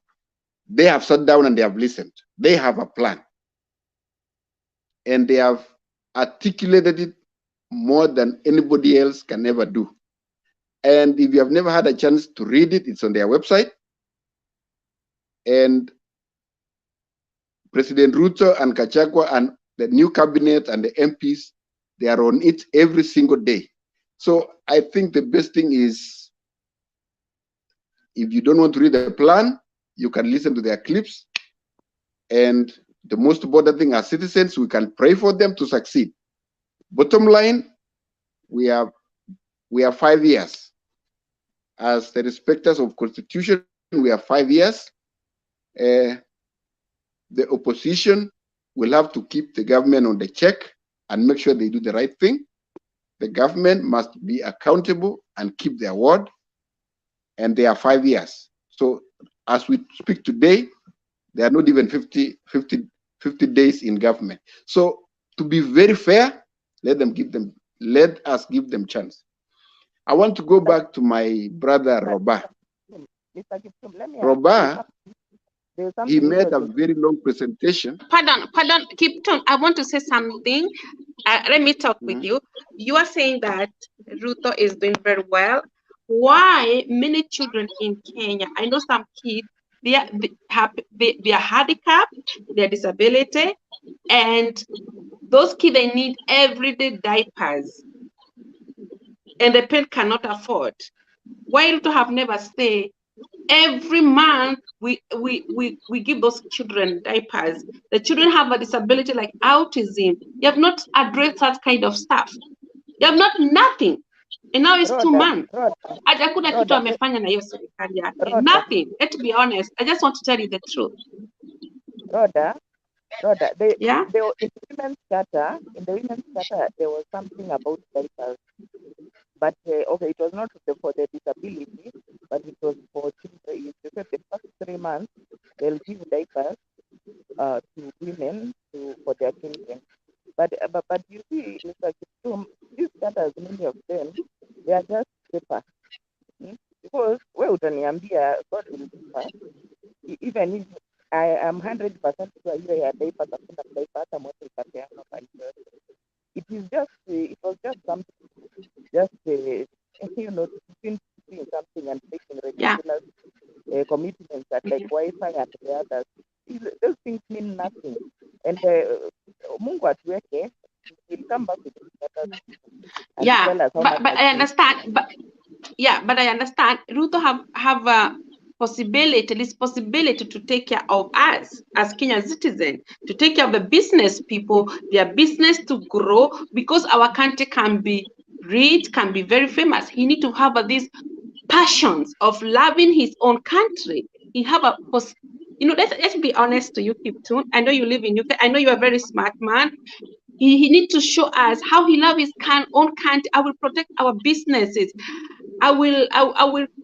Speaker 18: They have sat down and they have listened. They have a plan. And they have articulated it more than anybody else can ever do. And if you have never had a chance to read it, it's on their website. And President Ruto and Kachagwa and the new cabinet and the MPs, they are on it every single day. So I think the best thing is if you don't want to read the plan, you can listen to their clips. And the most important thing, as citizens, we can pray for them to succeed. Bottom line, we have 5 years. As the respecters of Constitution, we have 5 years. The opposition will have to keep the government on the check and make sure they do the right thing. The government must be accountable and keep their word. And they are 5 years. So as we speak today, they are not even 50 days in government. So to be very fair, let us give them chance. I want to go back to my brother Roba. Roba, he made a very long presentation.
Speaker 3: Pardon, Kipton, I want to say something. Let me talk with you. You are saying that Ruto is doing very well. Why many children in Kenya, I know some kids, they are handicapped, they're disability, and those kids, they need everyday diapers, and the parent cannot afford. Why Ruto have never stayed? Every month we give those children diapers. The children have a disability like autism. You have not addressed that kind of stuff. You have not nothing. And now it's 2 months. Hakuna kitu amefanya na hiyo serikali yake. Nothing. Let's be honest. I just want to tell you the truth.
Speaker 9: Rhoda, in the women's charter, there was something about diapers. But okay, it was not for the disability, but it was for children. They said the first 3 months they'll give diapers to women for their children. But you see, Mr. Kiptum, these charters, many of them, they are just paper. Because utaniambia God will differ. Even if I am 100% sure hiyo ya diapers, hakuna diaper hata moja itapeana by it was just something, between something and taking ridiculous commitments that like Wi-Fi and the others. Those things mean nothing. And Mungu atuweke, we'll come back with the
Speaker 3: tell us but I understand. But I understand. Ruto have a possibility to take care of us as Kenyan citizens, to take care of the business people, their business to grow, because our country can be rich, can be very famous. He need to have these passions of loving his own country. He have let's be honest to you, Kiptun. I know you live in UK. I know you are a very smart man. He need to show us how he loves his own country. I will protect our businesses. I will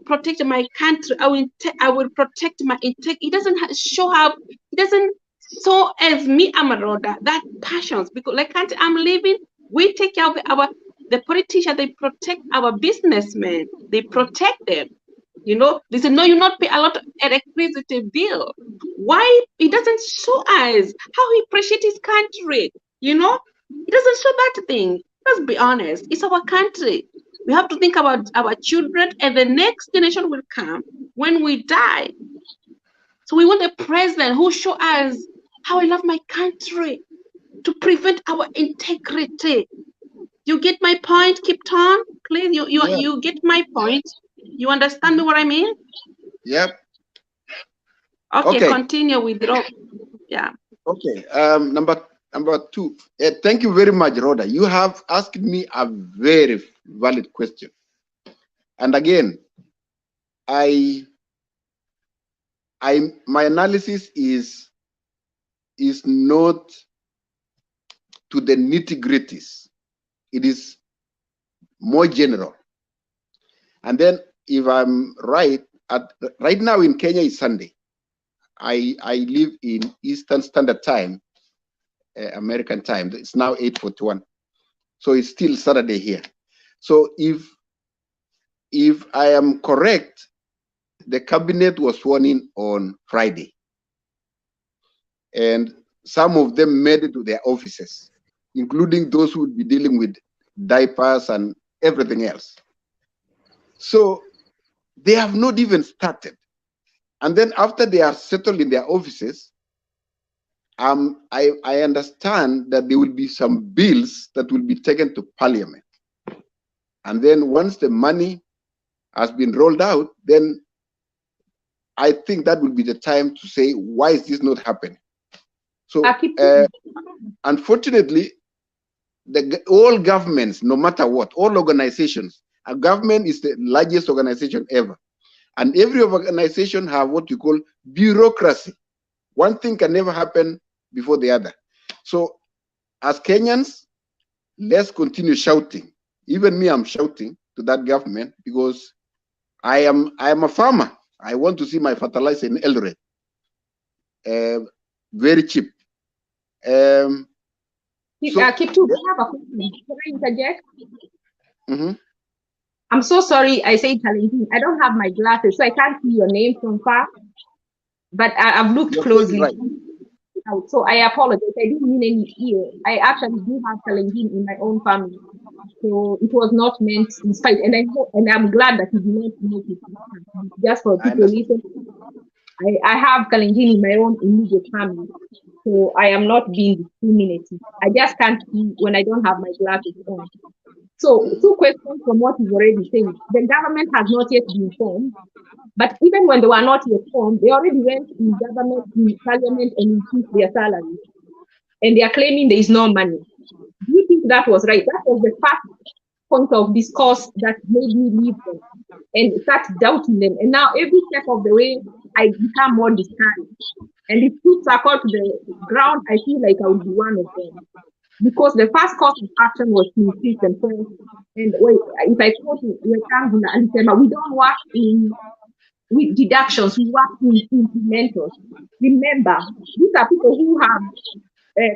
Speaker 3: protect my country. I will protect my integrity. He doesn't show up. He doesn't show as me, Amaroda, that passions, because like country I'm living, we take care of the politicians. They protect our businessmen. They protect them. They say, no, you not pay a lot of electricity bill. Why? He doesn't show us how he appreciates his country. He doesn't show that thing. Let's be honest. It's our country. We have to think about our children, and the next generation will come when we die. So we want a president who show us how I love my country, to prevent our integrity. You get my point, Kipton? Please, you get my point. You understand me what I mean?
Speaker 18: Yep.
Speaker 3: Okay. Continue with Rob. Yeah.
Speaker 18: Okay. Number 2. Thank you very much, Rhoda. You have asked me a very valid question. And again, my analysis is not to the nitty-gritties. It is more general. And then, if I'm right, right now in Kenya is Sunday. I live in Eastern Standard Time, American time. It's now 8:41. So it's still Saturday here. So if I am correct, the cabinet was sworn in on Friday. And some of them made it to their offices, including those who would be dealing with diapers and everything else. So they have not even started. And then after they are settled in their offices, I understand that there will be some bills that will be taken to Parliament. And then once the money has been rolled out, then I think that will be the time to say, why is this not happening? So, unfortunately, all governments, no matter what, all organizations, a government is the largest organization ever. And every organization have what you call bureaucracy. One thing can never happen before the other. So as Kenyans, let's continue shouting. Even me, I'm shouting to that government because I am a farmer. I want to see my fertilizer in Eldoret. Very cheap.
Speaker 4: Kiptu, we have a question. Can I interject?
Speaker 18: Mm-hmm.
Speaker 4: I'm so sorry I said Kalenjin. I don't have my glasses, so I can't see your name from far. But I've looked closely. Right. So I apologize. I didn't mean any ear. I actually do have Kalenjin in my own family. So it was not meant in spite. And I'm glad that you did not make it. Just for people listening. I have Kalenjin in my own immediate family. So I am not being discriminated. I just can't see when I don't have my glasses on. So 2 questions from what you've already said. The government has not yet been formed, but even when they were not yet formed, they already went in government, in parliament, and increased their salaries. And they are claiming there is no money. Do you think that was right? That was the first point of discourse that made me leave them and start doubting them. And now every step of the way, I become more discouraged. And if things are called to the ground, I feel like I would be one of them. Because the first course of action was to increase themselves. And if I quote Alisema, we don't work with deductions, we work in implementers. Remember, these are people who have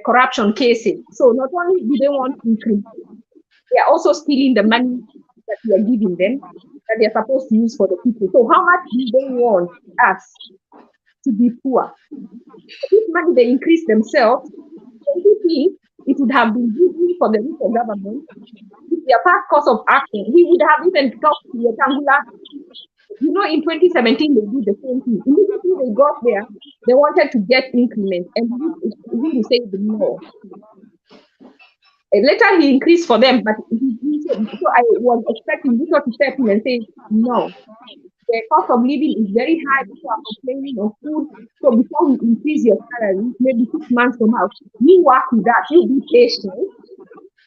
Speaker 4: corruption cases. So not only do they want to increase, they are also stealing the money that we are giving them, that they are supposed to use for the people. So how much do they want us to be poor? This money they increase themselves, don't you think it would have been easy for the local government? If their past course of action, we would have even talked to Wetangula. You know, in 2017, they did the same thing. Immediately they got there, they wanted to get increments, and he said no. Later he increased for them, but he said, so I was expecting Ruto to step in and say, no, the cost of living is very high, people are complaining of food, so before we increase your salary, maybe 6 months from now, you work with us, you be patient,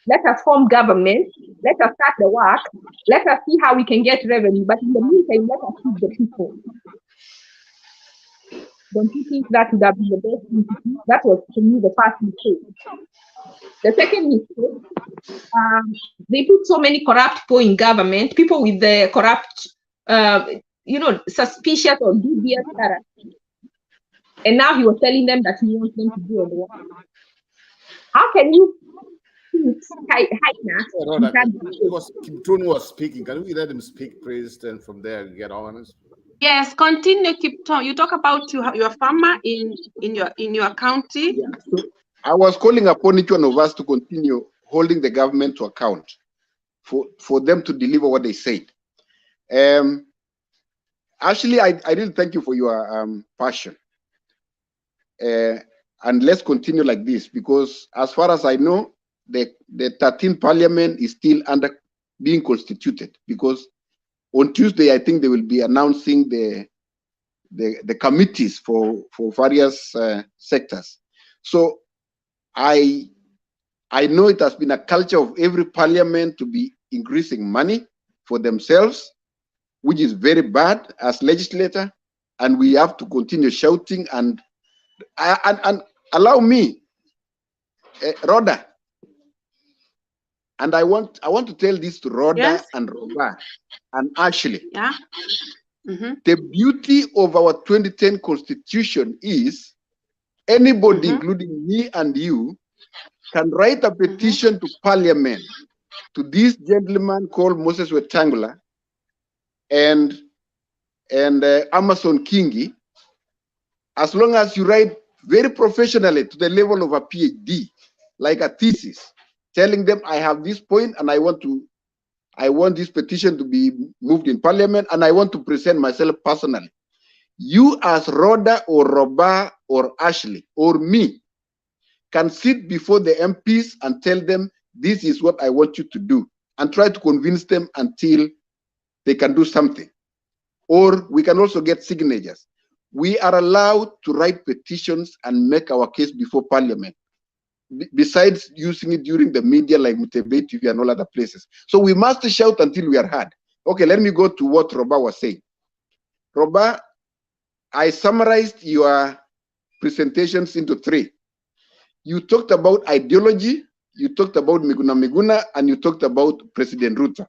Speaker 4: let us form government, let us start the work, let us see how we can get revenue, but in the meantime, let us feed the people. Don't you think that would have been the best thing to do? That was, to me, the first mistake. The second mistake, they put so many corrupt people in government, people with the corrupt, suspicious or dubious character. And now he was telling them that he wants them to do the work. How can you
Speaker 19: because Kiptun was speaking, can we let him speak, please, and from there get honest?
Speaker 3: Yes, continue, Kiptun. You talk about your farmer in your county.
Speaker 18: Yeah. So I was calling upon each one of us to continue holding the government to account for them to deliver what they said. Actually, I really thank you for your passion. And let's continue like this, because as far as I know, the 13th parliament is still being constituted, because on Tuesday, I think they will be announcing the committees for various sectors. So I know it has been a culture of every parliament to be increasing money for themselves, which is very bad as legislator, and we have to continue shouting and allow me, Rhoda, and I want to tell this to Rhoda and Roba and Ashley.
Speaker 3: Yeah. Mm-hmm.
Speaker 18: The beauty of our 2010 constitution is anybody, including me and you, can write a petition to parliament, to this gentleman called Moses Wetangula and Amason Kingi, as long as you write very professionally to the level of a PhD, like a thesis, telling them I have this point and I want this petition to be moved in parliament and I want to present myself personally. You as Rhoda or Roba or Ashley or me can sit before the MPs and tell them this is what I want you to do and try to convince them until they can do something. Or we can also get signatures. we are allowed to write petitions and make our case before Parliament, besides using it during the media like Mutebe TV and all other places. So we must shout until we are heard. Okay, let me go to what Roba was saying. Roba, I summarized your presentations into 3. You talked about ideology, you talked about Miguna, and you talked about President Ruto.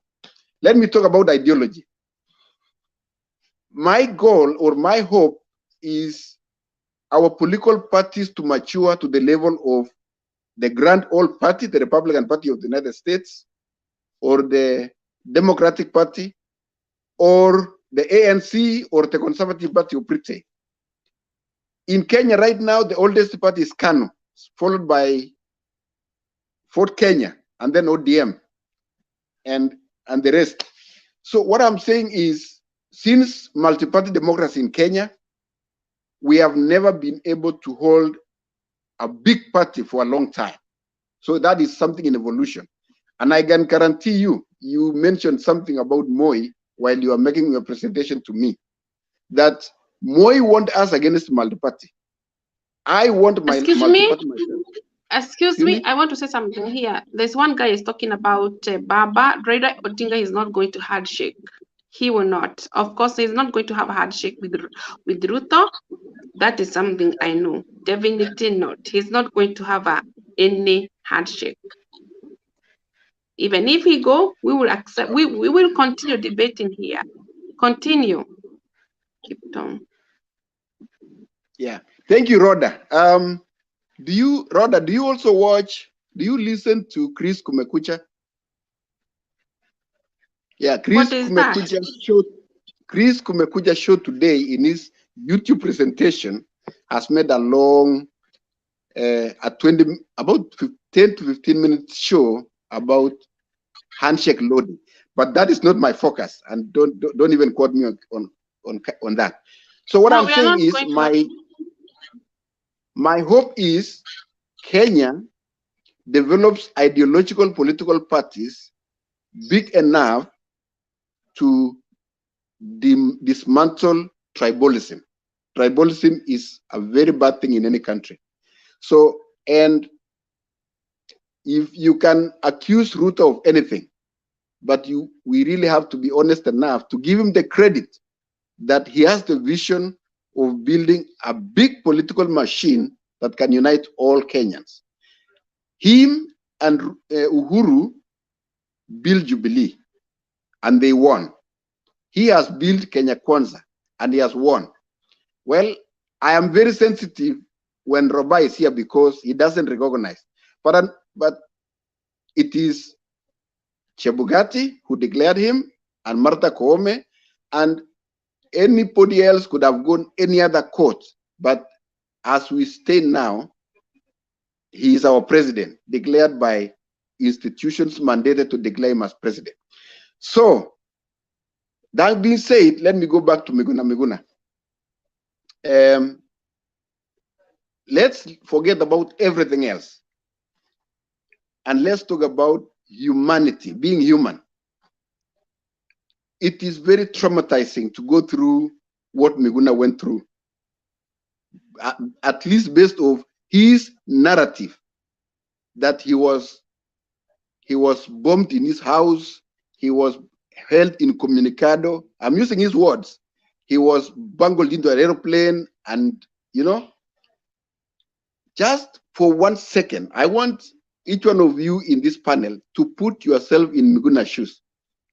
Speaker 18: Let me talk about ideology. My goal or my hope is our political parties to mature to the level of the Grand Old Party, the Republican Party of the United States, or the Democratic Party, or the ANC, or the Conservative Party of Britain. In Kenya right now, the oldest party is KANU, followed by Fort Kenya, and then ODM, and the rest. So what I'm saying is, since multi-party democracy in Kenya, we have never been able to hold a big party for a long time. So that is something in evolution. And I can guarantee you, you mentioned something about Moi while you are making your presentation to me, that Moi want us against multi-party. I want my multi-party myself.
Speaker 3: Excuse me, I want to say something here. There's one guy is talking about Baba. Raila Odinga is not going to handshake. He will not. Of course, he's not going to have a handshake with Ruto. That is something I know. Definitely not. He's not going to have any handshake. Even if he go, we will accept. We will continue debating here. Continue. Keep it on.
Speaker 18: Yeah. Thank you, Rhoda. Do you also watch, do you listen to Chris Kumekucha? Yeah, Chris Kumekucha show today in his YouTube presentation has made a long, about 10 to 15 minute show about handshake loading. But that is not my focus, and don't even quote me on that. So what I'm saying is my hope is Kenya develops ideological political parties big enough to dismantle tribalism. Tribalism is a very bad thing in any country. So, and if you can accuse Ruto of anything, but we really have to be honest enough to give him the credit that he has the vision of building a big political machine that can unite all Kenyans. Him and Uhuru built Jubilee, and they won. He has built Kenya Kwanza, and he has won. Well, I am very sensitive when Roba is here because he doesn't recognize. But it is Chebukati who declared him, and Martha Koome, and anybody else could have gone any other court. But as we stand now, he is our president, declared by institutions mandated to declare him as president. So, that being said, let me go back to Miguna. Let's forget about everything else. And let's talk about humanity, being human. It is very traumatizing to go through what Miguna went through, at least based on his narrative, that he was bombed in his house, he was held incommunicado. I'm using his words. He was bungled into an airplane, and just for 1 second, I want each one of you in this panel to put yourself in Miguna's shoes.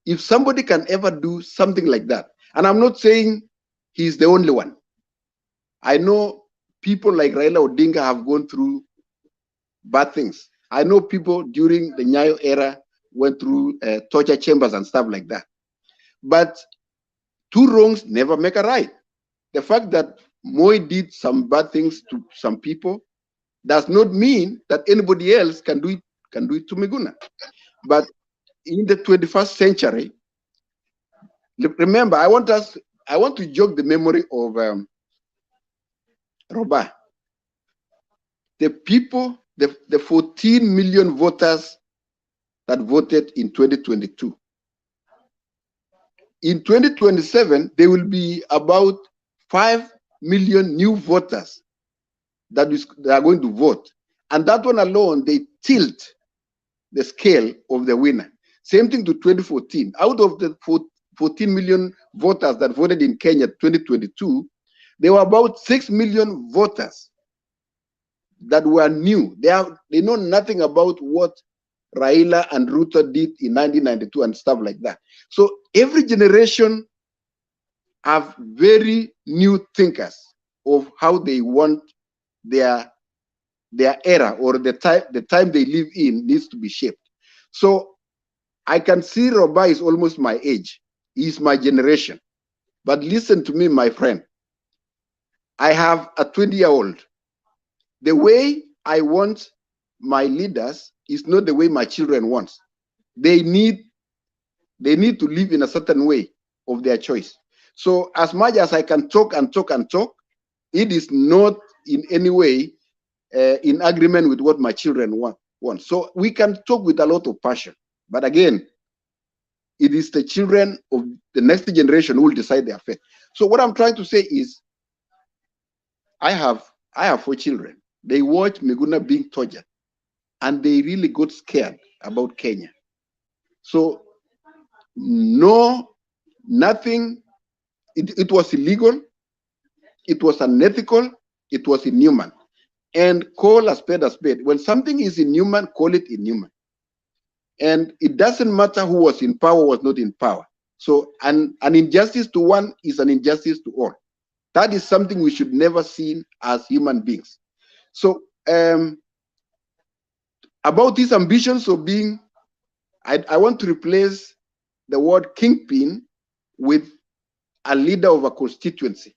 Speaker 18: If somebody can ever do something like that, and I'm not saying he's the only one. I know people like Raila Odinga have gone through bad things. I know people during the Nyayo era went through torture chambers and stuff like that. But 2 wrongs never make a right. The fact that Moi did some bad things to some people does not mean that anybody else can do it to Miguna. But in the 21st century, remember, I want to jog the memory of Roba. The people, the 14 million voters that voted in 2022. In 2027, there will be about 5 million new voters that are going to vote. And that one alone, they tilt the scale of the winner. Same thing to 2014. Out of the 14 million voters that voted in Kenya 2022, there were about 6 million voters that were new. They know nothing about what Raila and Ruto did in 1992 and stuff like that. So every generation have very new thinkers of how they want their era or the time they live in needs to be shaped. So I can see Roba is almost my age. He's my generation. But listen to me, my friend. I have a 20-year-old. The way I want my leaders is not the way my children want. They need to live in a certain way of their choice. So as much as I can talk and talk and talk, it is not in any way in agreement with what my children want. So we can talk with a lot of passion. But again, it is the children of the next generation who will decide their fate. So what I'm trying to say is, I have 4 children. They watched Miguna being tortured, and they really got scared about Kenya. So no, nothing. It was illegal. It was unethical. It was inhuman. And call a spade a spade. When something is inhuman, call it inhuman. And it doesn't matter who was in power or was not in power. So an injustice to one is an injustice to all. That is something we should never see as human beings. So about these ambitions of being, I want to replace the word kingpin with a leader of a constituency.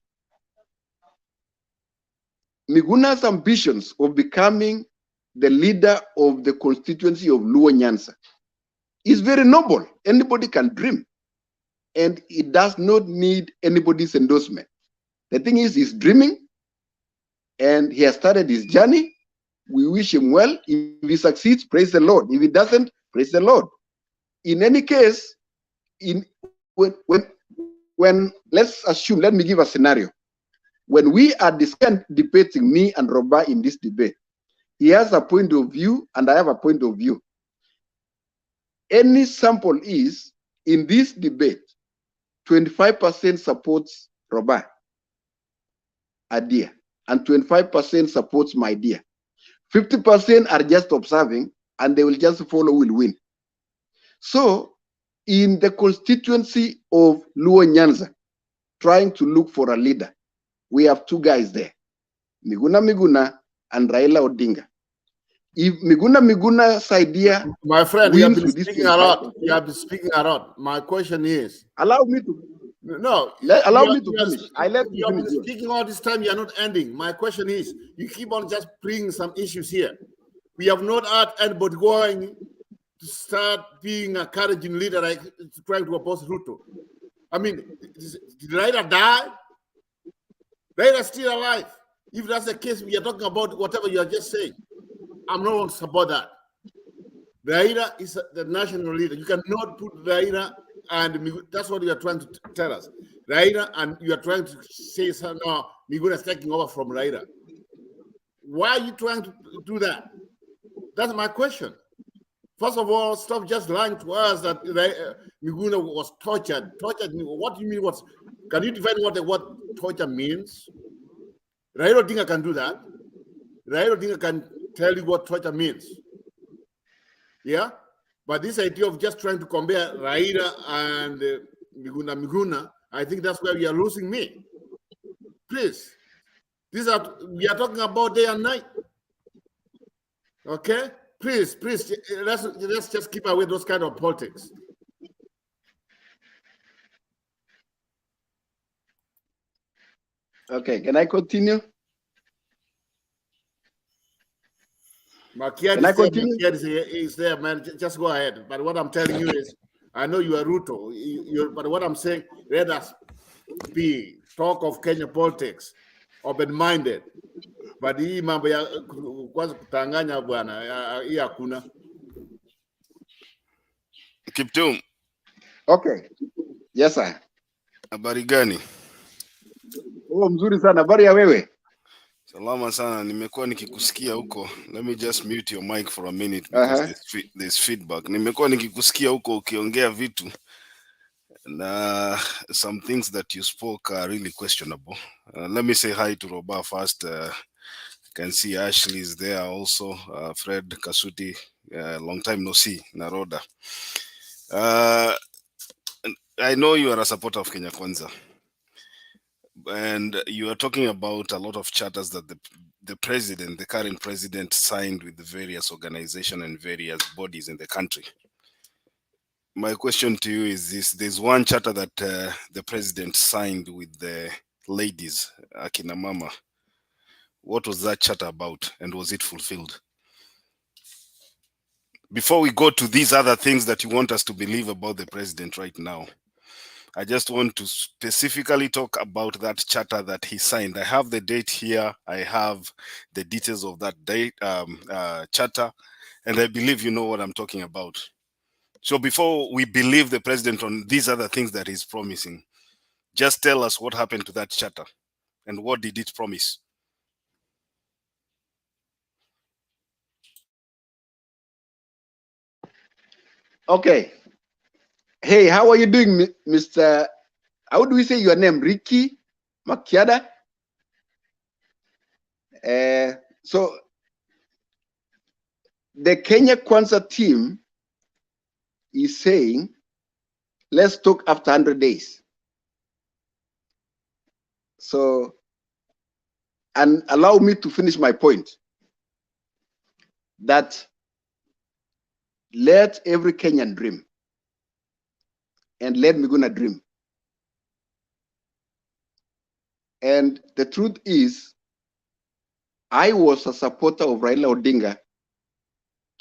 Speaker 18: Miguna's ambitions of becoming the leader of the constituency of Luo Nyanza is very noble. Anybody can dream. And it does not need anybody's endorsement. The thing is, he's dreaming, and he has started his journey. We wish him well. If he succeeds, praise the Lord. If he doesn't, praise the Lord. In any case, when let's assume, let me give a scenario. When we are debating, me and Roba in this debate, he has a point of view and I have a point of view. Any sample is, in this debate, 25% supports Roba, a dear, and 25% supports my dear. 50% are just observing, and they will just follow, will win. So, in the constituency of Luo Nyanza, trying to look for a leader, we have 2 guys there, Miguna and Raila Odinga. If Miguna's idea,
Speaker 19: my friend, you have been speaking a lot. You have been speaking a lot. My question is,
Speaker 18: allow me to.
Speaker 19: No,
Speaker 18: allow me to finish.
Speaker 19: You have been speaking all this time. You are not ending. My question is, you keep on just bringing some issues here. We have not had anybody going to start being a encouraging leader, like trying to oppose Ruto. I mean, did Raila die? Raila still alive. If that's the case, we are talking about whatever you are just saying. I'm not going to support that. Raila is the national leader. You cannot put Raila and that's what you are trying to tell us. Raila, and you are trying to say, no, Miguna is taking over from Raila. Why are you trying to do that? That's my question. First of all, stop just lying to us that Miguna was tortured. Tortured, what do you mean? Can you define what torture means? Raila Odinga can do that. Raila Odinga can tell you what torture means. Yeah? But this idea of just trying to compare Raila and Miguna, I think that's where we are losing me. Please. We are talking about day and night. Okay? Please, let's just keep away those kind of politics.
Speaker 18: Okay, can I continue?
Speaker 19: Can I continue? Is there, man. Just go ahead. But what I'm telling you is, I know you are Ruto, but what I'm saying, let us talk of Kenya politics, open-minded. But hii mambo ya kwanza kutanganya bwana, hii hakuna.
Speaker 6: Kiptum.
Speaker 18: Okay. Yes, sir.
Speaker 6: Habari gani?
Speaker 18: Oh, mzuri sana. Habari ya wewe?
Speaker 6: Salama sana, nimekuwa nikikusikia huko. Let me just mute your mic for a minute because there's feedback. Nimekuwa nikikusikia huko ukiongea vitu na some things that you spoke are really questionable. Let me say hi to Roba first. I can see Ashley is there also. Fred Kasuti, long time no see. Naroda. I know you are a supporter of Kenya Kwanza. And you are talking about a lot of charters that the president, the current president, signed with the various organizations and various bodies in the country. My question to you is this: there's one charter that the president signed with the ladies, Akina Mama. What was that charter about, and was it fulfilled? Before we go to these other things that you want us to believe about the president right now, I just want to specifically talk about that charter that he signed. I have the date here. I have the details of that date charter, and I believe you know what I'm talking about. So before we believe the president on these other things that he's promising, just tell us what happened to that charter and what did it promise?
Speaker 18: Okay. Hey, how are you doing, Mr. How do we say your name? Ricky Makiada? So the Kenya Kwanza team is saying, let's talk after 100 days. So, and allow me to finish my point that let every Kenyan dream, and let Miguna dream. And the truth is, I was a supporter of Raila Odinga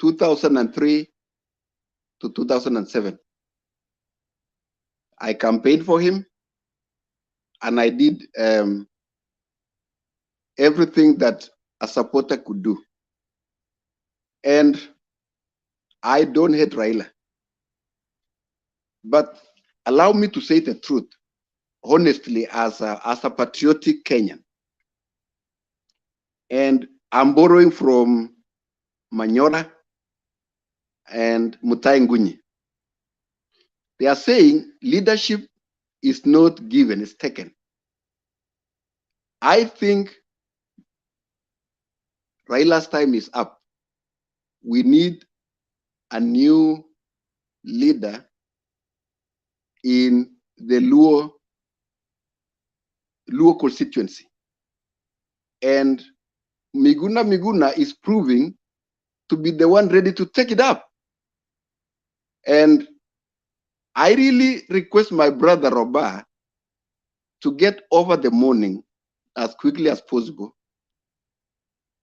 Speaker 18: 2003 to 2007. I campaigned for him, and I did everything that a supporter could do. And I don't hate Raila. But allow me to say the truth, honestly, as a patriotic Kenyan. And I'm borrowing from Manyora and Mutai Ngunyi. They are saying leadership is not given, it's taken. I think Raila's time is up. We need a new leader in the Luo constituency. And Miguna is proving to be the one ready to take it up. And I really request my brother Roba to get over the mourning as quickly as possible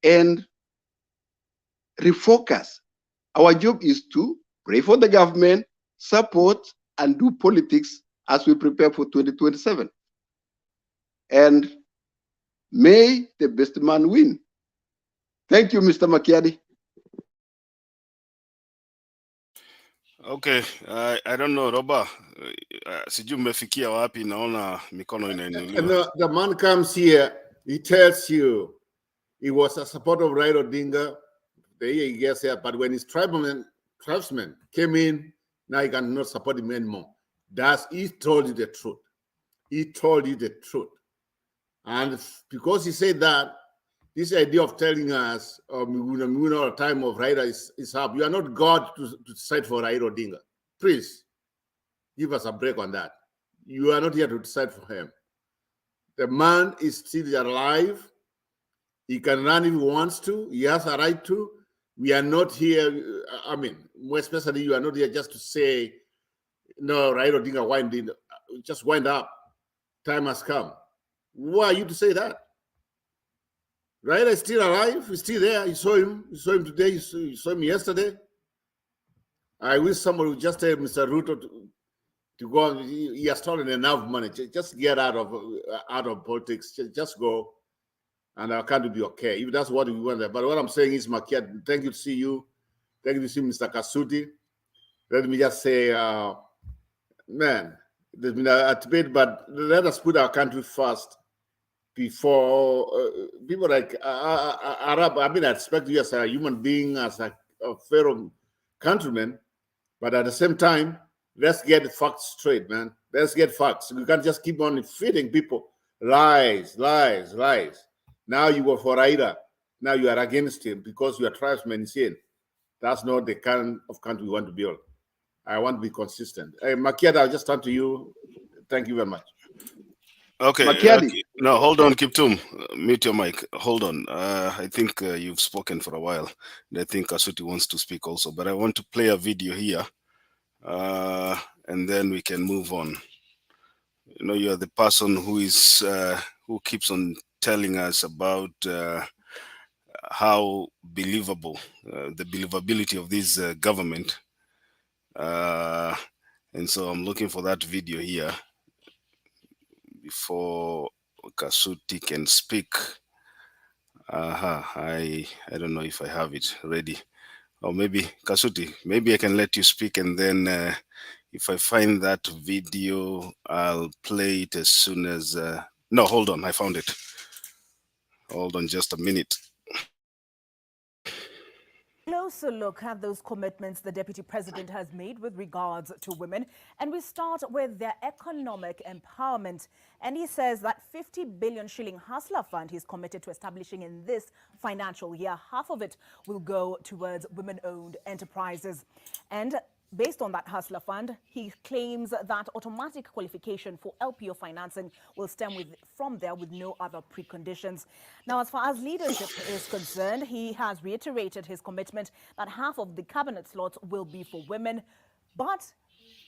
Speaker 18: and refocus. Our job is to pray for the government, support, and do politics as we prepare for 2027. And may the best man win. Thank you, Mr. Makiadi.
Speaker 6: Okay, I don't know, Roba. Sijui mmefikia wapi, naona mikono inainuliwa.
Speaker 19: The man comes here, he tells you he was a supporter of Raila Odinga. The year he gets here, but when his tribesmen came in, now he cannot support him anymore. He told you the truth. He told you the truth. And because he said that, this idea of telling us, Miguna all the time of Raila is up. You are not God to decide for Raila Odinga. Please, give us a break on that. You are not here to decide for him. The man is still alive. He can run if he wants to. He has a right to. We are not here, I mean, more especially you are not here just to say, no, Raila Odinga just wind up. Time has come. Why are you to say that? Raila is still alive. He's still there. You saw him. You saw him today. You saw him yesterday. I wish somebody would just tell Mr. Ruto to go on. He has stolen enough money. Just get out of politics. Just go. And our country will be okay. If that's what we want. But what I'm saying is, Makia, thank you to see you. Thank you to see Mr. Kasuti. Let me just say, man, there's been a debate, but let us put our country first before people like Arab. I mean, I expect you as a human being, as a fellow countryman, but at the same time, let's get facts straight, man. Let's get facts. We can't just keep on feeding people lies. Now you were for Raila. Now you are against him because you are tribesmen saying that's not the kind of country we want to build. I want to be consistent. Hey, Makiada, I'll just turn to you. Thank you very much.
Speaker 6: Okay. No, hold on, Kiptum. Mute your mic. Hold on. I think you've spoken for a while. And I think Kasuti wants to speak also. But I want to play a video here. And then we can move on. You know, you're the person who is who keeps on telling us about how believable, the believability of this government. And so I'm looking for that video here before Kasuti can speak. I don't know if I have it ready. Or maybe, Kasuti, maybe I can let you speak, and then if I find that video, I'll play it as soon as... No, hold on, I found it. Hold on just a minute.
Speaker 7: Closer look at those commitments the Deputy President has made with regards to women. And we start with their economic empowerment. And he says that 50 billion shilling Hustler Fund he's committed to establishing in this financial year, half of it will go towards women-owned enterprises. And based on that Hustler Fund, he claims that automatic qualification for LPO financing will stem from there with no other preconditions. Now, as far as leadership is concerned, he has reiterated his commitment that half of the cabinet slots will be for women. But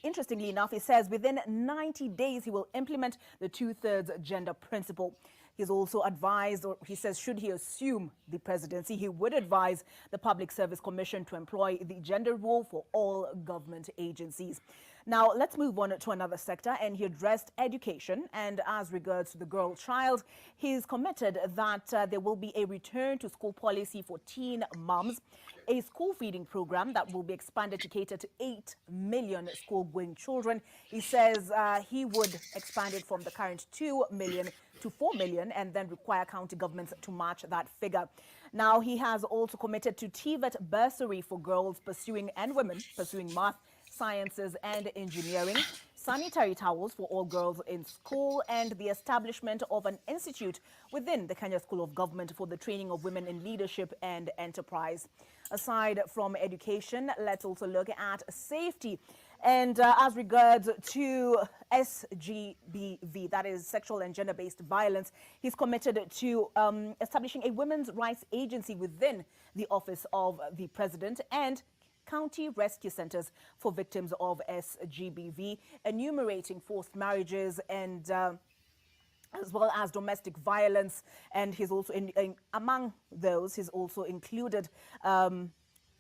Speaker 7: interestingly enough, he says within 90 days, he will implement the two-thirds gender principle. He's also advised, or he says, should he assume the presidency, he would advise the Public Service Commission to employ the gender rule for all government agencies. Now, let's move on to another sector, and he addressed education. And as regards to the girl child, he's committed that there will be a return to school policy for teen moms, a school feeding program that will be expanded to cater to 8 million school-going children. He says he would expand it from the current 2 million to 4 million and then require county governments to match that figure. Now, he has also committed to TVET bursary for girls pursuing and women pursuing math, sciences and engineering, sanitary towels for all girls in school, and the establishment of an institute within the Kenya School of Government for the training of women in leadership and enterprise. Aside from education, let's also look at safety. And as regards to SGBV, that is sexual and gender-based violence, he's committed to establishing a women's rights agency within the office of the president and county rescue centers for victims of SGBV, enumerating forced marriages and as well as domestic violence. And he's also among those, he's also included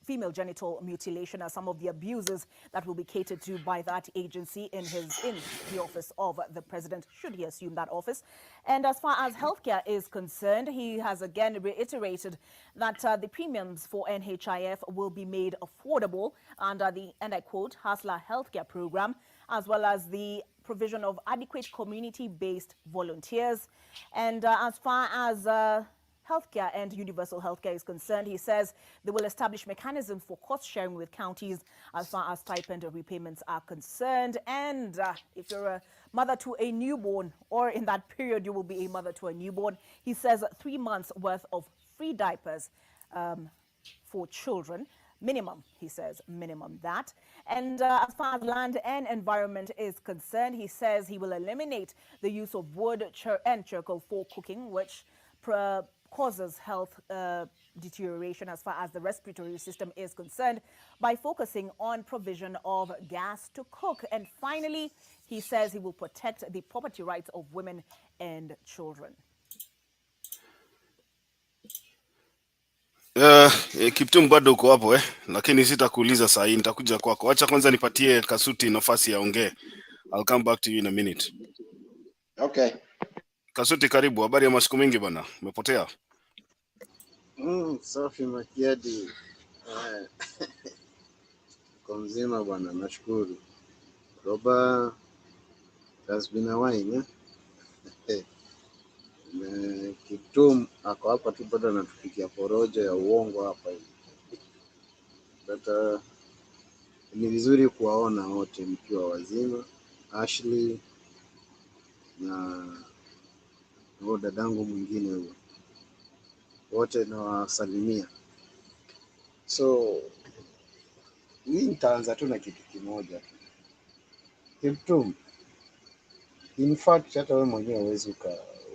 Speaker 7: female genital mutilation as some of the abuses that will be catered to by that agency in the office of the president, should he assume that office. And as far as healthcare is concerned, he has again reiterated that the premiums for NHIF will be made affordable under the, and I quote, Hustler Healthcare Program, as well as the provision of adequate community-based volunteers. And as far as healthcare and universal healthcare is concerned, he says they will establish mechanisms for cost sharing with counties as far as stipend repayments are concerned. And if you're a mother to a newborn, or in that period you will be a mother to a newborn, he says 3 months worth of free diapers for children. Minimum, he says, minimum that. And as far as land and environment is concerned, he says he will eliminate the use of wood and charcoal for cooking, which causes health deterioration as far as the respiratory system is concerned, by focusing on provision of gas to cook. And finally, he says he will protect the property rights of women and children.
Speaker 6: Kiptum bado uko hapo lakini sitakuuliza saa hii, nitakuja kwako. Acha kwanza nipatie Kasuti nafasi ya ongee. I'll come back to you in a minute.
Speaker 18: Okay.
Speaker 6: Kasuti, karibu. Habari ya masiku mingi bana. Umepotea?
Speaker 20: Safi Makiadi. Kwa mzima bwana, nashukuru. Roba, it has been a while, Kiptum ako hapa tu bado anatupikia porojo ya uongo hapa hivi. But ni vizuri kuwaona wote mkiwa wazima, Ashley na dadangu mwingine huyo, wote nawasalimia. So mimi nitaanza tu na kitu kimoja. Kiptum, in fact hata wewe mwenyewe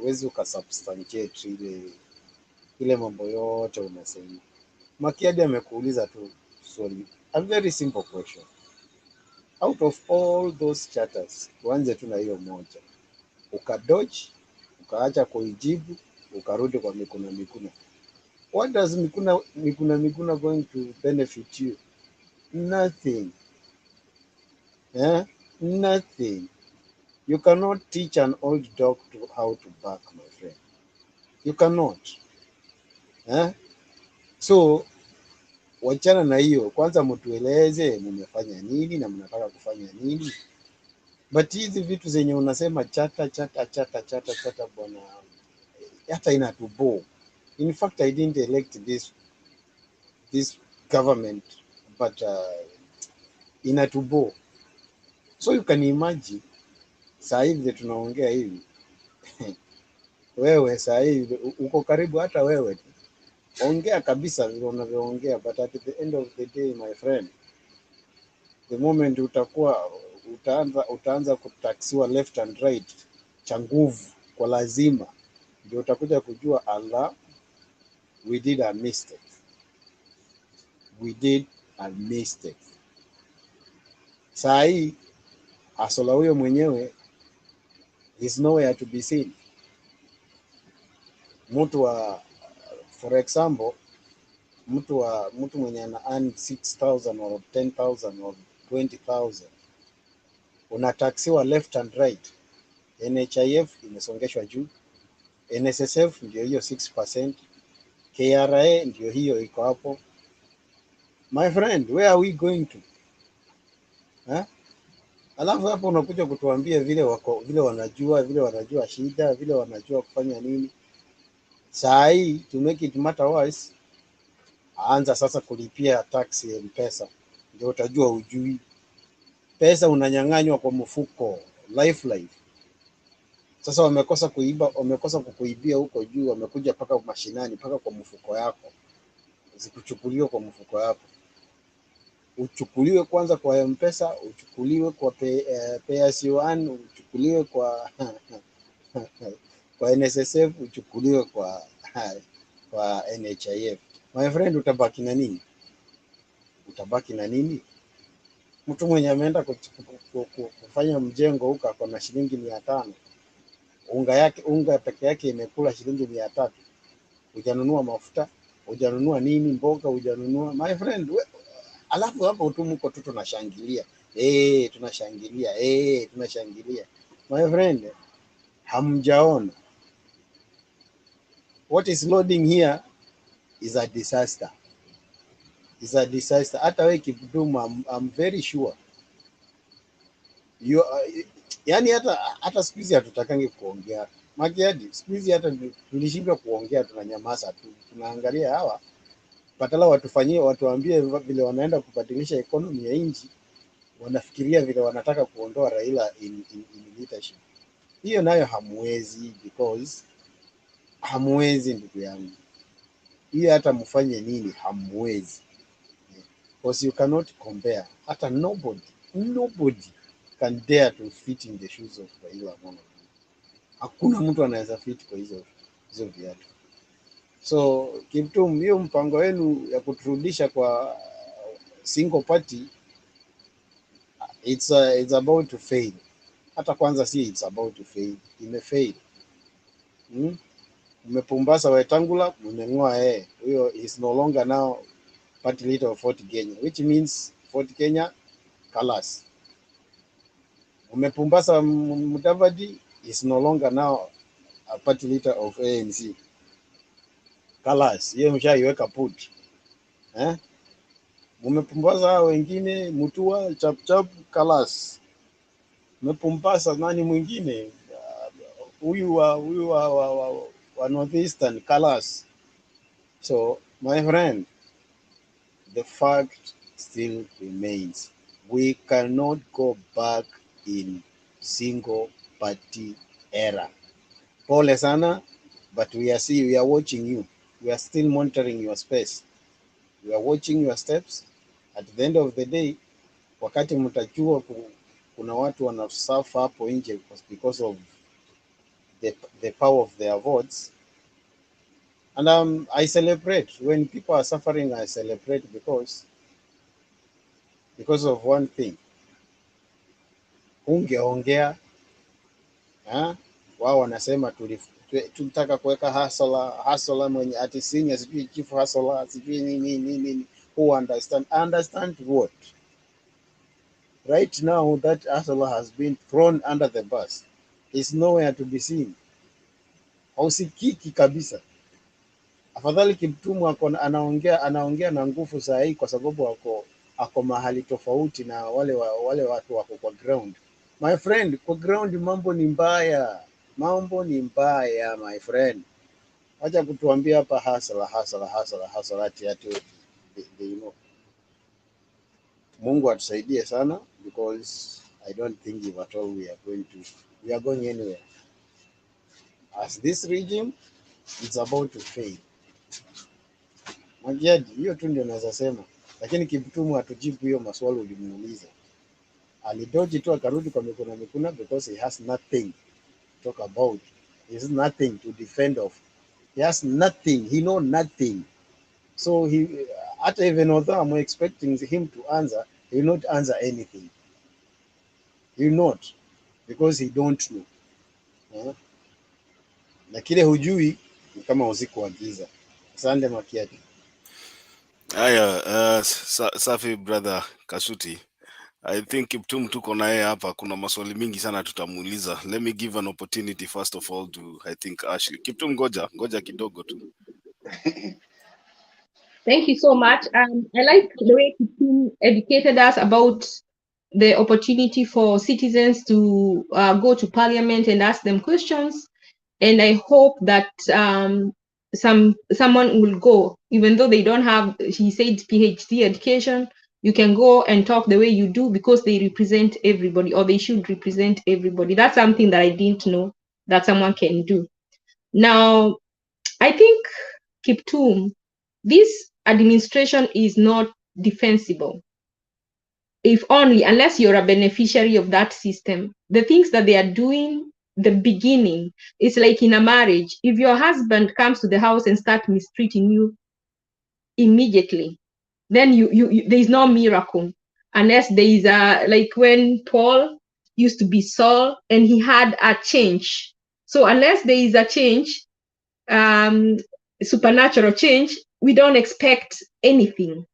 Speaker 20: huwezi ukasubstantiate ile mambo yote unasema. Makiadi amekuuliza tu swali, a very simple question. Out of all those charters, uanze tu na hiyo moja. Ukadodge, ukaacha kuijibu, ukarudi kwa Miguna. What does Miguna going to benefit you? Nothing. Nothing. You cannot teach an old dog how to bark, my friend. You cannot. So wachana na hiyo, kwanza mtueleze mmefanya nini na mnataka kufanya nini. But hizi vitu zenye unasema chata bwana, hata inatubo. In fact, I didn't elect this government, but inatubo. So you can imagine, saa hivi tunaongea hivi wewe saa hivi uko karibu, hata wewe ongea kabisa vile unavyoongea, but at the end of the day, my friend, the moment utaanza kutaksiwa left and right cha nguvu kwa lazima, ndio utakuja kujua Allah, we did a mistake. We did a mistake. Saa hii asola huyo mwenyewe is nowhere to be seen. For example, mtu mwenye ana earn 6,000 or 10,000 or 20,000 unataksiwa left and right. NHIF imesongeshwa juu, NSSF ndio hiyo 6%, KRA ndio hiyo iko hapo. My friend, where are we going to? Alafu hapo unakuja kutuambia vile wanajua shida, vile wanajua kufanya nini. Saa hii to make it matter worse, anza sasa kulipia taxi ya pesa, ndio utajua ujui. Pesa unanyang'anywa kwa mfuko, life. Sasa wamekosa kukuibia huko juu, wamekuja paka mashinani, paka kwa mfuko yako. Zikuchukuliwe kwa mfuko yako. Uchukuliwe kwanza kwa M-Pesa, uchukuliwe kwa PSU1, uchukuliwe kwa NSSF, uchukuliwe kwa NHIF. My friend, utabaki na nini? Mtu mwenye ameenda kufanya mjengo huko ako na shilingi 500. Unga peke yake imekula shilingi 300. Hujanunua mafuta, hujanunua nini, mboga hujanunua. My friend, alafu hapo tu mko tu tunashangilia. Tunashangilia. My friend, hamjaona. What is loading here is a disaster. Hata wewe Kiptum, I'm very sure. Yani hata siku hizi hatutakangi kuongea. Makiadi, siku hizi hata tulishindwa kuongea, tunanyamaza tu. Tunaangalia hawa badala watuambie vile wanaenda kubadilisha economy ya nchi, wanafikiria vile wanataka kuondoa Raila in leadership. Hiyo nayo hamwezi, because hamwezi ndugu yangu. Hiyo hata mfanye nini hamwezi. Because you cannot compare. Hata nobody can dare to fit in the shoes of Raila. Hakuna mtu anaweza fit kwa hizo viatu. So Kiptum, hiyo mpango wenu ya kuturudisha kwa single party, it's about to fail. Hata kwanza it's about to fail. Imefail. Umepumbasa Wetangula, umeng'oa huyo is no longer now party leader of Fort Kenya, which means Fort Kenya colors. Umepumbasa Mudavadi is no longer now a party leader of ANC. Colors, hiyo mshaiweka put. Umepumbasa wengine Mutua chap colors. Umepumbasa nani mwingine? huyu wa Northeastern colors. So my friend, the fact still remains. We cannot go back in single party era. Pole sana, but we are watching you. We are still monitoring your space. We are watching your steps. At the end of the day, wakati mtajua kuna watu wanasafa hapo nje because of the power of their votes. And I celebrate when people are suffering. I celebrate because of one thing. Ungeongea wao wanasema tulitaka kuweka hasala mwenye ati senior sijui chief hasala sijui nini. Who understand what? Right now that hasala has been thrown under the bus. It's nowhere to be seen. Hausikiki kabisa. Afadhali Kiptum anaongea na nguvu saa hii kwa sababu ako mahali tofauti na wale watu wako kwa ground. My friend, kwa ground mambo ni mbaya. Mambo ni mbaya my friend. Acha kutuambia hapa hasala ati you know. Mungu atusaidie sana because I don't think if at all we are going anywhere. As this regime, it's about to fail. Majiadi, hiyo tu ndio naweza sema. Lakini Kiptum hatujibu hiyo maswali ulimuuliza. Alidoji tu akarudi kwa mikuna because he has nothing to talk about. He has nothing to defend of. He has nothing. He know nothing. So even although I'm expecting him to answer, he will not answer anything. He will not, because he don't know. Na kile hujui ni kama usiku wa giza. Asante Makiadi.
Speaker 6: Haya, safi brother Kasuti. I think Kiptum tuko naye hapa, kuna maswali mingi sana tutamuuliza. Let me give an opportunity first of all to, I think, Ashley. Kiptum, ngoja kidogo tu.
Speaker 4: Thank you so much. I like the way Kiptum educated us about the opportunity for citizens to go to parliament and ask them questions. And I hope that someone will go, even though they don't have, he said, PhD education. You can go and talk the way you do because they represent everybody, or they should represent everybody. That's something that I didn't know that someone can do. Now, I think, Kiptum, this administration is not defensible. If only, unless you're a beneficiary of that system. The things that they are doing, the beginning, it's like in a marriage. If your husband comes to the house and starts mistreating you immediately, then there is no miracle. Unless there is like when Paul used to be Saul and he had a change. So unless there is a change, supernatural change, we don't expect anything.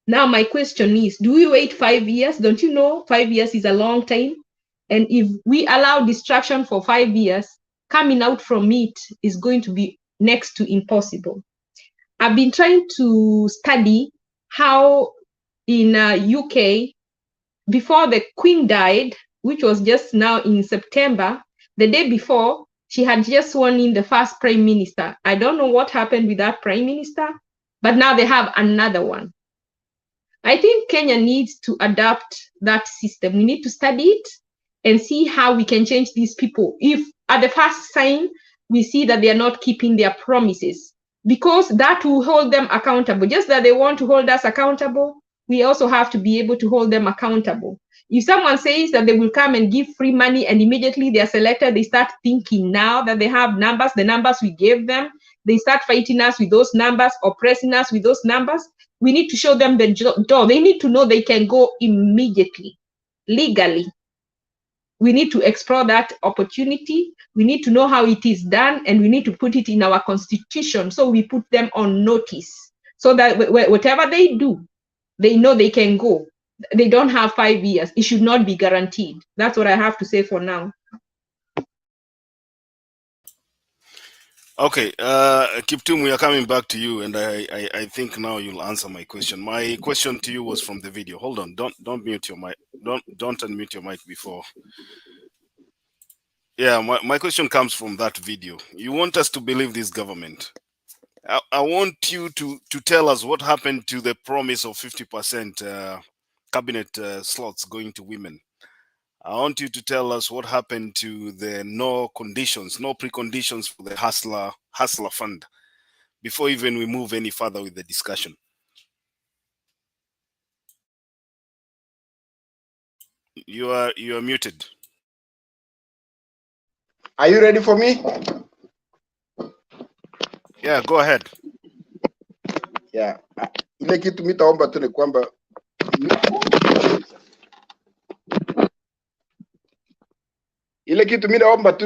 Speaker 4: Now my question is, do we wait 5 years? Don't you know 5 years is a long time? And if we allow distraction for 5 years, coming out from it is going to be next to impossible. I've been trying to study how in UK, before the Queen died, which was just now in September, the day before, she had just sworn in the first prime minister. I don't know what happened with that prime minister, but now they have another one. I think Kenya needs to adapt that system. We need to study it and see how we can change these people. If at the first sign, we see that they are not keeping their promises, because that will hold them accountable. Just that they want to hold us accountable, we also have to be able to hold them accountable. If someone says that they will come and give free money and immediately they are selected, they start thinking now that they have numbers, the numbers we gave them, they start fighting us with those numbers, oppressing us with those numbers. We need to show them the door. They need to know they can go immediately, legally. We need to explore that opportunity. We need to know how it is done, and we need to put it in our constitution. So we put them on notice so that whatever they do, they know they can go. They don't have 5 years. It should not be guaranteed. That's what I have to say for now.
Speaker 6: Okay, Kiptum, we are coming back to you, and I think now you'll answer my question. My question to you was from the video. Hold on, don't mute your mic. Don't unmute your mic before. Yeah, my question comes from that video. You want us to believe this government. I want you to tell us what happened to the promise of 50% cabinet slots going to women. I want you to tell us what happened to the no preconditions for the hustler fund before even we move any further with the discussion. You are muted.
Speaker 18: Are you ready for me?
Speaker 6: Yeah, go ahead.
Speaker 18: Yeah. Ile kitu mimi taomba tu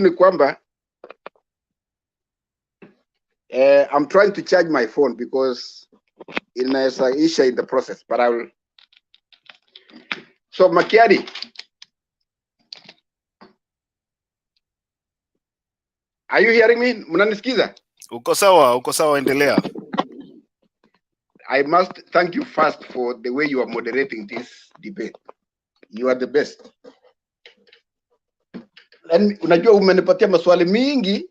Speaker 18: ni kwamba I'm trying to charge my phone because it's an issue in the process, but I will. So Makiadi, are you hearing me? Mnanisikiza?
Speaker 6: Uko sawa, endelea.
Speaker 18: I must thank you first for the way you are moderating this debate. You are the best. And unajua umenipatia maswali mingi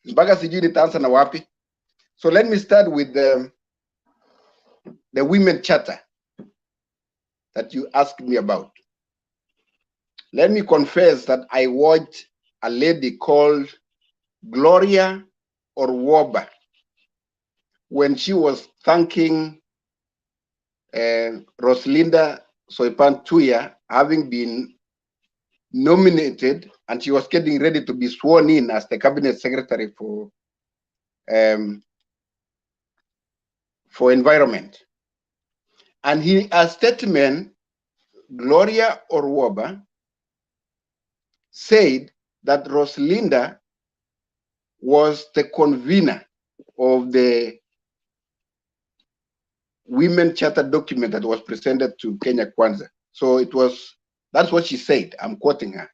Speaker 18: mpaka sijui nitaanza na wapi. So let me start with the women charter that you asked me about. Let me confess that I watched a lady called Gloria Orwoba when she was thanking Roslinda Soipan Tuya having been nominated, and she was getting ready to be sworn in as the cabinet secretary for environment. And in a statement, Gloria Orwoba said that Roslinda was the convener of the women charter document that was presented to Kenya Kwanza. So that's what she said. I'm quoting her.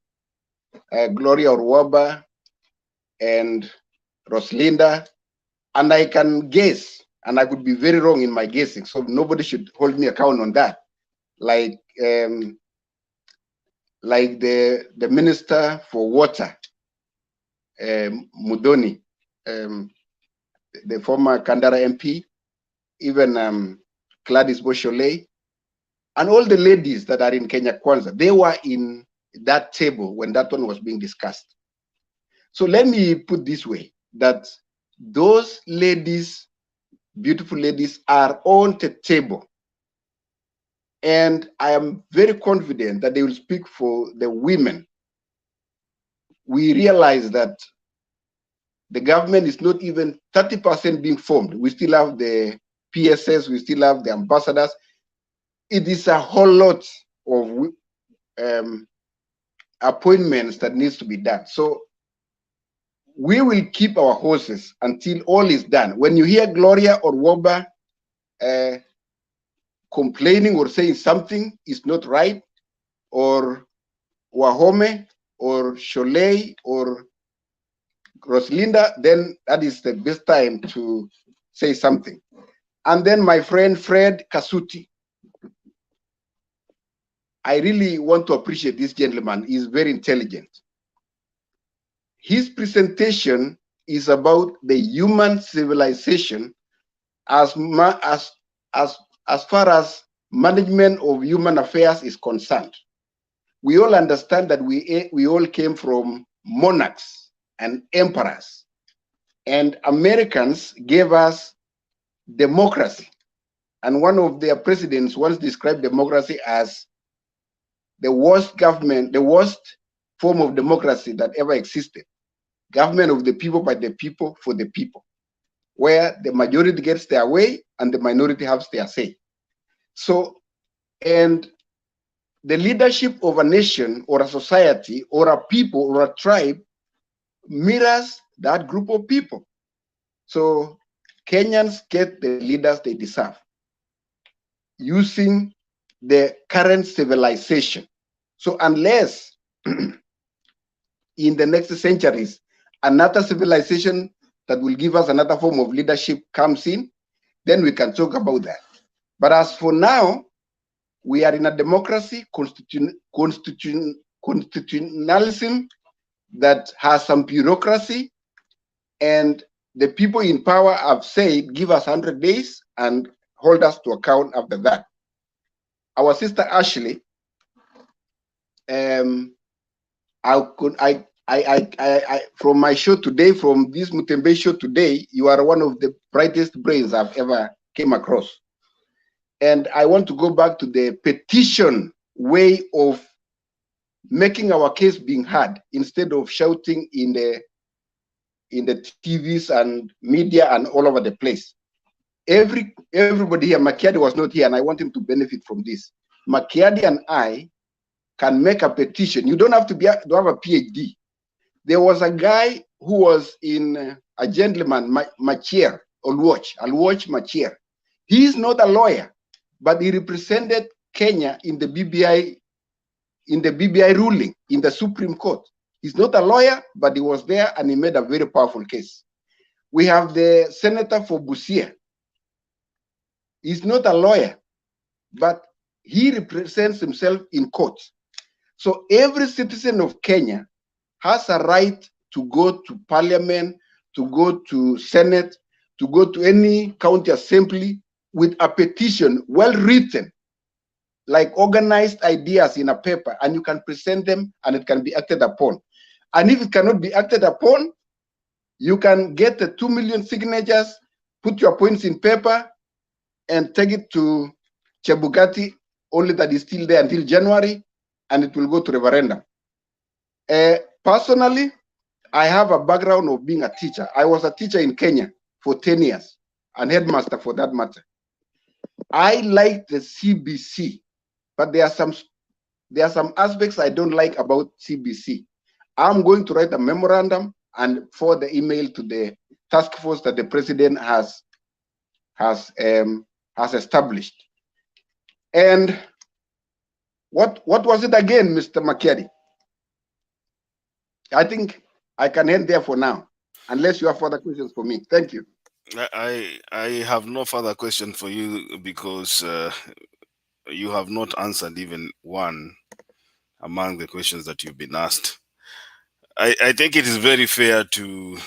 Speaker 18: Gloria Orwoba and Roslinda, and I can guess, and I could be very wrong in my guessing, so nobody should hold me account on that. Like the Minister for Water, Mudoni, the former Kandara MP, even Gladys Bosholei, and all the ladies that are in Kenya Kwanza, they were in that table when that one was being discussed. So let me put this way, that those ladies, beautiful ladies, are on the table. And I am very confident that they will speak for the women. We realize that the government is not even 30% being formed. We still have the PSS, we still have the ambassadors. It is a whole lot of appointments that needs to be done. So we will keep our horses until all is done. When you hear Gloria Orwoba complaining or saying something is not right, or Wahome or Sholei or Roslinda, then that is the best time to say something. And then my friend Fred Kasuti, I really want to appreciate this gentleman. He's very intelligent. His presentation is about the human civilization as far as management of human affairs is concerned. We all understand that we all came from monarchs and emperors, and Americans gave us democracy. And one of their presidents once described democracy as the worst government, the worst form of democracy that ever existed. Government of the people, by the people, for the people, where the majority gets their way and the minority has their say. So, and the leadership of a nation or a society or a people or a tribe mirrors that group of people. So Kenyans get the leaders they deserve using the current civilization. So unless in the next centuries, another civilization that will give us another form of leadership comes in, then we can talk about that. But as for now, we are in a democracy constitutionalism that has some bureaucracy, and the people in power have said, give us 100 days and hold us to account after that. Our sister Ashley, from my show today, from this Mutembe show today, you are one of the brightest brains I've ever came across. And I want to go back to the petition way of making our case being heard instead of shouting in the TVs and media and all over the place. Everybody here, Makiadi was not here, and I want him to benefit from this. Makiadi and I can make a petition. You don't have to have a PhD. There was a guy who was in a gentleman, Machir, Alwatch Machir. He is not a lawyer, but he represented Kenya in the BBI ruling in the Supreme Court. He's not a lawyer, but he was there and he made a very powerful case. We have the senator for Busia. He's not a lawyer, but he represents himself in court. So every citizen of Kenya has a right to go to parliament, to go to Senate, to go to any county assembly with a petition well written, like organized ideas in a paper, and you can present them and it can be acted upon. And if it cannot be acted upon, you can get the 2 million signatures, put your points in paper, and take it to Chebukati, only that is still there until January, and it will go to referendum. Personally, I have a background of being a teacher. I was a teacher in Kenya for 10 years, and headmaster for that matter. I like the CBC, but there are some aspects I don't like about CBC. I'm going to write a memorandum and forward the email to the task force that the president has established. And what was it again, Mr. Makiadi? I think I can end there for now, unless you have further questions for me. Thank you.
Speaker 6: I have no further question for you because you have not answered even one among the questions that you've been asked. I think it is very fair to,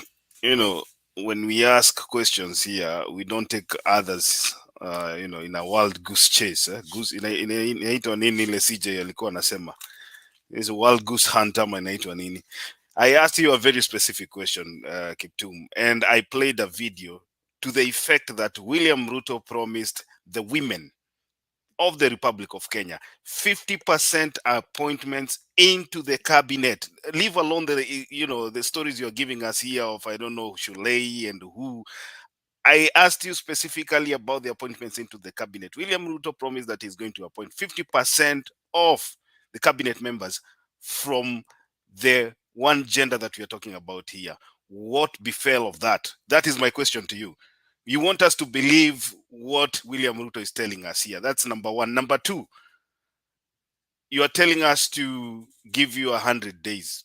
Speaker 6: when we ask questions here, we don't take others, in a wild goose chase. Goose inaitwa nini ile CJ alikuwa anasema. It's a wild goose hunt ama inaitwa nini. I asked you a very specific question, Kiptum, and I played a video to the effect that William Ruto promised the women of the Republic of Kenya 50% appointments into the cabinet. Leave alone the stories you're giving us here of, I don't know, Shulei and who. I asked you specifically about the appointments into the cabinet. William Ruto promised that he's going to appoint 50% of the cabinet members from the one gender that we are talking about here. What befell of that? That is my question to you. You want us to believe what William Ruto is telling us here. That's number one. Number two, you are telling us to give you 100 days.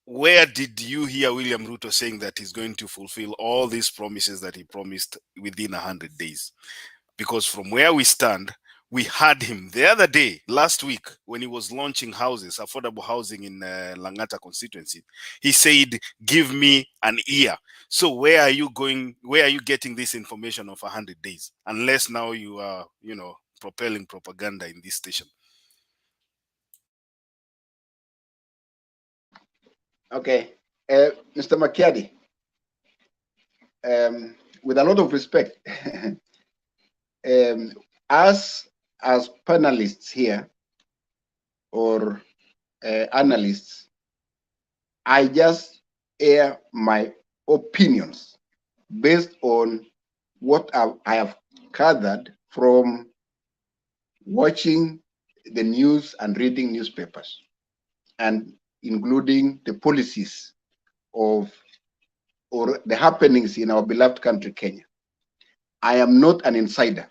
Speaker 6: Where did you hear William Ruto saying that he's going to fulfill all these promises that he promised within 100 days? Because from where we stand, we had him the other day, last week, when he was launching houses, affordable housing in Langata constituency. He said, give me an year. So where are you going? Where are you getting this information of 100 days? Unless now you are, propelling propaganda in this station.
Speaker 18: Okay. Mr. Makiadi, with a lot of respect, as panelists here or analysts, I just air my opinions based on what I have gathered from watching the news and reading newspapers, and including the policies of or the happenings in our beloved country, Kenya. I am not an insider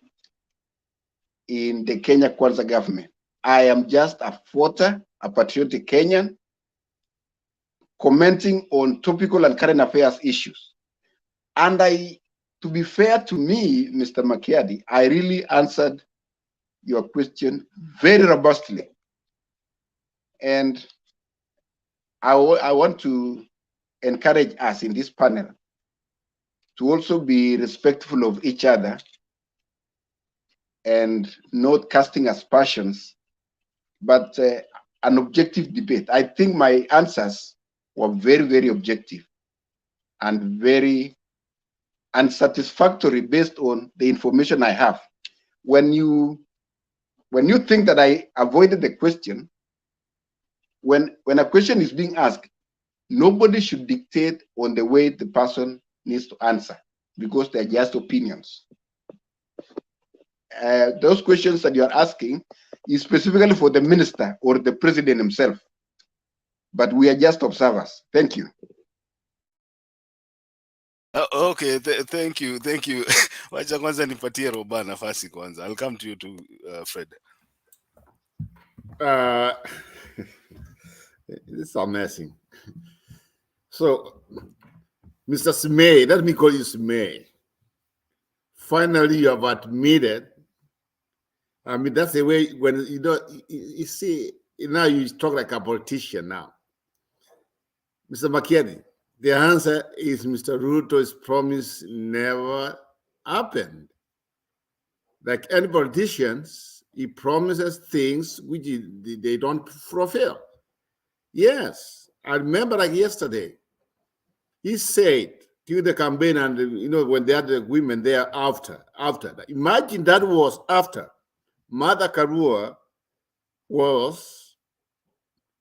Speaker 18: in the Kenya Kwanza government. I am just a voter, a patriotic Kenyan, commenting on topical and current affairs issues. And to be fair to me, Mr. Makiadi, I really answered your question very robustly. And I want to encourage us in this panel to also be respectful of each other and not casting aspersions, but an objective debate. I think my answers were very, very objective and very unsatisfactory based on the information I have. When you think that I avoided the question, when a question is being asked, nobody should dictate on the way the person needs to answer, because they're just opinions. Those questions that you are asking is specifically for the minister or the president himself, but we are just observers. Thank you.
Speaker 6: Okay, thank you. Wacha kwanza nipatie Roba nafasi kwanza. I'll come to you too, Fred.
Speaker 19: This is amazing. So, Mr. Smay, let me call you Smay. Finally, you have admitted. I mean, that's the way when you see, now you talk like a politician now. Mr. Makiadi, the answer is Mr. Ruto's promise never happened. Like any politicians, he promises things which they don't fulfill. Yes, I remember like yesterday, he said during the campaign, and when they had the women there after that. Imagine that was after Mother Karua was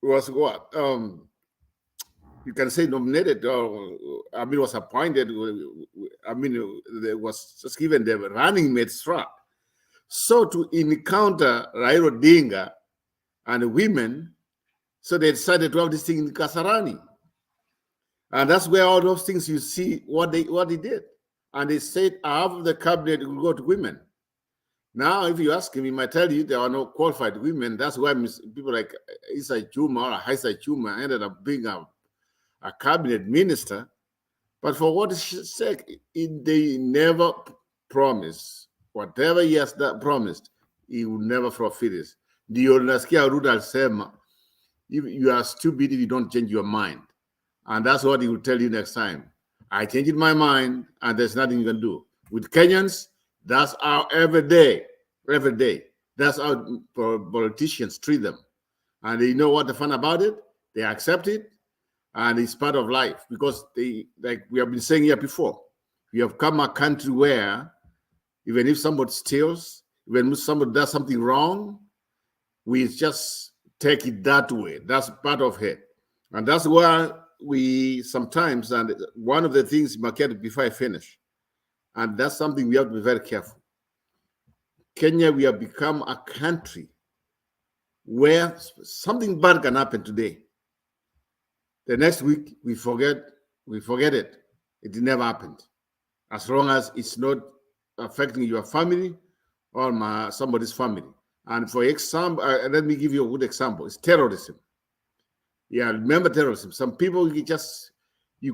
Speaker 19: what? You can say nominated, or was appointed. There was just given the running mate strap. So to encounter Raila Odinga and women, so they decided to have this thing in Kasarani. And that's where all those things you see what they did. And they said half of the cabinet will go to women. Now, if you ask him, he might tell you there are no qualified women. That's why people like Isai Chuma or Haisai Chuma ended up being a cabinet minister. But for what is sake, they never promised. Whatever he has promised, he will never fulfill it. Nasikia Ruto alisema, you are stupid if you don't change your mind. And that's what he will tell you next time. I changed my mind, and there's nothing you can do. With Kenyans, that's how every day, that's how politicians treat them. And you know what the fun about it? They accept it, and it's part of life. Because like we have been saying here before, we have come a country where even if somebody steals, even if somebody does something wrong, we just take it that way. That's part of it. And that's why we sometimes, and one of the things, Market, before I finish, and that's something we have to be very careful. Kenya, we have become a country where something bad can happen today. The next week, we forget it. It never happened. As long as it's not affecting your family or somebody's family. And for example, let me give you a good example. It's terrorism. Yeah, remember terrorism. Some people, you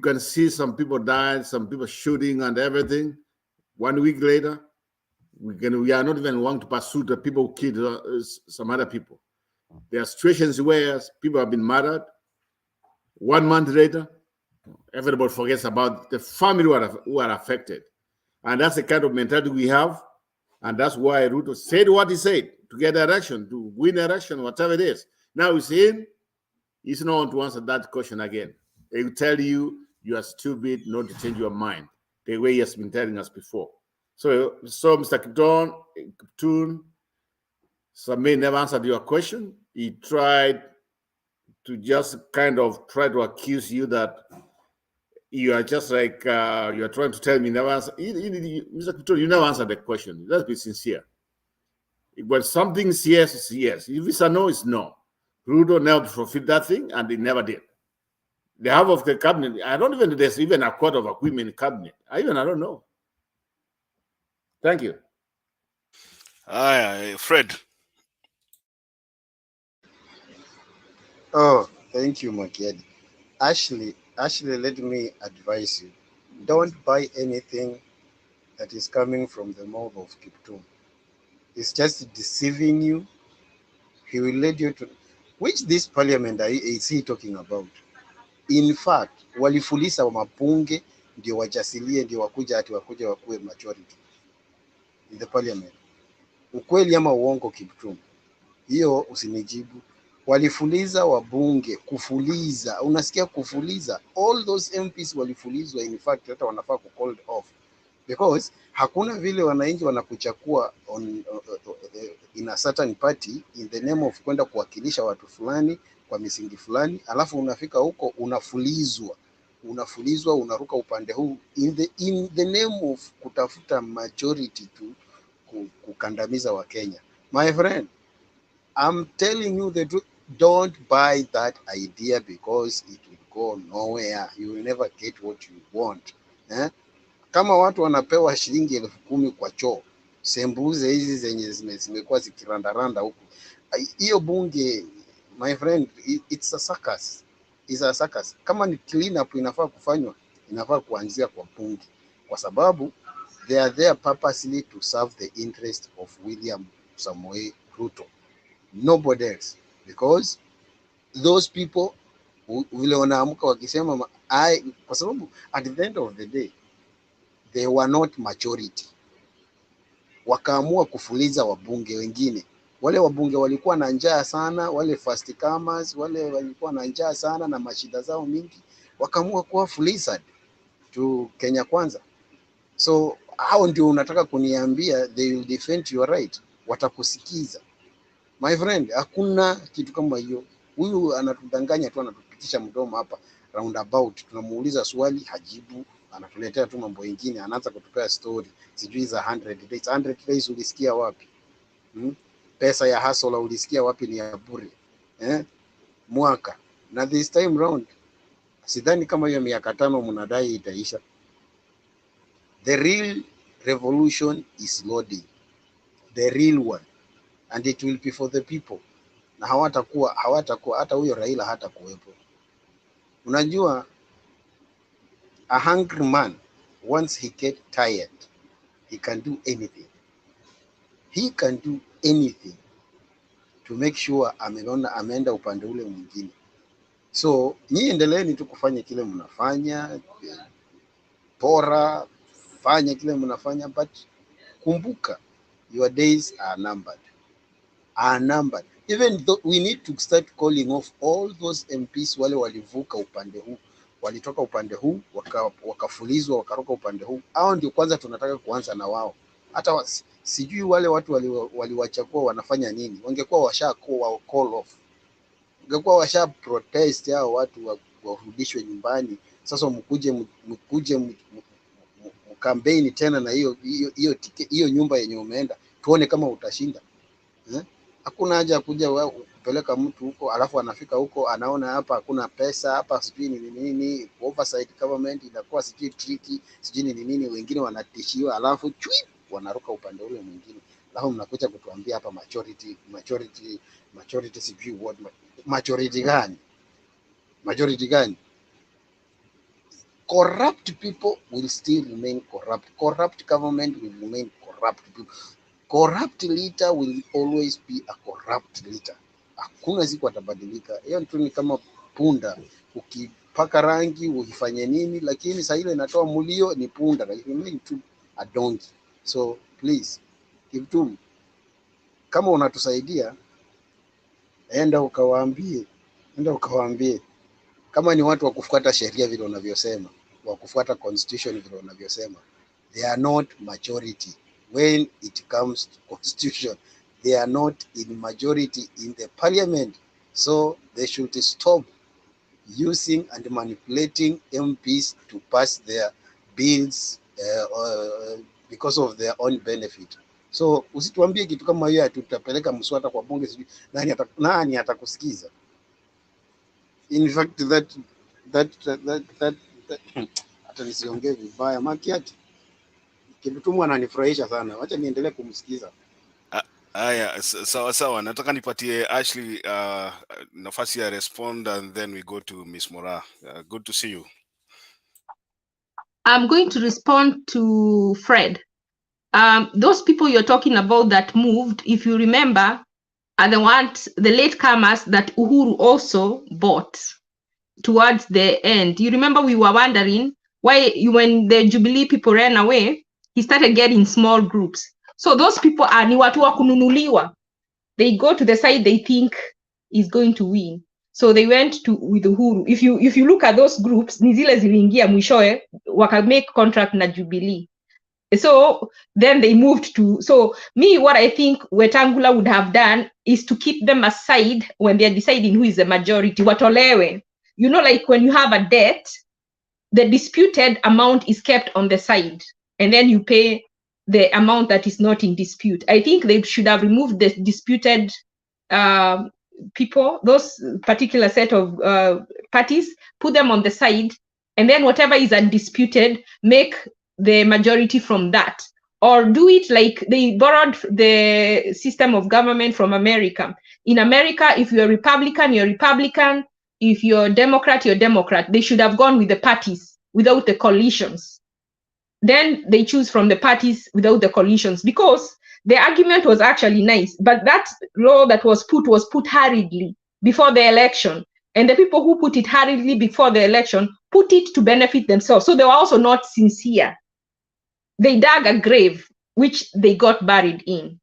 Speaker 19: can see some people died, some people shooting and everything. 1 week later, we are not even wanting to pursue the people who killed some other people. There are situations where people have been murdered. 1 month later, everybody forgets about the family who are affected. And that's the kind of mentality we have. And that's why Ruto said what he said to get election, to win election, whatever it is. Now he's in. He's not going to answer that question again. He will tell you you are stupid not to change your mind, the way he has been telling us before. So Mr. Kiptoon, Sameh never answered your question. He tried to just kind of try to accuse you that you are just like, you're trying to tell me never answer. Mr. Kiptoon, you never answered the question. Let's be sincere. When something's yes, it's yes. If it's a no, it's no. Ruto never fulfilled that thing, and they never did. The half of the cabinet, I don't even know there's even a quarter of a women in cabinet. I don't know. Thank you.
Speaker 6: Fred.
Speaker 20: Oh, thank you, Makiadi. Ashley, let me advise you. Don't buy anything that is coming from the mouth of Kiptoon. It's just deceiving you. He will lead you to. Which this parliament is he talking about? In fact, walifulisa wa mabunge ndio wajasilie ndio wakuja wakuwe majority in the parliament. Ukweli ama uongo, Kiptum? Hiyo usinijibu. Walifuliza wabunge, kufuliza. Unasikia kufuliza? All those MPs walifulizwa, in fact hata wanafaa ku called off because hakuna vile wananchi wanakuchakua in a certain party in the name of kwenda kuwakilisha watu fulani kwa misingi fulani, alafu unafika huko unafulizwa unaruka upande huu in the name of kutafuta majority tu kukandamiza wa Kenya. My friend, I'm telling you the truth. Don't buy that idea because it will go nowhere. You will never get what you want. Kama watu wanapewa shilingi 10,000 kwa choo, sembuze hizi zenye zimekuwa zikirandaranda huku, hiyo bunge, my friend, it's a circus. It's a circus. Kama ni clean up inafaa kufanywa, inafaa kuanzia kwa bunge, kwa sababu they are there purposely to serve the interest of William Samoei Ruto, nobody else, because those people vile wanaamka wakisema kwa sababu at the end of the day they were not majority, wakaamua kufuliza wabunge wengine. Wale wabunge walikuwa na njaa sana, wale first comers, wale walikuwa na njaa sana na mashida zao mingi, wakaamua kuwa fulized to Kenya Kwanza. So hao ndio unataka kuniambia they will defend your right? Watakusikiza? My friend, hakuna kitu kama hiyo. Huyu anatudanganya tu, anatupitisha mdomo hapa roundabout. Tunamuuliza swali hajibu, anatuletea tu mambo mengine, anaanza kutupea story sijui za 100 days. 100 days ulisikia wapi? Pesa ya hustler ulisikia wapi? Ni ya bure mwaka. Na this time round sidhani kama hiyo miaka 5 mnadai itaisha. The real revolution is loading, the real one, and it will be for the people. Na hawatakuwa hata huyo Raila hata kuwepo. Unajua, a hungry man once he get tired he can do anything. He can do anything to make sure ameenda upande ule mwingine. So nyinyi endeleeni tu kufanya kile mnafanya, bora fanya kile mnafanya, but kumbuka your days are numbered. Even though we need to start calling off all those MPs wale walivuka upande huu, walitoka upande huu wakafulizwa wakaruka upande huu. Hao ndio kwanza tunataka kuanza na wao. Hata sijui wale watu waliwachagua wanafanya nini. Wangekuwa washakuwa call off, wangekuwa washa protest hao watu warudishwe nyumbani. Sasa mkuje campaign tena na hiyo nyumba yenye umeenda, tuone kama utashinda. Hakuna haja kuja kupeleka mtu huko alafu anafika huko anaona hapa hakuna pesa, hapa sijui ni nini, oversight government inakuwa sijui tricky, sijui ni nini, wengine wanatishiwa alafu chui wanaruka upande ule mwingine. Alafu mnakuja kutuambia hapa majority sijui what majority gani? Corrupt people will still remain corrupt. Corrupt government will remain corrupt people. Corrupt leader will always be a corrupt leader. Hakuna siku atabadilika. Hiyo tu ni kama punda, ukipaka rangi ukifanya nini, lakini saa ile inatoa mulio ni punda, remain to a donkey. So please, Kiptum, kama unatusaidia, enda ukawaambie kama ni watu wa kufuata sheria vile unavyosema, wa kufuata constitution vile unavyosema, they are not majority. When it comes to constitution, they are not in majority in the parliament. So they should stop using and manipulating MPs to pass their bills because of their own benefit. So usituambie kitu kama hiyo tutapeleka mswada kwa bunge sijui nani atakusikiza. In fact that hata nisiongee vibaya Makiati. Kiptum ananifurahisha sana. Wacha niendelee kumsikiza.
Speaker 6: Haya, sawa. Nataka nipatie Ashley nafasi ya respond and then we go to Miss Mora. Good to see you.
Speaker 4: I'm going to respond to Fred. Those people you're talking about that moved, if you remember, are the ones, the latecomers that Uhuru also bought towards the end. You remember we were wondering why when the Jubilee people ran away, he started getting small groups. So those people are ni watu wa kununuliwa. They go to the side they think is going to win. So they went with Uhuru. If you look at those groups, ni zile ziliingia mwishoe waka make contract na Jubilee. So then they moved to, so me, what I think Wetangula would have done is to keep them aside when they're deciding who is the majority. Watolewe. You know, like when you have a debt, the disputed amount is kept on the side, and then you pay the amount that is not in dispute. I think they should have removed the disputed people, those particular set of parties, put them on the side, and then whatever is undisputed, make the majority from that. Or do it like they borrowed the system of government from America. In America, if you're Republican, you're Republican. If you're Democrat, you're Democrat. They should have gone with the parties without the coalitions. Then they choose from the parties without the coalitions, because the argument was actually nice, but that law that was put hurriedly before the election. And the people who put it hurriedly before the election put it to benefit themselves. So they were also not sincere. They dug a grave, which they got buried in.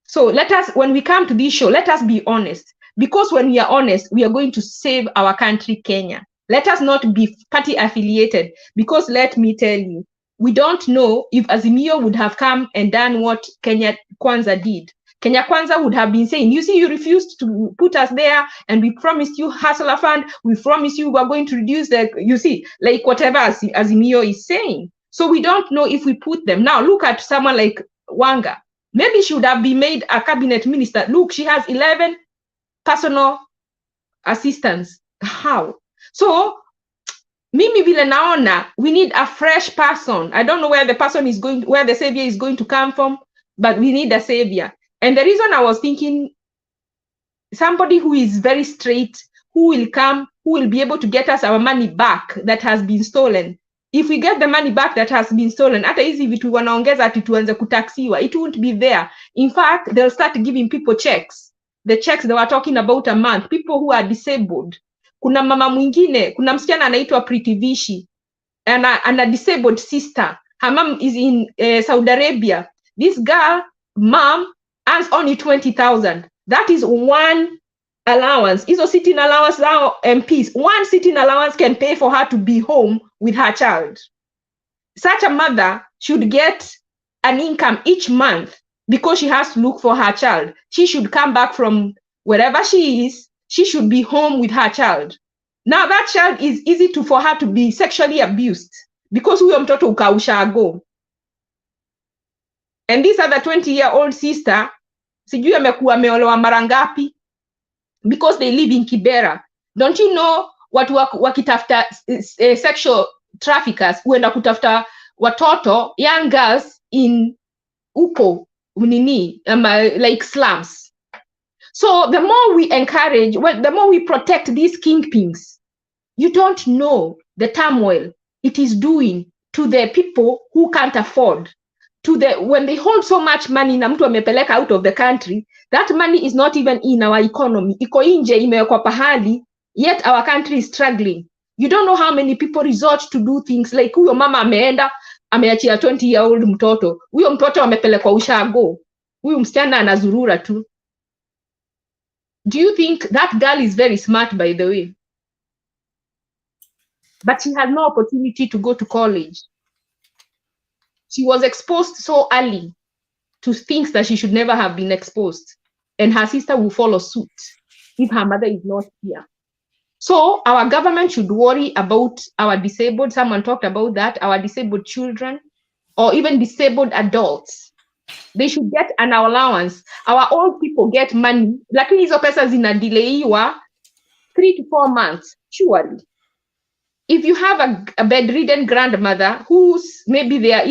Speaker 4: So let us, when we come to this show, let us be honest. Because when we are honest, we are going to save our country, Kenya. Let us not be party affiliated, because let me tell you, we don't know if Azimio would have come and done what Kenya Kwanza did. Kenya Kwanza would have been saying, you see, you refused to put us there, and we promised you hustler fund, we promised you we are going to reduce the, you see, like whatever Azimio is saying. So we don't know if we put them. Now look at someone like Wanga. Maybe she would have been made a cabinet minister. Look, she has 11 personal assistants. How? So mimi vile naona, we need a fresh person. I don't know where the person is going, where the savior is going to come from, but we need a savior. And the reason I was thinking, somebody who is very straight, who will come, who will be able to get us our money back that has been stolen. If we get the money back that has been stolen, hata hizi vitu wanaongeza ati tuanze kutaxiwa, it won't be there. In fact, they'll start giving people checks. The checks they were talking about a month, people who are disabled. Kuna mama mwingine, kuna msichana anaitwa Pretty Vishi, and a disabled sister. Her mom is in Saudi Arabia. This girl, mom, earns only 20,000. That is one allowance. Hizo sitting allowance now MPs. One sitting allowance can pay for her to be home with her child. Such a mother should get an income each month because she has to look for her child. She should come back from wherever she is. She should be home with her child. Now that child is easy for her to be sexually abused because huyo mtoto ukaushago. And this other 20-year-old sister, sijui amekuwa ameolewa mara ngapi, because they live in Kibera. Don't you know watu wakitafuta sexual traffickers huenda kutafuta watoto, young girls in upo unini like slums. So the more we encourage, well, the more we protect these kingpins, you don't know the turmoil it is doing to the people who can't afford. To the, when they hold so much money na mtu amepeleka out of the country, that money is not even in our economy. Iko nje imewekwa pahali, yet our country is struggling. You don't know how many people resort to do things like huyo mama ameenda, ameachia 20-year-old mtoto. Huyo mtoto amepelekwa ushago. Huyo msichana anazurura tu. Do you think that girl is very smart, by the way? But she had no opportunity to go to college. She was exposed so early to things that she should never have been exposed. And her sister will follow suit if her mother is not here. So our government should worry about our disabled, someone talked about that, our disabled children, or even disabled adults. They should get an allowance. Our old people get money, lakini hizo pesa zinadelayiwa 3 to 4 months, surely. If you have a bedridden grandmother who's maybe their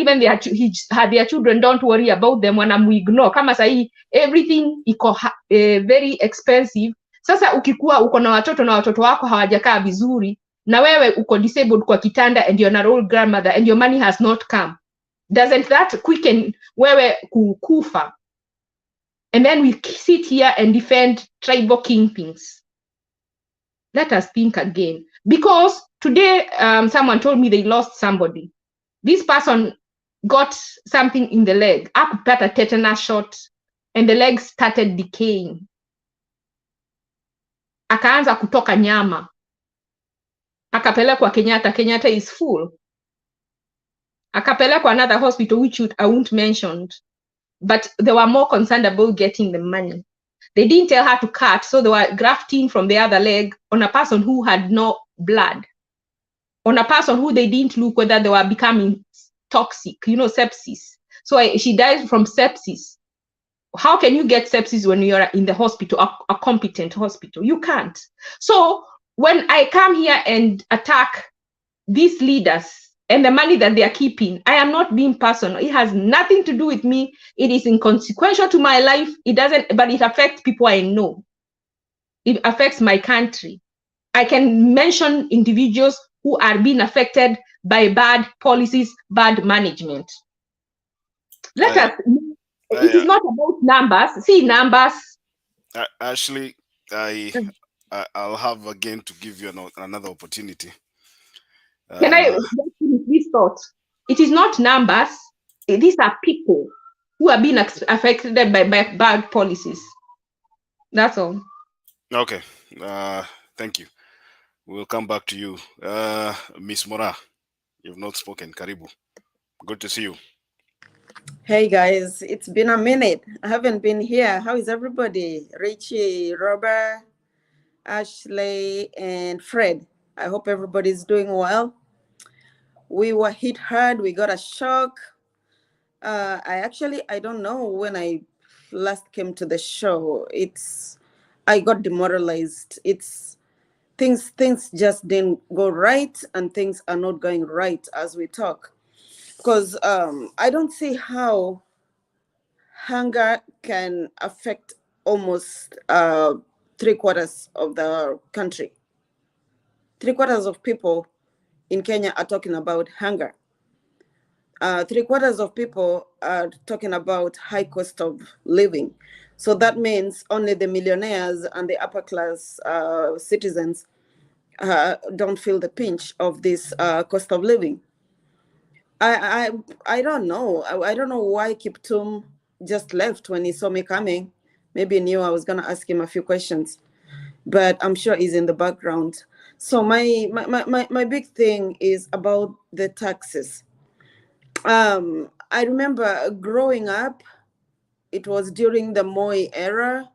Speaker 4: children don't worry about them, wanamuignore. Kama sahi everything iko very expensive. Sasa ukikuwa uko na watoto wako hawajakaa vizuri, na wewe uko disabled kwa kitanda and you're an old grandmother and your money has not come. Doesn't that quicken wewe kufa? And then we sit here and defend tribal kingpins. Let us think again. Because today, someone told me they lost somebody. This person got something in the leg, akupata tetanus shot, and the leg started decaying. Akaanza kutoka nyama. Akapelekwa Kenyatta. Kenyatta is full. Akapelekwa another hospital, which I won't mention. But they were more concerned about getting the money. They didn't tell her to cut, so they were grafting from the other leg on a person who had no blood, on a person who they didn't look whether they were becoming toxic, sepsis. So she died from sepsis. How can you get sepsis when you're in the hospital, a competent hospital? You can't. So when I come here and attack these leaders and the money that they are keeping, I am not being personal. It has nothing to do with me. It is inconsequential to my life. It doesn't, but it affects people I know. It affects my country. I can mention individuals who are being affected by bad policies, bad management. It is not about numbers. See numbers.
Speaker 6: Ashley, I'll have again to give you another opportunity.
Speaker 4: Can I finish this thought? It is not numbers. These are people who are being affected by bad policies. That's all.
Speaker 6: Okay. Thank you. We'll come back to you. Miss Mora, you've not spoken. Karibu. Good to see you.
Speaker 25: Hey guys, it's been a minute. I haven't been here. How is everybody? Richie, Robert, Ashley, and Fred. I hope everybody's doing well. We were hit hard. We got a shock. I don't know when I last came to the show. I got demoralized. Things just didn't go right, and things are not going right as we talk. Because I don't see how hunger can affect almost 3/4 of the country. 3/4 of people in Kenya are talking about hunger. 3/4 of people are talking about high cost of living. So that means only the millionaires and the upper class citizens don't feel the pinch of this cost of living. I don't know. I don't know why Kiptum just left when he saw me coming. Maybe he knew I was gonna ask him a few questions, but I'm sure he's in the background. So my big thing is about the taxes. I remember growing up, it was during the Moi era,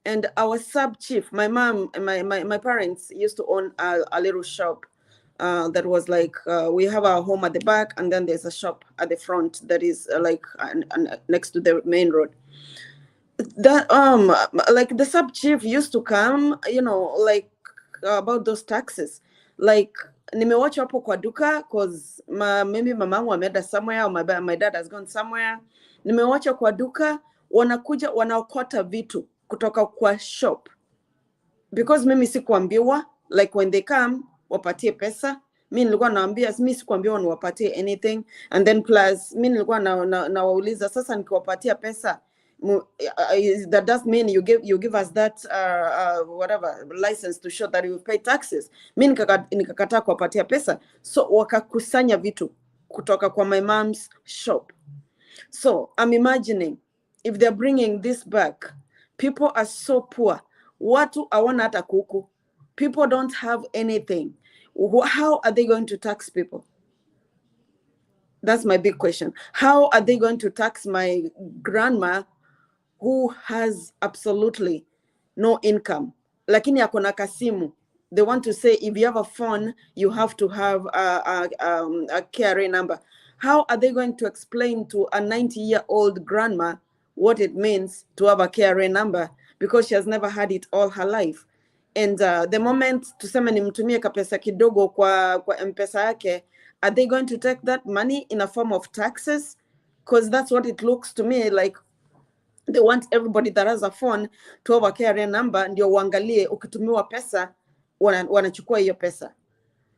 Speaker 25: and our sub-chief, my mom and my parents used to own a little shop that was like, we have our home at the back, and then there's a shop at the front that is next to the main road. That like the sub-chief used to come, about those taxes. Like nimewacha hapo kwa duka cause maybe mamangu ameenda somewhere or my dad has gone somewhere. Nimewacha kwa duka, wanakuja wanaokota vitu kutoka kwa shop. Because mimi sikuambiwa, like when they come, wapatie pesa. Mimi nilikuwa naambia, mimi sikuambiwa niwapatie anything. And then plus, mimi nilikuwa na wauliza, sasa nikiwapatia pesa, that does mean you give us that whatever license to show that you pay taxes. Mimi nikakataa kuwapatia pesa, so wakakusanya vitu kutoka kwa my mom's shop. So I'm imagining if they're bringing this back, people are so poor. Watu hawana hata kuku. People don't have anything. How are they going to tax people? That's my big question. How are they going to tax my grandma who has absolutely no income? Lakini akona kasimu. They want to say if you have a phone, you have to have a KRA number. How are they going to explain to a 90-year-old grandma what it means to have a KRA number? Because she has never had it all her life. And the moment tuseme nimtumie kapesa kidogo kwa M-Pesa yake, are they going to take that money in a form of taxes? Because that's what it looks to me like. They want everybody that has a phone to have a KRA number, ndio uangalie ukitumiwa pesa wanachukua hiyo pesa.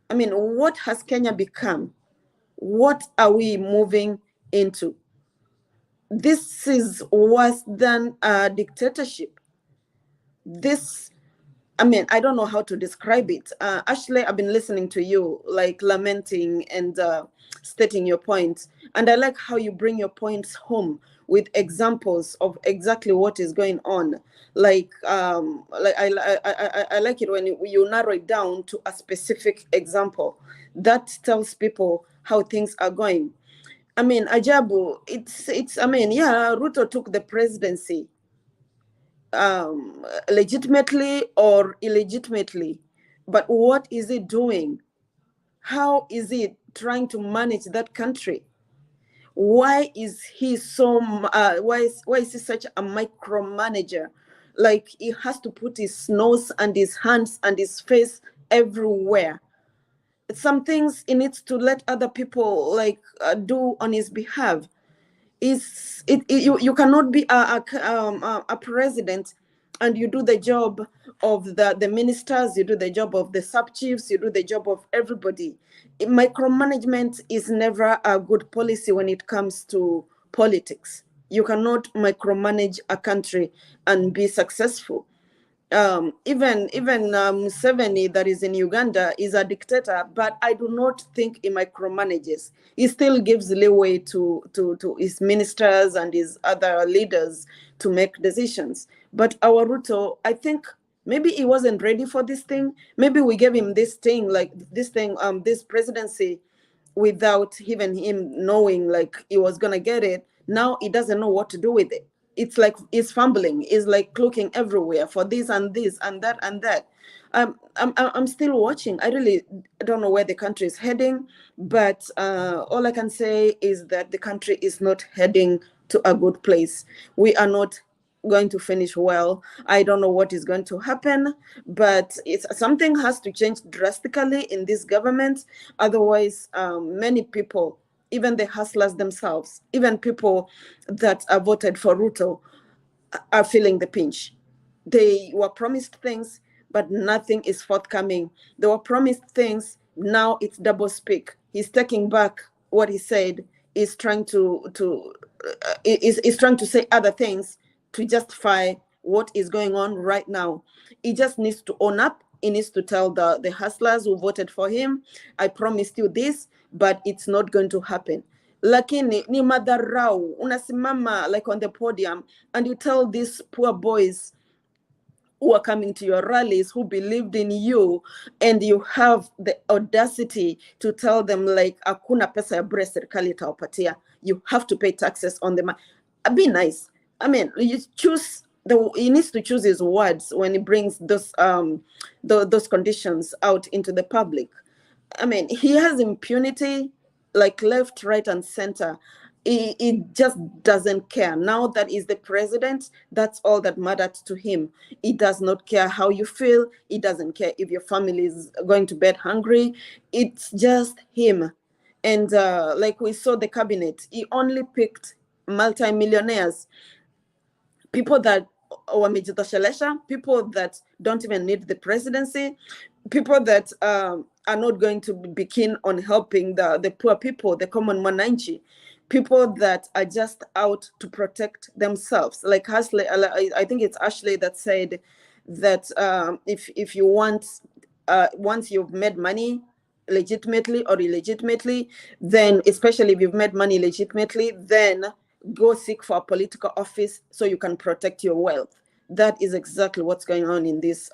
Speaker 25: I mean, what has Kenya become? What are we moving into? This is worse than a dictatorship. This, I mean, I don't know how to describe it. Ashley, I've been listening to you, like lamenting and stating your points. And I like how you bring your points home with examples of exactly what is going on. I like it when you narrow it down to a specific example. That tells people how things are going. I mean, Ajabu, I mean, yeah, Ruto took the presidency legitimately or illegitimately, but what is he doing? How is he trying to manage that country? Why is he so? Why is he such a micromanager? Like he has to put his nose and his hands and his face everywhere. Some things he needs to let other people do on his behalf. You cannot be a president and you do the job of the ministers, you do the job of the sub-chiefs, you do the job of everybody. Micromanagement is never a good policy when it comes to politics. You cannot micromanage a country and be successful. Even Museveni, that is in Uganda, is a dictator, but I do not think he micromanages. He still gives leeway to his ministers and his other leaders to make decisions. But our Ruto, I think maybe he wasn't ready for this thing. Maybe we gave him this presidency without even him knowing like he was gonna get it. Now he doesn't know what to do with it. It's like he's fumbling. He's like looking everywhere for this and this and that and that. I'm still watching. I really don't know where the country is heading, but all I can say is that the country is not heading to a good place. We are not going to finish well. I don't know what is going to happen, but something has to change drastically in this government. Otherwise, many people, even the hustlers themselves, even people that are voted for Ruto, are feeling the pinch. They were promised things, but nothing is forthcoming. They were promised things, now it's double speak. He's taking back what he said. He's trying to say other things to justify what is going on right now. He just needs to own up. He needs to tell the hustlers who voted for him, I promised you this, but it's not going to happen. Lakini ni madharau, unasimama like on the podium and you tell these poor boys who are coming to your rallies, who believed in you, and you have the audacity to tell them like hakuna pesa ya bure serikali itawapatia. You have to pay taxes on the be nice. I mean, he needs to choose his words when he brings those conditions out into the public. I mean, he has impunity, like left, right, and center. He just doesn't care. Now that he's the president, that's all that mattered to him. He does not care how you feel. He doesn't care if your family is going to bed hungry. It's just him. And like we saw the cabinet, he only picked multi-millionaires, people that wamejitoshelesha, people that don't even need the presidency, people that are not going to be keen on helping the poor people, the common mwananchi, people that are just out to protect themselves. Like Ashley, I think it's Ashley that said that if you want, once you've made money legitimately or illegitimately, then especially if you've made money legitimately, then go seek for a political office so you can protect your wealth. That is exactly what's going on in this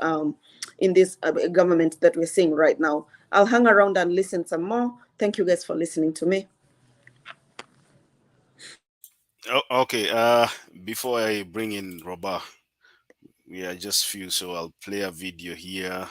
Speaker 25: government that we're seeing right now. I'll hang around and listen some more. Thank you guys for listening to me.
Speaker 6: Oh, okay. Before I bring in Roba, we are just few, so I'll play a video here.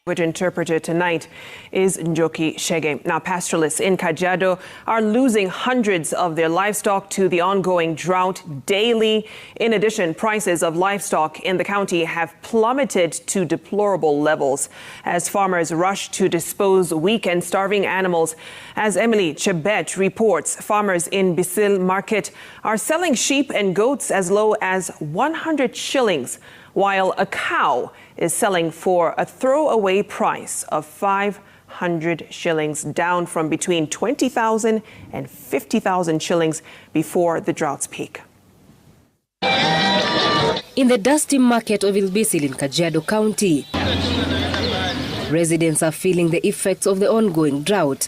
Speaker 8: Which interpreter tonight is Njoki Shege. Now, pastoralists in Kajiado are losing hundreds of their livestock to the ongoing drought daily. In addition, prices of livestock in the county have plummeted to deplorable levels as farmers rush to dispose weak and starving animals. As Emily Chebet reports, farmers in Bisil Market are selling sheep and goats as low as 100 shillings, while a cow is selling for a throwaway price of 500 1,500 shillings, down from between 20,000 and 50,000 shillings before the drought's peak.
Speaker 2: In the dusty market of Ilbisil in Kajiado County, residents are feeling the effects of the ongoing drought.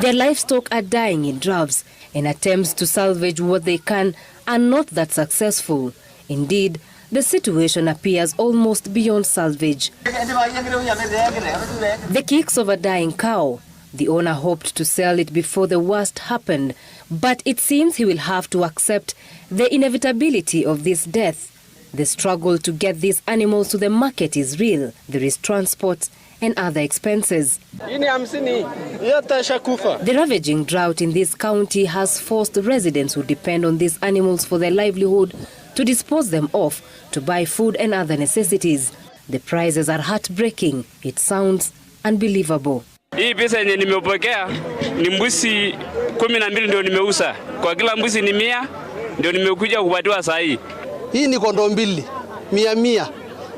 Speaker 2: Their livestock are dying in drafts, and attempts to salvage what they can are not that successful. Indeed, the situation appears almost beyond salvage. The kicks of a dying cow. The owner hoped to sell it before the worst happened, but it seems he will have to accept the inevitability of this death. The struggle to get these animals to the market is real. There is transport and other expenses. The ravaging drought in this county has forced residents who depend on these animals for their livelihood to dispose them off to buy food and other necessities. The prices are heartbreaking. It sounds unbelievable.
Speaker 22: Hii pesa yenye nimepokea ni mbuzi 12 ndio nimeuza. Kwa kila mbuzi ni 100 ndio nimekuja kupatiwa saa hii.
Speaker 21: Hii ni kondoo mbili 100.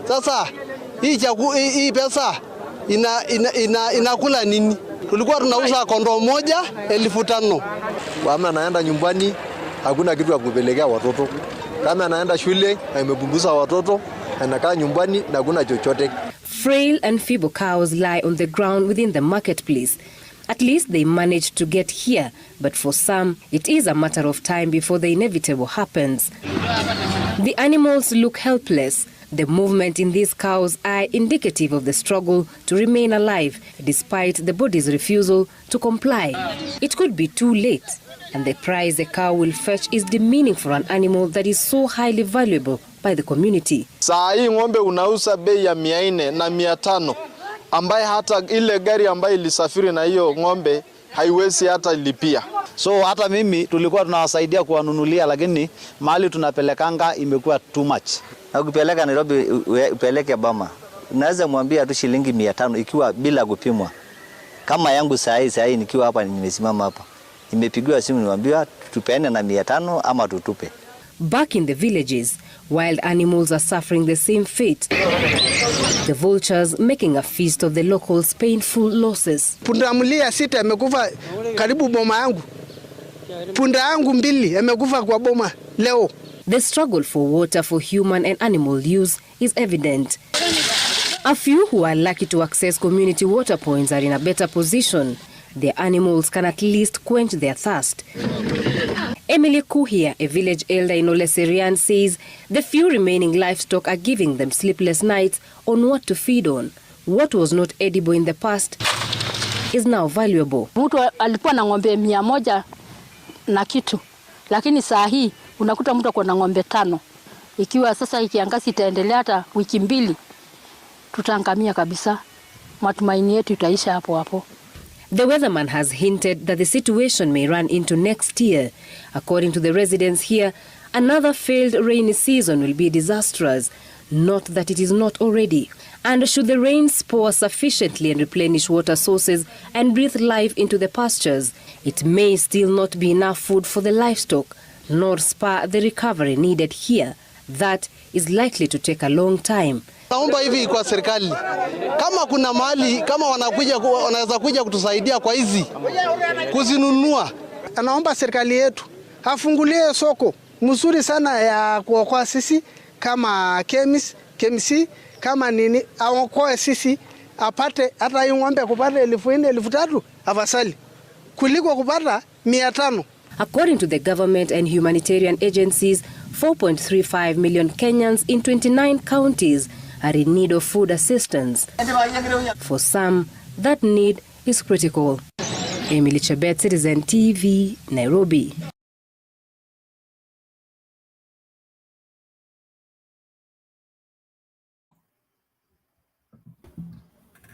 Speaker 21: Sasa hii pesa inakula nini? Tulikuwa tunauza kondoo moja 5,000.
Speaker 23: Kama anaenda nyumbani hakuna kitu ya kupelekea watoto. Kama anaenda shule amepunguza watoto, anakaa nyumbani na hakuna chochote.
Speaker 2: Frail and feeble cows lie on the ground within the marketplace. At least they managed to get here, but for some, it is a matter of time before the inevitable happens. The animals look helpless. The movement in these cows are indicative of the struggle to remain alive, despite the body's refusal to comply. It could be too late, and the price a cow will fetch is demeaning for an animal that is so highly valuable by the community.
Speaker 23: Saa hii ng'ombe unauza bei ya 400 na 500, ambaye hata ile gari ambayo ilisafiri na hiyo ng'ombe haiwezi hata lipia.
Speaker 24: So hata mimi tulikuwa tunawasaidia kuwanunulia, lakini mahali tunapelekanga imekuwa too much.
Speaker 26: Na ukipeleka Nairobi upeleke Bama, unaweza mwambia tu shilingi 500 ikiwa bila kupimwa. Kama yangu saa hii nikiwa hapa nimesimama hapa, nimepigiwa simu niwaambiwa tupeane na 500 ama tutupe.
Speaker 2: Back in the villages, wild animals are suffering the same fate. The vultures making a feast of the locals' painful losses.
Speaker 21: Punda mlia 6 amekufa karibu boma yangu. Punda yangu 2 amekufa kwa boma leo.
Speaker 2: The struggle for water for human and animal use is evident. A few who are lucky to access community water points are in a better position. Their animals can at least quench their thirst. Emily Kuhia, a village elder in Oleserian, says the few remaining livestock are giving them sleepless nights on what to feed on. What was not edible in the past is now valuable.
Speaker 27: Mtu alikuwa na ng'ombe 100 na kitu, lakini saa hii unakuta mtu ako na ng'ombe 5. Ikiwa sasa kiangazi itaendelea hata wiki 2, tutaangamia kabisa. Matumaini yetu itaisha hapo hapo.
Speaker 2: The weatherman has hinted that the situation may run into next year. According to the residents here, another failed rainy season will be disastrous. Not that it is not already. And should the rains pour sufficiently and replenish water sources and breathe life into the pastures, it may still not be enough food for the livestock, nor spur the recovery needed here. That is likely to take a long time.
Speaker 21: Naomba hivi kwa serikali, kama kuna mahali kama wanaweza kuja kutusaidia kwa hizi kuzinunua. Naomba serikali yetu afungulie soko mzuri sana ya kuokoa sisi kama KMC kama nini, aokoe sisi apate hata hiyo ng'ombe kupata 1,400 1,300 afasali kuliko kupata 500.
Speaker 2: According to the government and humanitarian agencies, 4.35 million Kenyans in 29 counties are in need of food assistance. For some, that need is critical. Emily Chebet, Citizen TV, Nairobi.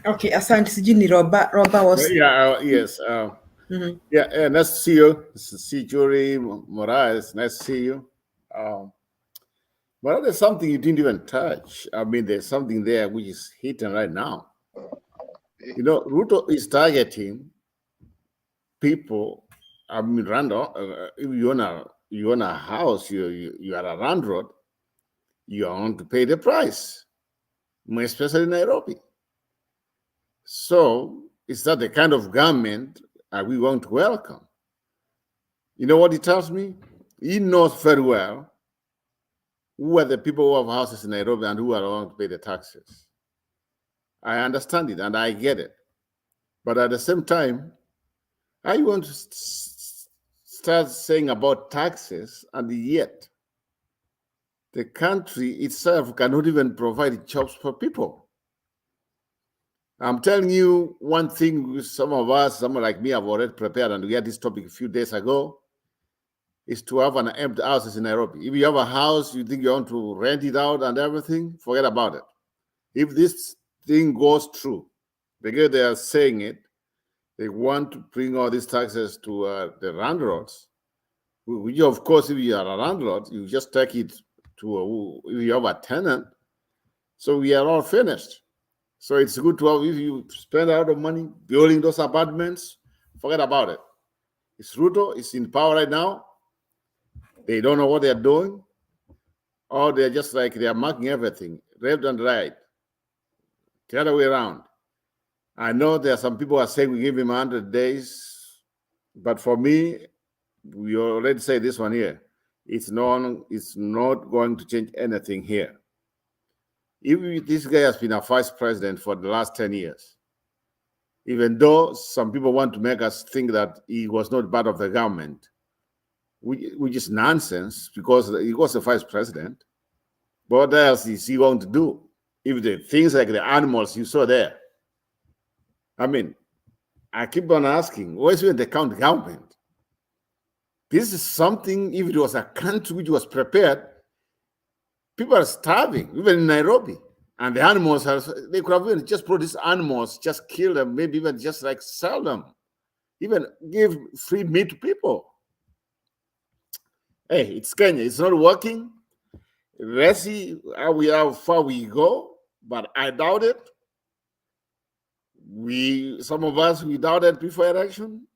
Speaker 28: Okay, asante. Sijui ni Roba was...
Speaker 19: Yeah, yes. Yeah, nice to see you. See Jory Moraes, nice to see you. But there's something you didn't even touch. I mean, there's something there which is hidden right now. You know, Ruto is targeting people. I mean, random. If you own a house, you are a landlord, you want to pay the price, more especially in Nairobi. So is that the kind of government we want to welcome? You know what he tells me? He knows very well who are the people who have houses in Nairobi and who are going to pay the taxes. I understand it and I get it. But at the same time, I want to start saying about taxes, and yet the country itself cannot even provide jobs for people. I'm telling you one thing, some of us, someone like me, have already prepared, and we had this topic a few days ago, is to have an empty houses in Nairobi. If you have a house, you think you want to rent it out and everything, forget about it. If this thing goes through, because they are saying it, they want to bring all these taxes to the landlords, which of course, if you are a landlord, you just take it to if you have a tenant. So we are all finished. So it's good to have, if you spend a lot of money building those apartments, forget about it. It's Ruto, it's in power right now. They don't know what they're doing, or they're just like they're marking everything, left and right, the other way around. I know there are some people who are saying we give him 100 days, but for me, we already say this one here. It's not going to change anything here. If this guy has been a vice president for the last 10 years, even though some people want to make us think that he was not part of the government, which is nonsense because he was a vice president. But what else is he going to do? If the things like the animals you saw there, I mean, I keep on asking, where's the county government? This is something, if it was a country which was prepared, people are starving, even in Nairobi. And the animals, they could have even just brought these animals, just kill them, maybe even just like sell them, even give free meat to people. Hey, it's Kenya, it's not working. Let's see how far we go, but I doubt it. Some of us, we doubted before election.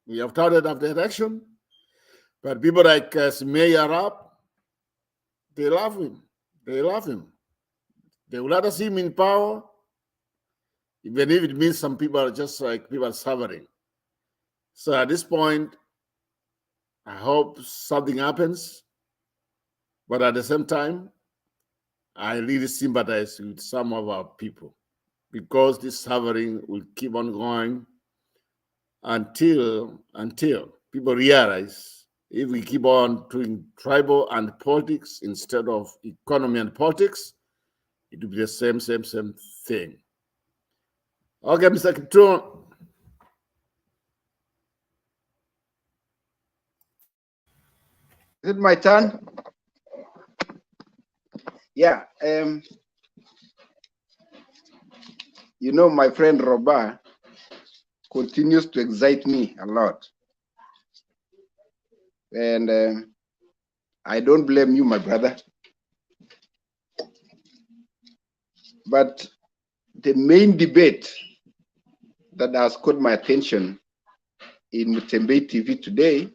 Speaker 19: We have doubted after election. But people like Mayor Arap, they love him. They love him. They will let us see him in power, even if it means some people are just like people are suffering. So at this point, I hope something happens. But at the same time, I really sympathize with some of our people because this suffering will keep on going until people realize if we keep on doing tribal and politics instead of economy and politics, it will be the same thing. Okay, Mr. Kitun.
Speaker 18: Is it my turn? Yeah. You know, my friend Robert continues to excite me a lot. And I don't blame you, my brother. But the main debate that has caught my attention in Mutembe TV today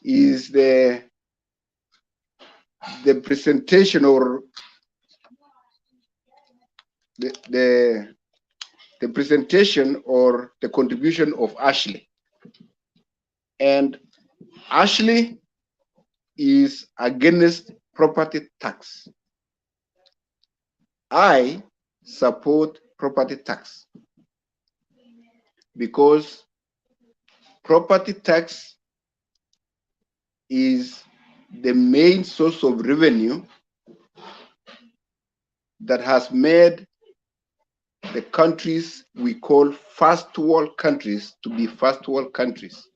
Speaker 18: is the presentation or the presentation or the contribution of Ashley. And Ashley is against property tax. I support property tax because property tax is the main source of revenue that has made the countries we call first world countries to be first world countries.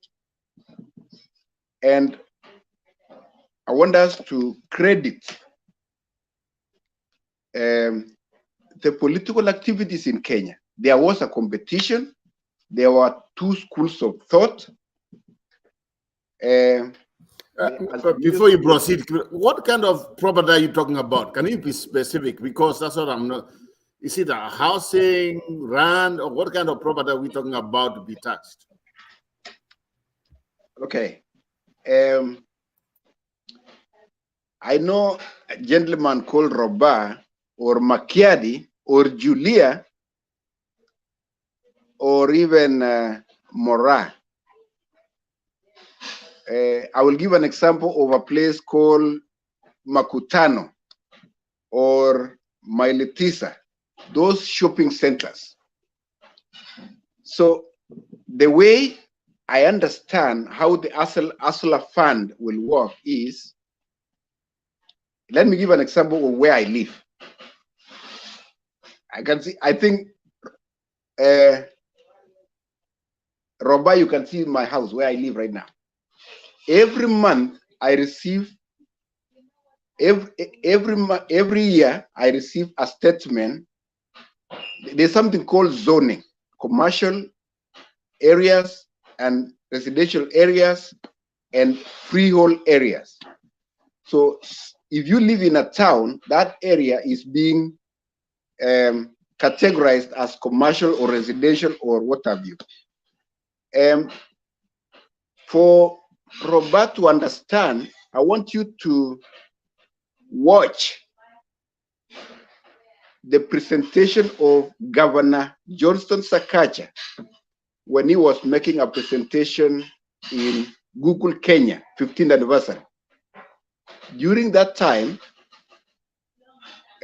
Speaker 18: And I want us to credit the political activities in Kenya. There was a competition. There were two schools of thought.
Speaker 19: Before you proceed, what kind of property are you talking about? Can you be specific? Because that's what I'm not. Is it a housing, land, or what kind of property are we talking about to be taxed?
Speaker 18: Okay. I know a gentleman called Robert or Makiadi or Julia or even Mora. I will give an example of a place called Makutano or Mailitisa, those shopping centers. So the way I understand how the ASLA fund will work is, let me give an example of where I live. I think, Roba, you can see my house where I live right now. Every month I receive, every year I receive a statement. There's something called zoning, commercial areas and residential areas and freehold areas. So if you live in a town, that area is being categorized as commercial or residential or what have you. For Robert to understand, I want you to watch the presentation of Governor Johnston Sakaja when he was making a presentation in Google Kenya, 15th anniversary. During that time,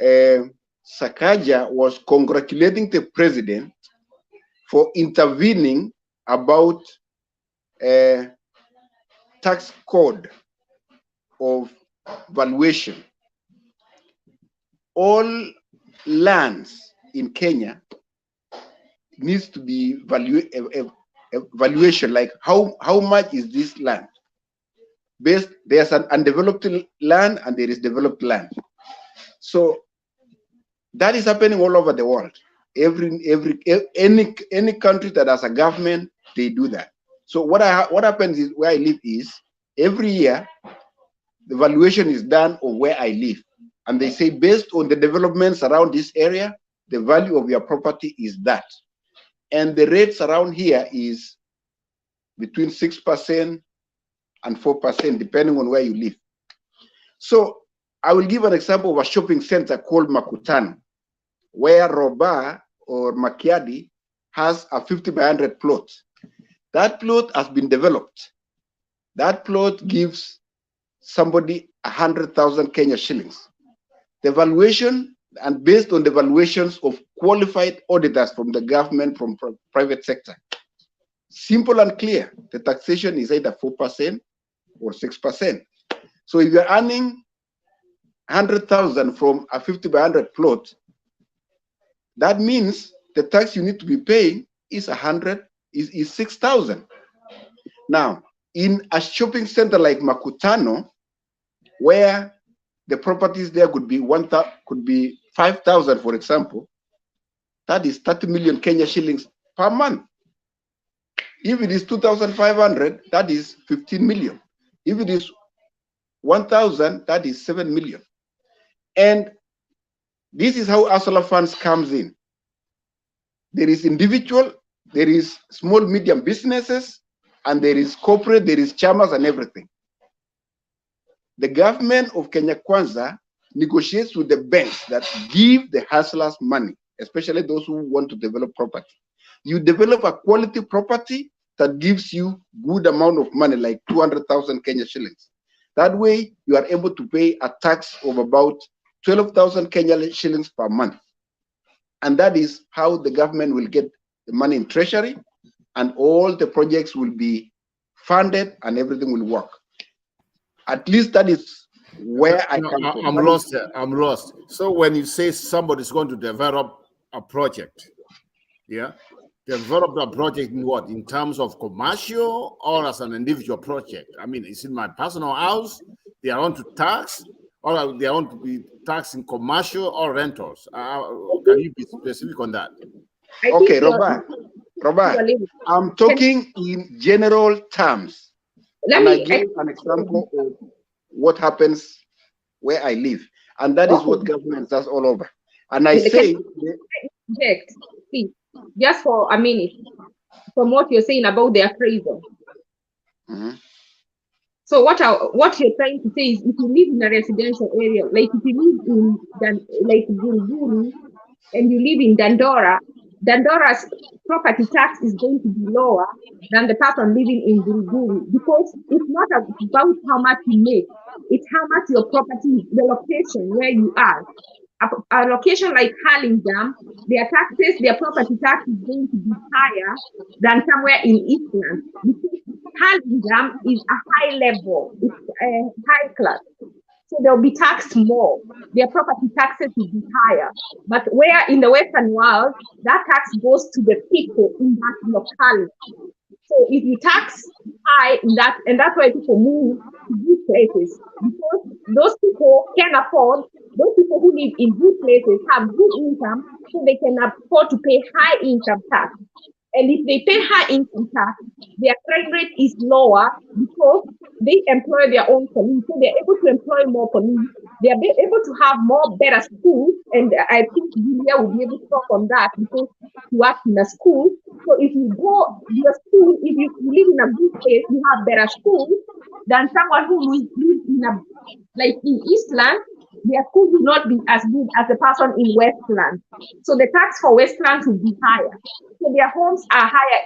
Speaker 18: Sakaja was congratulating the president for intervening about tax code of valuation. All lands in Kenya needs to be valuation, like how much is this land? There's an undeveloped land and there is developed land. So that is happening all over the world. Any country that has a government, they do that. So what happens is, where I live is, every year the valuation is done of where I live, and they say, based on the developments around this area, the value of your property is that, and the rates around here is between 6% and 4%, depending on where you live. So I will give an example of a shopping center called Makutano, where Roba or Makiadi has a 50 by 100 plot. That plot has been developed. That plot gives somebody 100,000 Kenya shillings. The valuation, and based on the valuations of qualified auditors from the government, from private sector. Simple and clear. The taxation is either 4% or 6%. So if you're earning 100,000 from a 50 by 100 plot, that means the tax you need to be paying is 6,000. Now, in a shopping center like Makutano, where the properties there could be 5,000, for example, that is 30 million Kenya shillings per month. If it is 2,500, that is 15 million. If it is 1,000, that is 7 million. And this is how ASLA funds comes in. There is individual, there is small, medium businesses, and there is corporate, there is chamas and everything. The government of Kenya Kwanza negotiates with the banks that give the hustlers money, especially those who want to develop property. You develop a quality property that gives you good amount of money, like 200,000 Kenya shillings. That way, you are able to pay a tax of about 12,000 Kenya shillings per month. And that is how the government will get the money in treasury, and all the projects will be funded and everything will work. At least that is where I come from.
Speaker 19: I'm lost. I'm lost. So when you say somebody's going to develop a project, yeah, develop a project in what? In terms of commercial or as an individual project? I mean, is it my personal house they are on to tax, or they are on to be taxed in commercial or rentals? Can you be specific on that?
Speaker 18: Okay, Robert, I'm talking in general terms. I give an example of what happens where I live, and that is what government does all over. And I say,
Speaker 4: please, just for a minute, from what you're saying about the appraisal. So what you're trying to say is, if you live in a residential area, like if you live in Guruguru and you live in Dandora, Dandora's property tax is going to be lower than the person living in Guruguru, because it's not about how much you make, it's how much your property, the location where you are. A location like Harlingen, their taxes, their property tax is going to be higher than somewhere in Eastland, because Harlingen is a high level, it's a high class. So they'll be taxed more. Their property taxes will be higher. But where in the Western world, that tax goes to the people in that locality. So if you tax high in that, and that's why people move to these places, because those people can afford, those people who live in good places have good income, so they can afford to pay high income tax. And if they pay high income tax, their crime rate is lower because they employ their own police. So they're able to employ more police. They are able to have more better schools. And I think Julia will be able to talk on that, because you work in a school. So if you go to your school, if you live in a good place, you have better schools than someone who lives in a, like in Eastland, their school will not be as good as the person in Westland. So the tax for Westland will be higher. So their homes are higher,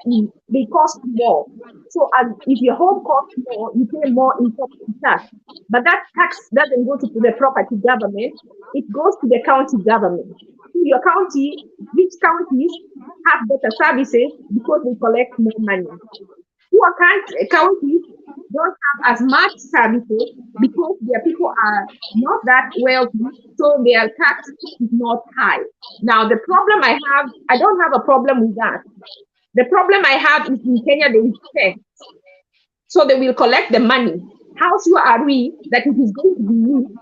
Speaker 4: they cost more. So if your home costs more, you pay more in property tax. But that tax doesn't go to the property government, it goes to the county government. So your county, which counties have better services because they collect more money. Poor counties don't have as much services because their people are not that wealthy, so their tax is not high. Now, the problem I have, I don't have a problem with that. The problem I have is in Kenya, there is theft. So they will collect the money. How sure are we that it is going to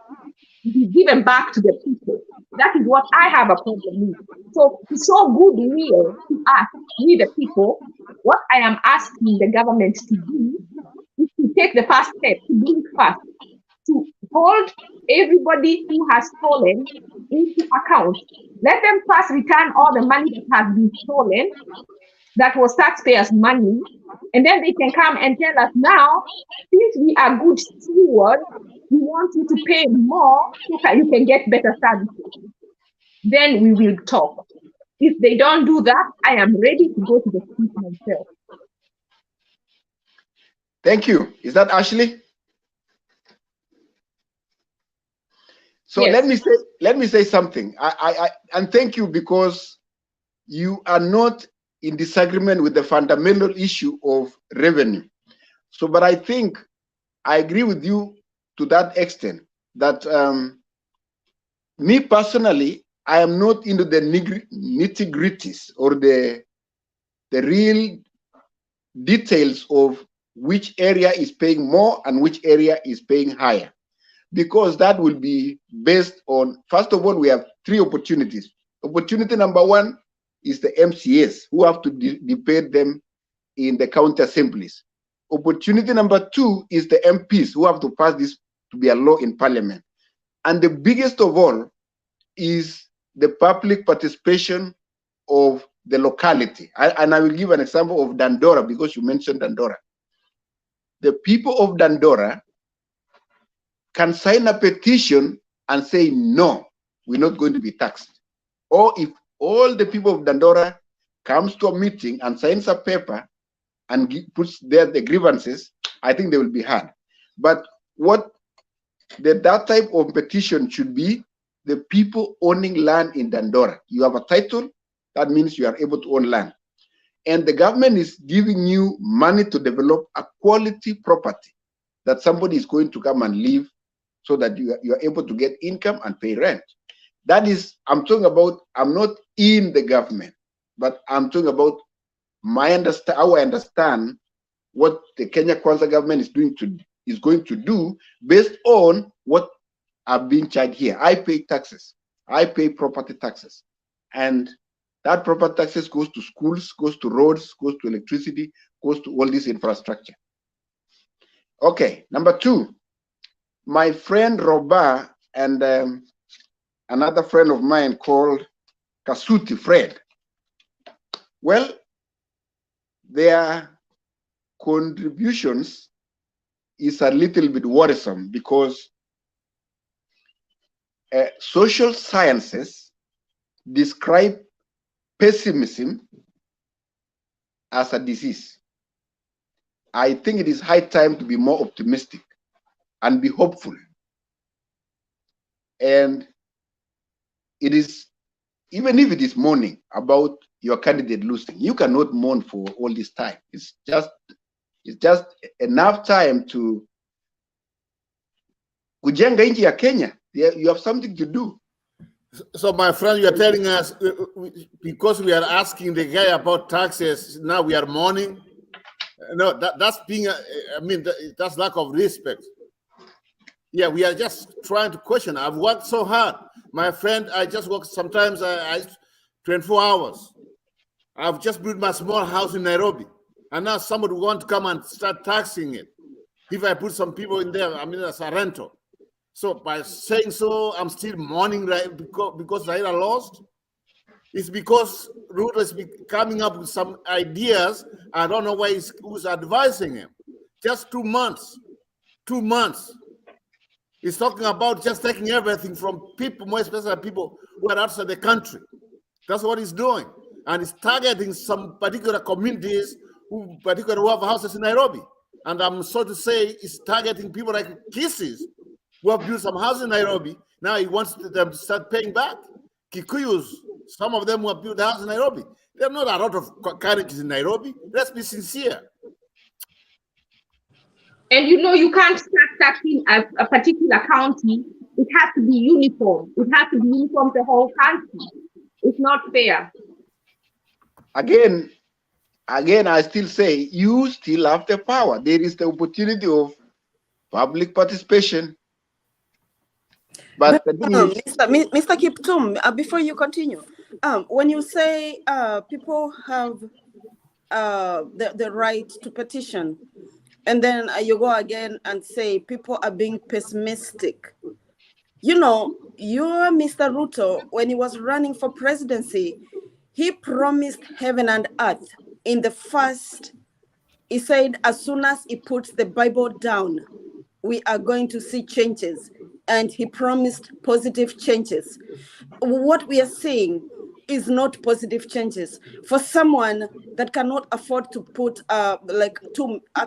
Speaker 4: be given back to the people? That is what I have a problem with. So to show goodwill to us, we the people, what I am asking the government to do is to take the first step, to do it fast, to hold everybody who has stolen into account. Let them first return all the money that has been stolen, that was taxpayers' money, and then they can come and tell us, now, since we are good stewards, we want you to pay more so that you can get better services. Then we will talk. If they don't do that, I am ready to go to the street myself.
Speaker 18: Thank you. Is that Ashley? So yes. let me say something. And thank you, because you are not in disagreement with the fundamental issue of revenue. So, but I think I agree with you to that extent that me personally, I am not into the nitty-gritties or the real details of which area is paying more and which area is paying higher, because that will be based on, first of all, we have three opportunities. Opportunity number one is the MCAs, who have to debate them in the county assemblies. Opportunity number two is the MPs, who have to pass this to be a law in parliament. And the biggest of all is the public participation of the locality. And I will give an example of Dandora, because you mentioned Dandora. The people of Dandora can sign a petition and say, no, we're not going to be taxed. Or if all the people of Dandora comes to a meeting and signs a paper and puts there the grievances, I think they will be heard. But what that type of petition should be, the people owning land in Dandora. You have a title, that means you are able to own land. And the government is giving you money to develop a quality property that somebody is going to come and live, so that you are able to get income and pay rent. That is, I'm talking about, I'm not in the government, but I'm talking about how I understand what the Kenya Kwanza government is going to do based on what are being charged here. I pay taxes. I pay property taxes. And that property taxes goes to schools, goes to roads, goes to electricity, goes to all this infrastructure. Okay, number two, my friend Roba and another friend of mine called Kasuti Fred. Well, their contributions is a little bit worrisome, because social sciences describe pessimism as a disease. I think it is high time to be more optimistic and be hopeful. And it is, even if it is mourning about your candidate losing, you cannot mourn for all this time. It's just enough time to kujenga nchi ya Kenya. You have something to do.
Speaker 19: So, my friend, you are telling us because we are asking the guy about taxes, now we are mourning? No, that's being, that's lack of respect. Yeah, we are just trying to question. I've worked so hard. My friend, I just work sometimes 24 hours. I've just built my small house in Nairobi. And now somebody want to come and start taxing it. If I put some people in there, as a rental. So by saying so, I'm still mourning because Raila lost. It's because Ruto is coming up with some ideas. I don't know why who's advising him. Just 2 months. 2 months. He's talking about just taking everything from people, more especially people who are outside the country. That's what he's doing. And he's targeting some particular communities who have houses in Nairobi. And I'm sorry to say he's targeting people like Kisses who have built some houses in Nairobi. Now he wants them to start paying back. Kikuyus, some of them who have built houses in Nairobi. There are not a lot of carriages in Nairobi. Let's be sincere.
Speaker 4: And you can't start taxing a particular county. It has to be uniform. It has to be uniform the whole country. It's not fair.
Speaker 18: Again, I still say you still have the power. There is the opportunity of public participation. But
Speaker 25: Mr. Kiptum, before you continue, when you say people have the right to petition, and then you go again and say people are being pessimistic. Your Mr. Ruto, when he was running for presidency, he promised heaven and earth. In the first, he said, as soon as he puts the Bible down, we are going to see changes. And he promised positive changes. What we are seeing is not positive changes. For someone that cannot afford to put at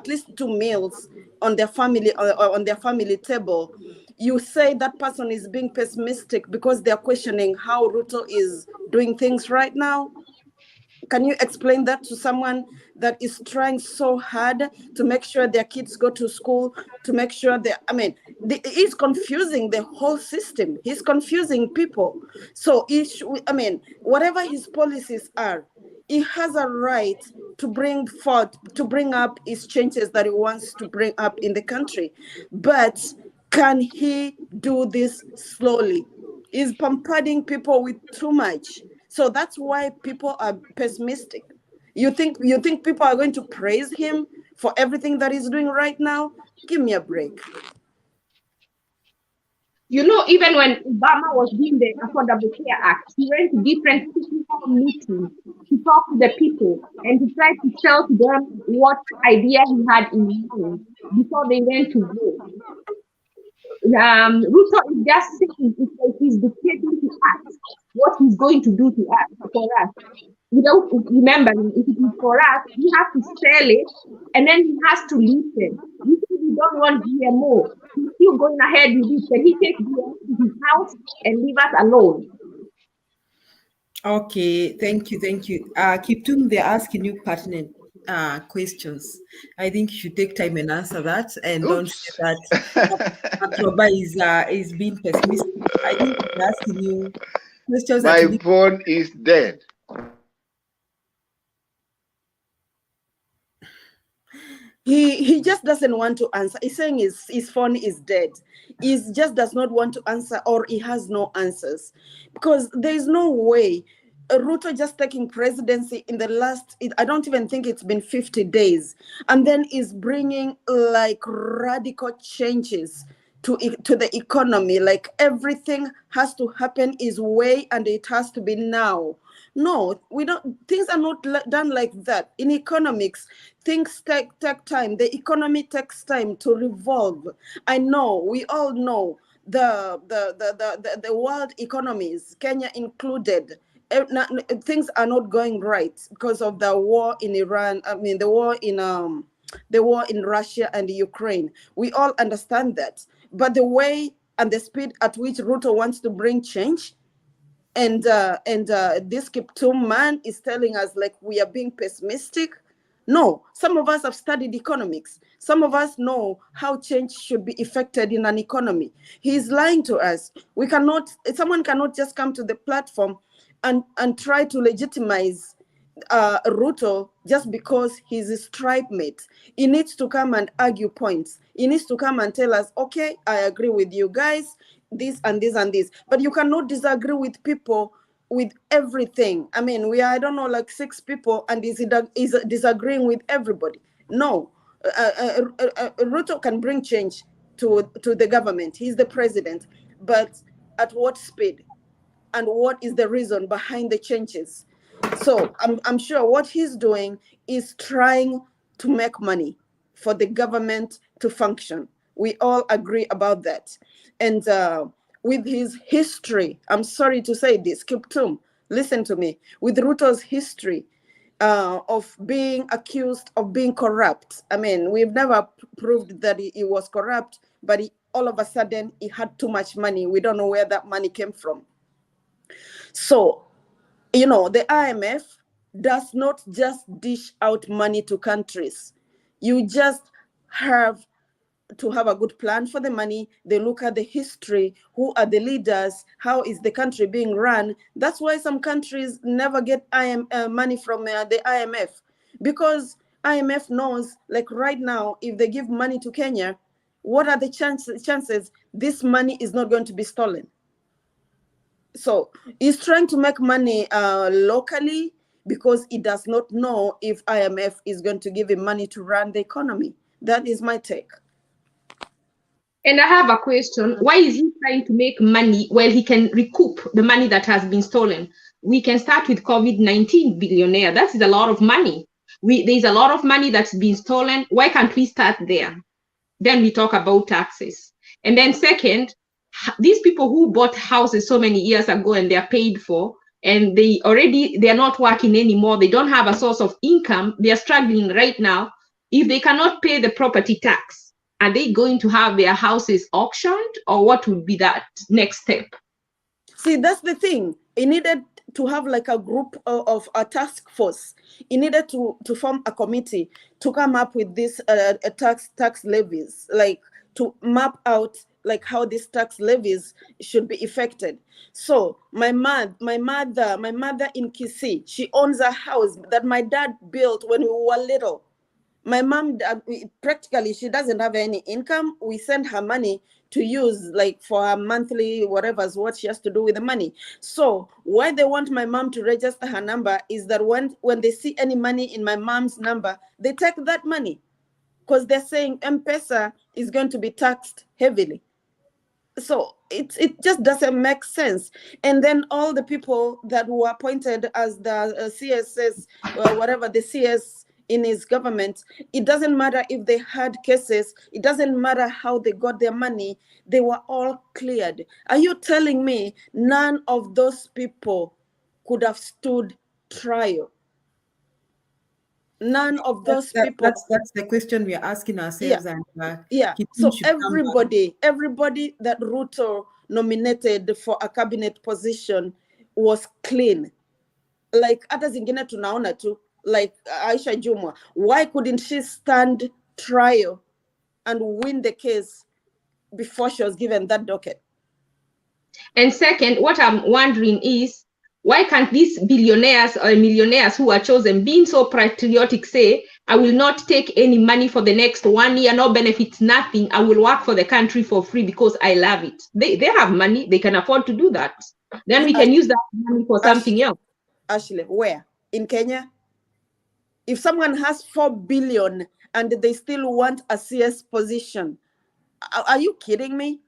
Speaker 25: least 2 meals on their family table, you say that person is being pessimistic because they're questioning how Ruto is doing things right now. Can you explain that to someone that is trying so hard to make sure their kids go to school, to make sure he's confusing the whole system. He's confusing people. So, whatever his policies are, he has a right to bring up his changes that he wants to bring up in the country. But can he do this slowly? He's bombarding people with too much. So that's why people are pessimistic. You think people are going to praise him for everything that he's doing right now? Give me a break.
Speaker 4: Even when Obama was doing the Affordable Care Act, he went to different people meetings to talk to the people and to try to tell to them what idea he had in mind before they went to vote. Ruto is just saying he's dictating to us what he's going to do to us, for us. Without remembering, if it is for us, he has to sell it and then he has to listen. We don't want GMO. He's still going ahead with it, but he takes GMO to his house and leave us alone.
Speaker 28: Okay, thank you. Kiptum, they're asking you pertinent questions. I think you should take time and answer that, and don't say that Roba is being pessimistic. I think they're asking you questions.
Speaker 18: My phone is dead.
Speaker 25: He just doesn't want to answer. He's saying his phone is dead. He just does not want to answer, or he has no answers, because there is no way. Ruto just taking presidency in the last, I don't even think it's been 50 days, and then is bringing radical changes to the economy. Like everything has to happen his way, and it has to be now. No, we don't. Things are not done like that. In economics, things take time. The economy takes time to revolve. I know. We all know the world economies, Kenya included, things are not going right because of the war in Iran. I mean, the war in Russia and Ukraine. We all understand that. But the way and the speed at which Ruto wants to bring change, and this Kiptum man is telling us like we are being pessimistic. No, some of us have studied economics. Some of us know how change should be effected in an economy. He's lying to us. Someone cannot just come to the platform and try to legitimize Ruto just because he's a stripe mate. He needs to come and argue points. He needs to come and tell us, okay, I agree with you guys, this and this and this. But you cannot disagree with people with everything. I mean, we are, I don't know, like 6 people, and is disagreeing with everybody. No, Ruto can bring change to the government. He's the president, but at what speed? And what is the reason behind the changes? So I'm sure what he's doing is trying to make money for the government to function. We all agree about that. And with his history, I'm sorry to say this, Kiptum, listen to me. With Ruto's history of being accused of being corrupt, I mean, we've never proved that he was corrupt, but all of a sudden he had too much money. We don't know where that money came from. So, you know, the IMF does not just dish out money to countries. You just have to have a good plan for the money. They look at the history, who are the leaders, how is the country being run. That's why some countries never get money from the IMF, because IMF knows, like right now, if they give money to Kenya, what are the chances this money is not going to be stolen? So he's trying to make money locally because he does not know if IMF is going to give him money to run the economy. That is my take.
Speaker 4: And I have a question. Why is he trying to make money while he can recoup the money that has been stolen? We can start with COVID-19 billionaire. That is a lot of money. There's a lot of money that's been stolen. Why can't we start there? Then we talk about taxes. And then second, these people who bought houses so many years ago and they're paid for, and they're not working anymore, they don't have a source of income, they're struggling right now. If they cannot pay the property tax, are they going to have their houses auctioned, or what would be that next step?
Speaker 25: See, that's the thing. He needed to have like a group of a task force. He needed to form a committee to come up with this tax levies, like to map out like how these tax levies should be effected. So my mother in Kisii, she owns a house that my dad built when we were little. My mom, practically, she doesn't have any income. We send her money to use like for her monthly whatever's what she has to do with the money. So why they want my mom to register her number is that when they see any money in my mom's number, they take that money because they're saying M-Pesa is going to be taxed heavily. So it just doesn't make sense. And then all the people that were appointed as the CSS, or whatever the CS in his government, it doesn't matter if they had cases, it doesn't matter how they got their money, they were all cleared. Are you telling me none of those people could have stood trial? None of those people.
Speaker 28: That's the question we are asking ourselves.
Speaker 25: Yeah.
Speaker 28: And
Speaker 25: So everybody that Ruto nominated for a cabinet position was clean. Like hata zingine tunaona tu, like Aisha Jumwa. Why couldn't she stand trial and win the case before she was given that docket?
Speaker 4: And second, what I'm wondering is, why can't these billionaires or millionaires who are chosen, being so patriotic, say, I will not take any money for the next 1 year, no benefits, nothing. I will work for the country for free because I love it. They have money. They can afford to do that. Then we can use that money for something else.
Speaker 25: Ashley, where? In Kenya? If someone has 4 billion and they still want a CS position, are you kidding me?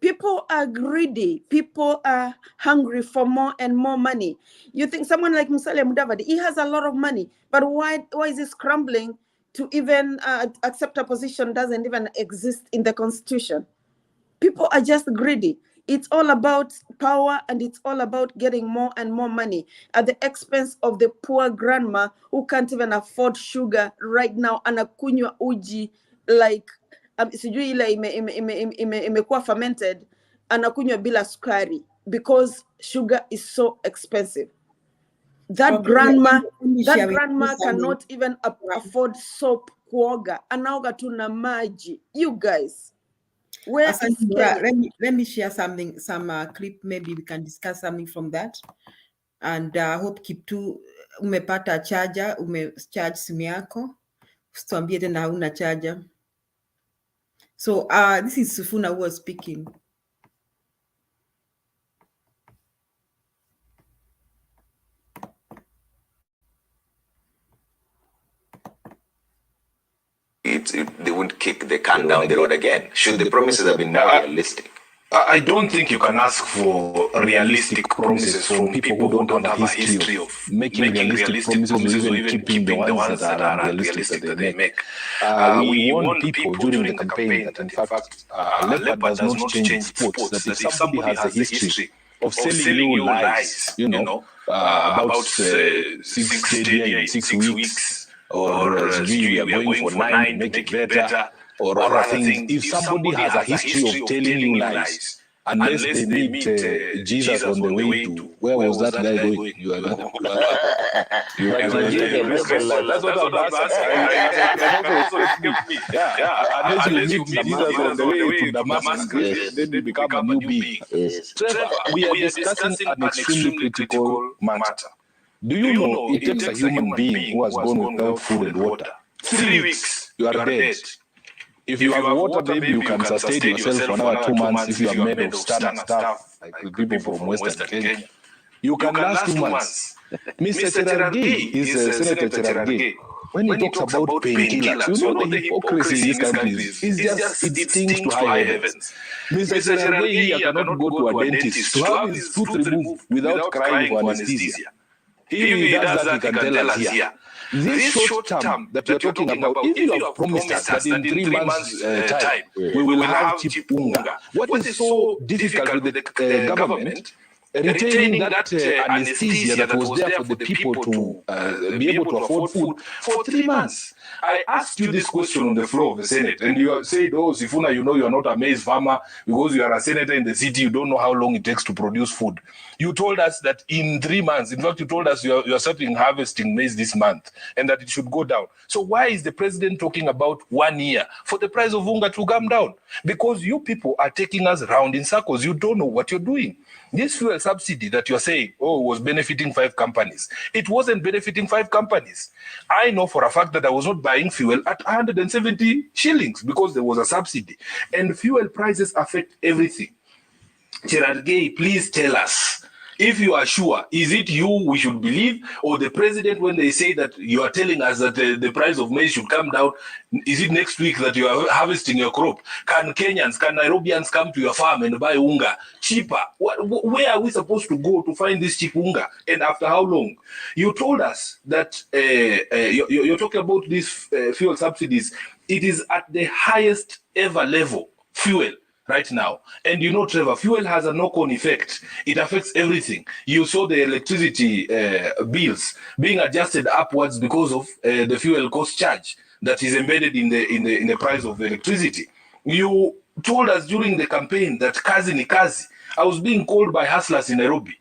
Speaker 25: People are greedy. People are hungry for more and more money. You think someone like Musalia Mudavadi, he has a lot of money, but why is he scrambling to even accept a position doesn't even exist in the constitution? People are just greedy. It's all about power, and it's all about getting more and more money at the expense of the poor grandma who can't even afford sugar right now. Anakunywa uji like sijui ile imekuwa fermented, anakunywa bila sukari because sugar is so expensive. That grandma cannot even afford soap kuoga. Anaoga tu na maji. You guys. Where is Kenya?
Speaker 28: Let me share something, some clip. Maybe we can discuss something from that. And hope Kiptu umepata charger, umecharge simu yako. Usituambie tena hauna charger. So this is Sifuna who was speaking.
Speaker 1: They wouldn't kick the can down the road again. Should the promises have been more realistic?
Speaker 5: I don't think you can ask for realistic promises from people who don't have a history of making realistic promises or even keeping the ones that are unrealistic that they make. We warned people during the campaign that, in fact, Leopard does not change sports, that if somebody has a history of selling you lies, about 6 stadia in 6 weeks, or we are going for 9 to make it better, or other things. If somebody has a history of telling you lies, unless they meet Jesus on the way to, where was that guy going? That's what I'm asking. Unless you meet Jesus on the way to Damascus, then you become a new being. Trevor, we are discussing an extremely critical matter. Do you know it takes a human being who has gone without food and water 3 weeks, you are dead. If you have water, maybe you can sustain yourself for another 2 months if you are made of standard stuff, like the people from Western Kenya. You can last 2 months. Mr. Cherargei is Senator Cherargei. When he talks about painkillers, you know the hypocrisy in this country is it stings to high heavens. Mr. Cherargei cannot go to a dentist to have his tooth removed without crying for anesthesia. If he does that, he can tell us here. This short term that you're talking about, if you have promised us that in 3 months' time, we will have cheap unga, what is so difficult with the government retaining that anesthesia that was there for the people to be able to afford food for 3 months? I asked you this question on the floor of the Senate, and you said, oh, Sifuna, you are not a maize farmer because you are a senator in the city, you don't know how long it takes to produce food. You told us that in 3 months, in fact, you told us you are starting harvesting maize this month and that it should go down. So why is the president talking about 1 year for the price of unga to come down? Because you people are taking us around in circles. You don't know what you're doing. This fuel subsidy that you're saying, was benefiting 5 companies. It wasn't benefiting 5 companies. I know for a fact that I was not buying fuel at 170 shillings because there was a subsidy. And fuel prices affect everything. Cherargei, please tell us, if you are sure, is it you we should believe, or the president when they say that you are telling us that the price of maize should come down? Is it next week that you are harvesting your crop? Can Kenyans, can Nairobians come to your farm and buy unga cheaper? Where are we supposed to go to find this cheap unga? And after how long? You told us that you're talking about these fuel subsidies. It is at the highest ever level, fuel. Right now. And Trevor, fuel has a knock-on effect. It affects everything. You saw the electricity bills being adjusted upwards because of the fuel cost charge that is embedded in the price of electricity. You told us during the campaign that kazi ni kazi. I was being called by hustlers in Nairobi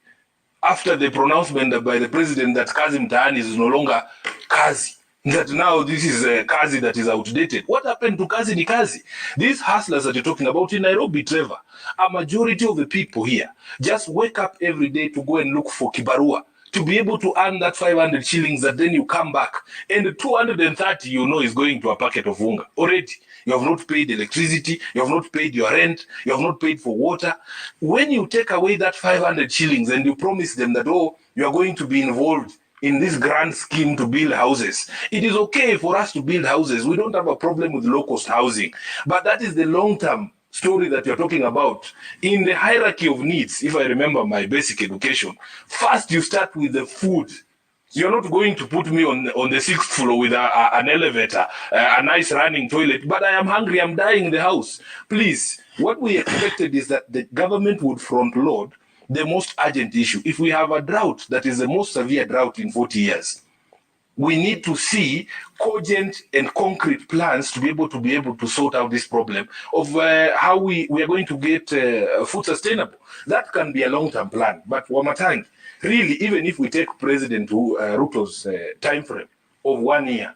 Speaker 5: after the pronouncement by the president that kazi mtaani is no longer kazi. That now this is a kazi that is outdated. What happened to kazi ni kazi? These hustlers that you're talking about in Nairobi, Trevor, a majority of the people here just wake up every day to go and look for kibarua, to be able to earn that 500 shillings that then you come back. And the 230, is going to a packet of unga. Already, you have not paid electricity, you have not paid your rent, you have not paid for water. When you take away that 500 shillings and you promise them that, you are going to be involved in this grand scheme to build houses. It is okay for us to build houses. We don't have a problem with low-cost housing. But that is the long-term story that you're talking about. In the hierarchy of needs, if I remember my basic education, first you start with the food You're not going to put me on the 6th floor with an elevator, a nice running toilet, but I am hungry, I'm dying in the house. Please, what we expected is that the government would front load the most urgent issue. If we have a drought that is the most severe drought in 40 years, we need to see cogent and concrete plans to be able to sort out this problem of how we are going to get food sustainable. That can be a long-term plan. But Wamatang, really, even if we take President Ruto's time frame of 1 year,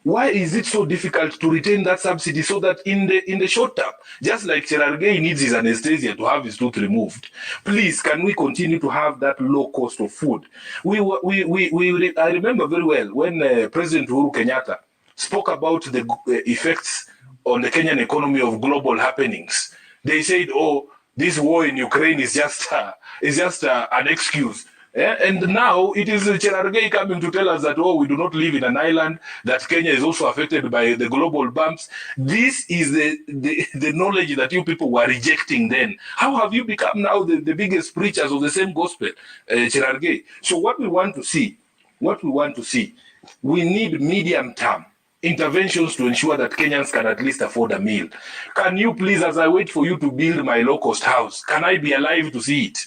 Speaker 5: why is it so difficult to retain that subsidy so that in the short term, just like Cherargei needs his anesthesia to have his tooth removed, please, can we continue to have that low cost of food? I remember very well when President Uhuru Kenyatta spoke about the effects on the Kenyan economy of global happenings. They said, oh, this war in Ukraine is just an excuse. Yeah? And now it is Cherargei coming to tell us that, oh, we do not live in an island, that Kenya is also affected by the global bumps. This is the knowledge that you people were rejecting then. How have you become now the biggest preachers of the same gospel, Cherargei? So what we want to see, we need medium-term interventions to ensure that Kenyans can at least afford a meal. Can you please, as I wait for you to build my low-cost house, can I be alive to see it?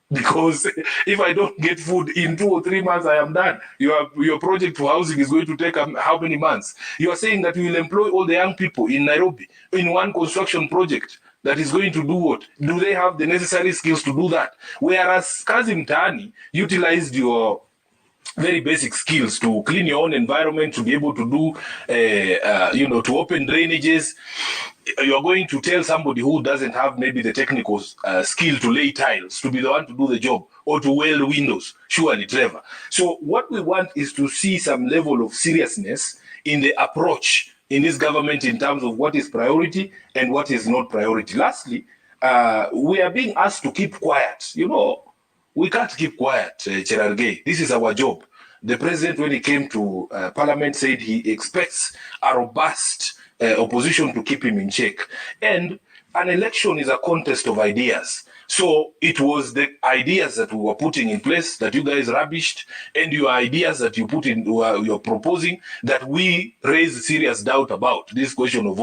Speaker 5: Because if I don't get food in 2 or 3 months, I am done. Your project for housing is going to take how many months? You are saying that you will employ all the young people in Nairobi in one construction project that is going to do what? Do they have the necessary skills to do that? Whereas Kazi Mtaani utilized your very basic skills to clean your own environment, to be able to do, to open drainages. You're going to tell somebody who doesn't have maybe the technical skill to lay tiles to be the one to do the job or to weld windows. Surely, Trevor. So what we want is to see some level of seriousness in the approach in this government in terms of what is priority and what is not priority. Lastly, we are being asked to keep quiet. We can't keep quiet, Cherargei. This is our job. The president, when he came to parliament, said he expects a robust opposition to keep him in check. And an election is a contest of ideas. So it was the ideas that we were putting in place that you guys rubbished, and your ideas that you put in, you're proposing, that we raise serious doubt about. This question of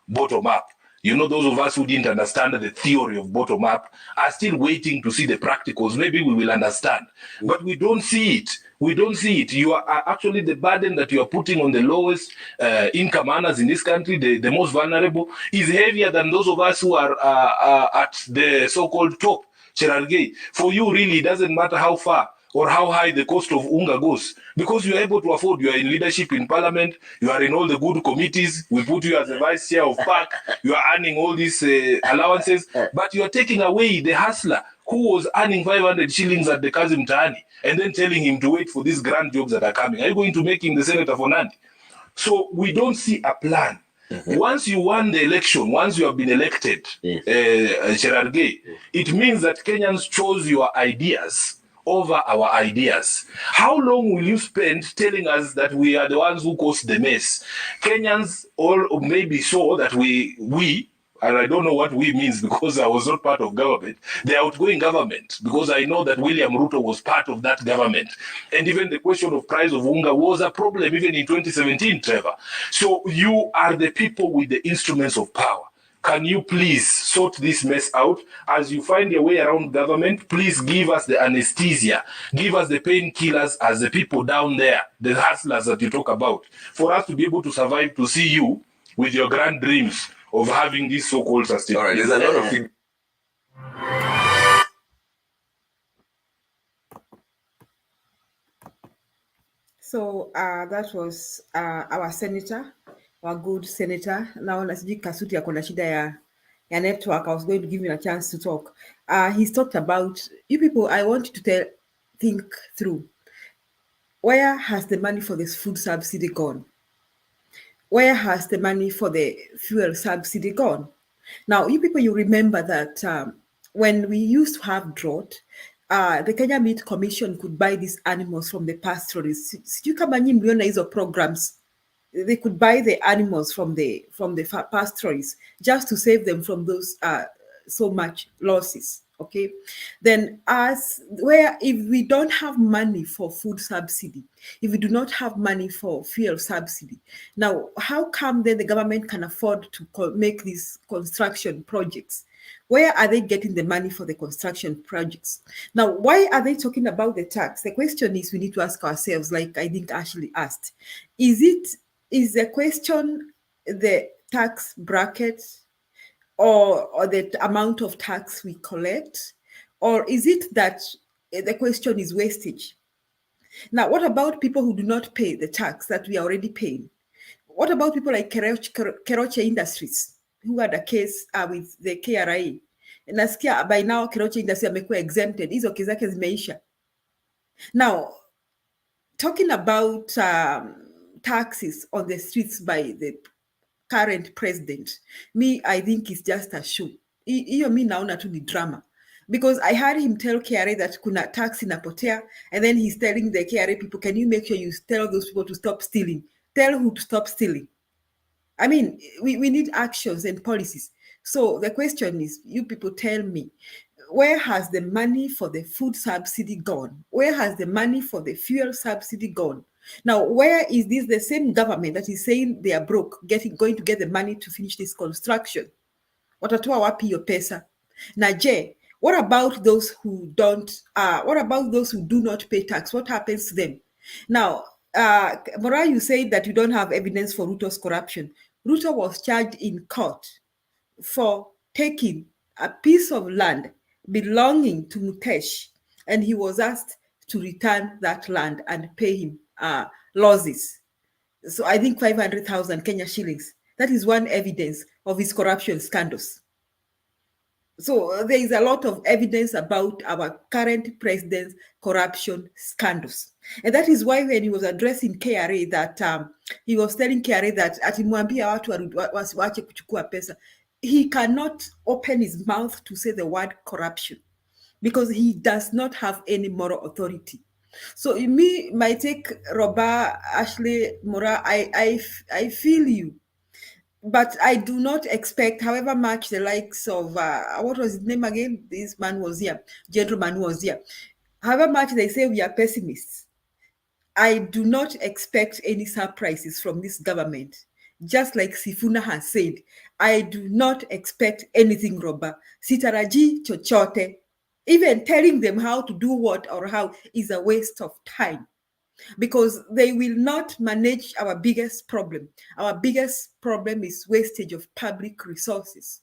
Speaker 5: bottom up. Those of us who didn't understand the theory of bottom up are still waiting to see the practicals. Maybe we will understand, but we don't see it. We don't see it. You are actually, the burden that you are putting on the lowest income earners in this country, the most vulnerable, is heavier than those of us who are at the so-called top. Cherargei, for you, really, it doesn't matter how far or how high the cost of unga goes, because you are able to afford. You are in leadership in parliament, you are in all the good committees, we put you as the vice chair of PAC, you are earning all these allowances, but you are taking away the hustler who was earning 500 shillings at the Kazi Mtaani, and then telling him to wait for these grand jobs that are coming. Are you going to make him the senator for Nandi? So we don't see a plan. Once you won the election, once you have been elected, Cherargei, it means that Kenyans chose your ideas over our ideas. How long will you spend telling us that we are the ones who caused the mess? Kenyans all maybe saw that we, and I don't know what we means because I was not part of government, the outgoing government, because I know that William Ruto was part of that government. And even the question of price of unga was a problem even in 2017, Trevor. So you are the people with the instruments of power. Can you please sort this mess out? As you find your way around government, please give us the anesthesia, give us the painkillers as the people down there, the hustlers that you talk about, for us to be able to survive, to see you with your grand dreams of having this so-called sustainability.
Speaker 1: All right, there's a lot of feedback.
Speaker 28: So that was our senator, our good senator. Now, Nasiji Kasuti akona shida ya network. I was going to give him a chance to talk. He's talked about, you people, I want you to think through. Where has the money for this food subsidy gone? Where has the money for the fuel subsidy gone? Now, you people, you remember that when we used to have drought, the Kenya Meat Commission could buy these animals from the pastoralists. Sijui kama nyinyi mliona hizo programs. They could buy the animals from the pastoralists just to save them from those so much losses Okay, then if we don't have money for food subsidy, if we do not have money for fuel subsidy, now how come then the government can afford to make these construction projects? Where are they getting the money for the construction projects? Now, why are they talking about the tax? The question is we need to ask ourselves, like I think Ashley asked, is the question the tax bracket or the amount of tax we collect? Or is it that the question is wastage? Now, what about people who do not pay the tax that we are already paying? What about people like Keroche Industries who had a case with the KRA? Nasikia by now Keroche Industries amekuwa exempted. Hizo kesi zake zimeisha. Now, talking about taxes on the streets by the current president, I think it's just a show. Hiyo mi naona tu ni drama. Because I heard him tell KRA that kuna tax inapotea, and then he's telling the KRA people, can you make sure you tell those people to stop stealing? Tell who to stop stealing. I mean, we need actions and policies. So the question is, you people tell me, where has the money for the food subsidy gone? Where has the money for the fuel subsidy gone? Now, where is this the same government that is saying they are broke, going to get the money to finish this construction? Watatoa wapi hiyo pesa? Na je, what about those who don't? What about those who do not pay tax? What happens to them? Now, Mora, you said that you don't have evidence for Ruto's corruption. Ruto was charged in court for taking a piece of land belonging to Mukesh, and he was asked to return that land and pay him losses. So I think 500,000 Kenya shillings. That is one evidence of his corruption scandals. So there is a lot of evidence about our current president's corruption scandals. And that is why when he was addressing KRA that he was telling KRA that atimwambia watu wache kuchukua pesa, he cannot open his mouth to say the word corruption because he does not have any moral authority. So my take, Roba, Ashley, Mora, I feel you. But I do not expect, however much the likes of, what was his name again? This man was here, gentleman who was here. However much they say we are pessimists, I do not expect any surprises from this government. Just like Sifuna has said, I do not expect anything, Roba. Sitaraji chochote. Even telling them how to do what or how is a waste of time, because they will not manage our biggest problem. Our biggest problem is wastage of public resources.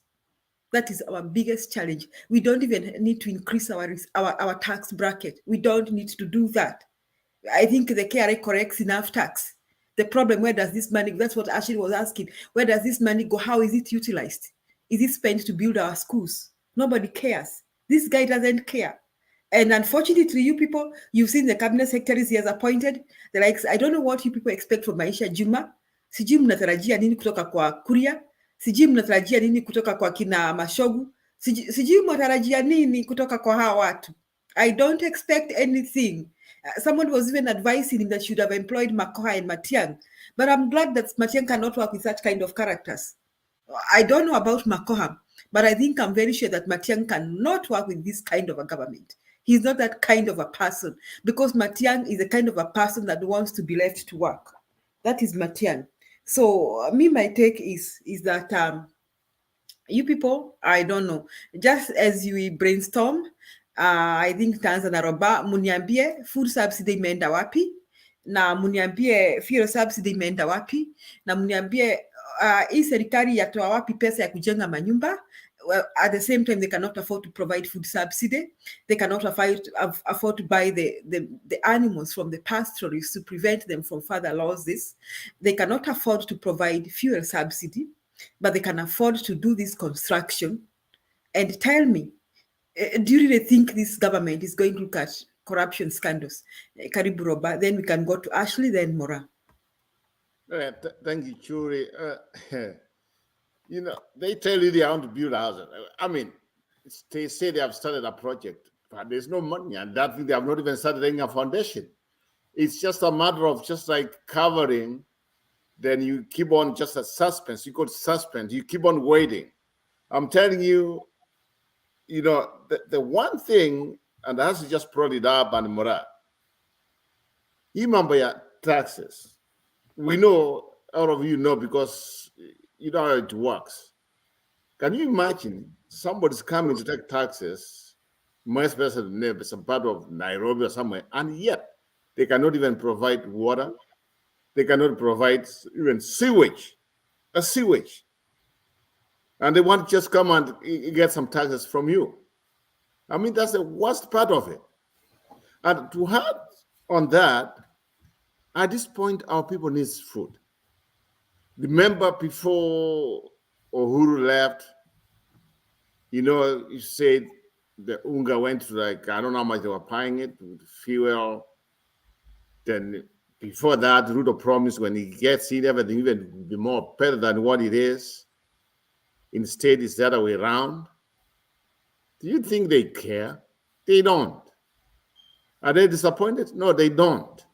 Speaker 28: That is our biggest challenge. We don't even need to increase our tax bracket. We don't need to do that. I think the KRA corrects enough tax. The problem, where does this money, that's what Ashley was asking, where does this money go? How is it utilized? Is it spent to build our schools? Nobody cares. This guy doesn't care. And unfortunately, you people, you've seen the cabinet secretaries he has appointed. They're like, I don't know what you people expect from Maisha Juma. Sijui mnatarajia nini kutoka kwa Kuria. Sijui mnatarajia nini kutoka kwa kina Mashogu. Sijui mnatarajia nini kutoka kwa hawa watu. I don't expect anything. Someone was even advising him that should have employed Makoha and Matiang. But I'm glad that Matiang cannot work with such kind of characters. I don't know about Makoha, but I think I'm very sure that Matiang cannot work with this kind of a government. He's not that kind of a person, because Matiang is the kind of a person that wants to be left to work. That is Matiang. So my take is that you people, I don't know, just as you brainstorm, I think Tanzania Roba, muniambie food subsidy imeenda wapi, na muniambie fuel subsidy imeenda wapi, na muniambie hii serikali yatoa wapi pesa ya kujenga manyumba. Well, at the same time, they cannot afford to provide food subsidy. They cannot afford to buy the animals from the pastoralists to prevent them from further losses. They cannot afford to provide fuel subsidy, but they can afford to do this construction. And tell me, do you really think this government is going to look at corruption scandals? Karibu Roba, then we can go to Ashley, then Mora.
Speaker 19: Thank you, Churi. They tell you they want to build houses. I mean, they say they have started a project, but there's no money, and that they have not even started laying a foundation. It's just a matter of just like covering. Then you keep on just a suspense. You could suspend. You keep on waiting. I'm telling you, you know, the one thing, and I have to just brought it up, and Murad, remember taxes. We know, all of you know, because you know how it works. Can you imagine somebody's coming to take taxes, more especially in some part of Nairobi or somewhere, and yet they cannot even provide water. They cannot provide even sewage, a sewage. And they want to just come and get some taxes from you. I mean, that's the worst part of it. And to add on that, at this point, our people need food. Remember before Uhuru left, you know, you said the UNGA went to like, I don't know how much they were buying it, with fuel. Then before that, Ruto promised when he gets it, everything even be more better than what it is. Instead, it's the other way around. Do you think they care? They don't. Are they disappointed? No, they don't.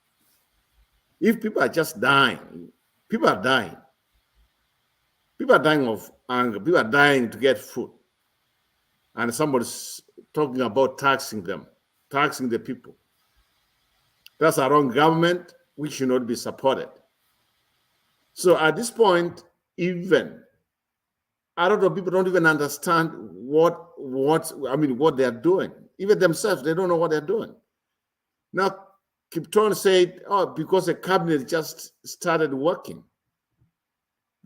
Speaker 19: If people are just dying, people are dying. People are dying of anger. People are dying to get food. And somebody's talking about taxing them, taxing the people. That's our own government. We should not be supported. So at this point, even a lot of people don't even understand what they're doing. Even themselves, they don't know what they're doing. Now, Kipton said, oh, because the cabinet just started working.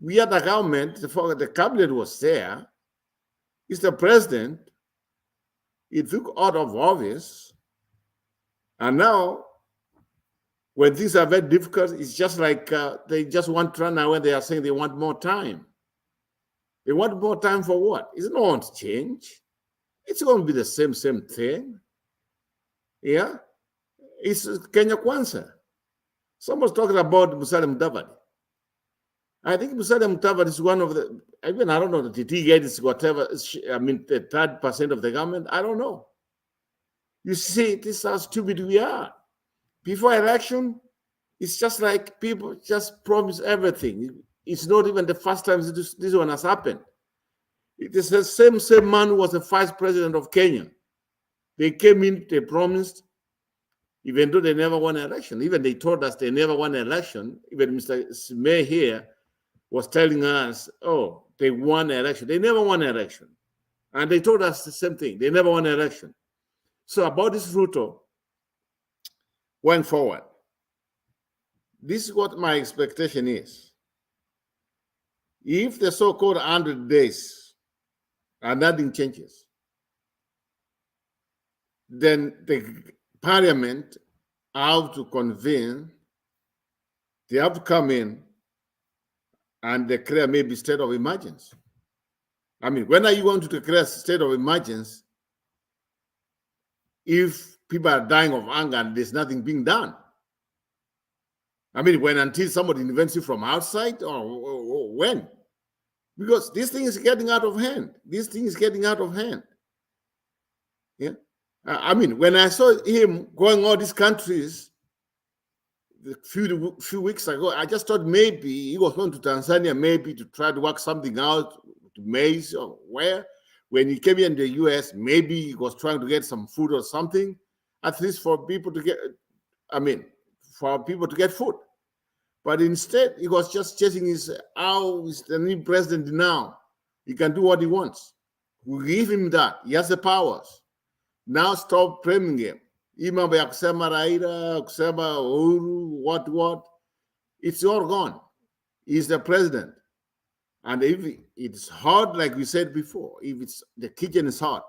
Speaker 19: We are the government, the cabinet was there. It's the president. He took out of office. And now, when things are very difficult, it's just like they just want to run away. They are saying they want more time. They want more time for what? It's not going to change. It's going to be the same thing. Yeah? It's Kenya Kwanza. Someone's talking about Musalia Mudavadi. I think Musalia Mudavadi is one of the, I don't know, did he get whatever, the 3rd% of the government? I don't know. You see, this is how stupid we are. Before election, it's just like people just promise everything. It's not even the first time this one has happened. It is the same man who was the vice president of Kenya. They came in, they promised, even though they never won an election. Even they told us they never won an election. Even Mr. May here was telling us, oh, they won an election. They never won an election. And they told us the same thing. They never won an election. So about this Ruto, going forward, this is what my expectation is. If the so-called 100 days and nothing changes, then the parliament have to convene, they have to come in and declare maybe state of emergency. I mean, when are you going to declare state of emergency if people are dying of anger and there's nothing being done? I mean, until somebody invents it from outside, or when? Because this thing is getting out of hand. This thing is getting out of hand. Yeah. I mean, when I saw him going all these countries a few weeks ago, I just thought maybe he was going to Tanzania, maybe to try to work something out to maize or where. When he came here in the US, maybe he was trying to get some food or something, at least for people to get, for people to get food. But instead, he was just chasing how is the new president now? He can do what he wants. We give him that. He has the powers. Now stop blaming him. Imambo ya kusema Raila, kusema Uhuru, what. It's all gone. He's the president. And if it's hot, like we said before, if the kitchen is hot,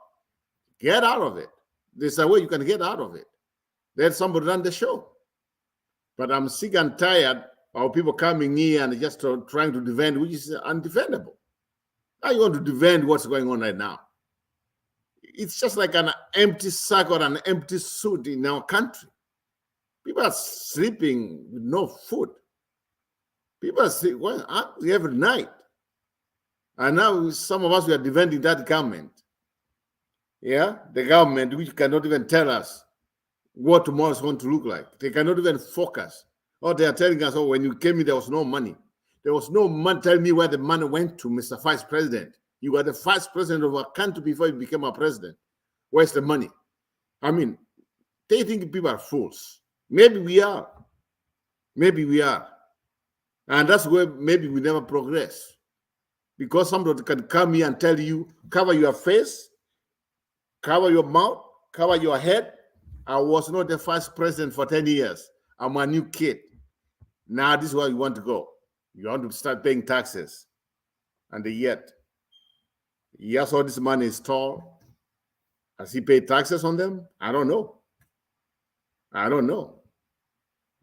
Speaker 19: get out of it. There's a way you can get out of it. Let somebody run the show. But I'm sick and tired of people coming here and just trying to defend, which is undefendable. How you want to defend what's going on right now? It's just like an empty sack or an empty suit in our country. People are sleeping with no food. People are sleeping every night. And now some of us, we are defending that government. Yeah, the government, which cannot even tell us what tomorrow is going to look like. They cannot even focus. Or they are telling us, oh, when you came in, there was no money. There was no money. Tell me where the money went to, Mr. Vice President. You were the first president of a country before you became a president. Where's the money? I mean, they think people are fools. Maybe we are. Maybe we are. And that's where maybe we never progress. Because somebody can come here and tell you, cover your face, cover your mouth, cover your head. I was not the first president for 10 years. I'm a new kid. Now this is where you want to go. You want to start paying taxes. And yet, yes, all this money is stored. Has he paid taxes on them? I don't know. I don't know.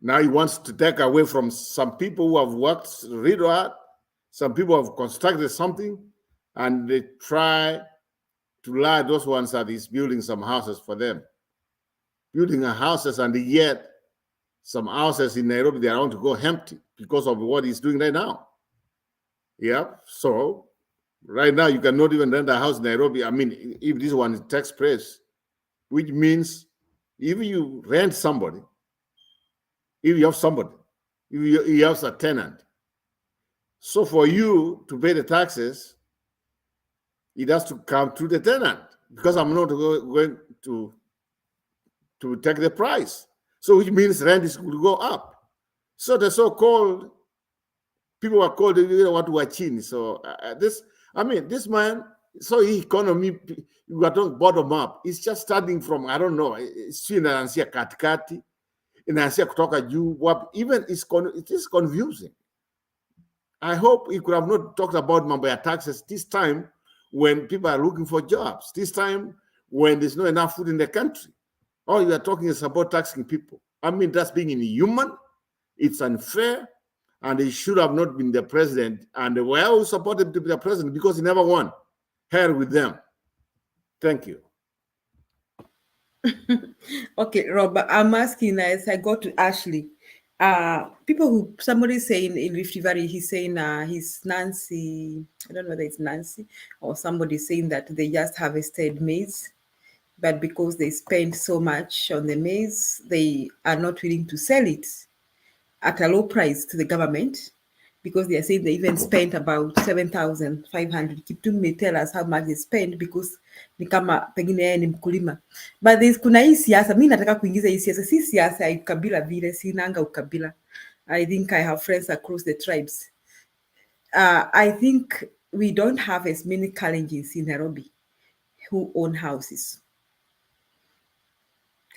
Speaker 19: Now he wants to take away from some people who have worked really hard. Some people have constructed something, and they try to lie those ones that he's building some houses for them. Building houses, and yet some houses in Nairobi, they are going to go empty because of what he's doing right now. Yeah, so right now you cannot even rent a house in Nairobi. I mean, if this one is tax place, which means if you rent somebody, if you have somebody, if you have a tenant, so for you to pay the taxes, it has to come through the tenant, because I'm not going to take the price. So which means rent is going to go up. So the so-called people are called, you know, what to achieve. So this man, so his economy, you are talking bottom up. It's just starting from, I don't know, it's inaanzia katikati, inaanzia kutoka juu, even it is confusing. I hope he could have not talked about mambo ya taxes this time when people are looking for jobs, this time when there's not enough food in the country. All you are talking is about taxing people. I mean, that's being inhuman, it's unfair, and he should have not been the president. And we all support him to be the president because he never won. Hell with them. Thank you.
Speaker 28: Okay, Robert, I'm asking as I go to Ashley. Somebody saying in Rift Valley, he's saying he's Nancy, I don't know whether it's Nancy or somebody saying that they just harvested maize, but because they spent so much on the maize, they are not willing to sell it at a low price to the government, because they are saying they even spent about 7,500. Kiptum may tell us how much they spent because ni kama pengine yeye ni mkulima. But kuna hii siasa, mimi nataka kuingiza hii siasa, si siasa ya ukabila vile, sinanga ukabila. I think I have friends across the tribes. I think we don't have as many Kalenjins in Nairobi who own houses.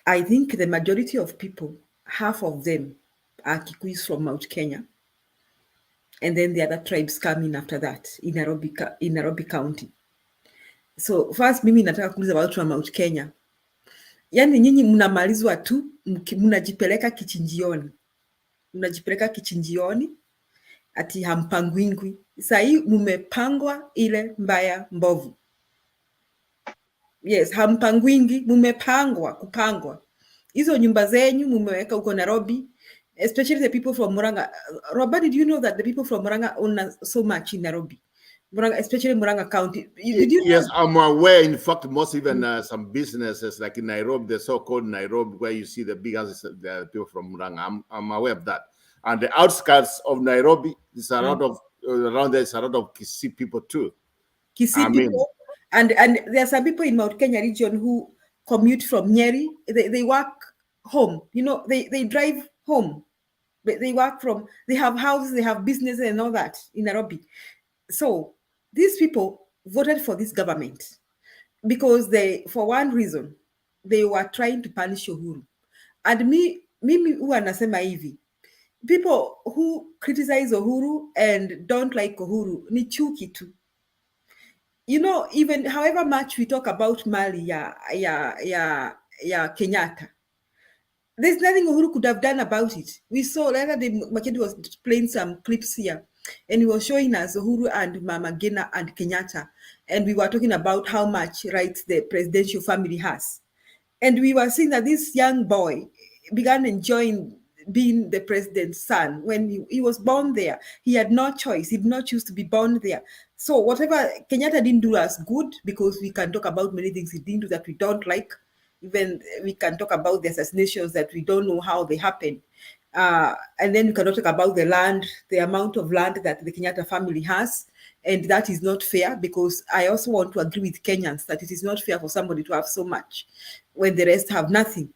Speaker 28: I think the majority of people, half of them are Kikuyus from Mount Kenya. And then the other tribes come in after that in Nairobi County. So first, mimi nataka kuuliza watu wa Mount Kenya. Yaani nyinyi mnamalizwa tu, mnajipeleka kichinjioni. Mnajipeleka kichinjioni, ati hampangwingwi. Sasa hii mumepangwa ile mbaya mbovu. Yes, hampangwingi, mumepangwa, kupangwa. Hizo nyumba zenyu mumeweka huko Nairobi, especially the people from Murang'a. Robert, did you know that the people from Murang'a own so much in Nairobi? Murang'a, especially Murang'a County. Did you
Speaker 19: yes,
Speaker 28: know?
Speaker 19: I'm aware. In fact, most even some businesses like in Nairobi, the so-called Nairobi, where you see the big houses, the people from Murang'a. I'm aware of that. And the outskirts of Nairobi, there's a lot of around there's a lot of Kisii people too.
Speaker 28: Kisii people, and there are some people in Mount Kenya region who commute from Nyeri. They work home. You know, they drive home. They work from. They have houses. They have businesses and all that in Nairobi. So these people voted for this government because they, for one reason, they were trying to punish Uhuru. And mimi huwa nasema hivi, people who criticize Uhuru and don't like Uhuru ni chuki tu. You know, even however much we talk about Mali ya Kenyatta, there's nothing Uhuru could have done about it. We saw later Makedi was playing some clips here, and he was showing us Uhuru and Mama Ngina and Kenyatta, and we were talking about how much rights the presidential family has. And we were seeing that this young boy began enjoying being the president's son when he was born there. He had no choice. He did not choose to be born there. So whatever Kenyatta didn't do us good, because we can talk about many things he didn't do that we don't like. Even we can talk about the assassinations that we don't know how they happened. And then we cannot talk about the land, the amount of land that the Kenyatta family has. And that is not fair, because I also want to agree with Kenyans that it is not fair for somebody to have so much when the rest have nothing.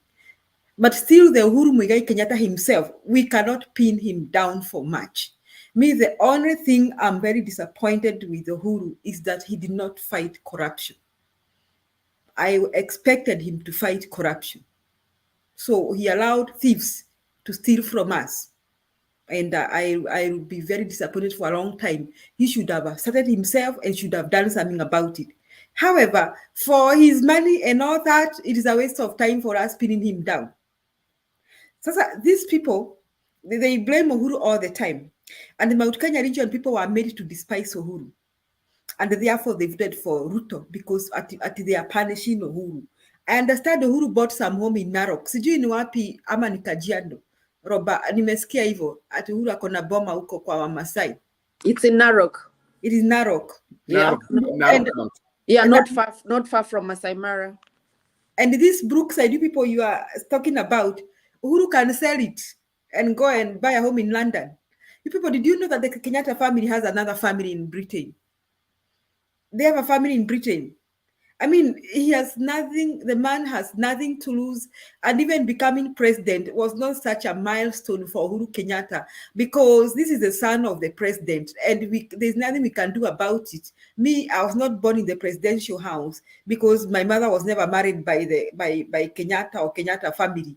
Speaker 28: But still, the Uhuru Muigai Kenyatta himself, we cannot pin him down for much. Me, the only thing I'm very disappointed with Uhuru is that he did not fight corruption. I expected him to fight corruption. So he allowed thieves to steal from us. And I will be very disappointed for a long time. He should have started himself and should have done something about it. However, for his money and all that, it is a waste of time for us pinning him down. So these people, they blame Uhuru all the time. And the Mount Kenya region people were made to despise Uhuru. And therefore they voted for Ruto because at they are punishing Uhuru. I understand Uhuru bought some home in Narok. Sijui ni wapi ama ni Kajiado. Roba, nimesikia hivyo. Ati Uhuru akona boma huko kwa Wamasai.
Speaker 25: It's in Narok.
Speaker 28: It is Narok.
Speaker 25: Yeah. Not far from Masai Mara.
Speaker 28: And these Brookside people you are talking about, Uhuru can sell it and go and buy a home in London. You people, did you know that the Kenyatta family has another family in Britain? They have a family in Britain. I mean, he has nothing, the man has nothing to lose, and even becoming president was not such a milestone for Uhuru Kenyatta, because this is the son of the president, and there's nothing we can do about it. Me, I was not born in the presidential house because my mother was never married by Kenyatta or Kenyatta family.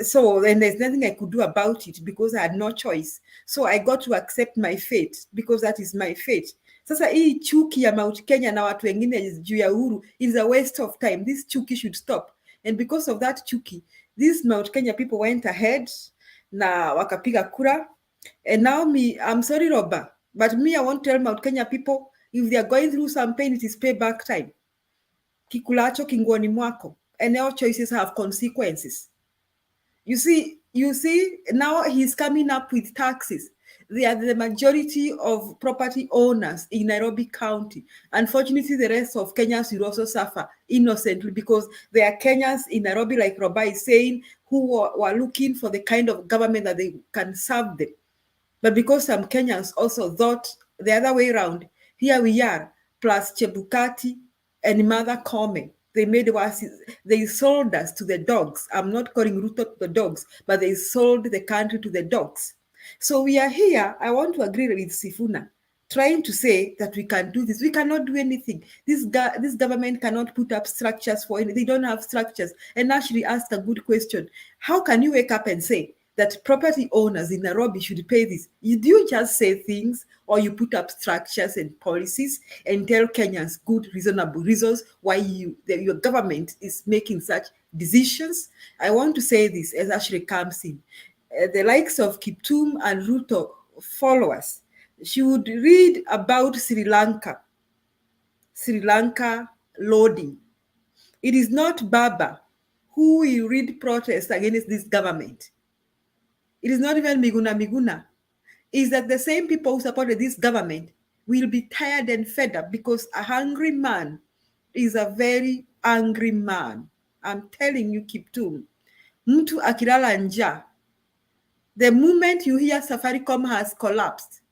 Speaker 28: So then there's nothing I could do about it because I had no choice. So I got to accept my fate because that is my fate. Sasa hii chuki ya Mount Kenya na watu wengine juu ya Uhuru is a waste of time. This chuki should stop. And because of that chuki, these Mount Kenya people went ahead na wakapiga kura. And now I'm sorry, Roba, but me, I want to tell Mount Kenya people, if they are going through some pain, it is payback time. Kikulacho kingoni mwako. And all choices have consequences. You see, now he's coming up with taxes. They are the majority of property owners in Nairobi County. Unfortunately, the rest of Kenyans will also suffer innocently because there are Kenyans in Nairobi, like Roba is saying, who were looking for the kind of government that they can serve them. But because some Kenyans also thought the other way around, here we are, plus Chebukati and Mother Kome. They sold us to the dogs. I'm not calling Ruto the dogs, but they sold the country to the dogs. So we are here. I want to agree with Sifuna, trying to say that we can do this. We cannot do anything. This government cannot put up structures for anything. They don't have structures. And actually ask a good question. How can you wake up and say that property owners in Nairobi should pay this? Do you just say things, or you put up structures and policies and tell Kenyans good, reasonable reasons why your government is making such decisions? I want to say this as Ashley comes in. The likes of Kiptum and Ruto followers should read about Sri Lanka loading. It is not Baba who will read protests against this government. It is not even Miguna. Is that the same people who supported this government will be tired and fed up, because a hungry man is a very angry man. I'm telling you, Kiptum. Mtu akilala njaa. The moment you hear Safaricom has collapsed,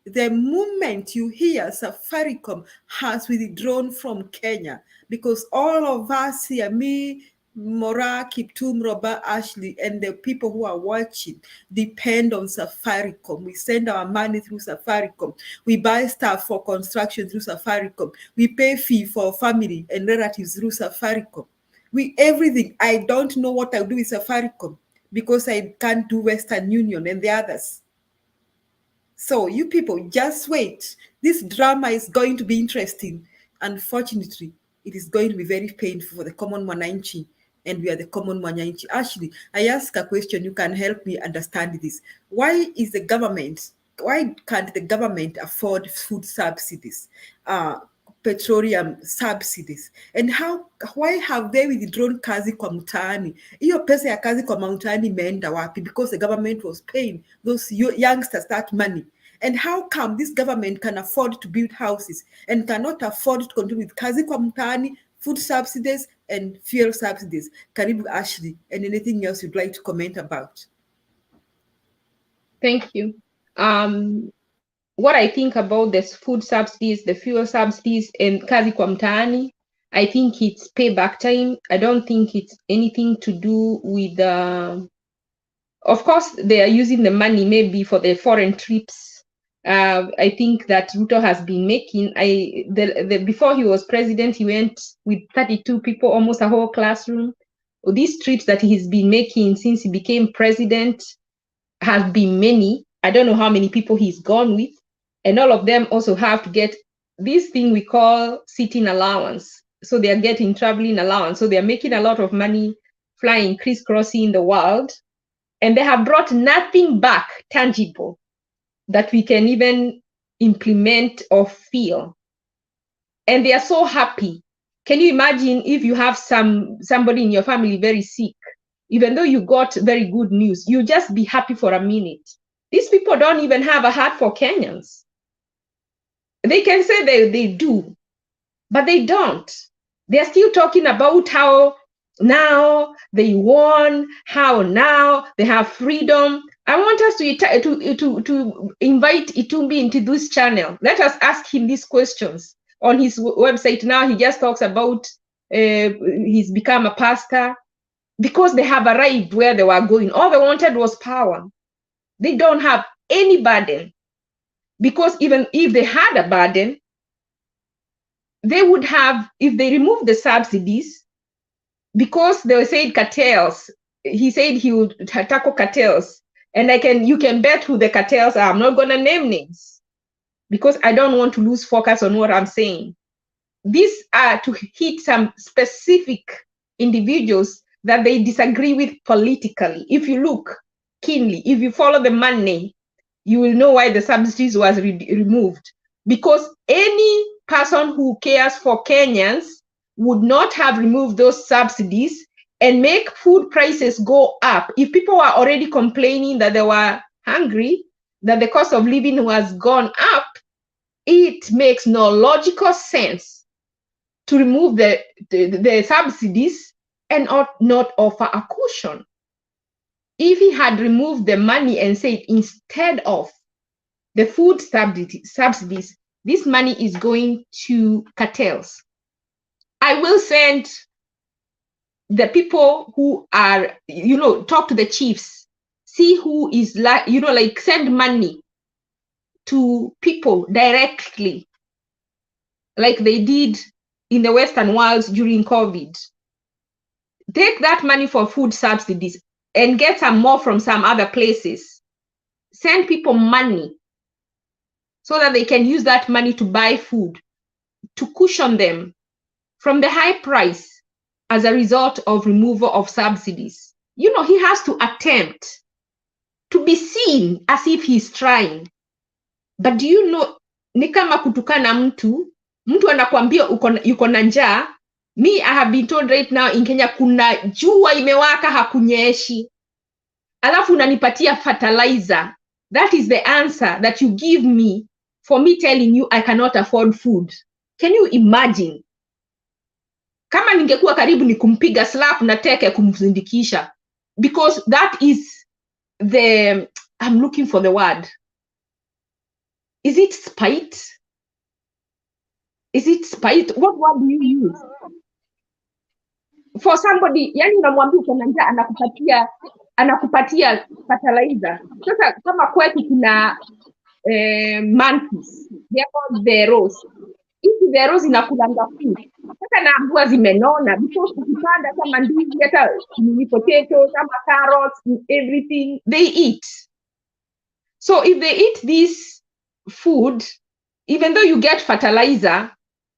Speaker 28: the moment you hear Safaricom has withdrawn from Kenya, because all of us here, me, Mora, Kiptum, Roba, Ashley, and the people who are watching depend on Safaricom. We send our money through Safaricom. We buy stuff for construction through Safaricom. We pay fee for family and relatives through Safaricom. Everything. I don't know what I'll do with Safaricom, because I can't do Western Union and the others. So you people, just wait. This drama is going to be interesting. Unfortunately, it is going to be very painful for the common Mwananchi, and we are the common Mwananchi. Actually, I ask a question, you can help me understand this. Why can't the government afford food subsidies? Petroleum subsidies, and why have they withdrawn kazi kwa mtaani? Hiyo pesa ya kazi kwa mtaani imeenda wapi? Because the government was paying those youngsters that money. And how come this government can afford to build houses and cannot afford to continue with kazi kwa mtaani, food subsidies and fuel subsidies? Karibu Ashley, and anything else you'd like to comment about?
Speaker 4: Thank you. what I think about the food subsidies, the fuel subsidies, and kazi kwa mtaani, I think it's payback time. I don't think it's anything to do with of course, they are using the money maybe for the foreign trips. I think that Ruto has been making. Before he was president, he went with 32 people, almost a whole classroom. These trips that he's been making since he became president have been many. I don't know how many people he's gone with. And all of them also have to get this thing we call sitting allowance. So they are getting traveling allowance. So they are making a lot of money flying, crisscrossing the world. And they have brought nothing back tangible that we can even implement or feel. And they are so happy. Can you imagine if you have somebody in your family very sick, even though you got very good news, you just be happy for a minute. These people don't even have a heart for Kenyans. They can say they do, but they don't. They're still talking about how now they won, how now they have freedom. I want us to invite Itumbi into this channel. Let us ask him these questions. On his website now, he just talks about he's become a pastor because they have arrived where they were going. All they wanted was power. They don't have any burden, because even if they had a burden, they would have, if they remove the subsidies, because they said cartels. He said he would tackle cartels, and you can bet who the cartels are. I'm not going to name names because I don't want to lose focus on what I'm saying. These are to hit some specific individuals that they disagree with politically. If you look keenly, if you follow the money, you will know why the subsidies was removed. Because any person who cares for Kenyans would not have removed those subsidies and make food prices go up. If people were already complaining that they were hungry, that the cost of living was gone up, it makes no logical sense to remove the subsidies and not offer a cushion. If he had removed the money and said instead of the food subsidies, this money is going to cartels, I will send the people who are, talk to the chiefs, see who is like send money to people directly, like they did in the Western world during COVID. Take that money for food subsidies and get some more from some other places. Send people money so that they can use that money to buy food, to cushion them from the high price as a result of removal of subsidies. He has to attempt to be seen as if he's trying. But do you know, ni kama kutukana mtu anakuambia yuko na njaa. Me, I have been told right now in Kenya kuna jua imewaka hakunyeshi. Alafu unanipatia fertilizer. That is the answer that you give me for me telling you I cannot afford food. Can you imagine? Kama ningekuwa karibu ni kumpiga slap na teke kumzindikisha. Because that is I'm looking for the word. Is it spite? Is it spite? What word do you use? For somebody, yani unamwambia uko na njaa anakupatia fertilizer. Sasa kama kwetu kuna monkeys, they are called the rose. Hizi the rose inakulanga food. Sasa naambua zimenona because ukipanda kama ndizi hata ni potato, kama carrots, everything they eat. So if they eat this food, even though you get fertilizer,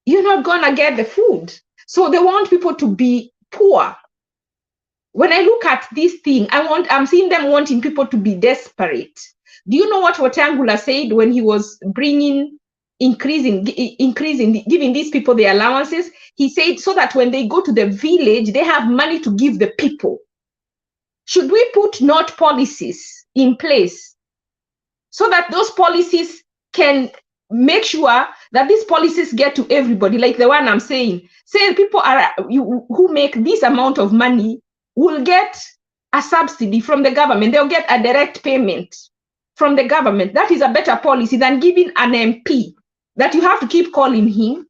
Speaker 4: you're not gonna get the food. So they want people to be poor. When I look at this thing, I'm seeing them wanting people to be desperate. Do you know what Wetangula said when he was increasing, giving these people the allowances? He said so that when they go to the village, they have money to give the people. Should we put not policies in place so that those policies can make sure that these policies get to everybody, like the one I'm saying? Say people who make this amount of money will get a subsidy from the government. They'll get a direct payment from the government. That is a better policy than giving an MP that you have to keep calling him.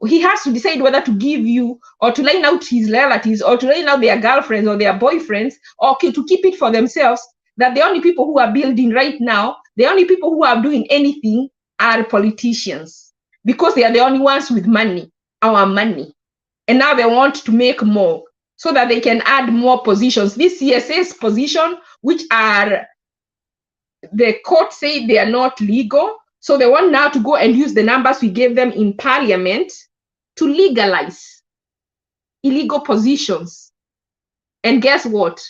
Speaker 4: He has to decide whether to give you or to line out his relatives or to line out their girlfriends or their boyfriends or to keep it for themselves. That the only people who are building right now, the only people who are doing anything are politicians, because they are the only ones with money, our money. And now they want to make more so that they can add more positions. This CSS position, which are, the court say they are not legal. So they want now to go and use the numbers we gave them in parliament to legalize illegal positions. And guess what?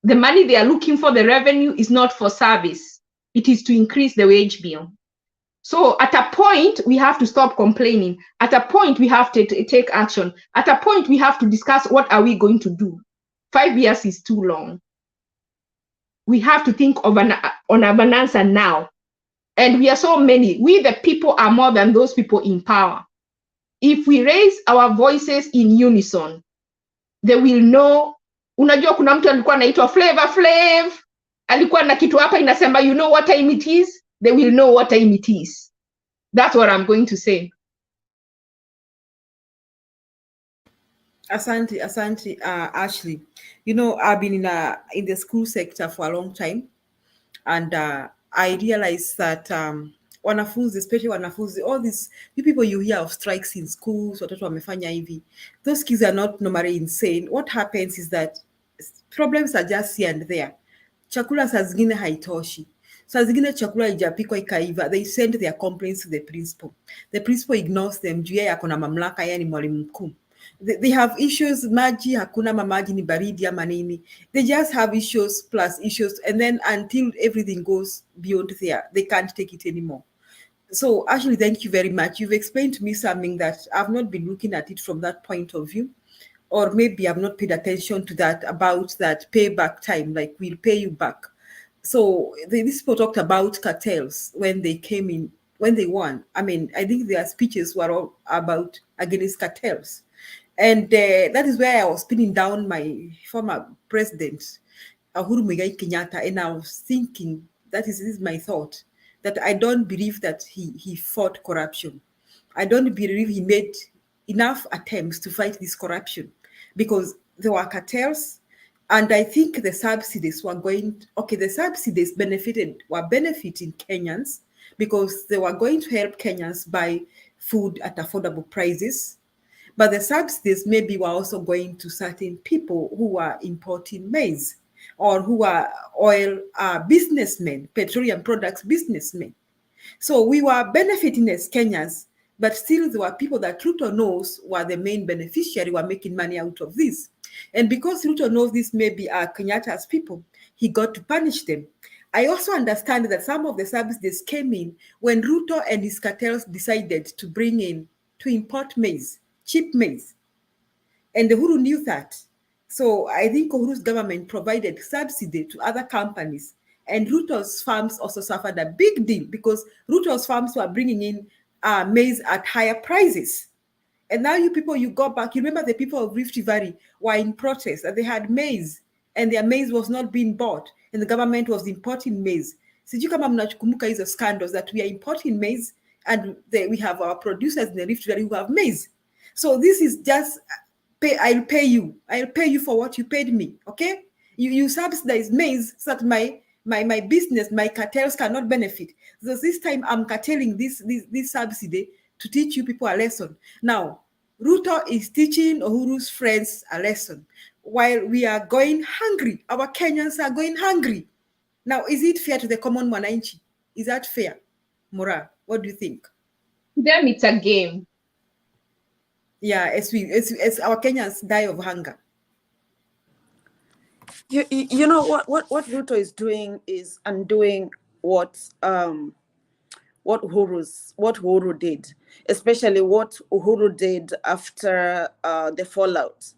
Speaker 4: The money they are looking for, the revenue, is not for service. It is to increase the wage bill. So at a point, we have to stop complaining. At a point, we have to take action. At a point, we have to discuss what are we going to do. 5 years is too long. We have to think of an answer now. And we are so many. We, the people, are more than those people in power. If we raise our voices in unison, they will know. Unajua kuna mtu alikuwa anaitwa Flavor Flav, alikuwa na kitu hapa inasema, you know what time it is? They will know what time it is. That's what I'm going to say.
Speaker 28: Asante, Ashley. You know, I've been in the school sector for a long time, and I realized that wanafunzi, especially wanafunzi, all these people you hear of strikes in schools, watoto wamefanya hivi, those kids are not normally insane. What happens is that problems are just here and there. Chakula saa zingine haitoshi. Saa zingine chakula haijapikwa ikaiva. They send their complaints to the principal. The principal ignores them. Juu yeye ako na mamlaka, yeye ni mwalimu mkuu. They have issues, maji hakuna, mamaji ni baridi ama nini. They just have issues plus issues, and then until everything goes beyond there, they can't take it anymore. So actually, thank you very much. You've explained to me something that I've not been looking at it from that point of view, or maybe I've not paid attention to that, about that payback time, like we'll pay you back. So these people talked about cartels when they came in, when they won. I mean, I think their speeches were all about against cartels. And that is where I was pinning down my former president, Uhuru Muigai Kenyatta, and I was thinking, this is my thought, that I don't believe that he fought corruption. I don't believe he made enough attempts to fight this corruption, because there were cartels, and I think the subsidies were the subsidies were benefiting Kenyans, because they were going to help Kenyans buy food at affordable prices. But the subsidies maybe were also going to certain people who are importing maize, or who are oil businessmen, petroleum products businessmen. So we were benefiting as Kenyans, but still there were people that Ruto knows were the main beneficiary, were making money out of this. And because Ruto knows this maybe are Kenyatta's people, he got to punish them. I also understand that some of the subsidies came in when Ruto and his cartels decided to import maize, cheap maize. And Uhuru knew that. So I think Uhuru's government provided subsidy to other companies, and Ruto's farms also suffered a big deal, because Ruto's farms were bringing in maize at higher prices. And now you people, you go back, you remember the people of Rift Valley were in protest, that they had maize, and their maize was not being bought, and the government was importing maize. Sijui kama mnakumbuka hizo scandals, that we are importing maize, and we have our producers in the Rift Valley who have maize. So this is just, I'll pay you for what you paid me, okay? You subsidize maize so that my business, my cartels cannot benefit. So this time I'm carteling this subsidy to teach you people a lesson. Now, Ruto is teaching Uhuru's friends a lesson, while we are going hungry. Our Kenyans are going hungry. Now, is it fair to the common mwananchi? Is that fair? Mura, what do you think?
Speaker 4: Them, it's a game.
Speaker 28: Yeah, as our Kenyans die of hunger.
Speaker 25: You know what Ruto is doing is undoing what Uhuru did, especially what Uhuru did after the fallout.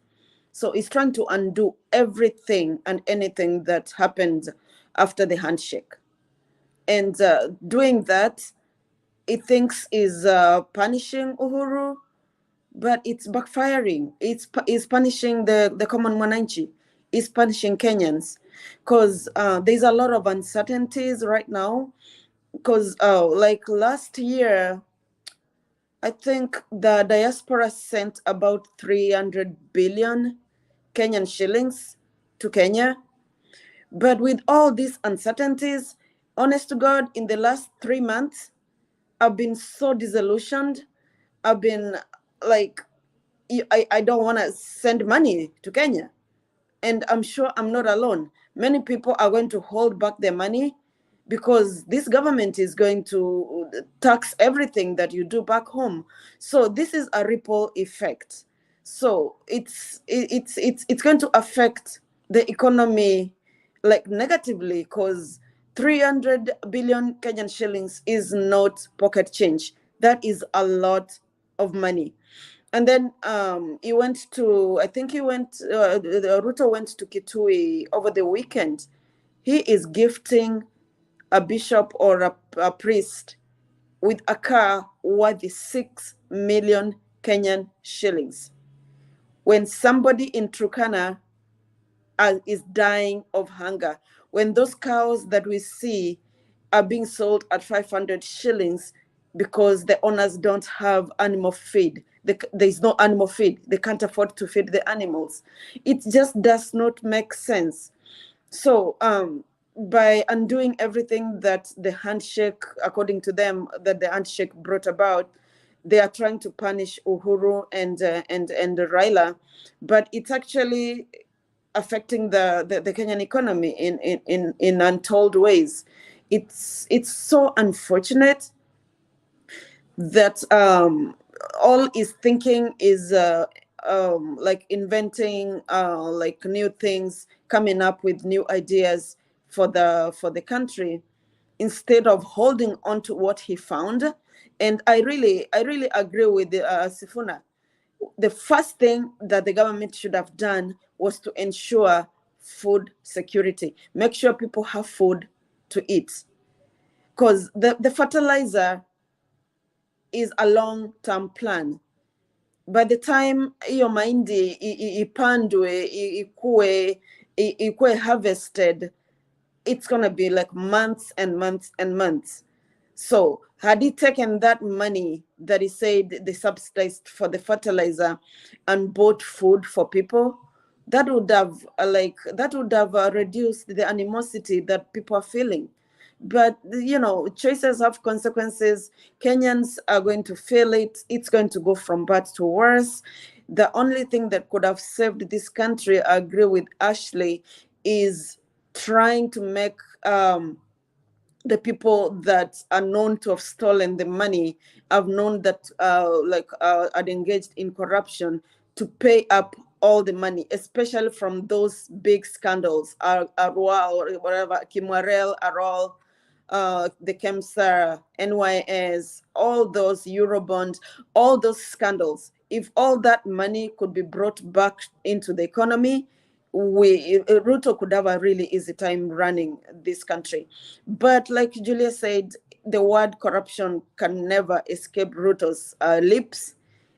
Speaker 25: So he's trying to undo everything and anything that happened after the handshake, and doing that, he thinks is punishing Uhuru. But it's backfiring. It's punishing the common mwananchi. It's punishing Kenyans. because there's a lot of uncertainties right now. Because like last year, I think the diaspora sent about 300 billion Kenyan shillings to Kenya. But with all these uncertainties, honest to God, in the last 3 months, I've been so disillusioned. I've been like, I don't want to send money to Kenya. And I'm sure I'm not alone. Many people are going to hold back their money because this government is going to tax everything that you do back home. So this is a ripple effect. So it's going to affect the economy like negatively, because 300 billion Kenyan shillings is not pocket change. That is a lot of money. And then he went to, I think he went, Ruto went to Kitui over the weekend. He is gifting a bishop or a priest with a car worth 6 million Kenyan shillings. When somebody in Turkana is dying of hunger, when those cows that we see are being sold at 500 shillings because the owners don't have animal feed. There's no animal feed. They can't afford to feed the animals. It just does not make sense. So by undoing everything that the handshake, according to them, that the handshake brought about, they are trying to punish Uhuru and Raila, but it's actually affecting the Kenyan economy in untold ways. It's so unfortunate that all is thinking is like inventing like new things, coming up with new ideas for the country, instead of holding on to what he found. And I really agree with Sifuna. The first thing that the government should have done was to ensure food security, make sure people have food to eat, because the fertilizer is a long-term plan. By the time hiyo mahindi ipandwe, ikuwe harvested, it's going to be like months and months and months. So had he taken that money that he said they subsidized for the fertilizer and bought food for people, that would have reduced the animosity that people are feeling. But you know, choices have consequences. Kenyans are going to feel it. It's going to go from bad to worse. The only thing that could have saved this country, I agree with Ashley, is trying to make the people that are known to have stolen the money, have known that are engaged in corruption, to pay up all the money, especially from those big scandals, Arwa or whatever, Kimwarel, Arol, the Kemsar, NYS, all those Eurobond, all those scandals. If all that money could be brought back into the economy, Ruto could have a really easy time running this country. But like Julia said, the word corruption can never escape Ruto's lips.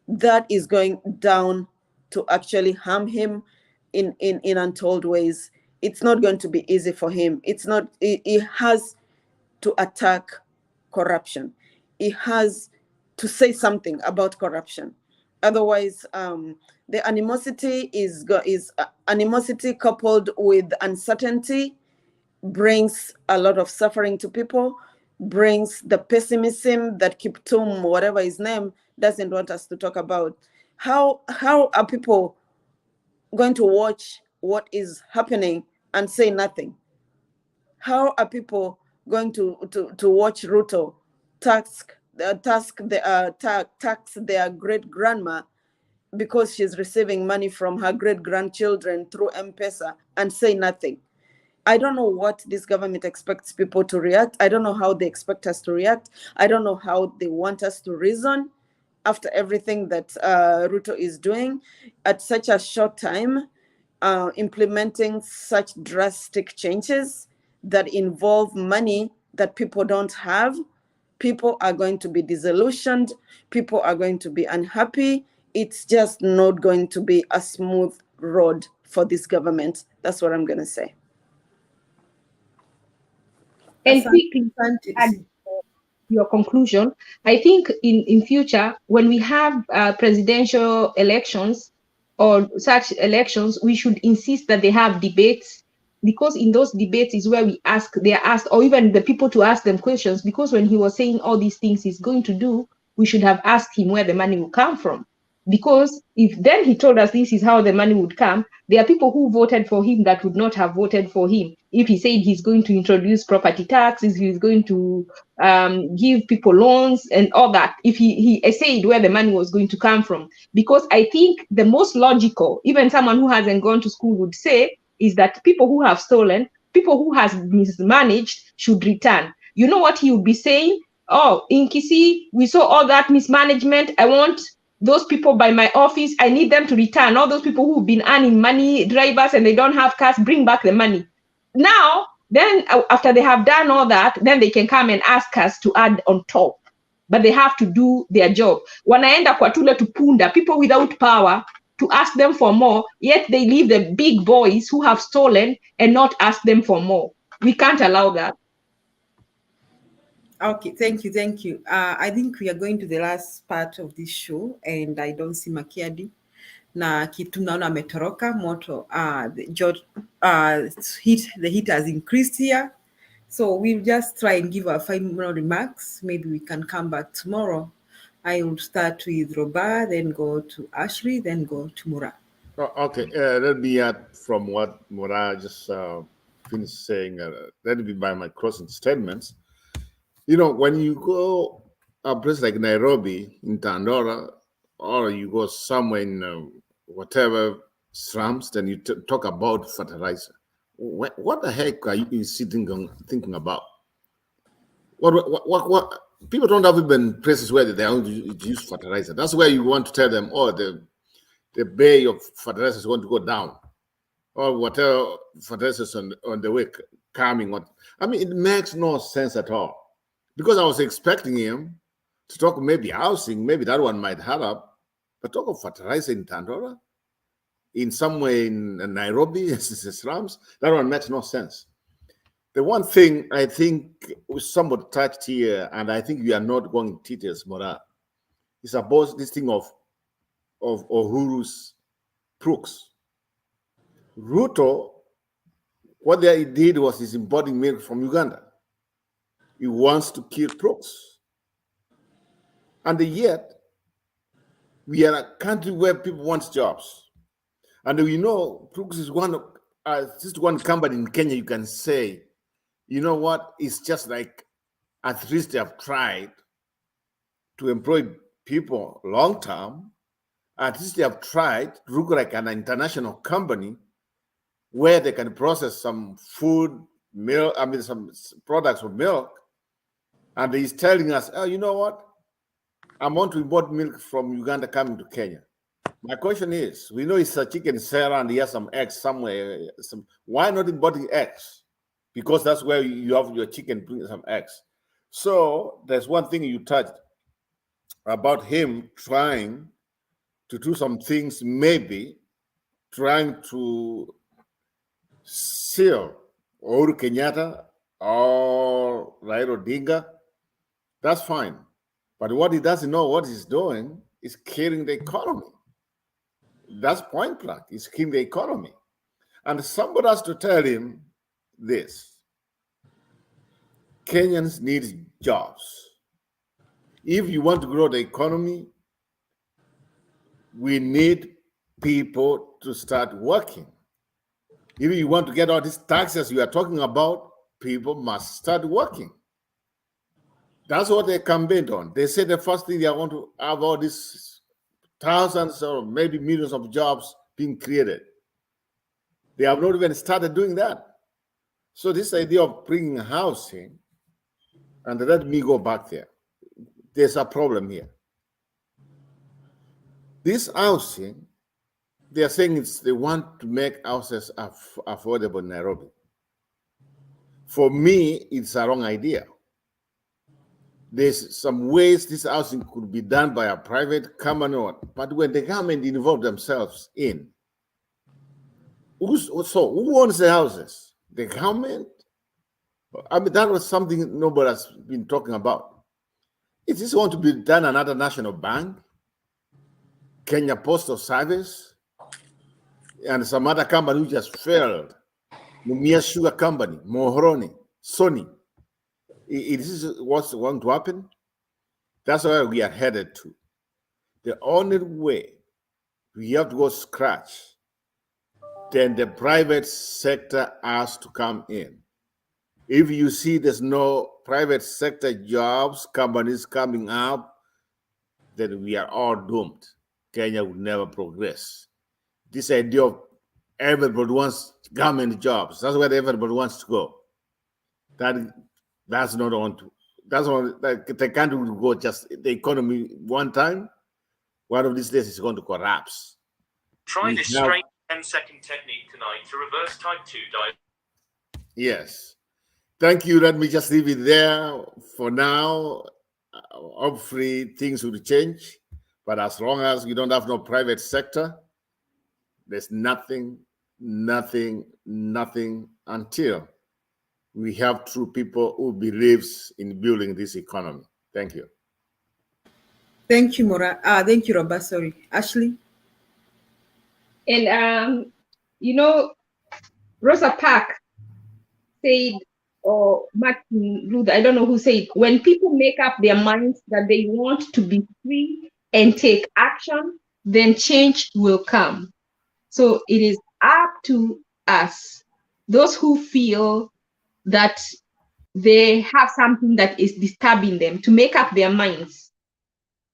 Speaker 25: That is going down to actually harm him in untold ways. It's not going to be easy for him. He has to attack corruption. He has to say something about corruption. Otherwise, the animosity is animosity coupled with uncertainty brings a lot of suffering to people, brings the pessimism that Kiptum, whatever his name, doesn't want us to talk about. How are people going to watch what is happening and say nothing? How are people going to watch Ruto tax their great grandma because she's receiving money from her great grandchildren through M-Pesa and say nothing? I don't know what this government expects people to react. I don't know how they expect us to react. I don't know how they want us to reason after everything that Ruto is doing at such a short time, implementing such drastic changes that involve money that people don't have. People are going to be disillusioned. People are going to be unhappy. It's just not going to be a smooth road for this government. That's what I'm going to say.
Speaker 4: And quickly add your conclusion. I think in future, when we have presidential elections or such elections, we should insist that they have debates, because in those debates is where they are asked, or even the people to ask them questions, because when he was saying all these things he's going to do, we should have asked him where the money will come from. Because if then he told us this is how the money would come, there are people who voted for him that would not have voted for him if he said he's going to introduce property taxes, he's going to give people loans and all that, if he said where the money was going to come from. Because I think the most logical, even someone who hasn't gone to school would say, is that people who have stolen, people who has mismanaged should return. You know what he would be saying? Oh, in Kisii, we saw all that mismanagement. I want those people by my office. I need them to return. All those people who've been earning money, drivers, and they don't have cars, bring back the money. Now, then after they have done all that, then they can come and ask us to add on top. But they have to do their job. Wanaenda kwa tule tupunda, people without power, to ask them for more, yet they leave the big boys who have stolen and not ask them for more. We can't allow that.
Speaker 28: Okay, thank you. I think we are going to the last part of this show, and I don't see Makiadi. Na kitu naona ametoroka moto. The heat has increased here. So we'll just try and give our final remarks. Maybe we can come back tomorrow. I will start with Roba, then go to Ashley, then go to Mura.
Speaker 19: Okay, let me add from what Mura just finished saying. Let me by my closing statements. You know, when you go a place like Nairobi in Tandora, or you go somewhere in whatever slums, then you talk about fertilizer. What the heck are you thinking about? What? People don't have even places where they want to use fertilizer. That's where you want to tell them, oh, the bay of fertilizer is going to go down, or whatever fertilizers on the way coming. I mean, it makes no sense at all. Because I was expecting him to talk maybe housing, maybe that one might have up, but talk of fertilizer in Tandora, in somewhere in Nairobi, slums, that one makes no sense. The one thing I think was somewhat touched here, and I think we are not going into details, Mora, is about this thing of Uhuru's crooks. Ruto, what he did was he's importing milk from Uganda. He wants to kill crooks. And yet, we are a country where people want jobs. And we know crooks is just one company in Kenya you can say, you know what, it's just like at least they have tried to employ people long term. At least they have tried to look like an international company where they can process some food, milk, some products of milk. And he's telling us, oh, you know what? I want to import milk from Uganda coming to Kenya. My question is, we know it's a chicken seller and he has some eggs somewhere. Why not importing eggs? Because that's where you have your chicken bring some eggs. So there's one thing you touched about him trying to do some things, maybe trying to seal Uhuru Kenyatta or Raila Odinga. That's fine. But what he doesn't know what he's doing is killing the economy. That's point blank. He's killing the economy. And somebody has to tell him this. Kenyans need jobs. If you want to grow the economy, we need people to start working. If you want to get all these taxes you are talking about, people must start working. That's what they campaigned on. They said the first thing they want to have all these thousands or maybe millions of jobs being created. They have not even started doing that. So this idea of bringing housing, and let me go back there. There's a problem here. This housing, they are saying they want to make houses affordable in Nairobi. For me, it's a wrong idea. There's some ways this housing could be done by a private company, but when the government involve themselves in, who owns the houses? The government I mean, that was something nobody has been talking about. Is this going to be done another national bank, Kenya Postal Service, and some other company who just failed? Mumia Sugar Company, Mohoroni, Sony. Is this what's going to happen? That's where we are headed to. The only way we have to go scratch, then the private sector has to come in. If you see there's no private sector jobs, companies coming up, then we are all doomed. Kenya will never progress. This idea of everybody wants government jobs, that's where everybody wants to go. That's not on to. That's on. Like, the country will go just the economy one time. One of these days is going to collapse.
Speaker 10: Try this straight 10-second technique tonight to reverse type 2 diabetes.
Speaker 19: Yes. Thank you. Let me just leave it there for now. Hopefully things will change. But as long as we don't have no private sector, there's nothing until we have true people who believes in building this economy. Thank you.
Speaker 28: Thank you, Mora. Thank you, Roba. Sorry. Ashley?
Speaker 4: And, you know, Rosa Parks said, or Martin Luther, I don't know who said, when people make up their minds that they want to be free and take action, then change will come. So it is up to us, those who feel that they have something that is disturbing them, to make up their minds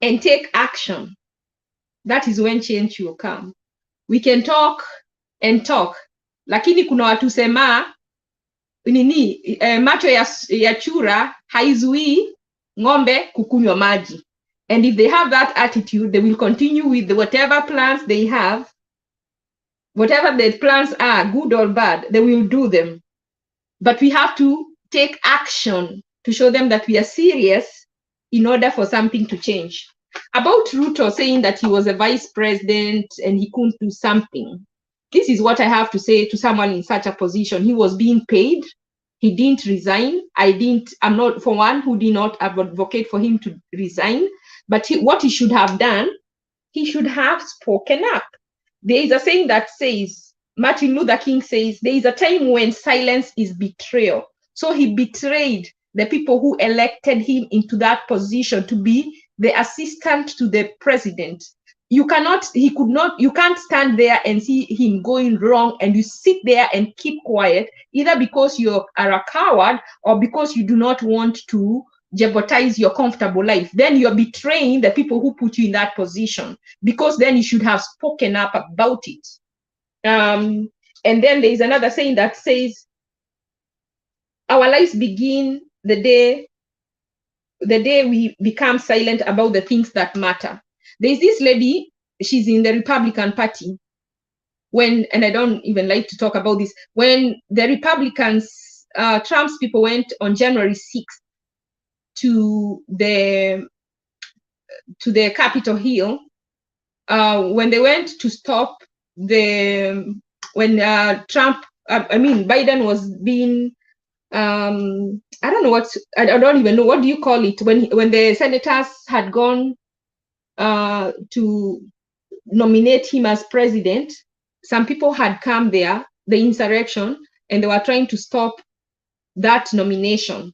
Speaker 4: and take action. That is when change will come. We can talk and talk, lakini kuna watu sema nini, macho ya chura haizuii ng'ombe kukunywa maji. And if they have that attitude, they will continue with whatever plans they have. Whatever the plans are, good or bad, they will do them. But we have to take action to show them that we are serious in order for something to change. About Ruto saying that he was a vice president and he couldn't do something, this is what I have to say to someone in such a position. He was being paid. He didn't resign. I'm not, for one, who did not advocate for him to resign. But what he should have done, he should have spoken up. There is a saying that says, Martin Luther King says, there is a time when silence is betrayal. So he betrayed the people who elected him into that position to be the assistant to the president. You can't stand there and see him going wrong and you sit there and keep quiet, either because you are a coward or because you do not want to jeopardize your comfortable life. Then you're betraying the people who put you in that position, because then you should have spoken up about it. And then there is another saying that says, our lives begin the day we become silent about the things that matter. There's this lady, she's in the Republican Party. And I don't even like to talk about this, when the Republicans, Trump's people went on January 6th to the Capitol Hill, when they went to stop when Biden was being, I don't even know, what do you call it, when the senators had gone to nominate him as president, some people had come there, the insurrection, and they were trying to stop that nomination.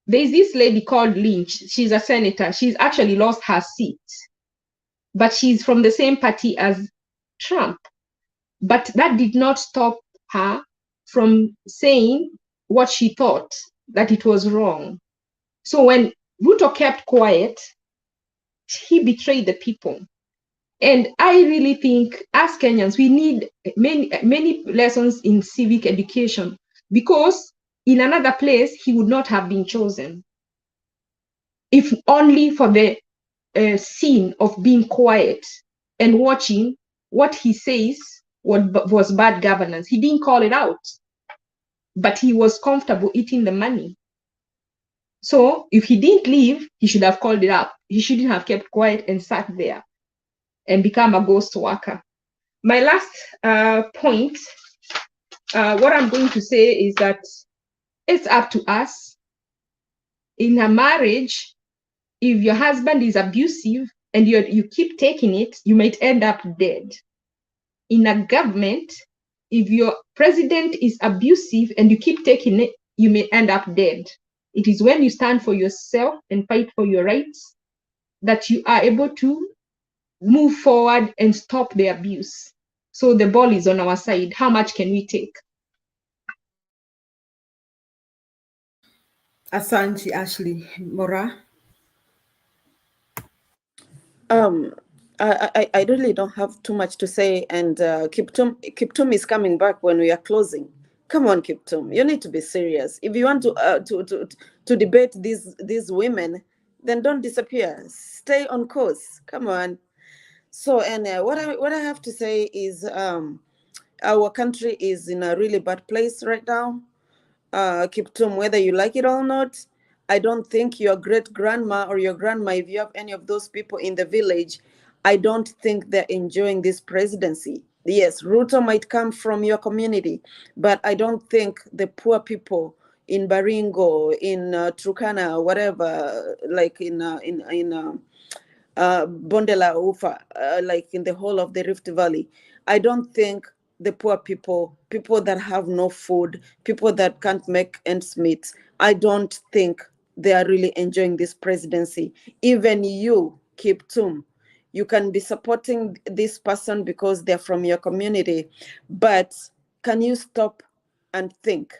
Speaker 4: There's this lady called Lynch. She's a senator. She's actually lost her seat, but she's from the same party as Trump. But that did not stop her from saying what she thought, that it was wrong. So when Ruto kept quiet, he betrayed the people. And I really think, as Kenyans, we need many lessons in civic education, because in another place, he would not have been chosen, if only for the sin of being quiet and watching what he says was bad governance. He didn't call it out, but he was comfortable eating the money. So if he didn't leave, he should have called it up. He shouldn't have kept quiet and sat there and become a ghost worker. My last point, what I'm going to say is that It's up to us. In a marriage, if your husband is abusive and you keep taking it, you might end up dead. In a government, if your president is abusive and you keep taking it, you may end up dead. It is when you stand for yourself and fight for your rights that you are able to move forward and stop the abuse. So the ball is on our side. How much can we take?
Speaker 28: Asante, Ashley. Mora?
Speaker 25: I really don't have too much to say, and Kiptum is coming back when we are closing. Come on, Kiptum, you need to be serious. If you want to debate these women, then don't disappear. Stay on course. Come on. So, and what I have to say is, our country is in a really bad place right now. Kiptum, whether you like it or not, I don't think your great grandma or your grandma, if you have any of those people in the village, I don't think they're enjoying this presidency. Yes, Ruto might come from your community, but I don't think the poor people in Baringo, in Turkana, whatever, like in Bondela Ufa, like in the whole of the Rift Valley, I don't think the poor people, people that have no food, people that can't make ends meet, I don't think they are really enjoying this presidency. Even you, Kiptum, you can be supporting this person because they're from your community, but can you stop and think?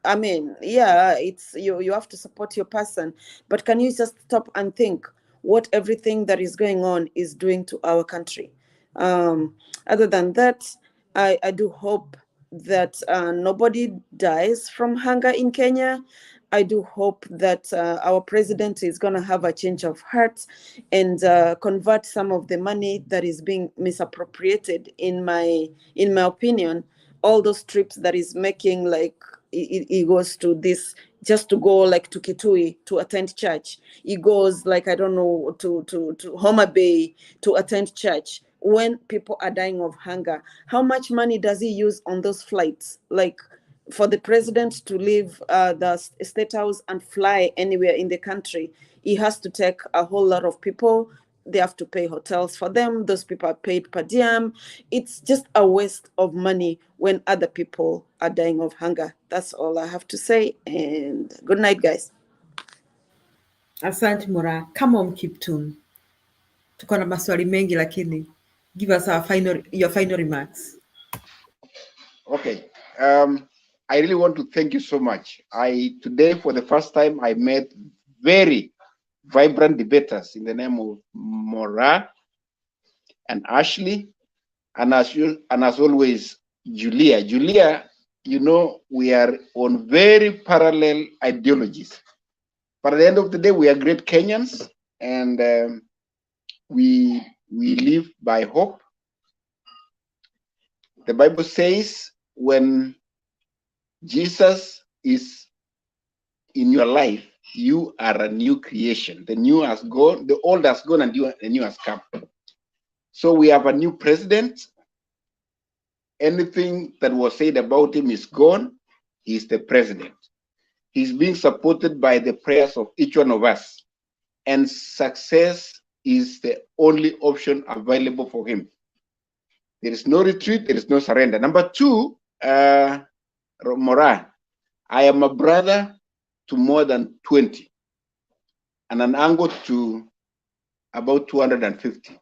Speaker 25: I mean, yeah, it's you have to support your person, but can you just stop and think what everything that is going on is doing to our country? Other than that, I do hope that nobody dies from hunger in Kenya. I do hope that our president is going to have a change of heart and convert some of the money that is being misappropriated, in my opinion. All those trips that is making, like he goes to this just to go like to Kitui to attend church. He goes like, I don't know, to Homa Bay to attend church. When people are dying of hunger, how much money does he use on those flights? Like, for the president to leave the state house and fly anywhere in the country, he has to take a whole lot of people. They have to pay hotels for them. Those people are paid per diem. It's just a waste of money when other people are dying of hunger. That's all I have to say. And good night, guys.
Speaker 28: Asante Mora. Come on, Kiptum. Tuko na maswali mengi, lakini give us your final remarks.
Speaker 18: Okay. I really want to thank you so much. Today, for the first time, I met very vibrant debaters in the name of Mora and Ashley, and as always, Julia. Julia, you know, we are on very parallel ideologies. But at the end of the day, we are great Kenyans, and we live by hope. The Bible says when Jesus is in your life, you are a new creation. The new has gone, the old has gone, and the new has come. So we have a new president. Anything that was said about him is gone. He's the president. He's being supported by the prayers of each one of us. And success is the only option available for him. There is no retreat, there is no surrender. Number two, Mora, I am a brother to more than 20 and an uncle to about 250.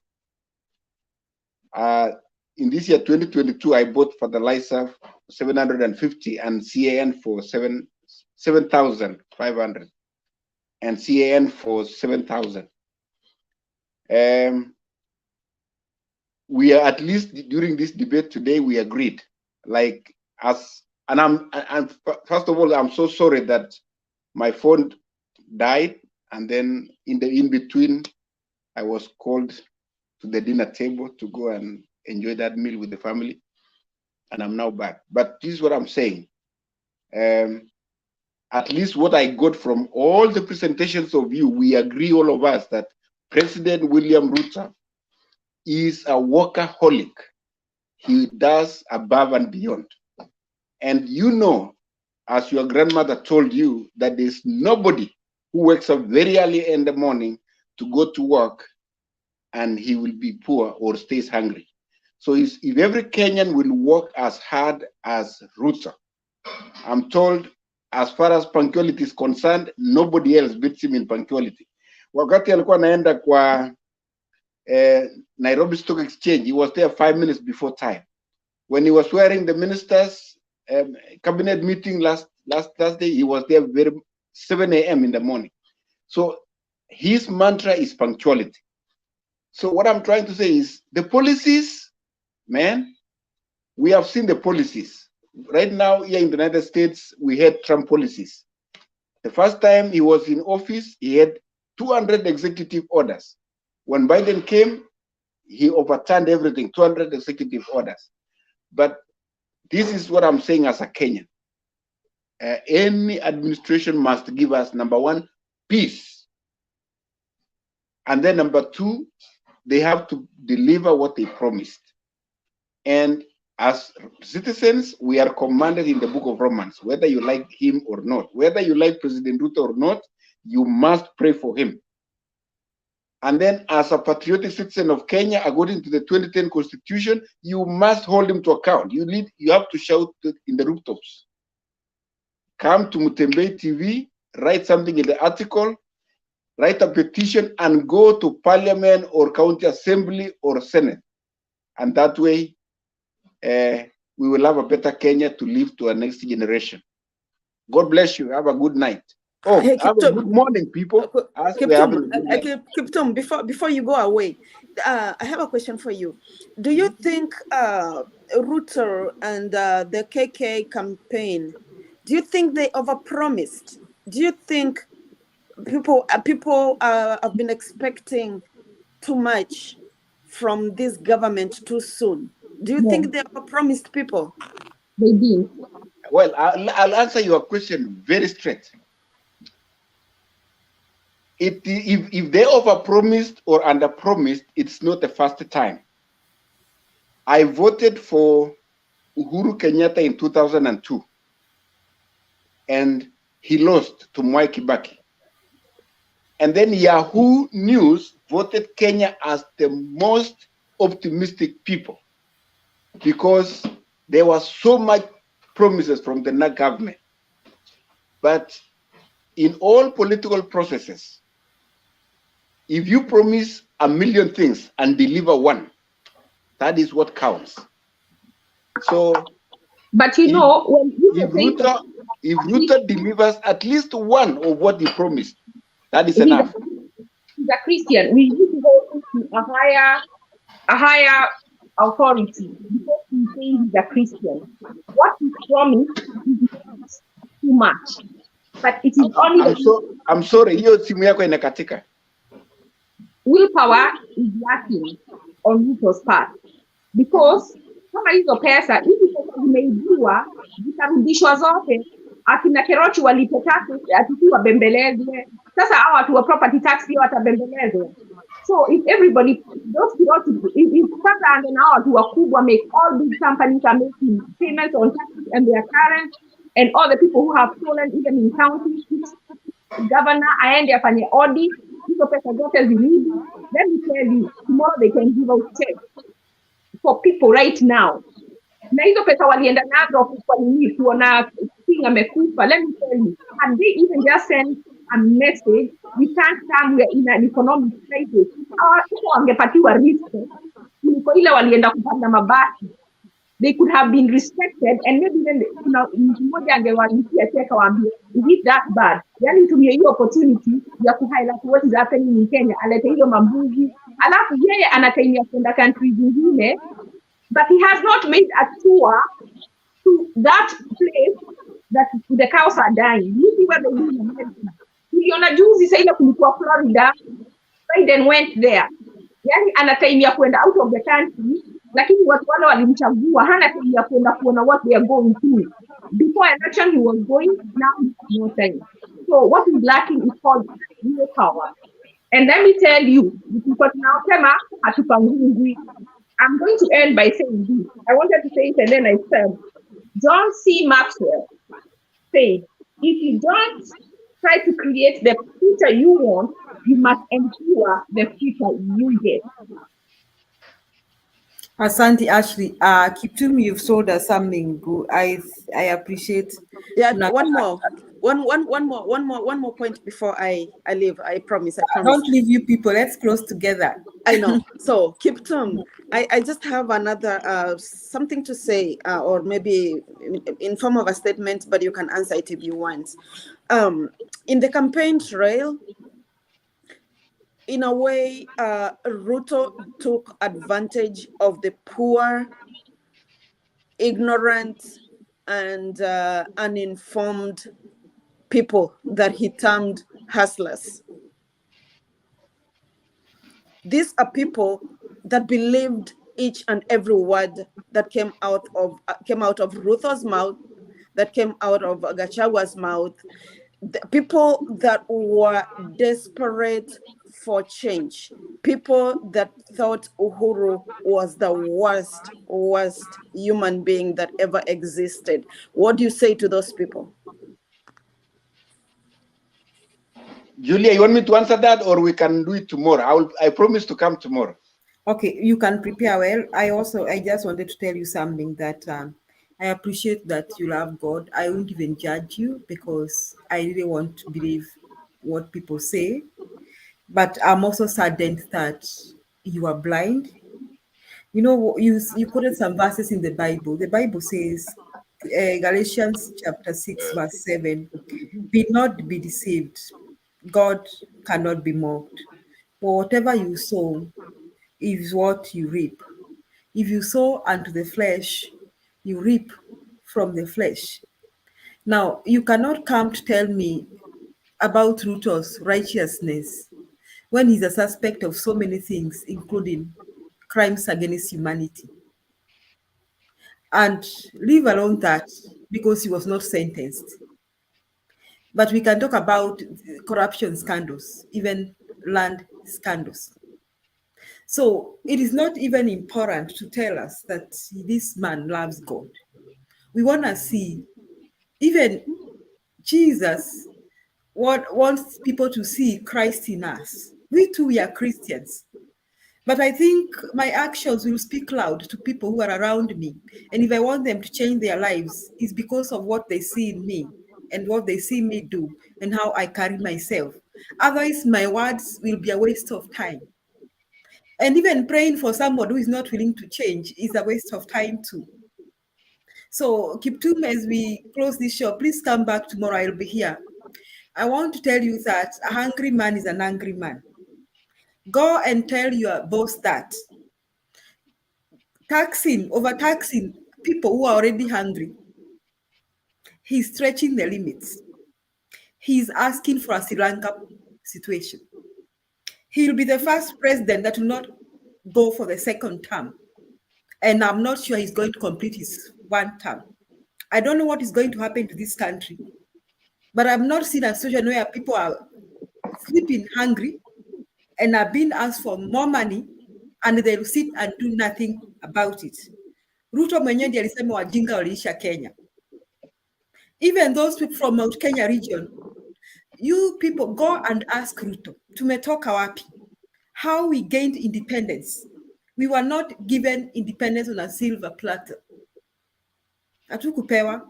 Speaker 18: In this year, 2022, I bought fertilizer 750 and CAN for 7,500 and CAN for 7,000. We are, at least during this debate today, we agreed. Like, and first of all, I'm so sorry that my phone died, and then in between, I was called to the dinner table to go and enjoy that meal with the family, and I'm now back. But this is what I'm saying. At least what I got from all the presentations of you, we agree, all of us, that President William Ruto is a workaholic. He does above and beyond. And you know, as your grandmother told you, that there's nobody who wakes up very early in the morning to go to work and he will be poor or stays hungry. So if every Kenyan will work as hard as Ruto, I'm told, as far as punctuality is concerned, nobody else beats him in punctuality. Wakati alikuwa anaenda kwa Nairobi Stock Exchange, he was there 5 minutes before time. When he was swearing the ministers' cabinet meeting last Thursday, he was there 7 a.m. in the morning. So his mantra is punctuality. So what I'm trying to say is the policies, man, we have seen the policies. Right now here in the United States, we had Trump policies. The first time he was in office, he had 200 executive orders. When Biden came, he overturned everything, 200 executive orders. But this is what I'm saying as a Kenyan. Any administration must give us, number one, peace. And then number two, they have to deliver what they promised. And as citizens, we are commanded in the book of Romans, whether you like him or not, whether you like President Ruto or not, you must pray for him. And then as a patriotic citizen of Kenya, according to the 2010 Constitution, you must hold him to account. You have to shout in the rooftops. Come to Mutembei TV, write something in the article, write a petition, and go to Parliament or County Assembly or Senate. And that way, we will have a better Kenya to leave to our next generation. God bless you. Have a good night. Oh,
Speaker 25: Hey,
Speaker 18: have a good morning, people.
Speaker 25: Kiptum, before you go away, I have a question for you. Do you think Ruto and the KK campaign, do you think they overpromised? Do you think people have been expecting too much from this government too soon? Do you think they overpromised people?
Speaker 28: They did.
Speaker 18: Well, I'll answer your question very straight. If they overpromised or underpromised, it's not the first time. I voted for Uhuru Kenyatta in 2002, and he lost to Mwai Kibaki. And then Yahoo News voted Kenya as the most optimistic people because there was so much promises from the government. But in all political processes, if you promise a million things and deliver one, that is what counts. So,
Speaker 4: but you know, when
Speaker 18: if Ruto delivers at least one of what he promised, that is enough.
Speaker 4: He's a Christian. We need to go to a higher authority because he says he's a Christian. What he promised is too much. But it is only
Speaker 18: I'm sorry, hiyo simu yako inakatika.
Speaker 4: Willpower is lacking on Ruto's part because kama hizo pesa hizi pesa zimeibiwa zitarudishwa zote, akina Kerochi walipe taxes atikiwa bembelezwe. Sasa hawa watu wa property tax pia watabembelezwa. So if everybody those Kerochi if sasa and now watu wakubwa make all these companies are making payments on taxes and their current and all the people who have stolen even in counties, governor aende afanye audit. Let me tell you, tomorrow they can give out checks for people right now. Na hizo pesa walienda nazo kwa nini kuona king amekufa. Let me tell you, had they even just sent a message, we can't come, we are in an economic crisis. People wangepatiwa risk kuliko ile walienda kupanda mabati. They could have been respected and maybe then mmoja angewalipia cheka waambie is it that bad, yani tumie hiyo opportunity ya kuhighlight what is happening in Kenya, alete hiyo mambuzi alafu yeye anataimia kwenda countries zingine, but he has not made a tour to that place that the cows are dying. You see what they do in America. Uliona juzi sasa ile kulikuwa Florida, Biden went there, yani anataimia kwenda out of the country, lakini watu wale walimchagua hana time ya kwenda kuona what they are going through. Before election he was going, now he's no time. So what is lacking is called willpower. And let me tell you, because now I'm going to end by saying this. I wanted to say it and then I said, John C. Maxwell said, if you don't try to create the future you want, you must endure the future you get.
Speaker 28: Asante Ashley, Kiptum, you've sold us something good. I appreciate.
Speaker 25: Yeah, one more point before I leave. I promise.
Speaker 28: Don't leave you people. Let's close together.
Speaker 25: I know. So Kiptum, I just have another something to say, or maybe in form of a statement, but you can answer it if you want. In the campaign trail, in a way, Ruto took advantage of the poor, ignorant, and uninformed people that he termed hustlers. These are people that believed each and every word that came out of Ruto's mouth, that came out of Gachawa's mouth. The people that were desperate for change, people that thought Uhuru was the worst human being that ever existed. What do you say to those people?
Speaker 18: Julia, you want me to answer that, or we can do it tomorrow? I promise to come tomorrow.
Speaker 28: Okay, you can prepare well. I just wanted to tell you something that I appreciate that you love God. I won't even judge you because I really want to believe what people say. But I'm also saddened that you are blind. You know, you quoted some verses in the Bible. The Bible says, Galatians chapter 6, verse 7, be not be deceived. God cannot be mocked. For whatever you sow is what you reap. If you sow unto the flesh, you reap from the flesh. Now, you cannot come to tell me about Ruto's righteousness when he's a suspect of so many things, including crimes against humanity. And leave alone that because he was not sentenced. But we can talk about corruption scandals, even land scandals. So it is not even important to tell us that this man loves God. We want to see, even Jesus wants people to see Christ in us. We too, we are Christians. But I think my actions will speak loud to people who are around me. And if I want them to change their lives, it's because of what they see in me and what they see me do and how I carry myself. Otherwise, my words will be a waste of time. And even praying for someone who is not willing to change is a waste of time too. So Kiptum, as we close this show, please come back tomorrow. I'll be here. I want to tell you that a hungry man is an angry man. Go and tell your boss that. Overtaxing people who are already hungry. He's stretching the limits. He's asking for a Sri Lanka situation. He'll be the first president that will not go for the second term. And I'm not sure he's going to complete his one term. I don't know what is going to happen to this country, but I've not seen a situation where people are sleeping hungry and are being asked for more money and they'll sit and do nothing about it. Ruto mwenyewe ndiye alisema wajinga waliisha Kenya. Even those people from Mount Kenya region, you people go and ask Ruto, tumetoka wapi? How we gained independence. We were not given independence on a silver platter. Hatukupewa.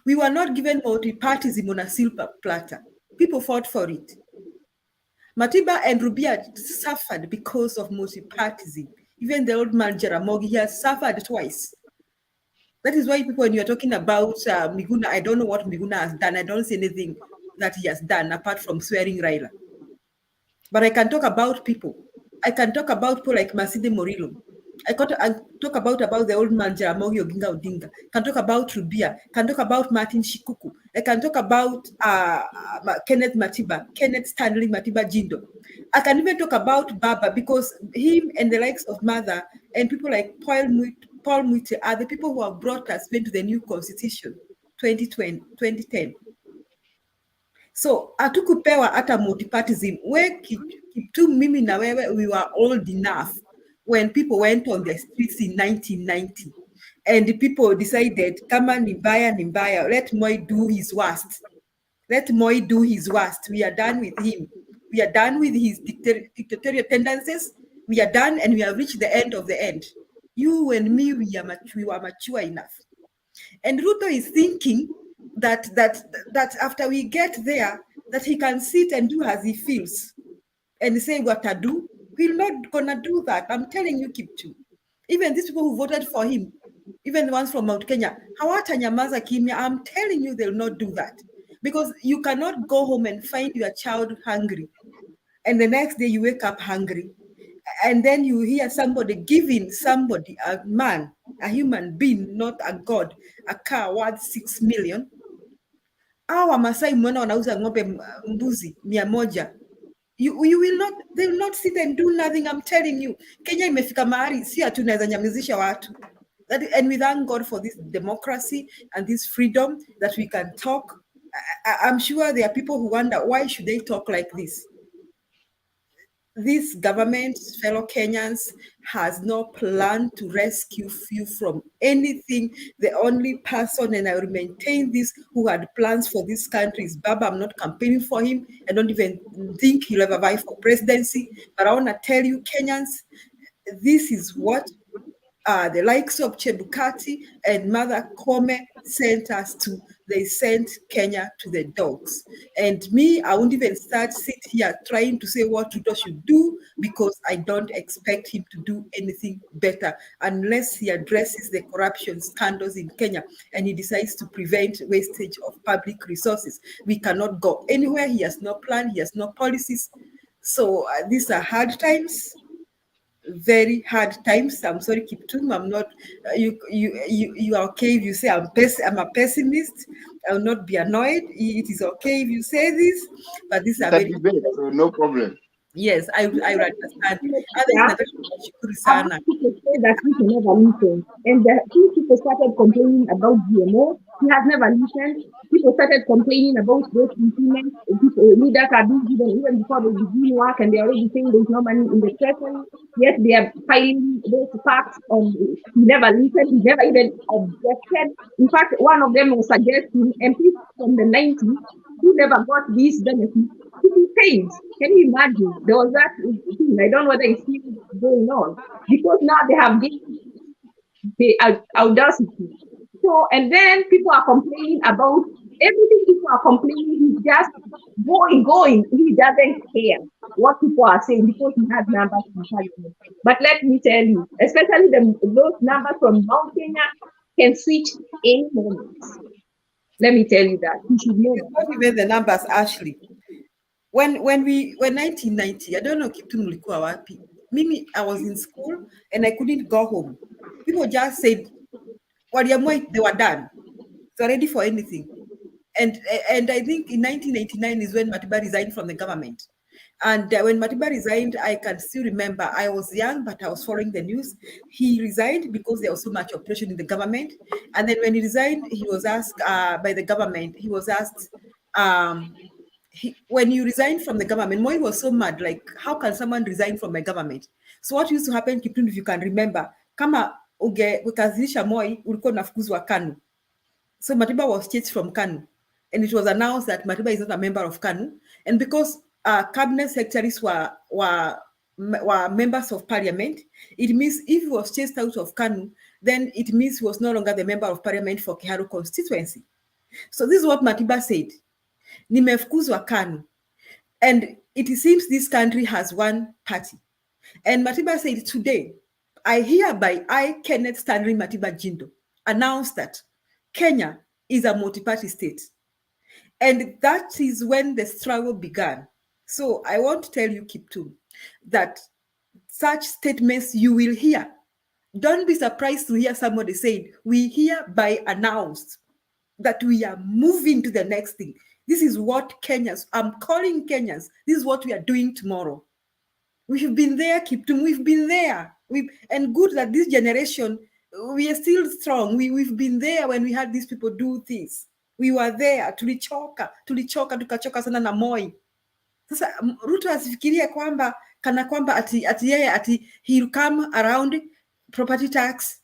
Speaker 28: We were not given multi-partyism on a silver platter. People fought for it. Matiba and Rubia suffered because of multi-partyism. Even the old man Jaramogi, he has suffered twice. That is why people, when you're talking about Miguna, I don't know what Miguna has done. I don't see anything that he has done apart from swearing Raila. But I can talk about people. I can talk about people like Masinde Morillo. I talk about the old man Jaramogi Oginga Odinga. I can talk about Rubia. I can talk about Martin Shikuku. I can talk about Kenneth Matiba, Kenneth Stanley Matiba Jindo. I can even talk about Baba because him and the likes of Mother and people like Paul Muite are the people who have brought us into the new constitution 2010. So hatukupewa hata multipartyism. Kiptum, mimi na wewe, we were old enough when people went on the streets in 1990. and the people decided, kama ni mbaya, let Moi do his worst. Let Moi do his worst. We are done with him. We are done with his dictatorial tendencies. We are done, and we have reached the end of the end. You and me, we were mature enough. And Ruto is thinking that after we get there, that he can sit and do as he feels and say what to do. We're not gonna do that. I'm telling you, Kiptu. Even these people who voted for him, even the ones from Mount Kenya, hawatanyamaza kimya. I'm telling you, they'll not do that. Because you cannot go home and find your child hungry, and the next day you wake up hungry, and then you hear somebody giving somebody, a man, a human being, not a god, a car worth 6 million. Our Masai mwana wanauza ng'ombe mbuzi 100. You will not, they will not sit and do nothing. I'm telling you, Kenya imefika mahali si tunaweza nyamazisha watu. And we thank God for this democracy and this freedom that we can talk. I'm sure there are people who wonder, why should they talk like this? This government, fellow Kenyans, has no plan to rescue you from anything. The only person, and I will maintain this, who had plans for this country is Baba. I'm not campaigning for him. I don't even think he'll ever vie for presidency. But I want to tell you, Kenyans, this is what the likes of Chebukati and Mother Kome sent us to. They sent Kenya to the dogs. And me, I won't even sit here trying to say what Ruto should do, because I don't expect him to do anything better unless he addresses the corruption scandals in Kenya and he decides to prevent wastage of public resources. We cannot go anywhere. He has no plan. He has no policies. So these are hard times. Very hard times. I'm sorry, Kiptum. I'm not. You are okay if you say I'm a pessimist. I will not be annoyed. It is okay if you say this, but these are very
Speaker 18: debate, so no problem.
Speaker 28: Yes, I understand.
Speaker 4: Yeah. People say that he can never listen, and people started complaining about GMO. He has never listened. People started complaining about those implements. Leaders are being given even before they begin work, and they're already saying there's no money in the treasury. Yet they are filing those facts on. He never listened. He never even objected. In fact, one of them was suggesting MPs from the 90s who never got these benefits to be paid. Can you imagine? There was that thing. I don't know whether it's still going on, because now they have the audacity. So, and then people are complaining about everything. People are complaining. He's just going. He doesn't care what people are saying because he has numbers from Parliament. But let me tell you, especially those numbers from Mount Kenya can switch any moment. Let me tell you that. You should know.
Speaker 28: It's not even the numbers, Ashley. When 1990, I don't know, Kiptum ulikuwa wapi. Mimi, I was in school and I couldn't go home. People just said, they were done. They're ready for anything. And I think in 1989 is when Matiba resigned from the government. And when Matiba resigned, I can still remember, I was young, but I was following the news. He resigned because there was so much oppression in the government. And then when he resigned, he was asked by the government, he was asked, when you resign from the government, Moi was so mad, like, how can someone resign from a government? So what used to happen, Kiptum, if you can remember, kama ukazilisha Moi, ulikuwa unafukuzwa KANU. So Matiba was chased from KANU. And it was announced that Matiba is not a member of KANU. And because cabinet secretaries were members of parliament, it means if he was chased out of KANU, then it means he was no longer the member of parliament for Kiharu constituency. So this is what Matiba said. Nimefukuzwa KANU. And it seems this country has one party. And Matiba said, today, I hereby, Kenneth Stanley Matiba Jindo, announced that Kenya is a multi-party state. And that is when the struggle began. So I want to tell you, Kiptum, that such statements you will hear. Don't be surprised to hear somebody saying, we hereby announced that we are moving to the next thing. This is what Kenyans, I'm calling Kenyans, this is what we are doing tomorrow. We've been there, Kiptum, we've been there. And good that this generation, we are still strong. We've been there when we had these people do things. We were there, tulichoka, tukachoka sana na Moi. Sasa Ruto asifikiria kana kwamba ati he'll come around property tax,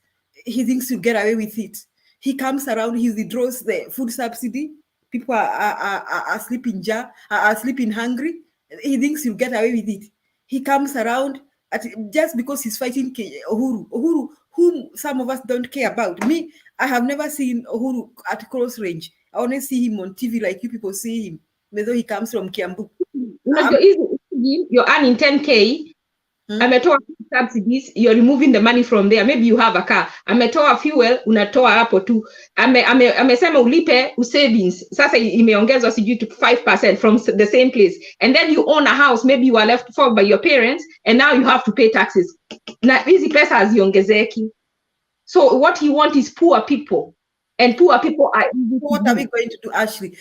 Speaker 28: he thinks he'll get away with it. He comes around, he withdraws the food subsidy. People are sleeping hungry. He thinks he'll get away with it. He comes around just because he's fighting Uhuru, whom some of us don't care about. Me, I have never seen Uhuru at close range. I only see him on TV like you people see him, although he comes from Kiambu.
Speaker 4: You're earning 10K. Ametoa subsidies, you're removing the money from there. Maybe you have a car. Ametoa fuel, unatoa hapo tu. Amesema ulipe savings. Sasa imeongezwa sijui to 5% from the same place. And then you own a house, maybe you are left for by your parents, and now you have to pay taxes. Na hizi pesa haziongezeki. So what you want is poor people. And poor people are...
Speaker 28: What are we going to do, Ashley?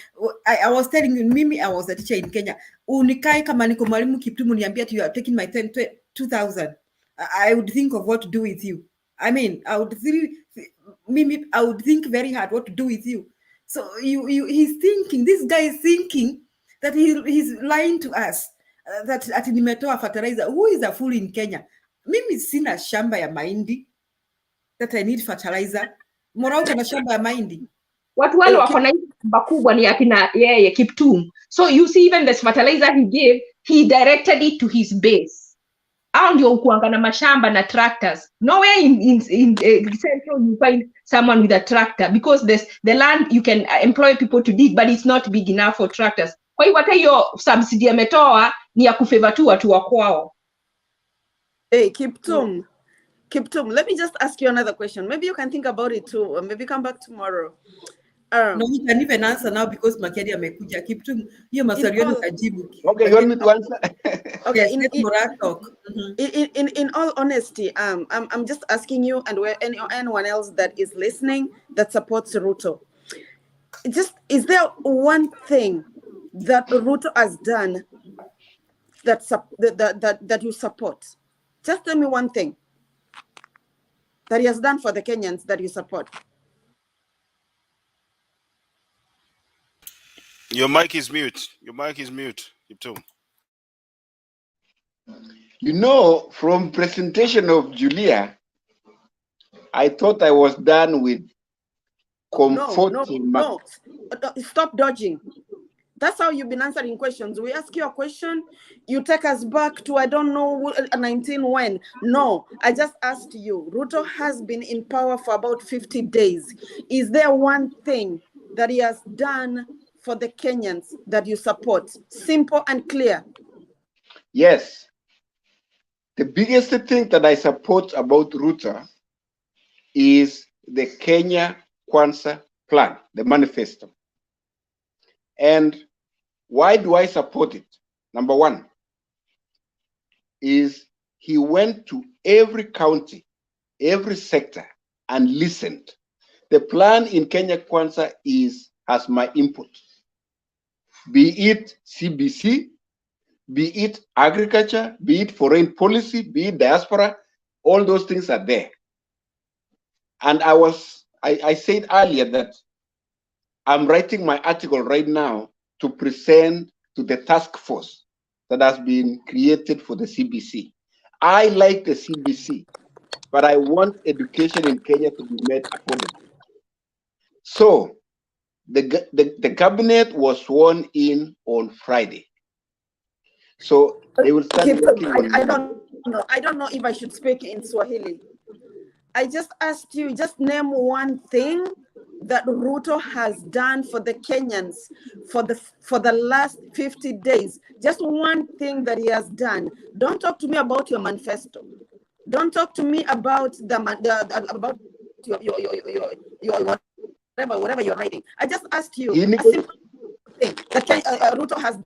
Speaker 28: I was telling you, Mimi, I was a teacher in Kenya. Unikai kama niko mwalimu Kiptumu niambia you are taking my 2,000. I would think of what to do with you. I mean, I would think very hard what to do with you. So he's thinking, this guy is thinking that he's lying to us. That nimetoa fertilizer. Who is a fool in Kenya? Mimi sina shamba ya mahindi that I need fertilizer. Morauta na shamba ya mahindi.
Speaker 4: Watu wale wako na shamba kubwa ni akina yeye Kiptum. So you see, even the fertilizer he gave, he directed it to his base. Au ndio ukuanga na mashamba na tractors. Nowhere in Central you find someone with a tractor, because the land you can employ people to dig, but it's not big enough for tractors. Kwa hiyo hata hiyo subsidy ametoa ni ya kufavor tu watu wa kwao.
Speaker 25: Hey, Kiptum, let me just ask you another question. Maybe you can think about it too, or maybe come back tomorrow.
Speaker 28: No, we can even answer now because Makeri amekuja. Kiptum, hiyo maswali yenu kajibu.
Speaker 18: Okay, you want me to answer?
Speaker 25: Okay,
Speaker 28: yes,
Speaker 25: in all honesty, I'm just asking you and anyone else that is listening that supports Ruto. Is there one thing that Ruto has done that you support? Just tell me one thing that he has done for the Kenyans that you support.
Speaker 6: Your mic is mute. Your mic is mute.
Speaker 18: You know, from presentation of Julia, I thought I was done with comforting.
Speaker 25: No. Stop dodging. That's how you've been answering questions. We ask you a question, you take us back to, I don't know, 19 when. No, I just asked you. Ruto has been in power for about 50 days. Is there one thing that he has done for the Kenyans that you support? Simple and clear.
Speaker 18: Yes. The biggest thing that I support about Ruto is the Kenya Kwanza plan, the manifesto. And why do I support it? Number one is he went to every county, every sector, and listened. The plan in Kenya Kwanza has my input. Be it CBC, be it agriculture, be it foreign policy, be it diaspora, all those things are there. And I said earlier that I'm writing my article right now to present to the task force that has been created for the CBC. I like the CBC, but I want education in Kenya to be made affordable. So the cabinet was sworn in on Friday. So they will start working on
Speaker 25: I don't know if I should speak in Swahili. I just asked you, just name one thing that Ruto has done for the Kenyans for the last 50 days. Just one thing that he has done. Don't talk to me about your manifesto. Don't talk to me about about your whatever you're writing. I just asked you a simple thing that Ruto has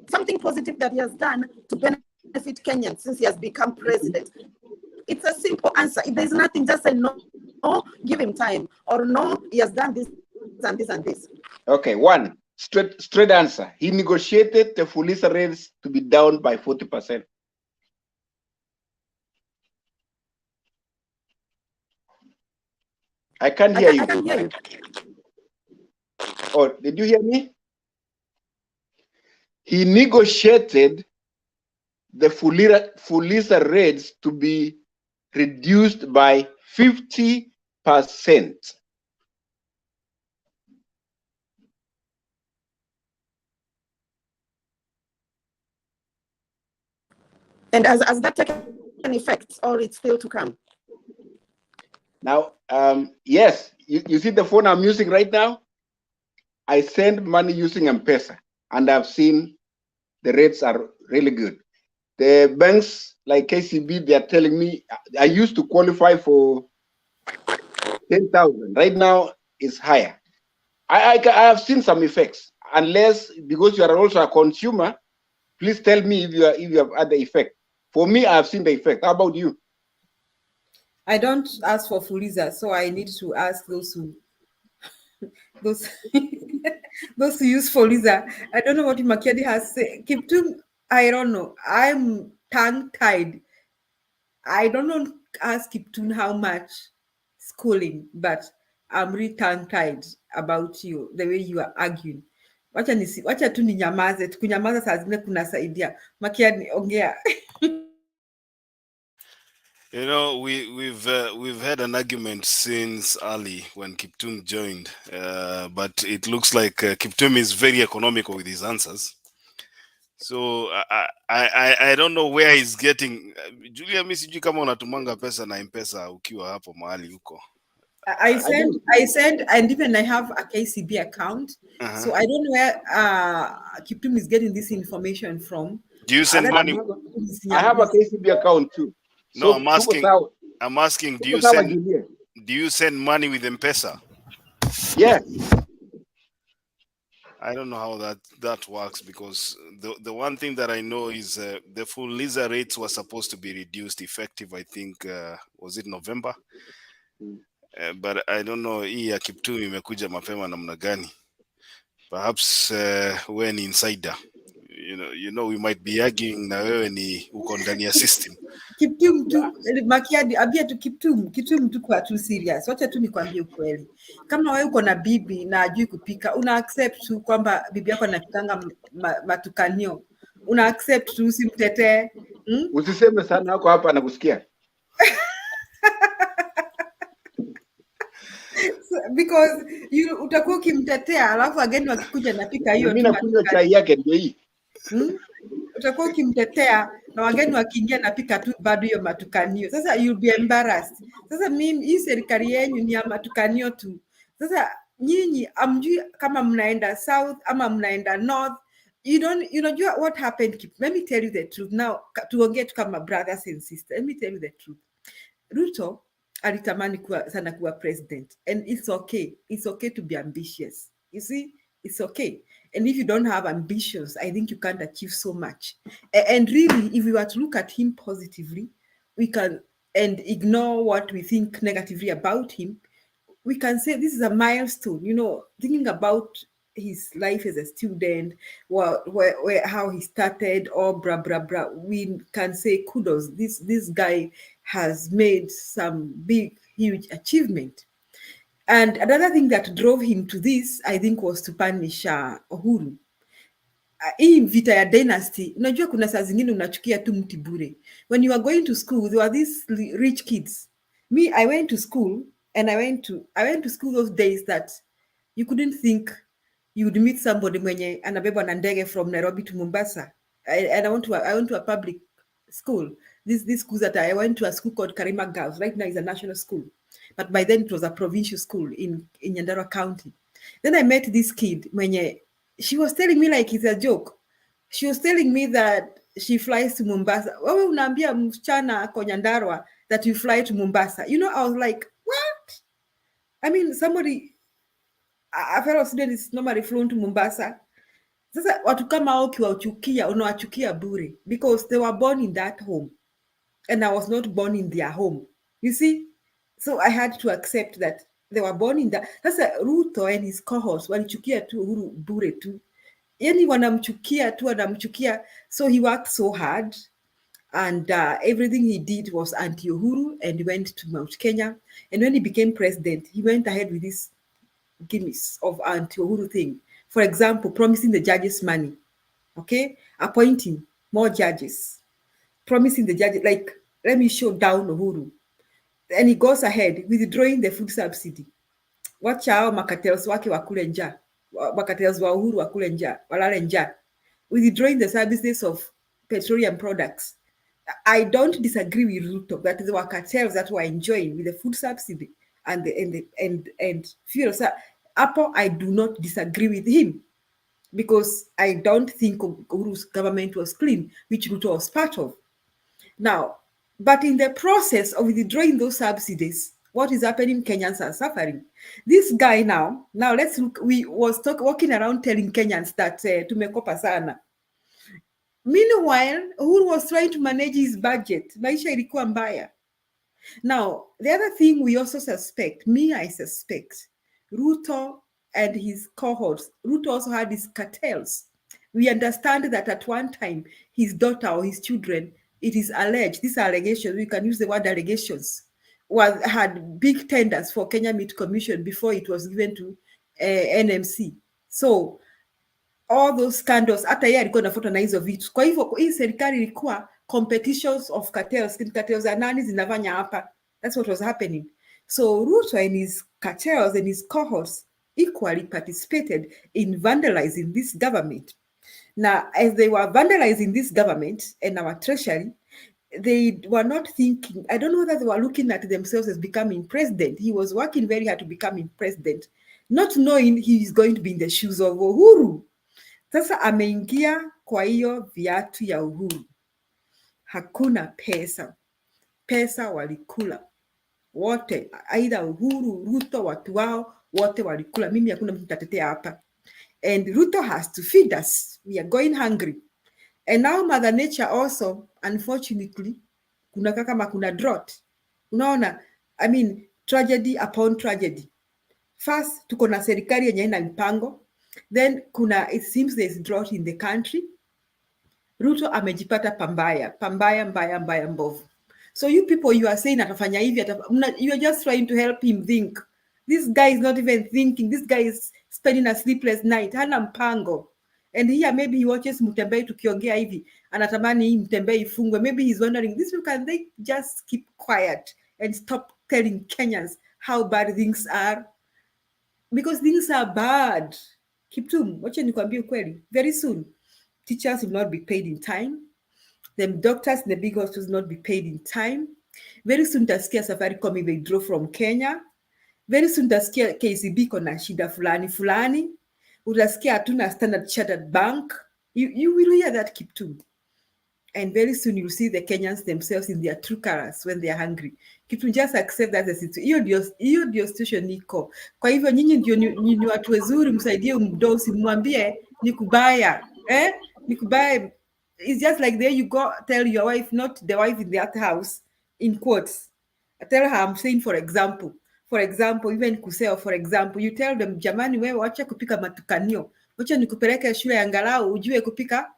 Speaker 25: something positive that he has done to benefit Kenyans since he has become president. It's a simple answer. If there's nothing, just say no, give him time, or no, he has done this and this and this.
Speaker 18: Okay, one straight answer. He negotiated the Fulisa rates to be down by 40%. I can't hear you.
Speaker 25: I can't hear you.
Speaker 18: Oh, did you hear me? He negotiated the Fulisa rates to be reduced by 50%.
Speaker 25: And has that taken effect, or it's still to come?
Speaker 18: Now, yes, you see the phone I'm using right now? I send money using M-Pesa, and I've seen the rates are really good. The banks like KCB, they are telling me I used to qualify for 10,000. Right now, it's higher. I have seen some effects. Unless, because you are also a consumer, please tell me if you have had the effect. For me, I have seen the effect. How about you?
Speaker 28: I don't ask for Fuliza, so I need to ask those who those those who use Fuliza. I don't know what Makiadi has said. Kiptum, I don't know. I'm tongue-tied. I don't know ask Kiptum how much schooling, but I'm really tongue-tied about you, the way you are arguing. Wacha tu ninyamaze, kunyamaza saa zingine kunasaidia. Makiadi, ongea.
Speaker 6: You know, we've had an argument since early when Kiptum joined, but it looks like Kiptum is very economical with his answers. So I don't know where he's getting. Julia, mimi sijui kama unatumanga pesa na M-Pesa ukiwa hapo mahali huko.
Speaker 28: I send, and even I have a KCB account. So I don't know where Kiptum is getting this information from.
Speaker 6: Do you send money?
Speaker 18: I have a KCB account too.
Speaker 6: No,
Speaker 18: So,
Speaker 6: I'm asking, do you send money with M-Pesa?
Speaker 18: Yeah.
Speaker 6: I don't know how that works, because the one thing that I know is the Fuliza rates were supposed to be reduced effective, I think, was it November? But I don't know, hii ya Kiptum imekuja mapema namna gani. Perhaps we're an insider. You know, we might be arguing na wewe ni uko ndani ya system.
Speaker 28: Kiptum tu, Makiadi, abia tu Kiptum tu kwa tu serious. Wacha tu nikwambie ukweli. Kama wewe uko na bibi na ajui kupika, una accept tu kwamba bibi yako anapikanga matukanio. Una accept tu, usimtetee.
Speaker 18: Usiseme sana hako hapa anakusikia.
Speaker 28: Because utakuwa ukimtetea, alafu ageni wakikuja napika hiyo tu.
Speaker 18: Mimi nakunywa chai yake ndio hii.
Speaker 28: Utakuwa ukimtetea na wageni wakiingia napika tu bado hiyo matukanio. Sasa you'll be embarrassed. Sasa mimi hii serikali yenu ni ya matukanio tu. Sasa nyinyi amjui kama mnaenda south ama mnaenda north. You know what happened. Let me tell you the truth. Now tuongee tu kama brothers and sisters. Let me tell you the truth. Ruto alitamani sana kuwa president, and it's okay to be ambitious. You see, it's okay. And if you don't have ambitions, I think you can't achieve so much. And really, if we were to look at him positively, we can, and ignore what we think negatively about him, we can say this is a milestone, thinking about his life as a student, how he started, or blah, blah, blah. We can say kudos. This guy has made some big, huge achievement. And another thing that drove him to this, I think, was to punish Uhuru. Hii vita ya dynasty, unajua kuna saa zingine unachukia tu mti bure. When you are going to school, there were these rich kids. Me, I went to school, and I went to school those days that you couldn't think you would meet somebody mwenye anabebwa na ndege from Nairobi to Mombasa. And I went to a public school. This school that I went to a school called Karima Girls. Right now is a national school. But by then it was a provincial school in Nyandarua County. Then I met this kid mwenye, she was telling me like it's a joke. She was telling me that she flies to Mombasa. Wewe unaambia msichana kwa Nyandarua that you fly to Mombasa. I was like, what? I mean, a fellow student is normally flown to Mombasa. Sasa watu kama hao ukiwachukia, unawachukia bure, because they were born in that home. And I was not born in their home. You see? So I had to accept that they were born in that. Sasa Ruto and his cohorts walichukia tu Uhuru bure tu. Yani wanamchukia. So he worked so hard, and everything he did was anti-Uhuru, and he went to Mount Kenya. And when he became president, he went ahead with this gimmicks of anti-Uhuru thing. For example, promising the judges money, okay? Appointing more judges, promising the judges, like, let me show down Uhuru. and he goes ahead withdrawing the food subsidy. Wacha hao makatels wake wakule njaa, makatels wa Uhuru wakule njaa, walale njaa, withdrawing the services of petroleum products. I don't disagree with Ruto that there were cartels that were enjoying with the food subsidy and fuel. So, Apple, I do not disagree with him because I don't think Uhuru's government was clean, which Ruto was part of. Now, but in the process of withdrawing those subsidies, what is happening? Kenyans are suffering. This guy now let's look. We was walking around telling Kenyans that tumekopa sana. Meanwhile, Uhuru was trying to manage his budget. Maisha ilikuwa mbaya. Now, the other thing we also suspect, I suspect, Ruto and his cohorts, Ruto also had his cartels. We understand that at one time, his daughter or his children, it is alleged, these allegations, we can use the word allegations, had big tenders for Kenya Meat Commission before it was given to NMC. So, all those scandals, hata yeye alikuwa anafuata na hizo vitu. Kwa hivyo hii serikali ilikuwa competitions of cartels za nani zinafanya hapa. That's what was happening. So Ruto and his cartels and his cohorts equally participated in vandalizing this government. Now, as they were vandalizing this government and our treasury, they were not thinking, I don't know whether they were looking at themselves as becoming president. He was working very hard to become president, not knowing he is going to be in the shoes of Uhuru. Sasa ameingia kwa hiyo viatu ya Uhuru. Hakuna pesa. Pesa walikula. Wote, aidha Uhuru, Ruto, watu wao, wote walikula. Mimi hakuna mtu nitatetea hapa. And Ruto has to feed us. We are going hungry. And now Mother Nature also, unfortunately, kuna drought. Unaona, I mean, tragedy upon tragedy. First, tuko na serikali yenye ina mpango. Then it seems there's drought in the country. Ruto amejipata mbaya mbovu. So you people, you are saying atafanya hivi, you are just trying to help him think. This guy is not even thinking. This guy is spending a sleepless night. Hana mpango. And here maybe he watches Mutembei tukiongea hivi. Anatamani hii Mutembei ifungwe. Maybe he's wondering, these people, can they just keep quiet and stop telling Kenyans how bad things are? Because things are bad. Kiptum, wacha nikwambie ukweli. Very soon, teachers will not be paid in time. The doctors in the big hospitals will not be paid in time. Very soon, utasikia Safaricom withdraw from Kenya. Very soon, utasikia KCB kona shida fulani. Utasikia hatuna Standard Chartered Bank. You will hear that, Kiptum. And very soon you'll see the Kenyans themselves in their true colors when they are hungry. Kiptum, just accept that the situation. Hiyo ndio situation iko. Kwa hivyo nyinyi ndio ni watu wazuri, msaidie mdosi, mwambie ni kubaya. Ni kubaya. It's just like there you go tell your wife, not the wife in the other house, in quotes. I tell her, I'm saying for example, even kuseo, for example, you tell them, jamani wewe wacha kupika matukanio. Wacha nikupeleke shule angalau ujue kupika.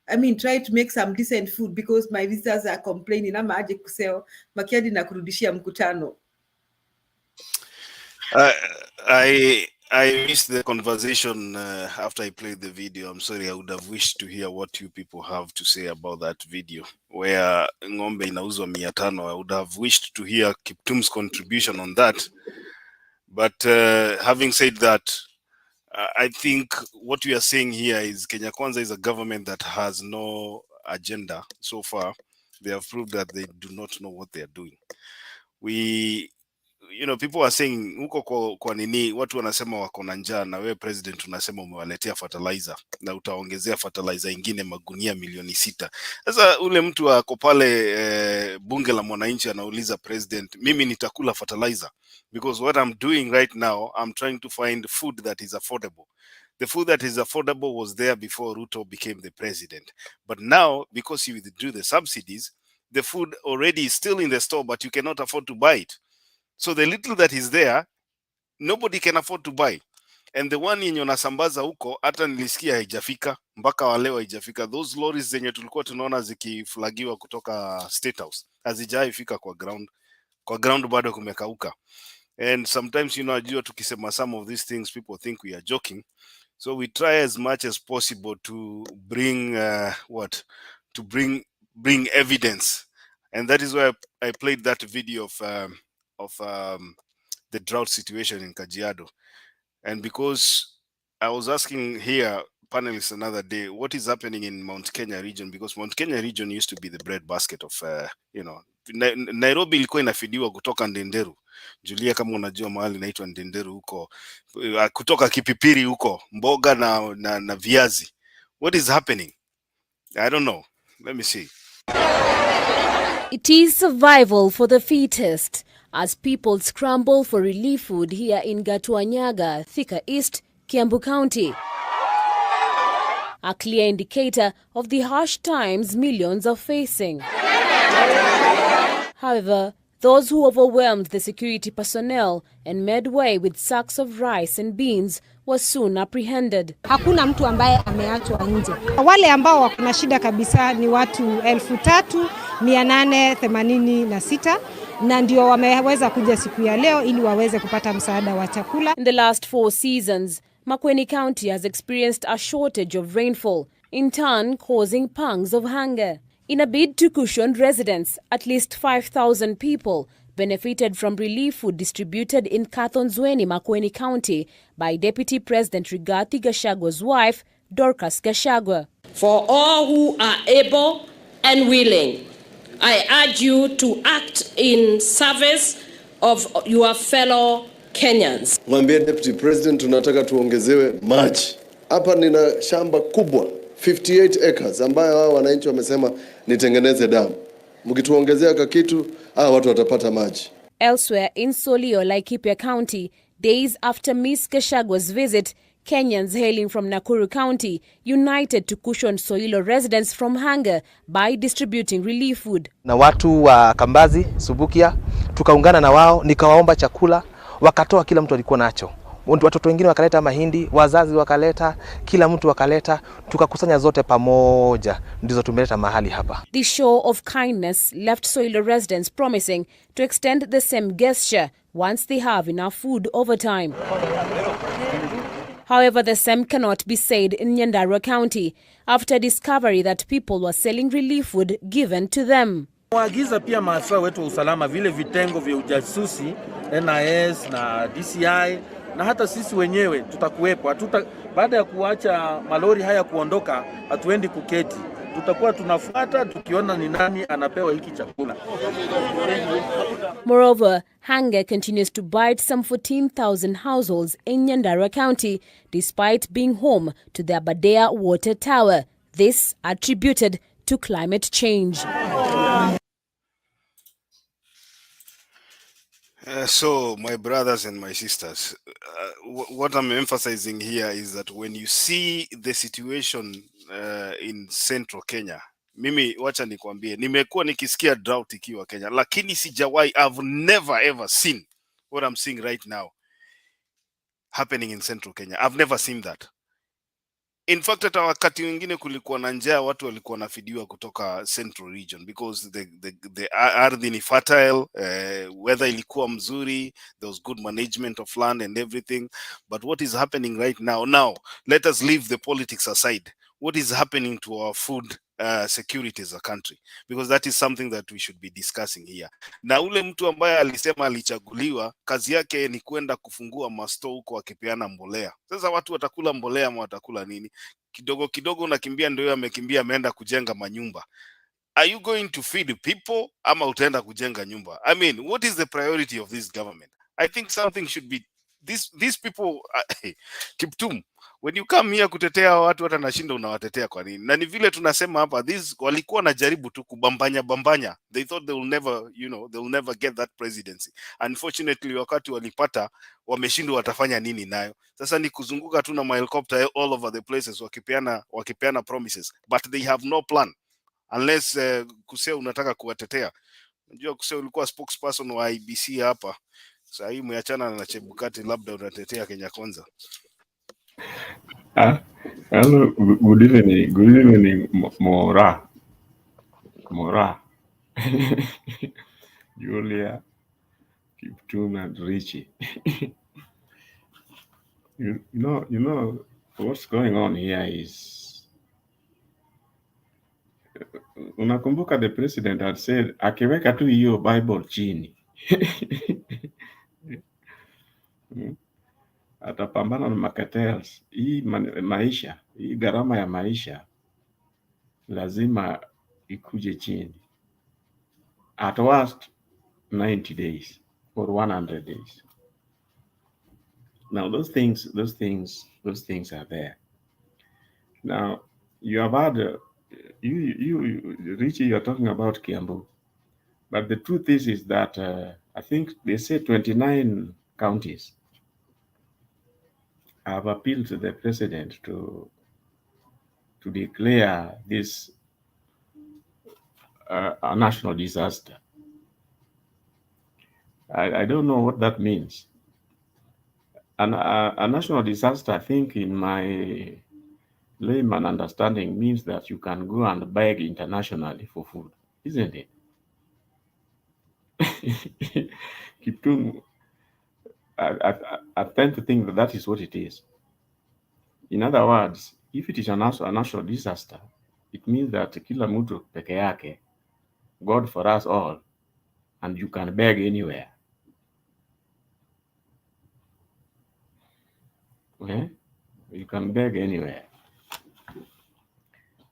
Speaker 28: I mean, try to make some decent food because my visitors are complaining. Ama aje kuseo, makiadi na kurudishia mkutano.
Speaker 6: I missed the conversation after I played the video. I'm sorry, I would have wished to hear what you people have to say about that video where ng'ombe inauzwa 500. I would have wished to hear Kiptum's contribution on that. But having said that, I think what we are saying here is Kenya Kwanza is a government that has no agenda so far. They have proved that they do not know what they are doing. People are saying huko kwa nini watu wanasema wako na njaa na wewe president unasema umewaletea fertilizer na utaongezea fertilizer ingine magunia milioni 6. Sasa ule mtu ako pale bunge la mwananchi anauliza president, mimi nitakula fertilizer because what I'm doing right now, I'm trying to find food that is affordable. The food that is affordable was there before Ruto became the president. But now, because he withdrew the subsidies, the food already is still in the store, but you cannot afford to buy it. So the little that is there, nobody can afford to buy. And the one yenye unasambaza huko, hata nilisikia haijafika, mpaka wa leo haijafika. Those lorries zenye tulikuwa tunaona zikiflagiwa kutoka State House, hazijaifika kwa ground. Kwa ground bado kumekauka. And sometimes, ajua tukisema some of these things, people think we are joking. So we try as much as possible to bring, bring evidence. And that is why I played that video of the drought situation in Kajiado. And because I was asking here panelists another day, what is happening in Mount Kenya region? Because Mount Kenya region used to be the breadbasket of, Nairobi ilikuwa inafidiwa kutoka Ndenderu. Julia, kama unajua mahali inaitwa Ndenderu huko, kutoka Kipipiri huko, mboga na viazi. What is happening? I don't know. Let me see.
Speaker 9: It is survival for the fittest as people scramble for relief food here in Gatuanyaga, Thika East, Kiambu County. A clear indicator of the harsh times millions are facing. However, those who overwhelmed the security personnel and made way with sacks of rice and beans were soon apprehended.
Speaker 11: Hakuna mtu ambaye ameachwa nje. Wale ambao wako na shida kabisa ni watu 3,886 na ndio wameweza kuja siku ya leo ili waweze kupata msaada wa chakula.
Speaker 9: In the last 4 seasons, Makueni County has experienced a shortage of rainfall, in turn causing pangs of hunger. In a bid to cushion residents, at least 5,000 people benefited from relief food distributed in Kathonzweni, Makueni County by Deputy President Rigathi Gachagwa's wife, Dorcas Gachagua.
Speaker 12: For all who are able and willing, I urge you to act in service of your fellow Kenyans.
Speaker 13: Mwambie Deputy President tunataka tuongezewe maji. Hapa nina shamba kubwa 58 acres ambayo hao wananchi wamesema nitengeneze damu. Mkituongezea kakitu watu watapata maji.
Speaker 9: Elsewhere in Solio, Laikipia County, days after Ms. Gachagwa's visit, Kenyans hailing from Nakuru County united to cushion Soilo residents from hunger by distributing relief food.
Speaker 14: Na watu wa Kambazi, Subukia, tukaungana na wao, nikawaomba chakula, wakatoa kila mtu alikuwa nacho. Watoto wengine wakaleta mahindi, wazazi wakaleta, kila mtu wakaleta, tukakusanya zote pamoja, ndizo tumeleta mahali hapa.
Speaker 9: The show of kindness left Soilo residents promising to extend the same gesture once they have enough food over time. However, the same cannot be said in Nyandarua County after discovery that people were selling relief food given to them.
Speaker 15: Waagiza pia maafisa wetu wa usalama vile vitengo vya ujasusi, NIS na DCI na hata sisi wenyewe tutakuwepo. Baada ya kuacha malori haya kuondoka, hatuendi kuketi. Tutakuwa tunafuata tukiona ni nani anapewa hiki chakula.
Speaker 9: Moreover, hunger continues to bite some 14,000 households in Nyandarua County despite being home to the Aberdare water tower. This attributed to climate change.
Speaker 6: So, my brothers and my sisters, what I'm emphasizing here is that when you see the situation in Central Kenya, mimi wacha nikwambie, nimekuwa nikisikia drought ikiwa Kenya, lakini sijawahi, I've never ever seen what I'm seeing right now happening in Central Kenya. I've never seen that. In fact, hata wakati wengine kulikuwa na njaa, watu walikuwa nafidiwa kutoka Central region because the ardhi ni fertile, weather ilikuwa mzuri, there was good management of land and everything. But what is happening right now, let us leave the politics aside. What is happening to our food security as a country? Because that is something that we should be discussing here. Na ule mtu ambaye alisema alichaguliwa, kazi yake ni kwenda kufungua masto huko akipeana mbolea. Sasa watu watakula mbolea ama watakula nini? Kidogo kidogo unakimbia, ndio amekimbia ameenda kujenga manyumba. Are you going to feed people ama utaenda kujenga nyumba? I mean, what is the priority of this government? I think something should be, these people, Kiptum, when you come here kutetea watu hata nashinda unawatetea kwa nini? Na ni vile tunasema hapa, walikuwa najaribu tu kubambanya. They thought they will never, they will never get that presidency. Unfortunately, wakati walipata, wameshindwa watafanya nini nayo. Sasa ni kuzunguka tu na helicopter all over the places wakipeana promises, but they have no plan. Unless Kusea unataka kuwatetea. Unajua Kusea ulikuwa spokesperson wa IBC hapa. Sasa hii umeachana na Chebukati, labda unatetea Kenya Kwanza.
Speaker 16: Hello, good evening, Mora. Julia, Kiptum and Richie. you know what's going on here is, unakumbuka the president had said akiweka tu hiyo Bible chini atapambana na makatels. Hii maisha, hii gharama ya maisha lazima ikuje chini. At worst 90 days or 100 days. Now those things are there. Now you have had Richie, you're talking about Kiambu, but the truth is that I think they say 29 counties have appealed to the president to declare this a national disaster. I don't know what that means. And a national disaster, I think, in my layman understanding, means that you can go and beg internationally for food, isn't it? Kiptum, I tend to think that that is what it is. In other words, if it is a national disaster, it means that kila mtu peke yake, God for us all, and you can beg anywhere. Okay? You can beg anywhere.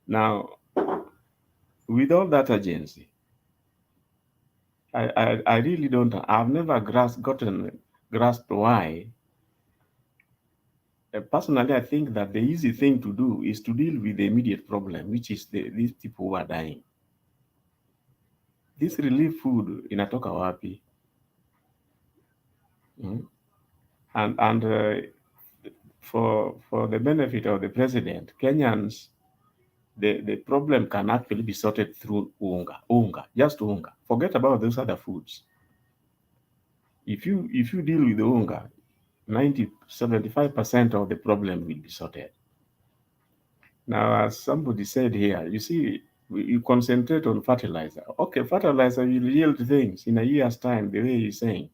Speaker 16: Now, with all that urgency, I really don't, I've never grasped why. Personally, I think that the easy thing to do is to deal with the immediate problem, which is these people who are dying. This relief food inatoka wapi? And for the benefit of the president, Kenyans, the problem can actually be sorted through unga, just unga. Forget about those other foods. If you deal with the unga, 75% of the problem will be sorted. Now, as somebody said here, you see, you concentrate on fertilizer. Okay, fertilizer will yield things in a year's time, the way he's saying.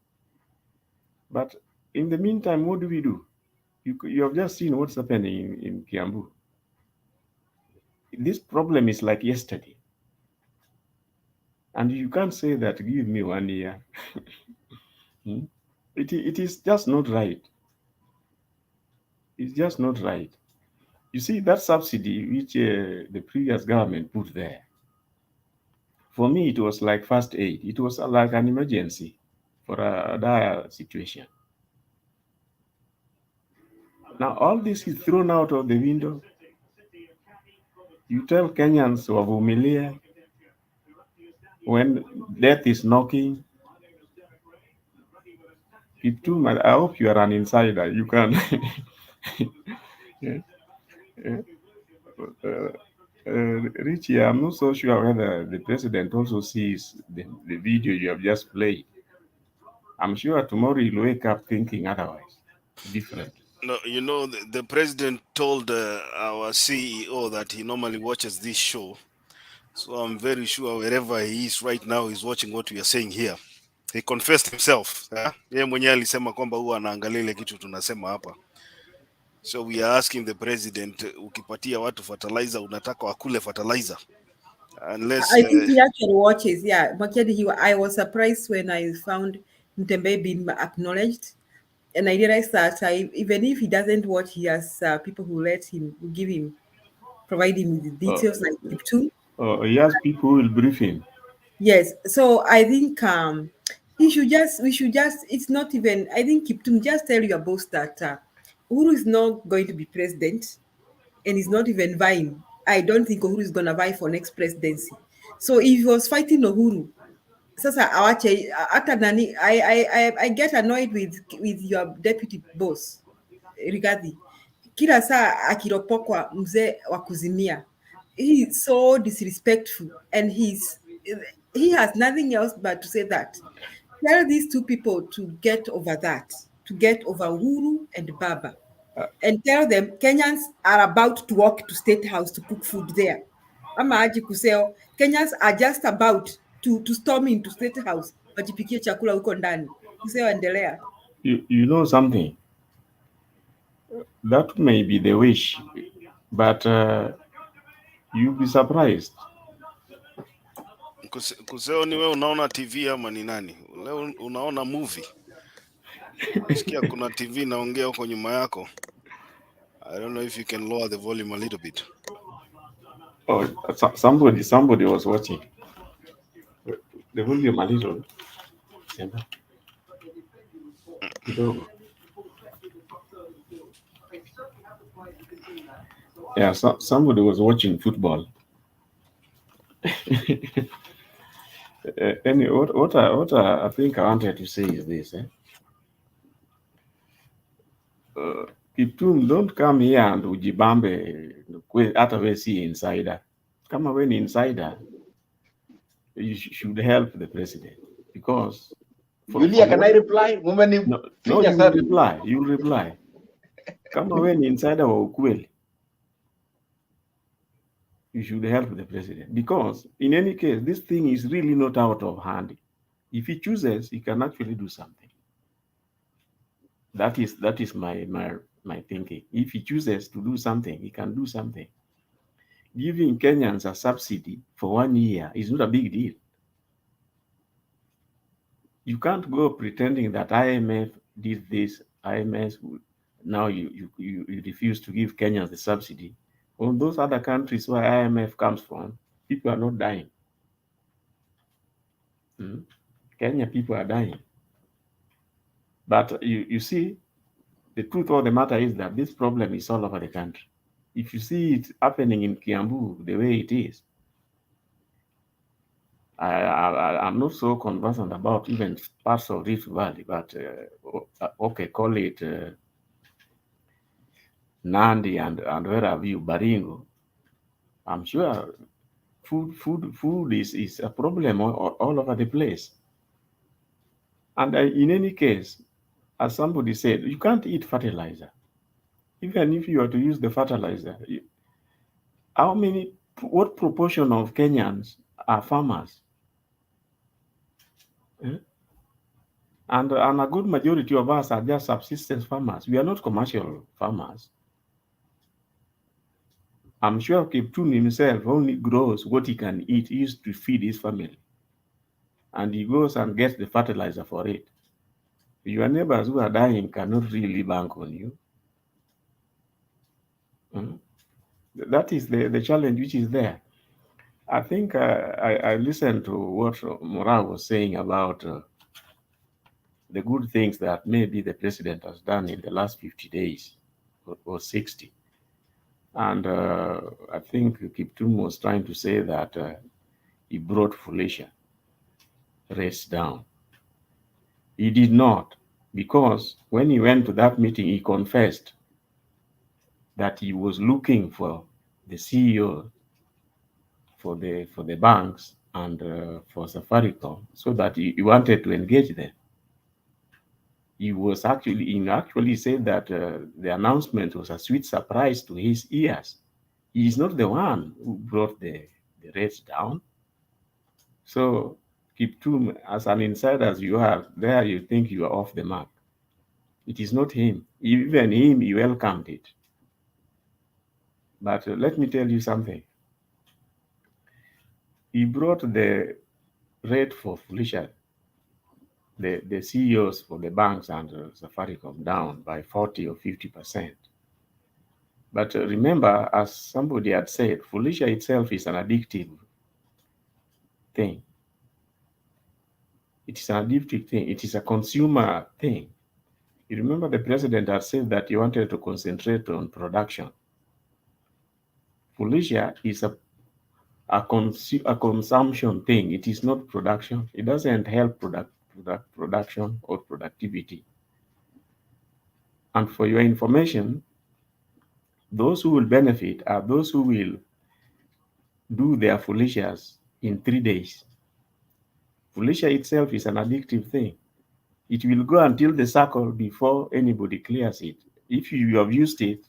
Speaker 16: But in the meantime, what do? You have just seen what's happening in Kiambu. This problem is like yesterday. And you can't say that, give me 1 year. It is just not right. It's just not right. You see, that subsidy which the previous government put there, for me, it was like first aid. It was like an emergency for a dire situation. Now, all this is thrown out of the window. You tell Kenyans wavumilie when death is knocking. I hope you are an insider. You can. Richie, I'm not so sure whether the president also sees the video you have just played. I'm sure tomorrow he'll wake up thinking otherwise, different.
Speaker 6: No, you know, the president told our CEO that he normally watches this show. So I'm very sure wherever he is right now, he's watching what we are saying here. He confessed himself. Yeye mwenyewe alisema kwamba huwa anaangalia ile kitu tunasema hapa. So we are asking the president, ukipatia watu fertilizer, unataka wakule fertilizer. Unless,
Speaker 28: I think he actually watches, yeah. I was surprised when I found Mtembe being acknowledged. And I realized that even if he doesn't watch, he has people who provide him with the details like Kiptum.
Speaker 16: He has people who will brief him.
Speaker 28: Yes, so I think we should just, it's not even, I think Kiptum, just tell your boss that Uhuru is not going to be president and he's not even vying. I don't think Uhuru is going to vie for next presidency. So if he was fighting Uhuru, sasa awache hata nani, I get annoyed with your deputy boss Rigathi. Kila saa akiropokwa mzee wa kuzimia. He is so disrespectful and he has nothing else but to say that. Tell these two people to get over that, to get over Uhuru and Baba. And tell them Kenyans are about to walk to State House to cook food there. Ama aji kuseo, Kenyans are just about to storm into State House wajipikie chakula huko ndani. Kuseo endelea.
Speaker 16: You know something? That may be the wish, but you'll be surprised.
Speaker 6: Kuseo ni wewe unaona TV ama ni nani? Leo unaona movie. Sikia kuna TV naongea huko nyuma yako. I don't know if you can lower the volume a little bit.
Speaker 16: Oh, somebody was watching. The volume a little. Kidogo. Yeah, somebody was watching football. Anyway, what I think I wanted to say is this. Kiptum, don't come here and ujibambe hata we si insider. Kama we ni insider, you should help the president because
Speaker 18: Julia, can I reply?
Speaker 16: no, you will reply. You will reply. Kama we ni insider wa ukweli, you should help the president because in any case, this thing is really not out of hand. If he chooses, he can actually do something. That is my thinking. If he chooses to do something, he can do something. Giving Kenyans a subsidy for 1 year is not a big deal. You can't go pretending that IMF did this, IMF, now you refuse to give Kenyans the subsidy. On those other countries where IMF comes from, people are not dying. Kenya people are dying. But you see, the truth of the matter is that this problem is all over the country. If you see it happening in Kiambu the way it is, I'm not so conversant about even parts of Rift Valley, but okay, call it Nandi and where have you, Baringo. I'm sure food is a problem all over the place. And in any case, as somebody said, you can't eat fertilizer. Even if you are to use the fertilizer, what proportion of Kenyans are farmers? And a good majority of us are just subsistence farmers. We are not commercial farmers. I'm sure Kiptum himself only grows what he can eat, used to feed his family. And he goes and gets the fertilizer for it. Your neighbors who are dying cannot really bank on you. That is the challenge which is there. I think I listened to what Mora was saying about the good things that maybe the president has done in the last 50 days or 60. And I think Kiptum was trying to say that he brought Felicia rates down. He did not, because when he went to that meeting, he confessed that he was looking for the CEO for the banks and for Safaricom, so that he wanted to engage them. He actually said that the announcement was a sweet surprise to his ears. He is not the one who brought the rates down. So Kiptum, as an insider as you are, there you think you are off the mark. It is not him. Even him, he welcomed it. But let me tell you something. He brought the rate for Felicia, the CEOs for the banks and Safaricom down by 40 or 50%. But remember, as somebody had said, Felicia itself is an addictive thing. It is an addictive thing. It is a consumer thing. You remember the president had said that he wanted to concentrate on production. Felicia is a consumption thing. It is not production. It doesn't help production or productivity. And for your information, those who will benefit are those who will do their Felicias in 3 days. Felicia itself is an addictive thing. It will go until the circle before anybody clears it. If you have used it,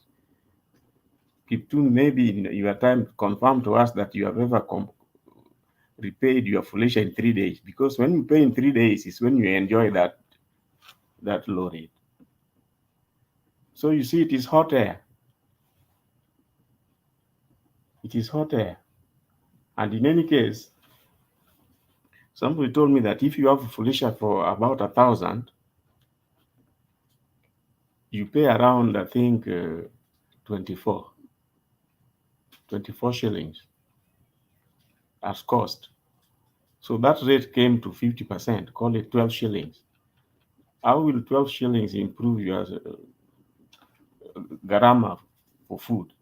Speaker 16: Kiptum, maybe in your time, confirm to us that you have ever repaid your Felicia in 3 days. Because when you pay in 3 days is when you enjoy that low rate. So you see, it is hot air. It is hot air. And in any case, Somebody told me that if you have Felicia for about 1,000, you pay around, I think, 24 shillings as cost. So that rate came to 50%, call it 12 shillings. How will 12 shillings improve your garama for food?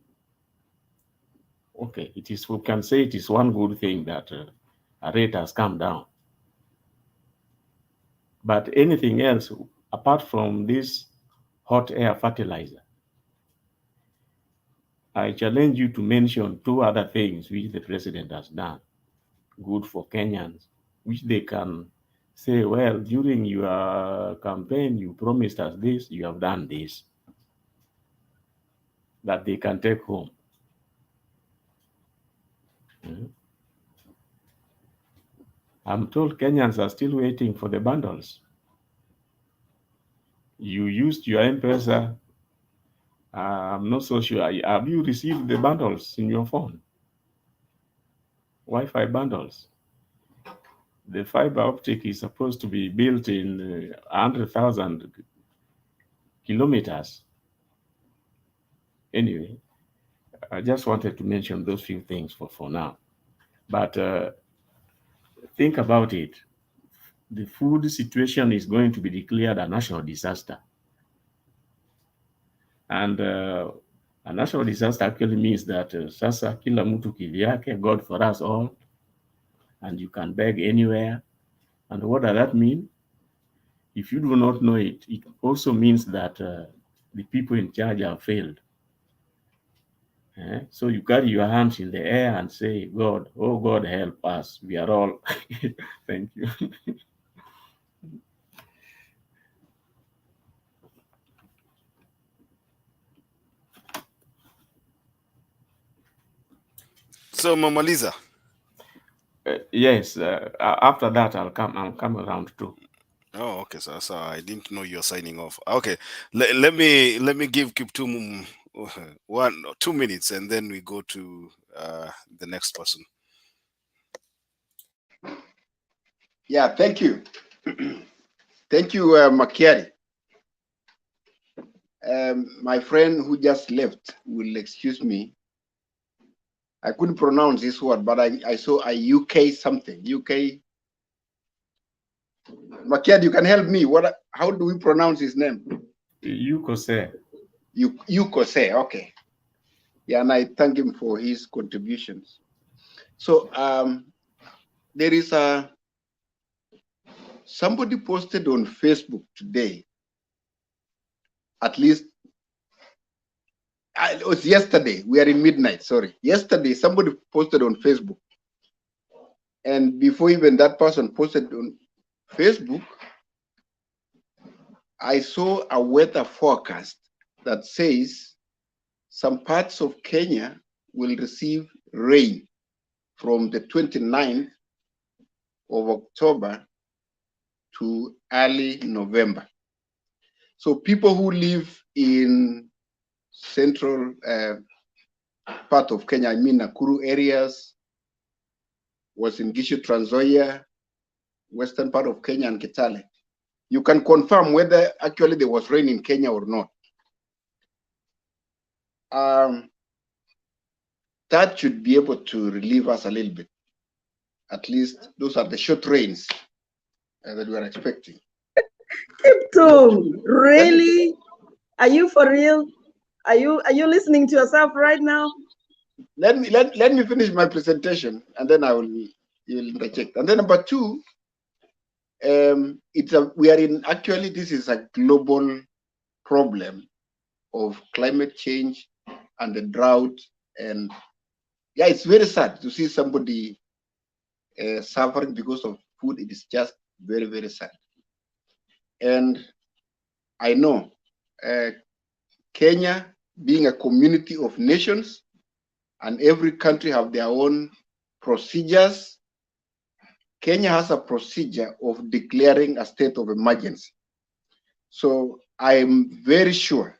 Speaker 16: Okay, it is, we can say it is one good thing that a rate has come down. But anything else, apart from this hot air fertilizer, I challenge you to mention 2 other things which the president has done, good for Kenyans, which they can say, well, during your campaign, you promised us this, you have done this, that they can take home. I'm told Kenyans are still waiting for the bundles. You used your M-Pesa. I'm not so sure. Have you received the bundles in your phone? Wi-Fi bundles. The fiber optic is supposed to be built in 100,000 kilometers. Anyway, I just wanted to mention those few things for now. But think about it. The food situation is going to be declared a national disaster. And a national disaster actually means that sasa kila mtu kivyake, God for us all, and you can beg anywhere. And what does that mean? If you do not know it, it also means that the people in charge have failed. So you carry your hands in the air and say, God, oh God, help us. We are all. Thank you.
Speaker 6: So Mamaliza.
Speaker 16: Yes, after that I'll come around too.
Speaker 6: Oh, okay. So I didn't know you're signing off. Okay, let me give Kiptum 1 or 2 minutes, and then we go to the next person.
Speaker 18: Yeah, thank you. Thank you, Makiari. My friend who just left will excuse me. I couldn't pronounce this word, but I saw a UK something. UK. Makiari, you can help me. How do we pronounce his name?
Speaker 16: Yukose.
Speaker 18: Yukose, okay. Yeah, and I thank him for his contributions. So there is somebody posted on Facebook today, at least it was yesterday. We are in midnight, sorry. Yesterday, somebody posted on Facebook. And before even that person posted on Facebook, I saw a weather forecast that says some parts of Kenya will receive rain from the 29th of October to early November. So people who live in central part of Kenya, I mean Nakuru areas, Uasin Gishu, Trans Nzoia, western part of Kenya and Kitale, you can confirm whether actually there was rain in Kenya or not. That should be able to relieve us a little bit. At least those are the short rains that we are expecting.
Speaker 25: Kiptum, really? Are you for real? Are you listening to yourself right now?
Speaker 18: Let me finish my presentation, and then you'll reject. And then number 2, we are in, actually this is a global problem of climate change and the drought, and yeah, it's very sad to see somebody suffering because of food. It is just very, very sad. And I know Kenya being a community of nations, and every country have their own procedures. Kenya has a procedure of declaring a state of emergency. So I am very sure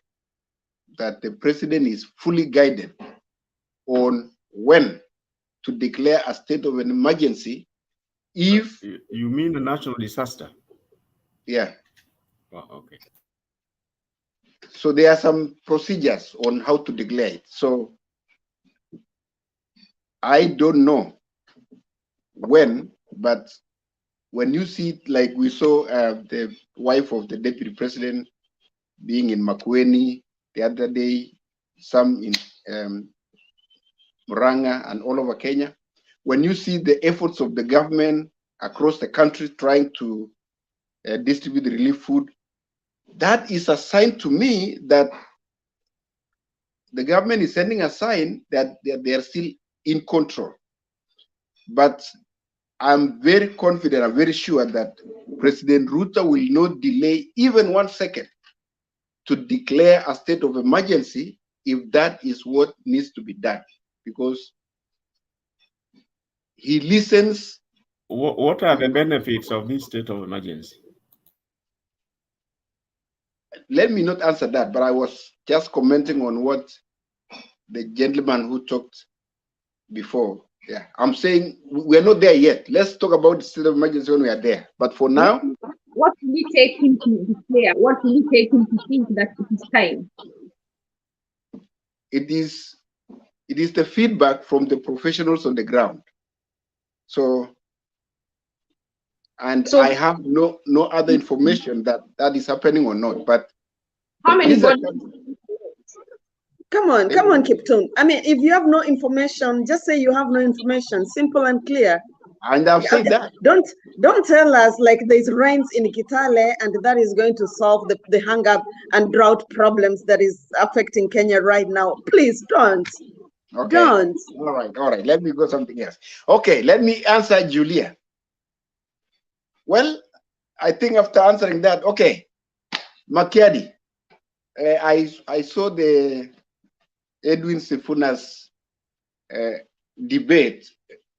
Speaker 18: that the president is fully guided on when to declare a state of an emergency If
Speaker 16: you mean a natural disaster?
Speaker 18: Yeah.
Speaker 16: Oh, okay.
Speaker 18: So there are some procedures on how to declare it. So I don't know when, but when you see it, like we saw the wife of the deputy president being in Makueni the other day, some in Murang'a and all over Kenya, when you see the efforts of the government across the country trying to distribute the relief food, that is a sign to me that the government is sending a sign that they are still in control. But I'm very confident, I'm very sure that President Ruto will not delay even 1 second to declare a state of emergency if that is what needs to be done, because he listens.
Speaker 16: What are the benefits of this state of emergency?
Speaker 18: Let me not answer that, but I was just commenting on what the gentleman who talked before. Yeah, I'm saying we're not there yet. Let's talk about the state of emergency when we are there. But for now,
Speaker 4: what will it take him to declare? What will it take him to think that it is time?
Speaker 18: It is the feedback from the professionals on the ground. So, I have no other information that is happening or not. But
Speaker 4: how many bodies?
Speaker 25: Come on, Kiptum. I mean, if you have no information, just say you have no information. Simple and clear.
Speaker 18: And I've said that.
Speaker 25: Don't tell us like there's rains in Kitale and that is going to solve the hunger and drought problems that is affecting Kenya right now. Please don't.
Speaker 18: Okay.
Speaker 25: Don't.
Speaker 18: All right. Let me go something else. Okay, let me answer Julia. Well, I think after answering that, okay, Makiadi, I saw the Edwin Sifuna's debate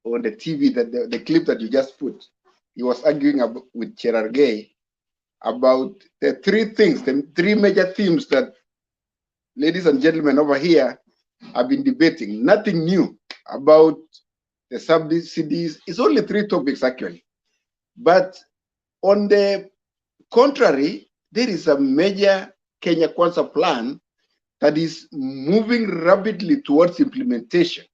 Speaker 18: on the TV, that the clip that you just put. He was arguing with Cherargei about the three major themes that ladies and gentlemen over here have been debating. Nothing new about the subsidies. It's only 3 topics actually. But on the contrary, there is a major Kenya Kwanza plan that is moving rapidly towards implementation.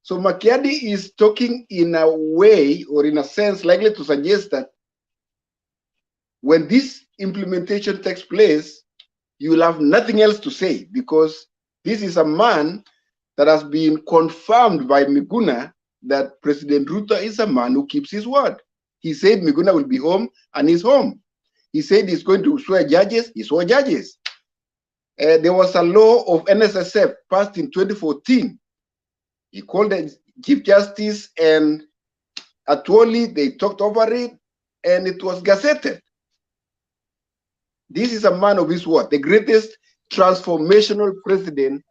Speaker 18: So Makiadi is talking in a way, or in a sense, likely to suggest that when this implementation takes place, you will have nothing else to say, because this is a man that has been confirmed by Miguna that President Ruto is a man who keeps his word. He said Miguna will be home, and he's home. He said he's going to swear judges, he swore judges. There was a law of NSSF passed in 2014. He called the Chief Justice and Atwoli, they talked over it, and it was gazetted. This is a man of his word, the greatest transformational president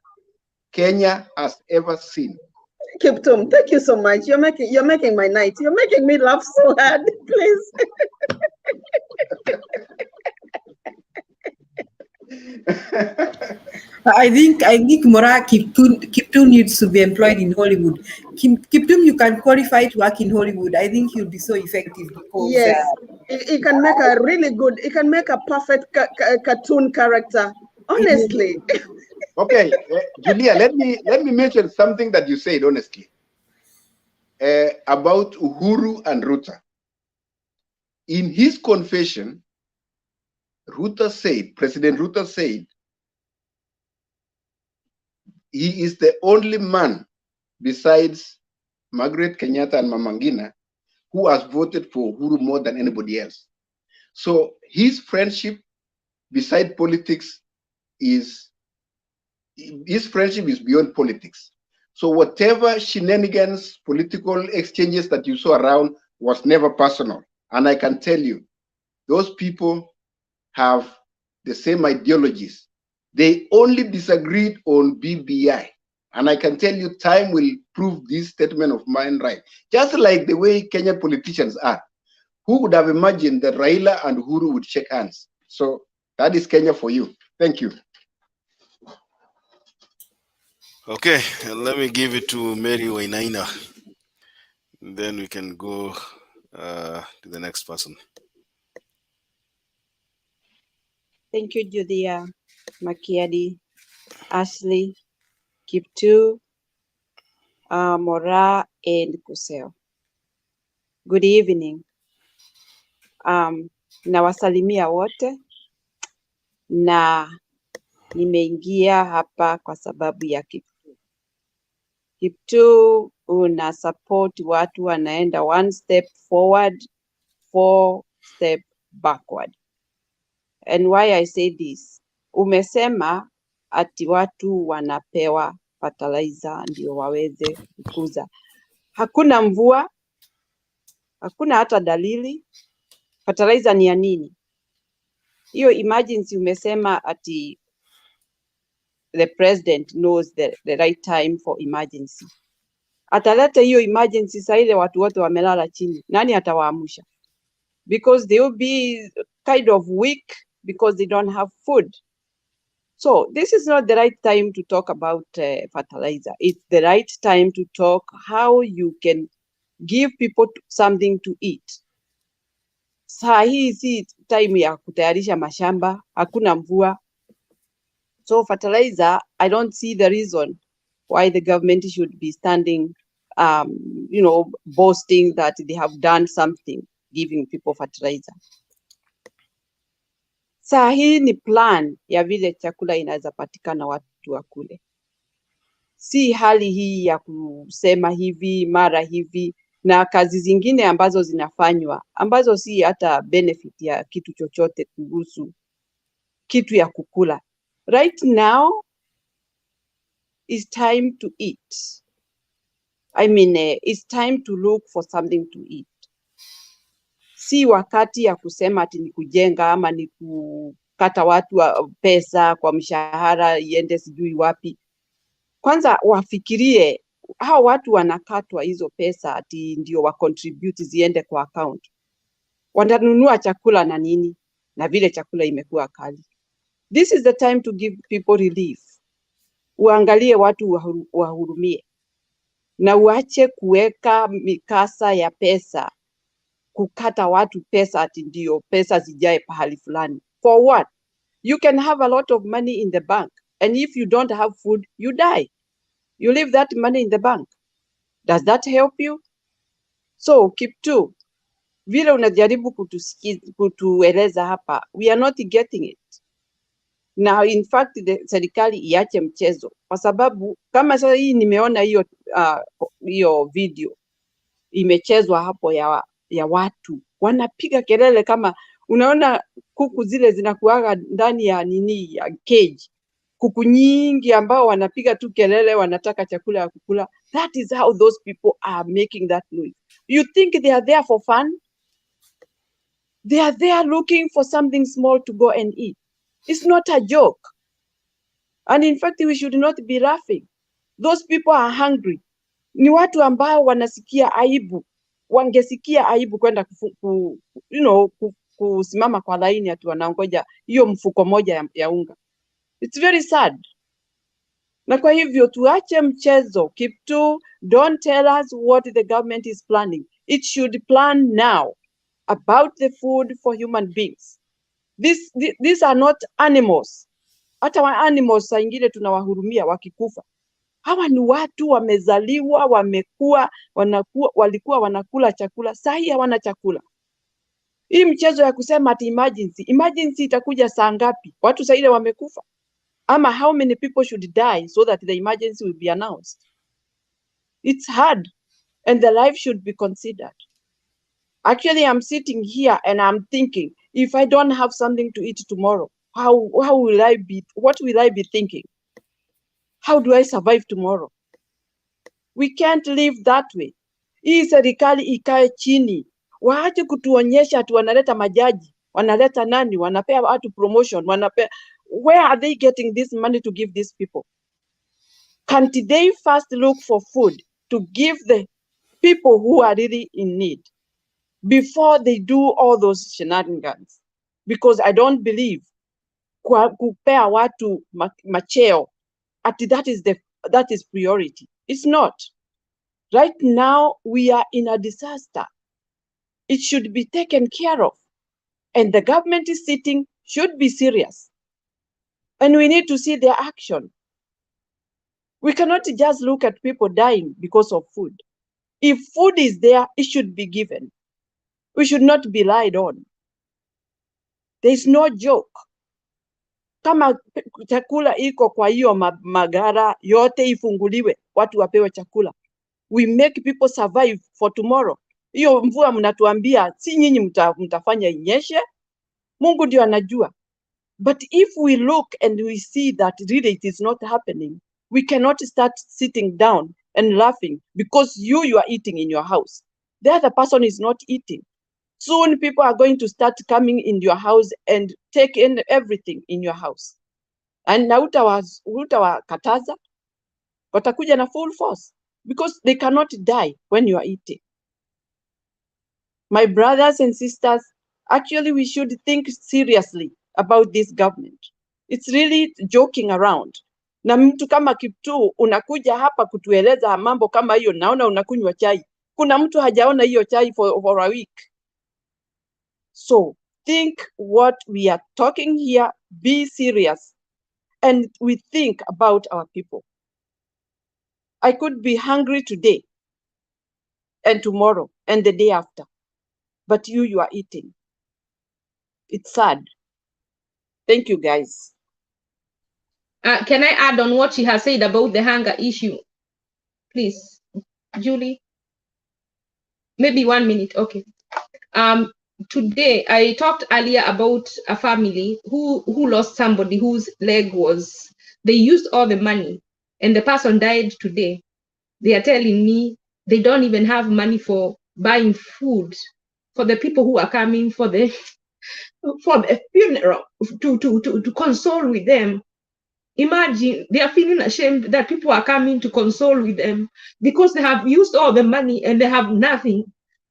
Speaker 18: Kenya has ever seen.
Speaker 25: Kiptum, thank you so much. You're making my night. You're making me laugh so hard. Please.
Speaker 28: I think Mora Kiptum needs to be employed in Hollywood. Kiptum, you can qualify to work in Hollywood. I think you'll be so effective because
Speaker 25: yes, he can make a really good. He can make a perfect cartoon character. Honestly.
Speaker 18: Okay, Julia, let me mention something that you said honestly about Uhuru and Ruto. In his confession, President Ruto said, he is the only man besides Margaret Kenyatta and Mama Ngina who has voted for Uhuru more than anybody else. So his friendship beside politics is beyond politics. So whatever shenanigans, political exchanges that you saw around was never personal. And I can tell you, those people have the same ideologies. They only disagreed on BBI. And I can tell you, time will prove this statement of mine right. Just like the way Kenyan politicians are. Who would have imagined that Raila and Uhuru would shake hands? So that is Kenya for you. Thank you.
Speaker 6: Okay, let me give it to Mary Wainaina. Then we can go to the next person.
Speaker 3: Thank you, Judea, Makiadi, Ashley, Kiptu, Mora, and Kuseo. Good evening. Nawasalimia wote na nimeingia hapa kwa sababu ya Kiptu. Kiptu una support watu wanaenda 1 step forward, 4 step backward. And why I say this, umesema ati watu wanapewa fertilizer ndio waweze kukuza. Hakuna mvua, hakuna hata dalili. Fertilizer ni ya nini? Hiyo emergency umesema ati the president knows the right time for emergency. Ataleta hiyo emergency saa ile watu wote wamelala chini. Nani atawaamsha? Because they will be kind of weak because they don't have food. So this is not the right time to talk about fertilizer. It's the right time to talk how you can give people something to eat. Saa hii si time ya kutayarisha mashamba, hakuna mvua. So fertilizer, I don't see the reason why the government should be standing, boasting that they have done something, giving people fertilizer. Saa hii ni plan ya vile chakula inaweza patikana watu wakule. Si hali hii ya kusema hivi, mara hivi, na kazi zingine ambazo zinafanywa, ambazo si hata benefit ya kitu chochote kuhusu kitu ya kukula. Right now, it's time to eat. It's time to look for something to eat. Si wakati ya kusema ati ni kujenga ama ni kukata watu pesa kwa mshahara iende sijui wapi. Kwanza wafikirie hao watu wanakatwa hizo pesa ati ndio wa contribute ziende kwa account. Wananunua chakula na nini? Na vile chakula imekuwa kali. This is the time to give people relief. Uangalie watu wahurumie. Na uache kuweka mikasa ya pesa, kukata watu pesa ati ndio pesa zijae pahali fulani. For what? You can have a lot of money in the bank, and if you don't have food, you die. You leave that money in the bank. Does that help you? So, Kiptu, vile unajaribu kutueleza hapa, we are not getting it. Now, in fact, serikali iache mchezo. Kwa sababu, kama sasa hii nimeona hiyo video, imechezwa hapo ya watu. Wanapiga kelele kama, unaona kuku zile zinakuaga ndani ya ya cage. Kuku nyingi ambao wanapiga tu kelele, wanataka chakula ya kukula. That is how those people are making that noise. You think they are there for fun? They are there looking for something small to go and eat. It's not a joke. And in fact, we should not be laughing. Those people are hungry. Ni watu ambao wanasikia aibu. Wangesikia aibu kwenda kusimama kwa laini ati wanaongoja hiyo mfuko moja ya unga. It's very sad. Na kwa hivyo tuache mchezo. Kiptu, don't tell us what the government is planning. It should plan now about the food for human beings. These are not animals. Hata wa animals saa ingine tunawahurumia wakikufa. Hawa ni watu wamezaliwa, walikuwa wanakula chakula, saa hii hawana chakula. Hii mchezo ya kusema ati emergency itakuja saa ngapi? Watu saa ile wamekufa. Ama how many people should die so that the emergency will be announced? It's hard, and the life should be considered. Actually, I'm sitting here and I'm thinking, if I don't have something to eat tomorrow, how will I be? What will I be thinking? How do I survive tomorrow? We can't live that way. Hii serikali ikae chini. Waache kutuonyesha ati wanaleta majaji, wanaleta nani, wanapea watu promotion, where are they getting this money to give these people? Can't they first look for food to give the people who are really in need before they do all those shenanigans? Because I don't believe kupea watu macheo ati that is priority. It's not. Right now we are in a disaster. It should be taken care of. And the government is sitting should be serious. And we need to see their action. We cannot just look at people dying because of food. If food is there, it should be given. We should not be lied on. There is no joke. Kama chakula iko kwa hiyo magara yote ifunguliwe, watu wapewe chakula. We make people survive for tomorrow. Hiyo mvua mnatuambia si nyinyi mtafanya inyeshe. Mungu ndio anajua. But if we look and we see that really it is not happening, we cannot start sitting down and laughing because you are eating in your house. The other person is not eating. Soon people are going to start coming in your house and take in everything in your house. And na utawakataza, watakuja na full force because they cannot die when you are eating. My brothers and sisters, actually we should think seriously about this government. It's really joking around. Na mtu kama Kiptu unakuja hapa kutueleza mambo kama hiyo, naona unakunywa chai. Kuna mtu hajaona hiyo chai for a week. So think what we are talking here, be serious, and we think about our people. I could be hungry today and tomorrow and the day after, but you are eating. It's sad. Thank you, guys.
Speaker 4: Can I add on what she has said about the hunger issue? Please, Julie. Maybe 1 minute, okay. Today, I talked earlier about a family who lost somebody whose leg was, they used all the money and the person died today. They are telling me they don't even have money for buying food for the people who are coming for the funeral to console with them. Imagine, they are feeling ashamed that people are coming to console with them because they have used all the money and they have nothing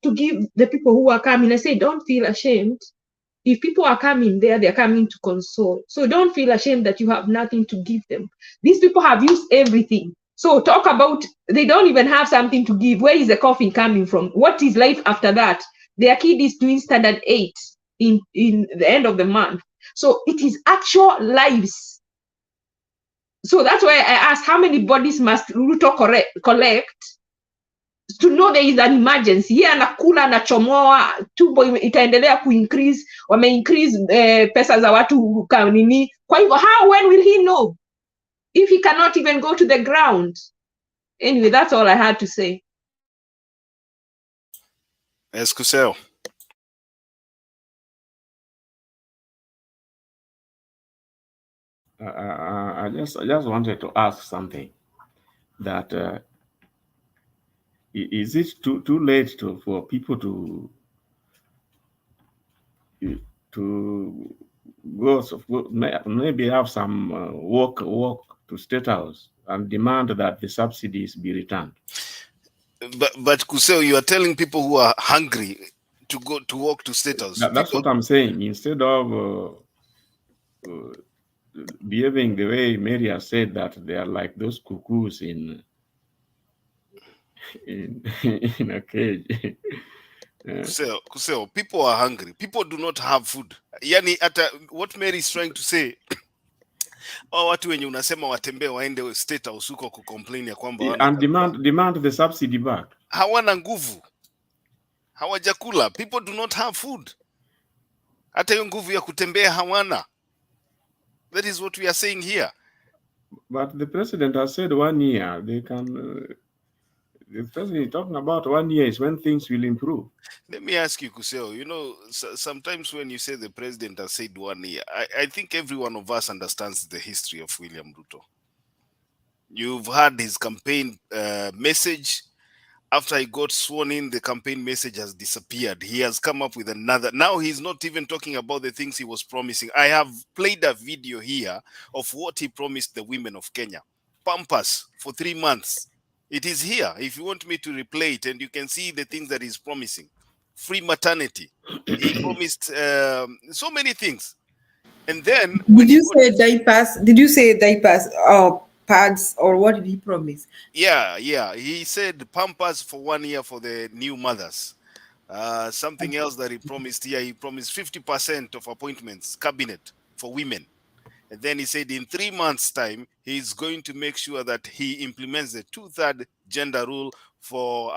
Speaker 4: to give the people who are coming. I say, don't feel ashamed. If people are coming there, they're coming to console. So don't feel ashamed that you have nothing to give them. These people have used everything. So talk about, they don't even have something to give. Where is the coffin coming from? What is life after that? Their kid is doing standard 8 in the end of the month. So it is actual lives. So that's why I asked, how many bodies must Ruto collect to know there is an emergency? Here anakula anachomoa, tumbo itaendelea kuincrease, wameincrease pesa za watu nini. Kwa hivyo, when will he know if he cannot even go to the ground? Anyway, that's all I had to say.
Speaker 6: Escuseo.
Speaker 16: I just wanted to ask something. That is it too late for people to go maybe have some walk to State House and demand that the subsidies be returned?
Speaker 6: But Kuseo, you are telling people who are hungry to go to walk to State House.
Speaker 16: That's what I'm saying. Instead of behaving the way Mary has said, that they are like those cuckoos in a cage.
Speaker 6: Kuseo, people are hungry. People do not have food. Yani, what Mary is trying to say, watu wenye unasema watembee waende State House huko kucomplain ya kwamba
Speaker 16: and demand the subsidy back.
Speaker 6: Hawana nguvu. Hawajakula. People do not have food. Hata hiyo nguvu ya kutembea hawana. That is what we are saying here.
Speaker 16: But the president has said 1 year. They can. The president is talking about 1 year is when things will improve.
Speaker 6: Let me ask you, Kuseo. You know, sometimes when you say the president has said 1 year, I think every one of us understands the history of William Ruto. You've heard his campaign message. After he got sworn in, the campaign message has disappeared. He has come up with another. Now he's not even talking about the things he was promising. I have played a video here of what he promised the women of Kenya. Pampers for 3 months. It is here. If you want me to replay it, and you can see the things that he's promising. Free maternity. He promised so many things. And then...
Speaker 28: Did you say diapers? Did you say diapers? Pads, or what did he promise?
Speaker 6: Yeah. He said Pampers for 1 year for the new mothers. Something else that he promised here, he promised 50% of appointments, cabinet, for women. And then he said in 3 months' time, he's going to make sure that he implements the 2/3 gender rule for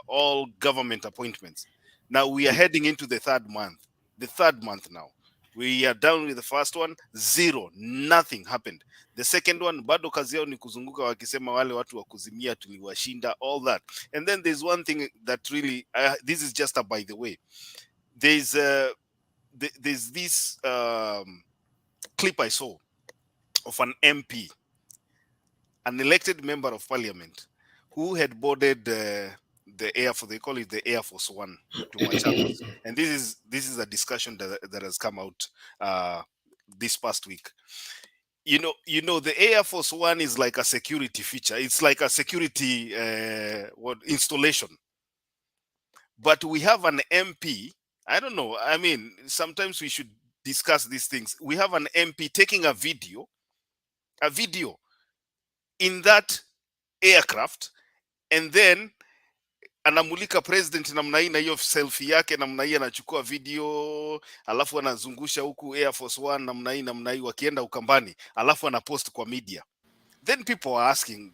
Speaker 6: all government appointments. Now we are heading into the third month now. We are down with the first one, 0, nothing happened. The second one, bado kazi yao ni kuzunguka wakisema wale watu wa kuzimia tuliwashinda, all that. And then there's one thing that really, this is just a by the way. There's this clip I saw of an MP, an elected member of parliament, who had boarded the Air Force, they call it the Air Force One, to Machakos. And this is a discussion that has come out this past week. You know, the Air Force One is like a security feature. It's like a security installation. But we have an MP. I don't know. I mean, sometimes we should discuss these things. We have an MP taking a video in that aircraft, and then anamulika president namna hii na hiyo selfie yake namna hii, anachukua video alafu anazungusha huku Air Force One namna hii wakienda Ukambani, alafu anapost kwa media. Then people are asking,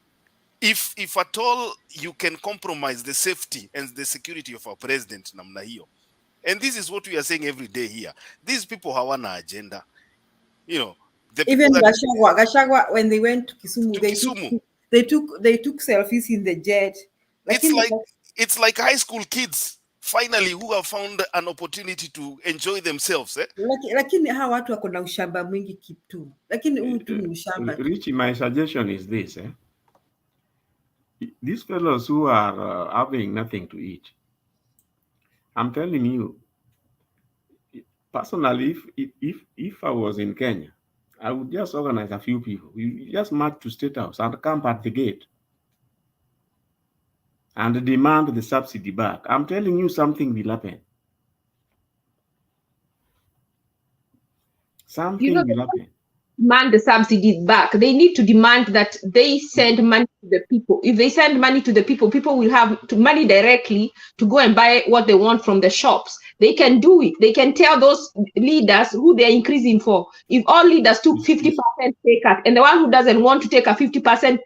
Speaker 6: if at all you can compromise the safety and the security of our president namna hiyo. And this is what we are saying every day here. These people hawana agenda. You know,
Speaker 28: even Gachagua, when they went to Kisumu, they took selfies in the jet.
Speaker 6: It's like high school kids finally who have found an opportunity to enjoy themselves.
Speaker 28: Lakini hawa watu wako na ushamba mwingi kitu. Lakini huyu tu ni ushamba.
Speaker 16: Richie, my suggestion is this. These fellows who are having nothing to eat, I'm telling you, personally, if I was in Kenya, I would just organize a few people. You just march to State House and camp at the gate and demand the subsidy back. I'm telling you, something will happen. Something will happen.
Speaker 4: Demand the subsidies back. They need to demand that they send money to the people. If they send money to the people, people will have money directly to go and buy what they want from the shops. They can do it. They can tell those leaders who they're increasing for. If all leaders took 50% pay cut, and the one who doesn't want to take a 50%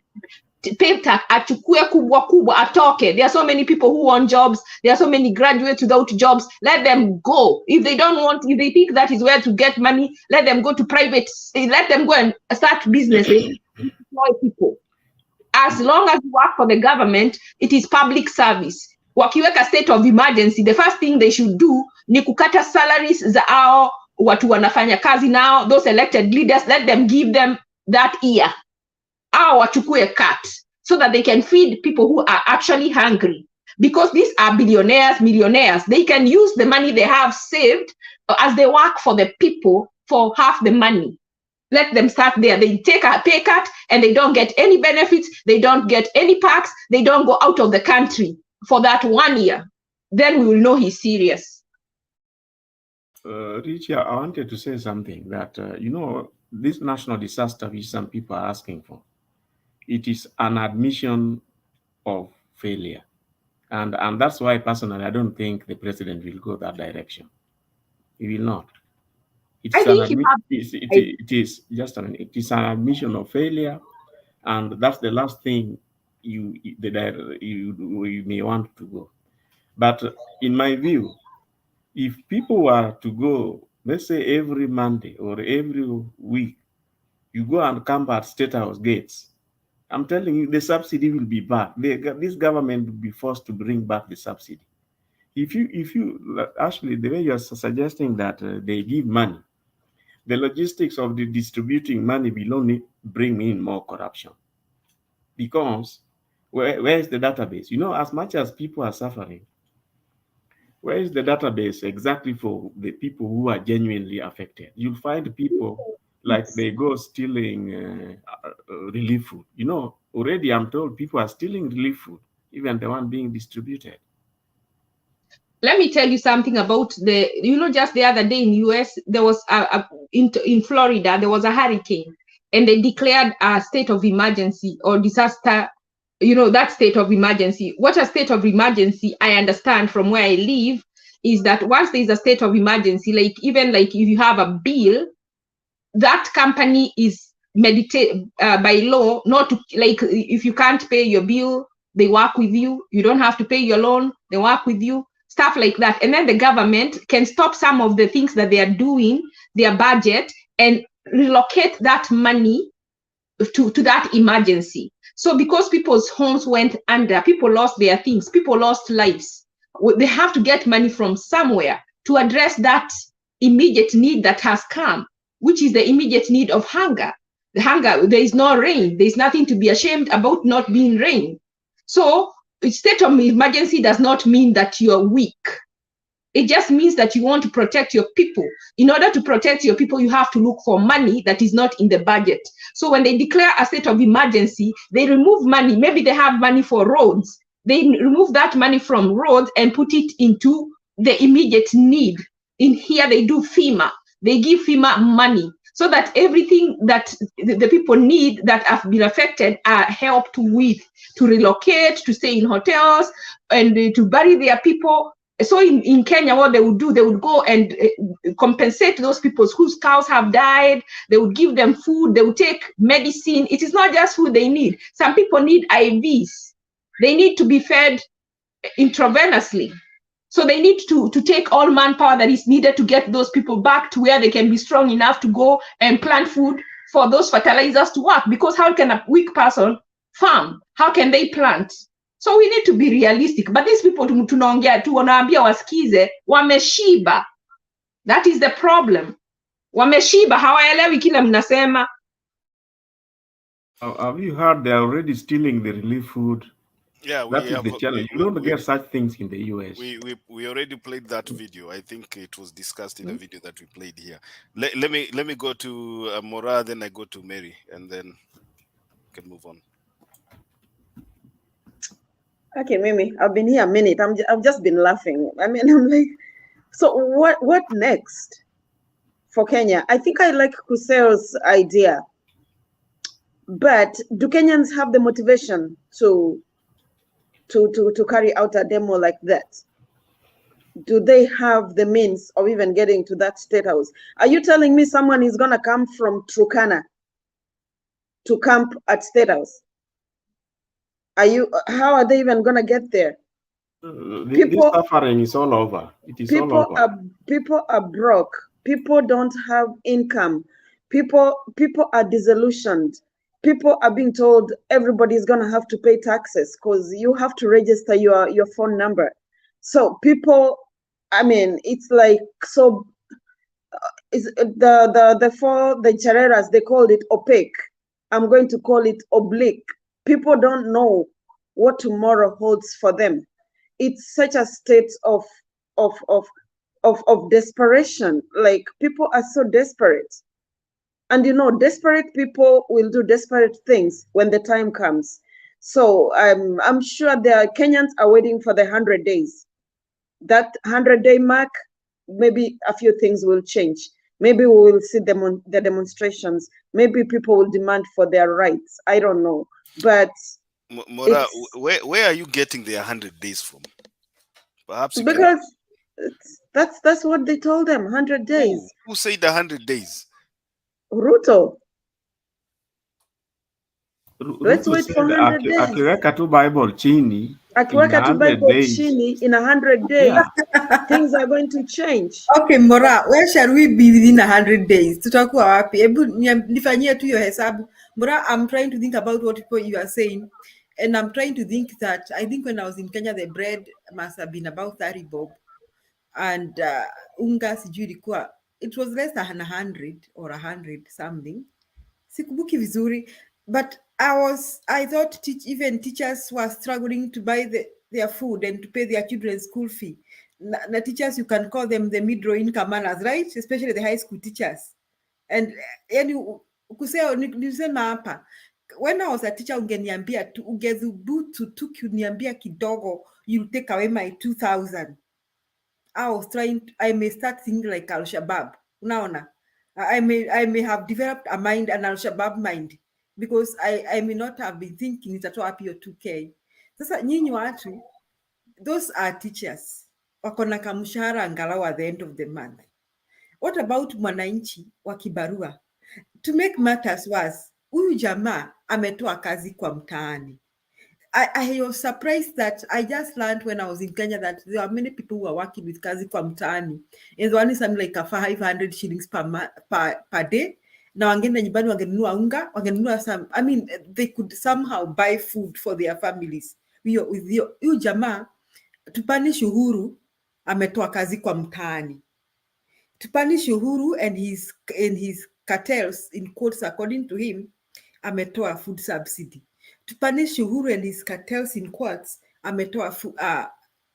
Speaker 4: pay cut, achukue kubwa atoke. There are so many people who want jobs. There are so many graduates without jobs. Let them go. If they don't want, if they think that is where to get money, let them go to private. Let them go and start businesses, employ people. As long as you work for the government, it is public service. Wakiweka state of emergency, the first thing they should do ni kukata salaries za hao watu wanafanya kazi nao, those elected leaders. Let them give them that year. Wachukue cut so that they can feed people who are actually hungry, because these are billionaires, millionaires. They can use the money they have saved as they work for the people for half the money. Let them start there. They take a pay cut and they don't get any benefits. They don't get any perks. They don't go out of the country for that 1 year. Then we will know he's serious.
Speaker 16: Richie, I wanted to say something that, this national disaster which some people are asking for, it is an admission of failure. And that's why, personally, I don't think the president will go that direction. He will not. It is just an admission of failure, and that's the last thing you may want to go. But in my view, if people were to go, let's say every Monday or every week, you go and camp at State House gates, I'm telling you, the subsidy will be back. This government will be forced to bring back the subsidy. If you actually, the way you're suggesting that they give money, the logistics of the distributing money will only bring in more corruption. Because where is the database? As much as people are suffering, where is the database exactly for the people who are genuinely affected? You'll find people like they go stealing relief food. Already I'm told people are stealing relief food, even the one being distributed.
Speaker 4: Let me tell you something about just the other day in US, there was in Florida, there was a hurricane, and they declared a state of emergency or disaster that state of emergency. What a state of emergency, I understand from where I live, is that once there is a state of emergency, like even like if you have a bill, that company is by law not to, like, if you can't pay your bill, they work with you. You don't have to pay your loan, they work with you, stuff like that. And then the government can stop some of the things that they are doing, their budget, and relocate that money to that emergency. So because people's homes went under, people lost their things, people lost lives, they have to get money from somewhere to address that immediate need that has come, which is the immediate need of hunger. The hunger, there is no rain, there's nothing to be ashamed about not being rain. So a state of emergency does not mean that you're weak. It just means that you want to protect your people. In order to protect your people, you have to look for money that is not in the budget. So when they declare a state of emergency, they remove money. Maybe they have money for roads. They remove that money from roads and put it into the immediate need. In here, they do FEMA. They give FEMA money so that everything that the people need that have been affected are helped with, to relocate, to stay in hotels, and to bury their people. So in Kenya, what they would do, they would go and compensate those people whose cows have died. They would give them food. They would take medicine. It is not just food they need. Some people need IVs. They need to be fed intravenously. So they need to take all manpower that is needed to get those people back to where they can be strong enough to go and plant food for those fertilizers to work. Because how can a weak person farm? How can they plant? So we need to be realistic. But these people tunaongea tu wanaambia wasikize wameshiba. That is the problem. Wameshiba, hawaelewi kile mnasema.
Speaker 16: Have you heard they're already stealing the relief food?
Speaker 6: Yeah,
Speaker 16: that is the challenge. You don't get such things in the US.
Speaker 6: We already played that video. I think it was discussed in a video that we played here. Let me go to Mora, then I go to Mary, and then we can move on.
Speaker 25: Okay, Mimi, I've been here a minute. I've just been laughing. I mean, I'm like, so what next for Kenya? I think I like Kuseo's idea, but do Kenyans have the motivation to carry out a demo like that? Do they have the means of even getting to that state house? Are you telling me someone is gonna come from Turkana to camp at State House? How are they even gonna get there?
Speaker 16: This suffering is all over. It is all over.
Speaker 25: People are broke. People don't have income. People are disillusioned. People are being told everybody's gonna have to pay taxes because you have to register your phone number. So people, I mean, it's like, so is the chareras, they called it opaque. I'm going to call it oblique. People don't know what tomorrow holds for them. It's such a state of desperation. Like, people are so desperate. And desperate people will do desperate things when the time comes. So I'm sure the Kenyans are waiting for the 100 days. That 100-day mark, maybe a few things will change. Maybe we will see the demonstrations. Maybe people will demand for their rights. I don't know. But
Speaker 6: Mora, where are you getting the 100 days from? Perhaps
Speaker 25: because that's what they told them, 100 days.
Speaker 6: Who said 100 days?
Speaker 25: Ruto. Let's wait for 100 days.
Speaker 16: Akiweka tu Bible chini.
Speaker 25: Akiweka tu Bible chini in 100 days, things are going to change.
Speaker 28: Okay, Mora, where shall we be within 100 days? Tutakuwa wapi? Hebu nifanyie tu hiyo hesabu. Mora, I'm trying to think about what people you are saying. And I'm trying to think that, I think when I was in Kenya, the bread must have been about 30 bob. And unga sijui ilikuwa, it was less than 100 or 100 something. Sikubuki vizuri. But I thought even teachers were struggling to buy their food and to pay their children's school fee. Na teachers, you can call them the middle income earners, right? Especially the high school teachers. And kusema nilisema hapa, when I was a teacher, ungeniambia tu, ungethubutu tu kuniambia kidogo, you'll take away my 2,000. I may start thinking like Al-Shabaab. Unaona? I may have developed a mind, an Al-Shabaab mind. because I may not have been thinking itatoa wapi hiyo 2K. Sasa nyinyi watu, those are teachers. Wako na kamshahara angalau at the end of the month. What about mwananchi wa kibarua? To make matters worse, huyu jamaa ametoa kazi kwa mtaani. I was surprised that I just learned when I was in Kenya that there are many people who are working with kazi kwa mtaani. And one is something like a 500 shillings per day. Na wangeenda nyumbani wangenunua unga, wangenunua some, I mean, they could somehow buy food for their families. Huyu jamaa, tupanish Uhuru, ametoa kazi kwa mtaani. To punish Uhuru and his cartels, in quotes, according to him, ametoa food subsidy. To punish Uhuru and his cartels, in quotes, ametoa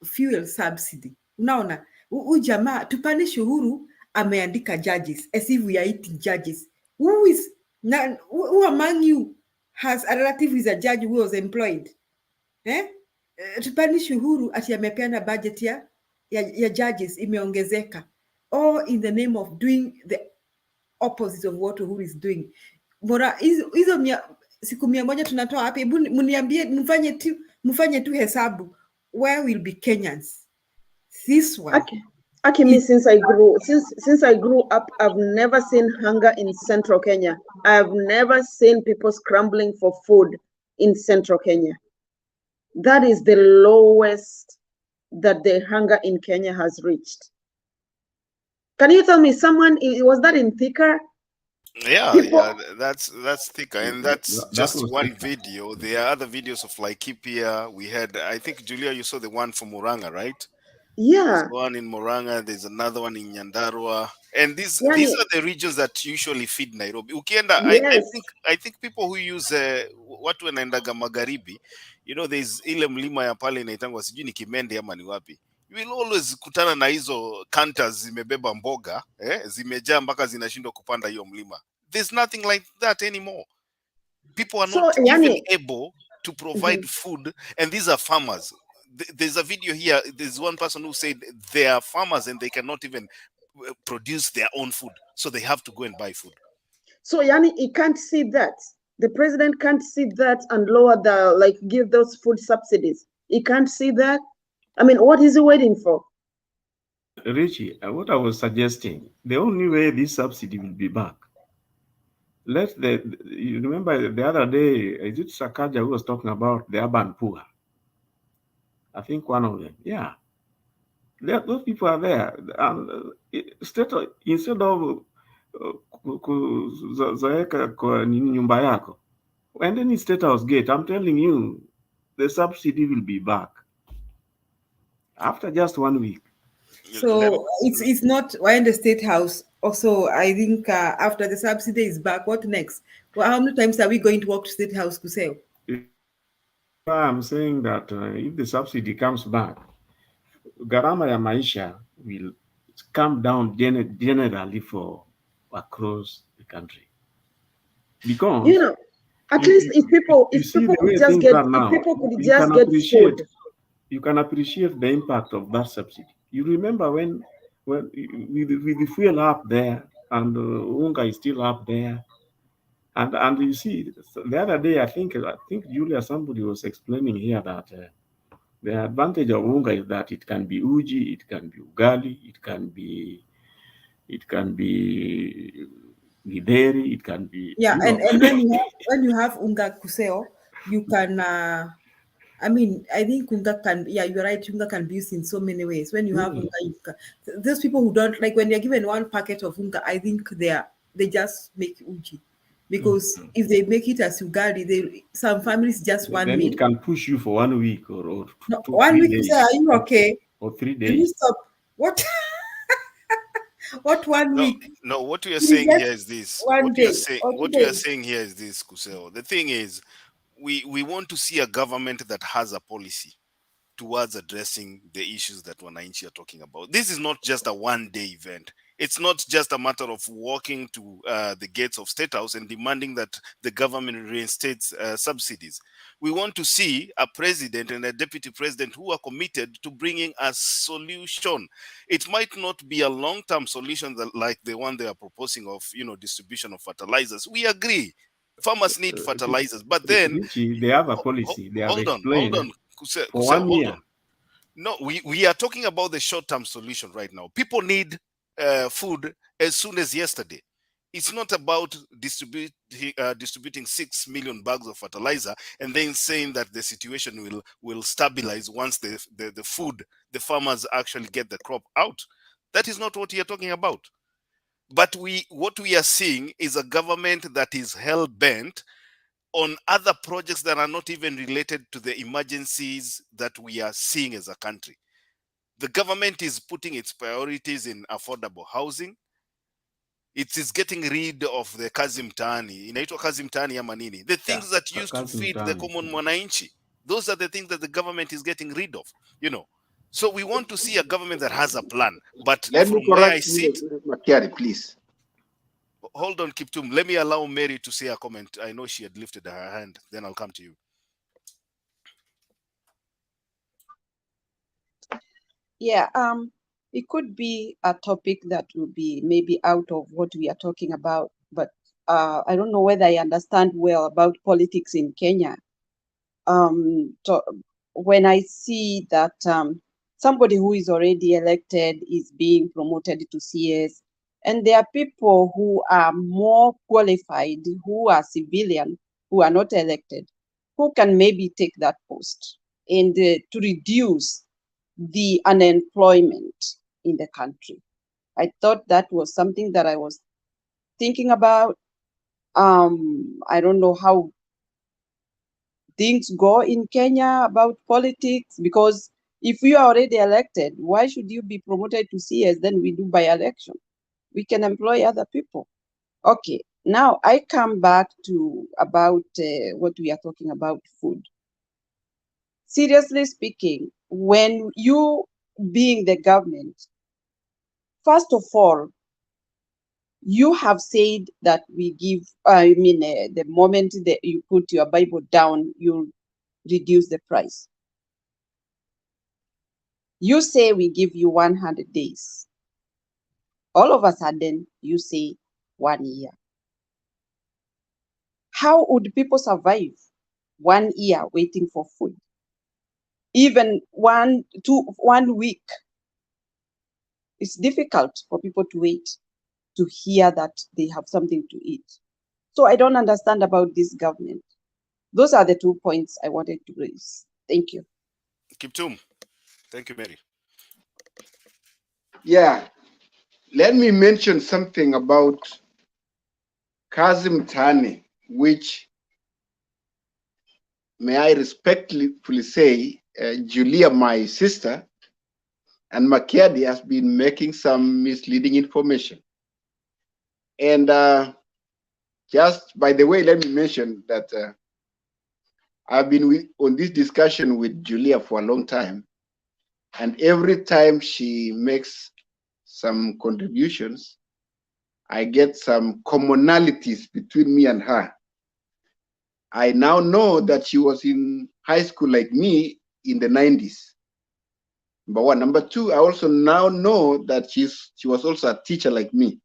Speaker 28: fuel subsidy. Unaona, huyu jamaa, to punish Uhuru, ameandika judges, as if we are eating judges. Who among you has a relative who is a judge who was employed? To punish Uhuru, ati amepeana budget ya judges imeongezeka. All in the name of doing the opposite of what Uhuru is doing. Bora hizo siku 100 tunatoa wapi? Mniambie, mfanye tu hesabu. Where will be Kenyans? This one.
Speaker 3: Me, since I grew up, I've never seen hunger in central Kenya. I've never seen people scrambling for food in central Kenya. That is the lowest that the hunger in Kenya has reached. Can you tell me was that in Thika?
Speaker 6: Yeah, that's Thika, and that's just one video. There are other videos of Laikipia. We had, I think, Julia, you saw the one from Murang'a, right?
Speaker 3: Yeah.
Speaker 6: There's one in Murang'a, there's another one in Nyandarua. And these are the regions that usually feed Nairobi. Ukienda, I think people who use watu wanaendaga magharibi, you know, there's ile mlima ya pale inaitangwa sijui ni Kimende ama ni wapi. You will always kutana na hizo cantas zimebeba mboga, zimejaa mpaka zinashindwa kupanda hiyo mlima. There's nothing like that anymore. People are not even able to provide food, and these are farmers. There's a video here. There's one person who said they are farmers and they cannot even produce their own food, so they have to go and buy food.
Speaker 3: So he can't see that. The president can't see that and lower give those food subsidies. He can't see that. I mean, what is he waiting for?
Speaker 16: Richie, what I was suggesting, the only way this subsidy will be back. You remember the other day, is it Sakaja who was talking about the urban poor? I think one of them, yeah. Those people are there. Instead of kuzoeka kwa nyumba yako, and then State House gate, I'm telling you, the subsidy will be back after just 1 week.
Speaker 28: So it's not in the State House. Also, I think after the subsidy is back, what next? Well, how many times are we going to walk to State House to say?
Speaker 16: I'm saying that if the subsidy comes back, gharama ya maisha will come down generally for across the country. Because
Speaker 3: at least if people could just get food.
Speaker 16: You can appreciate the impact of that subsidy. You remember when with the fuel up there and unga is still up there, and you see the other day I think Julia, somebody was explaining here that the advantage of unga is that it can be uji, it can be ugali, it can be githeri, it can be
Speaker 28: and when you have unga kuseo, you can I mean, I think unga can, you're right, unga can be used in so many ways. When you have unga, those people who don't, like when they're given one packet of unga, I think they just make uji. Because if they make it as ugali, some families just one
Speaker 16: then
Speaker 28: meal.
Speaker 16: It can push you for 1 week or
Speaker 28: 1 week, days. Are you okay?
Speaker 16: Or 3 days.
Speaker 28: Can you stop? What? What 1 week?
Speaker 6: No, what we are saying here is this. What we are saying here is this, Kuseo. The thing is, we want to see a government that has a policy towards addressing the issues that wananchi are talking about. This is not just a one-day event. It's not just a matter of walking to the gates of State House and demanding that the government reinstates subsidies. We want to see a president and a deputy president who are committed to bringing a solution. It might not be a long-term solution like the one they are proposing of, distribution of fertilizers. We agree. Farmers need fertilizers, but then
Speaker 16: Richie, they have a policy. They have
Speaker 6: hold
Speaker 16: explained
Speaker 6: on,
Speaker 16: for 1
Speaker 6: hold
Speaker 16: year.
Speaker 6: on. No, we are talking about the short-term solution right now. People need food as soon as yesterday. It's not about distributing 6 million bags of fertilizer and then saying that the situation will stabilize once the food, the farmers actually get the crop out. That is not what we are talking about. But what we are seeing is a government that is hell-bent on other projects that are not even related to the emergencies that we are seeing as a country. The government is putting its priorities in affordable housing. It is getting rid of the kazi mtaani. Inaitwa kazi mtaani ama nini? The things that used to feed the common mwananchi. Those are the things that the government is getting rid of, you know. So we want to see a government that has a plan. But
Speaker 18: Let
Speaker 6: from
Speaker 18: me
Speaker 6: where I
Speaker 18: correct
Speaker 6: sit,
Speaker 18: Makiari, please.
Speaker 6: hold on, Kiptum. Let me allow Mary to say a comment. I know she had lifted her hand. Then I'll come to you.
Speaker 3: Yeah, it could be a topic that will be maybe out of what we are talking about, but I don't know whether I understand well about politics in Kenya. When I see that somebody who is already elected is being promoted to CS, and there are people who are more qualified, who are civilian, who are not elected, who can maybe take that post and to reduce the unemployment in the country. I thought that was something that I was thinking about. I don't know how things go in Kenya about politics, because if you are already elected, why should you be promoted to CS? Then we do by election. We can employ other people. Okay, now I come back to about what we are talking about, food. Seriously speaking, when you being the government, first of all, you have said that we give, the moment that you put your Bible down, you reduce the price. You say we give you 100 days. All of a sudden, you say 1 year. How would people survive 1 year waiting for food? Even 1 week. It's difficult for people to wait to hear that they have something to eat. So I don't understand about this government. Those are the 2 points I wanted to raise. Thank you.
Speaker 6: Kiptum. Thank you, Mary.
Speaker 18: Yeah, let me mention something about Kazim Tani, which, may I respectfully say, Julia, my sister, and Makiadi has been making some misleading information. And just by the way, let me mention that I've been on this discussion with Julia for a long time. And every time she makes some contributions, I get some commonalities between me and her. I now know that she was in high school like me in the 90s. Number one. Number two, I also now know that she was also a teacher like me.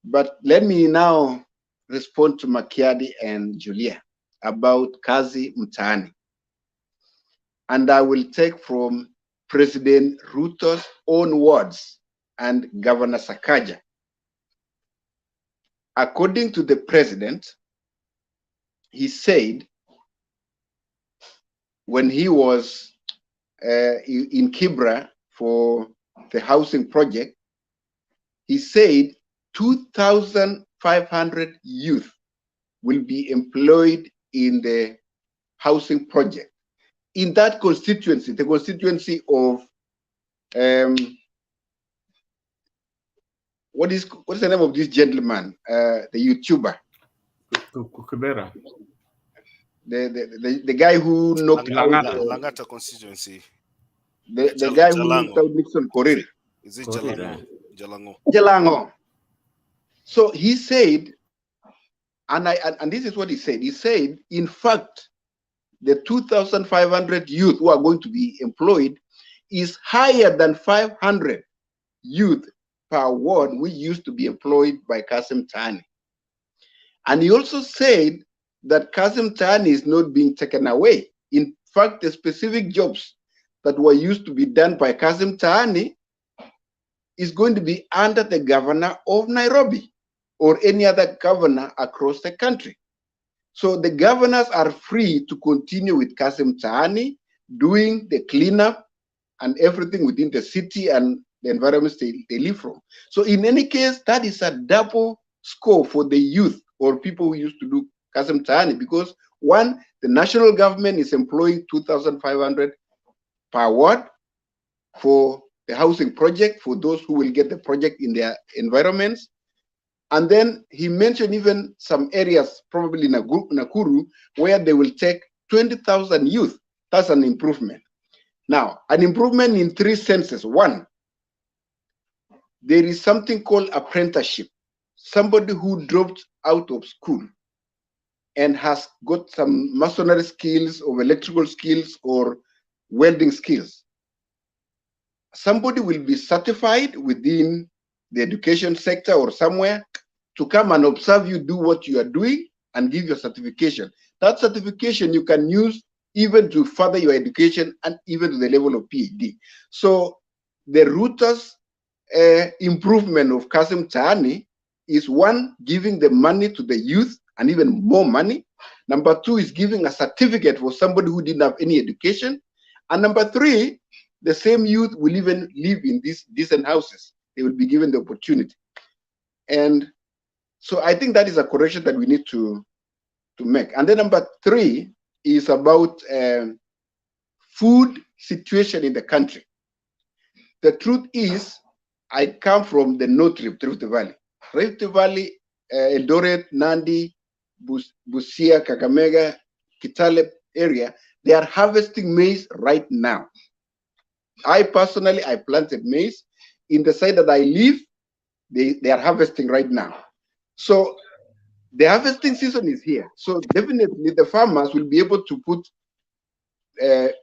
Speaker 18: But let me now respond to Makiadi and Julia about Kazi Mtaani. And I will take from President Ruto's own words and Governor Sakaja. According to the president, he said when he was in Kibra for the housing project, he said 2,500 youth will be employed in the housing project. In that constituency, the constituency of, what is the name of this gentleman, the YouTuber?
Speaker 16: Kukubera.
Speaker 18: The guy who knocked out
Speaker 6: Langata constituency.
Speaker 18: The guy who knocked out Nixon Korir.
Speaker 6: Is it Jalango? Jalango.
Speaker 18: Jalango. So he said, and this is what he said. He said, in fact, the 2,500 youth who are going to be employed is higher than 500 youth per ward, which used to be employed by Kasim Tani. And he also said that Kasim Tani is not being taken away. In fact, the specific jobs that were used to be done by Kasim Tani is going to be under the governor of Nairobi or any other governor across the country. So the governors are free to continue with Kasim Tani doing the cleanup and everything within the city and the environments they live from. So in any case, that is a double score for the youth or people who used to do Kasim Tani, because one, the national government is employing 2,500 per ward for the housing project for those who will get the project in their environments. And then he mentioned even some areas, probably Nakuru, where they will take 20,000 youth. That's an improvement. Now, an improvement in three senses. One, there is something called apprenticeship. Somebody who dropped out of school and has got some masonry skills or electrical skills or welding skills. Somebody will be certified within the education sector or somewhere to come and observe you do what you are doing and give your certification. That certification you can use even to further your education and even to the level of PhD. So the Reuters improvement of Kasim Tani is one, giving the money to the youth and even more money. Number two is giving a certificate for somebody who didn't have any education. And number three, the same youth will even live in these decent houses. They will be given the opportunity. And so I think that is a correction that we need to make. And then number three is about food situation in the country. The truth is, I come from the North Rift Valley. Rift Valley, Eldoret, Nandi, Busia, Kakamega, Kitale area, they are harvesting maize right now. I personally planted maize. In the side that I live, they are harvesting right now. So the harvesting season is here. So definitely the farmers will be able to put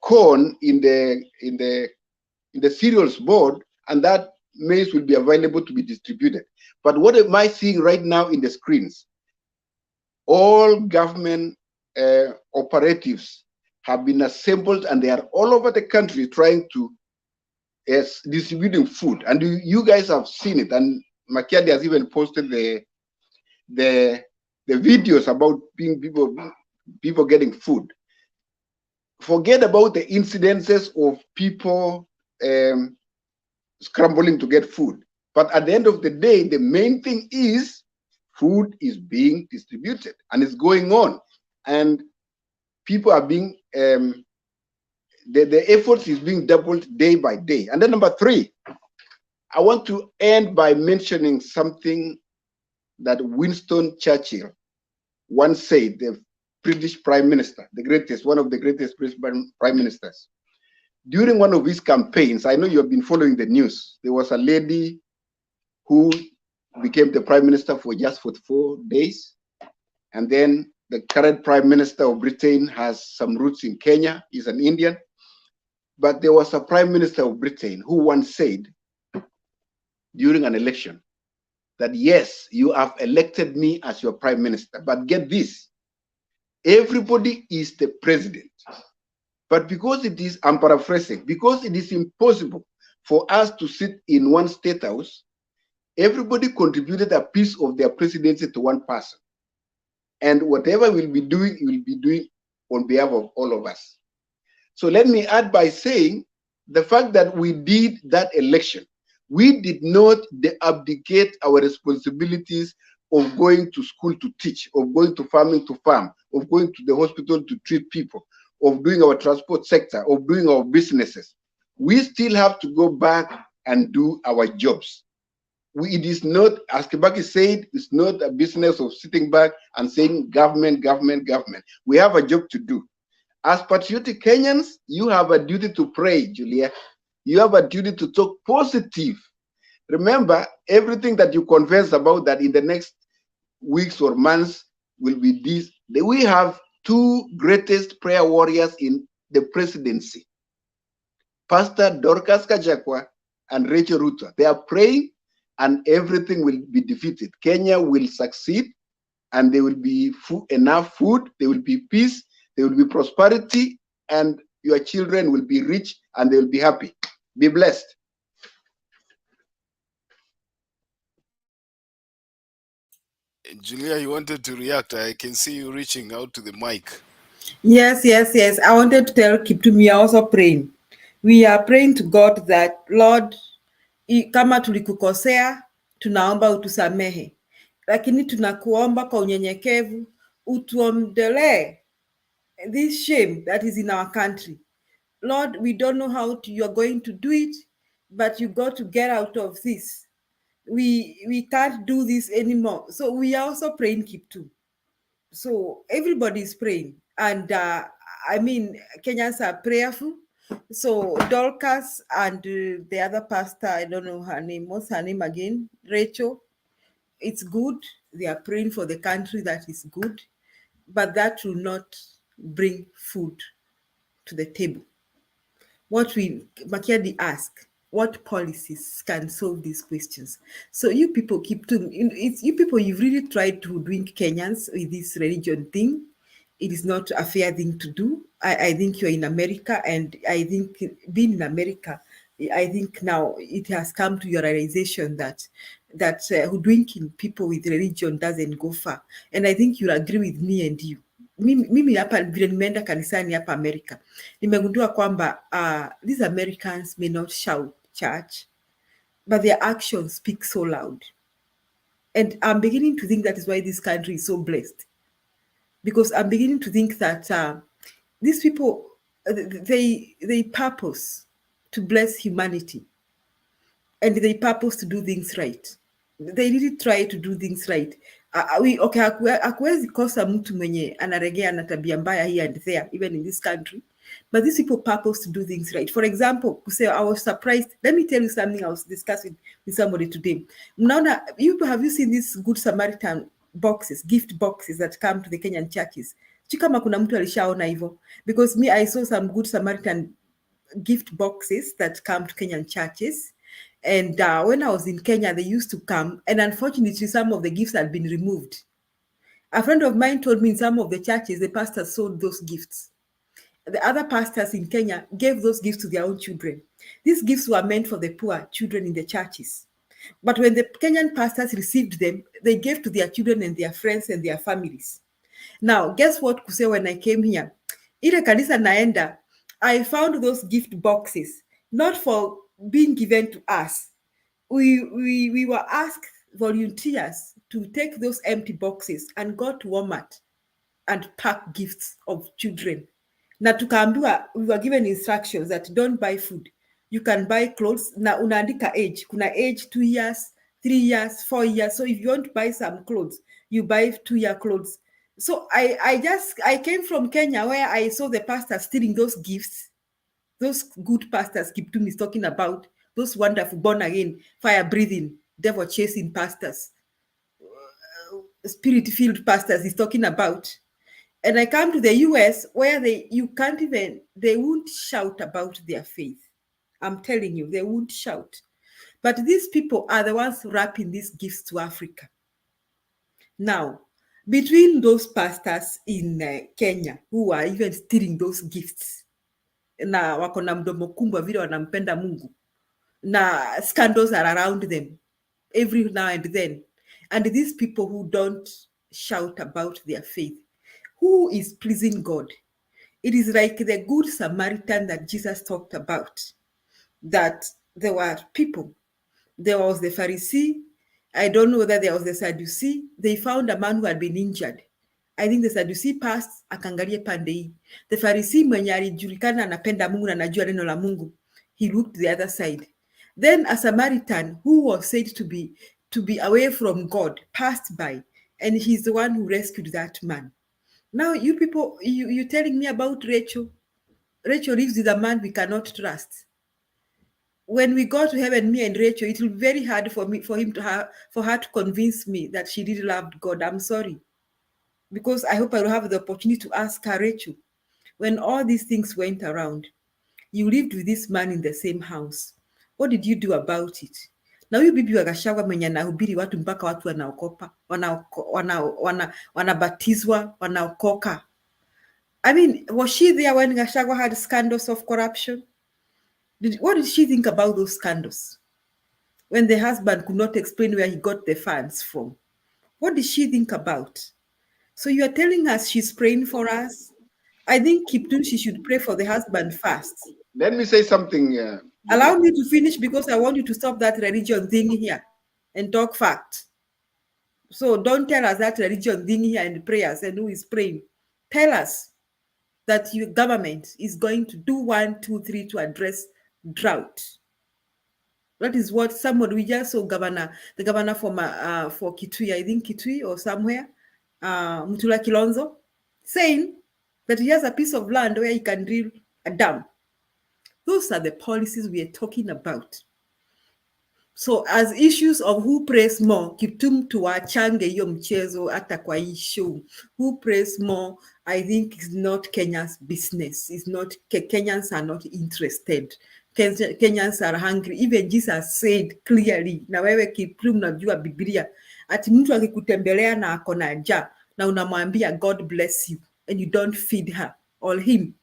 Speaker 18: corn in the cereals board, and that maize will be available to be distributed. But what am I seeing right now in the screens? All government operatives have been assembled, and they are all over the country trying to distributing food. And you guys have seen it, and Makiadi has even posted the videos about people getting food. Forget about the incidences of people scrambling to get food. But at the end of the day, the main thing is food is being distributed and it's going on. And people are being, the efforts is being doubled day by day. And then number three, I want to end by mentioning something that Winston Churchill once said, the British Prime Minister, the greatest, one of the greatest Prime Ministers. During one of his campaigns, I know you have been following the news, there was a lady who became the Prime Minister for just 4 days. And then the current Prime Minister of Britain has some roots in Kenya, he's an Indian. But there was a Prime Minister of Britain who once said during an election that, yes, you have elected me as your Prime Minister, but get this, everybody is the president. But because it is, I'm paraphrasing, because it is impossible for us to sit in one state house, everybody contributed a piece of their presidency to one person. And whatever we'll be doing, he will be doing on behalf of all of us. So let me add by saying the fact that we did that election, we did not abdicate our responsibilities of going to school to teach, of going to farming to farm, of going to the hospital to treat people, of doing our transport sector, of doing our businesses. We still have to go back and do our jobs. It is not, as Kibaki said, it's not a business of sitting back and saying government, government, government. We have a job to do. As patriotic Kenyans, you have a duty to pray, Julia. You have a duty to talk positive. Remember, everything that you converse about that in the next weeks or months will be this. We have two greatest prayer warriors in the presidency, Pastor Dorcas Kajakwa and Rachel Ruto. They are praying and everything will be defeated. Kenya will succeed and there will be enough food, there will be peace, there will be prosperity, and your children will be rich and they will be happy. Be blessed.
Speaker 6: Julia, you wanted to react. I can see you reaching out to the mic.
Speaker 28: Yes. I wanted to tell Kiptum, we are also praying. We are praying to God that, Lord, kama tulikukosea, tunaomba utusamehe. Lakini tunakuomba kwa unyenyekevu, utuondolee this shame that is in our country. Lord, we don't know how you are going to do it, but you got to get out of this. We can't do this anymore. So we are also praying, Kiptum. So everybody is praying, and I mean, Kenyans are prayerful. So Dorcas and the other pastor, I don't know her name. What's her name again? Rachel. It's good. They are praying for the country. That is good, but that will not bring food to the table. What we Makiadi ask, what policies can solve these questions? So you people keep to it's you people, you've really tried to drink Kenyans with this religion thing. It is not a fair thing to do. I think you're in America, and I think being in America, I think now it has come to your realization that drinking people with religion doesn't go far. And I think you'll agree with me and you. Mimi hapa vile nimeenda kanisani hapa Amerika, nimegundua kwamba these Americans may not shout church, but their actions speak so loud. And I'm beginning to think that is why this country is so blessed. Because I'm beginning to think that these people, they purpose to bless humanity, and they purpose to do things right. They really try to do things right. Hakuwezi kosa mtu mwenye anaregea na tabia mbaya here and there, even in this country. But these people purpose to do things right. For example, I was surprised. Let me tell you something I was discussing with somebody today. Mnaona, have you seen these Good Samaritan boxes, gift boxes that come to the Kenyan churches? Kama kuna mtu alishaona hivyo? Because me, I saw some Good Samaritan gift boxes that come to Kenyan churches. And when I was in Kenya, they used to come, and unfortunately, some of the gifts had been removed. A friend of mine told me in some of the churches, the pastors sold those gifts. The other pastors in Kenya gave those gifts to their own children. These gifts were meant for the poor children in the churches. But when the Kenyan pastors received them, they gave to their children and their friends and their families. Now, guess what, Kuse, when I came here? Ile kanisa naenda, I found those gift boxes, not for being given to us. We were asked volunteers to take those empty boxes and go to Walmart and pack gifts of children. Na tukaambiwa, we were given instructions that don't buy food. You can buy clothes. Na unaandika age. Kuna age 2 years, 3 years, 4 years. So if you want to buy some clothes, you buy 2-year clothes. So I came from Kenya, where I saw the pastors stealing those gifts. Those good pastors Kiptum is talking about, those wonderful born-again, fire-breathing, devil-chasing pastors, spirit-filled pastors he's talking about. And I come to the US, where they won't shout about their faith. I'm telling you, they won't shout. But these people are the ones wrapping these gifts to Africa. Now, between those pastors in Kenya who are even stealing those gifts, na wako na mdomo kumbwa vile wanampenda Mungu, na scandals are around them every now and then, and these people who don't shout about their faith, who is pleasing God? It is like the Good Samaritan that Jesus talked about, that there were people. There was the Pharisee. I don't know whether there was the Sadducee. They found a man who had been injured. I think the Sadducee passed, akangalie pande hii. The Pharisee mwenye alijulikana anapenda Mungu na anajua neno la Mungu, he looked the other side. Then a Samaritan who was said to be away from God passed by, and he's the one who rescued that man. Now you people, you're telling me about Rachel. Rachel lives with a man we cannot trust. When we go to heaven, me and Rachel, it will be very hard for her to convince me that she really loved God. I'm sorry. Because I hope I will have the opportunity to ask her, Rachel, when all these things went around, you lived with this man in the same house. What did you do about it? Na huyu bibi wa Gachagua mwenye anahubiri watu mpaka watu wanaokopa, wanabatizwa, wanaokoka. I mean, was she there when Gachagua had scandals of corruption? What did she think about those scandals? When the husband could not explain where he got the funds from. What did she think about? So you are telling us she's praying for us? I think Kiptum, she should pray for the husband first.
Speaker 18: Let me say something.
Speaker 28: Allow me to finish because I want you to stop that religion thing here and talk fact. So don't tell us that religion thing here and prayers and who is praying. Tell us that your government is going to do 1, 2, 3 to address drought. That is what someone we just saw the governor for Kitui, I think Kitui or somewhere, Mutula Kilonzo, saying that he has a piece of land where he can drill a dam. Those are the policies we are talking about. So as issues of who prays more, Kiptum tuwachange hiyo mchezo hata kwa hii show. Who prays more, I think is not Kenya's business. It's not, Kenyans are not interested. Kenyans are hungry. Even Jesus said clearly, na wewe Kiptum najua Biblia, ati mtu akikutembelea na ako na njaa na unamwambia God bless you and you don't feed her or him.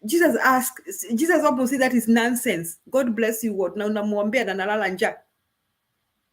Speaker 28: Jesus almost said that is nonsense. God bless you what? Na unamwambia na nalala njaa.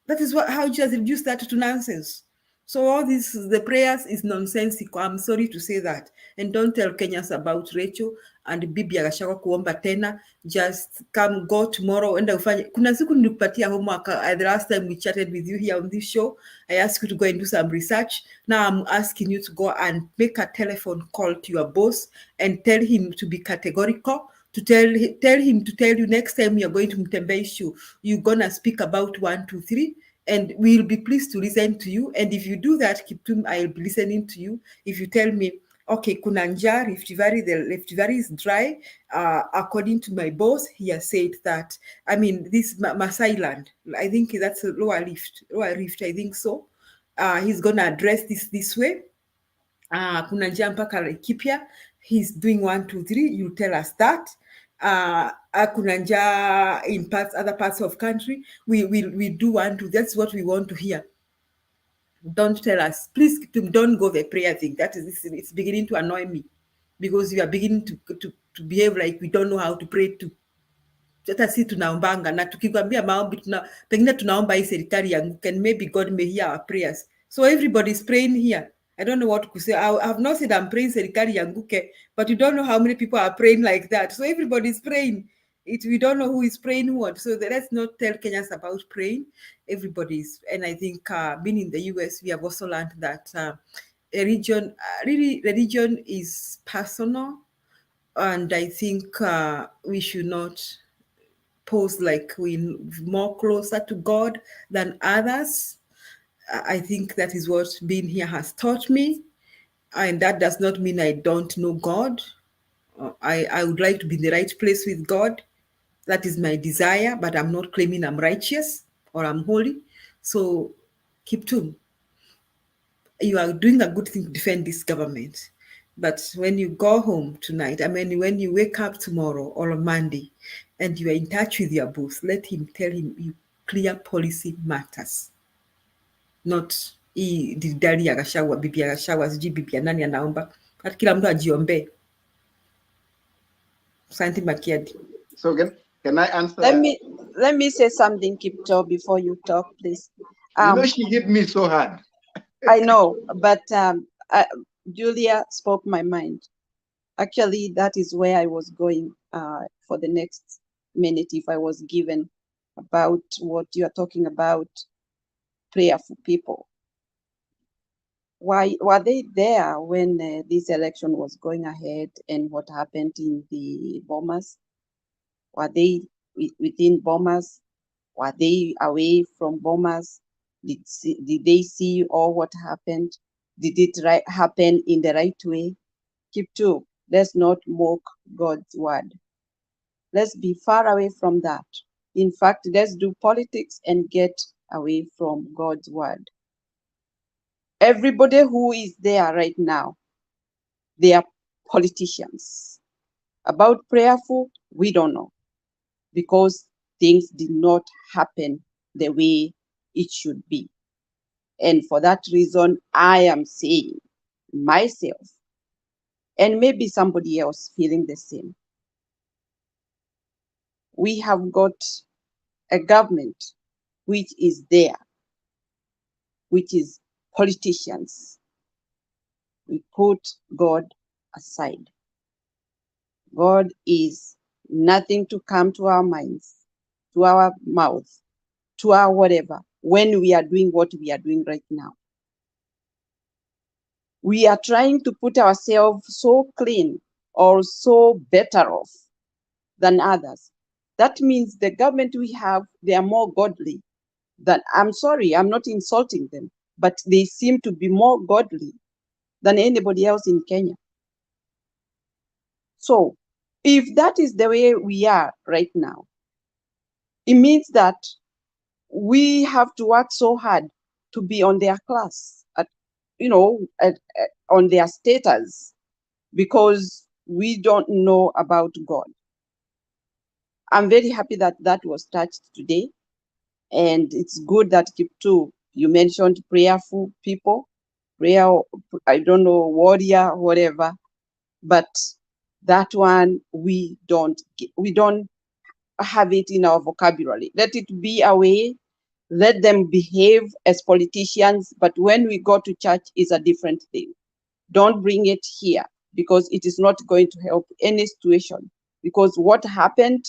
Speaker 28: That is how Jesus reduced that to nonsense. So all this, the prayers is nonsensical. I'm sorry to say that. And don't tell Kenyans about Rachel and Bibi Gachagua kuomba tena. Just come, go tomorrow. Enda ufanye. Kuna siku nilikupatia homework. The last time we chatted with you here on this show, I asked you to go and do some research. Now I'm asking you to go and make a telephone call to your boss and tell him to be categorical. To tell him to tell you next time you're going to Mtembei show, you're gonna speak about 1, 2, 3. And we'll be pleased to listen to you. And if you do that, Kiptum, I'll be listening to you. If you tell me, okay, kuna njaa, Rift Valley, the Rift Valley is dry. According to my boss, he has said that, I mean, this Masai land, I think that's a lower rift, I think so. He's going to address this way. Kuna njaa mpaka Laikipia. He's doing 1, 2, 3. You tell us that. Kuna njaa in other parts of country. We do 1, 2. That's what we want to hear. Don't tell us. Please don't go the prayer thing. It's beginning to annoy me because you are beginning to behave like we don't know how to pray too. Hata si tunaombanga na tukikwambia maombi pengine tunaomba hii serikali yanguke and maybe God may hear our prayers. So everybody's praying here. I don't know what to say. I have not said I'm praying serikali yanguke, but you don't know how many people are praying like that. So everybody's praying. We don't know who is praying what. So let's not tell Kenyans about praying. Everybody's, and I think being in the US, we have also learned that religion is personal, and I think we should not pose like we're more closer to God than others. I think that is what being here has taught me, and that does not mean I don't know God. I would like to be in the right place with God. That is my desire, but I'm not claiming I'm righteous or I'm holy. So, Kiptum, you are doing a good thing to defend this government. But when you go home tonight, I mean, when you wake up tomorrow or on Monday and you are in touch with your boss, tell him you clear policy matters. Not didari ya Gachagua, bibi ya Gachagua, sijui bibi ya nani anaomba. Hata kila mtu ajiombe. Asante Makiadi.
Speaker 18: So can I answer?
Speaker 3: Let me say something, Kipto, before you talk, please.
Speaker 18: You know, she hit me so hard.
Speaker 3: I know, but Julia spoke my mind. Actually, that is where I was going for the next minute if I was given about what you are talking about, prayer for people. Why were they there when this election was going ahead and what happened in the Bomas? Were they within Bomas? Were they away from Bomas? Did they see all what happened? Did it happen in the right way? Kiptu, let's not mock God's word. Let's be far away from that. In fact, let's do politics and get away from God's word. Everybody who is there right now, they are politicians. About prayerful, we don't know. Because things did not happen the way it should be. And for that reason, I am saying myself, and maybe somebody else feeling the same, we have got a government which is there, which is politicians. We put God aside. God is nothing to come to our minds, to our mouths, to our whatever, when we are doing what we are doing right now. We are trying to put ourselves so clean or so better off than others. That means the government we have, they are more godly than, I'm sorry, I'm not insulting them, but they seem to be more godly than anybody else in Kenya. So if that is the way we are right now, it means that we have to work so hard to be on their class, on their status, because we don't know about God. I'm very happy that that was touched today. And it's good that Kiptu, you mentioned prayerful people, I don't know, warrior, whatever, but that one, we don't have it in our vocabulary. Let it be away. Let them behave as politicians, but when we go to church, it's a different thing. Don't bring it here, because it is not going to help any situation. Because what happened,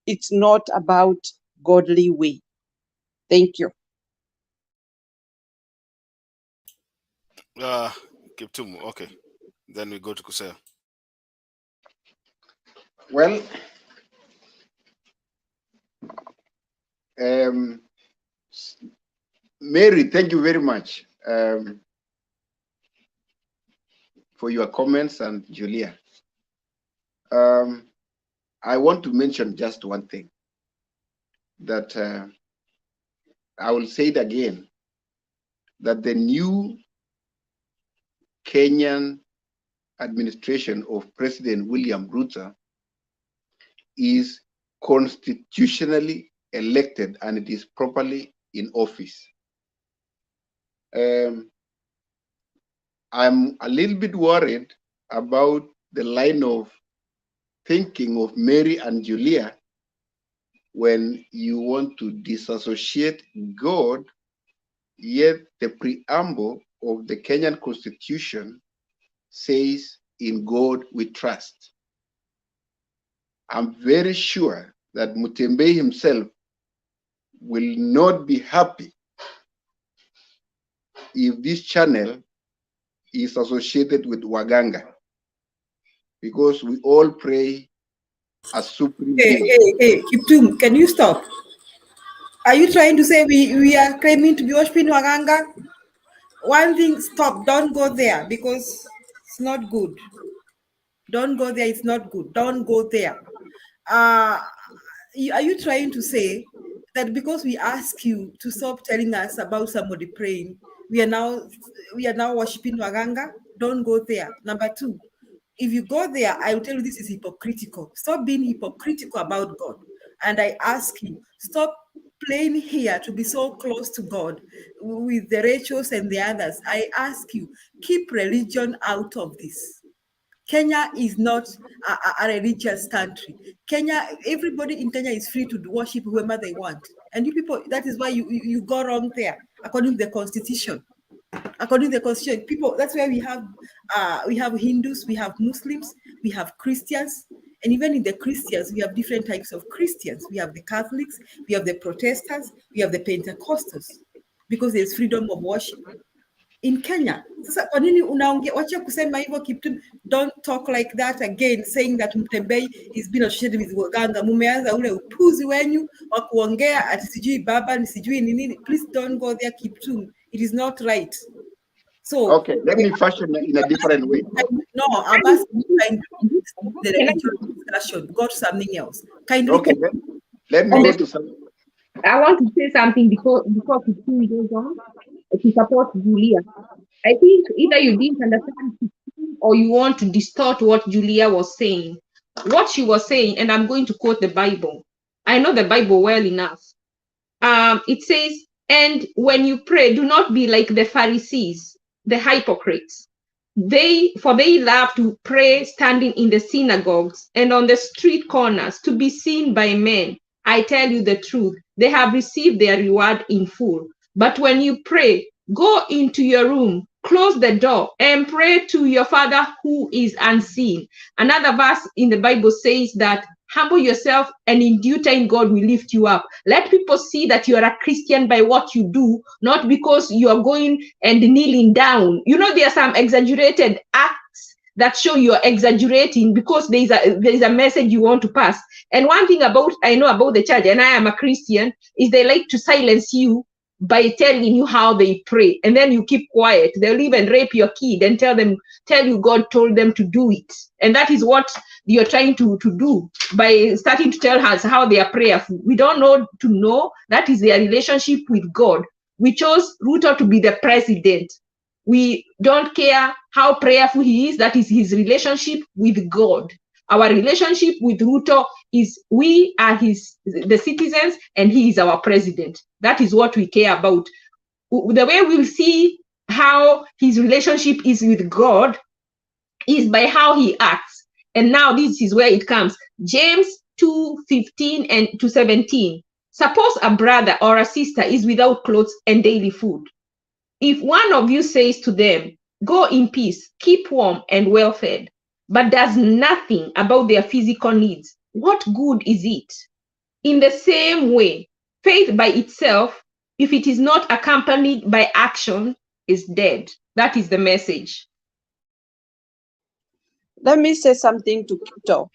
Speaker 3: it's not about godly way. Thank you.
Speaker 6: Kiptum, okay. Then we go to Kusea.
Speaker 18: Well, Mary, thank you very much for your comments, and Julia. I want to mention just one thing, that I will say it again, that the new Kenyan administration of President William Ruto is constitutionally elected and it is properly in office. I'm a little bit worried about the line of thinking of Mary and Julia when you want to disassociate God, yet the preamble of the Kenyan Constitution says, in God we trust. I'm very sure that Mutembe himself will not be happy if this channel is associated with Waganga, because we all pray a supreme being.
Speaker 28: Hey, Kiptum, can you stop? Are you trying to say we are claiming to be worshiping Waganga? One thing, stop, don't go there, because it's not good. Don't go there, it's not good. Don't go there. Are you trying to say that because we ask you to stop telling us about somebody praying, we are now worshiping Waganga? Don't go there. Number two, if you go there, I will tell you this is hypocritical. Stop being hypocritical about God. And I ask you, stop playing here to be so close to God with the Rachels and the others. I ask you, keep religion out of this. Kenya is not a religious country. Everybody in Kenya is free to worship whoever they want. And you people, that is why you go wrong there, according to the Constitution. According to the Constitution, people, that's why we have Hindus, we have Muslims, we have Christians, and even in the Christians, we have different types of Christians. We have the Catholics, we have the Protestants, we have the Pentecostals, because there's freedom of worship. In Kenya, sasa kwa nini wacha kusema hivyo Kiptum? Don't talk like that again, saying that Mtembei is being associated with Waganga. Mumeanza ule upuzi wenyu wa kuongea ati sijui baba ni sijui ni nini. Please don't go there, Kiptum. It is not right. So
Speaker 18: okay, let me fashion in a different way.
Speaker 28: No, I'm asking you kindly the religious discussion. Go to something else. Kindly.
Speaker 18: Okay, let me go to something.
Speaker 4: I want to say something before Kiptum goes on to support Julia. I think either you didn't understand Kiptum or you want to distort what Julia was saying. What she was saying, and I'm going to quote the Bible. I know the Bible well enough. It says, and when you pray, do not be like the Pharisees, the hypocrites. For they love to pray standing in the synagogues and on the street corners to be seen by men. I tell you the truth, they have received their reward in full. But when you pray, go into your room, close the door, and pray to your Father who is unseen. Another verse in the Bible says that humble yourself, and in due time God will lift you up. Let people see that you are a Christian by what you do, not because you are going and kneeling down. You know, there are some exaggerated acts that show you're exaggerating because there is a message you want to pass. And one thing I know about the church, and I am a Christian, is they like to silence you by telling you how they pray, and then you keep quiet. They'll even rape your kid and tell you God told them to do it. And that is what you're trying to do by starting to tell us how they are prayerful. We don't know that is their relationship with God. We chose Ruto to be the president. We don't care how prayerful he is. That is his relationship with God. Our relationship with Ruto is we are the citizens, and he is our president. That is what we care about. The way we'll see how his relationship is with God is by how he acts. And now this is where it comes. James 2:15 and to 17. Suppose a brother or a sister is without clothes and daily food. If one of you says to them, go in peace, keep warm and well fed, but does nothing about their physical needs, what good is it? In the same way, faith by itself, if it is not accompanied by action, is dead. That is the message.
Speaker 3: Let me say something to Kito.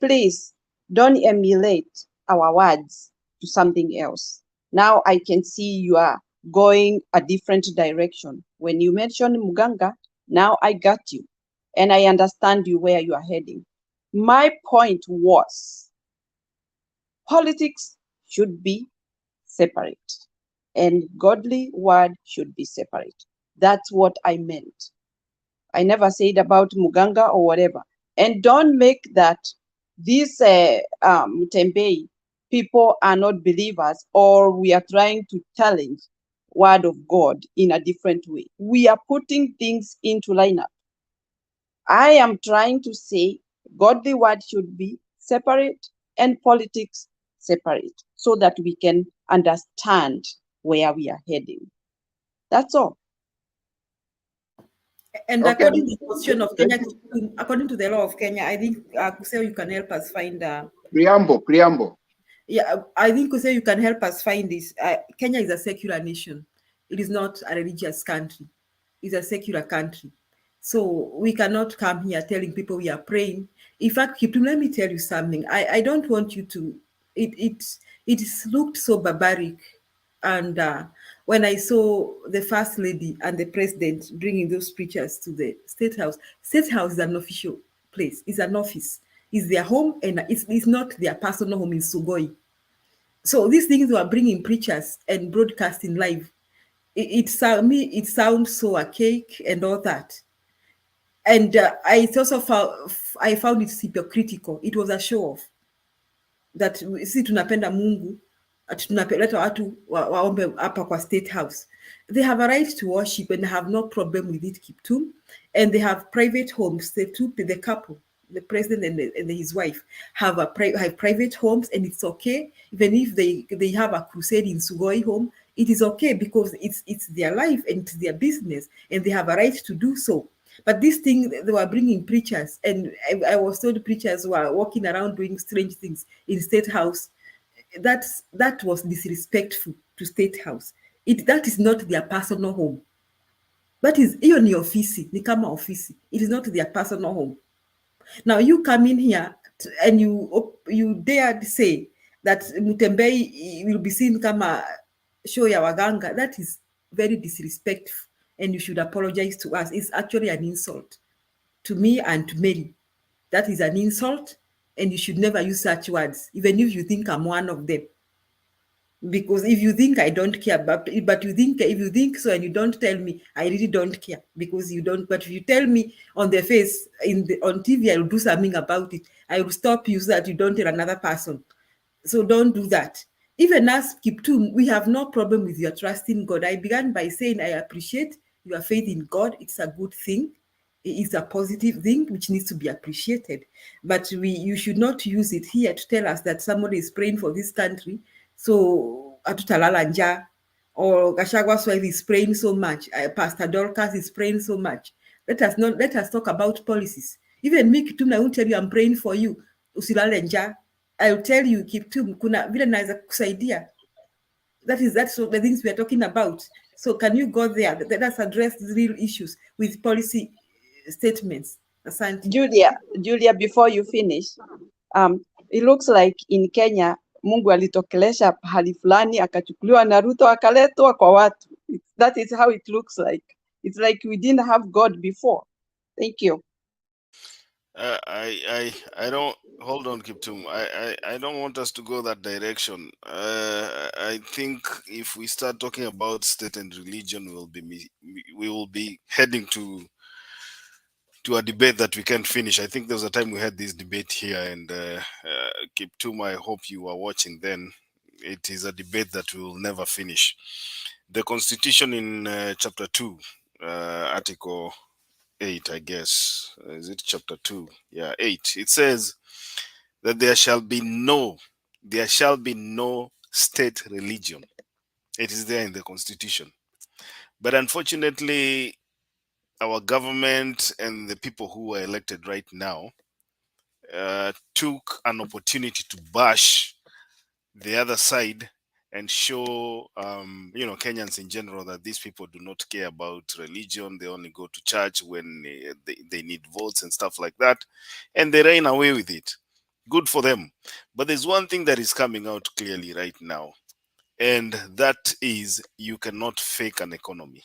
Speaker 3: Please don't emulate our words to something else. Now I can see you are going a different direction. When you mentioned Muganga, now I got you. And I understand you where you are heading. My point was, politics should be separate and godly word should be separate. That's what I meant. I never said about Muganga or whatever. And don't make that these Mutembei people are not believers, or we are trying to challenge word of God in a different way. We are putting things into lineup. I am trying to say godly word should be separate and politics separate so that we can understand where we are heading. That's all.
Speaker 28: And
Speaker 18: Okay.
Speaker 28: according to the constitution of Kenya, according to the law of Kenya, I think Kuseo, you can help us find
Speaker 18: preamble.
Speaker 28: Yeah, I think Kuseo, you can help us find this. Kenya is a secular nation. It is not a religious country. It's a secular country. So we cannot come here telling people we are praying. In fact, Kiptum, let me tell you something. I don't want you to. It looked so barbaric, and when I saw the first lady and the president bringing those preachers to the state house is an official place. It's an office. It's their home, and it's not their personal home in Sugoi. So these things were bringing preachers and broadcasting live. It sounds so archaic and all that. And I found it hypocritical. It was a show off that si tunapenda Mungu, tunapeleta watu waombe hapa kwa State House. They have a right to worship and have no problem with it, Kiptum. And they have private homes. The couple, the president and his wife, have private homes, and it's okay. Even if they have a crusade in Sugoi home, it is okay because it's their life and it's their business, and they have a right to do so. But this thing, they were bringing preachers, and I was told preachers were walking around doing strange things in State House. That was disrespectful to State House. That is not their personal home. That is hiyo ni ofisi, ni kama ofisi. It is not their personal home. Now you come in here and you dare say that Mutembei will be seen kama show ya waganga. That is very disrespectful, and you should apologize to us. It's actually an insult to me and to Mary. That is an insult, and you should never use such words, even if you think I'm one of them. Because if you think I don't care, but if you think so and you don't tell me, I really don't care because you don't. But if you tell me on the face on TV, I will do something about it. I will stop you so that you don't tell another person. So don't do that. Even as Kiptum, we have no problem with your trust in God. I began by saying I appreciate your faith in God. It's a good thing. It's a positive thing which needs to be appreciated. But you should not use it here to tell us that somebody is praying for this country. So atutalala nja, or Gashagwa's wife is praying so much. Pastor Dorcas is praying so much. Let us talk about policies. Even me Kiptum, I won't tell you I'm praying for you. Usilale nja. I'll tell you Kiptum, kuna vile naweza kusaidia. That's what the things we are talking about. So can you go there? Let us address the real issues with policy statements. Asante.
Speaker 3: Julia, before you finish, it looks like in Kenya Mungu alitokelesha pahali fulani akachukuliwa na Ruto akaletwa kwa watu. That is how it looks like. It's like we didn't have God before. Thank you.
Speaker 6: I don't hold on, Kiptum. I don't want us to go that direction. I think if we start talking about state and religion, we will be heading to a debate that we can't finish. I think there was a time we had this debate here, and Kiptum, I hope you were watching then. It is a debate that we will never finish. The Constitution in chapter 2, article 8, I guess. Is it chapter 2? Yeah, 8. It says that there shall be no state religion. It is there in the Constitution. But unfortunately, our government and the people who are elected right now took an opportunity to bash the other side and show Kenyans in general that these people do not care about religion. They only go to church when they need votes and stuff like that, and they ran away with it. Good for them. But there's one thing that is coming out clearly right now, and that is you cannot fake an economy.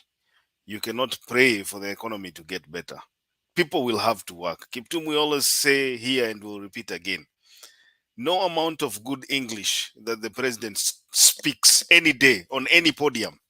Speaker 6: You cannot pray for the economy to get better. People will have to work. Kiptum, we always say here and we'll repeat again, no amount of good English that the president speaks any day on any podium,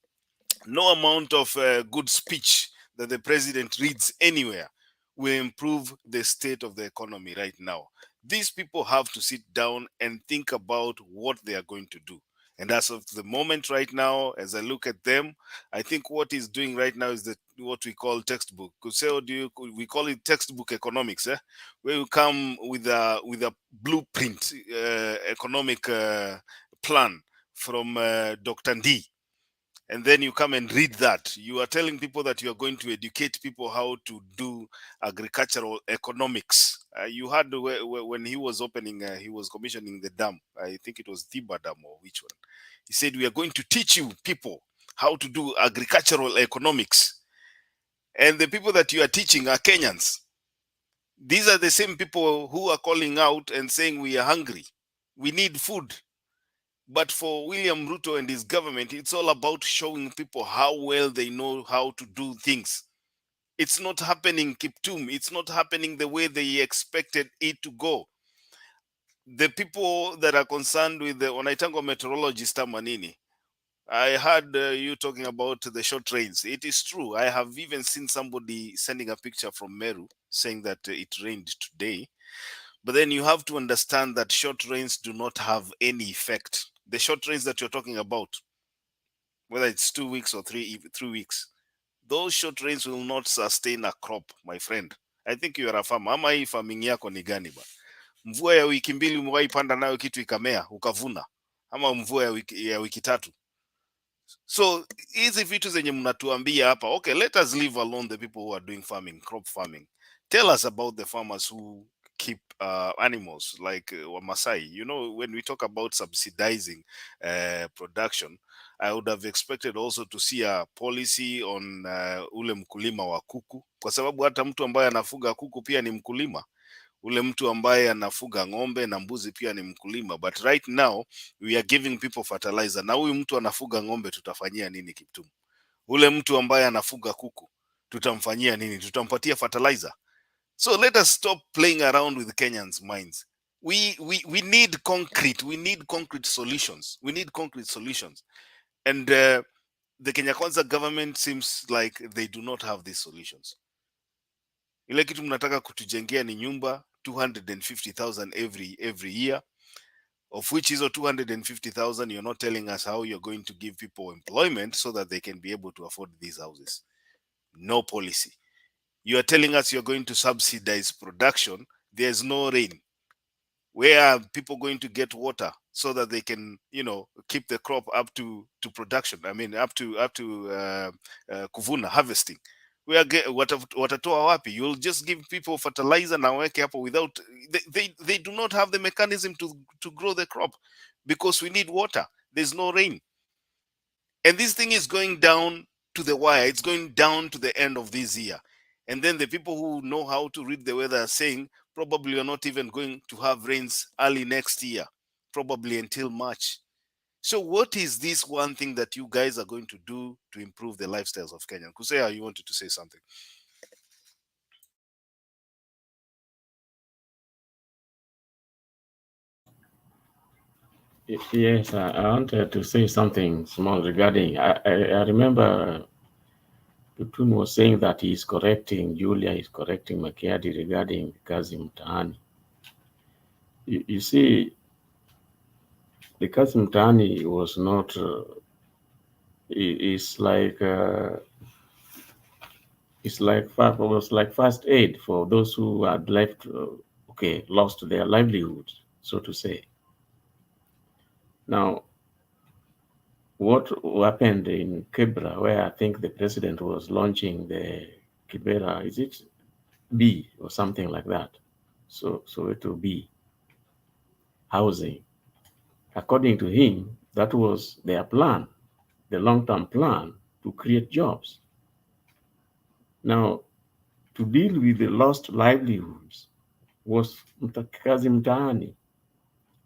Speaker 6: no amount of good speech that the president reads anywhere will improve the state of the economy right now. These people have to sit down and think about what they are going to do. And as of the moment right now, as I look at them, I think what he's doing right now is what we call textbook. We call it textbook economics, where you come with a blueprint economic plan from Dr. D. And then you come and read that. You are telling people that you are going to educate people how to do agricultural economics. You had when he was opening, he was commissioning the dam. I think it was Thiba Dam or which one. He said, we are going to teach you people how to do agricultural economics. And the people that you are teaching are Kenyans. These are the same people who are calling out and saying we are hungry. We need food. But for William Ruto and his government, it's all about showing people how well they know how to do things. It's not happening, Kiptum. It's not happening the way they expected it to go. The people that are concerned with the Onaitango meteorologist Manini, I heard you talking about the short rains. It is true. I have even seen somebody sending a picture from Meru saying that it rained today. But then you have to understand that short rains do not have any effect. The short rains that you're talking about, whether it's 2 weeks or 3 weeks, those short rains will not sustain a crop, my friend. I think you are a farmer. Ama hii farming yako ni gani ba? Mvua ya wiki mbili umewahi panda nayo kitu ikamea ukavuna, ama mvua ya wiki tatu? So hizi vitu zenye mnatuambia hapa, okay, let us leave alone the people who are doing farming, crop farming. Tell us about the farmers who keep animals like Wamasai. You know, when we talk about subsidizing production, I would have expected also to see a policy on ule mkulima wa kuku, kwa sababu hata mtu ambaye anafuga kuku pia ni mkulima. Ule mtu ambaye anafuga ng'ombe na mbuzi pia ni mkulima. But right now we are giving people fertilizer. Na huyu mtu anafuga ng'ombe tutafanyia nini, Kiptum? Ule mtu ambaye anafuga kuku tutamfanyia nini? Tutampatia fertilizer? So let us stop playing around with Kenyans' minds. We need concrete. We need concrete solutions. We need concrete solutions. And the Kenya Kwanza government seems like they do not have these solutions. Ile kitu mnataka kutujengea ni nyumba 250,000 every year. of which is 250,000. You're not telling us how you're going to give people employment so that they can be able to afford these houses. No policy. You are telling us you're going to subsidize production. There's no rain. Where are people going to get water so that they can, keep the crop up to production? I mean, up to kuvuna, harvesting. Watatoa wapi? You'll just give people fertilizer na weke hapo without they do not have the mechanism to grow the crop because we need water. There's no rain. And this thing is going down to the wire. It's going down to the end of this year. And then the people who know how to read the weather are saying probably you're not even going to have rains early next year, probably until March. So what is this one thing that you guys are going to do to improve the lifestyles of Kenyans? Kusea, you wanted to say something.
Speaker 16: Yes, I wanted to say something small regarding. I remember Tutun was saying that he's correcting Julia, he's correcting Makiadi regarding Kazi Mtaani. You see, the Kazi Mtaani was not. It's like was like first aid for those who had left, lost their livelihood, so to say. Now, what happened in Kibra, where I think the president was launching the Kibera, is it B or something like that? So it will be housing. According to him, that was their plan, the long-term plan to create jobs. Now, to deal with the lost livelihoods was Kazi Mtaani.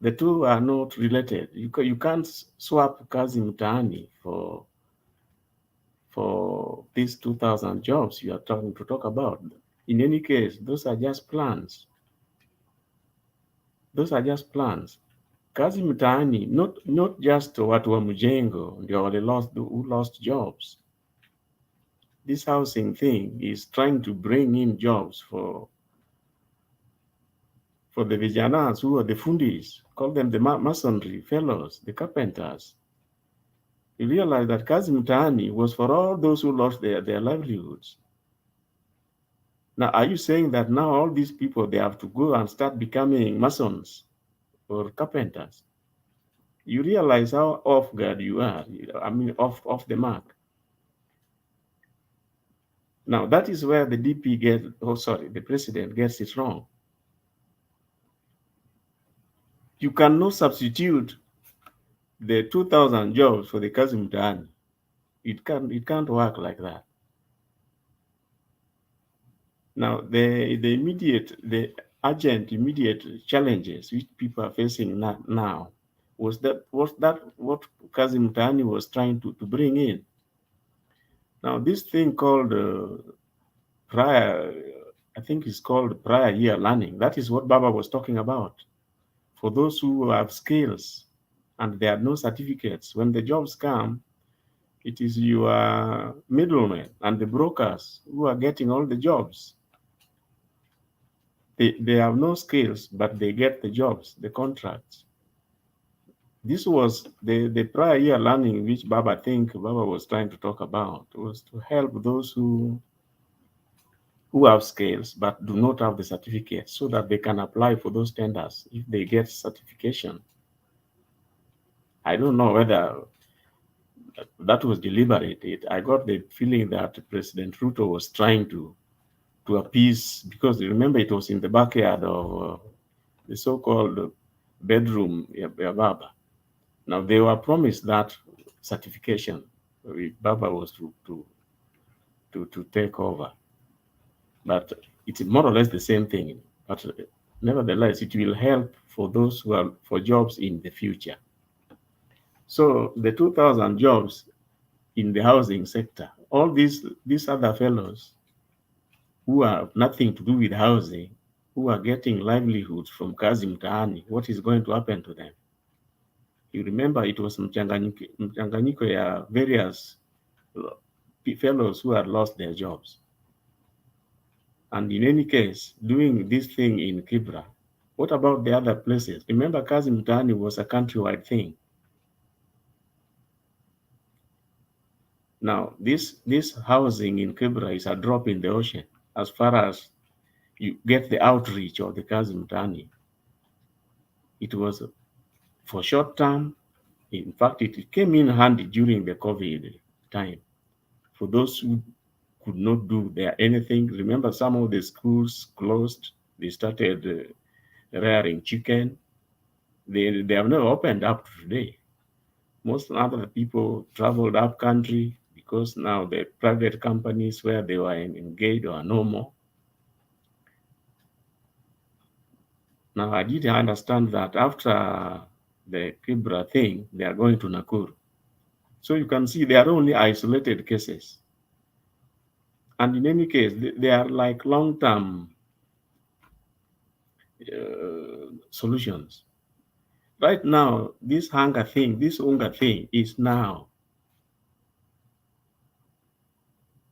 Speaker 16: The two are not related. You can't swap Kazi Mtaani for these 2,000 jobs you are trying to talk about. In any case, those are just plans. Those are just plans. Kazi Mtaani, not just watu wa mjengo ndio who lost jobs. This housing thing is trying to bring in jobs for the vijanas who are the fundis, call them the masonry fellows, the carpenters. You realize that Kazi Mtaani was for all those who lost their livelihoods. Now, are you saying that now all these people, they have to go and start becoming masons or carpenters? You realize how off guard you are. I mean, off the mark. Now, that is where the the president gets it wrong. You cannot substitute the 2,000 jobs for the Kazi Mtaani. It can't work like that. Now, the urgent, immediate challenges which people are facing now was what Kazi Mtaani was trying to bring in. Now, this thing called I think it's called prior year learning. That is what Baba was talking about. For those who have skills and they have no certificates, when the jobs come, it is your middlemen and the brokers who are getting all the jobs. They have no skills, but they get the jobs, the contracts. This was the prior year learning which Baba was trying to talk about, was to help those who have skills but do not have the certificate so that they can apply for those tenders if they get certification. I don't know whether that was deliberate. I got the feeling that President Ruto was trying to appease, because remember it was in the backyard of the so-called bedroom Baba. Now they were promised that certification. Baba was to take over, but it's more or less the same thing. But nevertheless, it will help for those who are for jobs in the future. So the 2,000 jobs in the housing sector, all these other fellows who have nothing to do with housing, who are getting livelihoods from Kazi Mtaani, what is going to happen to them? You remember it was mchanganyiko ya various fellows who had lost their jobs. And in any case, doing this thing in Kibra What about the other places? Remember, Kazi Mtaani was a countrywide thing. Now, this housing in Kibra is a drop in the ocean as far as you get the outreach of the Kazi Mtaani. It was for short term. In fact, it came in handy during the COVID time. For those who could not do anything, remember some of the schools closed. They started rearing chicken. They have not opened up today. Most other people traveled up country because now the private companies where they were engaged are no more. Now I did understand that after the Kibra thing, they are going to Nakuru. So you can see they are only isolated cases. And in any case, they are like long-term solutions. Right now, this hunger thing is now.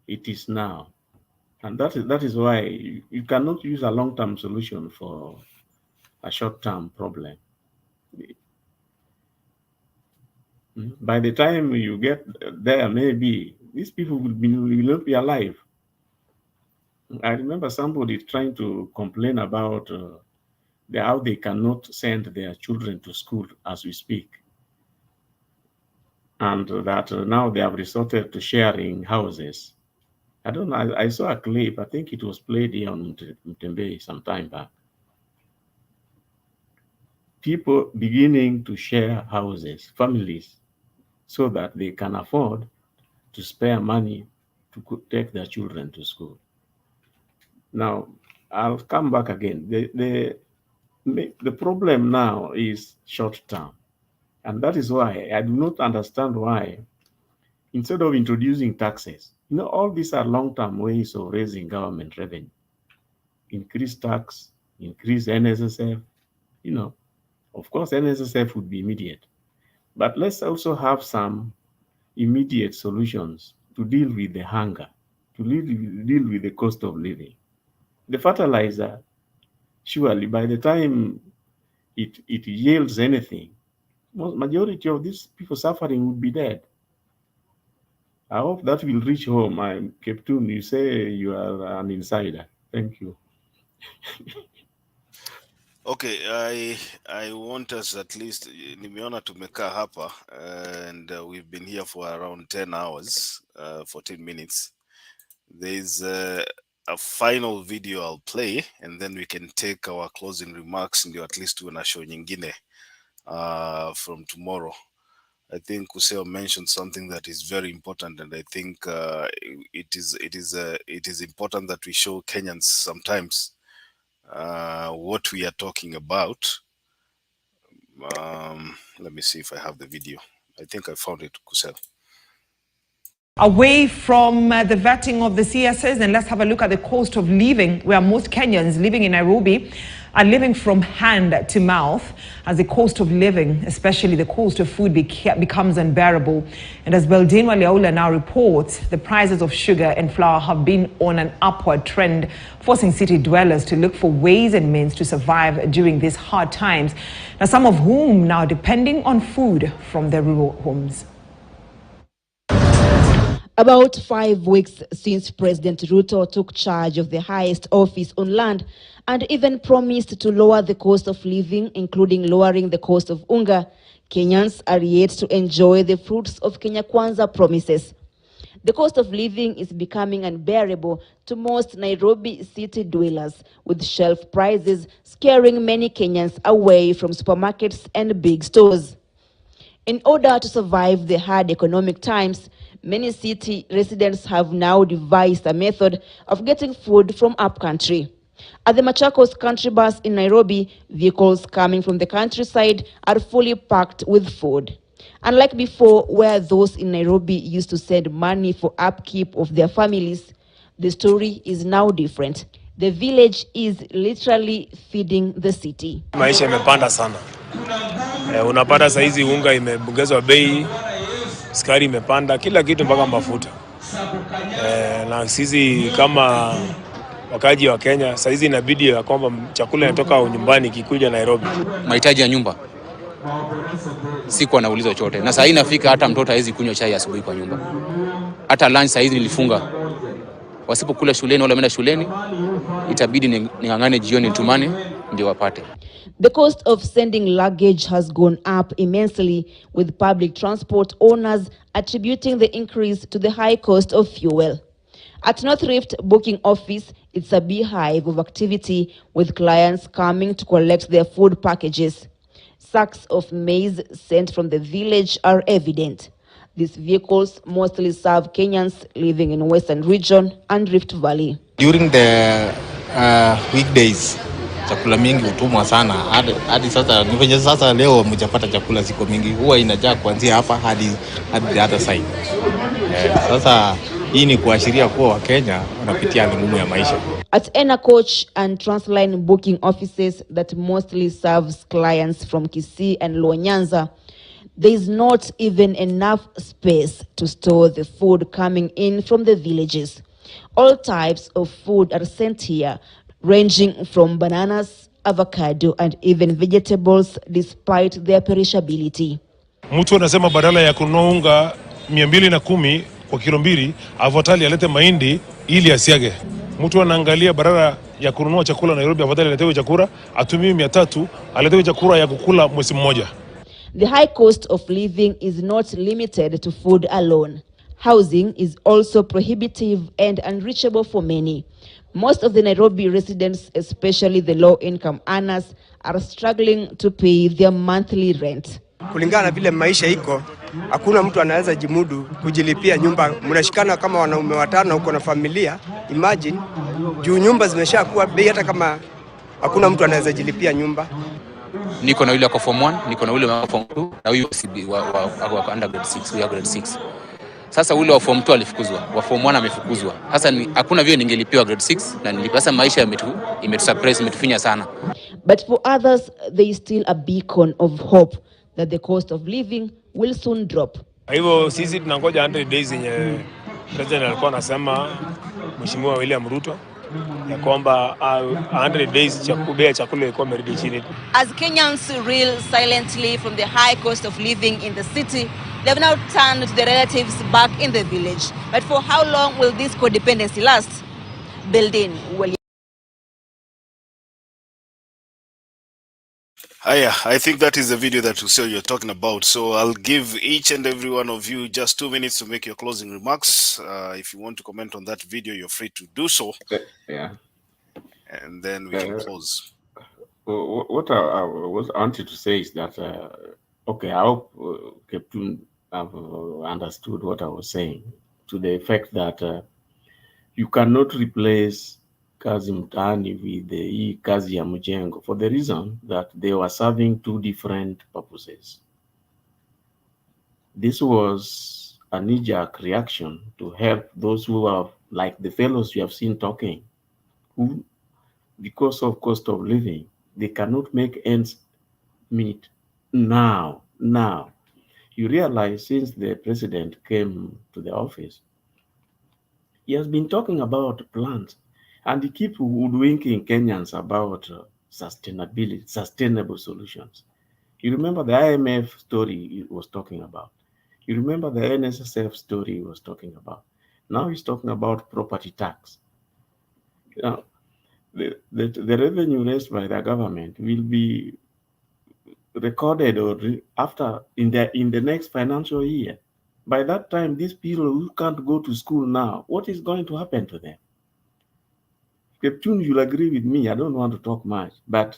Speaker 16: It is now. And that is why you cannot use a long-term solution for a short-term problem. By the time you get there, maybe these people will not be alive. I remember somebody trying to complain about how they cannot send their children to school as we speak. And that now they have resorted to sharing houses. I don't know, I saw a clip, I think it was played here on Mtembei some time back. People beginning to share houses, families, so that they can afford to spare money to take their children to school. Now, I'll come back again. The problem now is short term. And that is why I do not understand why, instead of introducing taxes, all these are long-term ways of raising government revenue. Increase tax, increase NSSF, of course, NSSF would be immediate. But let's also have some immediate solutions to deal with the hunger, to deal with the cost of living. The fertilizer, surely by the time it yields anything, majority of these people suffering would be dead. I hope that will reach home. Captain, you say you are an insider. Thank you.
Speaker 6: Okay, I want us at least, nimeona tumekaa hapa and we've been here for around 10 hours, 14 minutes. There's a final video I'll play and then we can take our closing remarks ndio at least tuwe na show nyingine from tomorrow. I think Kuseo mentioned something that is very important, and I think it is important that we show Kenyans sometimes what we are talking about. Let me see if I have the video. I think I found it, Kuseo.
Speaker 7: Away from the vetting of the CSs, and let's have a look at the cost of living, where most Kenyans living in Nairobi are living from hand to mouth as the cost of living, especially the cost of food, becomes unbearable. And as Beldinwa Liaula now reports, the prices of sugar and flour have been on an upward trend, forcing city dwellers to look for ways and means to survive during these hard times. Now, some of whom now depending on food from their rural homes.
Speaker 8: About 5 weeks since President Ruto took charge of the highest office on land and even promised to lower the cost of living, including lowering the cost of unga, Kenyans are yet to enjoy the fruits of Kenya Kwanza promises. The cost of living is becoming unbearable to most Nairobi city dwellers, with shelf prices scaring many Kenyans away from supermarkets and big stores. In order to survive the hard economic times, many city residents have now devised a method of getting food from upcountry. At the Machakos country bus in Nairobi, vehicles coming from the countryside are fully packed with food. Unlike before, where those in Nairobi used to send money for upkeep of their families, the story is now different. The village is literally feeding the city.
Speaker 17: Maisha imepanda sana. Unapata saizi unga imeongezwa bei, sukari imepanda, kila kitu mpaka mafuta. Na sisi kama wakaji wa Kenya. Saa hizi inabidi ya kwamba chakula inatoka nyumbani kikuja Nairobi.
Speaker 2: Mahitaji ya nyumba siku anaulizwa chochote, na saa hii nafika hata mtoto hawezi kunywa chai asubuhi kwa nyumba. Hata lunch saa hizi nilifunga, wasipokula shuleni wala wameenda shuleni, itabidi ningangane jioni nitumane ndio wapate.
Speaker 8: The cost of sending luggage has gone up immensely, with public transport owners attributing the increase to the high cost of fuel. At North Rift booking office, it's a beehive of activity, with clients coming to collect their food packages. Sacks of maize sent from the village are evident. These vehicles mostly serve Kenyans living in Western Region and Rift Valley.
Speaker 20: During the weekdays, chakula mingi hutumwa sana. Hadi sasa nivenye sasa leo mjapata chakula ziko mingi. Huwa inajaa kuanzia hapa hadi the other side. Sasa hii ni kuashiria kuwa Wakenya wanapitia hali ngumu ya maisha.
Speaker 8: At Ena Coach and Transline booking offices that mostly serves clients from Kisii and Luo Nyanza, there is not even enough space to store the food coming in from the villages. All types of food are sent here, ranging from bananas, avocado, and even vegetables, despite their perishability.
Speaker 17: Mtu anasema badala ya kununua unga 210 kwa kilo 2, afadhali alete mahindi ili asiage. Mtu anaangalia badala ya kununua chakula Nairobi, afadhali aletewe chakula, atumie 300, aletewe chakula ya kukula mwezi mmoja.
Speaker 8: The high cost of living is not limited to food alone. Housing is also prohibitive and unreachable for many. Most of the Nairobi residents, especially the low-income earners, are struggling to pay their monthly rent.
Speaker 22: Kulingana vile maisha iko, hakuna mtu anaweza jimudu kujilipia nyumba. Mnashikana kama wanaume 5 uko na familia. Imagine, juu nyumba zimeshakuwa bei, hata kama hakuna mtu anaweza jilipia nyumba.
Speaker 2: Niko na yule kwa form 1, niko na yule wa form 2, na huyu wa under grade 6, huyu grade 6. Sasa ule wa form 2 alifukuzwa, wa form 1 amefukuzwa. Sasa hakuna vile ningelipiwa grade 6 na nilipa. Sasa maisha imetusuppress, imetufinya sana.
Speaker 8: But for others, there is still a beacon of hope that the cost of living will soon drop.
Speaker 17: Hivyo sisi tunangoja 100 days yenye president alikuwa anasema Mheshimiwa William Ruto ya kwamba 100 days chakula iko merudi chini.
Speaker 21: As Kenyans reel silently from the high cost of living in the city, they have now turned to their relatives back in the village. But for how long will this codependency last? Building will.
Speaker 6: I think that is the video that you're talking about. So I'll give each and every one of you just 2 minutes to make your closing remarks. If you want to comment on that video, you're free to do so.
Speaker 16: Yeah.
Speaker 6: And then we can close.
Speaker 16: What I wanted to say is that, okay, I hope Captain have understood what I was saying, to the effect that you cannot replace kazi mtaani with the kazi ya mjengo, for the reason that they were serving 2 different purposes. This was a knee-jerk reaction to help those who are like the fellows you have seen talking, who, because of cost of living, they cannot make ends meet now. You realize since the president came to the office, he has been talking about plans. And he keeps hoodwinking Kenyans about sustainability, sustainable solutions. You remember the IMF story he was talking about. You remember the NSSF story he was talking about. Now he's talking about property tax. Now, the revenue raised by the government will be recorded in the next financial year. By that time, these people who can't go to school now, what is going to happen to them? Captain, you'll agree with me. I don't want to talk much, but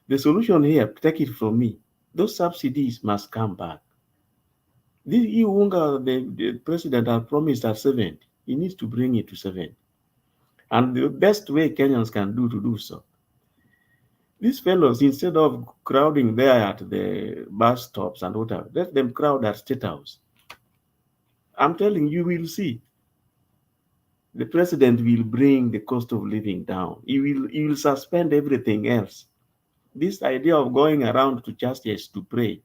Speaker 16: the solution here, take it from me, those subsidies must come back. This the president has promised at 70. He needs to bring it to 70. And the best way Kenyans can do so. These fellows, instead of crowding there at the bus stops and whatever, let them crowd at State House. I'm telling you, will see. The president will bring the cost of living down. He will suspend everything else. This idea of going around to churches to pray,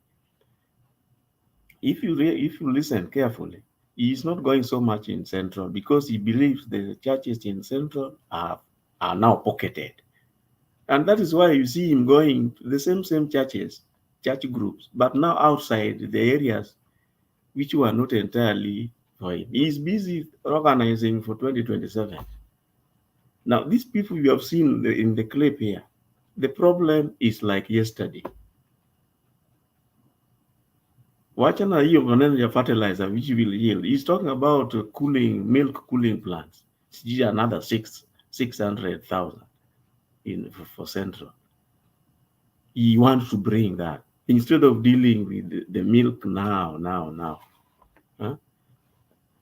Speaker 16: if you listen carefully, he is not going so much in Central because he believes the churches in Central have are now pocketed. And that is why you see him going to the same churches, church groups, but now outside the areas which were not entirely for him. He is busy organizing for 2027. Now, these people you have seen in the clip here, the problem is like yesterday. Wachana hiyo maneno ya fertilizer which will yield. He's talking about milk cooling plants. It's another 600,000 for Central. He wants to bring that instead of dealing with the milk now. Huh?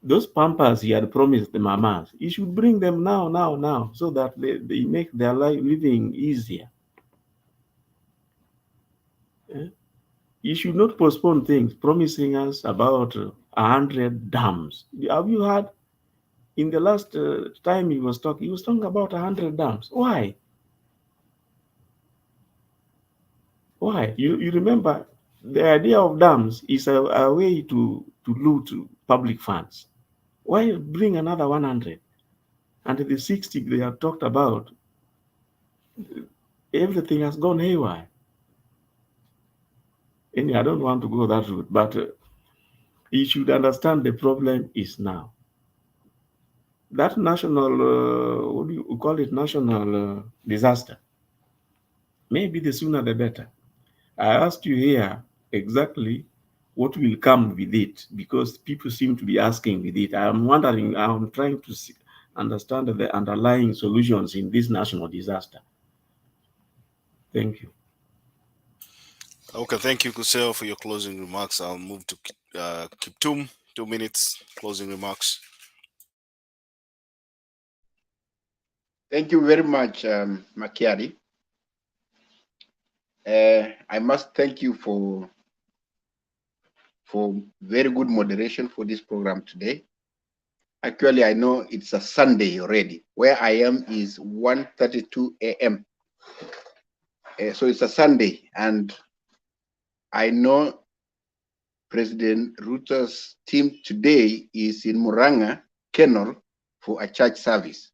Speaker 16: Those pampers he had promised the mamas, he should bring them now, so that they make their life living easier. You should not postpone things, promising us about 100 dams. Have you heard? In the last time he was talking about 100 dams. Why? Why? You remember, the idea of dams is a way to loot public funds. Why bring another 100? And the 60 they have talked about, everything has gone haywire. And I don't want to go that route, but you should understand the problem is now. That national, what do you call it, national disaster, maybe the sooner the better. I asked you here exactly what will come with it, because people seem to be asking with it. I'm wondering, I'm trying to understand the underlying solutions in this national disaster. Thank you.
Speaker 6: Okay, thank you, Kusel, for your closing remarks. I'll move to Kiptum, 2 minutes, closing remarks.
Speaker 18: Thank you very much, Makiadi. I must thank you for very good moderation for this program today. Actually, I know it's a Sunday already. Where I am is 1:32 a.m. So it's a Sunday, and I know President Ruto's team today is in Muranga, Kenol, for a church service.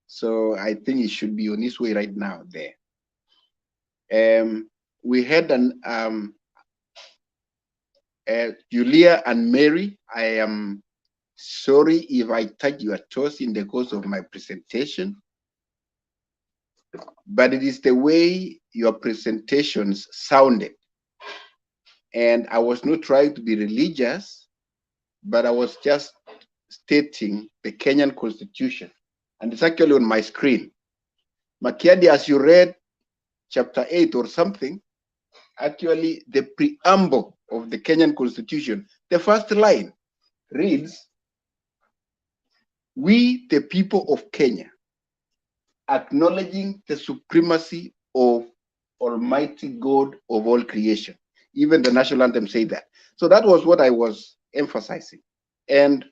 Speaker 18: So I think he should be on his way right now there. We had Julia and Mary. I am sorry if I touch your toes in the course of my presentation, but it is the way your presentations sounded. And I was not trying to be religious, but I was just stating the Kenyan Constitution. And it's actually on my screen. Makiadi, as you read chapter 8 or something, actually the preamble of the Kenyan Constitution, the first line reads, "We, the people of Kenya, acknowledging the supremacy of Almighty God of all creation." Even the national anthem say that. So that was what I was emphasizing. And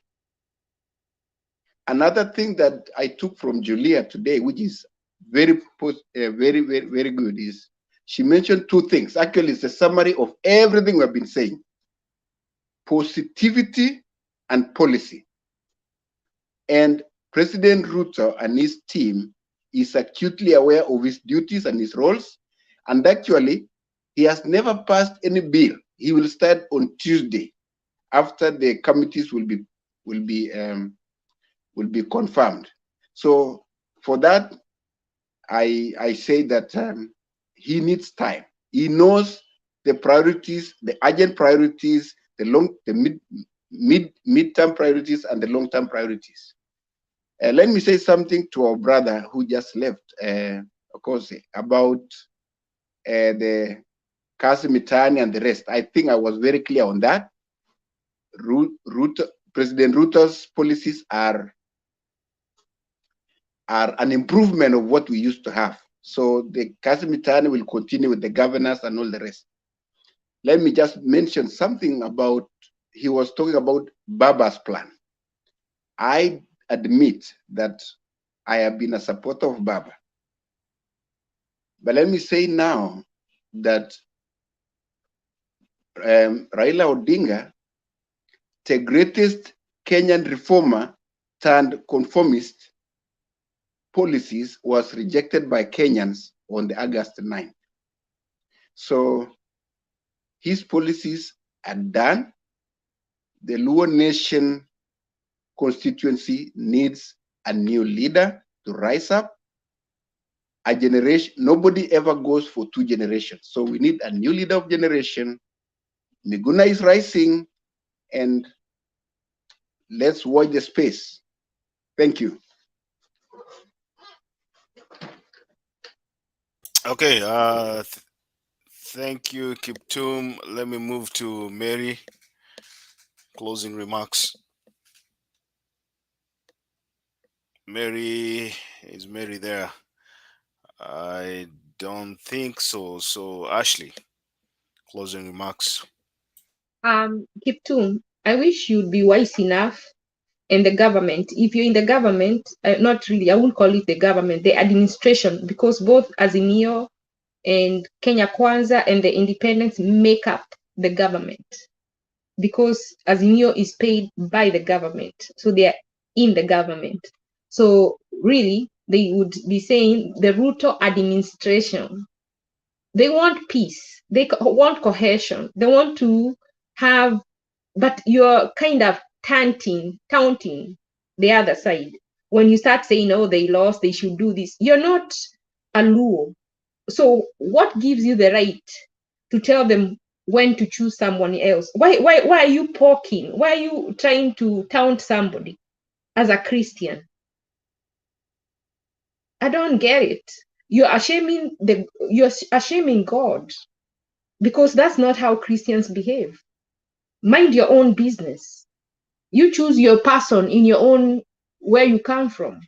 Speaker 18: another thing that I took from Julia today, which is very good, is she mentioned two things. Actually, it's a summary of everything we've been saying: positivity and policy. And President Ruto and his team is acutely aware of his duties and his roles. And actually, he has never passed any bill. He will start on Tuesday, after the committees will be confirmed. So for that, I say that he needs time. He knows the priorities, the urgent priorities, the mid-term priorities, and the long-term priorities. Let me say something to our brother who just left, Okosi, about the Kasi Mitani and the rest. I think I was very clear on that. President Ruto's policies are an improvement of what we used to have. So the Kasi Mitani will continue with the governors and all the rest. Let me just mention something about, he was talking about Baba's plan. I admit that I have been a supporter of Baba. But let me say now that Raila Odinga, the greatest Kenyan reformer turned conformist, policies was rejected by Kenyans on the August 9th. So his policies are done. The Luo Nation constituency needs a new leader to rise up. A generation, nobody ever goes for 2 generations. So we need a new leader of generation. Miguna is rising, and let's watch the space. Thank you.
Speaker 6: Okay, thank you, Kiptum. Let me move to Mary. Closing remarks. Mary, is Mary there? I don't think so. So Ashley, closing remarks.
Speaker 4: Kiptum, I wish you'd be wise enough, and the government, if you're in the government, not really, I won't call it the government, the administration, because both Azimio and Kenya Kwanza and the independents make up the government, because Azimio is paid by the government, so they are in the government. So really, they would be saying the Ruto administration, they want peace, they want cohesion, they want to have, but you're kind of taunting the other side. When you start saying, oh, they lost, they should do this, you're not a Luo. So what gives you the right to tell them when to choose someone else? Why are you poking? Why are you trying to taunt somebody as a Christian? I don't get it. You're ashaming God, because that's not how Christians behave. Mind your own business. You choose your person in your own, where you come from.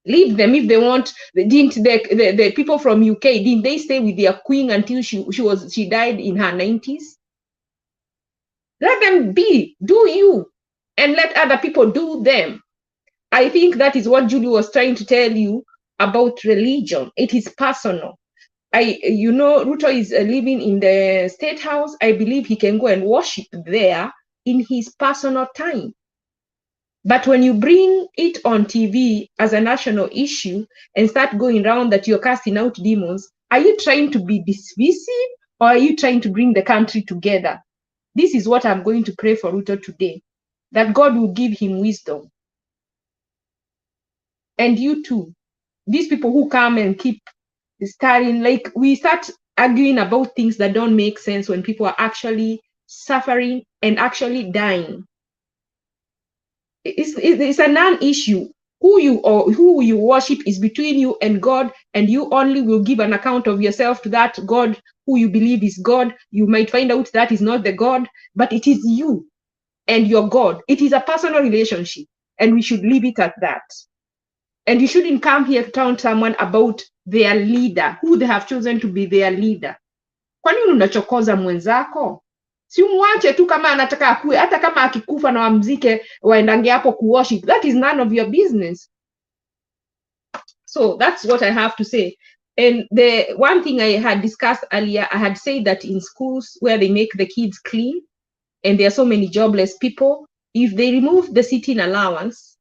Speaker 4: Leave them if they want. Didn't the people from UK, didn't they stay with their queen until she died in her 90s? Let them be. Do you, and let other people do them. I think that is what Julie was trying to tell you about religion. It is personal. Ruto is living in the State House. I believe he can go and worship there in his personal time. But when you bring it on TV as a national issue and start going around that you're casting out demons, are you trying to be divisive, or are you trying to bring the country together? This is what I'm going to pray for Ruto today, that God will give him wisdom. And you too, these people who come and keep starting, like, we start arguing about things that don't make sense when people are actually suffering and actually dying. It's a non-issue. Who you worship is between you and God, and you only will give an account of yourself to that God who you believe is God. You might find out that is not the God, but it is you and your God. It is a personal relationship, and we should leave it at that. And you shouldn't come here to tell someone about their leader, who they have chosen to be their leader. Kwa nini unachokoza mwenzako? Si umwache tu kama anataka akue, hata kama akikufa na wamzike waendange hapo kuworship. That is none of your business. So that's what I have to say. And the one thing I had discussed earlier, I had said that in schools where they make the kids clean, and there are so many jobless people, if they remove the sitting allowance,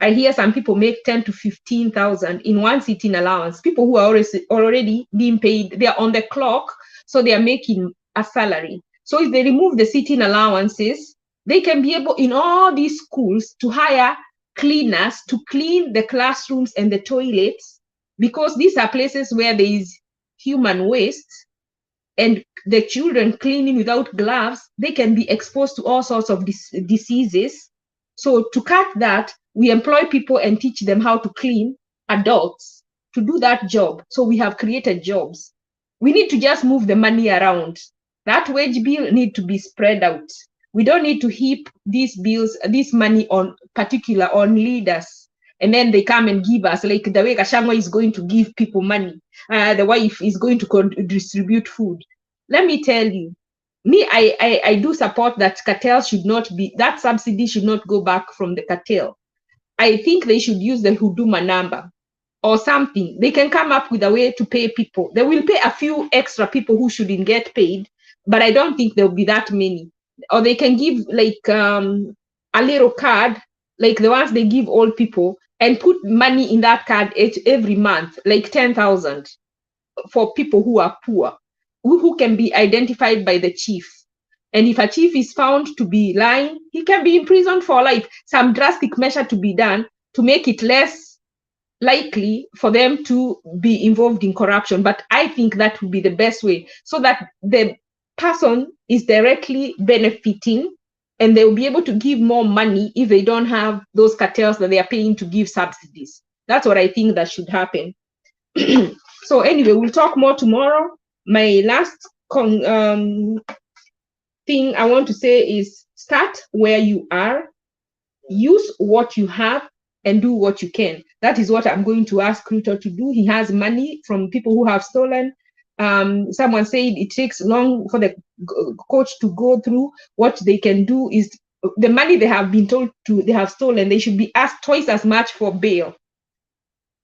Speaker 4: I hear some people make 10 to 15,000 in one sitting allowance. People who are already being paid, they are on the clock, so they are making a salary. So if they remove the sitting allowances, they can be able, in all these schools, to hire cleaners to clean the classrooms and the toilets, because these are places where there is human waste, and the children cleaning without gloves, they can be exposed to all sorts of diseases. So to cut that, we employ people and teach them how to clean, adults, to do that job. So we have created jobs. We need to just move the money around. That wage bill need to be spread out. We don't need to heap these bills, this money on leaders. And then they come and give us, like the way Kashangwa is going to give people money. The wife is going to distribute food. Let me tell you, I do support that cartel should not be, that subsidy should not go back from the cartel. I think they should use the Huduma number or something. They can come up with a way to pay people. They will pay a few extra people who shouldn't get paid, but I don't think there will be that many. Or they can give like a little card, like the ones they give old people, and put money in that card every month, like 10,000 for people who are poor, who can be identified by the chief. And if a chief is found to be lying, he can be imprisoned for life. Some drastic measure to be done to make it less likely for them to be involved in corruption. But I think that would be the best way, so that the person is directly benefiting and they will be able to give more money if they don't have those cartels that they are paying to give subsidies. That's what I think that should happen. So anyway, we'll talk more tomorrow. My last thing I want to say is start where you are, use what you have, and do what you can. That is what I'm going to ask Ruto to do. He has money from people who have stolen. Someone said it takes long for the coach to go through. What they can do is the money they have been told they have stolen, they should be asked twice as much for bail.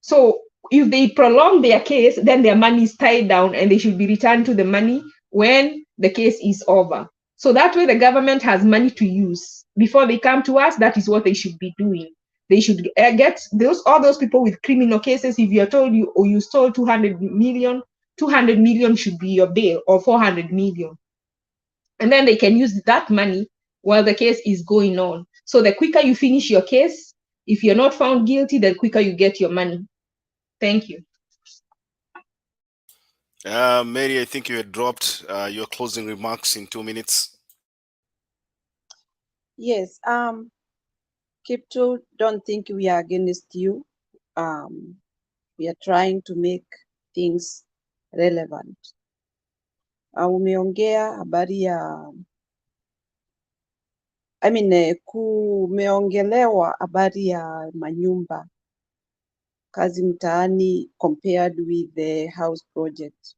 Speaker 4: So if they prolong their case, then their money is tied down and they should be returned to the money when the case is over. So that way the government has money to use. Before they come to us, that is what they should be doing. They should get all those people with criminal cases. If you're told you stole 200 million, 200 million should be your bail, or 400 million. And then they can use that money while the case is going on. So the quicker you finish your case, if you're not found guilty, the quicker you get your money. Thank you.
Speaker 6: Mary, I think you had dropped your closing remarks in 2 minutes.
Speaker 3: Yes. Kipto, don't think we are against you. We are trying to make things relevant. Umeongea habari ya kumeongelewa habari ya manyumba kazi mtaani compared with the house project.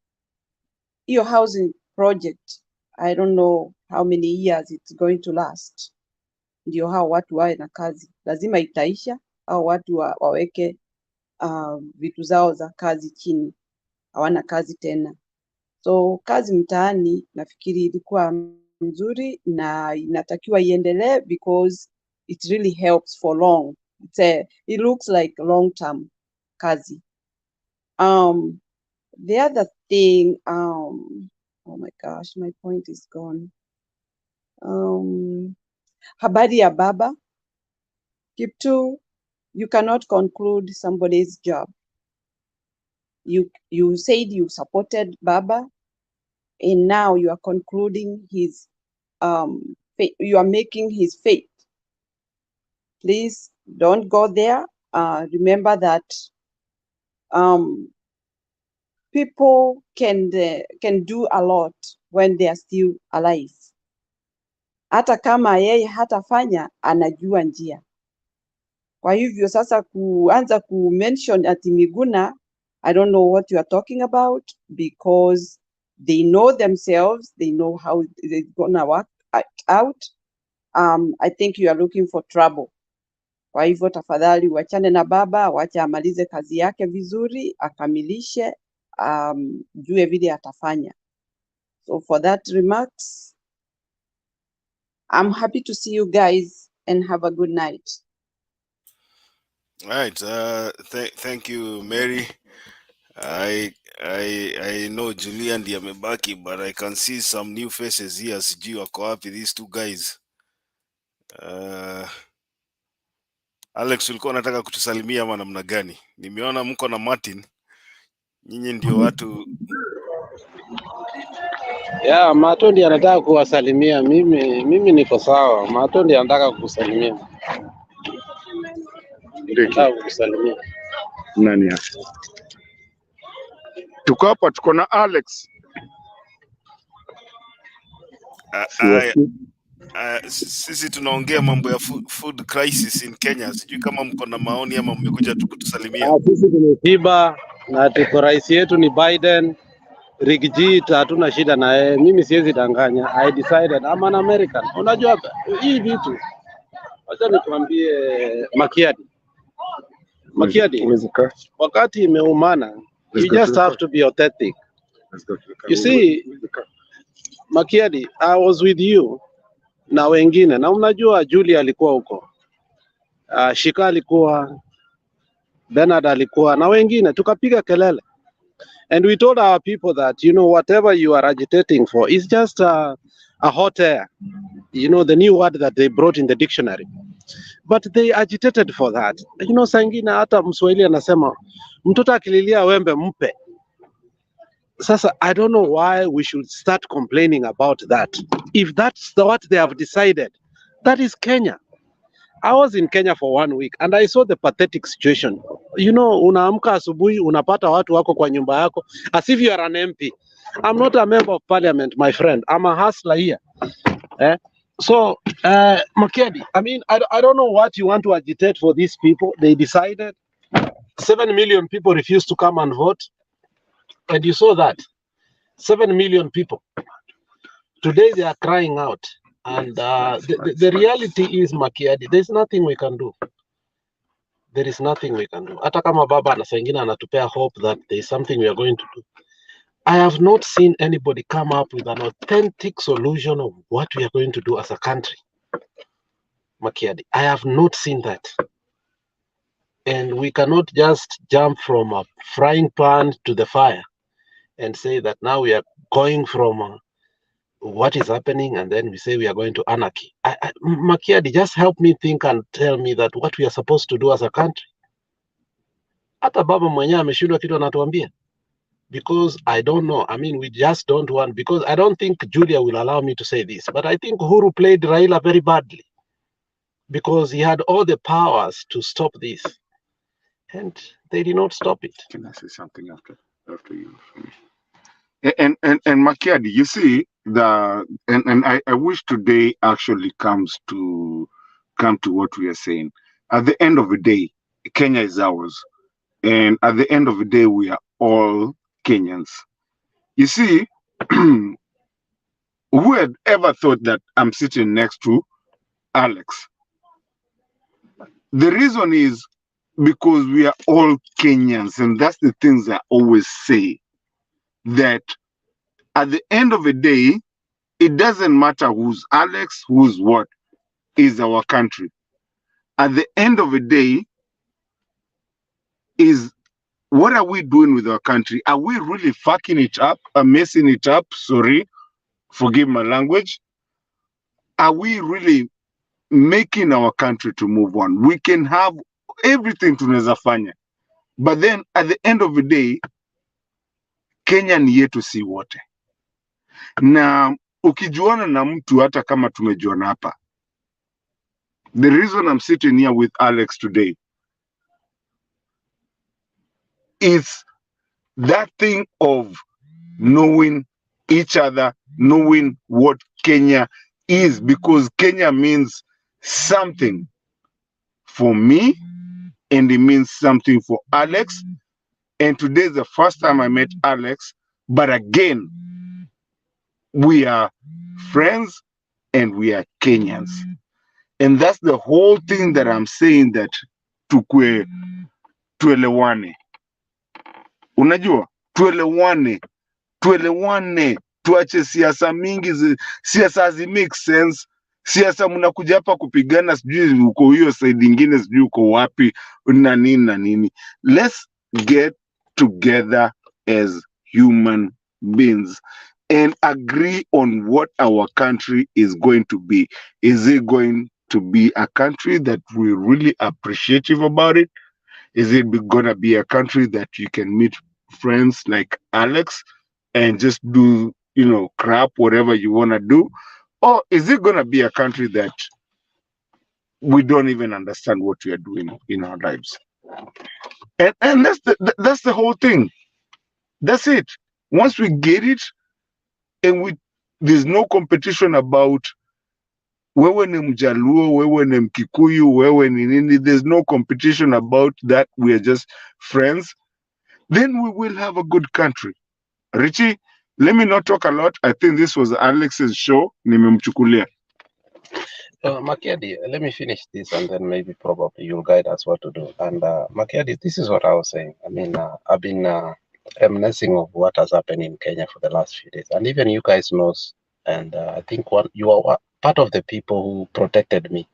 Speaker 3: Your housing project, I don't know how many years it's going to last. Ndio hao watu wawe na kazi, lazima itaisha au watu waweke vitu zao za kazi chini, hawana kazi tena. So kazi mtaani nafikiri ilikuwa mzuri na inatakiwa iendelee because it really helps for long. It looks like long term kazi. The other thing, oh my gosh, my point is gone. Habari ya baba. Kiptu, you cannot conclude somebody's job. You said you supported Baba, and now you are concluding his you are making his fate. Please don't go there. Remember that people can do a lot when they are still alive. Hata kama yeye hatafanya, anajua njia. Kwa hivyo sasa kuanza ku-mention ati Miguna, I don't know what you are talking about, because they know themselves, they know how it's gonna work out. I think you are looking for trouble. Kwa hivyo tafadhali wachane na baba, wacha amalize kazi yake vizuri, akamilishe, jue vile atafanya. So for that remarks, I'm happy to see you guys and have a good night.
Speaker 6: All right. Thank you, Mary. I know Julian ndiye amebaki, but I can see some new faces here. Sijui wako wapi these two guys. Alex, ulikuwa unataka kutusalimia ama namna gani? Nimeona mko na Martin. Nyinyi ndio watu.
Speaker 1: Yeah, Matondi anataka kuwasalimia. Mimi niko sawa. Matondi anataka kukusalimia. Anataka kukusalimia.
Speaker 5: Nani hapa? Tuko hapa, tuko na Alex.
Speaker 6: Sisi tunaongea mambo ya food crisis in Kenya. Sijui kama mko na maoni ama mmekuja tu kutusalimia.
Speaker 1: Sisi tumeshiba na tuko rais yetu ni Biden. Rigiji hatuna shida na yeye. Mimi siwezi danganya. I decided I'm an American. Unajua hii vitu. Acha nikwambie Makiadi. Wakati imeumana, you just have to be authentic. You see, Makiadi, I was with you na wengine, na unajua Julia alikuwa huko, Shika alikuwa, Bernard alikuwa na wengine, tukapiga kelele. And we told our people that, you know, whatever you are agitating for is just a hot air. You know, the new word that they brought in the dictionary. But they agitated for that. You know, saa ingine hata Mswahili anasema mtoto akililia wembe mpe. Sasa, I don't know why we should start complaining about that. If that's what they have decided, that is Kenya. I was in Kenya for 1 week and I saw the pathetic situation. You know, unaamka asubuhi, unapata watu wako kwa nyumba yako, as if you are an MP. I'm not a member of parliament, my friend. I'm a hustler here. So, Makedi, I mean, I don't know what you want to agitate for these people. They decided 7 million people refused to come and vote. And you saw that. 7 million people. Today they are crying out. And the reality is, Makiadi, there's nothing we can do. There is nothing we can do. Hata kama baba na saa ingine anatupea hope that there is something we are going to do. I have not seen anybody come up with an authentic solution of what we are going to do as a country. Makiadi, I have not seen that. And we cannot just jump from a frying pan to the fire and say that now we are going from what is happening and then we say we are going to anarchy. Makiadi, just help me think and tell me that what we are supposed to do as a country. Hata baba mwenyewe ameshindwa kitu anatuambia. Because I don't know. I mean, we just don't want, because I don't think Julia will allow me to say this, but I think Uhuru played Raila very badly because he had all the powers to stop this and they did not stop it.
Speaker 5: Can I say something after you finish? And Makiadi, you see, I wish today actually come to what we are saying. At the end of the day, Kenya is ours. And at the end of the day, we are all Kenyans. You see, who had ever thought that I'm sitting next to Alex? The reason is because we are all Kenyans, and that's the things I always say, that at the end of the day, it doesn't matter who's Alex, who's what, is our country. At the end of the day, is what are we doing with our country? Are we really fucking it up, messing it up? Sorry, forgive my language. Are we really making our country to move on? We can have everything tunaweza fanya, but then at the end of the day, Kenya ni yetu si wote. Na ukijuana na mtu hata kama tumejuana hapa, the reason I'm sitting here with Alex today is that thing of knowing each other, knowing what Kenya is, because Kenya means something for me and it means something for Alex. And today is the first time I met Alex, but again, we are friends and we are Kenyans. And that's the whole thing that I'm saying, that tuelewane. Unajua, tuelewane, tuache siasa mingi, siasa hazi make sense. Siasa mnakuja hapa kupigana, sijui uko hiyo side ingine, sijui uko wapi, na nini. Let's get together as human beings and agree on what our country is going to be. Is it going to be a country that we're really appreciative about it? Is it going to be a country that you can meet friends like Alex and just do, you know, crap, whatever you want to do? Or is it going to be a country that we don't even understand what we are doing in our lives? And that's the whole thing. That's it. Once we get it, and there's no competition about wewe ni Mjaluo, wewe ni Mkikuyu, wewe ni nini. There's no competition about that. We are just friends. Then we will have a good country. Richie, let me not talk a lot. I think this was Alex's show. Nimemchukulia.
Speaker 1: Makiadi, let me finish this and then maybe probably you'll guide us what to do. And Makiadi, this is what I was saying. I mean, I've been reminiscing of what has happened in Kenya for the last few days. And even you guys knows, and I think you are part of the people who protected me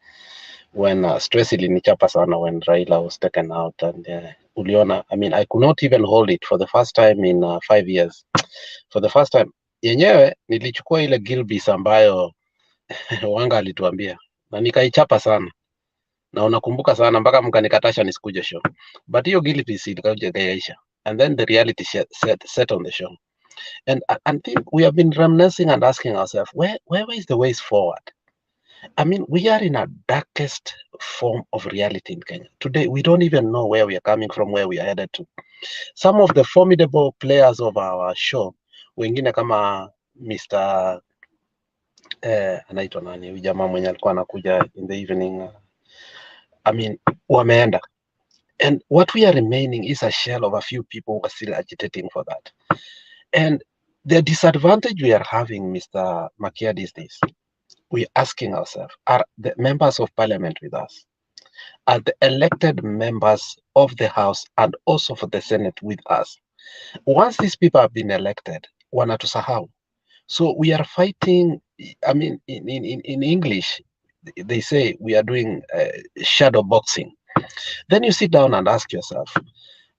Speaker 1: when stress ilinichapa sana when Raila was taken out, and uliona, I mean, I could not even hold it for the first time in 5 years. For the first time yenyewe nilichukua ile Gilbis ambayo Wanga alituambia na nikaichapa sana, na unakumbuka sana mpaka mkanikatasha nisikuje show, but hiyo Gilbis ilikaja ikaisha, and then the reality set on the show, and I think we have been reminiscing and asking ourselves, where is the ways forward? I mean, we are in a darkest form of reality in Kenya. Today, we don't even know where we are coming from, where we are headed to. Some of the formidable players of our show, wengine kama Mr. anaitwa nani, huyu jamaa mwenye alikuwa anakuja in the evening, I mean, wameenda. And what we are remaining is a shell of a few people who are still agitating for that. And the disadvantage we are having, Mr. Makiadi, is this. We're asking ourselves, are the members of parliament with us? Are the elected members of the House and also for the Senate with us? Once these people have been elected, wanatusahau. So we are fighting, I mean, in English, they say we are doing shadow boxing. Then you sit down and ask yourself,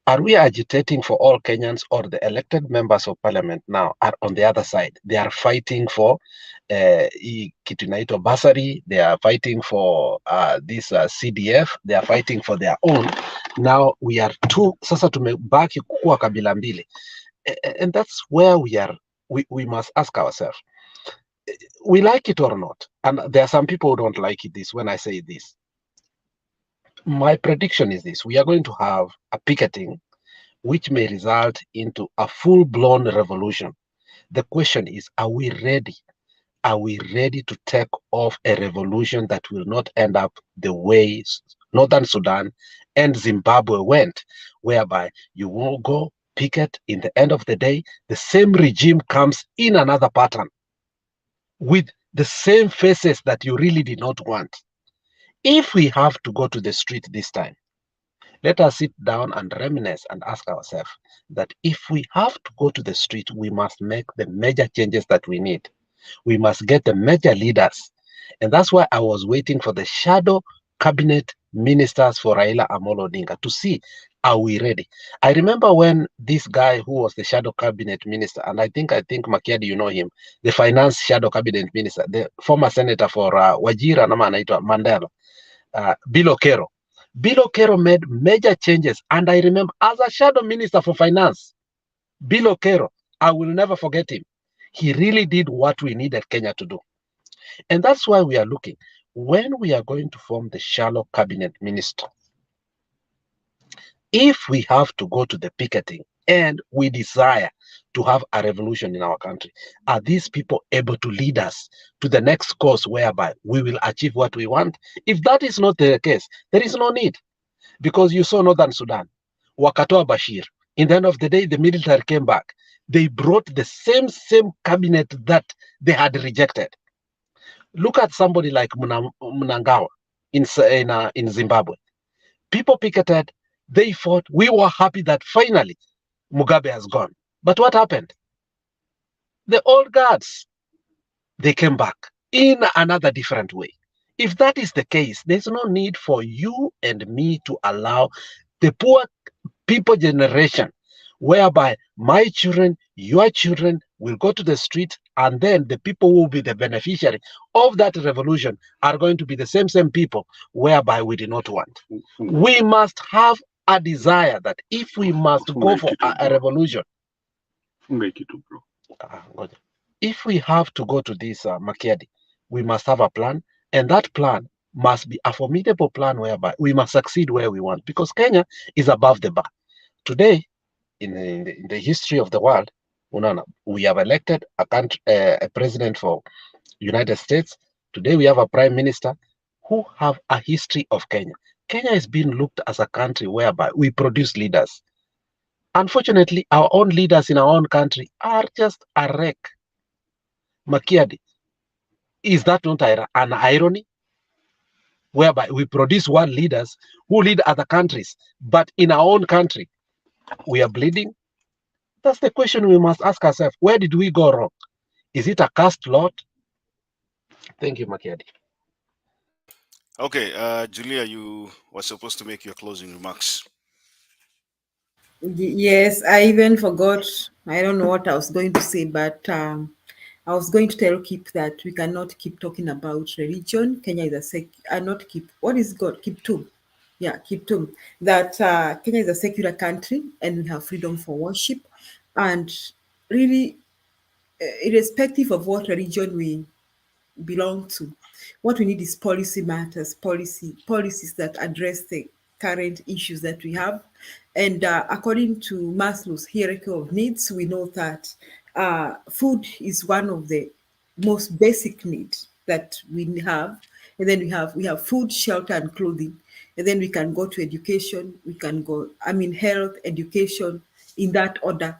Speaker 1: are we agitating for all Kenyans, or the elected members of parliament now are on the other side? They are fighting for kitu inaitwa bursary. They are fighting for this CDF. They are fighting for their own. Now we are two. Sasa tumebaki kukua kabila mbili, and that's where we must ask ourselves, we like it or not. And there are some people who don't like it this when I say this. My prediction is this: we are going to have a picketing which may result into a full-blown revolution. The question is, are we ready? Are we ready to take off a revolution that will not end up the way Northern Sudan and Zimbabwe went, whereby you will go picket, in the end of the day, the same regime comes in another pattern with the same faces that you really did not want? If we have to go to the street this time, let us sit down and reminisce and ask ourselves that if we have to go to the street, we must make the major changes that we need. We must get the major leaders. And that's why I was waiting for the shadow cabinet ministers for Raila Amolo Odinga to see, are we ready? I remember when this guy who was the shadow cabinet minister, and I think Makiadi, you know him, the finance shadow cabinet minister, the former senator for Wajira nama anaitwa Mandela, Bill Okero made major changes. And I remember, as a shadow minister for finance, Bill Okero, I will never forget him. He really did what we needed Kenya to do. And that's why we are looking, when we are going to form the shallow cabinet minister, if we have to go to the picketing and we desire to have a revolution in our country, are these people able to lead us to the next course whereby we will achieve what we want? If that is not the case, there is no need. Because you saw Northern Sudan, wakatoa Bashir. In the end of the day, the military came back. They brought the same cabinet that they had rejected. Look at somebody like Mnangagwa in Zimbabwe. People picketed, they fought. We were happy that finally Mugabe has gone. But what happened? The old guards, they came back in another different way. If that is the case, there's no need for you and me to allow the poor people generation, whereby my children, your children will go to the street, and then the people who will be the beneficiary of that revolution are going to be the same people whereby we do not want. We must have a desire that if we must go for a revolution, if we have to go to this Makiadi, we must have a plan, and that plan must be a formidable plan whereby we must succeed where we want, because Kenya is above the bar. Today, in the history of the world, we have elected a president for United States. Today we have a prime minister who have a history of Kenya. Kenya is being looked as a country whereby we produce leaders. Unfortunately, our own leaders in our own country are just a wreck. Makiadi, is that not an irony? Whereby we produce world leaders who lead other countries, but in our own country, we are bleeding. That's the question we must ask ourselves. Where did we go wrong? Is it a cast lot? Thank you, Makiadi.
Speaker 6: Okay, Julia, you were supposed to make your closing remarks.
Speaker 28: Yes, I even forgot. I don't know what I was going to say, but I was going to tell Kip that we cannot keep talking about religion. Kenya is not Kip. What is God? Kiptum. Yeah, Kiptum. That Kenya is a secular country and we have freedom for worship. And really, irrespective of what religion we belong to. What we need is policy matters, policies that address the current issues that we have. And according to Maslow's hierarchy of needs, we know that food is one of the most basic needs that we have. And then we have food, shelter, and clothing. And then we can go to education. We can go, health, education, in that order.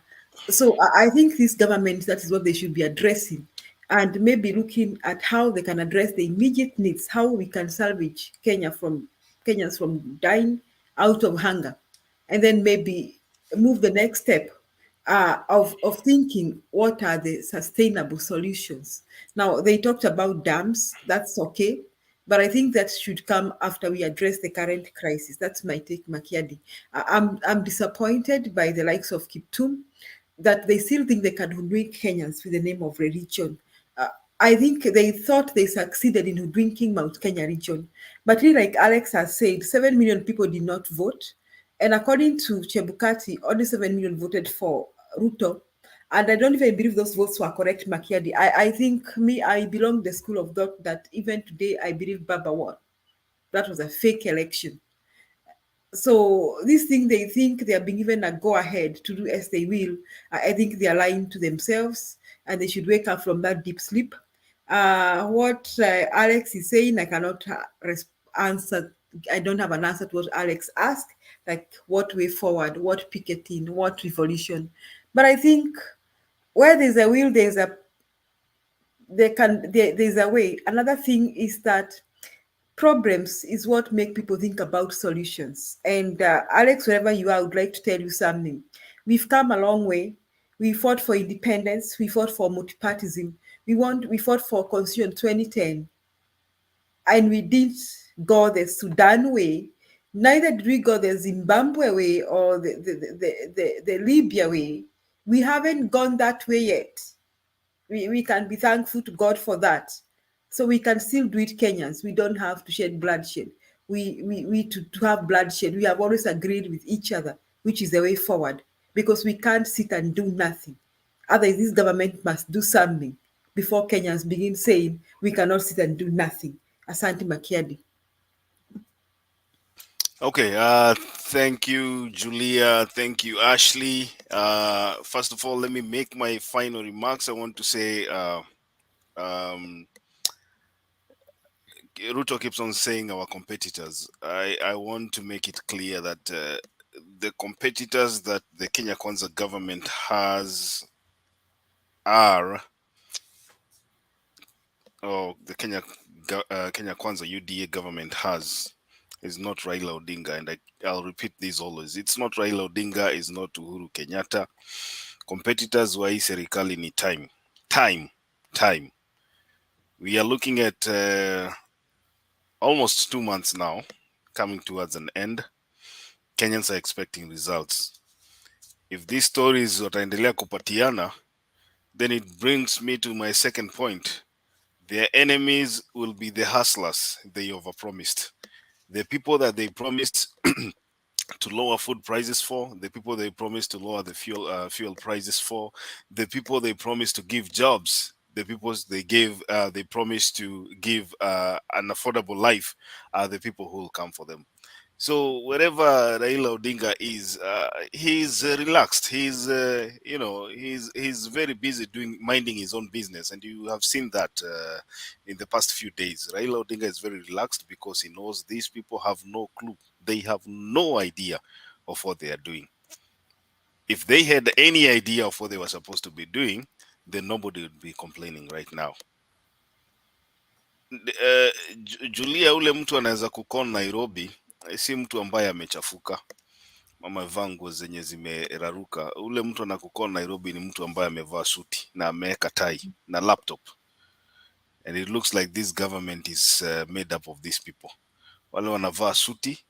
Speaker 28: So I think this government, that is what they should be addressing, and maybe looking at how they can address the immediate needs, how we can salvage Kenyans from dying out of hunger, and then maybe move the next step of thinking what are the sustainable solutions. Now, they talked about dams, that's okay, but I think that should come after we address the current crisis. That's my take, Makiadi. I'm disappointed by the likes of Kiptum, that they still think they can hoodwink Kenyans with the name of religion. I think they thought they succeeded in hoodwinking Mount Kenya region. But really, like Alex has said, 7 million people did not vote. And according to Chebukati, only 7 million voted for Ruto. And I don't even believe those votes were correct, Makiadi. I think I belong to the school of thought that even today, I believe Baba won. That was a fake election. So this thing, they think they are being given a go ahead to do as they will. I think they are lying to themselves and they should wake up from that deep sleep. What Alex is saying, I cannot answer. I don't have an answer to what Alex asked, like what way forward, what picketing, what revolution. But I think where there's a will, there's a way. Another thing is that problems is what make people think about solutions. And Alex, wherever you are, I would like to tell you something. We've come a long way. We fought for independence. We fought for multipartism. We fought for Constitution 2010. And we didn't go the Sudan way. Neither did we go the Zimbabwe way or the Libya way. We haven't gone that way yet. We can be thankful to God for that. So we can still do it, Kenyans. We don't have to shed bloodshed. To have bloodshed, we have always agreed with each other, which is the way forward, because we can't sit and do nothing. Otherwise, this government must do something before Kenyans begin saying we cannot sit and do nothing. Asante Makiadi.
Speaker 6: Okay, thank you, Julia. Thank you, Ashley. First of all, let me make my final remarks. I want to say, Ruto keeps on saying our competitors. I want to make it clear that the competitors that the Kenya Kwanza government has are, the Kenya Kwanza UDA government has, is not Raila Odinga, and I'll repeat this always. It's not Raila Odinga, it's not Uhuru Kenyatta. Competitors wa hii serikali ni time. We are looking at almost 2 months now, coming towards an end. Kenyans are expecting results. If these stories wataendelea kupatiana, then it brings me to my second point. Their enemies will be the hustlers they overpromised. The people that they promised to lower food prices for, the people they promised to lower the fuel prices for, the people they promised to give jobs, the people they promised to give an affordable life, are the people who will come for them. So wherever Raila Odinga is, he's relaxed. He's he's very busy minding his own business, and you have seen that in the past few days. Raila Odinga is very relaxed because he knows these people have no clue. They have no idea of what they are doing. If they had any idea of what they were supposed to be doing, then nobody would be complaining right now. Julia, ule mtu anaweza kukon Nairobi, si mtu ambaye amechafuka, amevaa nguo zenye zimeraruka. Ule mtu anakukona Nairobi ni mtu ambaye amevaa suti na ameweka tai na laptop, and it looks like this government is made up of these people. wale wanavaa suti,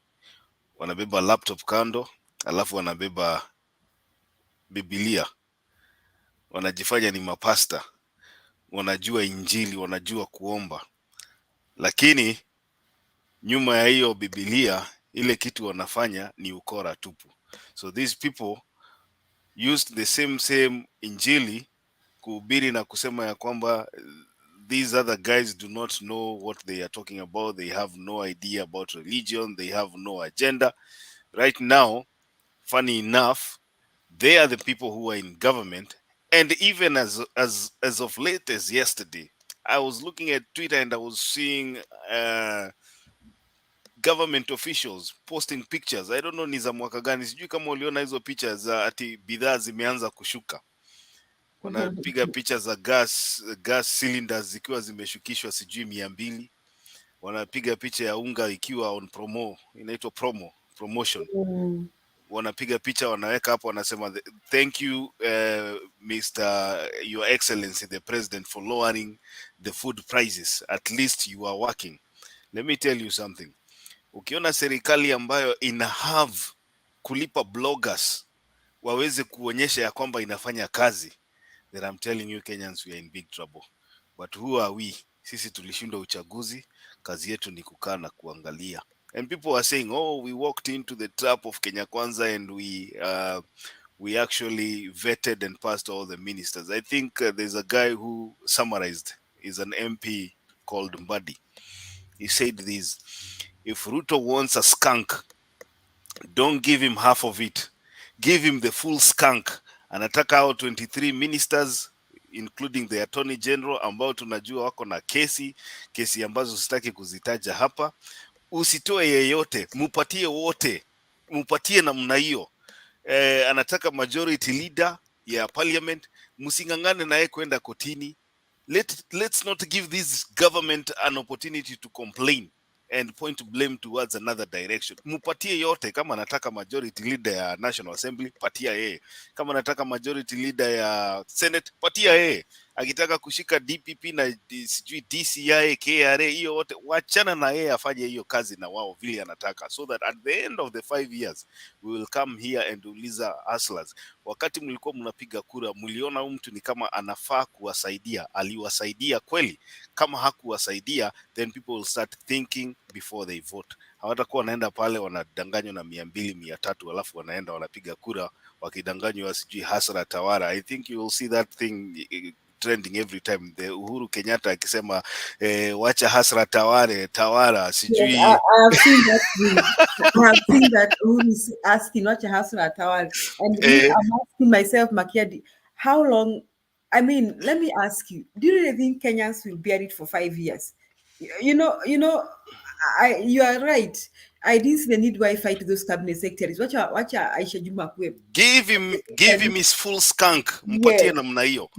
Speaker 6: wanabeba laptop kando, alafu wanabeba Biblia, wanajifanya ni mapasta, wanajua Injili, wanajua kuomba, lakini nyuma ya hiyo Biblia ile kitu wanafanya ni ukora tupu. So these people used the same Injili kuhubiri na kusema ya kwamba these other guys do not know what they are talking about, they have no idea about religion, they have no agenda. Right now, funny enough, they are the people who are in government, and even as of late as yesterday, I was looking at Twitter and I was seeing government officials posting pictures. I don't know ni za mwaka gani, sijui kama uliona hizo picha za ati bidhaa zimeanza kushuka. Wanapiga picha za gas cylinders zikiwa zimeshukishwa sijui 200. Wanapiga picha ya unga ikiwa on inaitwa promotion. Wanapiga picha wanaweka hapo, wanasema thank you Mr. Your Excellency the President for lowering the food prices, at least you are working. Let me tell you something. Ukiona serikali ambayo ina have kulipa bloggers waweze kuonyesha ya kwamba inafanya kazi, then I'm telling you Kenyans, we are in big trouble. But who are we? Sisi tulishindwa uchaguzi, kazi yetu ni kukaa na kuangalia. And people are saying, oh, we walked into the trap of Kenya Kwanza and we actually vetted and passed all the ministers. I think there's a guy who summarized, is an MP called Mbadi. He said this: if Ruto wants a skunk, don't give him half of it, give him the full skunk. Anataka hao 23 ministers including the Attorney General ambao tunajua wako na kesi ambazo sitaki kuzitaja hapa. Usitoe yeyote, mupatie wote, mupatie namna hiyo. Anataka majority leader ya parliament, musingangane naye kwenda kotini. Let's not give this government an opportunity to complain and point blame towards another direction. Mupatie yote. Kama anataka majority leader ya National Assembly, patia yeye. Kama anataka majority leader ya Senate, patia yeye. Akitaka kushika DPP na sijui DCI, KRA, hiyo wote wachana na yeye afanye hiyo kazi na wao vile anataka, so that at the end of the 5 years we will come here and uliza hustlers, wakati mlikuwa mnapiga kura mliona huyu mtu ni kama anafaa kuwasaidia, aliwasaidia kweli? Kama hakuwasaidia, then people will start thinking before they vote. Hawatakuwa wanaenda pale wanadanganywa na 200 300 alafu wanaenda wanapiga kura wakidanganywa sijui hasara tawara. I think you will see that thing trending every time. The Uhuru Kenyatta akisema wacha hasra tawara sijui.
Speaker 28: Yes, I have seen that. I have seen that Uhuru is asking wacha hasra tawara, and I'm asking myself, Makiadi, how long? I mean, let me ask you: do you really think Kenyans will bear it for 5 years? You know, you are right. I didn't see the need why fight those cabinet secretaries. Wacha Aisha Juma kwe.
Speaker 6: Give him his full skunk. Mpatie namna hiyo.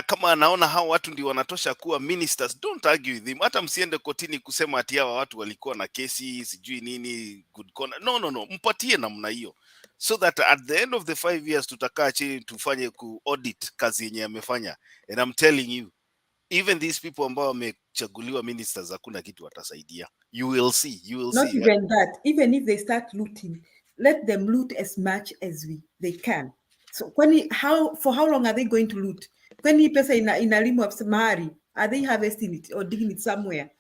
Speaker 6: Kama anaona hao watu ndio wanatosha kuwa ministers, don't argue with him. Hata msiende kotini kusema ati hawa watu walikuwa na kesi sijui nini good conduct. No, mpatie namna hiyo, so that at the end of the 5 years tutakaa chini tufanye ku audit kazi yenye amefanya. And I'm telling you, even these people ambao wamechaguliwa ministers hakuna kitu watasaidia. You will see.
Speaker 28: Not even that. Even if they start looting, let them loot as much as they can. So for how long are they going to loot? Kwani pesa inalimwa mahari, are they harvesting it or digging it somewhere?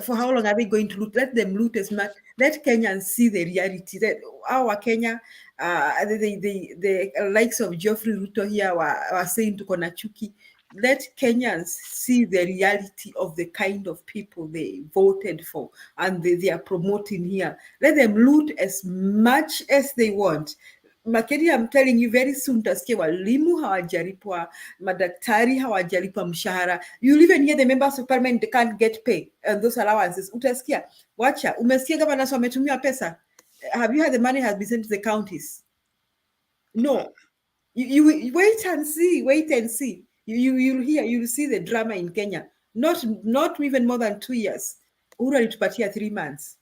Speaker 28: For how long are they going to loot? Let them loot as much. Let Kenyans see the reality that our Kenya, the likes of Geoffrey Ruto here were saying to Konachuki. Let Kenyans see the reality of the kind of people they voted for and they are promoting here. Let them loot as much as they want. Makeri, I'm telling you, very soon utasikia walimu hawajalipwa, madaktari hawajalipwa mshahara. You'll even hear the members of parliament, they can't get pay and those allowances. Utasikia, wacha, umesikia kama naso wametumia pesa? Have you heard the money has been sent to the counties? No. You wait and see. You'll hear, you'll see the drama in Kenya. Not even more than 2 years. Uhuru alitupatia 3 months.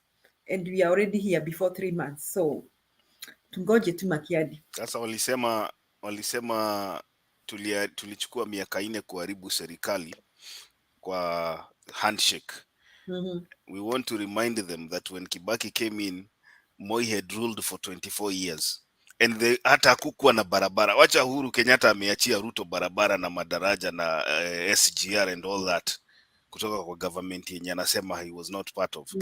Speaker 28: And we are already here before 3 months. So, tungoje tu Makiadi.
Speaker 6: Sasa walisema tulichukua miaka 4 kuharibu serikali kwa handshake. We want to remind them that when Kibaki came in, Moi had ruled for 24 years. And hata hakukuwa na barabara. Wacha Uhuru Kenyatta ameachia Ruto barabara na madaraja na SGR and all that kutoka kwa government yenye anasema he was not part of.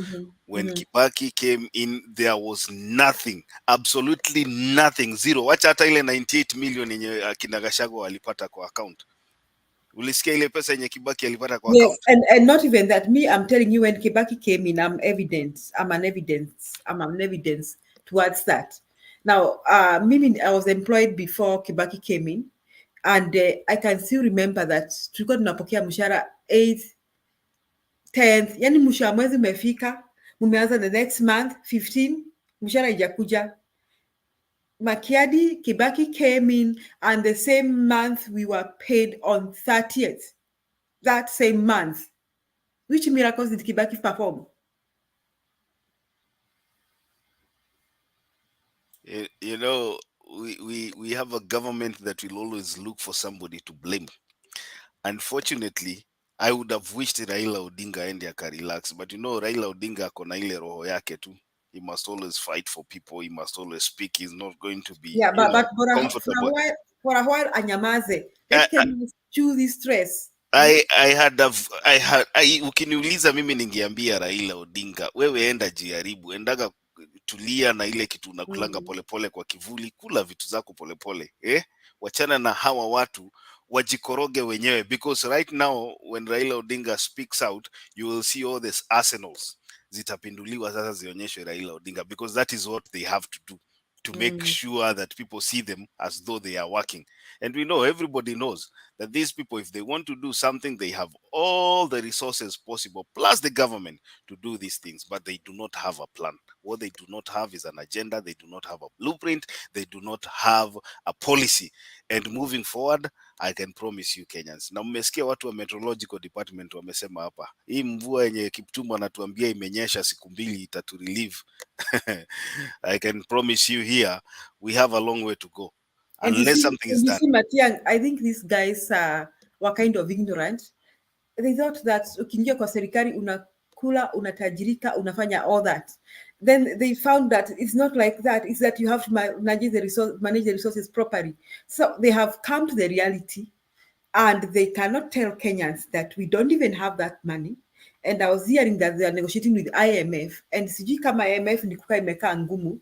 Speaker 6: When Kibaki came in, there was nothing, absolutely nothing, zero. Wacha hata ile 98 million yenye akina Gachagua walipata kwa account. Ulisikia ile pesa yenye Kibaki alipata kwa account?
Speaker 28: Yes, and not even that. Me, I'm telling you, when Kibaki came in, I'm an evidence towards that. Now, me, I was employed before Kibaki came in, and I can still remember that tulikuwa tunapokea mshahara 8th, 10th, yani mshahara mwezi umefika, mumeanza the next month 15, mshahara haijakuja. Makiadi, Kibaki came in, and the same month we were paid on 30th. That same month. Which miracles did Kibaki perform?
Speaker 6: You know, we have a government that will always look for somebody to blame. Unfortunately, I would have wished Raila Odinga aende akarelax, but you know, Raila Odinga akona ile roho yake tu. He must always fight for people. He must always speak. He's not going to be
Speaker 28: but
Speaker 6: comfortable.
Speaker 28: For a while, anyamaze. Let Kenyans choose this stress.
Speaker 6: Ukiniuliza mimi ningeambia Raila Odinga, wewe enda jaribu, endaga tulia na ile kitu unakulanga polepole kwa kivuli, kula vitu zako polepole, wachana na hawa watu wajikoroge wenyewe, because right now when Raila Odinga speaks out, you will see all these arsenals zitapinduliwa sasa zionyeshwe Raila Odinga, because that is what they have to do, to make sure that people see them as though they are working. And we know, everybody knows that these people, if they want to do something, they have all the resources possible, plus the government, to do these things, but they do not have a plan. What they do not have is an agenda. They do not have a blueprint. They do not have a policy. And moving forward, I can promise you Kenyans. Na mmesikia watu wa meteorological department wamesema hapa, hii mvua yenye Kiptum anatuambia imenyesha siku mbili itatu relieve. I can promise you here, we have a long way to go. Unless something is done.
Speaker 28: Matiang, I think these guys were kind of ignorant. They thought that ukiingia kwa serikali unakula, unatajirika, unafanya all that. Then they found that it's not like that. It's that you have to manage the resources properly. So they have come to the reality, and they cannot tell Kenyans that we don't even have that money. And I was hearing that they are negotiating with IMF, and sijui kama IMF ni kukaa imekaa ngumu.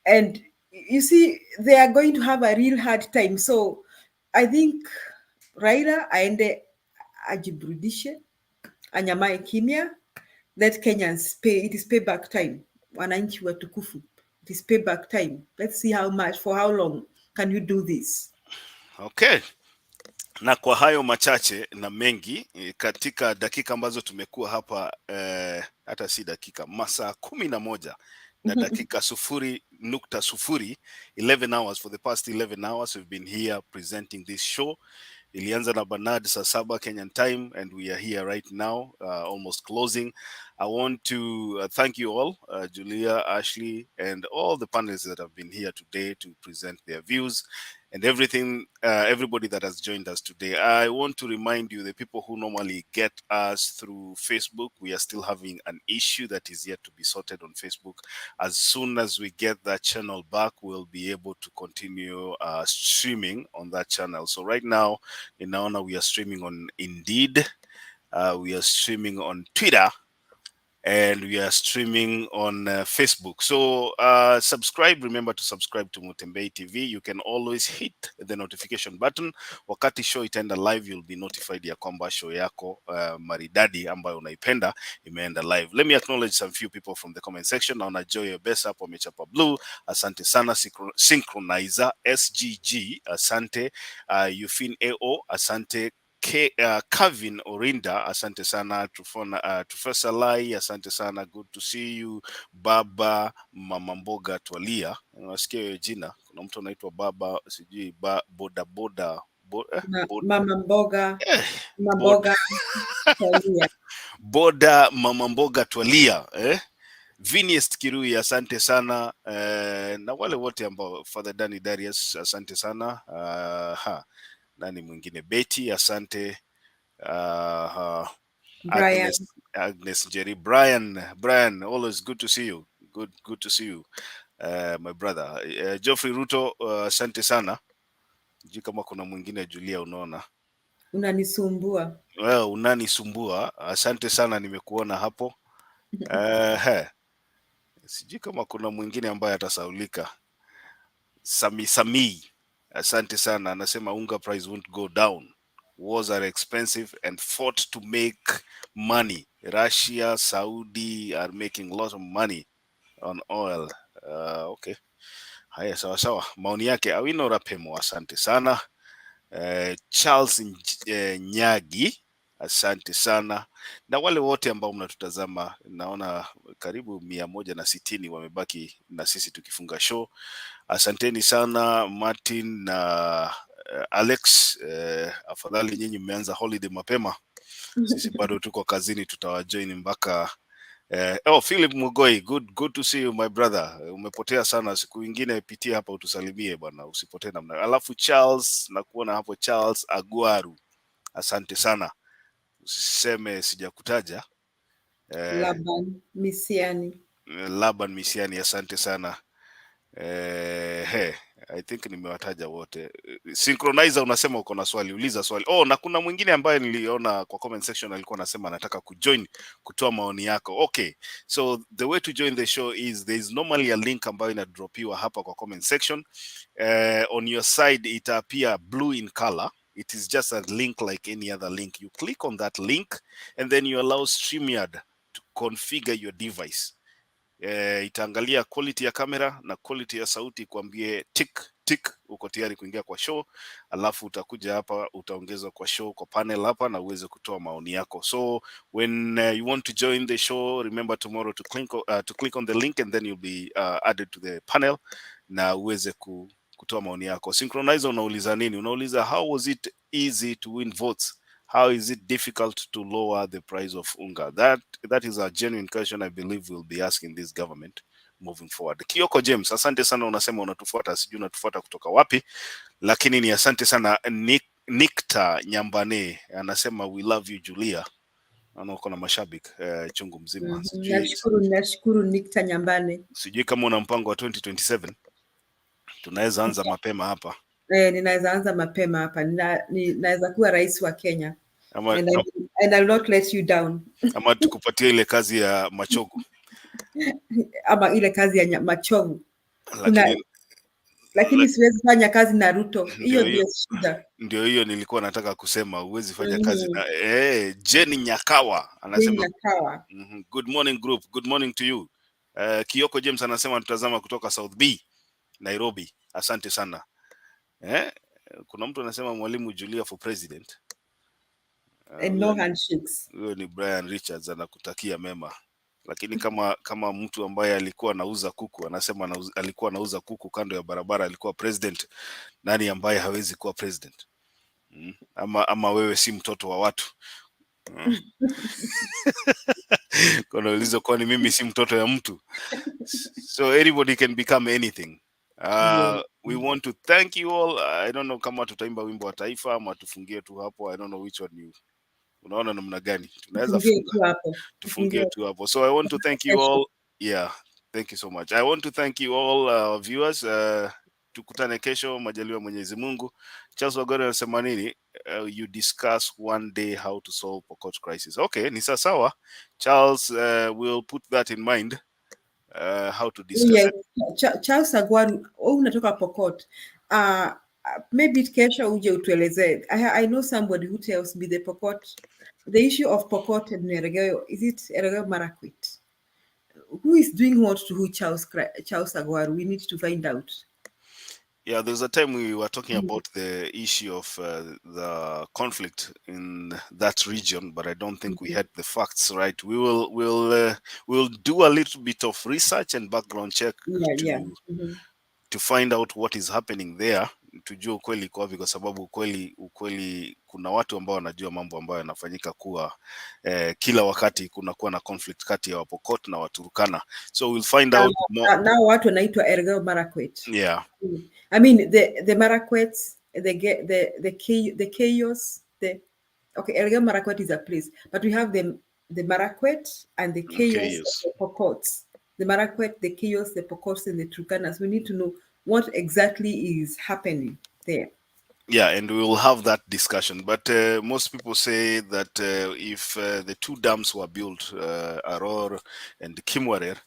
Speaker 28: And you see, they are going to have a real hard time. So I think Raila aende ajiburudishe, anyamae kimya, let Kenyans pay. It is payback time. Wananchi watukufu, it is payback time. Let's see how much, for how long can you do this?
Speaker 6: Okay. Na kwa hayo machache na mengi katika dakika ambazo tumekuwa hapa, hata si dakika, masaa 11 na dakika 0.0, 11 hours, for the past 11 hours we've been here presenting this show. Ilianza na Bernard saa 7 Kenyan time, and we are here right now, almost closing. I want to thank you all, Julia, Ashley, and all the panelists that have been here today to present their views and everything, everybody that has joined us today. I want to remind you, the people who normally get us through Facebook, we are still having an issue that is yet to be sorted on Facebook. As soon as we get that channel back, we'll be able to continue streaming on that channel. So right now, in Naona, we are streaming on Indeed, we are streaming on Twitter, and we are streaming on Facebook. So subscribe, remember to subscribe to Mutembei TV. You can always hit the notification button. Wakati show itaenda live, you'll be notified ya kwamba show yako maridadi ambayo unaipenda imeenda live. Let me acknowledge some few people from the comment section. Naona Joy Besa hapo amechapa blue. Asante sana. Synchronizer SGG, asante. Yufin AO, asante. Kevin Orinda, asante sana. Professor Lai, asante sana. Good to see you. Baba Mama Mboga Twalia, unasikia hiyo jina, kuna mtu anaitwa Baba sijui boda
Speaker 28: Mama Mboga Mboga Twalia.
Speaker 6: Boda Mama Mboga Twalia, Viniest Kirui, asante sana. Na wale wote ambao, Father Danny Darius, asante sana. Nani mwingine, Betty, asante.
Speaker 28: Brian.
Speaker 6: Agnes Jerry. Brian, always good to see you. Good to see you, my brother. Geoffrey Ruto, asante sana. Sijui kama kuna mwingine Julia, unaona
Speaker 28: Unanisumbua.
Speaker 6: well, unanisumbua. Asante sana, nimekuona hapo. Sijui kama kuna mwingine ambaye atasaulika. Sami, asante sana, anasema unga price won't go down. Wars are expensive and fought to make money. Russia, Saudi are making lots of money on oil. Okay. Haya, sawa sawa. Maoni yake Awino Rapemo, asante sana. Charles Nyagi, asante sana, na wale wote ambao mnatutazama, naona karibu 160 wamebaki na sisi tukifunga show. Asanteni sana Martin na Alex. Afadhali nyinyi mmeanza holiday mapema, sisi bado tuko kazini, tutawajoin mpaka Philip Mugoi, good to see you my brother. Umepotea sana, siku nyingine pitia hapa utusalimie bwana, usipotee namna. Alafu Charles, nakuona hapo Charles Agwaru, asante sana, usiseme sijakutaja.
Speaker 28: Laban
Speaker 6: Misiani, asante sana. I think nimewataja wote. Synchronizer, unasema uko na swali, uliza swali. Na kuna mwingine ambaye niliona kwa comment section alikuwa anasema anataka kujoin kutoa maoni yako. Okay, so the way to join the show is there is normally a link ambayo inadropiwa hapa kwa comment section. On your side it appear blue in color. It is just a link like any other link. You click on that link and then you allow StreamYard to configure your device. Itaangalia quality ya kamera na quality ya sauti, kuambie tick uko tayari kuingia kwa show, alafu utakuja hapa, utaongezwa kwa show kwa panel hapa na uweze kutoa maoni yako. So when you want to join the show, remember tomorrow to click on the link and then you'll be added to the panel na uweze kutoa maoni yako. Synchronizer, unauliza nini? Unauliza how was it easy to win votes? How is it difficult to lower the price of unga? That is a genuine question I believe we'll be asking this government moving forward. Kioko James, asante sana, unasema unatufuata, sijui unatufuata kutoka wapi, lakini ni asante sana. Nikta Nyambane anasema we love you Julia. Uko na mashabiki chungu mzima.
Speaker 28: Nashukuru Nikta Nyambane.
Speaker 6: Sijui kama una mpango wa 2027. Tunaweza anza mapema hapa.
Speaker 28: Ninaweza anza mapema hapa. Ninaweza kuwa rais wa Kenya. And I will not let you down.
Speaker 6: Ama tukupatia ile kazi ya machogu.
Speaker 28: Ama ile kazi ya machogu. Lakini siwezi fanya kazi na Ruto. Hiyo ndio shida.
Speaker 6: Ndio hiyo nilikuwa nataka kusema, huwezi fanya kazi na Jenny Nyakawa anasema good morning group, good morning to you. Kioko James anasema tutazama kutoka South B, Nairobi. Asante sana. Kuna mtu anasema Mwalimu Julia for president.
Speaker 28: And no handshakes.
Speaker 6: Huyo ni Brian Richards, anakutakia mema. Lakini kama mtu ambaye alikuwa anauza kuku, anasema alikuwa anauza kuku kando ya barabara, alikuwa president, nani ambaye hawezi kuwa president? Ama wewe si mtoto wa watu? Kuna ulizo, kwani mimi si mtoto ya mtu? So everybody can become anything. We want to thank you all. I don't know kama tutaimba wimbo wa taifa ama tufungie tu hapo. I don't know which one you unaona namna gani tunaweza tufungie tu hapo. So I want to thank you all. Yeah, thank you so much. I want to thank you all viewers. Tukutane kesho majaliwa Mwenyezi Mungu. Charles Wagore anasema nini? You discuss one day how to solve Pokot crisis. Okay, ni sawa. Charles, we'll put that in mind. How to discuss it.
Speaker 28: Charles Agwaru, unatoka Pokot. Maybe kesho uje utueleze. I know somebody who tells me the issue of Pokot and Ergeyo, is it Ergeyo Marakwet? Who is doing what to who? Charles Agwaru? We need to find out.
Speaker 6: Yeah, there's a time we were talking about the issue of the conflict in that region, but I don't think we had the facts right. We'll do a little bit of research and background check to find out what is happening there, tujue ukweli kwa vipi, kwa sababu ukweli kuna watu ambao wanajua mambo ambayo yanafanyika kuwa kila wakati kuna kuwa na conflict kati ya Wapokot na Waturkana. So we'll find out more.
Speaker 28: Now watu wanaitwa Ergeyo Marakwet.
Speaker 6: Yeah.
Speaker 28: I mean the Marakwets, the Kayos, okay, Ergeyo Marakwet is a place, but we have the the Marakwet and the
Speaker 6: Okay,
Speaker 28: chaos of
Speaker 6: yes.
Speaker 28: the Pokots. The Marakwet, the chaos, the Pokots, and the Turkanas. We need to know what exactly is happening there.
Speaker 6: Yeah, and we will have that discussion. But most people say that if the two dams were built, Aror and Kimwarer,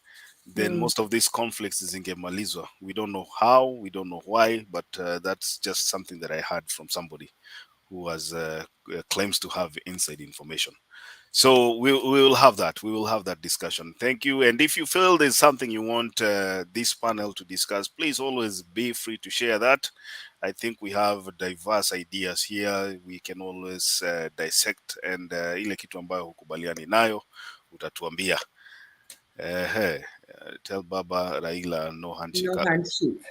Speaker 6: then most of these conflicts is in Gemalizwa. We don't know how, we don't know why, but that's just something that I heard from somebody who has claims to have inside information. So we will have that. We will have that discussion. Thank you. And if you feel there's something you want this panel to discuss, please always be free to share that. I think we have diverse ideas here. We can always dissect, and ile kitu ambayo hukubaliani nayo utatuambia. Tell Baba Raila no handshake.
Speaker 28: No handshake.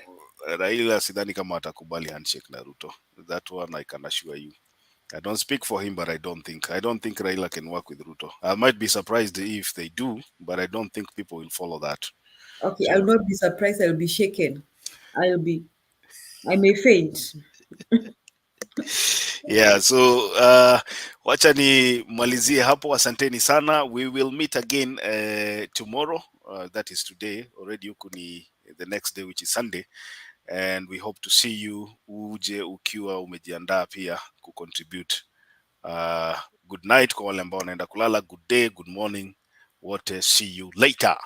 Speaker 6: Raila sidhani kama atakubali handshake na Ruto. That one I can assure you. I don't speak for him, but I don't think Raila can work with Ruto. I might be surprised if they do, but I don't think people will follow that.
Speaker 28: Okay,
Speaker 6: So,
Speaker 28: I'll not be surprised. I'll be shaken. I may faint.
Speaker 6: yeah, so wacha ni malizie hapo. Asanteni sana. We will meet again tomorrow. That is today. Already huku ni the next day, which is Sunday. And we hope to see you uje ukiwa umejiandaa pia kucontribute. Good night kwa wale ambao wanaenda kulala. Good day, good morning. Wote, see you later.